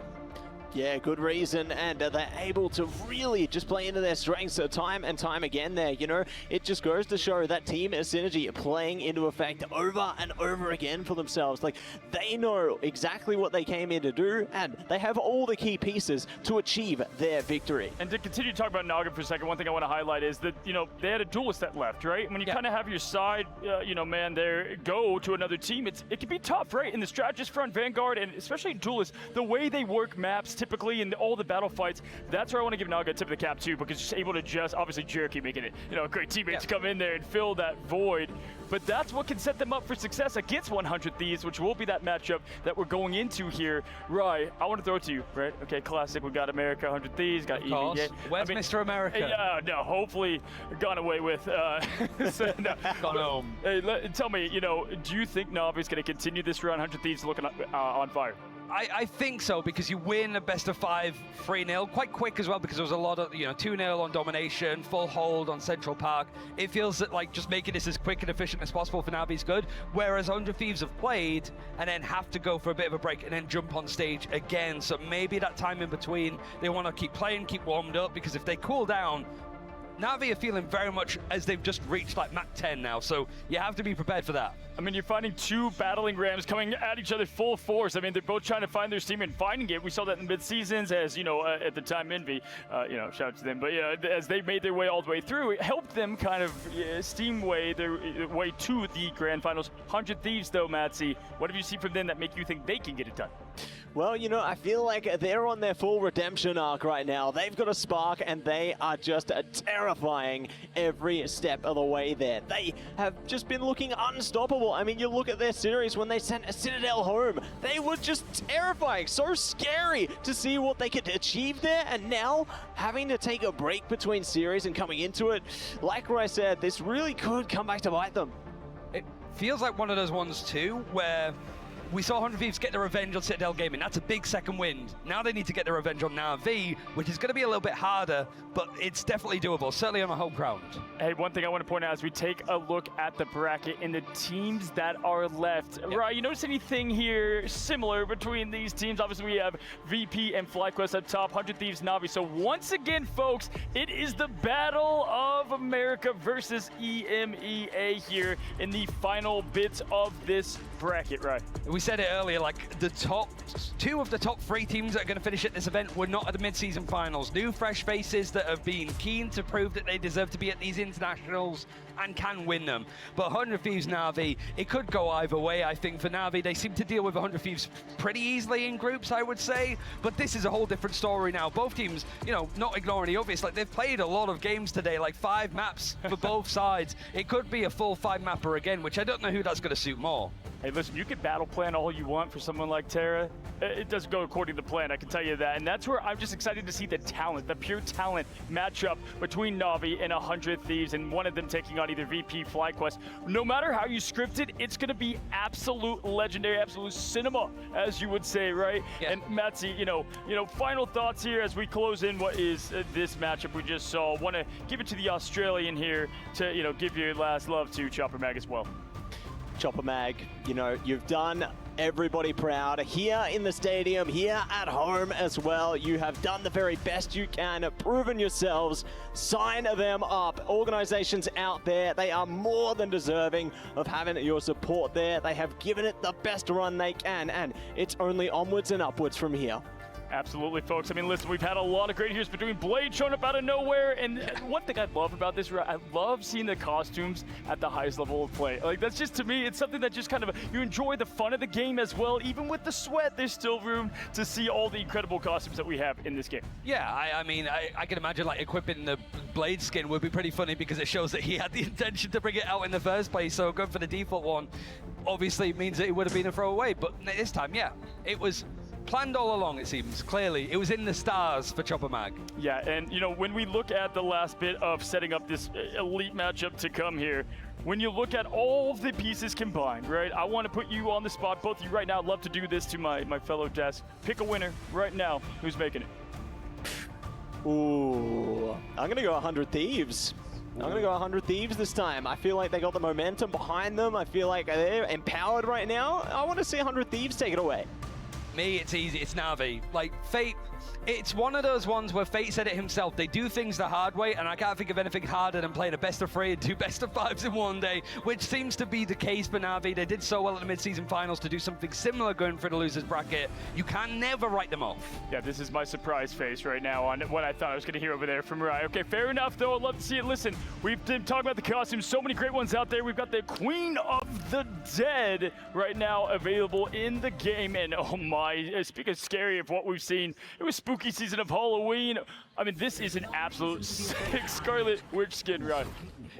Yeah, good reason, and they're able to really just play into their strengths time and time again there. You know, it just goes to show that team synergy playing into effect over and over again for themselves. Like, they know exactly what they came in to do, and they have all the key pieces to achieve their victory. And to continue to talk about Naga for a second, one thing I want to highlight is that, you know, they had a duelist that left, right? When you kind of have your side, you know, man, there go to another team, it can be tough, right? In the strategist front, Vanguard, and especially duelists, the way they work maps typically in all the battle fights, that's where I want to give Naga a tip of the cap too, because he's able to just, obviously Cherokee making it, you know, a great teammate to come in there and fill that void. But that's what can set them up for success against 100 Thieves, which will be that matchup that we're going into here. Right, I want to throw it to you, right? Okay, classic, we got America, 100 Thieves, got EMEA. Where's Mr. America? Yeah, no, hopefully gone away with. So, no. Gone home. Hey, tell me, you know, do you think Navi's going to continue this run, 100 Thieves looking on fire? I think so, because you win a best of 5 3-0 quite quick as well, because there was a lot of, you know, 2-0 on domination, full hold on Central Park. It feels that like just making this as quick and efficient as possible for Navi is good, whereas 100 Thieves have played and then have to go for a bit of a break and then jump on stage again. So maybe that time in between, they want to keep playing, keep warmed up, because if they cool down, Navi are feeling very much as they've just reached like Mach 10 now, so you have to be prepared for that. I mean, you're finding 2 battling rams coming at each other full force. I mean, they're both trying to find their steam and finding it. We saw that in mid-seasons, as, you know, at the time Envy, you know, shout out to them. But, yeah, as they made their way all the way through, it helped them kind of steam their way to the grand finals. 100 Thieves, though, Matsy, what have you seen from them that make you think they can get it done? Well, you know, I feel like they're on their full redemption arc right now. They've got a spark, and they are just terrifying every step of the way there. They have just been looking unstoppable. I mean, you look at their series when they sent a Citadel home. They were just terrifying, so scary to see what they could achieve there, and now having to take a break between series and coming into it, like I said, this really could come back to bite them. It feels like one of those ones too, where we saw 100 Thieves get their revenge on Citadel Gaming. That's a big second wind. Now they need to get their revenge on Na'Vi, which is going to be a little bit harder, but it's definitely doable, certainly on a home ground. Hey, one thing I want to point out as we take a look at the bracket and the teams that are left. Yep. Right, you notice anything here similar between these teams? Obviously, we have VP and FlyQuest up top, 100 Thieves, Na'Vi. So once again, folks, it is the Battle of America versus EMEA here in the final bits of this bracket, right? We said it earlier, like the top 2 of the top 3 teams that are going to finish at this event were not at the mid-season finals. New fresh faces that have been keen to prove that they deserve to be at these internationals and can win them. But 100 Thieves Na'Vi, it could go either way. I think for Na'Vi, they seem to deal with 100 Thieves pretty easily in groups, I would say. But this is a whole different story now. Both teams, you know, not ignoring the obvious, like they've played a lot of games today, like 5 maps for both sides. It could be a full 5-mapper again, which I don't know who that's going to suit more. Hey, listen, you can battle plan all you want for someone like Tara. It doesn't go according to plan, I can tell you that. And that's where I'm just excited to see the talent, the pure talent matchup between Na'Vi and 100 Thieves, and one of them taking on either VP FlyQuest. No matter how you script it, it's going to be absolute legendary, absolute cinema, as you would say, right? Yeah. And Matsy, you know, final thoughts here as we close in what is this matchup we just saw. Want to give it to the Australian here to, give your last love to Chopper Mag as well. Chopper Mag, you've done everybody proud here in the stadium, here at home as well. You have done the very best you can, proven yourselves. Sign them up. Organizations out there, they are more than deserving of having your support there. They have given it the best run they can, and it's only onwards and upwards from here. Absolutely, folks. I mean, listen, we've had a lot of great years between Blade showing up out of nowhere, and one thing I love about this, I love seeing the costumes at the highest level of play. Like, that's just, to me, it's something that just kind of, you enjoy the fun of the game as well. Even with the sweat, there's still room to see all the incredible costumes that we have in this game. Yeah, I mean, I can imagine, like, equipping the Blade skin would be pretty funny because it shows that he had the intention to bring it out in the first place, so going for the default one obviously means that it would have been a throwaway, but this time, yeah, it was planned all along, it seems. Clearly, it was in the stars for Chopper Mag. Yeah, and when we look at the last bit of setting up this elite matchup to come here, when you look at all the pieces combined, right? I want to put you on the spot, both of you right now. I'd love to do this to my fellow desk. Pick a winner right now. Who's making it? Ooh, I'm going to go 100 Thieves. I'm going to go 100 Thieves this time. I feel like they got the momentum behind them. I feel like they're empowered right now. I want to see 100 Thieves take it away. Me, it's easy. It's Na'Vi. Like, Fate, it's one of those ones where Fate said it himself. They do things the hard way, and I can't think of anything harder than playing a best of 3 and 2 best of 5s in one day, which seems to be the case for Na'Vi. They did so well at the mid-season finals to do something similar going for the losers bracket. You can never write them off. Yeah, this is my surprise face right now on what I thought I was going to hear over there from Rye. Okay, fair enough, though. I'd love to see it. Listen, we've been talking about the costumes. So many great ones out there. We've got the Queen of the Dead right now available in the game. And oh my, speaking of scary of what we've seen, it was spooky season of Halloween. I mean, this is an absolute sick Scarlet Witch skin run.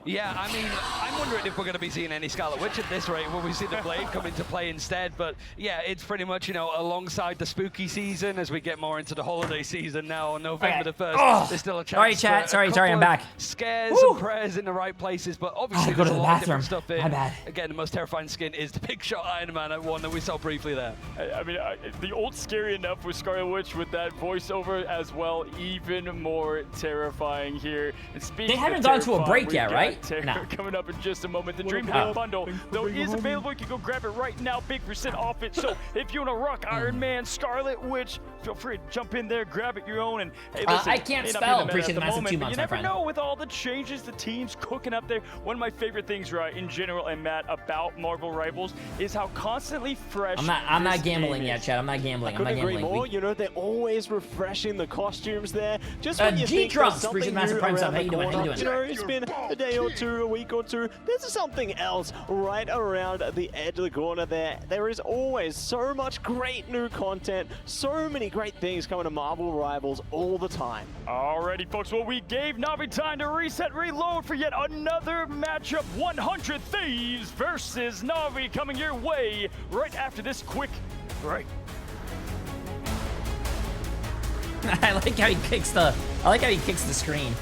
Yeah, I mean, I'm wondering if we're going to be seeing any Scarlet Witch at this rate when we see the Blade come into play instead. But yeah, it's pretty much, alongside the spooky season as we get more into the holiday season now on November the 1st. There's still a chance. Sorry, chat. Sorry, I'm back. Scares and prayers in the right places, but obviously there's a lot of different stuff in. My bad. Again, the most terrifying skin is the big shot Iron Man one that we saw briefly there. I mean, the old scary enough with Scarlet Witch with that voiceover as well, even more terrifying here. And speaking they haven't gone to a break yet, right? No. Coming up in just a moment. The Dream Hit bundle, though, is available. You can go grab it right now. Big percent off it. So if you want to rock Iron Man, Scarlet Witch, feel free to jump in there, grab it your own. And hey, listen, I can't spell. Appreciate the massive 2 months, you never know with all the changes, the teams cooking up there. One of my favorite things, right, in general, and Matt, about Marvel Rivals is how constantly fresh. I'm not gambling yet, Chad. I'm not gambling. I couldn't agree more. They're always refreshing the costumes there. Just when you think there's something new around the corner, it's been a day or two, a week or two. There's something else right around the edge of the corner there. There is always so much great new content, so many great things coming to Marvel Rivals all the time. Alrighty, folks. Well, we gave Na'Vi time to reset, reload for yet another matchup. 100 Thieves versus Na'Vi coming your way right after this quick break. I like how he kicks the screen.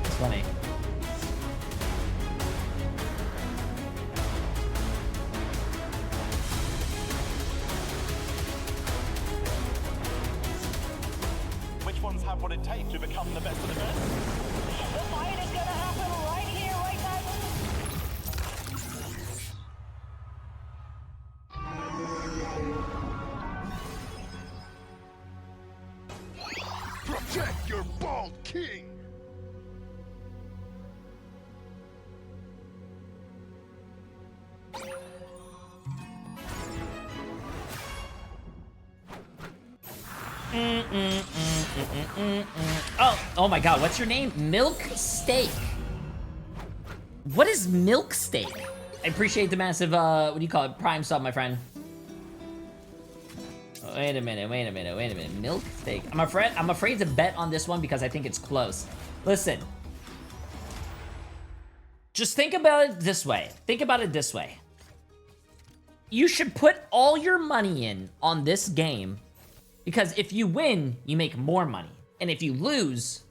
It's funny. Which ones have what it takes to become the best of the best? The fight is gonna happen right here, right now. Protect your bald king! Oh my god, what's your name? Milk Steak. What is Milk Steak? I appreciate the massive, what do you call it? Prime sub, my friend. Wait a minute. Milk Steak. I'm afraid to bet on this one because I think it's close. Listen. Just think about it this way. you should put all your money in on this game, because if you win, you make more money. And if you lose,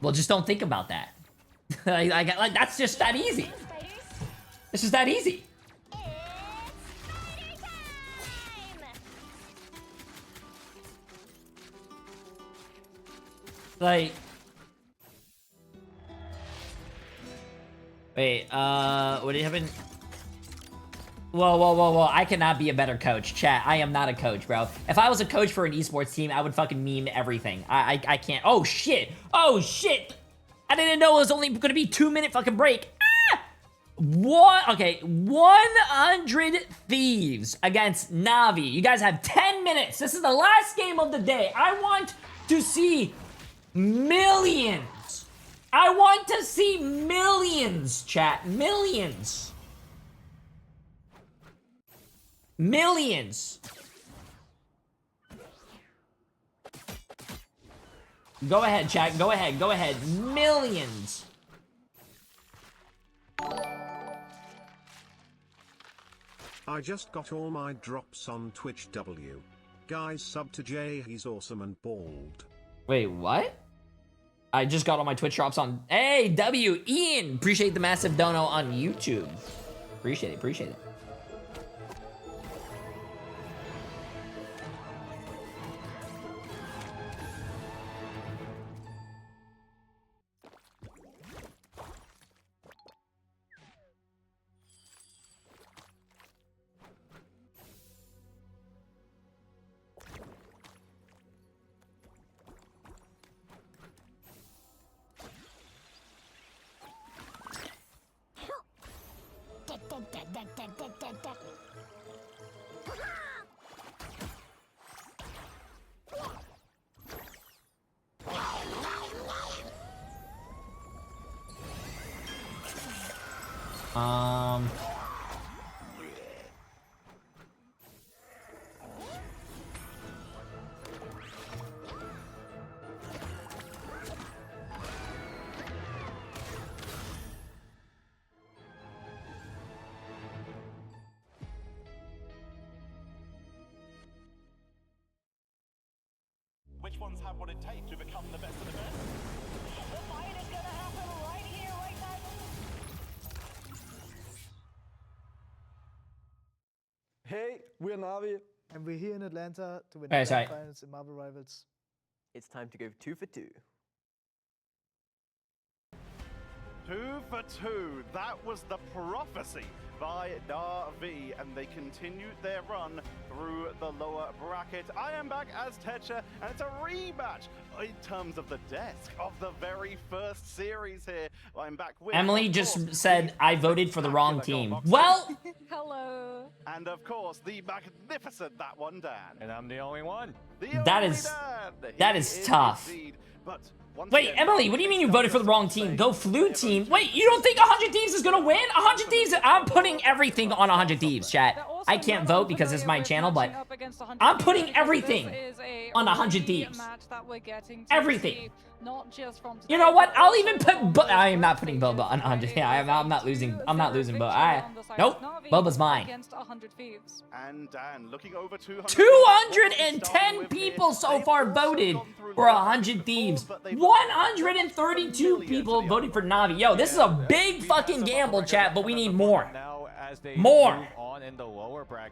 well, just don't think about that. like, that's just that easy. It's just that easy. Like, wait, what did happen? Whoa, I cannot be a better coach. Chat, I am not a coach, bro. If I was a coach for an esports team, I would fucking meme everything. I can't. Oh, shit. Oh, shit. I didn't know it was only gonna be 2-minute fucking break. Ah! What? Okay, 100 Thieves against Na'Vi. You guys have 10 minutes. This is the last game of the day. I want to see millions. I want to see millions, chat. Millions. Millions. Go ahead, chat. Go ahead. Go ahead. Millions. I just got all my drops on Twitch W. Guys, sub to Jay, he's awesome and bald. Wait, what? I just got all my Twitch drops on... Hey, W, Ian! Appreciate the massive dono on YouTube. Appreciate it, appreciate it. Which ones have what it takes to become the best of the best? The fight is gonna happen right here, right now. Hey, we're Na'Vi. And we're here in Atlanta to win Hey, the sorry. finals in Marvel Rivals. It's time to go 2 for 2. 2 for 2. That was the prophecy by Na'Vi, and they continued their run through the lower bracket. I am back as Tetra, and it's a rematch in terms of the desk of the very first series here. I'm back with... Emily just said, I voted for the wrong team. Well... Hello. And of course, the magnificent That One Dan. And I'm the only one. That is tough. Indeed. But wait, Emily, what do you mean you voted for the wrong team? Go Flu team. Wait, you don't think 100 Thieves is gonna win? 100 Thieves, I'm putting everything on 100 Thieves, chat. I can't vote because it's my channel, but I'm putting everything on 100 Thieves. Everything. You know what? I'll even put... I am not putting Boba on 100. Yeah, I'm not losing. I'm not losing Boba. Nope. Boba's mine. And Dan looking over 210 people so far voted for 100 Thieves. 132 people voted for Na'Vi. Yo, this is a big fucking gamble, chat, but we need more. More.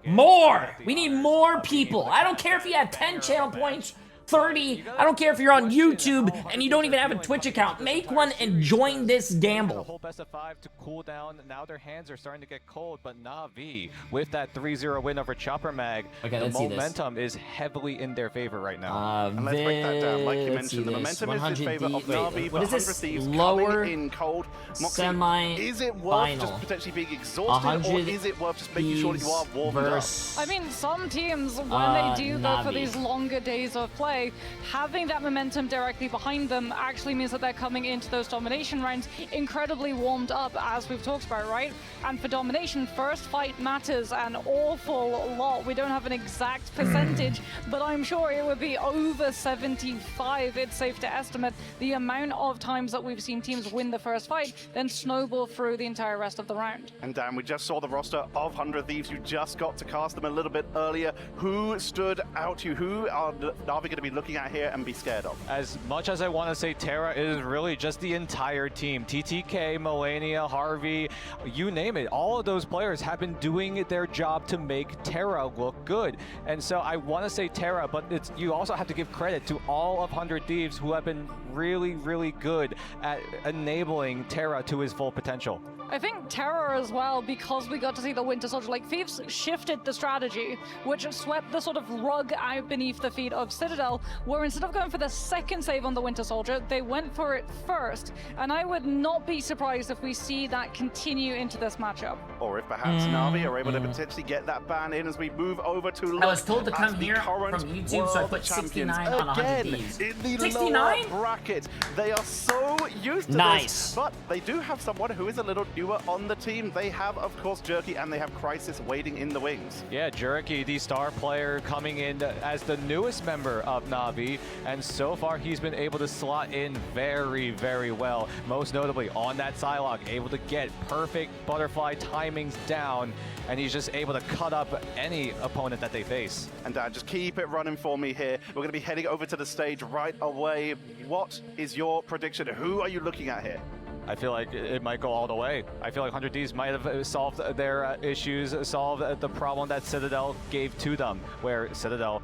More. We need more people. I don't care if you have 10 channel points, 30. I don't care if you're on YouTube and you don't even have a Twitch account. Make one and join this gamble. Whole best of 5 to cool down. Now their hands are starting to get cold, but Na'Vi with that 3-0 win over Chopper Mag, the momentum is heavily in their favor right now. And let's break that down. Like you mentioned, the momentum is in favor of Na'Vi, but 100 Thieves coming in cold. Moxie, is it worth just potentially being exhausted, or is it worth just making sure that you are warmed up? I mean, some teams, when they do go for these longer days of play, play, having that momentum directly behind them actually means that they're coming into those domination rounds incredibly warmed up, as we've talked about, right? And for domination, first fight matters an awful lot. We don't have an exact percentage, but I'm sure it would be over 75. It's safe to estimate the amount of times that we've seen teams win the first fight, then snowball through the entire rest of the round. And Dan, we just saw the roster of 100 Thieves. You just got to cast them a little bit earlier. Who stood out to you? Who are Na'Vi going to be looking at here and be scared of? As much as I want to say Terra, it is really just the entire team. TTK, Melania, Harvey, you name it. All of those players have been doing their job to make Terra look good. And so I want to say Terra, but you also have to give credit to all of 100 Thieves who have been really, really good at enabling Terra to his full potential. I think Terror as well, because we got to see the Winter Soldier, like Thieves shifted the strategy, which swept the sort of rug out beneath the feet of Citadel, where instead of going for the second save on the Winter Soldier, they went for it first. And I would not be surprised if we see that continue into this matchup. Or if perhaps Na'Vi are able to potentially get that ban in as we move over to I was told to come here from YouTube, so I put 69 on 100 Thieves. In the 69? lower bracket. They are so used to this, but they do have someone who is a little newer on the team. They have, of course, Jerky, and they have Crisis waiting in the wings. Yeah, Jerky, the star player, coming in as the newest member of Na'Vi, and so far he's been able to slot in very, very well. Most notably on that Psylocke, able to get perfect butterfly timings down, and he's just able to cut up any opponent that they face. And Dan, just keep it running for me here. We're going to be heading over to the stage right away. What is your prediction? Who are you looking at here? I feel like it might go all the way. I feel like 100 Thieves might have solved their issues, solved the problem that Citadel gave to them, where Citadel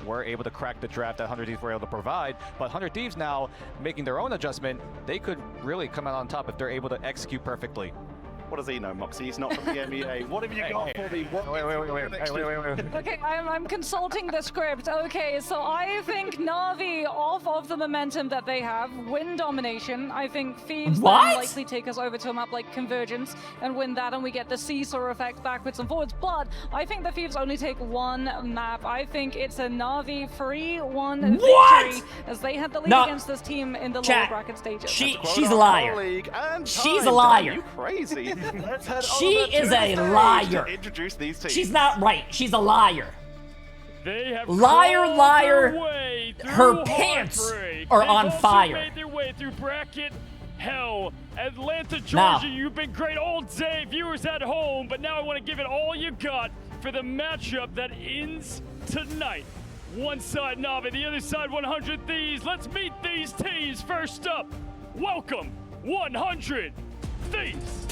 were able to crack the draft that 100 Thieves were able to provide. But 100 Thieves now making their own adjustment, they could really come out on top if they're able to execute perfectly. What does he know, Moxie? He's not from the MEA. What have you got for me? Wait. Okay, I'm consulting the script. Okay, so I think Na'Vi, off of the momentum that they have, win domination. I think Thieves then likely take us over to a map like Convergence and win that, and we get the seesaw effect backwards and forwards. But I think the Thieves only take one map. I think it's a Na'Vi 3-1 victory, as they had the lead against this team in the lower bracket stages. She's a liar. She's a liar. You crazy. She is a liar. Introduce these teams. She's not right. She's a liar. They have liar. Her pants are on fire. Made their way through bracket hell. Atlanta, Georgia, you've been great all day, viewers at home, but now I want to give it all you got for the matchup that ends tonight. One side Na'Vi, the other side 100 Thieves. Let's meet these teams. First up, welcome 100 Thieves.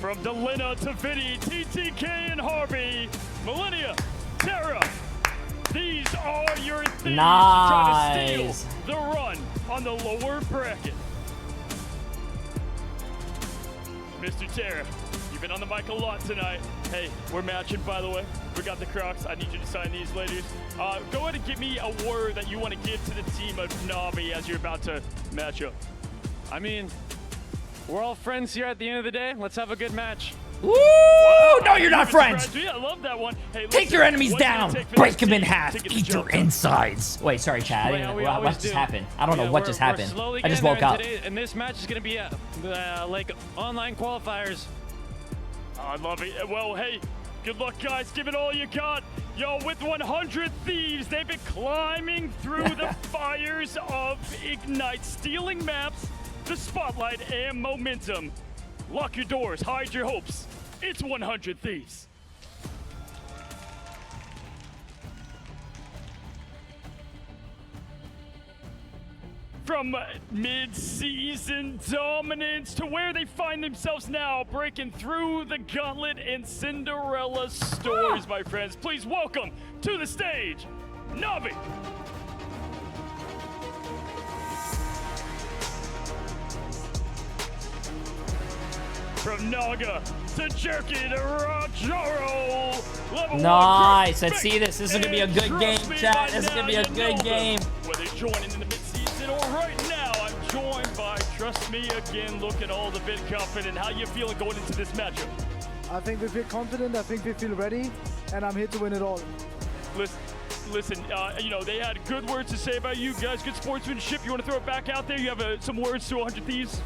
From Delina to Vinny, TTK and Harvey, Millennia, Terra. These are your Thieves trying to steal the run on the lower bracket. Mr. Terra, you've been on the mic a lot tonight. Hey, we're matching, by the way. We got the Crocs. I need you to sign these, ladies. Go ahead and give me a word that you want to give to the team of Na'Vi as you're about to match up. I mean, we're all friends here at the end of the day. Let's have a good match. Woo! No, you're not friends. Yeah, I love that one. Hey, take your enemies down. Break them in half. Eat your insides. Wait, sorry, Chad. What just happened? I don't know what just happened. I just woke up. And this match is going to be like online qualifiers. I love it. Well, hey, good luck, guys. Give it all you got. Yo, with 100 Thieves, they've been climbing through the fires of Ignite, stealing maps, the spotlight, and momentum. Lock your doors, hide your hopes. It's 100 Thieves. From mid-season dominance to where they find themselves now, breaking through the gauntlet and Cinderella stories, my friends. Please welcome to the stage, Na'Vi. From Naga to Jerky to Rajaro. Nice. Let's see this. This is going to be a good game, chat. This is going to be a good game. Whether joining in the mid-season or right now, I'm joined by, trust me again, look at all the bit confident. How you feeling going into this matchup? I think we feel confident, I think we feel ready, and I'm here to win it all. Listen, you know, they had good words to say about you guys, good sportsmanship. You want to throw it back out there? You have some words to 100 Thieves?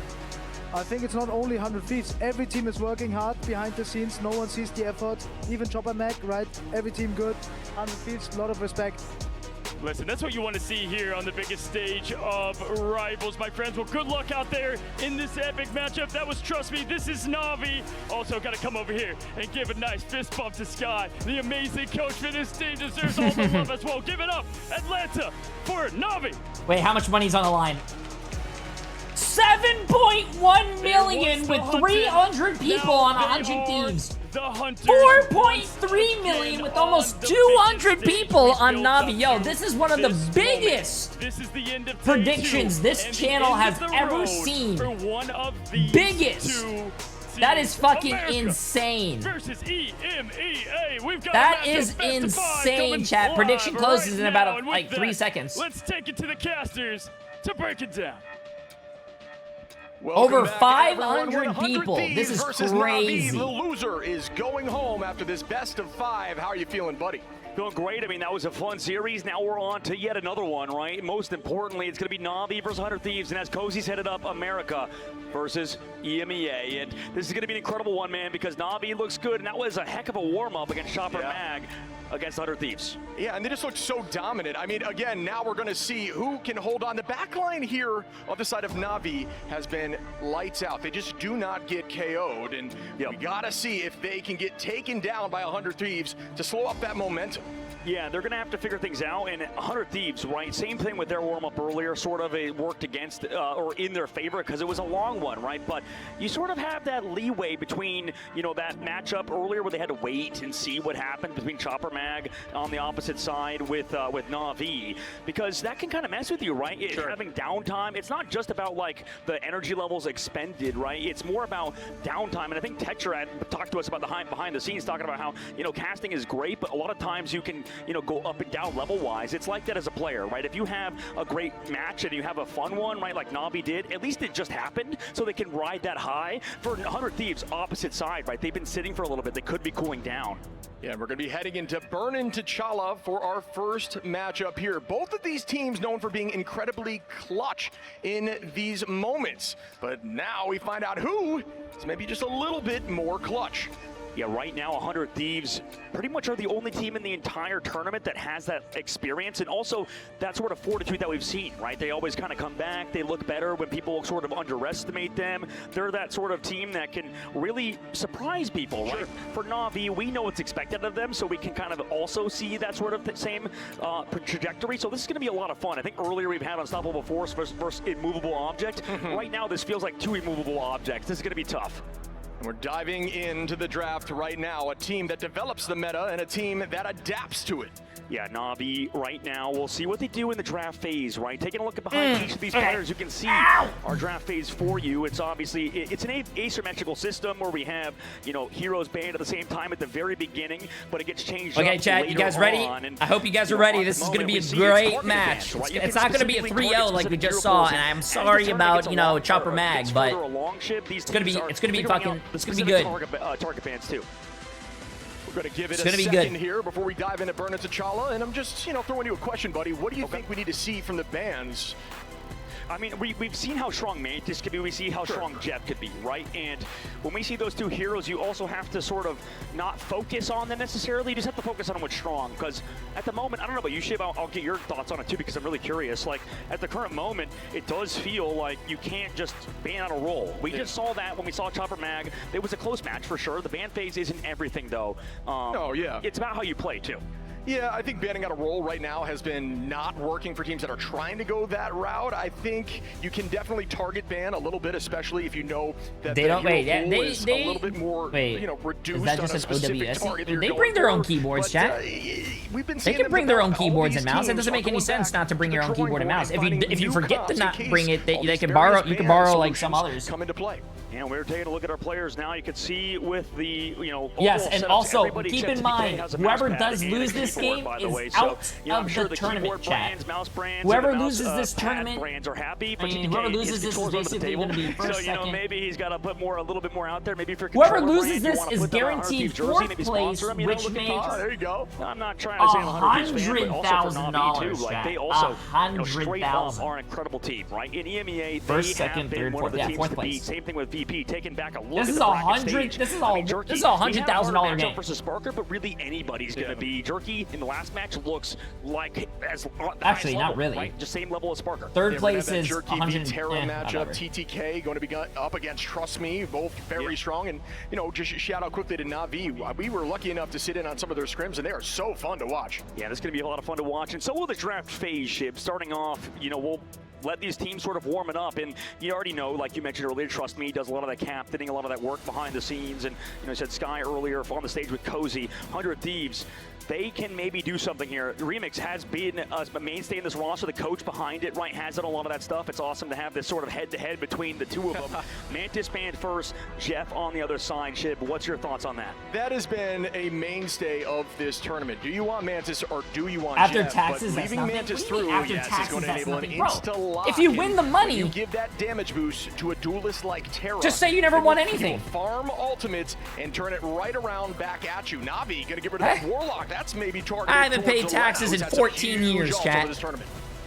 I think it's not only 100 Thieves. Every team is working hard behind the scenes. No one sees the effort. Even Chopper Mag, right? Every team good. 100 Thieves, a lot of respect. Listen, that's what you want to see here on the biggest stage of Rivals, my friends. Well, good luck out there in this epic matchup. That was Trust Me. This is Na'Vi. Also, got to come over here and give a nice fist bump to Sky. The amazing coach for this team deserves all the love as well. Give it up, Atlanta, for Na'Vi. Wait, how much money's on the line? 7.1 million with 300 people on 100 Thieves. 4.3 million with almost 200 people on Na'Vi. Yo, this is one of the biggest predictions this channel has ever seen. Biggest. That is fucking insane. That is insane, chat. Prediction closes in about like 3 seconds. Let's take it to the casters to break it down. Welcome Over back, 500 people. This is crazy. The loser is going home after this best of 5. How are you feeling, buddy? Feeling great. I mean, that was a fun series. Now we're on to yet another one, right? Most importantly, it's going to be Na'Vi versus 100 Thieves. And as Cozy's headed up, America versus EMEA. And this is going to be an incredible one, man, because Na'Vi looks good. And that was a heck of a warm-up against Chopper Mag against 100 Thieves. Yeah, and they just look so dominant. I mean, again, now we're going to see who can hold on. The back line here on the side of Na'Vi has been lights out. They just do not get KO'd, and we got to see if they can get taken down by 100 Thieves to slow up that momentum. Yeah, they're going to have to figure things out, and 100 Thieves, right? Same thing with their warm-up earlier, sort of it worked against or in their favor because it was a long one, right? But you sort of have that leeway between, you know, that matchup earlier where they had to wait and see what happened between Chopper Mag on the opposite side with Na'Vi, because that can kind of mess with you, right? Having downtime, it's not just about like the energy levels expended, right? It's more about downtime, and I think Tetra talked to us about the behind the scenes, talking about how, you know, casting is great, but a lot of times you can, you know, go up and down level-wise. It's like that as a player, right? If you have a great match and you have a fun one, right, like Na'Vi did, at least it just happened, so they can ride that high. For 100 Thieves, opposite side, right? They've been sitting for a little bit. They could be cooling down. Yeah, we're going to be heading into Burnin T'Challa for our first matchup here. Both of these teams known for being incredibly clutch in these moments. But now we find out who is maybe just a little bit more clutch. Yeah, right now 100 Thieves pretty much are the only team in the entire tournament that has that experience and also that sort of fortitude that we've seen, right? They always kind of come back. They look better when people sort of underestimate them. They're that sort of team that can really surprise people, right? For Na'Vi, we know what's expected of them, so we can kind of also see that sort of same trajectory. So this is going to be a lot of fun. I think earlier we've had Unstoppable Force versus Immovable Object. Right now, this feels like 2 immovable objects. This is going to be tough. We're diving into the draft right now, a team that develops the meta and a team that adapts to it. Yeah, Na'Vi right now, we'll see what they do in the draft phase, right? Taking a look at behind each of these players, you can see our draft phase for you. It's obviously, it's an asymmetrical system where we have, you know, heroes banned at the same time at the very beginning, but it gets changed Okay, chat, you guys ready? I hope you guys are ready. This is going to be a great match. It's not going to be a 3-0 like we just saw, and I'm sorry about, you know, Chopper Mag, but it's going to be fucking, it's going to be good. Target bans too. We're going to give it a second here before we dive into Burnin T'Challa, and I'm just, you know, throwing you a question, buddy. What do you think we need to see from the bans? I mean, we've seen how strong Mantis could be. We see how strong Jeff could be, right? And when we see those two heroes, you also have to sort of not focus on them necessarily. You just have to focus on what's strong. Because at the moment, I don't know about you, Shiv, I'll get your thoughts on it too, because I'm really curious. Like, at the current moment, it does feel like you can't just ban on a roll. We just saw that when we saw Chopper Mag. It was a close match for sure. The ban phase isn't everything, though. It's about how you play, too. Yeah, I think banning out a roll right now has been not working for teams that are trying to go that route. I think you can definitely target ban a little bit, especially if you know that they don't wait. Yeah, is a little bit more, you know, reduced. Is that just on a specific OWS? target They bring their own keyboards, chat. We've been they can bring their own keyboards and mouse. It doesn't make any sense not to bring your own keyboard and mouse. If you forget to not bring it, they can borrow. You can borrow like some others. Come into play. And we're taking a look at our players now. You can see with the, yes, and setups, also keep in mind, whoever does lose this game is out of the tournament, chat. Whoever loses this tournament, brands are happy. I mean, whoever loses this is basically going to be first, so, second. maybe he's got to put a little bit more out there. Maybe for whoever loses this is guaranteed fourth place, which makes there you go. I'm not trying to say I'm a 100,000 fan, but also for Na'Vi too. Like they also, straight up are an incredible team, right? In EMEA, first, they second, have been third, one fourth, of the yeah, teams fourth to place. beat. Same thing with VP, taking back a look this at is the $100,000 game versus Sparker, but really anybody's going to be. Jerky in the last match looks like actually not really, right? Just same level as Sparker. Third place is Jerky v Terra matchup. TTK going to be up against Trust Me, both very strong. And just shout out quickly to Na'Vi. We were lucky enough to sit in on some of their scrims, and they are so fun to watch. Yeah, this is going to be a lot of fun to watch. And so will the draft phase, Shib. Starting off, we'll let these teams sort of warm it up. And you already know, like you mentioned earlier, Trust Me does a lot of that captaining, a lot of that work behind the scenes. And, I said Sky earlier on the stage with Cozy, 100 Thieves. They can maybe do something here. Remix has been a mainstay in this roster. The coach behind it, right, has done a lot of that stuff. It's awesome to have this sort of head-to-head between the two of them. Mantis banned first, Jeff on the other side. Shib, what's your thoughts on that? That has been a mainstay of this tournament. Do you want Mantis or do you want after Jeff? Taxes? But leaving Mantis through, after yes, taxes, is going to enable an insta-lock. If you win the money, you give that damage boost to a duelist like Terra. Just say you never won anything. Farm ultimates and turn it right around back at you. Na'Vi going to get rid of that Warlock. That's maybe targeted. I haven't paid taxes in 14 years, chat.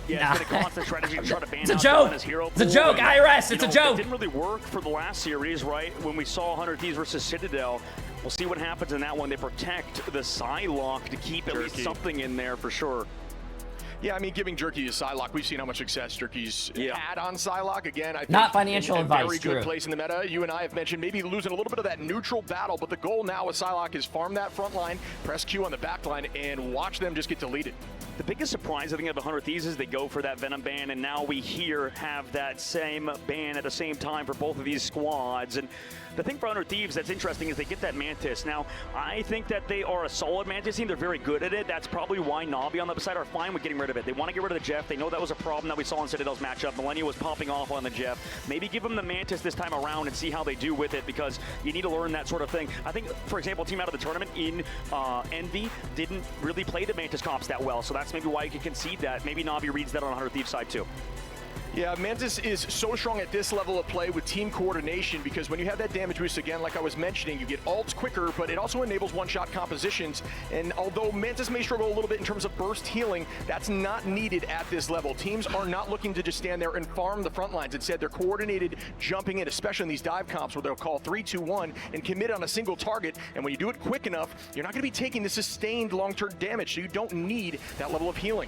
Yeah, it's been a constant strategy to try to ban it's a joke. It's a joke, IRS. It's a joke. It didn't really work for the last series, right? When we saw 100 Thieves versus Citadel. We'll see what happens in that one. They protect the Psylocke to keep at least something in there for sure. Yeah, I mean, giving Jerky a Psylocke, we've seen how much success Jerky's had on Psylocke. Again, I think not financial advice. Very good place in the meta. You and I have mentioned maybe losing a little bit of that neutral battle, but the goal now with Psylocke is farm that front line, press Q on the back line, and watch them just get deleted. The biggest surprise, I think, of 100 Thieves is they go for that Venom ban, and now we here have that same ban at the same time for both of these squads. And the thing for 100 Thieves that's interesting is they get that Mantis. Now, I think that they are a solid Mantis team. They're very good at it. That's probably why Na'Vi on the other side are fine with getting rid of it. They want to get rid of the Jeff. They know that was a problem that we saw in Citadel's matchup. Millennia was popping off on the Jeff. Maybe give them the Mantis this time around and see how they do with it, because you need to learn that sort of thing. I think, for example, a team out of the tournament in Envy didn't really play the Mantis comps that well, so that's maybe why you can concede that. Maybe Na'Vi reads that on 100 Thieves side too. Yeah, Mantis is so strong at this level of play with team coordination, because when you have that damage boost, again, like I was mentioning, you get ults quicker, but it also enables one-shot compositions. And although Mantis may struggle a little bit in terms of burst healing, that's not needed at this level. Teams are not looking to just stand there and farm the front lines. Instead, they're coordinated jumping in, especially in these dive comps where they'll call 3, 2, 1 and commit on a single target. And when you do it quick enough, you're not going to be taking the sustained long-term damage, so you don't need that level of healing.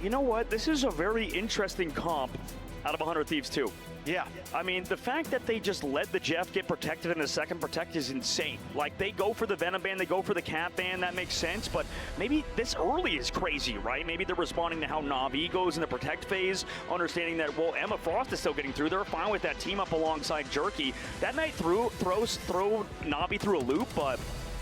You know what? This is a very interesting comp out of 100 Thieves too. Yeah. I mean, the fact that they just let the Jeff get protected in the second protect is insane. Like, they go for the Venom ban, they go for the Cat ban, that makes sense, but maybe this early is crazy, right? Maybe they're responding to how Na'Vi goes in the protect phase, understanding that, well, Emma Frost is still getting through. They're fine with that team up alongside Jerky. That might throw Na'Vi through a loop, but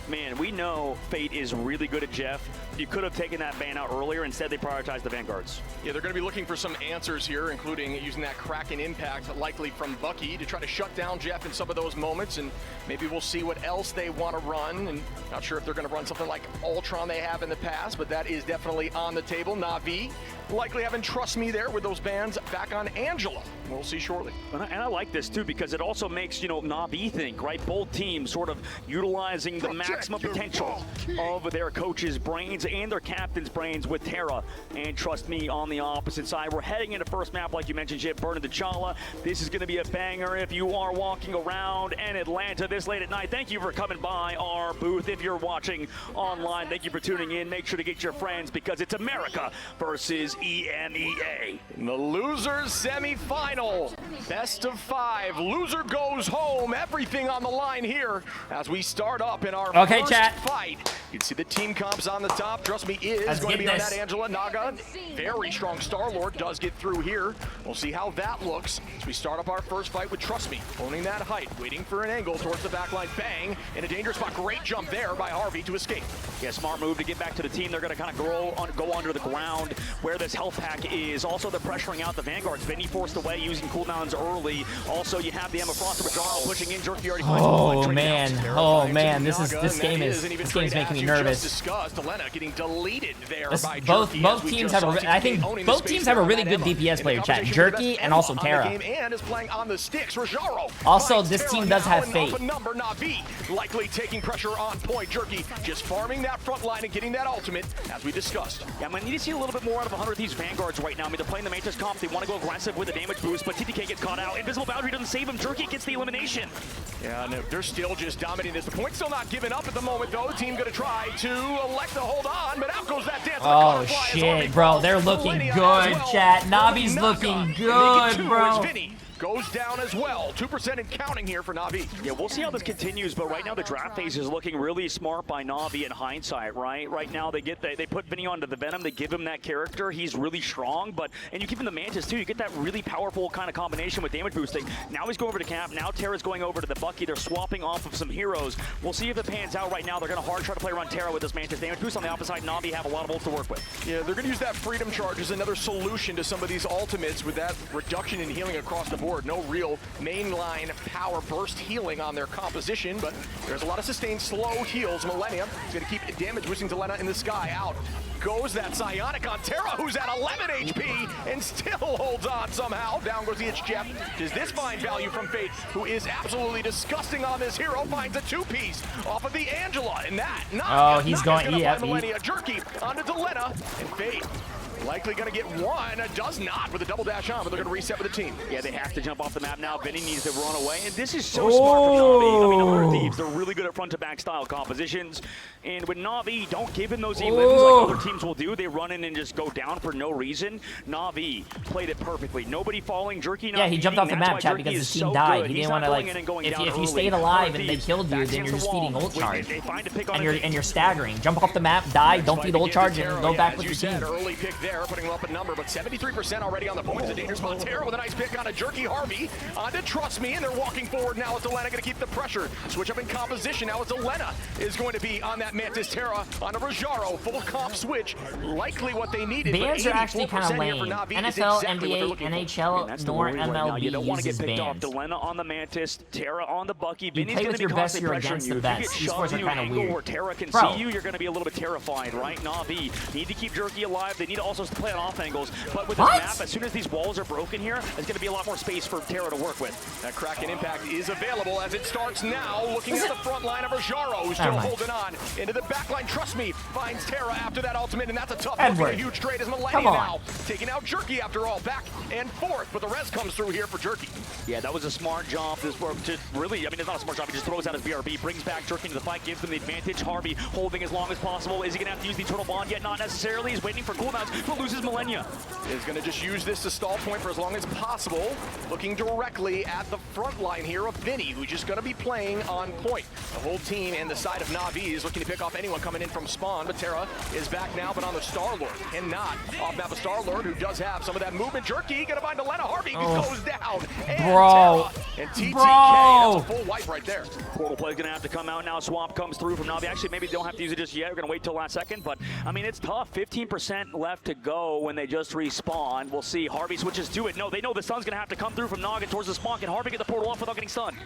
man, we know Fate is really good at Jeff. You could have taken that ban out earlier. Instead, they prioritized the Vanguards. Yeah, they're going to be looking for some answers here, including using that Kraken impact, likely from Bucky, to try to shut down Jeff in some of those moments. And maybe we'll see what else they want to run. And not sure if they're going to run something like Ultron they have in the past, but that is definitely on the table. Na'Vi likely having Trust Me there with those bans back on Angela. We'll see shortly. And I like this too, because it also makes, Na'Vi think, right? Both teams sort of utilizing the maximum potential of their coaches' brains and their captain's brains with Terra and Trust Me on the opposite side. We're heading into first map, like you mentioned, Jib, Burn of the T'Challa. This is going to be a banger if you are walking around in Atlanta this late at night. Thank you for coming by our booth. If you're watching online, thank you for tuning in. Make sure to get your friends, because it's America versus EMEA. In the losers semi-final, best of 5. Loser goes home. Everything on the line here as we start up in our first fight You can see the team comps on the top. Trust me, is going to be on that Angela. Naga, very strong Star-Lord, does get through here. We'll see how that looks as we start up our first fight with Trust Me. Owning that height, waiting for an angle towards the backline. Bang, in a dangerous spot. Great jump there by Harvey to escape. Yeah, smart move to get back to the team. They're going to kind of go under the ground where this health pack is. Also, they're pressuring out the Vanguards. Vinny forced away using cooldowns early. Also, you have the Emma Frost and Rajaro pushing in. Jerky already Oh man, this game is making me nervous. Elena getting deleted there by both teams have I think both teams have a really good DPS player, chat. Jerky and also Terra. And is playing on the sticks. Rajaro also, this team does have Fate. Navi likely taking pressure on point. Jerky just farming that front line and getting that ultimate, as we discussed. Yeah, I'm going to need to see a little bit more out of 100 of these Vanguards right now. I mean, they're playing the Mantis comp. They want to go aggressive with a damage boost, but TTK gets caught out. Invisible Boundary doesn't save him. Jerky gets the elimination. Yeah, no, they're still just dominating this. The point's still not giving up at the moment, though. Team going to try to elect to hold on, but out goes that dance. Oh, shit, bro. They're looking good, chat. Navi's looking good, bro. Goes down as well. 2% and counting here for Na'Vi. Yeah, we'll see how this continues, but right now the draft phase is looking really smart by Na'Vi in hindsight, right? Right now they put Vinny onto the Venom, they give him that character, he's really strong, and you give him the Mantis too, you get that really powerful kind of combination with damage boosting. Now he's going over to Cap, now Terra's going over to the Bucky, they're swapping off of some heroes. We'll see if it pans out right now. They're going to hard try to play around Terra with this Mantis damage boost. On the opposite side, Na'Vi have a lot of ults to work with. Yeah, they're going to use that Freedom Charge as another solution to some of these ultimates with that reduction in healing across the board. No real mainline power burst healing on their composition, but there's a lot of sustained slow heals. Millennia is going to keep damage boosting to Lena in the sky. Out goes that Psionic on Terra, who's at 11 HP and still holds on somehow. Down goes the Itch Jeff. Does this find value from Fate, who is absolutely disgusting on this hero? Finds a two-piece off of the Angela, and that he's going, yeah, Millennia. Jerky onto Delena, and Fate likely going to get one. Does not with a double dash on, but they're going to reset with the team. Yeah, they have to jump off the map now. Vinny needs to run away, and this is so smart from Na'Vi. I mean, 100 Thieves, they're really good at front-to-back style compositions, and with Na'Vi, don't give him those elims like other teams will do. They run in and just go down for no reason. Na'Vi played it perfectly. Nobody falling, Jerky not he jumped off the map, chat, because his team died. He didn't want to, like, if you stayed alive and they killed you, then you're just feeding ult charge. And you're staggering. Jump off the map, die, don't feed ult charge, and go back with the team. Early pick there, putting him up a number, but 73% already on the points. A dangerous spot. Terra with a nice pick on a Jerky. Harvey onto Trust Me, and they're walking forward now. It's Elena going to keep the pressure. Switch up in composition. Now it's Elena is going to be on that Mantis. Terra on a Rajaro. Full comp switch. Likely what they needed. Bans are actually kind of lame. NFL, NBA, NHL, nor MLB you don't want to get uses picked bans. off. Delena on the Mantis, Terra on the Bucky. You play with your best, you're against the best. These scores are kind of weird. Where Terra can see you, you're going to be a little bit terrified, right? Na'Vi need to keep Jerky alive. They need to also play on off angles. But with this map, as soon as these walls are broken here, there's going to be a lot more space for Terra to work with. That Kraken impact is available as it starts now. Looking at the front line of Rajaro, who's still holding on. Into the back line, Trust Me, finds Terra after that ultimate, and that's a tough look. A huge trade as Millennia now. Taking out Jerky after all, back and forth, but the res comes through here for Jerky. Yeah, that was a smart jump. This just really, I mean, it's not a smart jump. He just throws out his BRB, brings back Jerky into the fight, gives them the advantage. Harvey holding as long as possible. Is he going to have to use the Eternal Bond yet? Not necessarily. He's waiting for cooldowns, but loses Millennia. Is going to just use this to stall point for as long as possible. Looking directly at the front line here of Vinny, who's just going to be playing on point. The whole team and the side of Na'Vi is looking to pick off anyone coming in from spawn, but Terra is back now, but on the Star-Lord. And not off map of Star-Lord, who does have some of that movement. Jerky going to find Elena. Harvey goes down. And Terra and TTK, that's a full wipe right there. Portal play is going to have to come out now. Swamp comes through from Na'Vi. Actually, maybe they don't have to use it just yet. We're going to wait till last second, but I mean, it's tough. 15% left to go when they just respawn. We'll see. Harvey switches to it. No, they know the sun's going to have to come through from Noggin towards the spawn. Can Harvey get the portal off without getting stunned?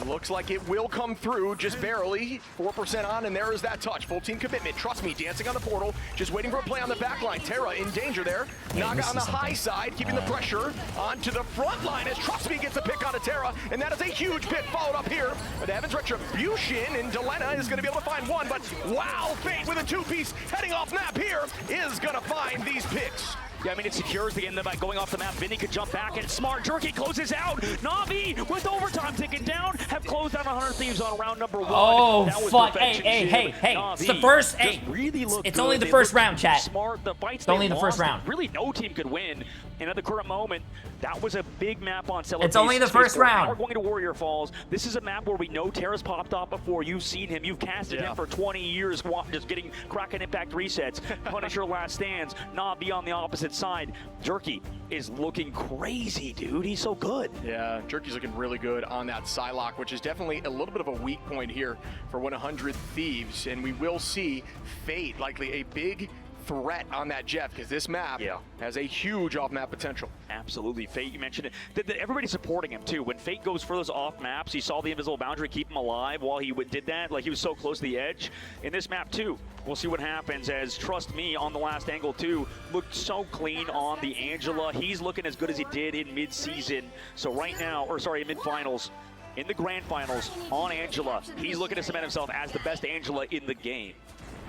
Looks like it will come through just barely. 4% on, and there is that touch. Full team commitment. Trust Me, dancing on the portal. Just waiting for a play on the back line. Terra in danger there. Naga on the high side, keeping the pressure onto the front line as Trust Me gets a pick on a Terra, and that is a huge pick followed up here. But Evan's Retribution, and Delena is going to be able to find one, but wow, Fate with a two-piece heading off map here is going to find these picks. Yeah, I mean, it secures the end by going off the map. Vinny could jump back, and smart. Jerky closes out. Na'Vi with overtime ticking down have closed down 100 Thieves on round number 1. Oh, fuck. Hey. It's the first. Hey, really it's only the first round, chat. Smart. The fights it's only the first round. Really, no team could win. And at the current moment, that was a big map on Cellar. It's only the first round. We're going to Warrior Falls. This is a map where we know Terra's popped off before. You've seen him. You've casted him for 20 years, just getting Kraken Impact resets. Punisher last stands. Na'Vi on the opposite side. Jerky is looking crazy, dude. He's so good. Yeah, Jerky's looking really good on that Psylocke, which is definitely a little bit of a weak point here for 100 Thieves. And we will see Fate likely a big threat on that Jeff, because this map has a huge off-map potential. Absolutely. Fate, you mentioned it. Everybody's supporting him, too. When Fate goes for those off-maps, he saw the invisible boundary keep him alive while he did that. Like, he was so close to the edge. In this map, too, we'll see what happens as, trust me, on the last angle, too, looked so clean on the Angela. He's looking as good as he did in mid-season. So right now, or sorry, mid-finals, in the grand finals on Angela, he's looking to cement himself as the best Angela in the game.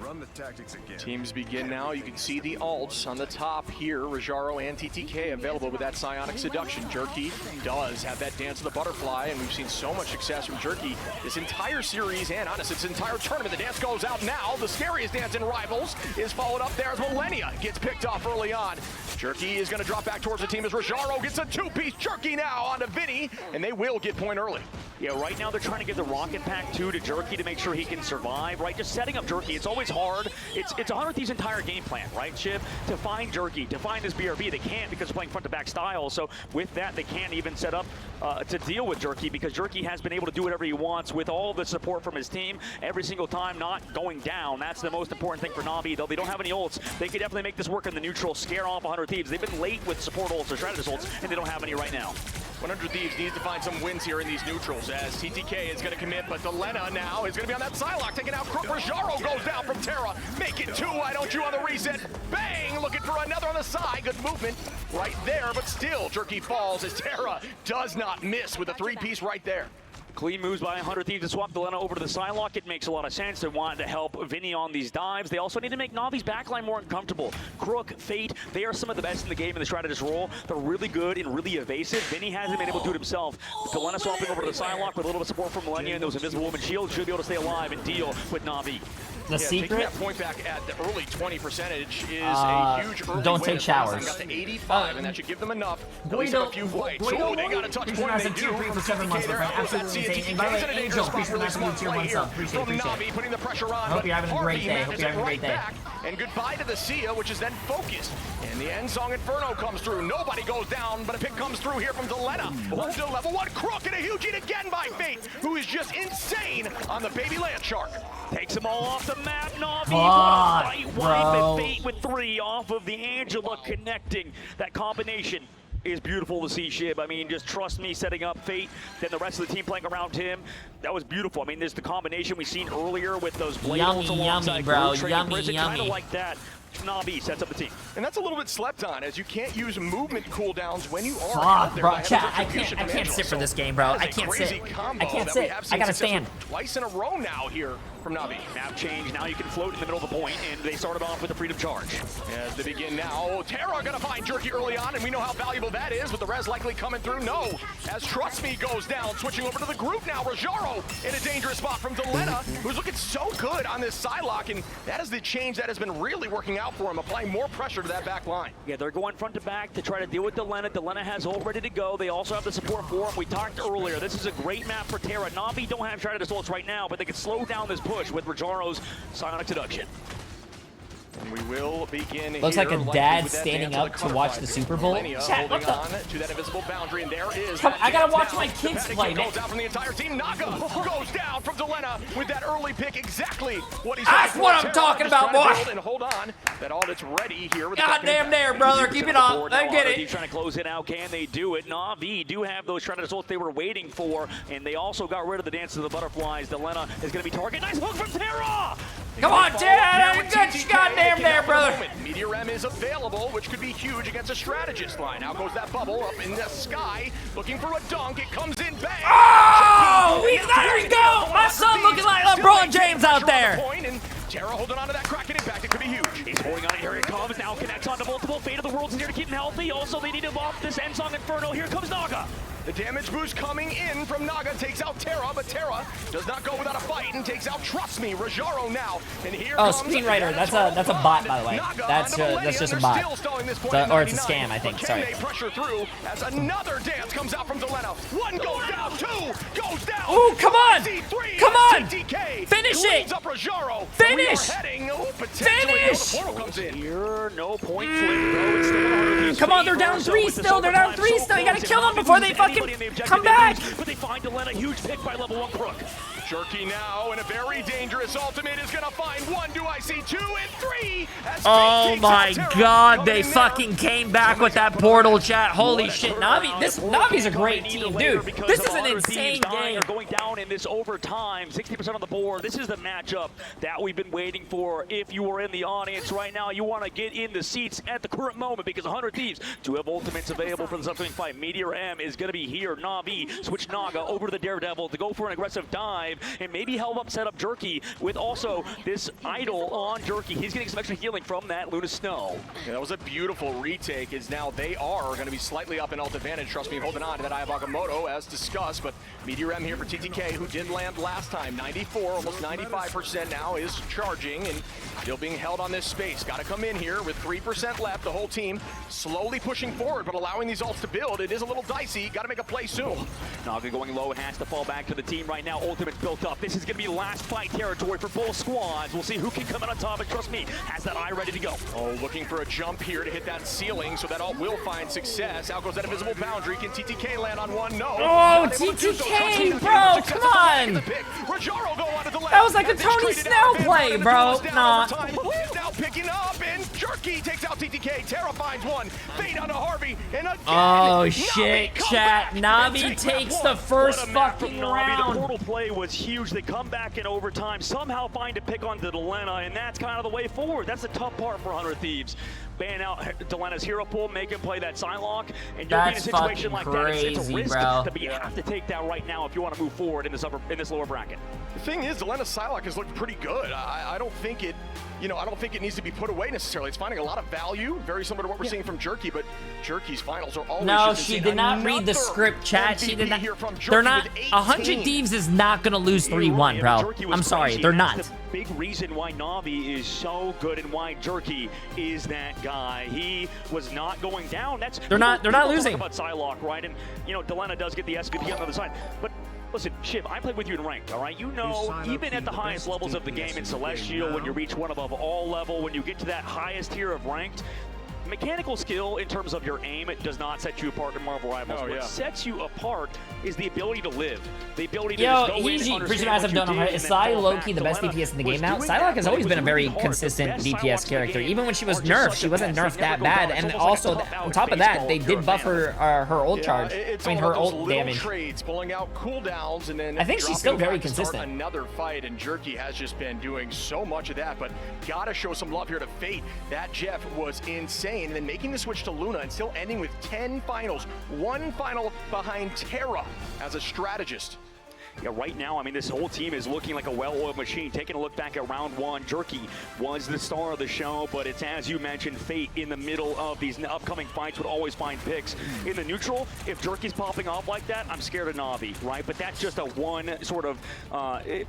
Run the tactics again. Teams begin now. You can see the alts on the top here. Rajaro and TTK available with that Psionic Seduction. Jerky does have that Dance of the Butterfly, and we've seen so much success from Jerky this entire series and honestly, this entire tournament. The dance goes out now. The scariest dance in Rivals is followed up there as Millennia gets picked off early on. Jerky is going to drop back towards the team as Rajaro gets a two-piece Jerky now onto Vinny, and they will get point early. Yeah, right now they're trying to give the Rocket Pack 2 to Jerky to make sure he can survive, right? Just setting up Jerky, it's always hard. It's 100 Thieves' entire game plan, right, Chip? To find Jerky, to find this BRB. They can't because they're playing front-to-back style, so with that, they can't even set up to deal with Jerky because Jerky has been able to do whatever he wants with all the support from his team every single time, not going down. That's the most important thing for Na'Vi. Though they don't have any ults, they could definitely make this work in the neutral, scare off 100 Thieves. They've been late with support ults or strategist ults, and they don't have any right now. 100 Thieves needs to find some wins here in these neutrals as TTK is going to commit, but Delena now is going to be on that Psylocke, taking out Crook. Rajaro goes down from Terra. Make it 2, why don't you on the reset? Bang! Looking for another on the side. Good movement right there, but still Jerky falls as Terra does not miss with a 3-piece right there. Clean moves by 100 Thieves to swap Delena over to the Psylocke. It makes a lot of sense. They want to help Vinny on these dives. They also need to make Na'Vi's backline more uncomfortable. Crook, Fate, they are some of the best in the game in the strategist role. They're really good and really evasive. Vinny hasn't been able to do it himself. Delena swapping over to the Psylocke with a little bit of support from Millennia and those Invisible Woman shields should be able to stay alive and deal with Na'Vi. The secret? Taking that point back at the early 20% is a huge early don't win. take showers. Got to 85, and that should give them enough to least have a few fights. So they got a touch point. They do. For 7 months, absolutely insane. And by the way, Angel, appreciate the last tier 1 sub. Appreciate it. Putting the pressure on. Hope you're having a great day. Hope you're having a great day. And goodbye to the Sia, which is then focused. And the end song Inferno comes through. Nobody goes down, but a pick comes through here from Delena. Still level 1 Crook, and a huge hit again by Fate, who is just insane on the baby land shark. Takes them all off the map. Na'Vi, Fuck, wipe and Fate with 3 off of the Angela connecting. That combination is beautiful to see, Shib. I mean, just trust me, setting up Fate, then the rest of the team playing around him. That was beautiful. I mean, there's the combination we've seen earlier with those blade ults alongside bro. Prison, Yummy. kind of like that. Na'Vi sets up the team. And that's a little bit slept on, as you can't use movement cooldowns when you are out there. Bro, chat, I can't sit for this game, bro. I can't sit. I can't sit. I gotta stand. Twice in a row now here from Na'Vi. Map change. Now you can float in the middle of the point, and they started off with a freedom charge. As they begin now, Terra gonna find Jerky early on, and we know how valuable that is, with the res likely coming through. No, as Trust Me goes down, switching over to the group now. Rajaro in a dangerous spot from Delena, who's looking so good on this Psylocke, and that is the change that has been really working out for him, applying more pressure to that back line. Yeah, they're going front to back to try to deal with Delena. Delena has ult ready to go. They also have the support for him. We talked earlier, this is a great map for Terra. Na'Vi don't have strategist ults right now, but they can slow down this push with Rajaro's Psionic Seduction. And we will begin Looks here, like a dad standing up to watch the Super Bowl. Chat, what on to that invisible boundary, and there is. Come, I gotta watch my kids play, man. Goes out from the entire team. Naga goes down from Delena with that early pick. Exactly what he's. That's what I'm talking about, boy. And hold on, that all that's ready here. Goddamn there, brother. Keep it up. Let's get it. He's trying to close it out. Can they do it? Na'Vi do have those strategist ults they were waiting for, and they also got rid of the Dance of the Butterflies. Delena is going to be targeted. Nice hook from Terra. Come on, Dad! Good goddamn there, brother! Meteor M is available, which could be huge against a strategist line. Out goes that bubble up in the sky, looking for a dunk. It comes in, bang! Oh! There we go! My son looking like LeBron James out there! And Terra holding on to that Kraken impact. It could be huge. He's holding on. Here it comes. Now connects onto multiple. Fate of the World's in here to keep him healthy. Also, they need to off this End Song Inferno. Here comes Naga. The damage boost coming in from Naga takes out Terra, but Terra does not go without a fight and takes out Trust Me, Rajaro now. And here comes Screenwriter. That's a bot, by the way. That's just a bot. Or it's a scam, I think. Sorry. Pressure through as another dance comes out from Delena. One goes down, two goes down. Oh, come on! Come on! Finish it! Up Rajaro. Finish! Finish! The portal comes in. Here, no point flip, bro. It's still 100 Come on, they're down 3 still. They're down 3 still. You gotta kill them before they fucking come back. But they find Delena, huge pick by level 1 Crook. Jerky now, and a very dangerous ultimate is gonna find 1. Do I see 2 and 3? Oh my god, they fucking came back with that portal, chat. Holy shit, Navi's a great team, dude. This is an insane game. Are going down in this overtime, 60% on the board. This is the matchup that we've been waiting for. If you are in the audience right now, you want to get in the seats at the current moment because 100 Thieves do have ultimates available for this upcoming fight. Meteor M is going to be here. Na'Vi switch Naga over to the Daredevil to go for an aggressive dive and maybe help up set up Jerky with also this idol on Jerky. He's getting some extra healing from that Luna Snow. Yeah, that was a beautiful retake, as now they are going to be slightly up in ult advantage. Trust me, holding on to that Ayabagamoto as discussed, but Meteor M here for TTK, who did land last time. 94, almost 95% now is charging and still being held on this space. Got to come in here with 3% left. The whole team slowly pushing forward, but allowing these ults to build. It is a little dicey. Got to make a play soon. Naga going low, has to fall back to the team right now. Ultimate's built up. This is going to be last fight territory for both squads. We'll see who can come out on top, and trust me, has that eye ready to go. Oh, looking for a jump here to hit that ceiling, so that ult will find success. Out goes that invisible boundary. Can TTK land on one? No. Oh, TTK, bro, come on. That was like a Tony Snell play, bro. Nah. Now picking up, and Jerky takes out TTK. Terra finds one. Fade onto Harvey, and again. Oh, shit, chat. Na'Vi takes the first fucking round. The portal play was huge. They come back in overtime, somehow find a pick onto Delena, and that's kind of the way forward. That's the tough part for 100 Thieves. Ban out Delena's hero pool, make him play that Psylocke, and you're in a situation like that. It's a risk that you have to take that right now if you want to move forward in this lower bracket. The thing is, Delena's Psylocke has looked pretty good. I don't think it, I don't think it needs to be put away necessarily. It's finding a lot of value, very similar to what we're seeing from Jerky, but Jerky's finals are always. No, she did not read the script, chat. She did not. They're not. 100 Thieves is not gonna lose 3-1, bro. I'm sorry, they're not. The big reason why Na'Vi is so good and why Jerky is that guy. He was not going down. They're not losing. Talk about Psylocke, right? And Delena does get the SVP on the other side, but. Listen, Shiv, I played with you in ranked, all right? You know, even at the highest levels of the game in Celestial, when you reach one above all level, when you get to that highest tier of ranked, mechanical skill in terms of your aim, it does not set you apart in Marvel Rivals. What sets you apart is the ability to live. The ability to just go in, understand what you did, is Psy low-key the best DPS in the game now? Psylocke has always been a very consistent DPS character. Even when she was nerfed, she wasn't nerfed that bad. And also, on top of that, they did buff her ult charge. I mean, her ult damage. Pulling out cooldowns and then I think she's still very consistent. Another fight, and Jerky has just been doing so much of that, but gotta show some love here to Fate. That Jeff was insane. And then making the switch to Luna and still ending with 10 finals, 1 final behind Terra as a strategist. Yeah, right now, I mean, this whole team is looking like a well-oiled machine. Taking a look back at round 1, Jerky was the star of the show, but it's, as you mentioned, Fate in the middle of these upcoming fights would always find picks. In the neutral, if Jerky's popping off like that, I'm scared of Na'Vi, right? But that's just a one sort of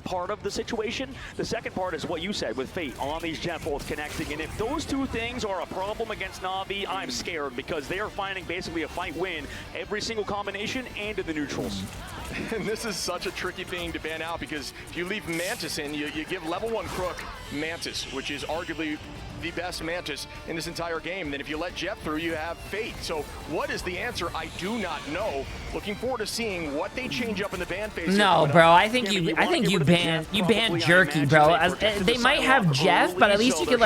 part of the situation. The second part is what you said with Fate on these jet bolts connecting, and if those two things are a problem against Na'Vi, I'm scared because they are finding basically a fight win every single combination and in the neutrals. And this is such a tricky thing to ban out because if you leave Mantis in, you give level 1 Crook Mantis, which is arguably the best Mantis in this entire game. Then if you let Jeff through, you have Fate. So what is the answer? I do not know. Looking forward to seeing what they change up in the ban phase. No, bro. I think you ban Jerky, bro. They might have Jeff, but at least you could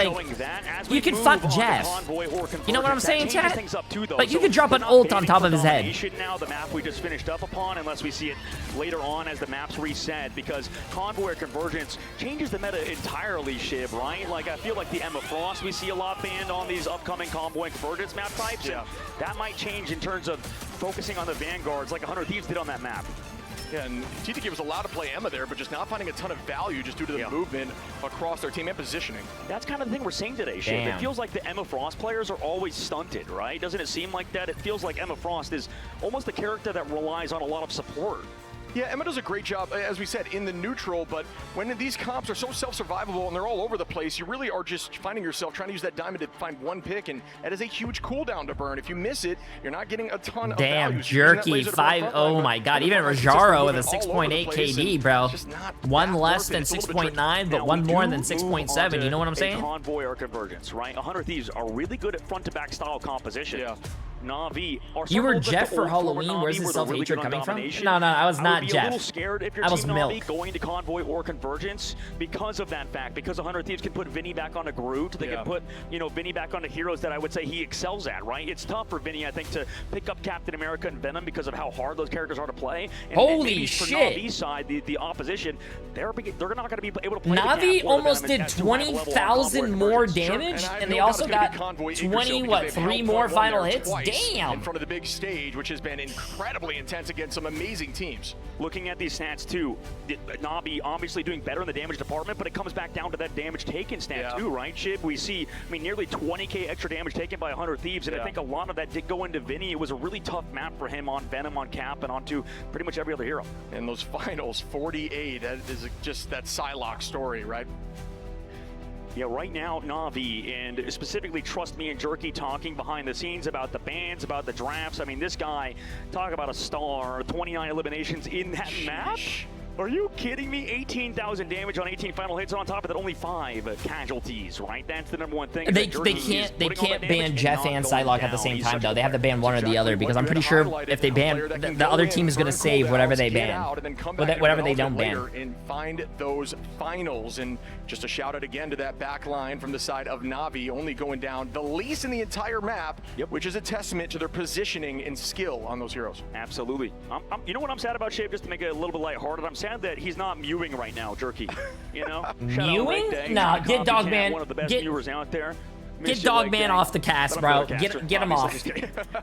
you could fuck Jeff. You know what I'm saying, chat? Like you could drop an ult on top of his head. Now the map we just finished up upon, unless we see it later on as the maps reset, because Convoy or Convergence changes the meta entirely, Shiv, right? Like I feel like the Emma Frost we see a lot banned on these upcoming Convoy and Convergence map types. Yeah. That might change in terms of focusing on the Vanguards like 100 Thieves did on that map. Yeah, and TTK was allowed to play Emma there, but just not finding a ton of value just due to the movement across their team and positioning. That's kind of the thing we're seeing today, Shiv. It feels like the Emma Frost players are always stunted, right? Doesn't it seem like that? It feels like Emma Frost is almost a character that relies on a lot of support. Yeah, Emma does a great job, as we said, in the neutral, but when these comps are so self-survivable and they're all over the place, you really are just finding yourself trying to use that diamond to find one pick, and that is a huge cooldown to burn. If you miss it, you're not getting a ton of value. Damn, Jerky, 5, oh my god, even Rajaro with a 6.8 KD, bro. One less than 6.9, but one more than 6.7, you know what I'm saying? Convoy or Convergence, right? 100 Thieves are really good at front-to-back style composition. Yeah. Na'Vi are you were Jeff for Halloween. Where's the self-hatred coming from? No, I was not Jeff. I would be a little scared if you're Team Na'Vi going to Convoy or Convergence because of that fact. Because 100 Thieves can put Vinny back onto Groot. They can put, Vinny back onto heroes that I would say he excels at, right? It's tough for Vinny, I think, to pick up Captain America and Venom because of how hard those characters are to play. And holy shit! For Na'Vi's side, the opposition, they're not going to be able to play. Na'Vi almost did 20,000 more damage, and they also got 3 more final hits. Damn! In front of the big stage, which has been incredibly intense against some amazing teams. Looking at these stats too, Na'Vi obviously doing better in the damage department, but it comes back down to that damage taken stat too, right, Shiv? We see, nearly 20k extra damage taken by 100 Thieves, and I think a lot of that did go into Vinny. It was a really tough map for him on Venom, on Cap, and onto pretty much every other hero. And those finals, 48, that is just that Psylocke story, right? Yeah, right now, Na'Vi, and specifically Trust Me and Jerky talking behind the scenes about the bans, about the drafts. This guy, talk about a star, 29 eliminations in that map? Are you kidding me? 18,000 damage on 18 final hits, on top of that only 5 casualties, right? That's the number one thing. They can't ban Jeff and Psylocke at the same time, though. They have to ban one or the other, because I'm pretty sure if they ban, the other team is going to save whatever they ban, whatever they don't ban. And find those finals, and just a shout out again to that back line from the side of Na'Vi, only going down the least in the entire map, which is a testament to their positioning and skill on those heroes. Absolutely. You know what I'm sad about, Shave, just to make it a little bit lighthearted? I'm sad that he's not mewing right now, Jerky. Mewing? Nah, get Dogman. One of the best mewers out there. Get Dogman off the cast, bro. Get him off.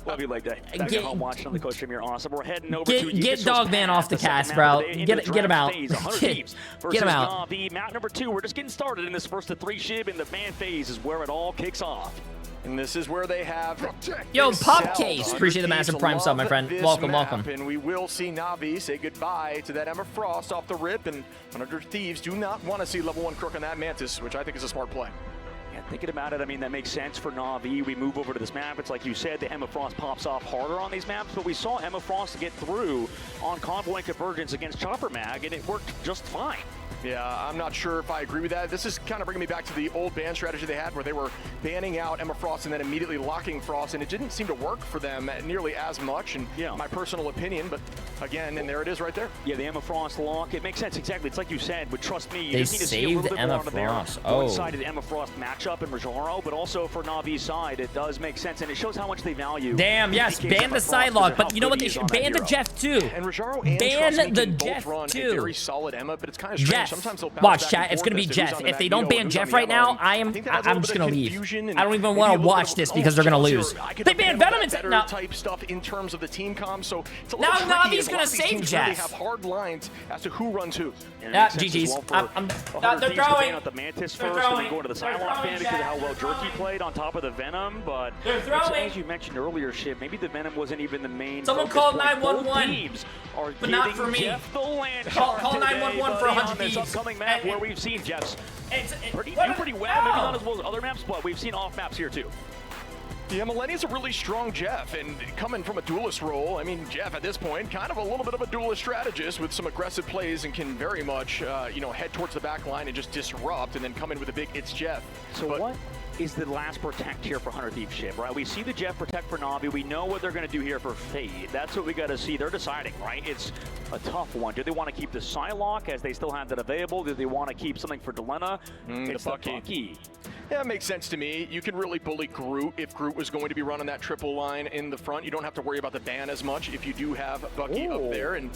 Love you, Leg Day. Back at home watching on the coach stream. You're awesome. We're heading over to get Dogman off the cast, bro. Get him out. Get him out. The map number 2. We're just getting started in this first of 3, Shib, and the ban phase is where it all kicks off. And this is where they have Yo, Pop Case. Appreciate the massive prime sub, my friend. Welcome. And we will see Na'Vi say goodbye to that Emma Frost off the rip, and 100 Thieves do not want to see level 1 Crook on that Mantis, which I think is a smart play. Yeah, thinking about it, that makes sense for Na'Vi. We move over to this map. It's like you said, the Emma Frost pops off harder on these maps, but we saw Emma Frost get through on Convoy and Convergence against Chopper Mag, and it worked just fine. Yeah, I'm not sure if I agree with that. This is kind of bringing me back to the old ban strategy they had where they were banning out Emma Frost and then immediately locking Frost, and it didn't seem to work for them nearly as much, in my personal opinion, but again, and there it is right there. Yeah, the Emma Frost lock, it makes sense, exactly. It's like you said, but trust me, you they just need to see a little bit more on Frost. One-sided Emma Frost matchup in Rajaro, but also for Na'Vi's side, it does make sense, and it shows how much they value. Damn, yes, ban the Psylocke, but you know what, they should ban the Jeff too. And Rajaro and ban the Jeff too. Very solid Emma, but it's kind of strange. Jeff. Sometimes they'll Watch, chat, it's gonna be Jeff. If they don't ban Jeff right now, I'm just gonna leave. I don't even want to watch this because they're gonna lose. They ban Venom and no. Type stuff in terms of the team comms, so it's a now little Na'Vi's gonna save Jeff. They have hard lines as to who runs who. Yeah, GG's. They're throwing. Out the Mantis first, and then going to the Psylocke fan because of how well Jerky played on top of the Venom, but they're throwing. As you mentioned earlier, Shiv, maybe the Venom wasn't even the main. Someone called 911, but not for me. Call 911 for 100 Thieves. Upcoming map where we've seen Jeff's pretty well, maybe not as well as other maps, but we've seen off maps here too. Yeah, Millennia's a really strong Jeff, and coming from a duelist role, Jeff at this point, kind of a little bit of a duelist strategist with some aggressive plays and can very much, head towards the back line and just disrupt and then come in with a big, it's Jeff. So what is the last protect here for 100 Thieves, Shiv, right? We see the Jeff protect for Na'Vi. We know what they're going to do here for Fade. That's what we got to see. They're deciding, right? It's a tough one. Do they want to keep the Psylocke as they still have that available? Do they want to keep something for Delena? It's the Bucky. Yeah, it makes sense to me. You can really bully Groot if Groot was going to be running that triple line in the front. You don't have to worry about the ban as much if you do have Bucky up there. And,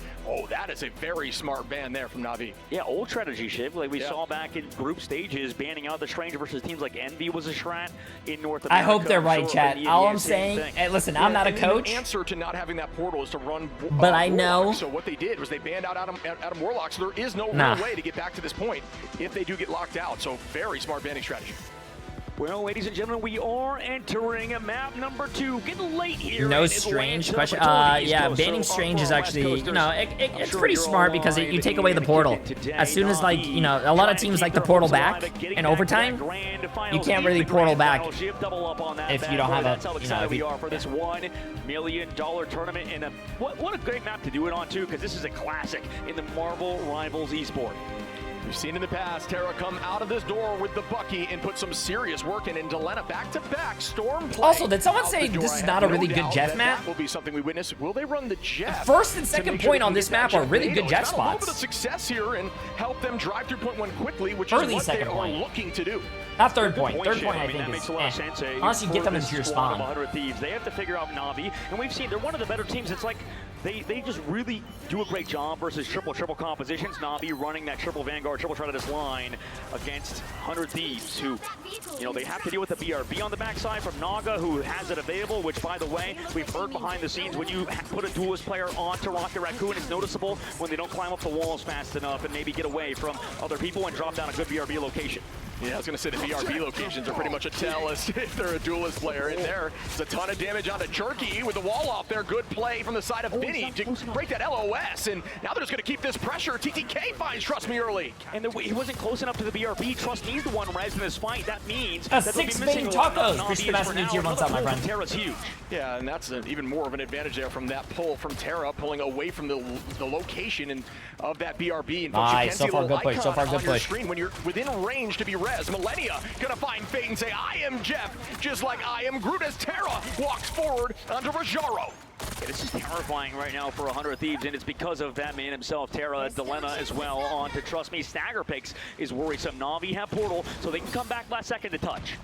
that is a very smart ban there from Na'Vi. Yeah, old strategy, Shiv. Like we saw back in group stages, banning out the Stranger versus teams like Envy was a strat in North America. I hope they're right, chat. All I'm saying, hey, listen, I'm not a coach. The answer to not having that portal is to run but I know so what they did was they banned out Adam Warlock, so there is no Nah. real way to get back to this point if they do get locked out. So very smart banning strategy. Well, ladies and gentlemen, we are entering a map number 2. Getting late here. No Strange question. Yeah, banning Strange is actually, you know, it's pretty smart because you take away the portal. As soon as, like, you know, a lot of teams like the portal back in overtime, you can't really portal back if you don't have That's how a, you know, excited if we you, are for this $1 million tournament. And what a great map to do it on, too, because this is a classic in the Marvel Rivals esport. We've seen in the past Terra come out of this door with the Bucky and put some serious work in. And Delena back-to-back storm play. Also, did someone say this is not a really good Jeff map? That will be something we witness. Will they run the Jeff? First and second point on this map are really good Jeff spots. A little bit spots. of success here and help them drive through point 1 quickly, which Early is what they second are point. looking to do. Not third point. Third Shane. point, I mean, think, that is makes a lot of sense. honestly, get them into your squad of spawn. 100 Thieves. They have to figure out Na'Vi, and we've seen they're one of the better teams. It's like they just really do a great job versus triple compositions. Na'Vi running that triple Vanguard, triple Shredder's line against 100 Thieves, who, you know, they have to deal with the BRB on the backside from Naga, who has it available, which, by the way, we've heard behind the scenes, when you put a duelist player onto Rocket Raccoon, it's noticeable when they don't climb up the walls fast enough and maybe get away from other people and drop down a good BRB location. Yeah, I was going to say the BRB locations are pretty much a tell as if they're a duelist player in there. There's a ton of damage onto Jerky with the wall off there. Good play from the side of Vinny to break that LOS. And now they're just going to keep this pressure. TTK finds Trust Me early. And he wasn't close enough to the BRB. Trust Me's the one res in this fight. That means A that they'll be 6 missing big a lot. tacos. Na'Vi Push is the for master now. tier once out, my Another friend. pull from Terra's huge. Yeah, and that's even more of an advantage there from that pull from Terra, pulling away from the location and of that BRB. And folks, you Nice, can so see a far little good push, so icon far good on your push. screen when you're within range to be res. Millennia gonna find Fate and say, I am Jeff, just like I am Groot, as Terra walks forward onto Rajaro. Yeah, this is terrifying right now for 100 Thieves, and it's because of that man himself, Terra, Dilemma as well, on to Trust Me. Stagger Picks is worrisome. Na'Vi have Portal, so they can come back last second to touch.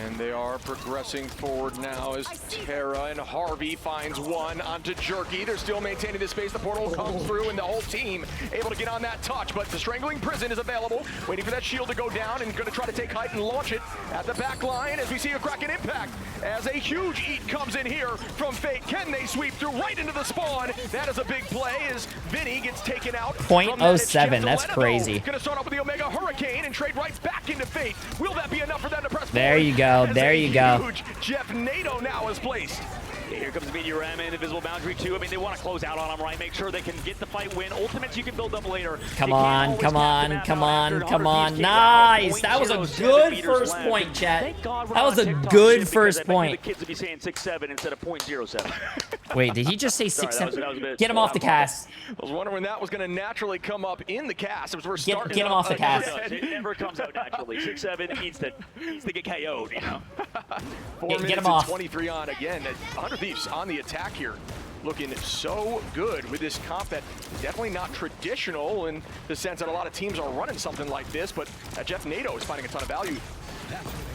And they are progressing forward now as Terra and Harvey finds one onto Jerky. They're still maintaining this space. The portal comes through and the whole team able to get on that touch, but the Strangling Prison is available, waiting for that shield to go down and going to try to take height and launch it at the back line as we see a Kraken impact as a huge eat comes in here from Fate. Can they sweep through right into the spawn? That is a big play as Vinny gets taken out. .07, that's crazy. Going to start off with the Omega Hurricane and trade right back into Fate. Will that be enough for them to press There you go. There you go. Huge Jeff NATO now is placed. Here comes Meteor M and Invisible Boundary 2. I mean, they want to close out on them, right? Make sure they can get the fight win. Ultimates you can build up later. Come on, come on, come on, come on. Nice. That was a good first point, chat. That was a good first point. The kids would be saying 6-7 instead of .07. Wait, did he just say Sorry, 6-7? that was a bit- Get him off the cast. I was wondering when that was going to naturally come up in the cast. It was we're starting get him off the cast. It never comes out naturally. 6-7 needs to get KO'd, you know? 4 Get minutes him off. and 23 on again. 100 Thieves on the attack here. Looking so good with this comp that definitely not traditional in the sense that a lot of teams are running something like this, but Jeff NATO is finding a ton of value.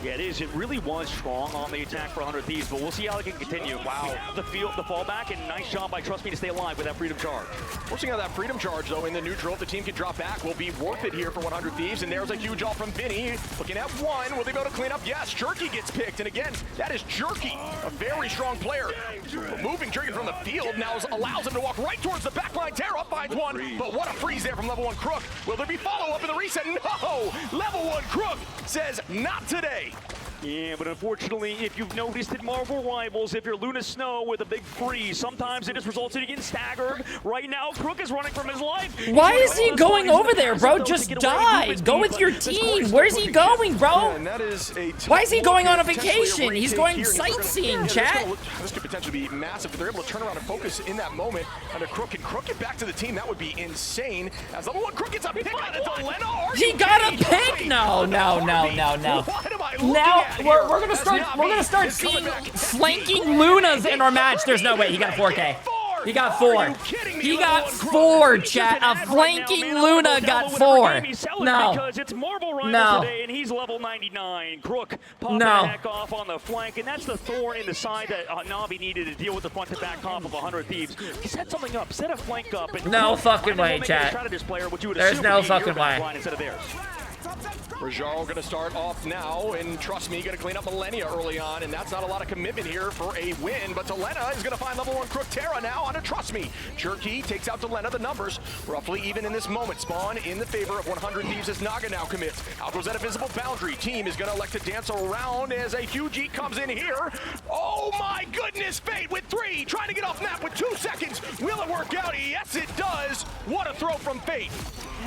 Yeah, it is. It really was strong on the attack for 100 Thieves, but we'll see how they can continue. Wow. The fallback, and nice job by Trust Me to stay alive with that Freedom Charge. We're seeing how that Freedom Charge, though, in the neutral, if the team can drop back, will be worth it here for 100 Thieves. And there's a huge ult from Vinny. Looking at one. Will they be able to clean up? Yes, Jerky gets picked. And again, that is Jerky, a very strong player. Moving Jerky from the field now allows him to walk right towards the backline. Terra finds one, but what a freeze there from level 1 Crook. Will there be follow-up in the reset? No! Level 1 Crook says not today. Yeah, but unfortunately, if you've noticed in Marvel Rivals, if you're Luna Snow with a big freeze, sometimes it just results in you getting staggered. Right now, Crook is running from his life. Why is he going over there, bro? Just die. Go with your team. Where's he going, bro? And that is a Why is he going on a potentially vacation? He's retake going here. sightseeing, Yeah, chat. This could potentially be massive, but they're able to turn around and focus in that moment under Crook. And Crook get back to the team, that would be insane. As level 1 Crook gets a pick on it. Delena, He got a pick. No. Now we're gonna start seeing flanking Lunas in our match. There's no way. He got 4K. He got 4. He got 4, chat. A flanking Luna got 4. No. Because it's Marvel Rivals No. today, and he's level 99. Crook popping No. the heck off on the flank, and that's the thorn in the side that Na'Vi needed to deal with the front-to-back comp of 100 Thieves. He set something up, set a flank up. And No Crook fucking might as well way, make chat. a shot at this player, which you would There's assume no would be your fucking back way. line instead of theirs. Rajaro going to start off now, and trust me, going to clean up Millennia early on, and that's not a lot of commitment here for a win, but Delena is going to find level 1 Crook Terra now on a Trust Me. Jerky takes out Delena. The numbers roughly even in this moment. Spawn in the favor of 100 Thieves as Naga now commits. Out goes that invisible boundary. Team is going to elect to dance around as a huge eat comes in here. Oh my goodness, Fate with 3, trying to get off map with 2 seconds. Will it work out? Yes, it does. What a throw from Fate.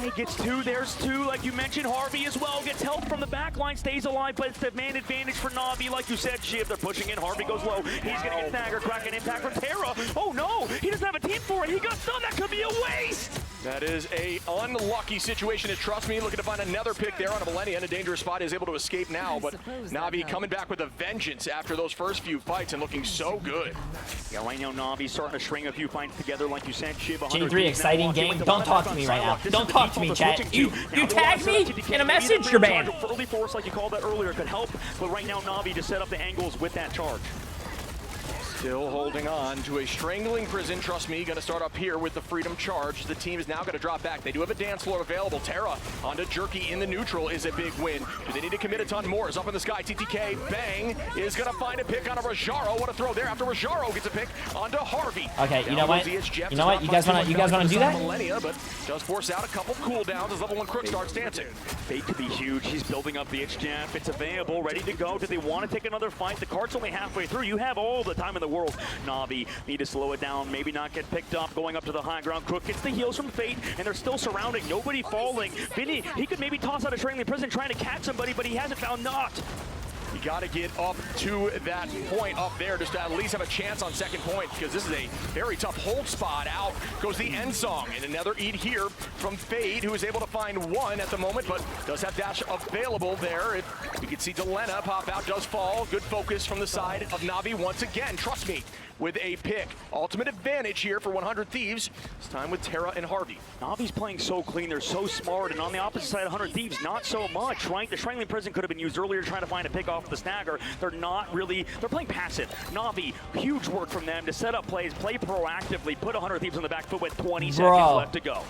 He gets 2, there's 2, like you mentioned. Harvey as well gets help from the back line, stays alive, but it's the man advantage for Na'Vi. Like you said, Shiv, they're pushing in. Harvey goes low. He's gonna get Stagger, crack an impact from Terra. Oh no, he doesn't have a team for it. He got stunned. That could be a waste. That is a unlucky situation to Trust Me. Looking to find another pick there on a Millennia in a dangerous spot. Is able to escape now, but Na'Vi coming back with a vengeance after those first few fights and looking so good. Yeah, right now Na'Vi starting to string a few fights together, like you said, Shiv. Jay3, exciting game. Don't talk to me right now. Don't talk to me, chat. You tag me in a message, you're banned. Early force, like you called that earlier, could help, but right now Na'Vi to set up the angles with that charge. Still holding on to a strangling prison. Trust Me, going to start up here with the Freedom Charge. The team is now going to drop back. They do have a dance floor available. Terra onto Jerky in the neutral is a big win. Do they need to commit a ton more? Is up in the sky. TTK, bang, is going to find a pick on a Rajaro. What a throw there after Rajaro gets a pick onto Harvey. Okay, you know what? You know what? You guys want to do that? Millennia, but does force out a couple cooldowns as level 1 Crook starts dancing. Fate to be huge. He's building up the Jeff. It's available, ready to go. Do they want to take another fight? The card's only halfway through. You have all the time in the world. Na'Vi need to slow it down, maybe not get picked up, going up to the high ground. Crook gets the heals from Fate, and they're still surrounding, nobody falling. Vinny, he could maybe toss out a trailing prison trying to catch somebody, but he hasn't found Not. You got to get up to that point up there just to at least have a chance on second point, because this is a very tough hold spot. Out goes the end song, and another eat here from Fade, who is able to find 1 at the moment, but does have dash available there. You can see Delena pop out, does fall. Good focus from the side of Na'Vi once again. Trust Me with a pick. Ultimate advantage here for 100 Thieves. It's time with Terra and Harvey. Na'Vi's playing so clean, they're so smart, and on the opposite side, 100 Thieves, not so much, right? The Strangling Prison could have been used earlier trying to find a pick off the Stagger. They're not really, they're playing passive. Na'Vi, huge work from them to set up plays, play proactively, put 100 Thieves on the back foot with 20 seconds left to go.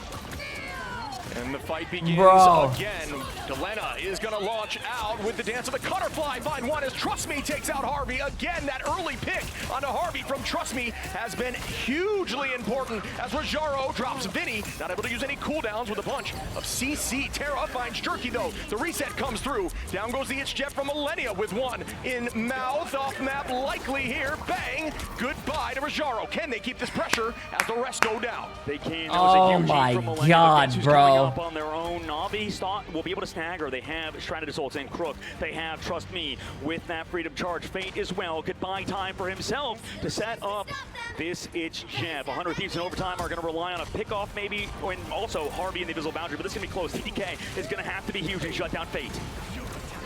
And the fight begins again. Delena is going to launch out with the dance of the Cutterfly. Find 1 as Trust Me takes out Harvey. Again, that early pick onto Harvey from Trust Me has been hugely important as Rajaro drops Vinny. Not able to use any cooldowns with a bunch of CC. Terra finds Jerky though. The reset comes through. Down goes the Jeff from Millennia with 1 in mouth. Off map likely here. Bang. Goodbye to Rajaro. Can they keep this pressure as the rest go down? They can. Oh my God, bro. Up on their own. Na'Vi will be able to stagger. They have Shrouded Assaults and Crook. They have Trust Me with that Freedom Charge. Fate as well. Goodbye time for himself to set up this Jeff. 100 Thieves in overtime are going to rely on a pickoff maybe, and also Harvey in the invisible boundary, but this is going to be close. TTK is going to have to be huge and shut down Fate.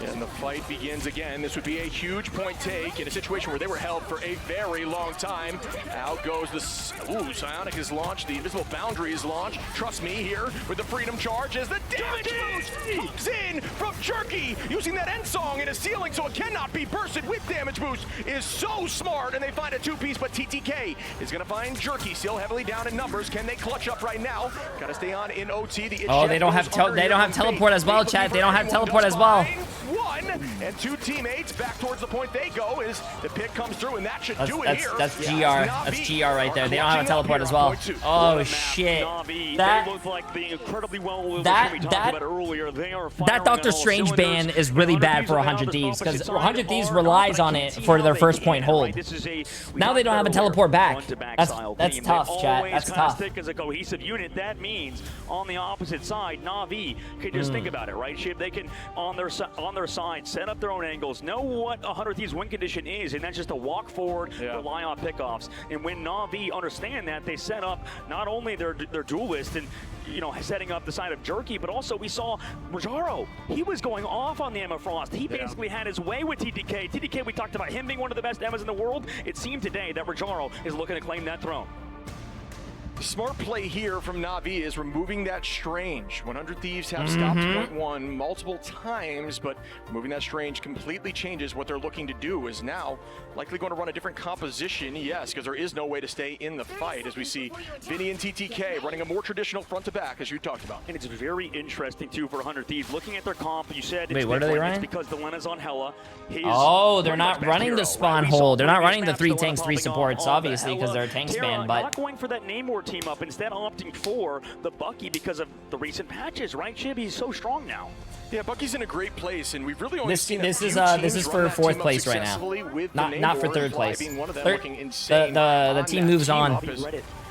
And the fight begins again. This would be a huge point take in a situation where they were held for a very long time. Out goes the... Psionic is launched. The invisible boundary is launched. Trust Me here with the Freedom Charge as the damage boost comes in from Jerky. Using that end song in a ceiling so it cannot be bursted with damage boost is so smart. And they find a 2-piece, but TTK is going to find Jerky still heavily down in numbers. Can they clutch up right now? Got to stay on in OT. They don't have teleport as well, chat. They don't have teleport as well. 1 and 2 teammates back towards the point they go as the pick comes through, and that should do it here. That's GR. That's GR right there. They don't have a teleport as well. Oh shit! That looked like the incredibly well-oiled machine we talked about earlier. They are that Doctor Strange ban is really bad for 100 Thieves because 100 Thieves relies on it for their first point hold. Now they don't have a teleport back. That's tough, chat. That's tough. As a cohesive unit, that means on the opposite side, Na'Vi can just think about it, right? They can on their side set up their own angles, know what 100 Thieves win condition is, and that's just to walk forward, rely on pickoffs. And when Na'Vi understand that, they set up not only their duelist and setting up the side of Jerky, but also we saw Rajaro. He was going off on the Emma Frost. He basically had his way with TTK. TTK, we talked about him being one of the best Emmas in the world. It seemed today that Rajaro is looking to claim that throne. The smart play here from Na'Vi is removing that Strange. 100 Thieves have stopped point one multiple times, but removing that Strange completely changes what they're looking to do. Is now likely going to run a different composition, yes, because there is no way to stay in the fight, as we see Vinny and TTK running a more traditional front to back, as you talked about. And it's very interesting, too, for 100 Thieves. Looking at their comp, you said Wait, what are they running? It's because Delena's on Hella. Oh, they're not running the spawn hole. They're not running the 3 tanks, 3 supports, obviously, because they're a tank span, but... not going for that Namor team up, instead opting for the Bucky because of the recent patches, right, Chib? He's so strong now. Yeah, Bucky's in a great place, and we've really only seen this is for 4th place right now, not for 3rd place. The team moves on.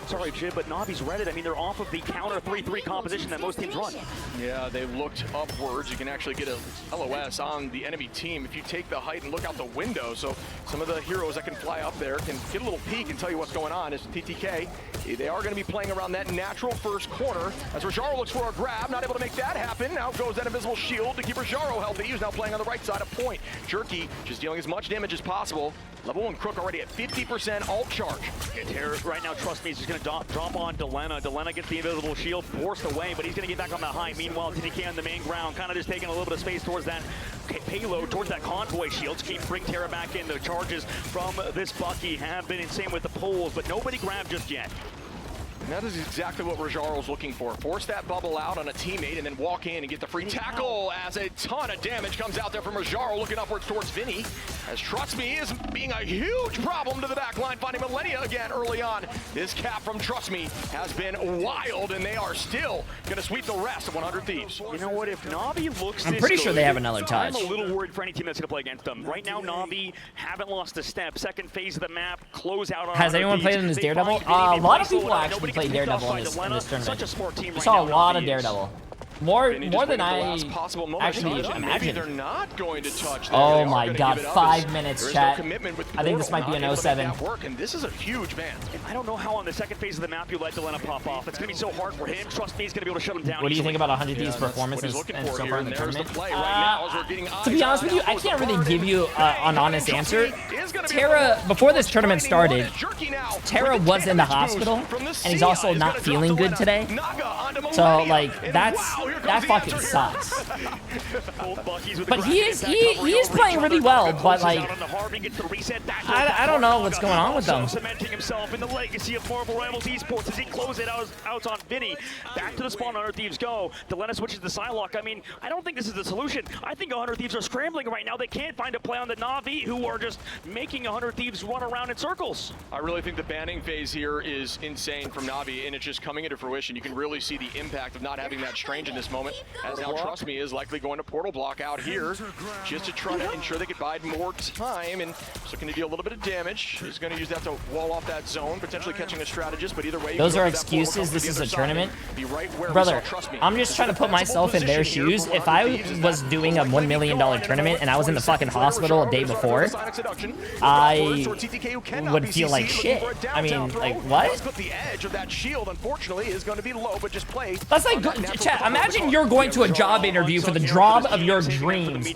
Sorry, Jib, but Na'Vi's read it. I mean, they're off of the counter 3-3 composition that most teams run. Yeah, they looked upwards. You can actually get a LOS on the enemy team if you take the height and look out the window. So some of the heroes that can fly up there can get a little peek and tell you what's going on. As TTK, they are going to be playing around that natural first corner. As Rajaro looks for a grab, not able to make that happen. Now goes that invisible shield to keep Rajaro healthy. He's now playing on the right side of point. Jerky just dealing as much damage as possible. Level 1 Crook already at 50% ult charge. Terror right now, trust me, he's just going to drop on Delena. Delena gets the invisible shield forced away, but he's going to get back on that high. Meanwhile, TTK on the main ground, kind of just taking a little bit of space towards that payload, towards that convoy shield to bring Terra back in. The charges from this Bucky have been insane with the pulls, but nobody grabbed just yet. And that is exactly what Rajaro's looking for. Force that bubble out on a teammate and then walk in and get the free tackle as a ton of damage comes out there from Rajaro, looking upwards towards Vinny. As Trust Me is being a huge problem to the back line, finding Millennia again early on. This cap from Trust Me has been wild, and they are still going to sweep the rest of 100 Thieves. You know what? If Na'Vi looks I'm pretty sure they have another touch. I'm a little worried for any team that's going to play against them. Right now, Na'Vi haven't lost a step. Second phase of the map, close out on Has anyone played in this Daredevil? A lot of people actually played Daredevil in this tournament. Such a smart team I right saw now, a lot of Na'Vi Daredevil. More than I actually Maybe imagined. they're not going to touch. Oh my God, 5 minutes, chat. I think this might be an 07. And this is a huge man. I don't know how on the second phase of the map you let Delena pop off. It's going to be so hard for him. Trust me, he's going to be able to shut him down. What do you think about 100 Thieves' performances and so far in the tournament? To be be honest with you, I can't really give you an honest answer. Terra, before this tournament started, Terra was in the hospital, and he's also not feeling good today. So, like, that fucking sucks. But he is playing really well, but, like, I don't know what's going on with them. Cementing himself in the legacy of Marvel Rivals Esports as he closes it out on Vinny. Back to the spawn, 100 Thieves go. Delena switches to Psylocke. I mean, I don't think this is the solution. I think 100 Thieves are scrambling right now. They can't find a play on the Na'Vi, who are just making 100 Thieves run around in circles. I really think the banning phase here is insane from Na'Vi, and it's just coming into fruition. You can really see the impact of not having that Strange in this moment, as now Trust Me is likely going to portal block out here just to try to ensure they could bide more time, and just looking to deal a little bit of damage. He's going to use that to wall off that zone, potentially catching a strategist, but either way, those are excuses. This is a tournament. Brother, I'm just trying to put myself in their shoes. If I was doing a $1 million tournament and I was in the fucking hospital a day before, I would feel like shit. I mean, like, what? The edge of that shield, unfortunately, is going to be low, but just play. That's like, chat, imagine you're going to a job interview for the job of your dreams,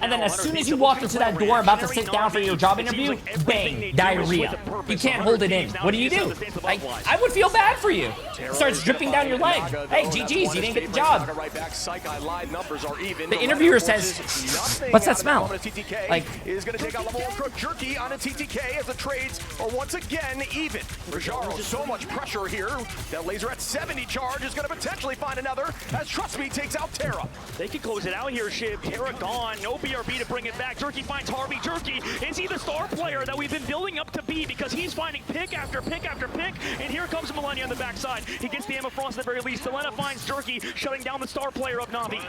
and then as soon as you walk into that door about to sit down for your job interview, bang, diarrhea. You can't hold it in. What do you do? Like, I would feel bad for you. It starts dripping down your leg. Hey, GG's, you didn't get the job. The interviewer says, what's that smell? Like, is going to take out level 1 Crook Jerky on a TTK as the trades are once again even. Rajaro, so much pressure here. That laser at 70 charge is going to potentially find another as Trust Me takes out Terra. They can close it out here, Shiv. Terra gone. No BRB to bring it back. Jerky finds Harvey. Jerky, is he the star player that we've been building up to be? Because he's finding pick after pick after pick. And here comes Millennia on the backside. He gets the Emma Frost at the very least. Delena finds Jerky, shutting down the star player of Na'Vi.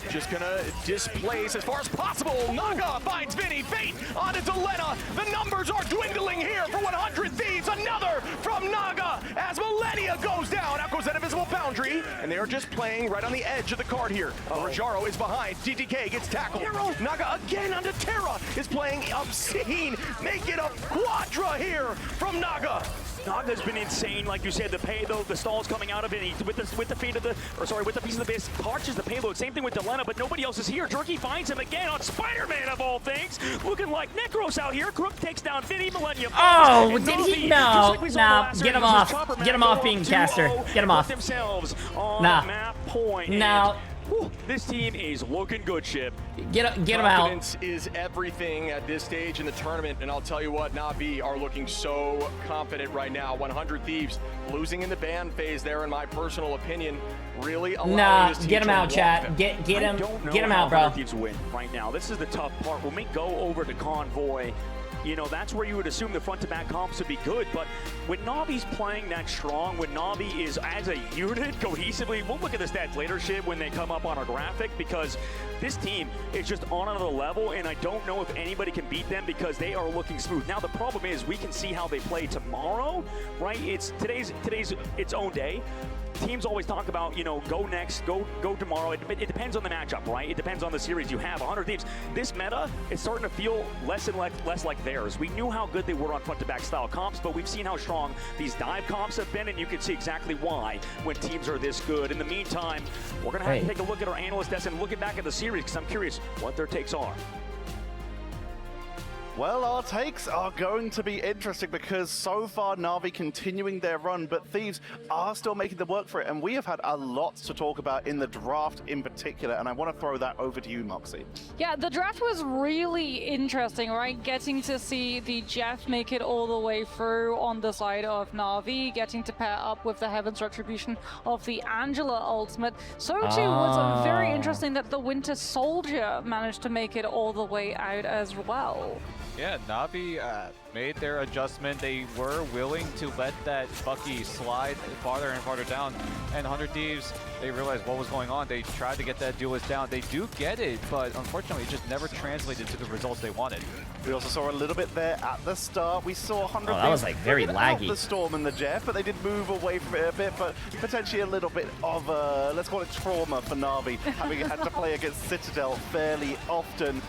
Just gonna displace as far as possible. Naga finds Vinny. Fate onto Delena. The numbers are dwindling here for 100 Thieves. Another from Naga as Millennia goes down. Out goes that invisible boundary. And they are just playing right on the edge of the card here. Rajaro is behind. TTK gets tackled. Naga again onto Terra is playing obscene. Make it a quadra here from Naga. Naga's been insane, like you said. The stalls coming out of it with the feet of the, or sorry, with the piece of the base, torches the payload. Same thing with Delena, but nobody else is here. Jerky finds him again on Spider-Man of all things, looking like Necros out here. Crook takes down Vinny, Millennium. Oh, did he? No, nah, get him off. Get him off being caster. Get him off. Themselves on map point. No. Whew, this team is looking good, Chip. Get him out. Confidence is everything at this stage in the tournament, and I'll tell you what, Na'Vi are looking so confident right now. 100 Thieves losing in the ban phase there, in my personal opinion, really allowing this team get him out, chat. Get him out, bro. 100 Thieves win right now. This is the tough part. When we go over to Convoy, you know, that's where you would assume the front-to-back comps would be good, but when Na'Vi's playing that strong, when Na'Vi is as a unit cohesively, we'll look at the stats later, Shib, when they come up on our graphic, because this team is just on another level, and I don't know if anybody can beat them because they are looking smooth. Now, the problem is we can see how they play tomorrow, right? It's today's its own day. Teams always talk about, you know, go next, go tomorrow. It depends on the matchup, right? It depends on the series you have. 100 Thieves, this meta is starting to feel less and less like theirs. We knew how good they were on front-to-back style comps, but we've seen how strong these dive comps have been, and you can see exactly why when teams are this good. In the meantime, we're going to have to take a look at our analyst desk and look back at the series, because I'm curious what their takes are. Well, our takes are going to be interesting because so far Na'Vi continuing their run, but Thieves are still making the work for it, and we have had a lot to talk about in the draft in particular, and I want to throw that over to you, Moxie. Yeah, the draft was really interesting, right? Getting to see the Jeff make it all the way through on the side of Na'Vi, getting to pair up with the Heaven's Retribution of the Angela ultimate. So too was very interesting that the Winter Soldier managed to make it all the way out as well. Yeah, Na'Vi made their adjustment. They were willing to let that Bucky slide farther and farther down. And 100 Thieves, they realized what was going on. They tried to get that duelist down. They do get it, but unfortunately it just never translated to the results they wanted. We also saw a little bit there at the start. We saw 100 Thieves that was like very laggy. the Storm and the Jeff, but they did move away from it a bit, but potentially a little bit of, let's call it trauma for Na'Vi, having had to play against Citadel fairly often.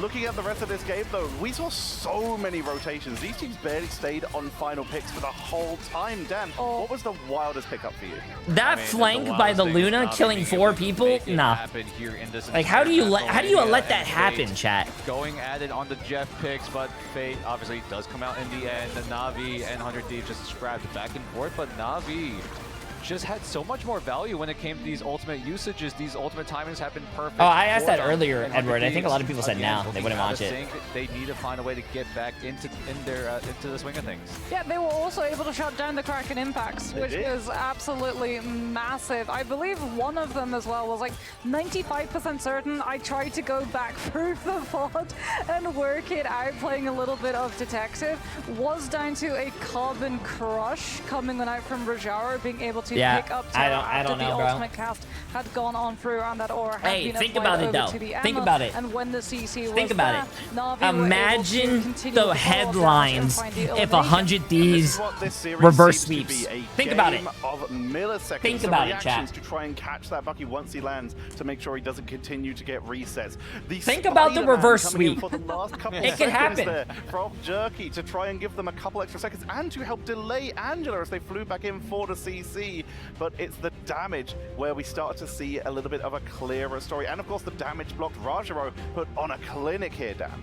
Looking at the rest of this game, though, we saw so many rotations. These teams barely stayed on final picks for the whole time. Dan, what was the wildest pickup for you? That flank by the Luna killing 4 people? Nah. Like, how do you let that happen, chat? Going at it on the Jeff picks, but Fate obviously does come out in the end. The Na'Vi and 100 Thieves just scrapped back and forth, but Na'Vi just had so much more value when it came to these ultimate usages. These ultimate timings have been perfect. Oh, I asked that earlier, Edward. I think a lot of people said now they wouldn't watch it. They need to find a way to get back into the swing of things. Yeah, they were also able to shut down the Kraken impacts, which is absolutely massive. I believe one of them as well was like 95% certain. I tried to go back through the VOD and work it out, playing a little bit of detective. Was down to a carbon crush coming out from Rajaro, being able to pick up I don't know, the ultimate cast had gone on through and that aura had been think applied about it, over though. to the Think ammo. about it. And when the CC was Think about there, it. Na'Vi Imagine the headlines if 100 100 Thieves reverse sweeps. Think about it. Of milliseconds. Think about it, chat. To try and catch that Bucky once he lands to make sure he doesn't continue to get resets. Think about the reverse sweep. For the last couple It could happen. there from Jerky to try and give them a couple extra seconds and to help delay Angela as they flew back in for the CC. But it's the damage where we start to see a little bit of a clearer story. And of course, the damage blocked Rajaro put on a clinic here, Dan.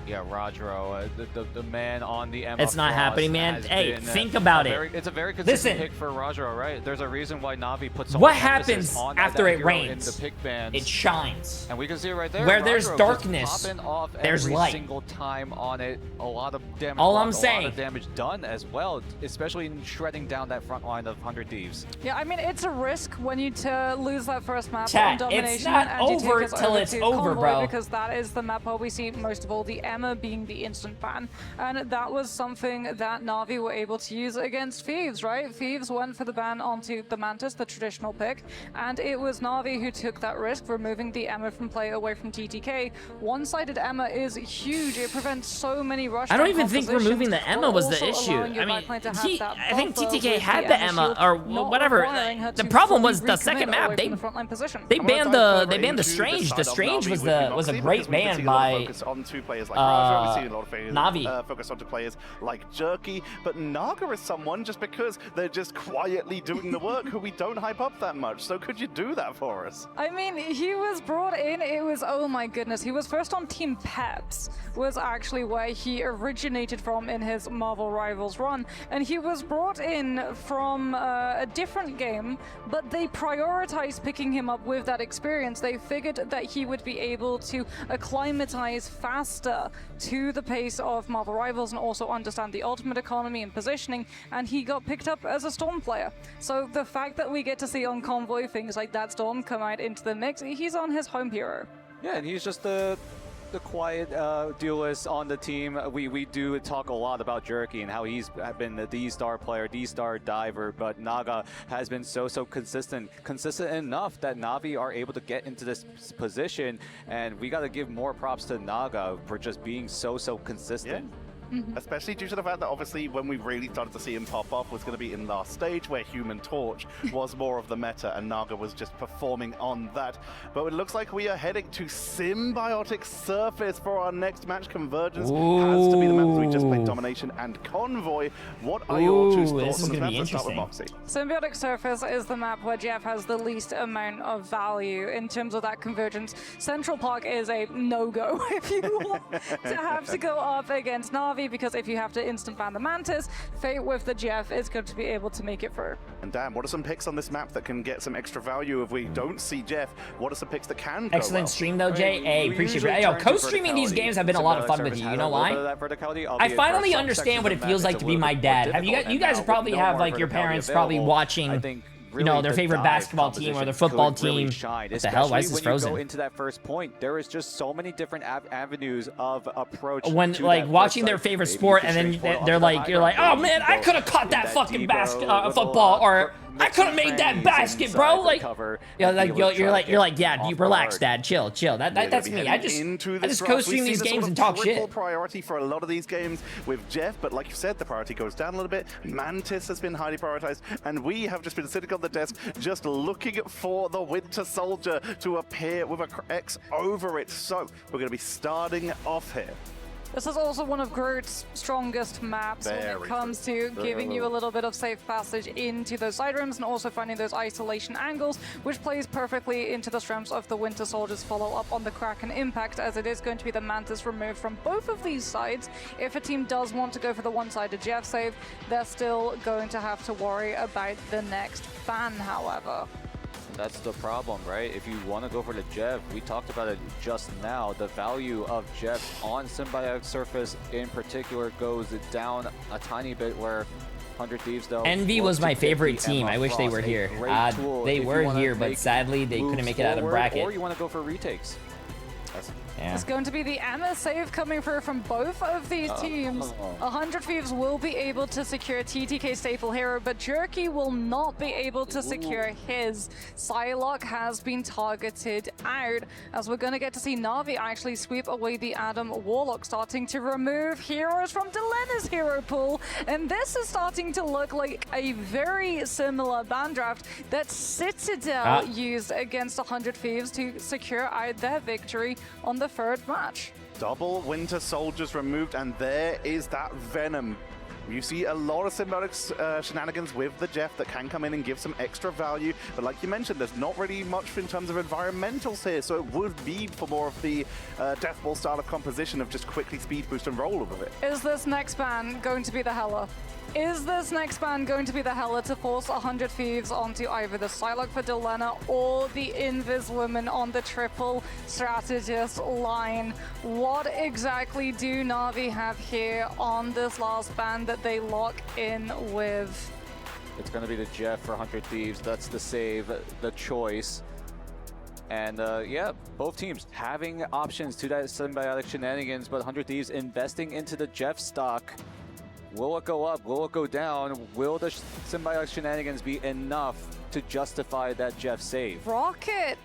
Yeah, Rajaro, the man on the Emma. It's not happening, man. Hey, think about it. It's a very consistent pick for Rajaro, right? There's a reason why Na'Vi puts so what much happens on after that it hero rains? In the pick bands. It shines. And we can see it right there. Where there's Rajaro darkness, popping off there's every light. Single time on it, a lot of damage. All blocked, I'm saying. A lot of damage done as well, especially in shredding down that front line of 100 Thieves. Yeah, I mean, it's a risk when you lose that first map Chat, on domination. it's not and you over take us till over it's to over, Convoy, bro. Because that is the map where we see most of all the Emma being the instant ban. And that was something that Na'Vi were able to use against Thieves, right? Thieves went for the ban onto the Mantis, the traditional pick, and it was Na'Vi who took that risk, removing the Emma from play away from TTK. One-sided Emma is huge. It prevents so many rush. I don't even think removing the Emma was the issue. I mean, I think TTK had the Emma or whatever. The problem was the second map. They banned the Strange. The Strange was a great ban by We've seen a lot of Na'Vi. focus onto players like Jerky, but Naga is someone just because they're just quietly doing the work who we don't hype up that much. So could you do that for us? I mean, he was brought in, it was, oh my goodness, he was first on Team Peps, was actually where he originated from in his Marvel Rivals run, and he was brought in from a different game, but they prioritized picking him up with that experience. They figured that he would be able to acclimatize faster to the pace of Marvel Rivals and also understand the ultimate economy and positioning, and he got picked up as a Storm player. So the fact that we get to see on Convoy things like that Storm come out into the mix, he's on his home hero. Yeah, and he's just the quiet duelist on the team. We do talk a lot about Jerky and how he's been the D-star player, D-star diver, but Naga has been so consistent enough that Na'Vi are able to get into this position, and we got to give more props to Naga for just being so consistent. Yeah. Especially due to the fact that obviously when we really started to see him pop off was going to be in last stage, where Human Torch was more of the meta and Naga was just performing on that. But it looks like we are heading to Symbiotic Surface for our next match. Convergence has to be the map. We just played Domination and Convoy. What are your two thoughts on this map? Let's start with Moxie. Symbiotic Surface is the map where Jeff has the least amount of value in terms of that convergence. Central Park is a no-go if you want to have to go up against Na'Vi, because if you have to instant ban the Mantis, Fate with the Jeff is going to be able to make it through. And Dan, what are some picks on this map that can get some extra value if we don't see Jeff? What are some picks that can go Excellent well? stream though, Jay. Hey, appreciate it. Yo, co-streaming these games have been a lot of fun with you. You know why? I finally understand what it feels like to be my dad. Have you guys probably have like your parents probably watching, you know, their favorite basketball team or their football team. What the hell? Why is this frozen? When you go into that first point, there is just so many different avenues of approach. When like watching their favorite sport, and then they're like, you're like, oh man, I could have caught that fucking football, or I could have made that basket, bro. Like, yeah, like you're like, yeah, you relax, dad, chill. That's me. I just co-stream these games and talk shit. Priority for a lot of these games with Jeff, but like you said, the priority goes down a little bit. Mantis has been highly prioritized, and we have just been sitting on the desk just looking for the Winter Soldier to appear with a X over it. So we're going to be starting off here. This is also one of Groot's strongest maps when it comes to giving you a little bit of safe passage into those side rooms and also finding those isolation angles, which plays perfectly into the strengths of the Winter Soldier's follow-up on the Kraken impact, as it is going to be the Mantis removed from both of these sides. If a team does want to go for the one-sided Jeff save, they're still going to have to worry about the next fan, however. That's the problem, right? If you want to go for the Jeff, we talked about it just now, the value of Jeff on Symbiotic Surface in particular goes down a tiny bit, where 100 Thieves though. Envy was my favorite team. I wish they were here. They were here, but sadly they couldn't make it out of bracket. Or you want to go for retakes. Yeah. It's going to be the Emma save coming through from both of these teams. 100 Thieves will be able to secure TTK staple hero, but Jerky will not be able to secure his. Psylocke has been targeted out, as we're going to get to see Na'Vi actually sweep away the Adam Warlock, starting to remove heroes from Delena's hero pool. And this is starting to look like a very similar ban draft that Citadel used against 100 Thieves to secure out their victory on the third match. Double Winter Soldiers removed, and there is that Venom. You see a lot of symbiotic shenanigans with the Jeff that can come in and give some extra value, but like you mentioned, there's not really much in terms of environmentals here, so it would be for more of the Death Ball style of composition of just quickly speed boost and roll with it. Is this next ban going to be the Hela? Is this next ban going to be the Hela to force 100 Thieves onto either the Psylocke for Delena or the Invis Woman on the triple strategist line? What exactly do Na'Vi have here on this last ban that they lock in with? It's going to be the Jeff for 100 Thieves. That's the save, the choice. And yeah, both teams having options to that symbiotic shenanigans, but 100 Thieves investing into the Jeff stock. Will it go up? Will it go down? Will the symbiotic shenanigans be enough to justify that Jeff save? Rocket!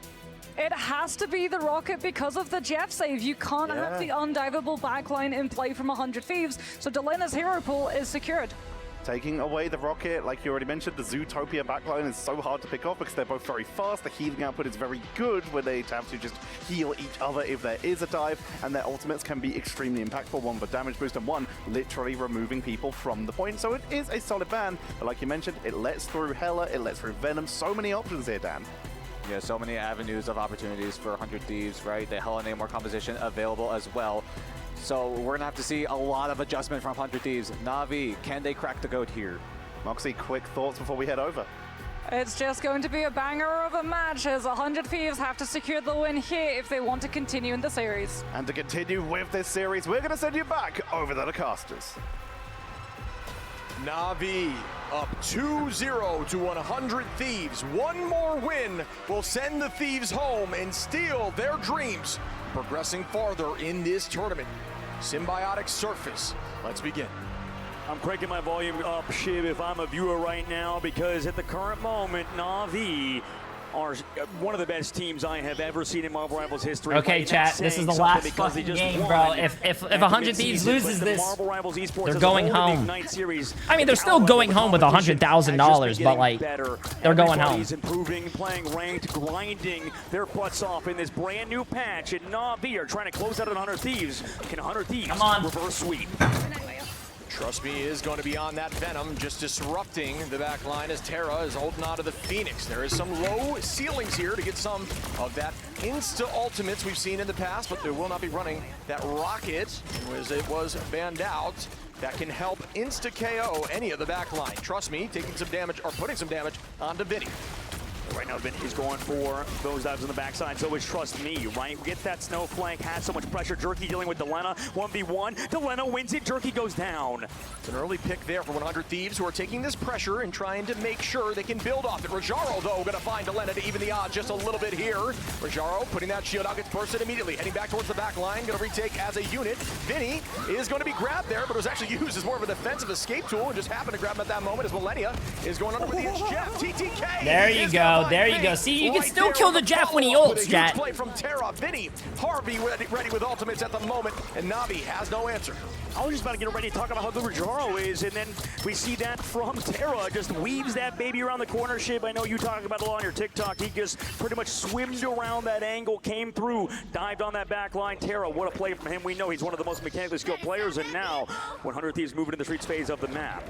It has to be the Rocket because of the Jeff save. You can't have the undivable backline in play from 100 Thieves, so Delena's hero pool is secured. taking away the rocket. Like you already mentioned, the Zootopia backline is so hard to pick off because they're both very fast. The healing output is very good where they have to just heal each other if there is a dive, and their ultimates can be extremely impactful. One for damage boost and one literally removing people from the point. So it is a solid ban, but like you mentioned, it lets through Hela, it lets through Venom. So many options here, Dan. Yeah, so many avenues of opportunities for 100 Thieves, right? The Hela Namor composition available as well. So we're gonna have to see a lot of adjustment from 100 Thieves. Na'Vi, can they crack the goat here? Moxie, quick thoughts before we head over. It's just going to be a banger of a match as 100 Thieves have to secure the win here if they want to continue in the series. And to continue with this series, we're gonna send you back over to the casters. Na'Vi up 2-0 to 100 Thieves. One more win will send the Thieves home and steal their dreams, progressing farther in this tournament. Symbiotic Surface, let's begin. I'm cranking my volume up, Shiv, if I'm a viewer right now, because at the current moment, Na'Vi are one of the best teams I have ever seen in Marvel Rivals history. Okay, chat, this is the last fucking game, bro. If 100 Thieves loses this, they're going home. I mean, they're still going home with $100,000, but like, they're going home. Everybody's improving, playing ranked, grinding their butts off in this brand new patch, and Na'Vi are trying to close out at 100 Thieves. Can 100 Thieves reverse sweep? Trust Me is going to be on that Venom, just disrupting the back line as Terra is holding on to the Phoenix. There is some low ceilings here to get some of that insta-ultimates we've seen in the past, but they will not be running that rocket, as it was banned out. That can help insta-KO any of the back line. Trust Me taking some damage, or putting some damage onto Vinny. Right now, Vinny's going for those dives on the backside, so it's Trust Me, right? Get that snow flank, has so much pressure. Jerky dealing with Delena, 1v1. Delena wins it, Jerky goes down. It's an early pick there for 100 Thieves, who are taking this pressure and trying to make sure they can build off it. Rajaro, though, gonna find Delena to even the odds just a little bit here. Rajaro putting that shield out, gets bursted immediately, heading back towards the back line, gonna retake as a unit. Vinny is gonna be grabbed there, but it was actually used as more of a defensive escape tool, and just happened to grab him at that moment as Millennia is going under with the Jeff. TTK. There you go. There you go. See, you can still kill the Jeff when he ults, chat. Play from Terra. Vinny, Harvey ready with ultimates at the moment, and Na'Vi has no answer. I was just about to get ready to talk about how good Rajaro is, and then we see that from Terra. Just weaves that baby around the corner. Shib, I know you talk about it a lot on your TikTok. He just pretty much swimmed around that angle, came through, dived on that back line. Terra, what a play from him. We know he's one of the most mechanically skilled players, and now 100 Thieves moving to the streets phase of the map.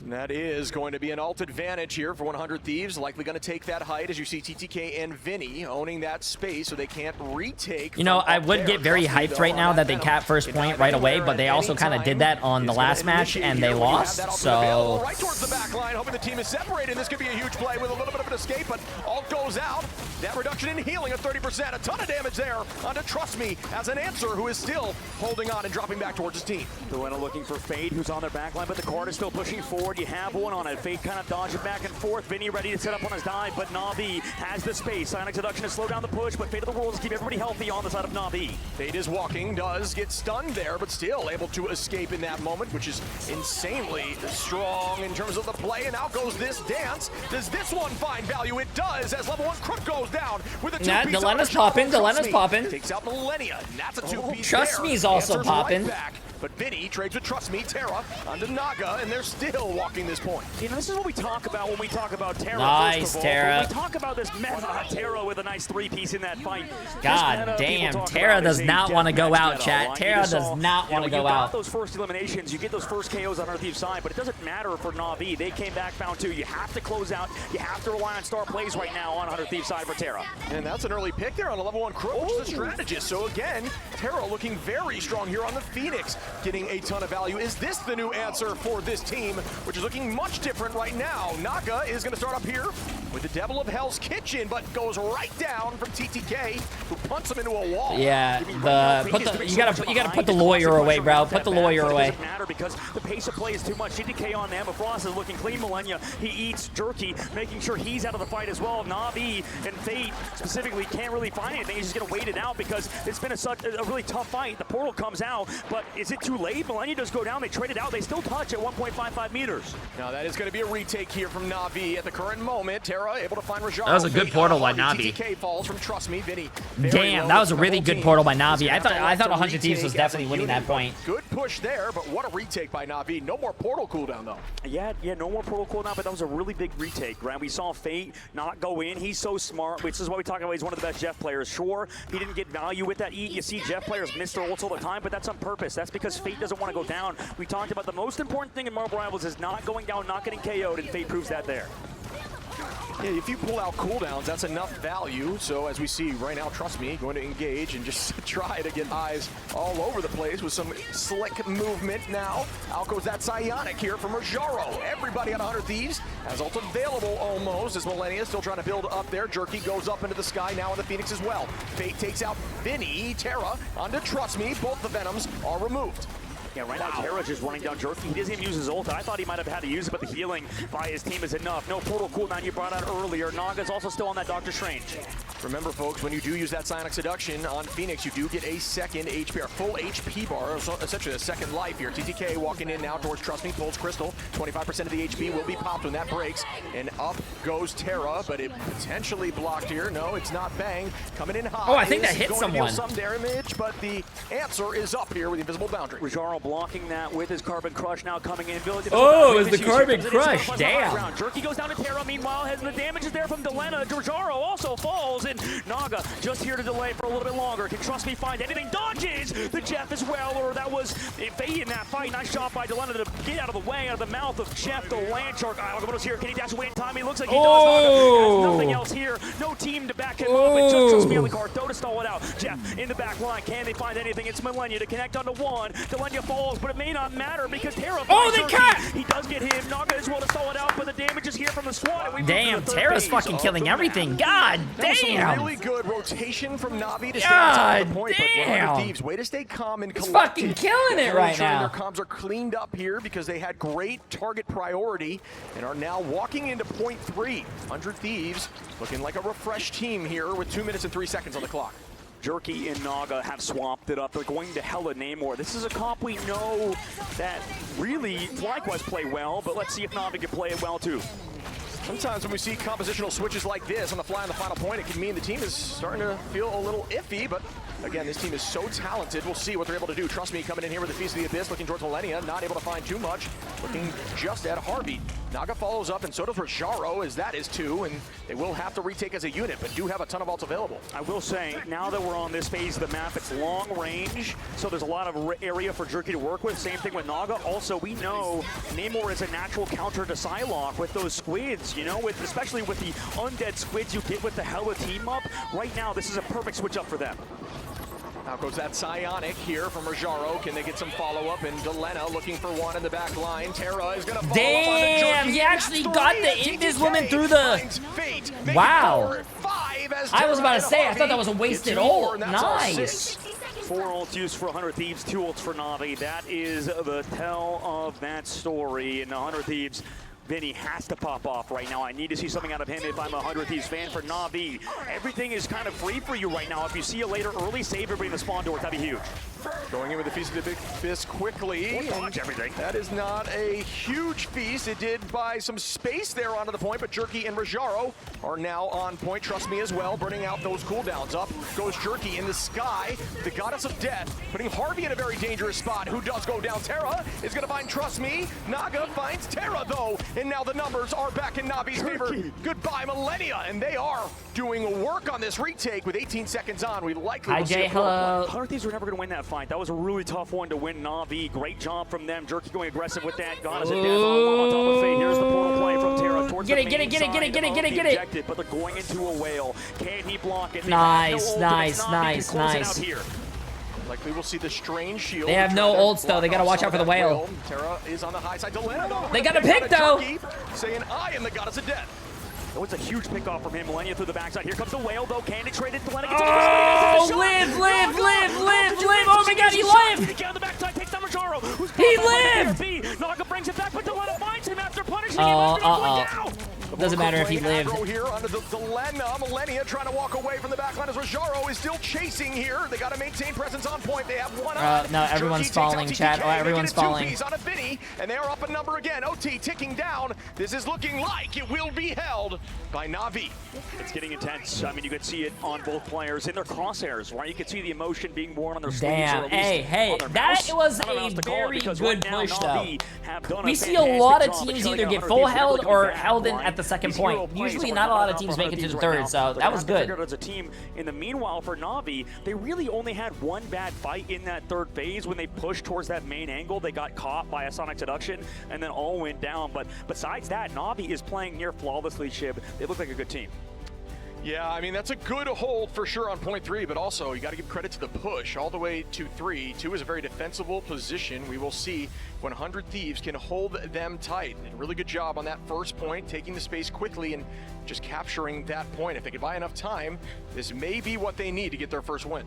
And that is going to be an ult advantage here for 100 Thieves. Likely going to take that height as you see TTK and Vinny owning that space so they can't retake. You know, I would get very hyped right now that they cap first point right away, but they also kind of did that on the last match and they lost, so... Right towards the back line, hoping the team is separated. This could be a huge play with a little bit of an escape, but ult goes out. That reduction in healing of 30%. A ton of damage there onto Trust Me as an answer who is still holding on and dropping back towards his team. Delena looking for Fade, who's on their back line, but the card is still pushing forward. You have one on it. Fade kind of dodging back and forth. Vinny ready to set up on his dive, but Na'Vi has the space. Psionic Seduction to slow down the push, but Fate of the Worlds keep everybody healthy on the side of Na'Vi. Fade is walking, does get stunned there, but still able to escape in that moment, which is insanely strong in terms of the play. And out goes this dance. Does this one find value? It does, as level 1 Crook goes down with a two-piece. Delena's popping. Delena's popping. Takes out Millennia, and that's a two-piece. Trust Me's also popping. Right, but Vinny trades with Trust Me, Terra onto Naga, and they're still walking this point. You know, this is what we talk about when we talk about Terra. Nice, Terra. When we talk about this meta, Terra with a nice three-piece in that fight. God damn, Terra does not want to go out, chat. Terra does not want to go out. Those first eliminations, you get those first KOs on our Thief's side, but it doesn't matter for Na'Vi. They came back found two. You have to close out. You have to rely on star plays right now on 100 Thieves side for Terra. And that's an early pick there on a level 1 Crook, which is a strategist. So again, Terra looking very strong here on the Phoenix, getting a ton of value. Is this the new answer for this team, which is looking much different right now? Naga is going to start up here with the Devil of Hell's Kitchen, but goes right down from TTK, who punts him into a wall. Yeah, you gotta put the lawyer away, bro. Put the lawyer away. It doesn't matter because the pace of play is too much. TTK on them. Frost is looking clean. Millennia, he eats Jerky, making sure he's out of the fight as well. Na'Vi and Fate specifically can't really find anything. He's just gonna wait it out because it's been a really tough fight. The portal comes out, but is it too late? Millennia does go down. They trade it out. They still touch at 1.55 meters. Now that is going to be a retake here from Na'Vi at the current moment. Terra Terra able to find Rajaro. That was a good portal by Navi. TTK falls from Trust Me, Vinny. Damn, that was a really good portal by Navi. I thought 100 Thieves was definitely winning that point. Good push there, but what a retake by Navi. No more portal cooldown though. Yeah, no more portal cooldown, but that was a really big retake, right? We saw Fate not go in. He's so smart, which is what we talk about. He's one of the best Jeff players. Sure, he didn't get value with that E. You see Jeff players miss their ults all the time, but that's on purpose. That's because Fate doesn't want to go down. We talked about the most important thing in Marvel Rivals is not going down, not getting KO'd, and Fate proves that there. Yeah, if you pull out cooldowns, that's enough value. So as we see right now, Trust Me, going to engage and just try to get eyes all over the place with some slick movement now. Out goes that Psionic here from Rajaro. Everybody on 100 Thieves has ult available almost as Millennia still trying to build up there. Jerky goes up into the sky now on the Phoenix as well. Fate takes out Vinny. Terra onto Trust Me. Both the Venoms are removed. Yeah, right now Terra just running down Jerky. He doesn't even use his ult. I thought he might have had to use it, but the healing by his team is enough. No portal cooldown you brought out earlier. Naga's also still on that Doctor Strange. Remember, folks, when you do use that Psionic Seduction on Phoenix, you do get a second HP, or full HP bar, so essentially a second life here. TTK walking in now towards Trust Me, pulls Crystal. 25% of the HP will be popped when that breaks. And up goes Terra, but it potentially blocked here. No, it's not. Bang. Coming in high. Oh, I think that hit someone. Going to deal some damage, but the answer is up here with the Invisible Boundary. Rajaro blocking that with his Carbon Crush now coming in. Oh, it was the Carbon Crush. Damn. Jerky goes down to Terra. Meanwhile, the damage is there from Delena. Rajaro also falls, and Naga just here to delay for a little bit longer. Can Trust Me find anything? Dodges the Jeff as well, or that was Fate in that fight. Nice shot by Delena to get out of the way, out of the mouth of Jeff, the Land Shark. Algomoto's here. Can he dash away in time? He looks like he does. Naga has nothing else here. No team to back him up, but just Trust Me on the card. Though to stall it out. Jeff in the back line. Can they find anything? It's Millennia to connect onto one. Delena falls, but it may not matter because Terra. Oh, they cut! He does get him. Naga as well to stall it out, but the damage is here from the SWAT. Damn, Terra's fucking killing everything. God damn. Really good rotation from Navi to stay God on the point, damn. but Thieves, way to stay calm and collected. He's fucking killing it right now. Their comms are cleaned up here because they had great target priority and are now walking into point 3. 100 Thieves looking like a refreshed team here with 2 minutes and 3 seconds on the clock. Jerky and Naga have swapped it up. They're going to Hella Namor. This is a comp we know that really likewise play well, but let's see if Navi can play it well too. Sometimes when we see compositional switches like this on the fly on the final point, it can mean the team is starting to feel a little iffy, but again, this team is so talented. We'll see what they're able to do. Trust Me coming in here with the Feast of the Abyss, looking towards Millennia, not able to find too much, looking just at Harvey. Naga follows up, and so does Rajaro, as that is 2, and they will have to retake as a unit, but do have a ton of ults available. I will say, now that we're on this phase of the map, it's long range, so there's a lot of area for Jerky to work with. Same thing with Naga. Also, we know Namor is a natural counter to Psylocke with those squids, you know, especially with the undead squids you get with the Hella team up. Right now, this is a perfect switch up for them. Out goes that Psionic here from Rajaro. Can they get some follow-up? And Delena looking for one in the back line. Terra is going to follow Damn, up on he actually got the Invis woman through the... Wow. I was about to say, I thought that was a wasted ult. Nice. 4 ults used for 100 Thieves, 2 ults for Navi. That is the tell of that story. And 100 Thieves, Vinny has to pop off right now. I need to see something out of him if I'm a 100 Thieves fan. For Navi, everything is kind of free for you right now. If you see a later early, save everybody in the spawn doors. That'd be huge. Going in with the Feast of the Big Fist quickly. Dodge everything. That is not a huge feast. It did buy some space there onto the point, but Jerky and Rajaro are now on point. Trust Me as well, burning out those cooldowns. Up goes Jerky in the sky, the goddess of death, putting Harvey in a very dangerous spot. Who does go down? Terra is going to find Trust Me. Naga finds Terra, though, and now the numbers are back in Navi's favor. Goodbye, Millennia, and they are doing work on this retake with 18 seconds on. We likely will see a hello. 100 Thieves were never going to win that fight. That was a really tough one to win. Navi, great job from them. Jerky going aggressive with that. Goddess of death on top of Fate. Here's the portal play from Terra towards the main side of the objective, but they're going into a whale. Can he block it? Nice. Likely we'll see the strange shield. They have no ults though. They gotta watch out for the whale. Terra is on the high side. Delena, they got a pick though. Saying I am the goddess of death. Oh, it's a huge pickoff from him. Millennia through the backside. Here comes the whale though. Can it trade it? Delena gets live. Oh my god, he lived. Down the backside, takes down Rajaro. He lived. Naga brings it back, but Delena finds him after punishing him. Doesn't matter if he lived. Here under the Millennia trying to walk away from the backline as Rojaro is still chasing here. They got to maintain presence on point. They have one on. No, everyone's falling, chat. Oh, everyone's falling. On a Vinny, and they are up a number again. OT ticking down. This is looking like it will be held by Na'Vi. It's getting intense. I mean, you could see it on both players in their crosshairs, right? You could see the emotion being worn on their sleeves. Damn, hey, that was a very good push, though. We see a fantastic lot of job teams of either killing get 100 full Thieves. held They're or looking held in back at the second line. point. These Usually hero not a lot of plays teams are make it to the right third, now. so They're that was gonna good. figure it as a team. In the meanwhile, for Na'Vi, they really only had one bad fight in that third phase when they pushed towards that main angle. They got caught by a Sonic Seduction, and then all went down. But besides that, Na'Vi is playing near flawlessly, Shib. They look like a good team. Yeah, I mean, that's a good hold for sure on point 3, but also you got to give credit to the push all the way to 3. 2 is a very defensible position. We will see when 100 Thieves can hold them tight. And a really good job on that first point, taking the space quickly and just capturing that point. If they can buy enough time, this may be what they need to get their first win.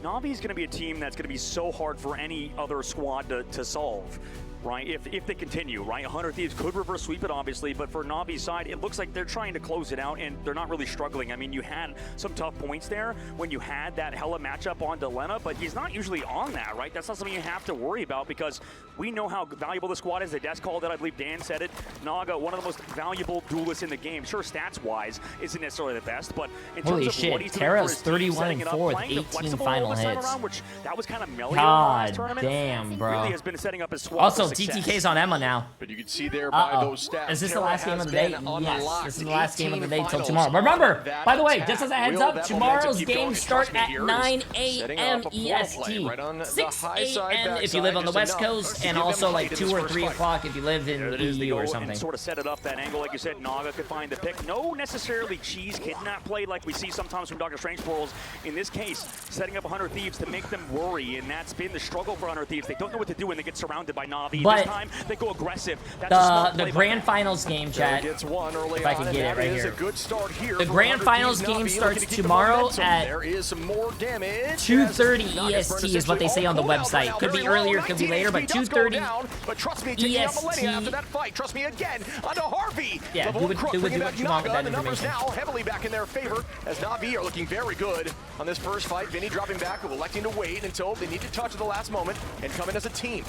Na'Vi is going to be a team that's going to be so hard for any other squad to solve. Right, if they continue, right? 100 Thieves could reverse sweep it, obviously, but for Na'Vi's side, it looks like they're trying to close it out, and they're not really struggling. I mean, you had some tough points there when you had that hella matchup on Delena, but he's not usually on that, right? That's not something you have to worry about because we know how valuable the squad is. The desk called it, I believe Dan said it. Naga, one of the most valuable duelists in the game. Sure, stats-wise, isn't necessarily the best, but in Holy terms of what shit, he's doing Terra's for his team, 31-4 with playing the 18 flexible final this time hits. around, which that was kind of Melio God last tournament. damn, bro. Really has been setting up his squad Also, for success. TTK's on Emma now. But you can see there by those stats. Is this the Terra last game has of the day? been Yes, unlocked. this is the last game of the day till finals tomorrow. But remember, that by the way, attack. just as a heads Will up, that tomorrow's momentum keep going? games And start trust me, at here is 9 setting a.m. up a floor play EST, right on the 6 high side a.m. if backside, you live on the just West enough Coast, to and give them also like height in 2 this or first 3 fight. o'clock if you live in There it is. They EU go or and something. sort of set it up that angle, like you said. Naga could find the pick. No necessarily cheese kidnap play like we see sometimes from Dr. Strange portals. In this case, setting up 100 Thieves to make them worry, and that's been the struggle for 100 Thieves. They don't know what to do when they get surrounded by Na'Vi. But this time, they go aggressive. That's a smart play the by grand them. finals game, chat. Gets one early If I can on, get and it right that is here. a good start here The for grand 100 finals Thieves. game Na'Vi starts looking to keep the tomorrow momentum. at There is some more damage. 2:30 Naga EST is what they say on the website. Could be earlier, could be later, but 2:30 But trust me, taking out Millennia after EST. that fight. Trust me again, onto Harvey. Yeah, Level do one what- crook, do what- bringing do back what you want with Naga. that The numbers information. now heavily back in their favor as Na'Vi are looking very good on this first fight. Vinny dropping back, electing to wait until they need to touch at the last moment and come in as a team.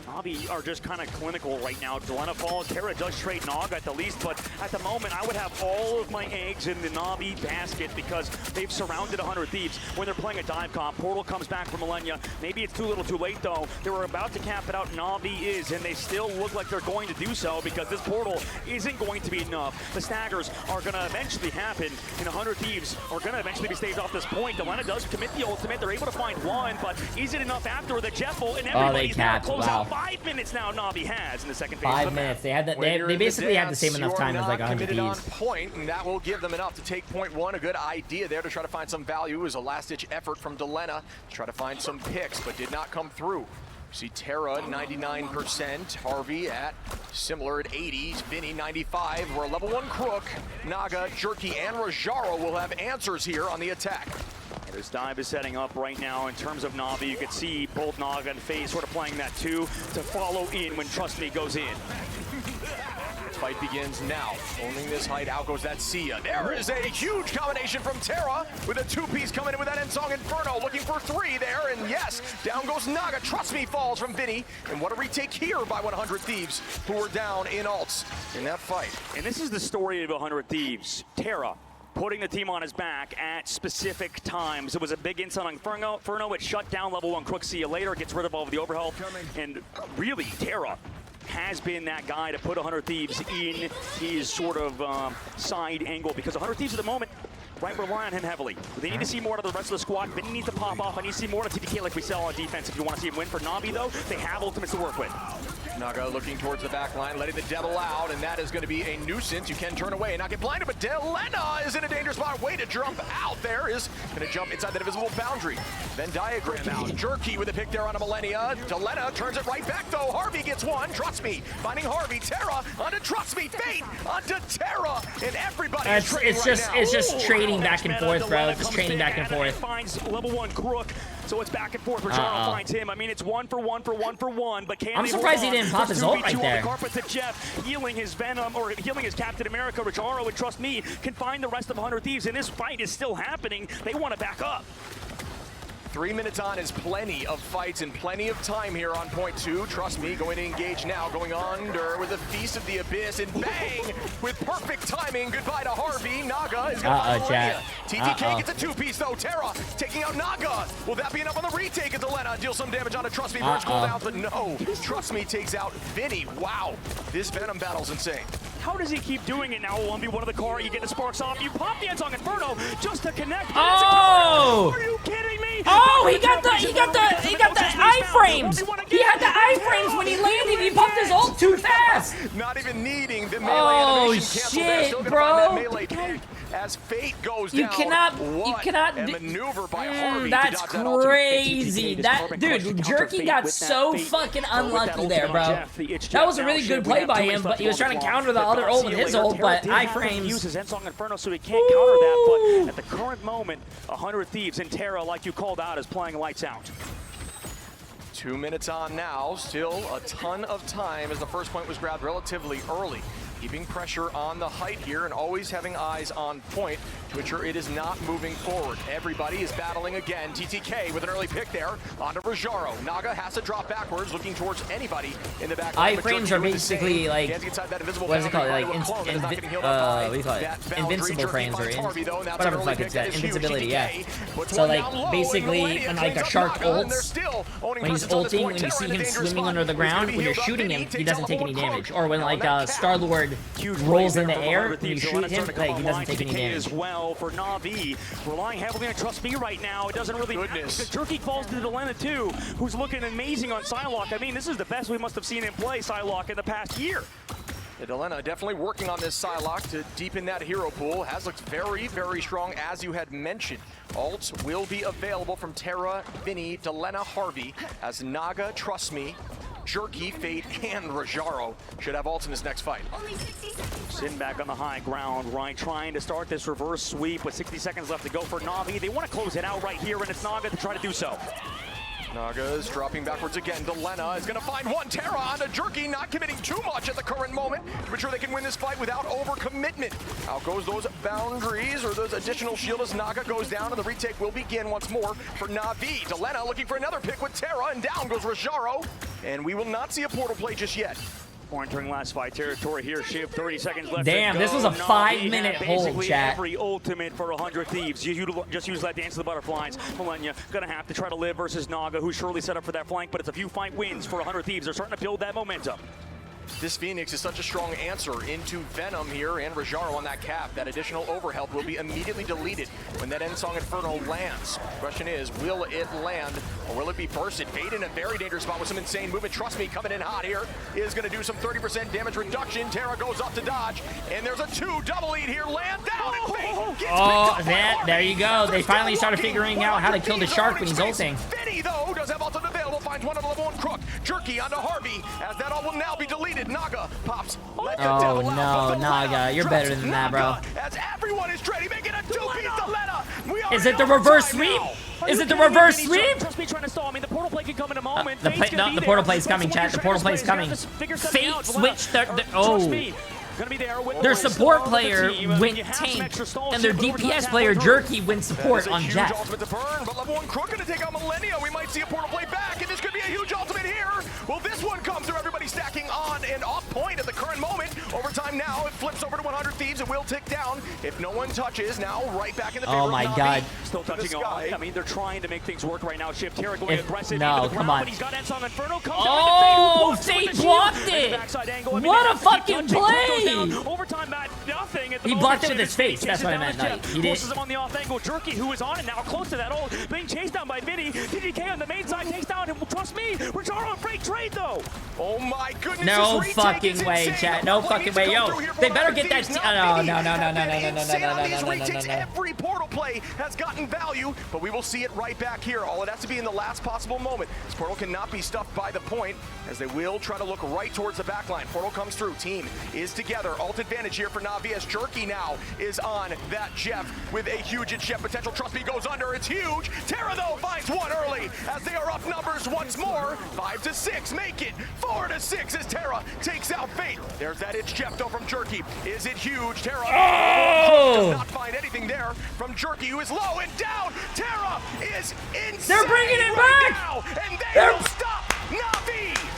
Na'Vi are just kind of clinical right now. Delena falls. Terra does trade Naga at the least, but at the moment, I would have all of my eggs in the Na'Vi basket because they've surrounded 100 Thieves when they're playing a dive comp. Portal comes back from Millennia. Maybe it's too little too late, though. They were about to cap it out. Na'Vi is, and they still look like they're going to do so because this portal isn't going to be enough. The staggers are going to eventually happen, and 100 Thieves are going to eventually be staged off this point. Delena does commit the ultimate. They're able to find one, but is it enough after the Jeffel? And everybody's now capped. close Wow. out. 5 minutes now Na'Vi has in the second phase. 5 of the minutes. map. They had that. When They you're in basically the had the same dance, enough you're time as like not 100 committed on Thieves. point, and that will give them enough to take point 1. A good idea there to try to find some value. It was a last-ditch effort from Delena to try to find some picks, but did not come through. See Terra 99%, Harvey at similar at 80s, Vinny 95. We're a level 1 crook. Naga, Jerky, and Rojaro will have answers here on the attack. This dive is setting up right now in terms of Na'Vi. You can see both Naga and FaZe sort of playing that too to follow in when Trust Me goes in. Fight begins now. Owning this height, out goes that Sia. There is a huge combination from Terra with a 2-piece coming in with that Ensong Inferno. Looking for 3 there, and yes, down goes Naga. Trust Me falls from Vinny. And what a retake here by 100 Thieves, who were down in ults in that fight. And this is the story of 100 Thieves. Terra putting the team on his back at specific times. It was a big insult on Inferno. It shut down level 1 Crook. See you later. Gets rid of all of the overhealth. And really, Terra has been that guy to put 100 Thieves in his sort of side angle because 100 Thieves at the moment, right, rely on him heavily. They need to see more out of the rest of the squad. Vinny needs to pop off. I need to see more of TTK like we saw on defense if you want to see him win. For Na'Vi, though, they have ultimates to work with. Naga looking towards the back line, letting the devil out, and that is going to be a nuisance. You can turn away and not get blinded, but Delena is in a dangerous spot. Way to jump out there is going to jump inside that invisible boundary. Then diagram out. Jerky with a pick there on a Millennia. Delena turns it right back, though. Harvey gets one. Trust Me. Finding Harvey. Terra onto Trust Me. Fate onto Terra. And everybody is trading It's just right now. trading back and forth, bro. It's just trading back and forth. Finds level 1 Crook. So it's back and forth. Rajaro finds him. I mean, it's 1 for 1 for 1 for 1, but can I'm surprised he didn't pop his ult right there. On the carpet to Jeff, healing his Venom, or healing his Captain America. Rajaro, and trust me, can find the rest of 100 Thieves, and this fight is still happening. They want to back up. 3 minutes on is plenty of fights and plenty of time here on point 2. Trust me, going to engage now, going under with a Feast of the Abyss, and bang! With perfect timing, goodbye to Harvey. Naga is going to find TTK gets a 2-piece though. Terra taking out Naga. Will that be enough on the retake? As Delena deals some damage onto Trust Me. Burns cooldown, but no. Trust Me takes out Vinny. Wow, this Venom battle's insane. How does he keep doing it now? 1v1 of the car, you get the sparks off, you pop the Ensong Inferno just to connect. Oh! Are you kidding me? Oh, he got the iframes. He had the iframes when he landed. He popped his ult too fast. Not even needing the melee animation cancel there. Still gonna find that melee pick as Fate goes down. You cannot maneuver by Harvey. That's crazy. That dude, Jerky got so fucking unlucky there, bro. That was a really good play by him, but he was trying to counter the other ult with his ult, but iframes. Uses Ensong Inferno, so he can't counter that. But at the current moment, 100 Thieves and Terra, like you called out, is playing lights out. 2 minutes on now, still a ton of time as the first point was grabbed relatively early. Keeping pressure on the height here and always having eyes on point to ensure it is not moving forward. Everybody is battling again. TTK with an early pick there onto Rajaro. Naga has to drop backwards, looking towards anybody in the back. Iframes are basically like, what is it called? Like, what do you call it? Invincible frames, or whatever the fuck it's got. Invincibility, yeah. So like, basically, when like a shark ults, when he's ulting, when you see him swimming under the ground, when you're shooting him, he doesn't take any damage. Or when like Star-Lord rolls in the air, when you shoot him, like, he doesn't take any damage. As well for Na'Vi, relying heavily on Trust Me right now. It doesn't really matter because Jerky falls to Delena too, who's looking amazing on Psylocke. I mean, this is the best we must have seen him play Psylocke in the past year. Delena definitely working on this Psylocke to deepen that hero pool. Has looked very, very strong, as you had mentioned. Ults will be available from Terra, Vinny, Delena, Harvey, as Naga, Trust Me, Jerky, Fate, and Rajaro should have ults in this next fight. Sitting back on the high ground, Ryan trying to start this reverse sweep with 60 seconds left to go for Na'Vi. They want to close it out right here, and it's Naga to try to do so. Naga is dropping backwards again. Delena is going to find one. Terra onto Jerky, not committing too much at the current moment to ensure they can win this fight without overcommitment. Out goes those boundaries, or those additional shield as Naga goes down, and the retake will begin once more for Na'Vi. Delena looking for another pick with Terra, and down goes Rajaro, and we will not see a portal play just yet. We're entering last fight territory here. Shiv, 30 seconds left. Damn, this was a 5-minute hold, chat. Every ultimate for 100 Thieves. You just use that Dance of the Butterflies. Millennia gonna have to try to live versus Naga, who's surely set up for that flank, but it's a few fight wins for 100 Thieves. They're starting to build that momentum. This Phoenix is such a strong answer into Venom here, and Rajaro on that cap. That additional overhealth will be immediately deleted when that Ensong Inferno lands. Question is, will it land, or will it be bursted? Fate in a very dangerous spot with some insane movement. Trust Me, coming in hot here is going to do some 30% damage reduction. Terra goes up to dodge, and there's a 2 double lead here. Land down, and Fate gets there you go. They finally started figuring out how to kill the shark when he's ulting. Vinny, though, does have ultimate available, finds one of the level 1 crook. Jerky onto Harvey, as that all will now be deleted. Naga pops. Oh no, Naga, you're better than that, bro. As everyone is ready, making a 2-piece Delena. Is it the reverse sweep? Is it the reverse sweep? Trust Me trying to stall. I mean, the portal play can come in a moment. The portal play is coming, chat. The portal play is coming. Fate switched their support player went tank, and their DPS player Jerky went support on Jeff. Ultimate to burn, but level 1 crook gonna take out Millennia. We might see a portal play back, and this could be a huge ultimate here. Will this one come through? Everybody stacking on and off point at the current moment. Overtime now, it flips over to 100 Thieves. It will tick down if no one touches. Now right back in the favor of Na'Vi. God. Still touching on. I mean, they're trying to make things work right now. Shiv, Terra going aggressive. No, come on. But he's got Ensong Inferno. Oh, Fate blocked it. What a fucking play. Overtime. Nothing at the he blocked it with his face. That's what I meant. Like, he forces him on the off angle. Jerky, who is on it now, close to that ult, being chased down by Vinny. TTK on the main side takes down him. Trust Me, Rajaro on freight trade though. Oh my goodness! No fucking way, chat. No fucking way, yo. They better get that. No. Every portal play has gotten value, but we will see it right back here. All it has to be in the last possible moment. This portal cannot be stuffed by the point, as they will try to look right towards the back line. Portal comes through. Team is together. Ult advantage here for Na'Vi. Na'Vi as Jerky now is on that Jeff with a huge Jeff potential. Trust me, goes under. It's huge. Terra, though, finds one early as they are up numbers once more. 5-6, make it 4-6 as Terra takes out Fate. There's that It's Jeff, though, from Jerky. Is it huge? Terra does not find anything there from Jerky, who is low and down. Terra is insane. They're bringing it right back. now, and they will stop Na'Vi.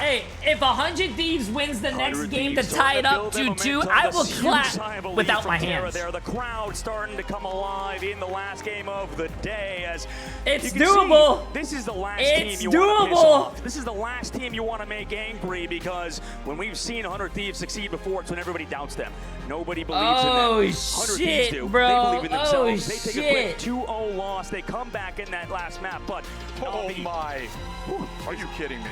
Hey, if 100 Thieves wins the next game to tie it up 2-2, I will clap without my hands. There, the crowd starting to come alive in the last game of the day. As it's doable. See, this is the last team you want to piss off. This is the last team you want to make angry, because when we've seen 100 Thieves succeed before, it's when everybody doubts them. Nobody believes in them. 100 Thieves do. Bro. They believe in themselves. Oh, they take a quick 2-0 loss. They come back in that last map, but oh my! Are you kidding me?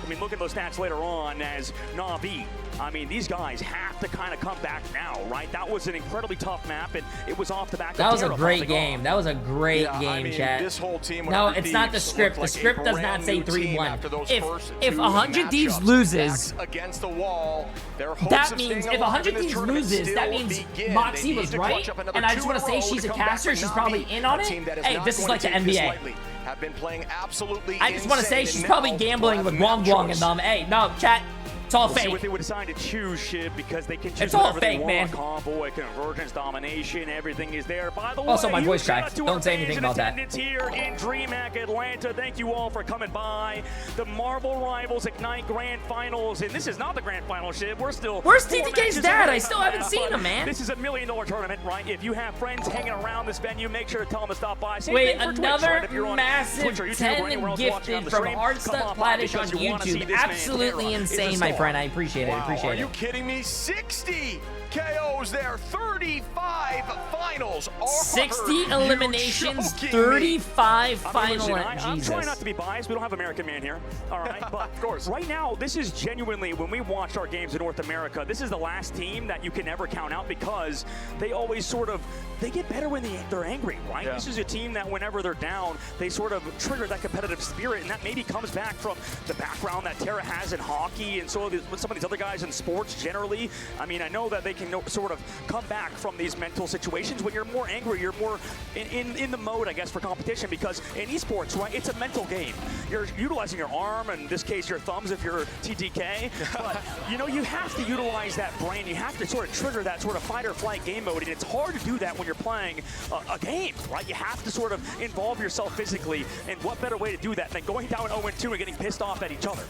I mean, look at those stats later on as Na'Vi. I mean, these guys have to kind of come back now, right? That was an incredibly tough map, and it was off the back of That was a Terra great game. That was a great game, I mean, chat. This whole team, no, it's not the script. The script does not say 3-1. If 100 Thieves loses, against the wall, that means if 100 Thieves loses, that means Moxie was right. And I just want to say she's a caster. She's probably in on it. Hey, this is like the NBA. Have been playing absolutely I just want to say she's probably gambling with Guang and them. Hey, no, chat. It's all fake. See what they would decide to choose, Shib, because they can choose it's all whatever fake, they man. want. Convoy, convergence, domination, everything is there. By the way, also my voice cracked. Don't say anything about that. Here in DreamHack Atlanta. Thank you all for coming by. The Marvel Rivals Ignite Grand Finals, and this is not the Grand Final, Shib. We're still. Where's TTK's dad? I still haven't seen him, man. This is $1 million tournament, right? If you have friends hanging around this venue, make sure to tell them to stop by. Same Wait, thing for another Twitch, right? massive Twitch 10 gifted from Hardstuck Platish on YouTube. Absolutely insane, my friend. I appreciate it. Are you kidding me? 60 KOs there, 35 finals. 60 eliminations, 35 final. I'm trying not to be biased. We don't have American Man here, all right? But of course, right now, this is genuinely, when we watched our games in North America, this is the last team that you can never count out, because they always sort of, they get better when they're angry, right? Yeah. This is a team that whenever they're down, they sort of trigger that competitive spirit, and that maybe comes back from the background that Terra has in hockey and so with some of these other guys in sports generally. I mean, I know that they can sort of come back from these mental situations when you're more angry, you're more in the mode, I guess, for competition, because in esports, right, it's a mental game. You're utilizing your arm, in this case, your thumbs if you're TTK, but, you know, you have to utilize that brain. You have to sort of trigger that sort of fight or flight game mode, and it's hard to do that when you're playing a game, right? You have to sort of involve yourself physically, and what better way to do that than going down 0-2 and getting pissed off at each other?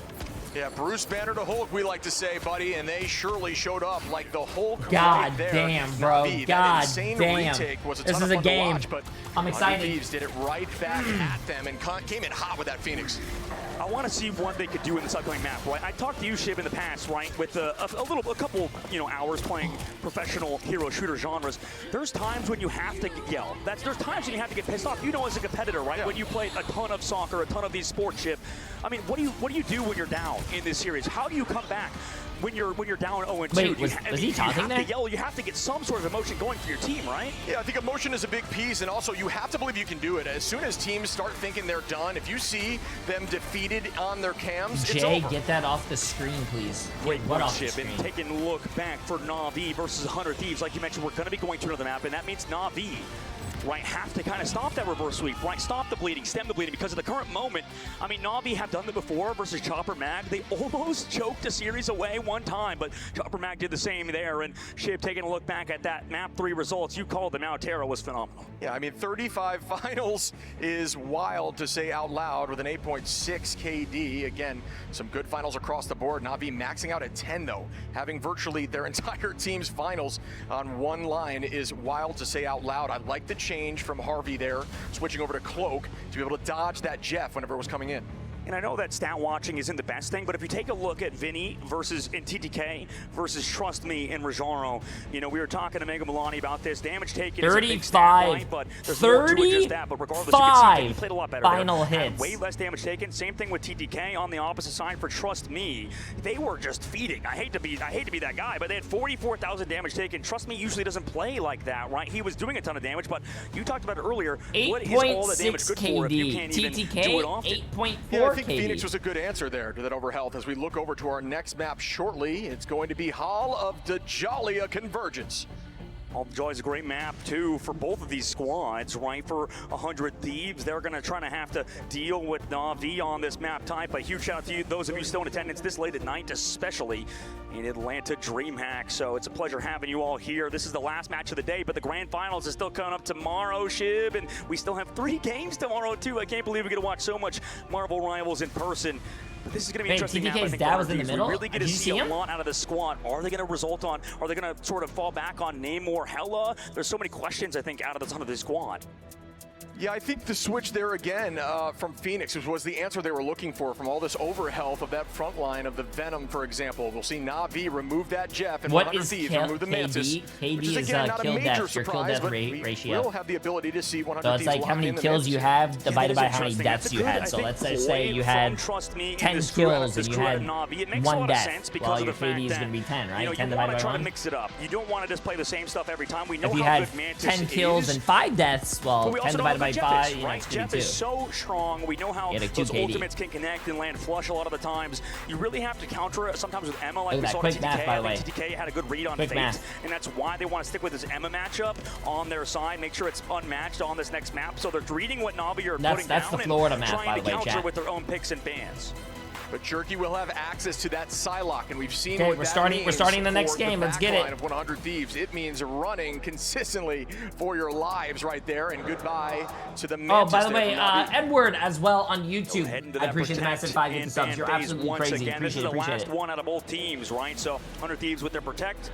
Yeah, Bruce Banner to Hulk, we like to say, buddy, and they surely showed up like the Hulk. God damn, bro. God damn. Was a this ton is of a fun game. To watch, but I'm excited. Thieves did it right back at them and came in hot with that Phoenix. I want to see what they could do in this upcoming map, right? I talked to you, Shib, in the past, right, with a couple, hours playing professional hero shooter genres. There's times when you have to yell. There's times when you have to get pissed off. You know, as a competitor, right? Yeah. When you play a ton of soccer, a ton of these sports, Shib. I mean, what do you do when you're down in this series? How do you come back when you're down 0-2? Wait, was he talking there? You have to yell. You have to get some sort of emotion going for your team, right? Yeah, I think emotion is a big piece, and also you have to believe you can do it. As soon as teams start thinking they're done, if you see them defeated on their cams, Jay, it's over. get that off the screen, please. Great what off the screen? And taking a look back for Na'Vi versus 100 Thieves. Like you mentioned, we're going to be going to another map, and that means Na'Vi, right, have to kind of stop that reverse sweep, right? Stop the bleeding, stem the bleeding, because at the current moment, I mean, Na'Vi have done that before versus Chopper Mag. They almost choked a series away one time, but Chopper Mag did the same there. And Shib, taking a look back at that map 3 results, you called them out. Terra was phenomenal. Yeah, I mean, 35 finals is wild to say out loud with an 8.6 KD. Again, some good finals across the board. Na'Vi maxing out at 10, though. Having virtually their entire team's finals on one line is wild to say out loud. I like the change from Harvey there, switching over to Cloak to be able to dodge that Jeff whenever it was coming in. And I know that stat watching isn't the best thing, but if you take a look at Vinny versus in TTK versus Trust Me in Rajaro, you know, we were talking to Mega Milani about this. Damage taken 35. is a big stat, right? But there's more to it just that. But regardless, you can see he played a lot better final there. hits. Way less damage taken. Same thing with TTK on the opposite side for Trust Me. They were just feeding. I hate to be that guy, but they had 44,000 damage taken. Trust Me usually doesn't play like that, right? He was doing a ton of damage, but you talked about it earlier. What is all the damage good for if you can't even do it often? 8.4 or I think KD? Phoenix was a good answer there to that overhealth. As we look over to our next map shortly, it's going to be Hall of Dajalia Convergence. Hall of Dajalia is a great map, too, for both of these squads, right? For 100 Thieves, they're going to try to have to deal with Na'Vi on this map type. A huge shout out to you, those of you still in attendance this late at night, especially in Atlanta DreamHack. So it's a pleasure having you all here. This is the last match of the day, but the grand finals is still coming up tomorrow, Shib, and we still have 3 games tomorrow, too. I can't believe we get to watch so much Marvel Rivals in person. But this is going to be interesting. TTK's dad was in the middle. We really get to see a lot out of the squad. Are they going to result on? Are they going to sort of fall back on Namor, Hella? There's so many questions I think out of the ton of this squad. Yeah, I think the switch there again from Phoenix was the answer they were looking for from all this overhealth of that front line of the Venom, for example. We'll see Na'Vi remove that Jeff and 100 Thieves remove the Mantis. KD which is is again not a kill major death, your kill surprise, death but ratio. we will have the ability to see 100 So it's Thieves like how many kills you have divided by how many deaths you had. So let's say you had 10 kills and you had 1 death. Well, your KD is going to be 10, right? 10 divided by 1. To mix it up. You don't want to just play the same stuff every time. We know if you how had good Mantis 10 kills and 5 deaths, well, 10 divided by 5, you know, it's Jeff is so strong. We know how those ultimates can connect and land flush a lot of the times. You really have to counter it sometimes with Emma, like we saw with TTK. I think TTK had a good read on Fate, and that's why they want to stick with this Emma matchup on their side, make sure it's unmatched on this next map. So they're reading what Na'Vi are putting down the Florida and map, trying to counter chat. with their own picks and bans. But Jerky will have access to that Psylocke, and we've seen what what we're that starting. means We're starting the next for game. the Let's get it. backline of 100 Thieves. It means running consistently for your lives right there. And goodbye to the Mantis. Oh, by the way, Edward as well on YouTube. I appreciate the massive 5 gifted subs. You're absolutely crazy. This is the last one out of both teams, right? So 100 Thieves with their protect.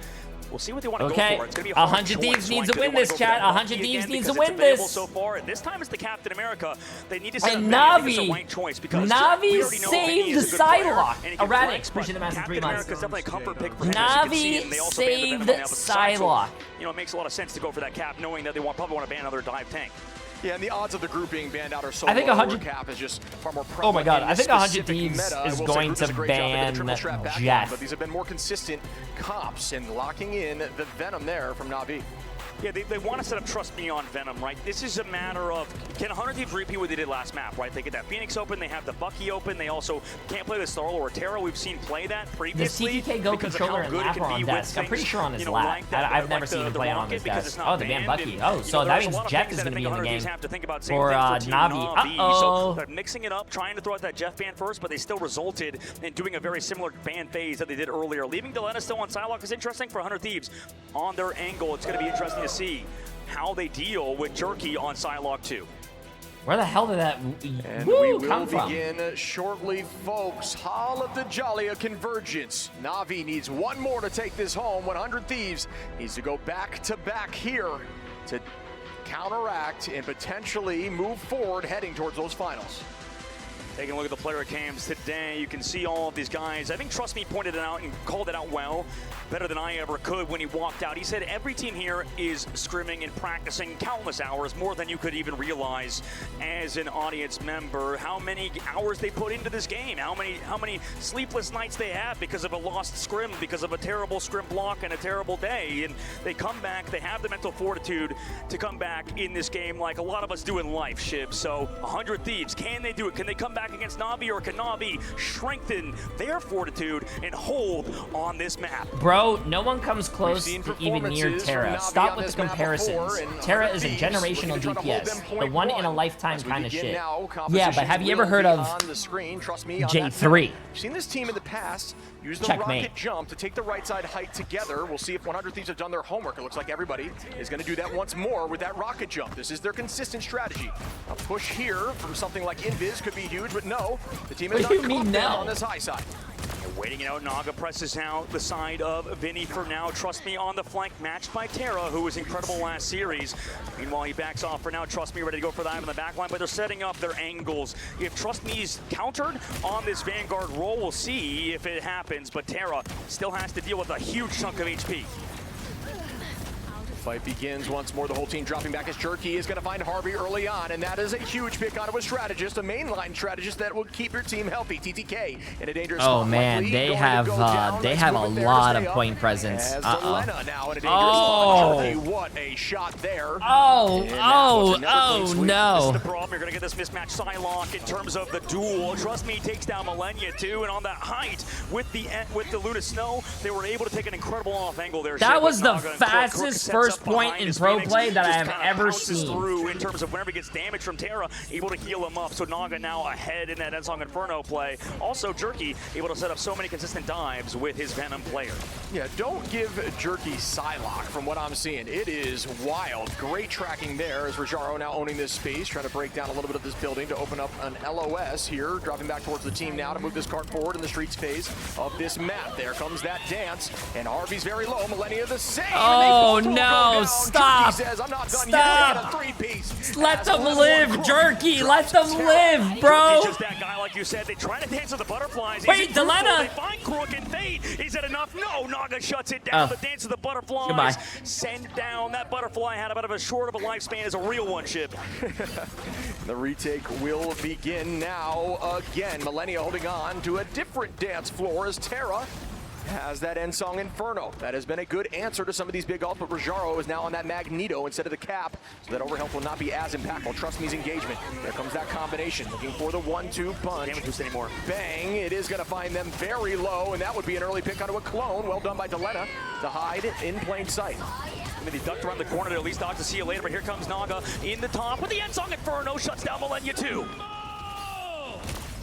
We'll see what they want to go for. It's going to be a 100 Thieves needs to win this, chat. 100 Thieves needs to win this. So far, this time it's the Captain America. They need to set and up Na'Vi. the right choice because Na'Vi saved the Psylocke. Erratic, appreciate the massive 3 months. Captain America's definitely a comfort pick for him. Na'Vi saved Psylocke. You know, it makes a lot of sense to go for that Cap, knowing that they probably want to ban another dive tank. Yeah, and the odds of the group being banned out are so I think low. 100 Cap is just far more oh my god, I think 100 specific Thieves meta. is going to ban Jeff. But these have been more consistent comps and locking in the Venom there from Na'Vi. Yeah, they want to set up Trust Me on Venom, right? This is a matter of, can 100 Thieves repeat what they did last map, right? They get that Phoenix open, they have the Bucky open, they also can't play the Starl or Terra. We've seen play that previously. The TTK Go controller and Lapper on desk. I'm pretty sure on his lap. I've never seen him play on his desk. Oh, the man Bucky. Oh, so that means Jeff is going to be in the game for Na'Vi. So they're mixing it up, trying to throw out that Jeff ban first, but they still resulted in doing a very similar ban phase that they did earlier. Leaving Delena still on Psylocke is interesting for 100 Thieves. On their angle, it's going to be interesting to see how they deal with Jerky on Psylocke 2. Where the hell did that and we will begin shortly, folks. Hall of Dajalia Convergence. Na'Vi needs one more to take this home. 100 Thieves needs to go back-to-back here to counteract and potentially move forward heading towards those finals. Taking a look at the player cams today, you can see all of these guys. I think Trust Me pointed it out and called it out well, better than I ever could when he walked out. He said every team here is scrimming and practicing countless hours, more than you could even realize as an audience member. How many hours they put into this game, how many sleepless nights they have because of a lost scrim, because of a terrible scrim block and a terrible day. And they come back, they have the mental fortitude to come back in this game like a lot of us do in life, Shib. So 100 Thieves, can they do it? Can they come back against Na'Vi, or can Na'Vi strengthen their fortitude and hold on this map? Bro, no one comes close to even near Terra. Stop with the comparisons. Terra is a generational DPS. The one in a lifetime kind of shit. Yeah, but have you ever heard of Jay3? We've seen this team in the past use the rocket jump to take the right side height together. We'll see if 100 Thieves have done their homework. It looks like everybody is going to do that once more with that rocket jump. This is their consistent strategy. A push here from something like Invis could be huge, but no, the team is not caught them on this high side. Waiting it out, Naga presses out the side of Vinny for now. Trust Me on the flank, matched by Terra, who was incredible last series. Meanwhile, he backs off for now. Trust Me ready to go for that in the back line, but they're setting up their angles. If Trust Me's countered on this Vanguard roll, we'll see if it happens, but Terra still has to deal with a huge chunk of HP. Fight begins once more. The whole team dropping back as Jerky is going to find Harvey early on, and that is a huge pick onto a strategist, a mainline strategist that will keep your team healthy. TTK in a dangerous spot. Oh man, they have a lot of point presence. Now in a dangerous spot. Jerky, what a shot there. Oh no. This is the problem. You're going to at this mismatch Psylocke in terms of the duel. Trust me, takes down Millennia too, and on that height with the Luna Snow, they were able to take an incredible off angle there. That was the fastest first point in pro play that I have ever seen. Through in terms of whenever he gets damage from Terra, able to heal him up. So Naga now ahead in that Ensong Inferno play. Also Jerky able to set up so many consistent dives with his Venom player. Yeah, don't give Jerky Psylocke from what I'm seeing. It is wild. Great tracking there as Rajaro now owning this space, trying to break down a little bit of this building to open up an LOS here, dropping back towards the team now to move this cart forward in the streets phase of this map. There comes that dance, and Harvey's very low. Millennia the same. Oh no, stop. Jerky says, I'm not done Stop. yet. A three-piece. Let them live, Jerky. Let them live, bro. Just that guy, like you said. They try to dance with the butterflies. Wait, Delena. They find Crook and Fate. Is that enough? No, Naga shuts it down. The dance of the butterflies. Goodbye. Send down. That butterfly had about as short of a lifespan as a real one, Ship. The retake will begin now again. Millennia holding on to a different dance floor as Terra has that Ensong Inferno. That has been a good answer to some of these big ults, but Rajaro is now on that Magneto instead of the Cap, so that overhealth will not be as impactful. Trust me's engagement. There comes that combination, looking for the 1-2 punch. Can't boost anymore. Bang, it is gonna find them very low, and that would be an early pick onto a clone. Well done by Delena to hide in plain sight. I mean, he ducked around the corner to at least dodge to see you later, but here comes Naga in the top with the Ensong Inferno, shuts down Millennia too.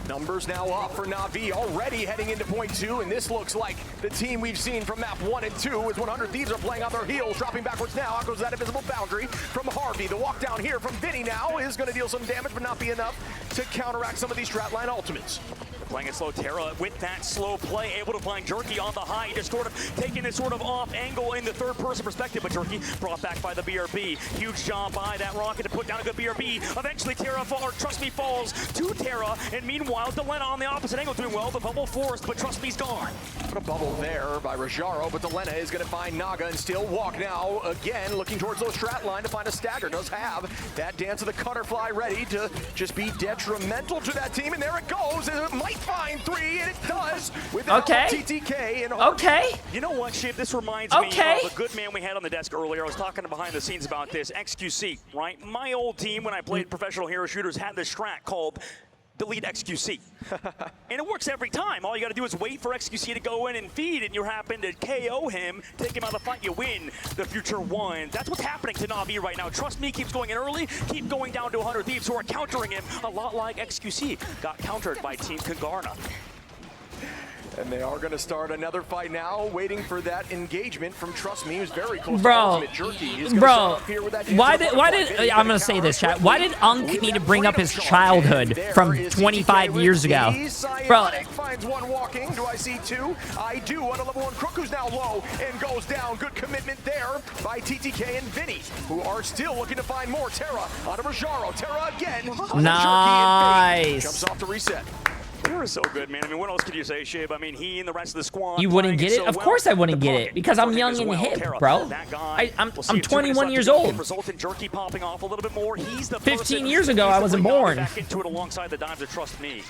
Numbers now up for Na'Vi, already heading into point 2, and this looks like the team we've seen from map 1 and 2 as 100 Thieves are playing on their heels, dropping backwards now. Out goes that invisible boundary from Harvey. The walk down here from Vinny now is going to deal some damage, but not be enough to counteract some of these strat line ultimates. Playing it slow, Terra with that slow play, able to find Jerky on the high, just sort of taking this sort of off angle in the third person perspective, but Jerky brought back by the BRB. Huge job by that Rocket to put down a good BRB. Eventually Terra, Trust Me falls to Terra, and meanwhile Delena on the opposite angle doing well. The bubble forced, but Trust Me's gone. Put a bubble there by Rajaro, but Delena is going to find Naga and still walk now. Again, looking towards those strat line to find a stagger. Does have that dance of the Cutterfly ready to just be detrimental to that team, and there it goes, and it might find 3, and it does with the TTK. And okay. You know what, Shiv? This reminds me of a good man we had on the desk earlier. I was talking behind the scenes about this. XQC, right? My old team, when I played professional hero shooters, had this strat called delete XQC. And it works every time. All you got to do is wait for XQC to go in and feed, and you happen to KO him, take him out of the fight, you win the future one. That's what's happening to Na'Vi right now. Trust me, keeps going in early, keep going down to 100 Thieves who are countering him a lot like XQC got countered by Team Kangarna. And they are going to start another fight now, waiting for that engagement from Trust Me, who's very close to bro, ultimate. Jerky is gonna start up here with that why did I'm gonna say this, chat? Why did Unk need to bring up his childhood from 25 years ago, bro? Finds one walking. Do I see 2? I do. On a level 1 Crook, who's now low and goes down. Good commitment there by TTK and Vinny, who are still looking to find more. Terra onto Rajaro. Terra again. Nice. Jumps off the reset. Terra's so good, man. I mean, what else could you say, Shib? I mean, he and the rest of the squad. You wouldn't get it? Of course I wouldn't get it, because I'm young and hip, bro. I'm 21 years old. Resultant Jerky popping off a little bit more. He's the 15 years ago, I wasn't born. Back into it alongside the dimes of Trust Me.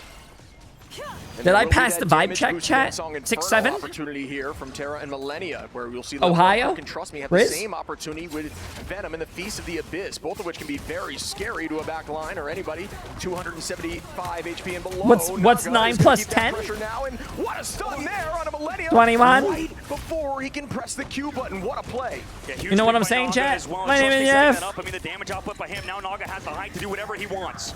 Did I pass the vibe check, chat? 6-7? Opportunity here from Terra and Millennia, where we'll see Ohio? and Trust Me have Riz? the same opportunity with Venom and the Feast of the Abyss, both of which can be very scary to a back line or anybody 275 HP and below. What's 9 plus 10? Now, and what a stun there on a Millennia 21. right before he can press the Q button. What a play. Yeah, you know what I'm saying, chat? My name is Jeff. I mean, the damage output by him, now Naga has the height to do whatever he wants.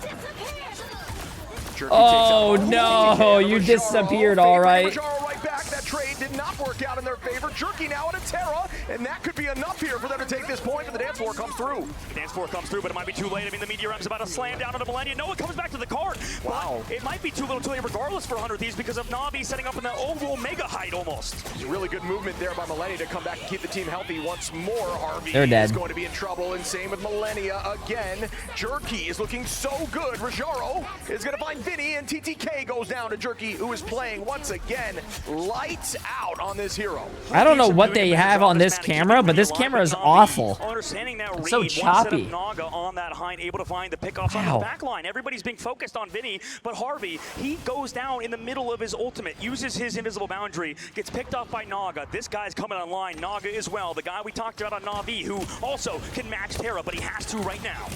Oh no, you disappeared, all right. Right back. That trade did not work out in their favor. Jerky now at a Terra, and that could be enough here for them to take this point, and the dance floor comes through. The dance floor comes through, but it might be too late. I mean, the Meteor M's about to slam down on the Millennia. No, it comes back to the card. Wow. But it might be too little too late regardless for 100 Thieves because of Na'Vi setting up in the overall mega height almost. Really good movement there by Millennia to come back and keep the team healthy once more. Harvey is going to be in trouble, and same with Millennia again. Jerky is looking so good. Rajaro is going to find Vinny, and TTK goes down to Jerky, who is playing once again lights out on this hero. I don't know what they have on this camera, but this camera is awful. Understanding that It's so choppy. Naga on that height, able to find the pickoffs on the back line. Everybody's being focused on Vinny, but Harvey, he goes down in the middle of his ultimate, uses his invisible boundary, gets picked off by Naga. This guy's coming online. Naga as well, the guy we talked about on Na'Vi, who also can match Terra, but he has to right now.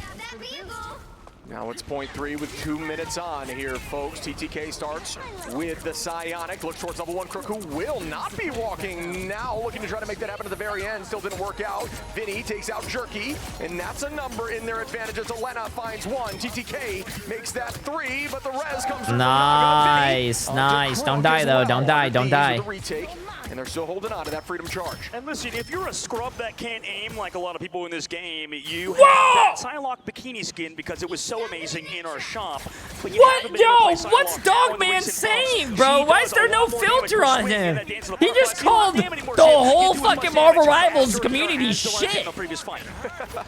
Now it's point 3 with 2 minutes on here, folks. TTK starts with the Psionic. Looks towards level 1 Crook, who will not be walking now. Looking to try to make that happen at the very end. Still didn't work out. Vinny takes out Jerky, and that's a number in their advantage as Elena finds 1. TTK makes that 3, but the res comes through. Nice, nice. Don't die, though. Don't die, don't die. And they're still holding on to that freedom charge. And listen, if you're a scrub that can't aim like a lot of people in this game, you have that Psylocke bikini skin because it was so amazing in our shop. But What? Yo, what's Dogman saying, bro? Why is there no filter on him? He just called the whole fucking Marvel Rivals community shit.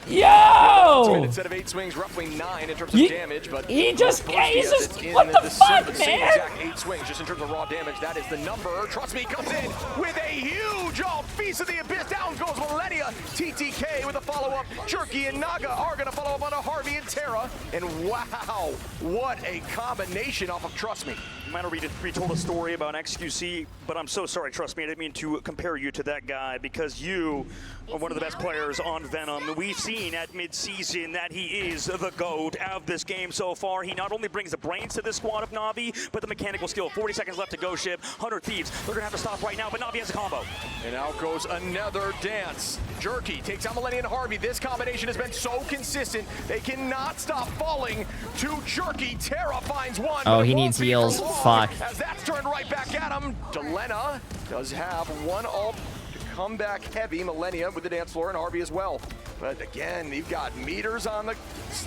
Yo! Instead of 8 swings, roughly 9 in terms of damage, but he's just, what the fuck, man? Exact 8 swings just in terms of raw damage. That is the number. Trust me, comes in with a huge Feast of the Abyss. Down goes Millennia. TTK with a follow-up. Jerky and Naga are going to follow up on a Harvey and Terra. And wow, what a combination off of Trust Me. You might have retold a story about XQC, but I'm so sorry, Trust Me. I didn't mean to compare you to that guy because you are one of the best players on Venom. We've seen at mid-season that he is the GOAT of this game so far. He not only brings the brains to this squad of Na'Vi, but the mechanical skill. 40 seconds left to go, Ship. 100 Thieves. They're going to have to stop right now, but Na'Vi has a combo. And out goes another dance. Jerky takes out Millennia and Harvey. This combination has been so consistent. They cannot stop falling to Jerky. Terra finds 1. Oh, he needs heals. Fuck. As that's turned right back at him. Delena does have 1 ult to come back heavy. Millennia with the dance floor and Harvey as well. But again, they've got meters on the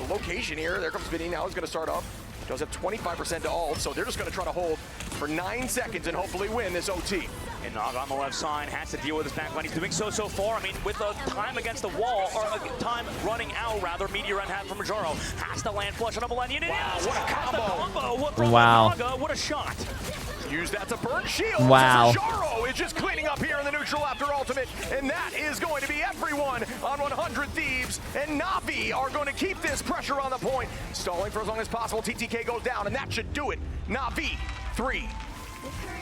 location here. There comes Vinny now. He's going to start up. Does have 25% to ult, so they're just going to try to hold for 9 seconds and hopefully win this OT. And Naga on the left side has to deal with his backline. He's doing so far. I mean, with the time against the wall, or time running out, rather, Meteor and hat from Majaro has to land flush on a Millennium. Wow, what a combo. Wow. Naga, what a shot. Use that to burn shield. Wow. Majaro is just cleaning up here in the neutral after ultimate, and that is going to be everyone on 100 Thieves. And Na'Vi are going to keep this pressure on the point. Stalling for as long as possible. TTK goes down, and that should do it. Na'Vi, 3.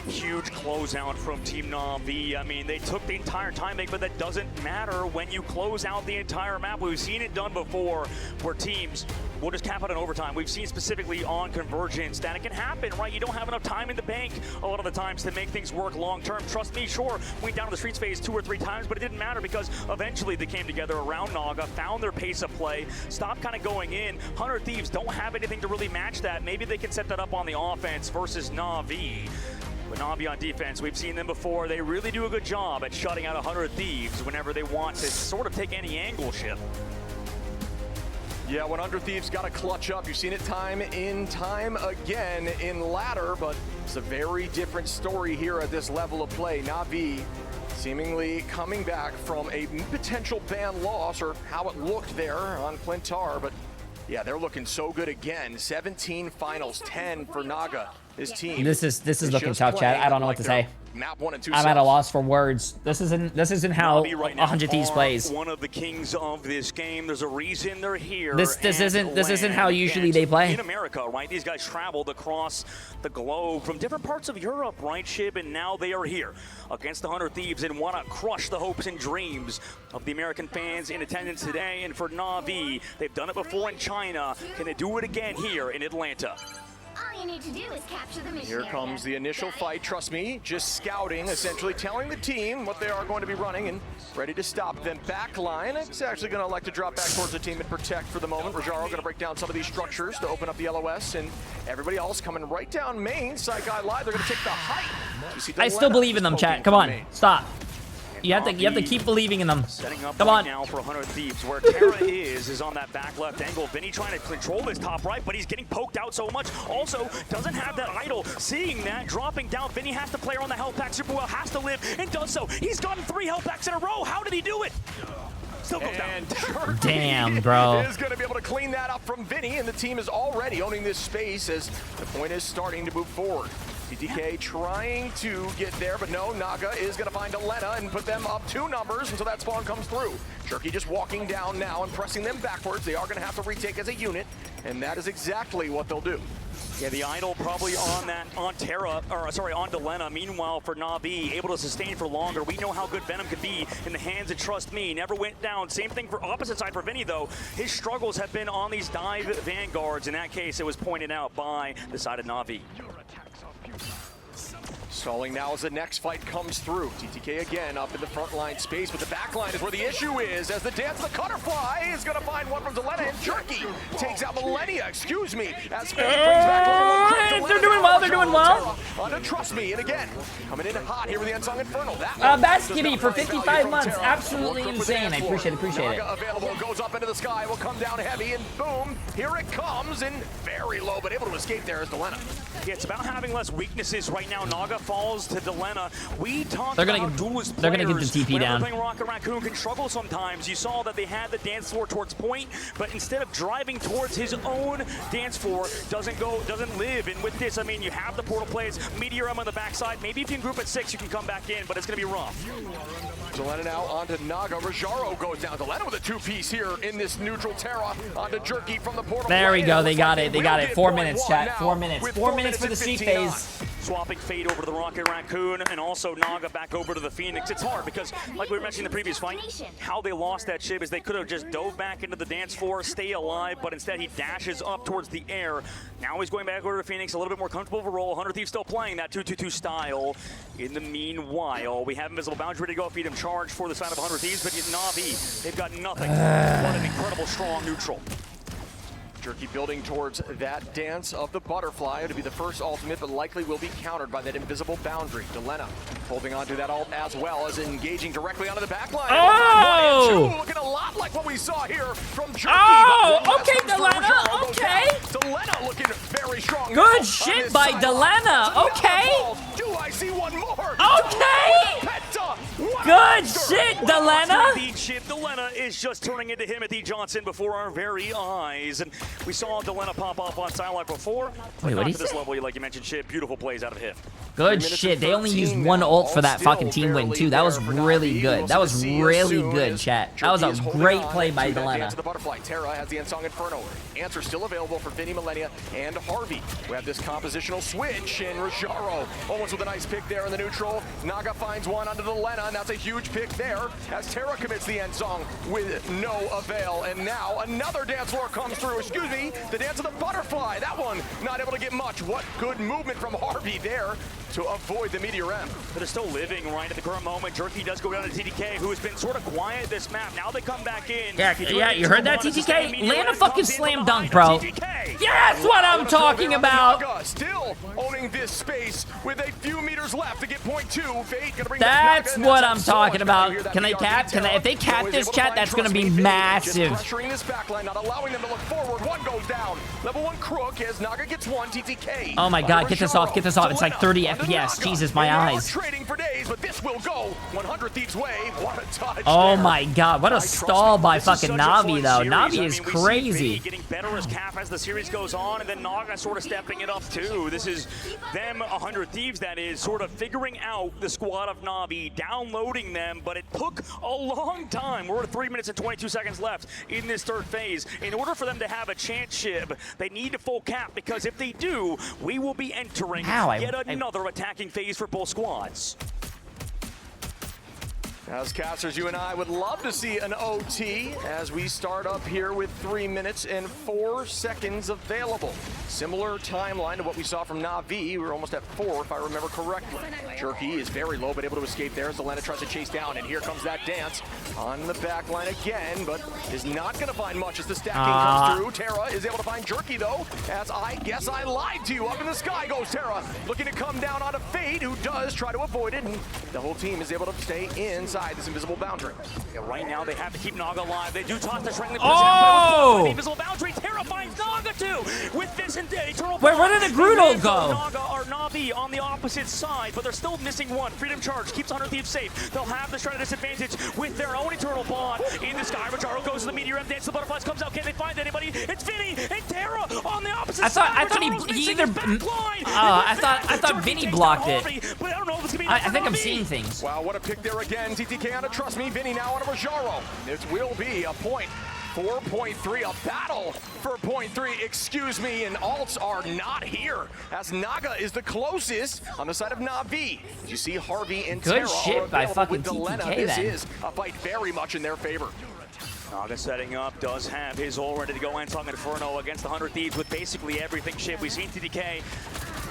Huge closeout from Team Na'Vi. I mean, they took the entire time, but that doesn't matter when you close out the entire map. We've seen it done before where teams will just cap out in overtime. We've seen specifically on Convergence that it can happen, right? You don't have enough time in the bank a lot of the times to make things work long term. Trust me, sure, went down to the streets phase 2 or 3 times, but it didn't matter because eventually they came together around Naga, found their pace of play, stopped kind of going in. 100 Thieves don't have anything to really match that. Maybe they can set that up on the offense versus Na'Vi. But Na'Vi on defense, we've seen them before. They really do a good job at shutting out 100 Thieves whenever they want to sort of take any angle shift. Yeah, 100 Thieves got to clutch up. You've seen it time in time again in ladder, but it's a very different story here at this level of play. Na'Vi seemingly coming back from a potential ban loss, or how it looked there on Clintar, but yeah, they're looking so good again. 17 finals, 10 for Naga. This team. This is looking tough, Chad. I don't know what to say. Map 1 and 2. I'm at a loss for words. This isn't how 100 Thieves plays. One of the kings of this game. There's a reason they're here. This isn't how usually they play. In America, right? These guys traveled across the globe from different parts of Europe, right, Shib? And now they are here against the 100 Thieves and want to crush the hopes and dreams of the American fans in attendance today. And for Na'Vi, they've done it before in China. Can they do it again here in Atlanta? All you need to do is capture the mission. Here comes the initial fight, trust me, just scouting, essentially telling the team what they are going to be running and ready to stop them. Backline, it's actually going to elect to drop back towards the team and protect for the moment. Rajaro going to break down some of these structures to open up the LOS, and everybody else coming right down main. Psychi Live, they're going to take the height. I still believe in them, chat. Come on, stop. You have to keep believing in them. Setting up Come right on. now for 100 Thieves, where Terra is on that back left angle. Vinny trying to control this top right, but he's getting poked out so much. Also, doesn't have that idol. Seeing that, dropping down. Vinny has to play on the health pack super well, has to live, and does so. He's gotten 3 health packs in a row. How did he do it? Still goes down. Damn, bro. Is going to be able to clean that up from Vinny, and the team is already owning this space as the point is starting to move forward. TTK trying to get there, but no, Naga is going to find Delena and put them up 2 numbers until that spawn comes through. Jerky just walking down now and pressing them backwards. They are going to have to retake as a unit, and that is exactly what they'll do. Yeah, the idol probably on Terra, or sorry, on Delena. Meanwhile, for Na'Vi, able to sustain for longer. We know how good Venom can be in the hands of Trust Me. Never went down. Same thing for opposite side for Vinny, though. His struggles have been on these dive vanguards. In that case, it was pointed out by the side of Na'Vi. Stalling now as the next fight comes through. TTK again up in the front line space, but the back line is where the issue is, as the dance of the Cutterfly is going to find one from Delena, and Jerky takes out Millennia, excuse me, as Spade brings back they're doing well, they're doing well. Trust Me, and again, coming in hot here with the Unsung Infernal. Basketty for 55 months, absolutely insane. I appreciate it. Naga available, goes up into the sky, will come down heavy, and boom, here it comes, and very low, but able to escape there is Delena. Yeah, it's about having less weaknesses right now. Naga falls to Delena. We talked they're gonna about duelist they're gonna get the TP down. Playing Rocket Raccoon can struggle sometimes. You saw that they had the dance floor towards point, but instead of driving towards his own dance floor, doesn't live. And with this, I mean, you have the portal plays, Meteor on the backside. Maybe if you can group at 6, you can come back in, but it's gonna be rough. Delena now onto Naga. Rajaro goes down. Delena with a 2-piece here in this neutral Terra onto Jerky from the portal. There we go. They got it. They got it. 4 minutes, chat. 4 minutes. 4 minutes for the sweep phase. Swapping Fade over to the Rocket Raccoon and also Naga back over to the Phoenix. It's hard because, like we were mentioning in the previous fight, how they lost that ship is they could have just dove back into the dance floor, stay alive, but instead he dashes up towards the air. Now he's going back over to Phoenix, a little bit more comfortable of a role. 100 Thieves still playing that 2-2-2 style. In the meanwhile, we have Invisible Bounty ready to go, feed him charge for the side of 100 Thieves, but Na'Vi, they've got nothing. What an incredible strong neutral. Jerky building towards that dance of the butterfly. It'll be the first ultimate, but likely will be countered by that invisible boundary. Delena holding on to that ult as well as engaging directly onto the back line. Oh! 1 and 2, looking a lot like what we saw here from Jerky. Oh, okay, Delena, okay. Delena looking very strong. Good shit by Delena, okay. Do I see one more? Okay. Good shit, Delena. Delena is just turning into Timothy Johnson before our very eyes. And we saw Delena pop off on Sideline before. Wait, what to is this it? level, like you mentioned, shit, beautiful plays out of him. Good shit. They only used 1 ult for that fucking team win, too. That was really good. That was really good, chat. That was a great play by Delena. The butterfly. Terra has the Unsung Inferno. Answer still available for Vinny, Millennia, and Harvey. We have this compositional switch, and Rajaro almost with a nice pick there in the neutral. Naga finds one onto the Lena, and that's a huge pick there as Terra commits the end song with no avail. And now another dance floor comes through. Excuse me, the dance of the butterfly. That one not able to get much. What good movement from Harvey there to avoid the Meteor M. But are still living right at the current moment. Jerky does go down to TTK, who has been sort of quiet this map. Now they come back in. Yeah, you heard that, TTK? Land a fucking slam dunk, bro. Yeah, that's what I'm talking about. Naga still owning this space with a few meters left to get point 2. Fate gonna bring that's what I'm talking about. Can they cap? If they cap this, chat, that's gonna be massive. Pressuring this backline, not allowing them to look forward. One goes down. Level 1 Crook as Naga gets 1. TTK. Oh my God, get this off, get this off. It's like 30 FPS. Jesus, my eyes. Trading for days, but this will go 100 Thieves way. What a touch. Oh my God, what a stall by fucking Na'Vi though. Na'Vi is crazy. Getting better as Cap as the series goes on, and then Naga sort of stepping it up too. This is them 100 Thieves, that is, sort of figuring out the squad of Na'Vi, downloading them, but it took a long time. We're at 3 minutes and 22 seconds left in this third phase. In order for them to have a chance, Shib, they need to full cap, because if they do, we will be entering yet another attacking phase for both squads. As casters, you and I would love to see an OT as we start up here with 3 minutes and 4 seconds available. Similar timeline to what we saw from Na'Vi. We're almost at 4, if I remember correctly. Jerky is very low, but able to escape there as Delena tries to chase down, and here comes that dance on the back line again, but is not going to find much as the stacking comes through. Terra is able to find Jerky, though, as I guess I lied to you. Up in the sky goes Terra, looking to come down onto Fade, who does try to avoid it, and the whole team is able to stay inside this invisible boundary. Yeah, right now they have to keep Naga alive. They do toss the strength. Oh! The invisible boundary. Terra finds Naga too. With this eternal. Wait, where did the Grudo go? Naga or Na'Vi on the opposite side, but they're still missing one. Freedom Charge keeps 100 Thieves safe. They'll have the shred disadvantage with their own eternal bond in the sky. Rajaro goes to the meteor M, dance the butterflies, comes out. Can they find anybody? It's Vinny and Terra on the opposite side. I thought he either. I thought Vinny blocked it. But I don't know if it's gonna be. I think I'm seeing things. Wow, what a pick there again. TTK on a Trust Me. Vinny now on a Rajaro. This will be a point. 4.3, a battle for point 3, excuse me, and alts are not here, as Naga is the closest on the side of Na'Vi. You see Harvey and Good Terra shit by fucking with Delena. TTK This then. is a fight very much in their favor. Naga setting up, does have his ult ready to go. Ensong Inferno against the 100 Thieves with basically everything shit. We've seen TTK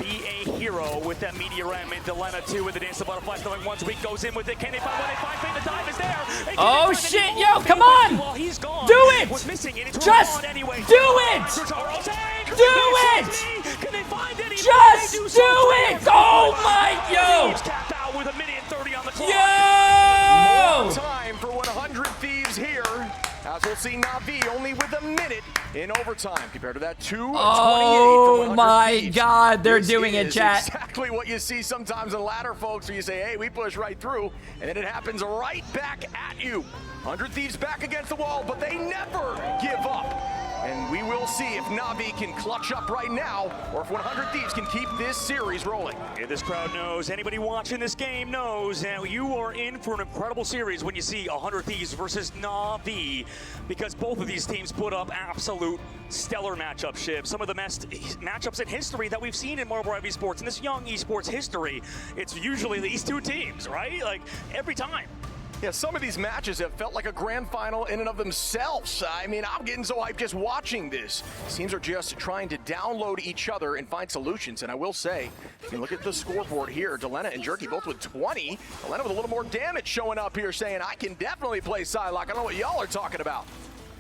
be a hero with that Meteor M, and Delena too with the Dance of Butterflies. Throwing once a week, goes in with it. Can they find one? They find Fate. The dive is there. Oh shit, yo, come on! While he's gone, do it! Was missing it. Just anyway. do it! Do it! Can they find anything? Just do it! Oh my yo! Capped out with a minute and 30 on the clock. Yo! More time for 100 Thieves here, as we'll see Na'Vi only with a minute in overtime compared to that 2:28 Oh for 100 my Thieves. God, they're This doing it, is chat. Exactly what you see sometimes in ladder, folks, where you say, hey, we push right through, and then it happens right back at you. 100 Thieves back against the wall, but they never give up. And we will see if Na'Vi can clutch up right now, or if 100 Thieves can keep this series rolling. Yeah, this crowd knows, anybody watching this game knows, that you are in for an incredible series when you see 100 Thieves versus Na'Vi, because both of these teams put up absolute stellar matchup shifts. Some of the best matchups in history that we've seen in Marble Ivy Esports, in this young esports history. It's usually these two teams, right? Like, every time. Yeah, some of these matches have felt like a grand final in and of themselves. I mean, I'm getting so hyped just watching this. Teams are just trying to download each other and find solutions. And I will say, if you look at the scoreboard here, Delena and Jerky both with 20. Delena with a little more damage showing up here, saying, I can definitely play Psylocke. I don't know what y'all are talking about.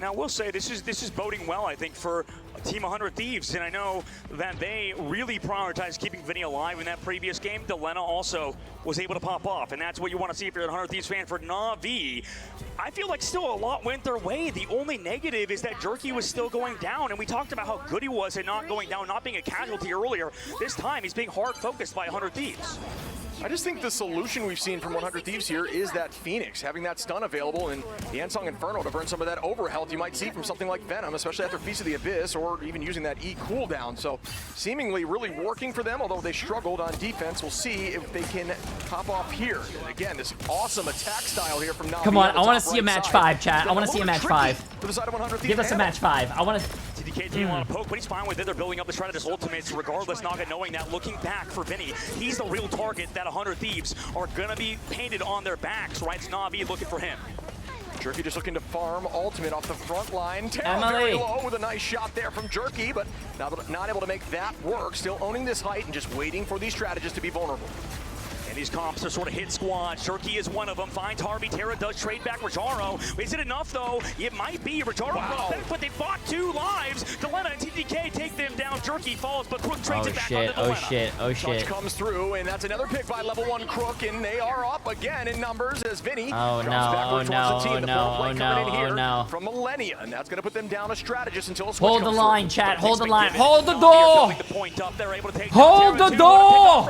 Now, we'll say this is boding well, I think, for Team 100 Thieves, and I know that they really prioritized keeping Vinny alive in that previous game. Delena also was able to pop off, and that's what you want to see if you're a 100 Thieves fan. For Na'Vi, I feel like still a lot went their way. The only negative is that Jerky was still going down, and we talked about how good he was at not going down, not being a casualty earlier. This time, he's being hard focused by 100 Thieves. I just think the solution we've seen from 100 Thieves here is that Phoenix, having that stun available and the Ensong Inferno to burn some of that over health you might see from something like Venom, especially after Feast of the Abyss, or even using that E cooldown. So seemingly really working for them, although they struggled on defense. We'll see if they can pop off here. And again, this awesome attack style here from Na'Vi. Come on, I want to see a match 5, chat. I want to see a match 5. To the side of 100 Thieves. Give us a match 5. I want to... TDK didn't want to poke, but he's fine with it. They're building up the shred of his ultimates regardless. Naga knowing that, looking back for Vinny, he's the real target that 100 Thieves are going to be painted on their backs, right? It's Na'Vi looking for him. Jerky just looking to farm ultimate off the front line. Emily. Very low with a nice shot there from Jerky, but not able to make that work. Still owning this height and just waiting for these strategists to be vulnerable. And these comps are sort of hit squads. Jerky is one of them. Finds Harvey. Terra does trade back Rajaro. Is it enough, though? It might be. Rajaro brought back, but they fought 2 lives. Delena and TTK take them down. Jerky falls, but Crook trades it back onto Delena. Oh shit. Touch comes through, and that's another pick by level 1 Crook, and they are up again in numbers as Vinny drops backward towards the team. The foreplay coming in here from Millennia, and that's going to put them down a strategist until a switch Hold the comes line, through. chat. Hold the line. Hold the door. Hold the door.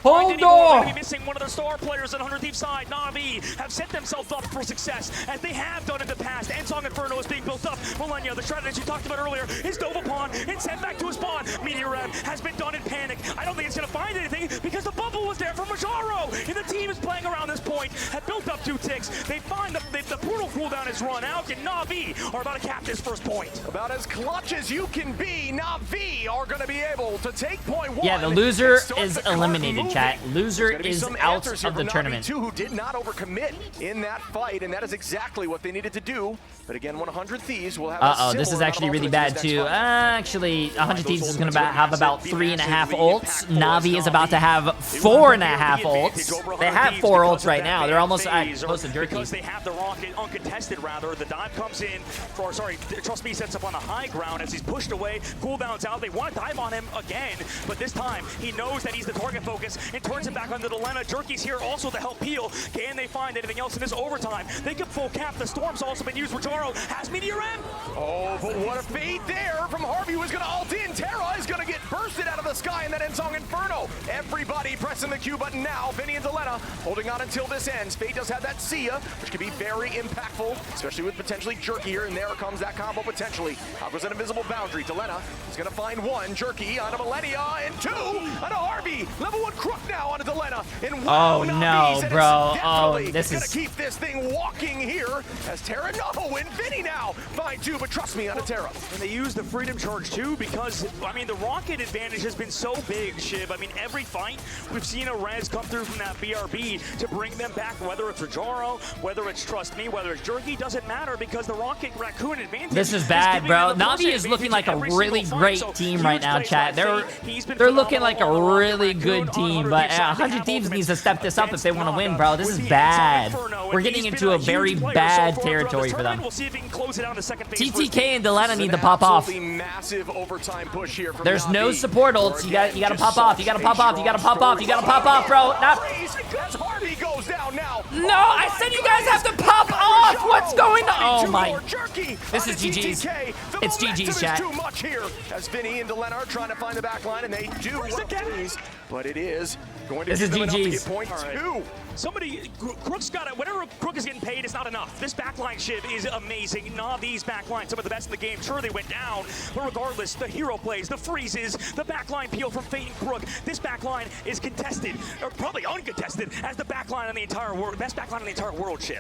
Hold door. Missing one of their star players on 100 Thieves side. Na'Vi have set themselves up for success, as they have done in the past. Ensong Inferno is being built up. Millennia, the strategist you talked about earlier, is dove upon and sent back to his spawn. Meteor M has been done in panic. I don't think it's going to find anything because the bubble was there from Rajaro, and the team is playing around this point. Have built up 2 ticks. They find the portal cooldown is run out, and Na'Vi are about to cap this first point. About as clutch as you can be, Na'Vi are going to be able to take point 1. Yeah, the loser is eliminated, chat. Loser is out of the tournament. Na'Vi, who did not overcommit in that fight, and that is exactly what they needed to do. But again, 100 Thieves will have this is actually really bad too. Actually, 100 Thieves is going to have about 3.5 ults. Na'Vi is about to have 4.5 ults. They have 4 ults right now. They're almost close to Jerky. Because they have the rocket uncontested, rather. The dive comes in for, Trust Me sets up on the high ground as he's pushed away. Cooldown's out. They want to dive on him again, but this time he knows that he's the target focus and turns it back onto Delena. Jerky's here also to help heal. Can they find anything else in this overtime? They can full cap. The Storm's also been used. Rajaro Jaro has Meteor M. Oh, but what a fade there from Harvey, who's going to ult in. Terra is going to get bursted out of the sky in that Ensong Inferno. Everybody pressing the Q button now. Vinny and Delena holding on until this ends. Fate does have that Sia, which can be very impactful, especially with potentially Jerky here, and there comes that combo potentially. Out goes an invisible boundary. Delena is going to find one. Jerky onto Millennia, and two onto Harvey. Level 1 Crook now onto Delena. And wow, Oh no, bro. Oh, this gonna is... keep this thing walking here as Terra, no, and Vinny now find two, but trust me, on a Terra. And they use the Freedom Charge too because, I mean, the rocket advantage has been so big, Shiv. I mean, every fight we've seen a res come through from that BRB to bring them back, whether it's Rajaro, whether it's Trust Me, whether it's Jerky, doesn't matter because the Rocket Raccoon advantage. This is bad, bro. Navi is looking like a really great team right now, chat. They're looking like a really good team, but 100 Thieves needs to step this up if they want to win, bro. This is bad. We're getting into a very bad territory for them. We'll see if he can close it out in the second phase. TTK and Delena need to pop off. Massive overtime push here from There's no Navi. support ults. You gotta pop off. You gotta pop off. You gotta pop off. You gotta pop off, bro. As Harvey goes down now. No, I said you guys have to pop off. What's going on? Oh my. This is GG's. It's GG's, chat. Too much here as Vinny and Delena are trying to find the back line, and they do please, but it is going to This give is them enough to GG's. get point two. Somebody, Crook's got it. Whatever Crook is getting paid, it's not enough. This backline, Shiv, is amazing. Navi's backline, some of the best in the game. Sure, they went down, but regardless, the hero plays, the freezes, the backline peel from Fate and Crook. This backline is contested, or probably uncontested, as the backline in the entire world, best backline in the entire world, Shiv.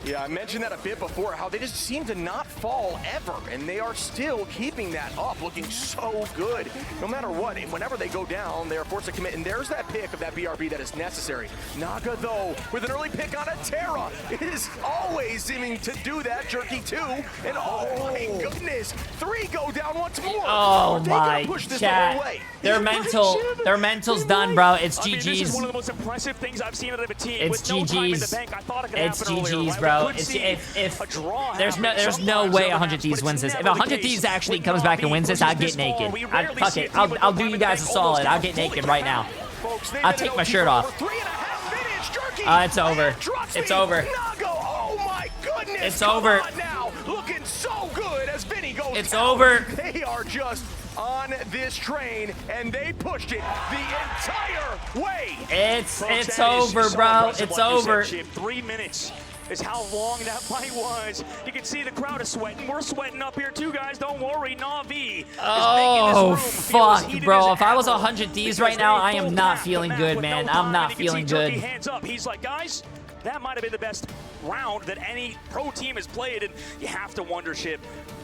Yeah, I mentioned that a bit before, how they just seem to not fall ever, and they are still keeping that up, looking so good. No matter what, and whenever they go down, they are forced to commit, and there's that pick of that BRB that is necessary. Naga, though, with an early pick on a Terra, is always seeming to do that. Jerky, too, and oh my goodness, 3 go down once more. Oh my push this chat. the whole way? Their mental's done, bro. It's I mean, this is GG's. one of the most impressive things I've seen out of a team. It's With no time in the GG's. bank, I thought it could It's happen earlier, GG's, right? bro. We could see If a draw there's happen no sometimes way over 100 match, Thieves but wins it's this. If never the 100 case. Thieves actually With comes back and Navi wins this, pushing I'll get this ball, naked. we rarely Fuck see a it. team with I'll no do time you in the guys a bank solid. almost I'll get fully naked right now. Folks, they've I'll been take in my OT shirt for off. over 3.5 minutes. Jerky. It's over. Trust It's me, over. Nago, oh my goodness. It's come over. on now, looking so good as Vinny goes It's down. over. They are just on this train, and they pushed it the entire way. It's That is over, so bro. impressive, It's like you said, over. Chip. 3 minutes is how long that fight was. You can see the crowd is sweating. We're sweating up here too, guys. Don't worry. Navi Oh, is making this room feel as fuck, heated bro. as If I was ever 100 Thieves because right now, they I am full not packed feeling the good, map man. with no I'm time, not and you can feeling see Jerky good. hands up. He's like, guys, that might have been the best round that any pro team has played, and you have to wonder, Ship,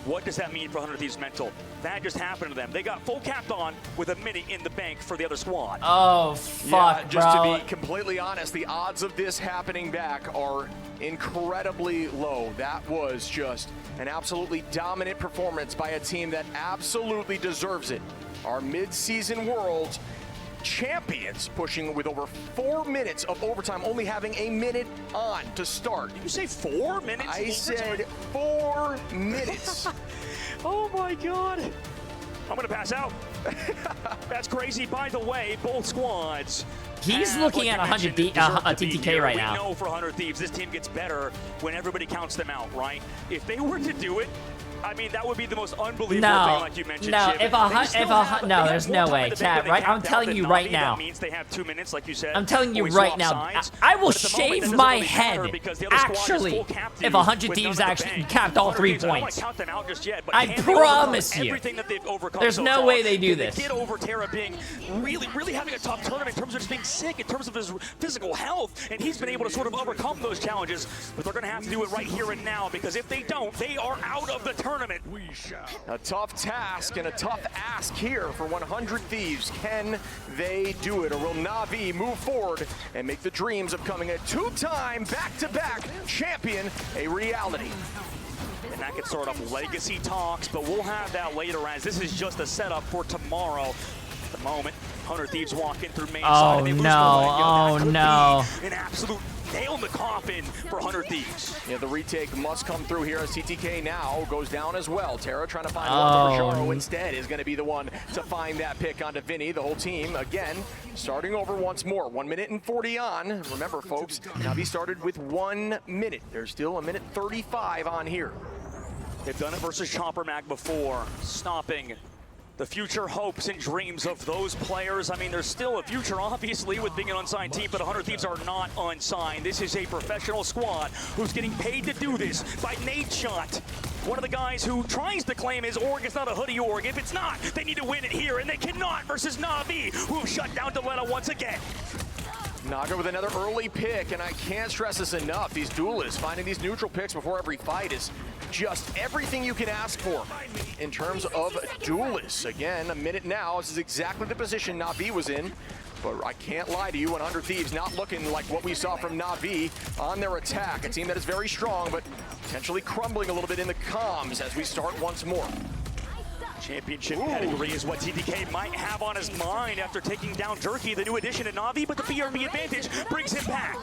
what does that mean for 100 Thieves mental? That just happened to them. They got full capped on with a minute in the bank for the other squad. Oh, fuck, yeah, just bro. to be completely honest, the odds of this happening back are incredibly low. That was just an absolutely dominant performance by a team that absolutely deserves it. Our mid-season Worlds champions pushing with over 4 minutes of overtime, only having a minute on to start. Did you say 4 minutes? I said 4 minutes. Oh my God. I'm gonna pass out. That's crazy. By the way, both squads. He's looking at 100 TTK right now. We know for 100 Thieves, this team gets better when everybody counts them out, right? If they were to do it, I mean, that would be the most unbelievable thing, like you mentioned. No, Chip. no, there's no way, chat. Right, I'm telling you right now. That means they have 2 minutes, like you said. I'm telling you when we right swap now. sides. I will But at the moment, shave that doesn't my really matter head. because the other squad is Actually, full capped if you 100 with Thieves none of the actually bank. capped all 100 3 Thieves, I don't points. wanna count them out just yet, but I can they overcome promise you. everything that they've overcome There's so no far? way they do Can this. Get over Terra being really having a tough tournament in terms of just being sick, in terms of his physical health, and he's been able to sort of overcome those challenges. But they're going to have to do it right here and now, because if they don't, they are out of the tournament. A tough task and a tough ask here for 100 Thieves. Can they do it, or will Navi move forward and make the dreams of becoming a 2-time back-to-back champion a reality? And that could start off legacy talks, but we'll have that later, as this is just a setup for tomorrow. At the moment, 100 Thieves walk in through main side. Oh And they lose no, the leg. Yo, that oh could no. be an absolute nail in the coffin for 100 Thieves. Yeah, the retake must come through here as TTK now goes down as well. Terra trying to find Jaro instead is going to be the one to find that pick onto Vinny. The whole team, again, starting over once more. 1 minute and 40 on. Remember, folks, Navi started with 1 minute. There's still a minute 35 on here. They've done it versus Chopper Mag before, stopping the future hopes and dreams of those players. I mean, there's still a future, obviously, with being an unsigned team, but 100 Thieves are not unsigned. This is a professional squad who's getting paid to do this by Nadeshot. One of the guys who tries to claim his org is not a hoodie org. If it's not, they need to win it here, and they cannot versus Na'Vi, who have shut down Delena once again. Naga with another early pick, and I can't stress this enough. These duelists finding these neutral picks before every fight is just everything you can ask for in terms of duelists. Again, a minute now. This is exactly the position Na'Vi was in. But I can't lie to you, 100 Thieves not looking like what we saw from Na'Vi on their attack. A team that is very strong, but potentially crumbling a little bit in the comms as we start once more. Championship pedigree is what TTK might have on his mind after taking down Jerky, the new addition to Na'Vi, but the BRB advantage brings him back.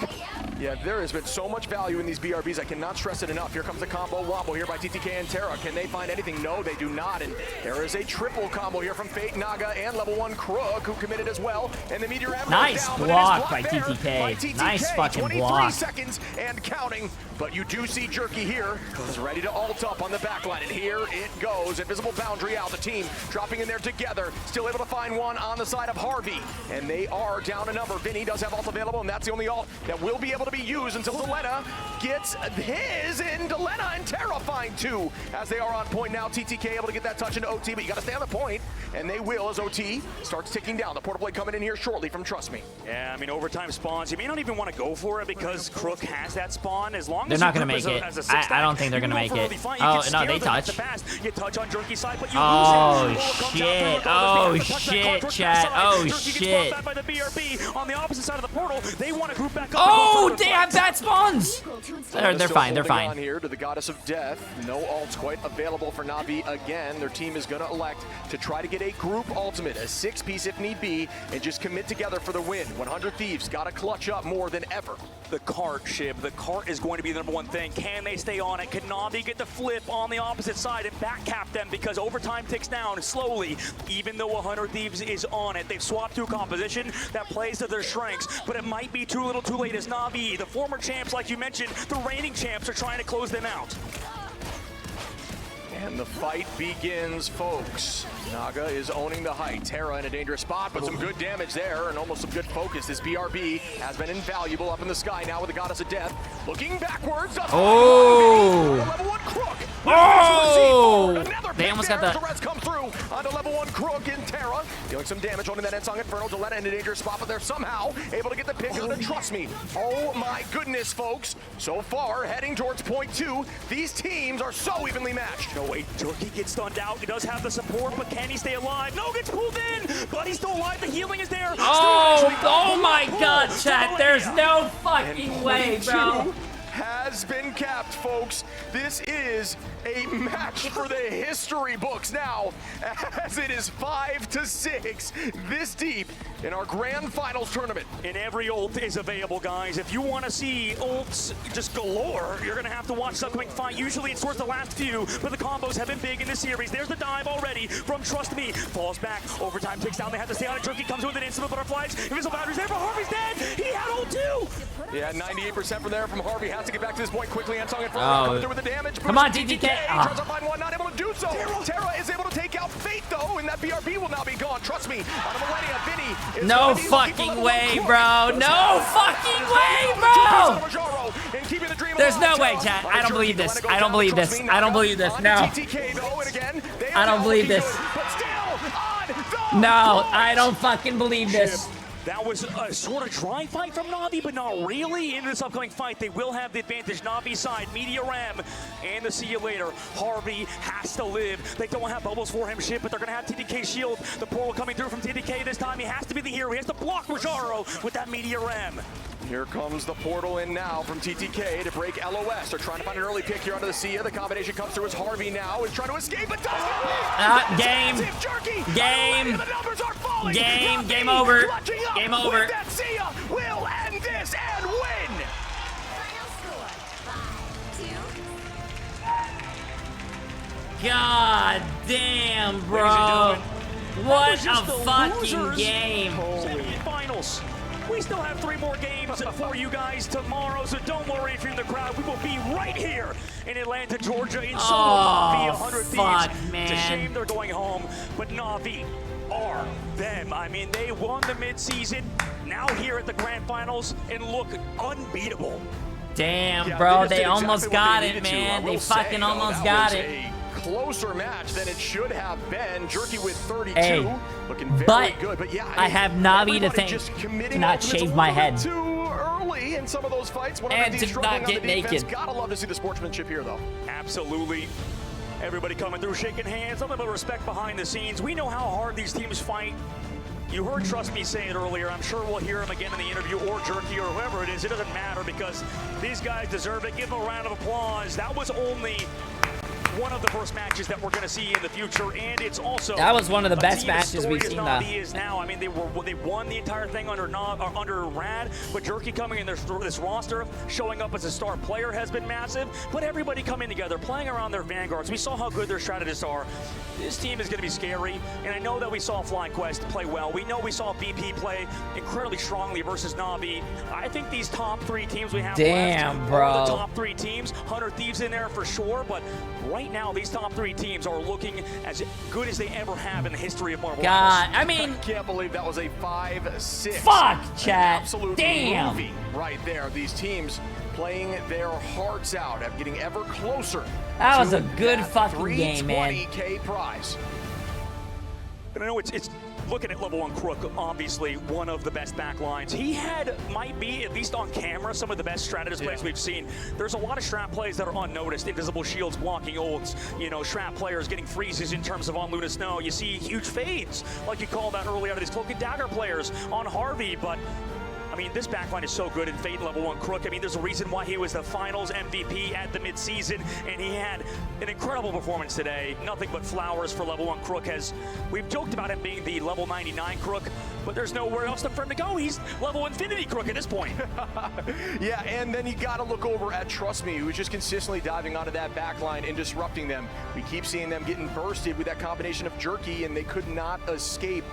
Yeah, there has been so much value in these BRBs. I cannot stress it enough. Here comes the combo wombo here by TTK and Terra. Can they find anything? No, they do not. And there is a triple combo here from Fate, Naga, and level 1 Krug, who committed as well. And the Meteor Ember nice down, block by TTK. Nice fucking 23 block. seconds and counting. But you do see Jerky here. Is ready to ult up on the backline. And here it goes. Invisible boundary out. The team dropping in there together. Still able to find one on the side of Harvey. And they are down a number. Vinny does have ult available, and that's the only ult that will be able to be used until Delena gets his, and Delena and Terra find two as they are on point now. TTK able to get that touch into OT, but you got to stay on the point, and they will as OT starts ticking down. The portal blade coming in here shortly from Trust Me. Yeah, I mean, overtime spawns. You may not even want to go for it because Crook has that spawn. As long they're as not going to make it. I don't think they're going to make it. Oh, no, they touch. You touch on Jerky's side, but you oh, lose it. Shit. Oh, shit, chat. Oh, shit. By the BRB on the opposite side of the portal. They want to group back up. Oh, they have bad spawns. They're fine. They're fine. On here to the Goddess of Death. No ults quite available for Na'Vi again. Their team is going to elect to try to get a group ultimate, a 6-piece if need be, and just commit together for the win. 100 Thieves got to clutch up more than ever. The cart, Shib. The cart is going to be the #1 thing. Can they stay on it? Can Na'Vi get the flip on the opposite side and backcap them because overtime ticks down slowly, even though 100 Thieves is on it. They've swapped to a composition that plays to their strengths, but it might be too little too late as Na'Vi, the former champs, like you mentioned, the reigning champs, are trying to close them out. And the fight begins, folks. Naga is owning the height. Terra in a dangerous spot, but some good damage there and almost some good focus. This BRB has been invaluable up in the sky now with the Goddess of Death. Looking backwards. Oh! Level 1 Crook. Oh! They almost got the rest come through onto level 1 Crook in Terra. Dealing some damage on that Ensong Inferno. Delena in a dangerous spot, but they're somehow able to get the pick on the Trust Me. Oh my goodness, folks. So far, heading towards point 2, these teams are so evenly matched. No way, Jerky gets stunned out. He does have the support, but can he stay alive? No, gets pulled in, but he's still alive. The healing is there. Oh my God, chat. There's no fucking way, bro. Has been capped, folks. This is a match for the history books now, as it is 5-6 this deep in our grand finals tournament. And every ult is available, guys. If you want to see ults just galore, you're going to have to watch the upcoming fight. Usually it's towards the last few, but the combos have been big in this series. There's the dive already from Trust Me. Falls back, overtime takes down. They have to stay on it. Jerky comes with an instant butterflies. Invisible batteries there, but Harvey's dead. He had ult too. Yeah, 98% from there from Harvey. Has to get back to this point quickly. Ensong Inferno coming through with the damage. Come on, TTK. Tries to find one, not able to do so. Terra is able to take out Fate, though, and that BRB will now be gone. Trust me. On Millennia, Vinny is no fucking way, bro. No fucking way, bro. There's no way, chat. I don't believe this. I don't believe this. I don't believe this. No. I don't believe this. No, I don't fucking believe this. That was a sort of dry fight from Na'Vi, but not really. In this upcoming fight, they will have the advantage. Na'Vi side, Media Ram, and the see you later. Harvey has to live. They don't have bubbles for him, shit, but they're going to have TTK shield. The portal coming through from TTK this time. He has to be the hero. He has to block Rajaro with that Media Ram. Here comes the portal in now from TTK to break LOS. They're trying to find an early pick here onto the Sia. The combination comes through as Harvey now is trying to escape, but doesn't. Game. Game. Game. Game over. Game over. That Sia will end this and win God damn, bro. What a fucking game. Semi-finals. We still have 3 more games for you guys tomorrow, so don't worry if you're in the crowd. We will be right here in Atlanta, Georgia, in Na'Vi 100 Thieves. Man. It's a shame they're going home, but Na'Vi are them. I mean, they won the midseason, now here at the grand finals, and look unbeatable. Damn, bro, they almost got it, man. They fucking almost got it. Closer match than it should have been. Jerky with 32, looking very good. But yeah, I have Na'Vi to thank to not shave my head. Too early in some of those fights. And to not get naked. Gotta love to see the sportsmanship here, though. Absolutely. Everybody coming through, shaking hands, nothing but respect behind the scenes. We know how hard these teams fight. You heard Trust Me say it earlier. I'm sure we'll hear him again in the interview, or Jerky, or whoever it is. It doesn't matter because these guys deserve it. Give them a round of applause. That was only one of the first matches that we're going to see in the future, and it's also that was one of the best matches we've seen. Is now. I mean, they won the entire thing under Rad, but Jerky coming in this roster, showing up as a star player has been massive. But everybody coming together, playing around their vanguards. We saw how good their strategists are. This team is going to be scary, and I know that we saw Flying Quest play well. We know we saw BP play incredibly strongly versus Na'Vi. I think these top 3 teams we have left bro. are the top 3 teams. 100 Thieves in there for sure, but right now these top 3 teams are looking as good as they ever have in the history of Marvel. God, I mean, I can't believe that was a 5-6. Fuck, chat. Absolute movie right there. These teams playing their hearts out, getting ever closer. That was a good fucking game, man. $320K prize. And I know it's looking at level 1 Crook, obviously one of the best backlines. He might be, at least on camera, some of the best strategist plays we've seen. There's a lot of strat plays that are unnoticed. Invisible shields blocking ults, you know, strat players getting freezes in terms of on Luna Snow. You see huge fades, like you called out earlier out of these Cloak and Dagger players on Harvey, but I mean, this backline is so good in Fate level 1 Crook. I mean, there's a reason why he was the finals MVP at the midseason, and he had an incredible performance today. Nothing but flowers for level 1 Crook. We've joked about him being the level 99 Crook, but there's nowhere else for him to go. He's level Infinity Crook at this point. Yeah, and then you got to look over at Trust Me, who's just consistently diving onto that backline and disrupting them. We keep seeing them getting bursted with that combination of Jerky, and they could not escape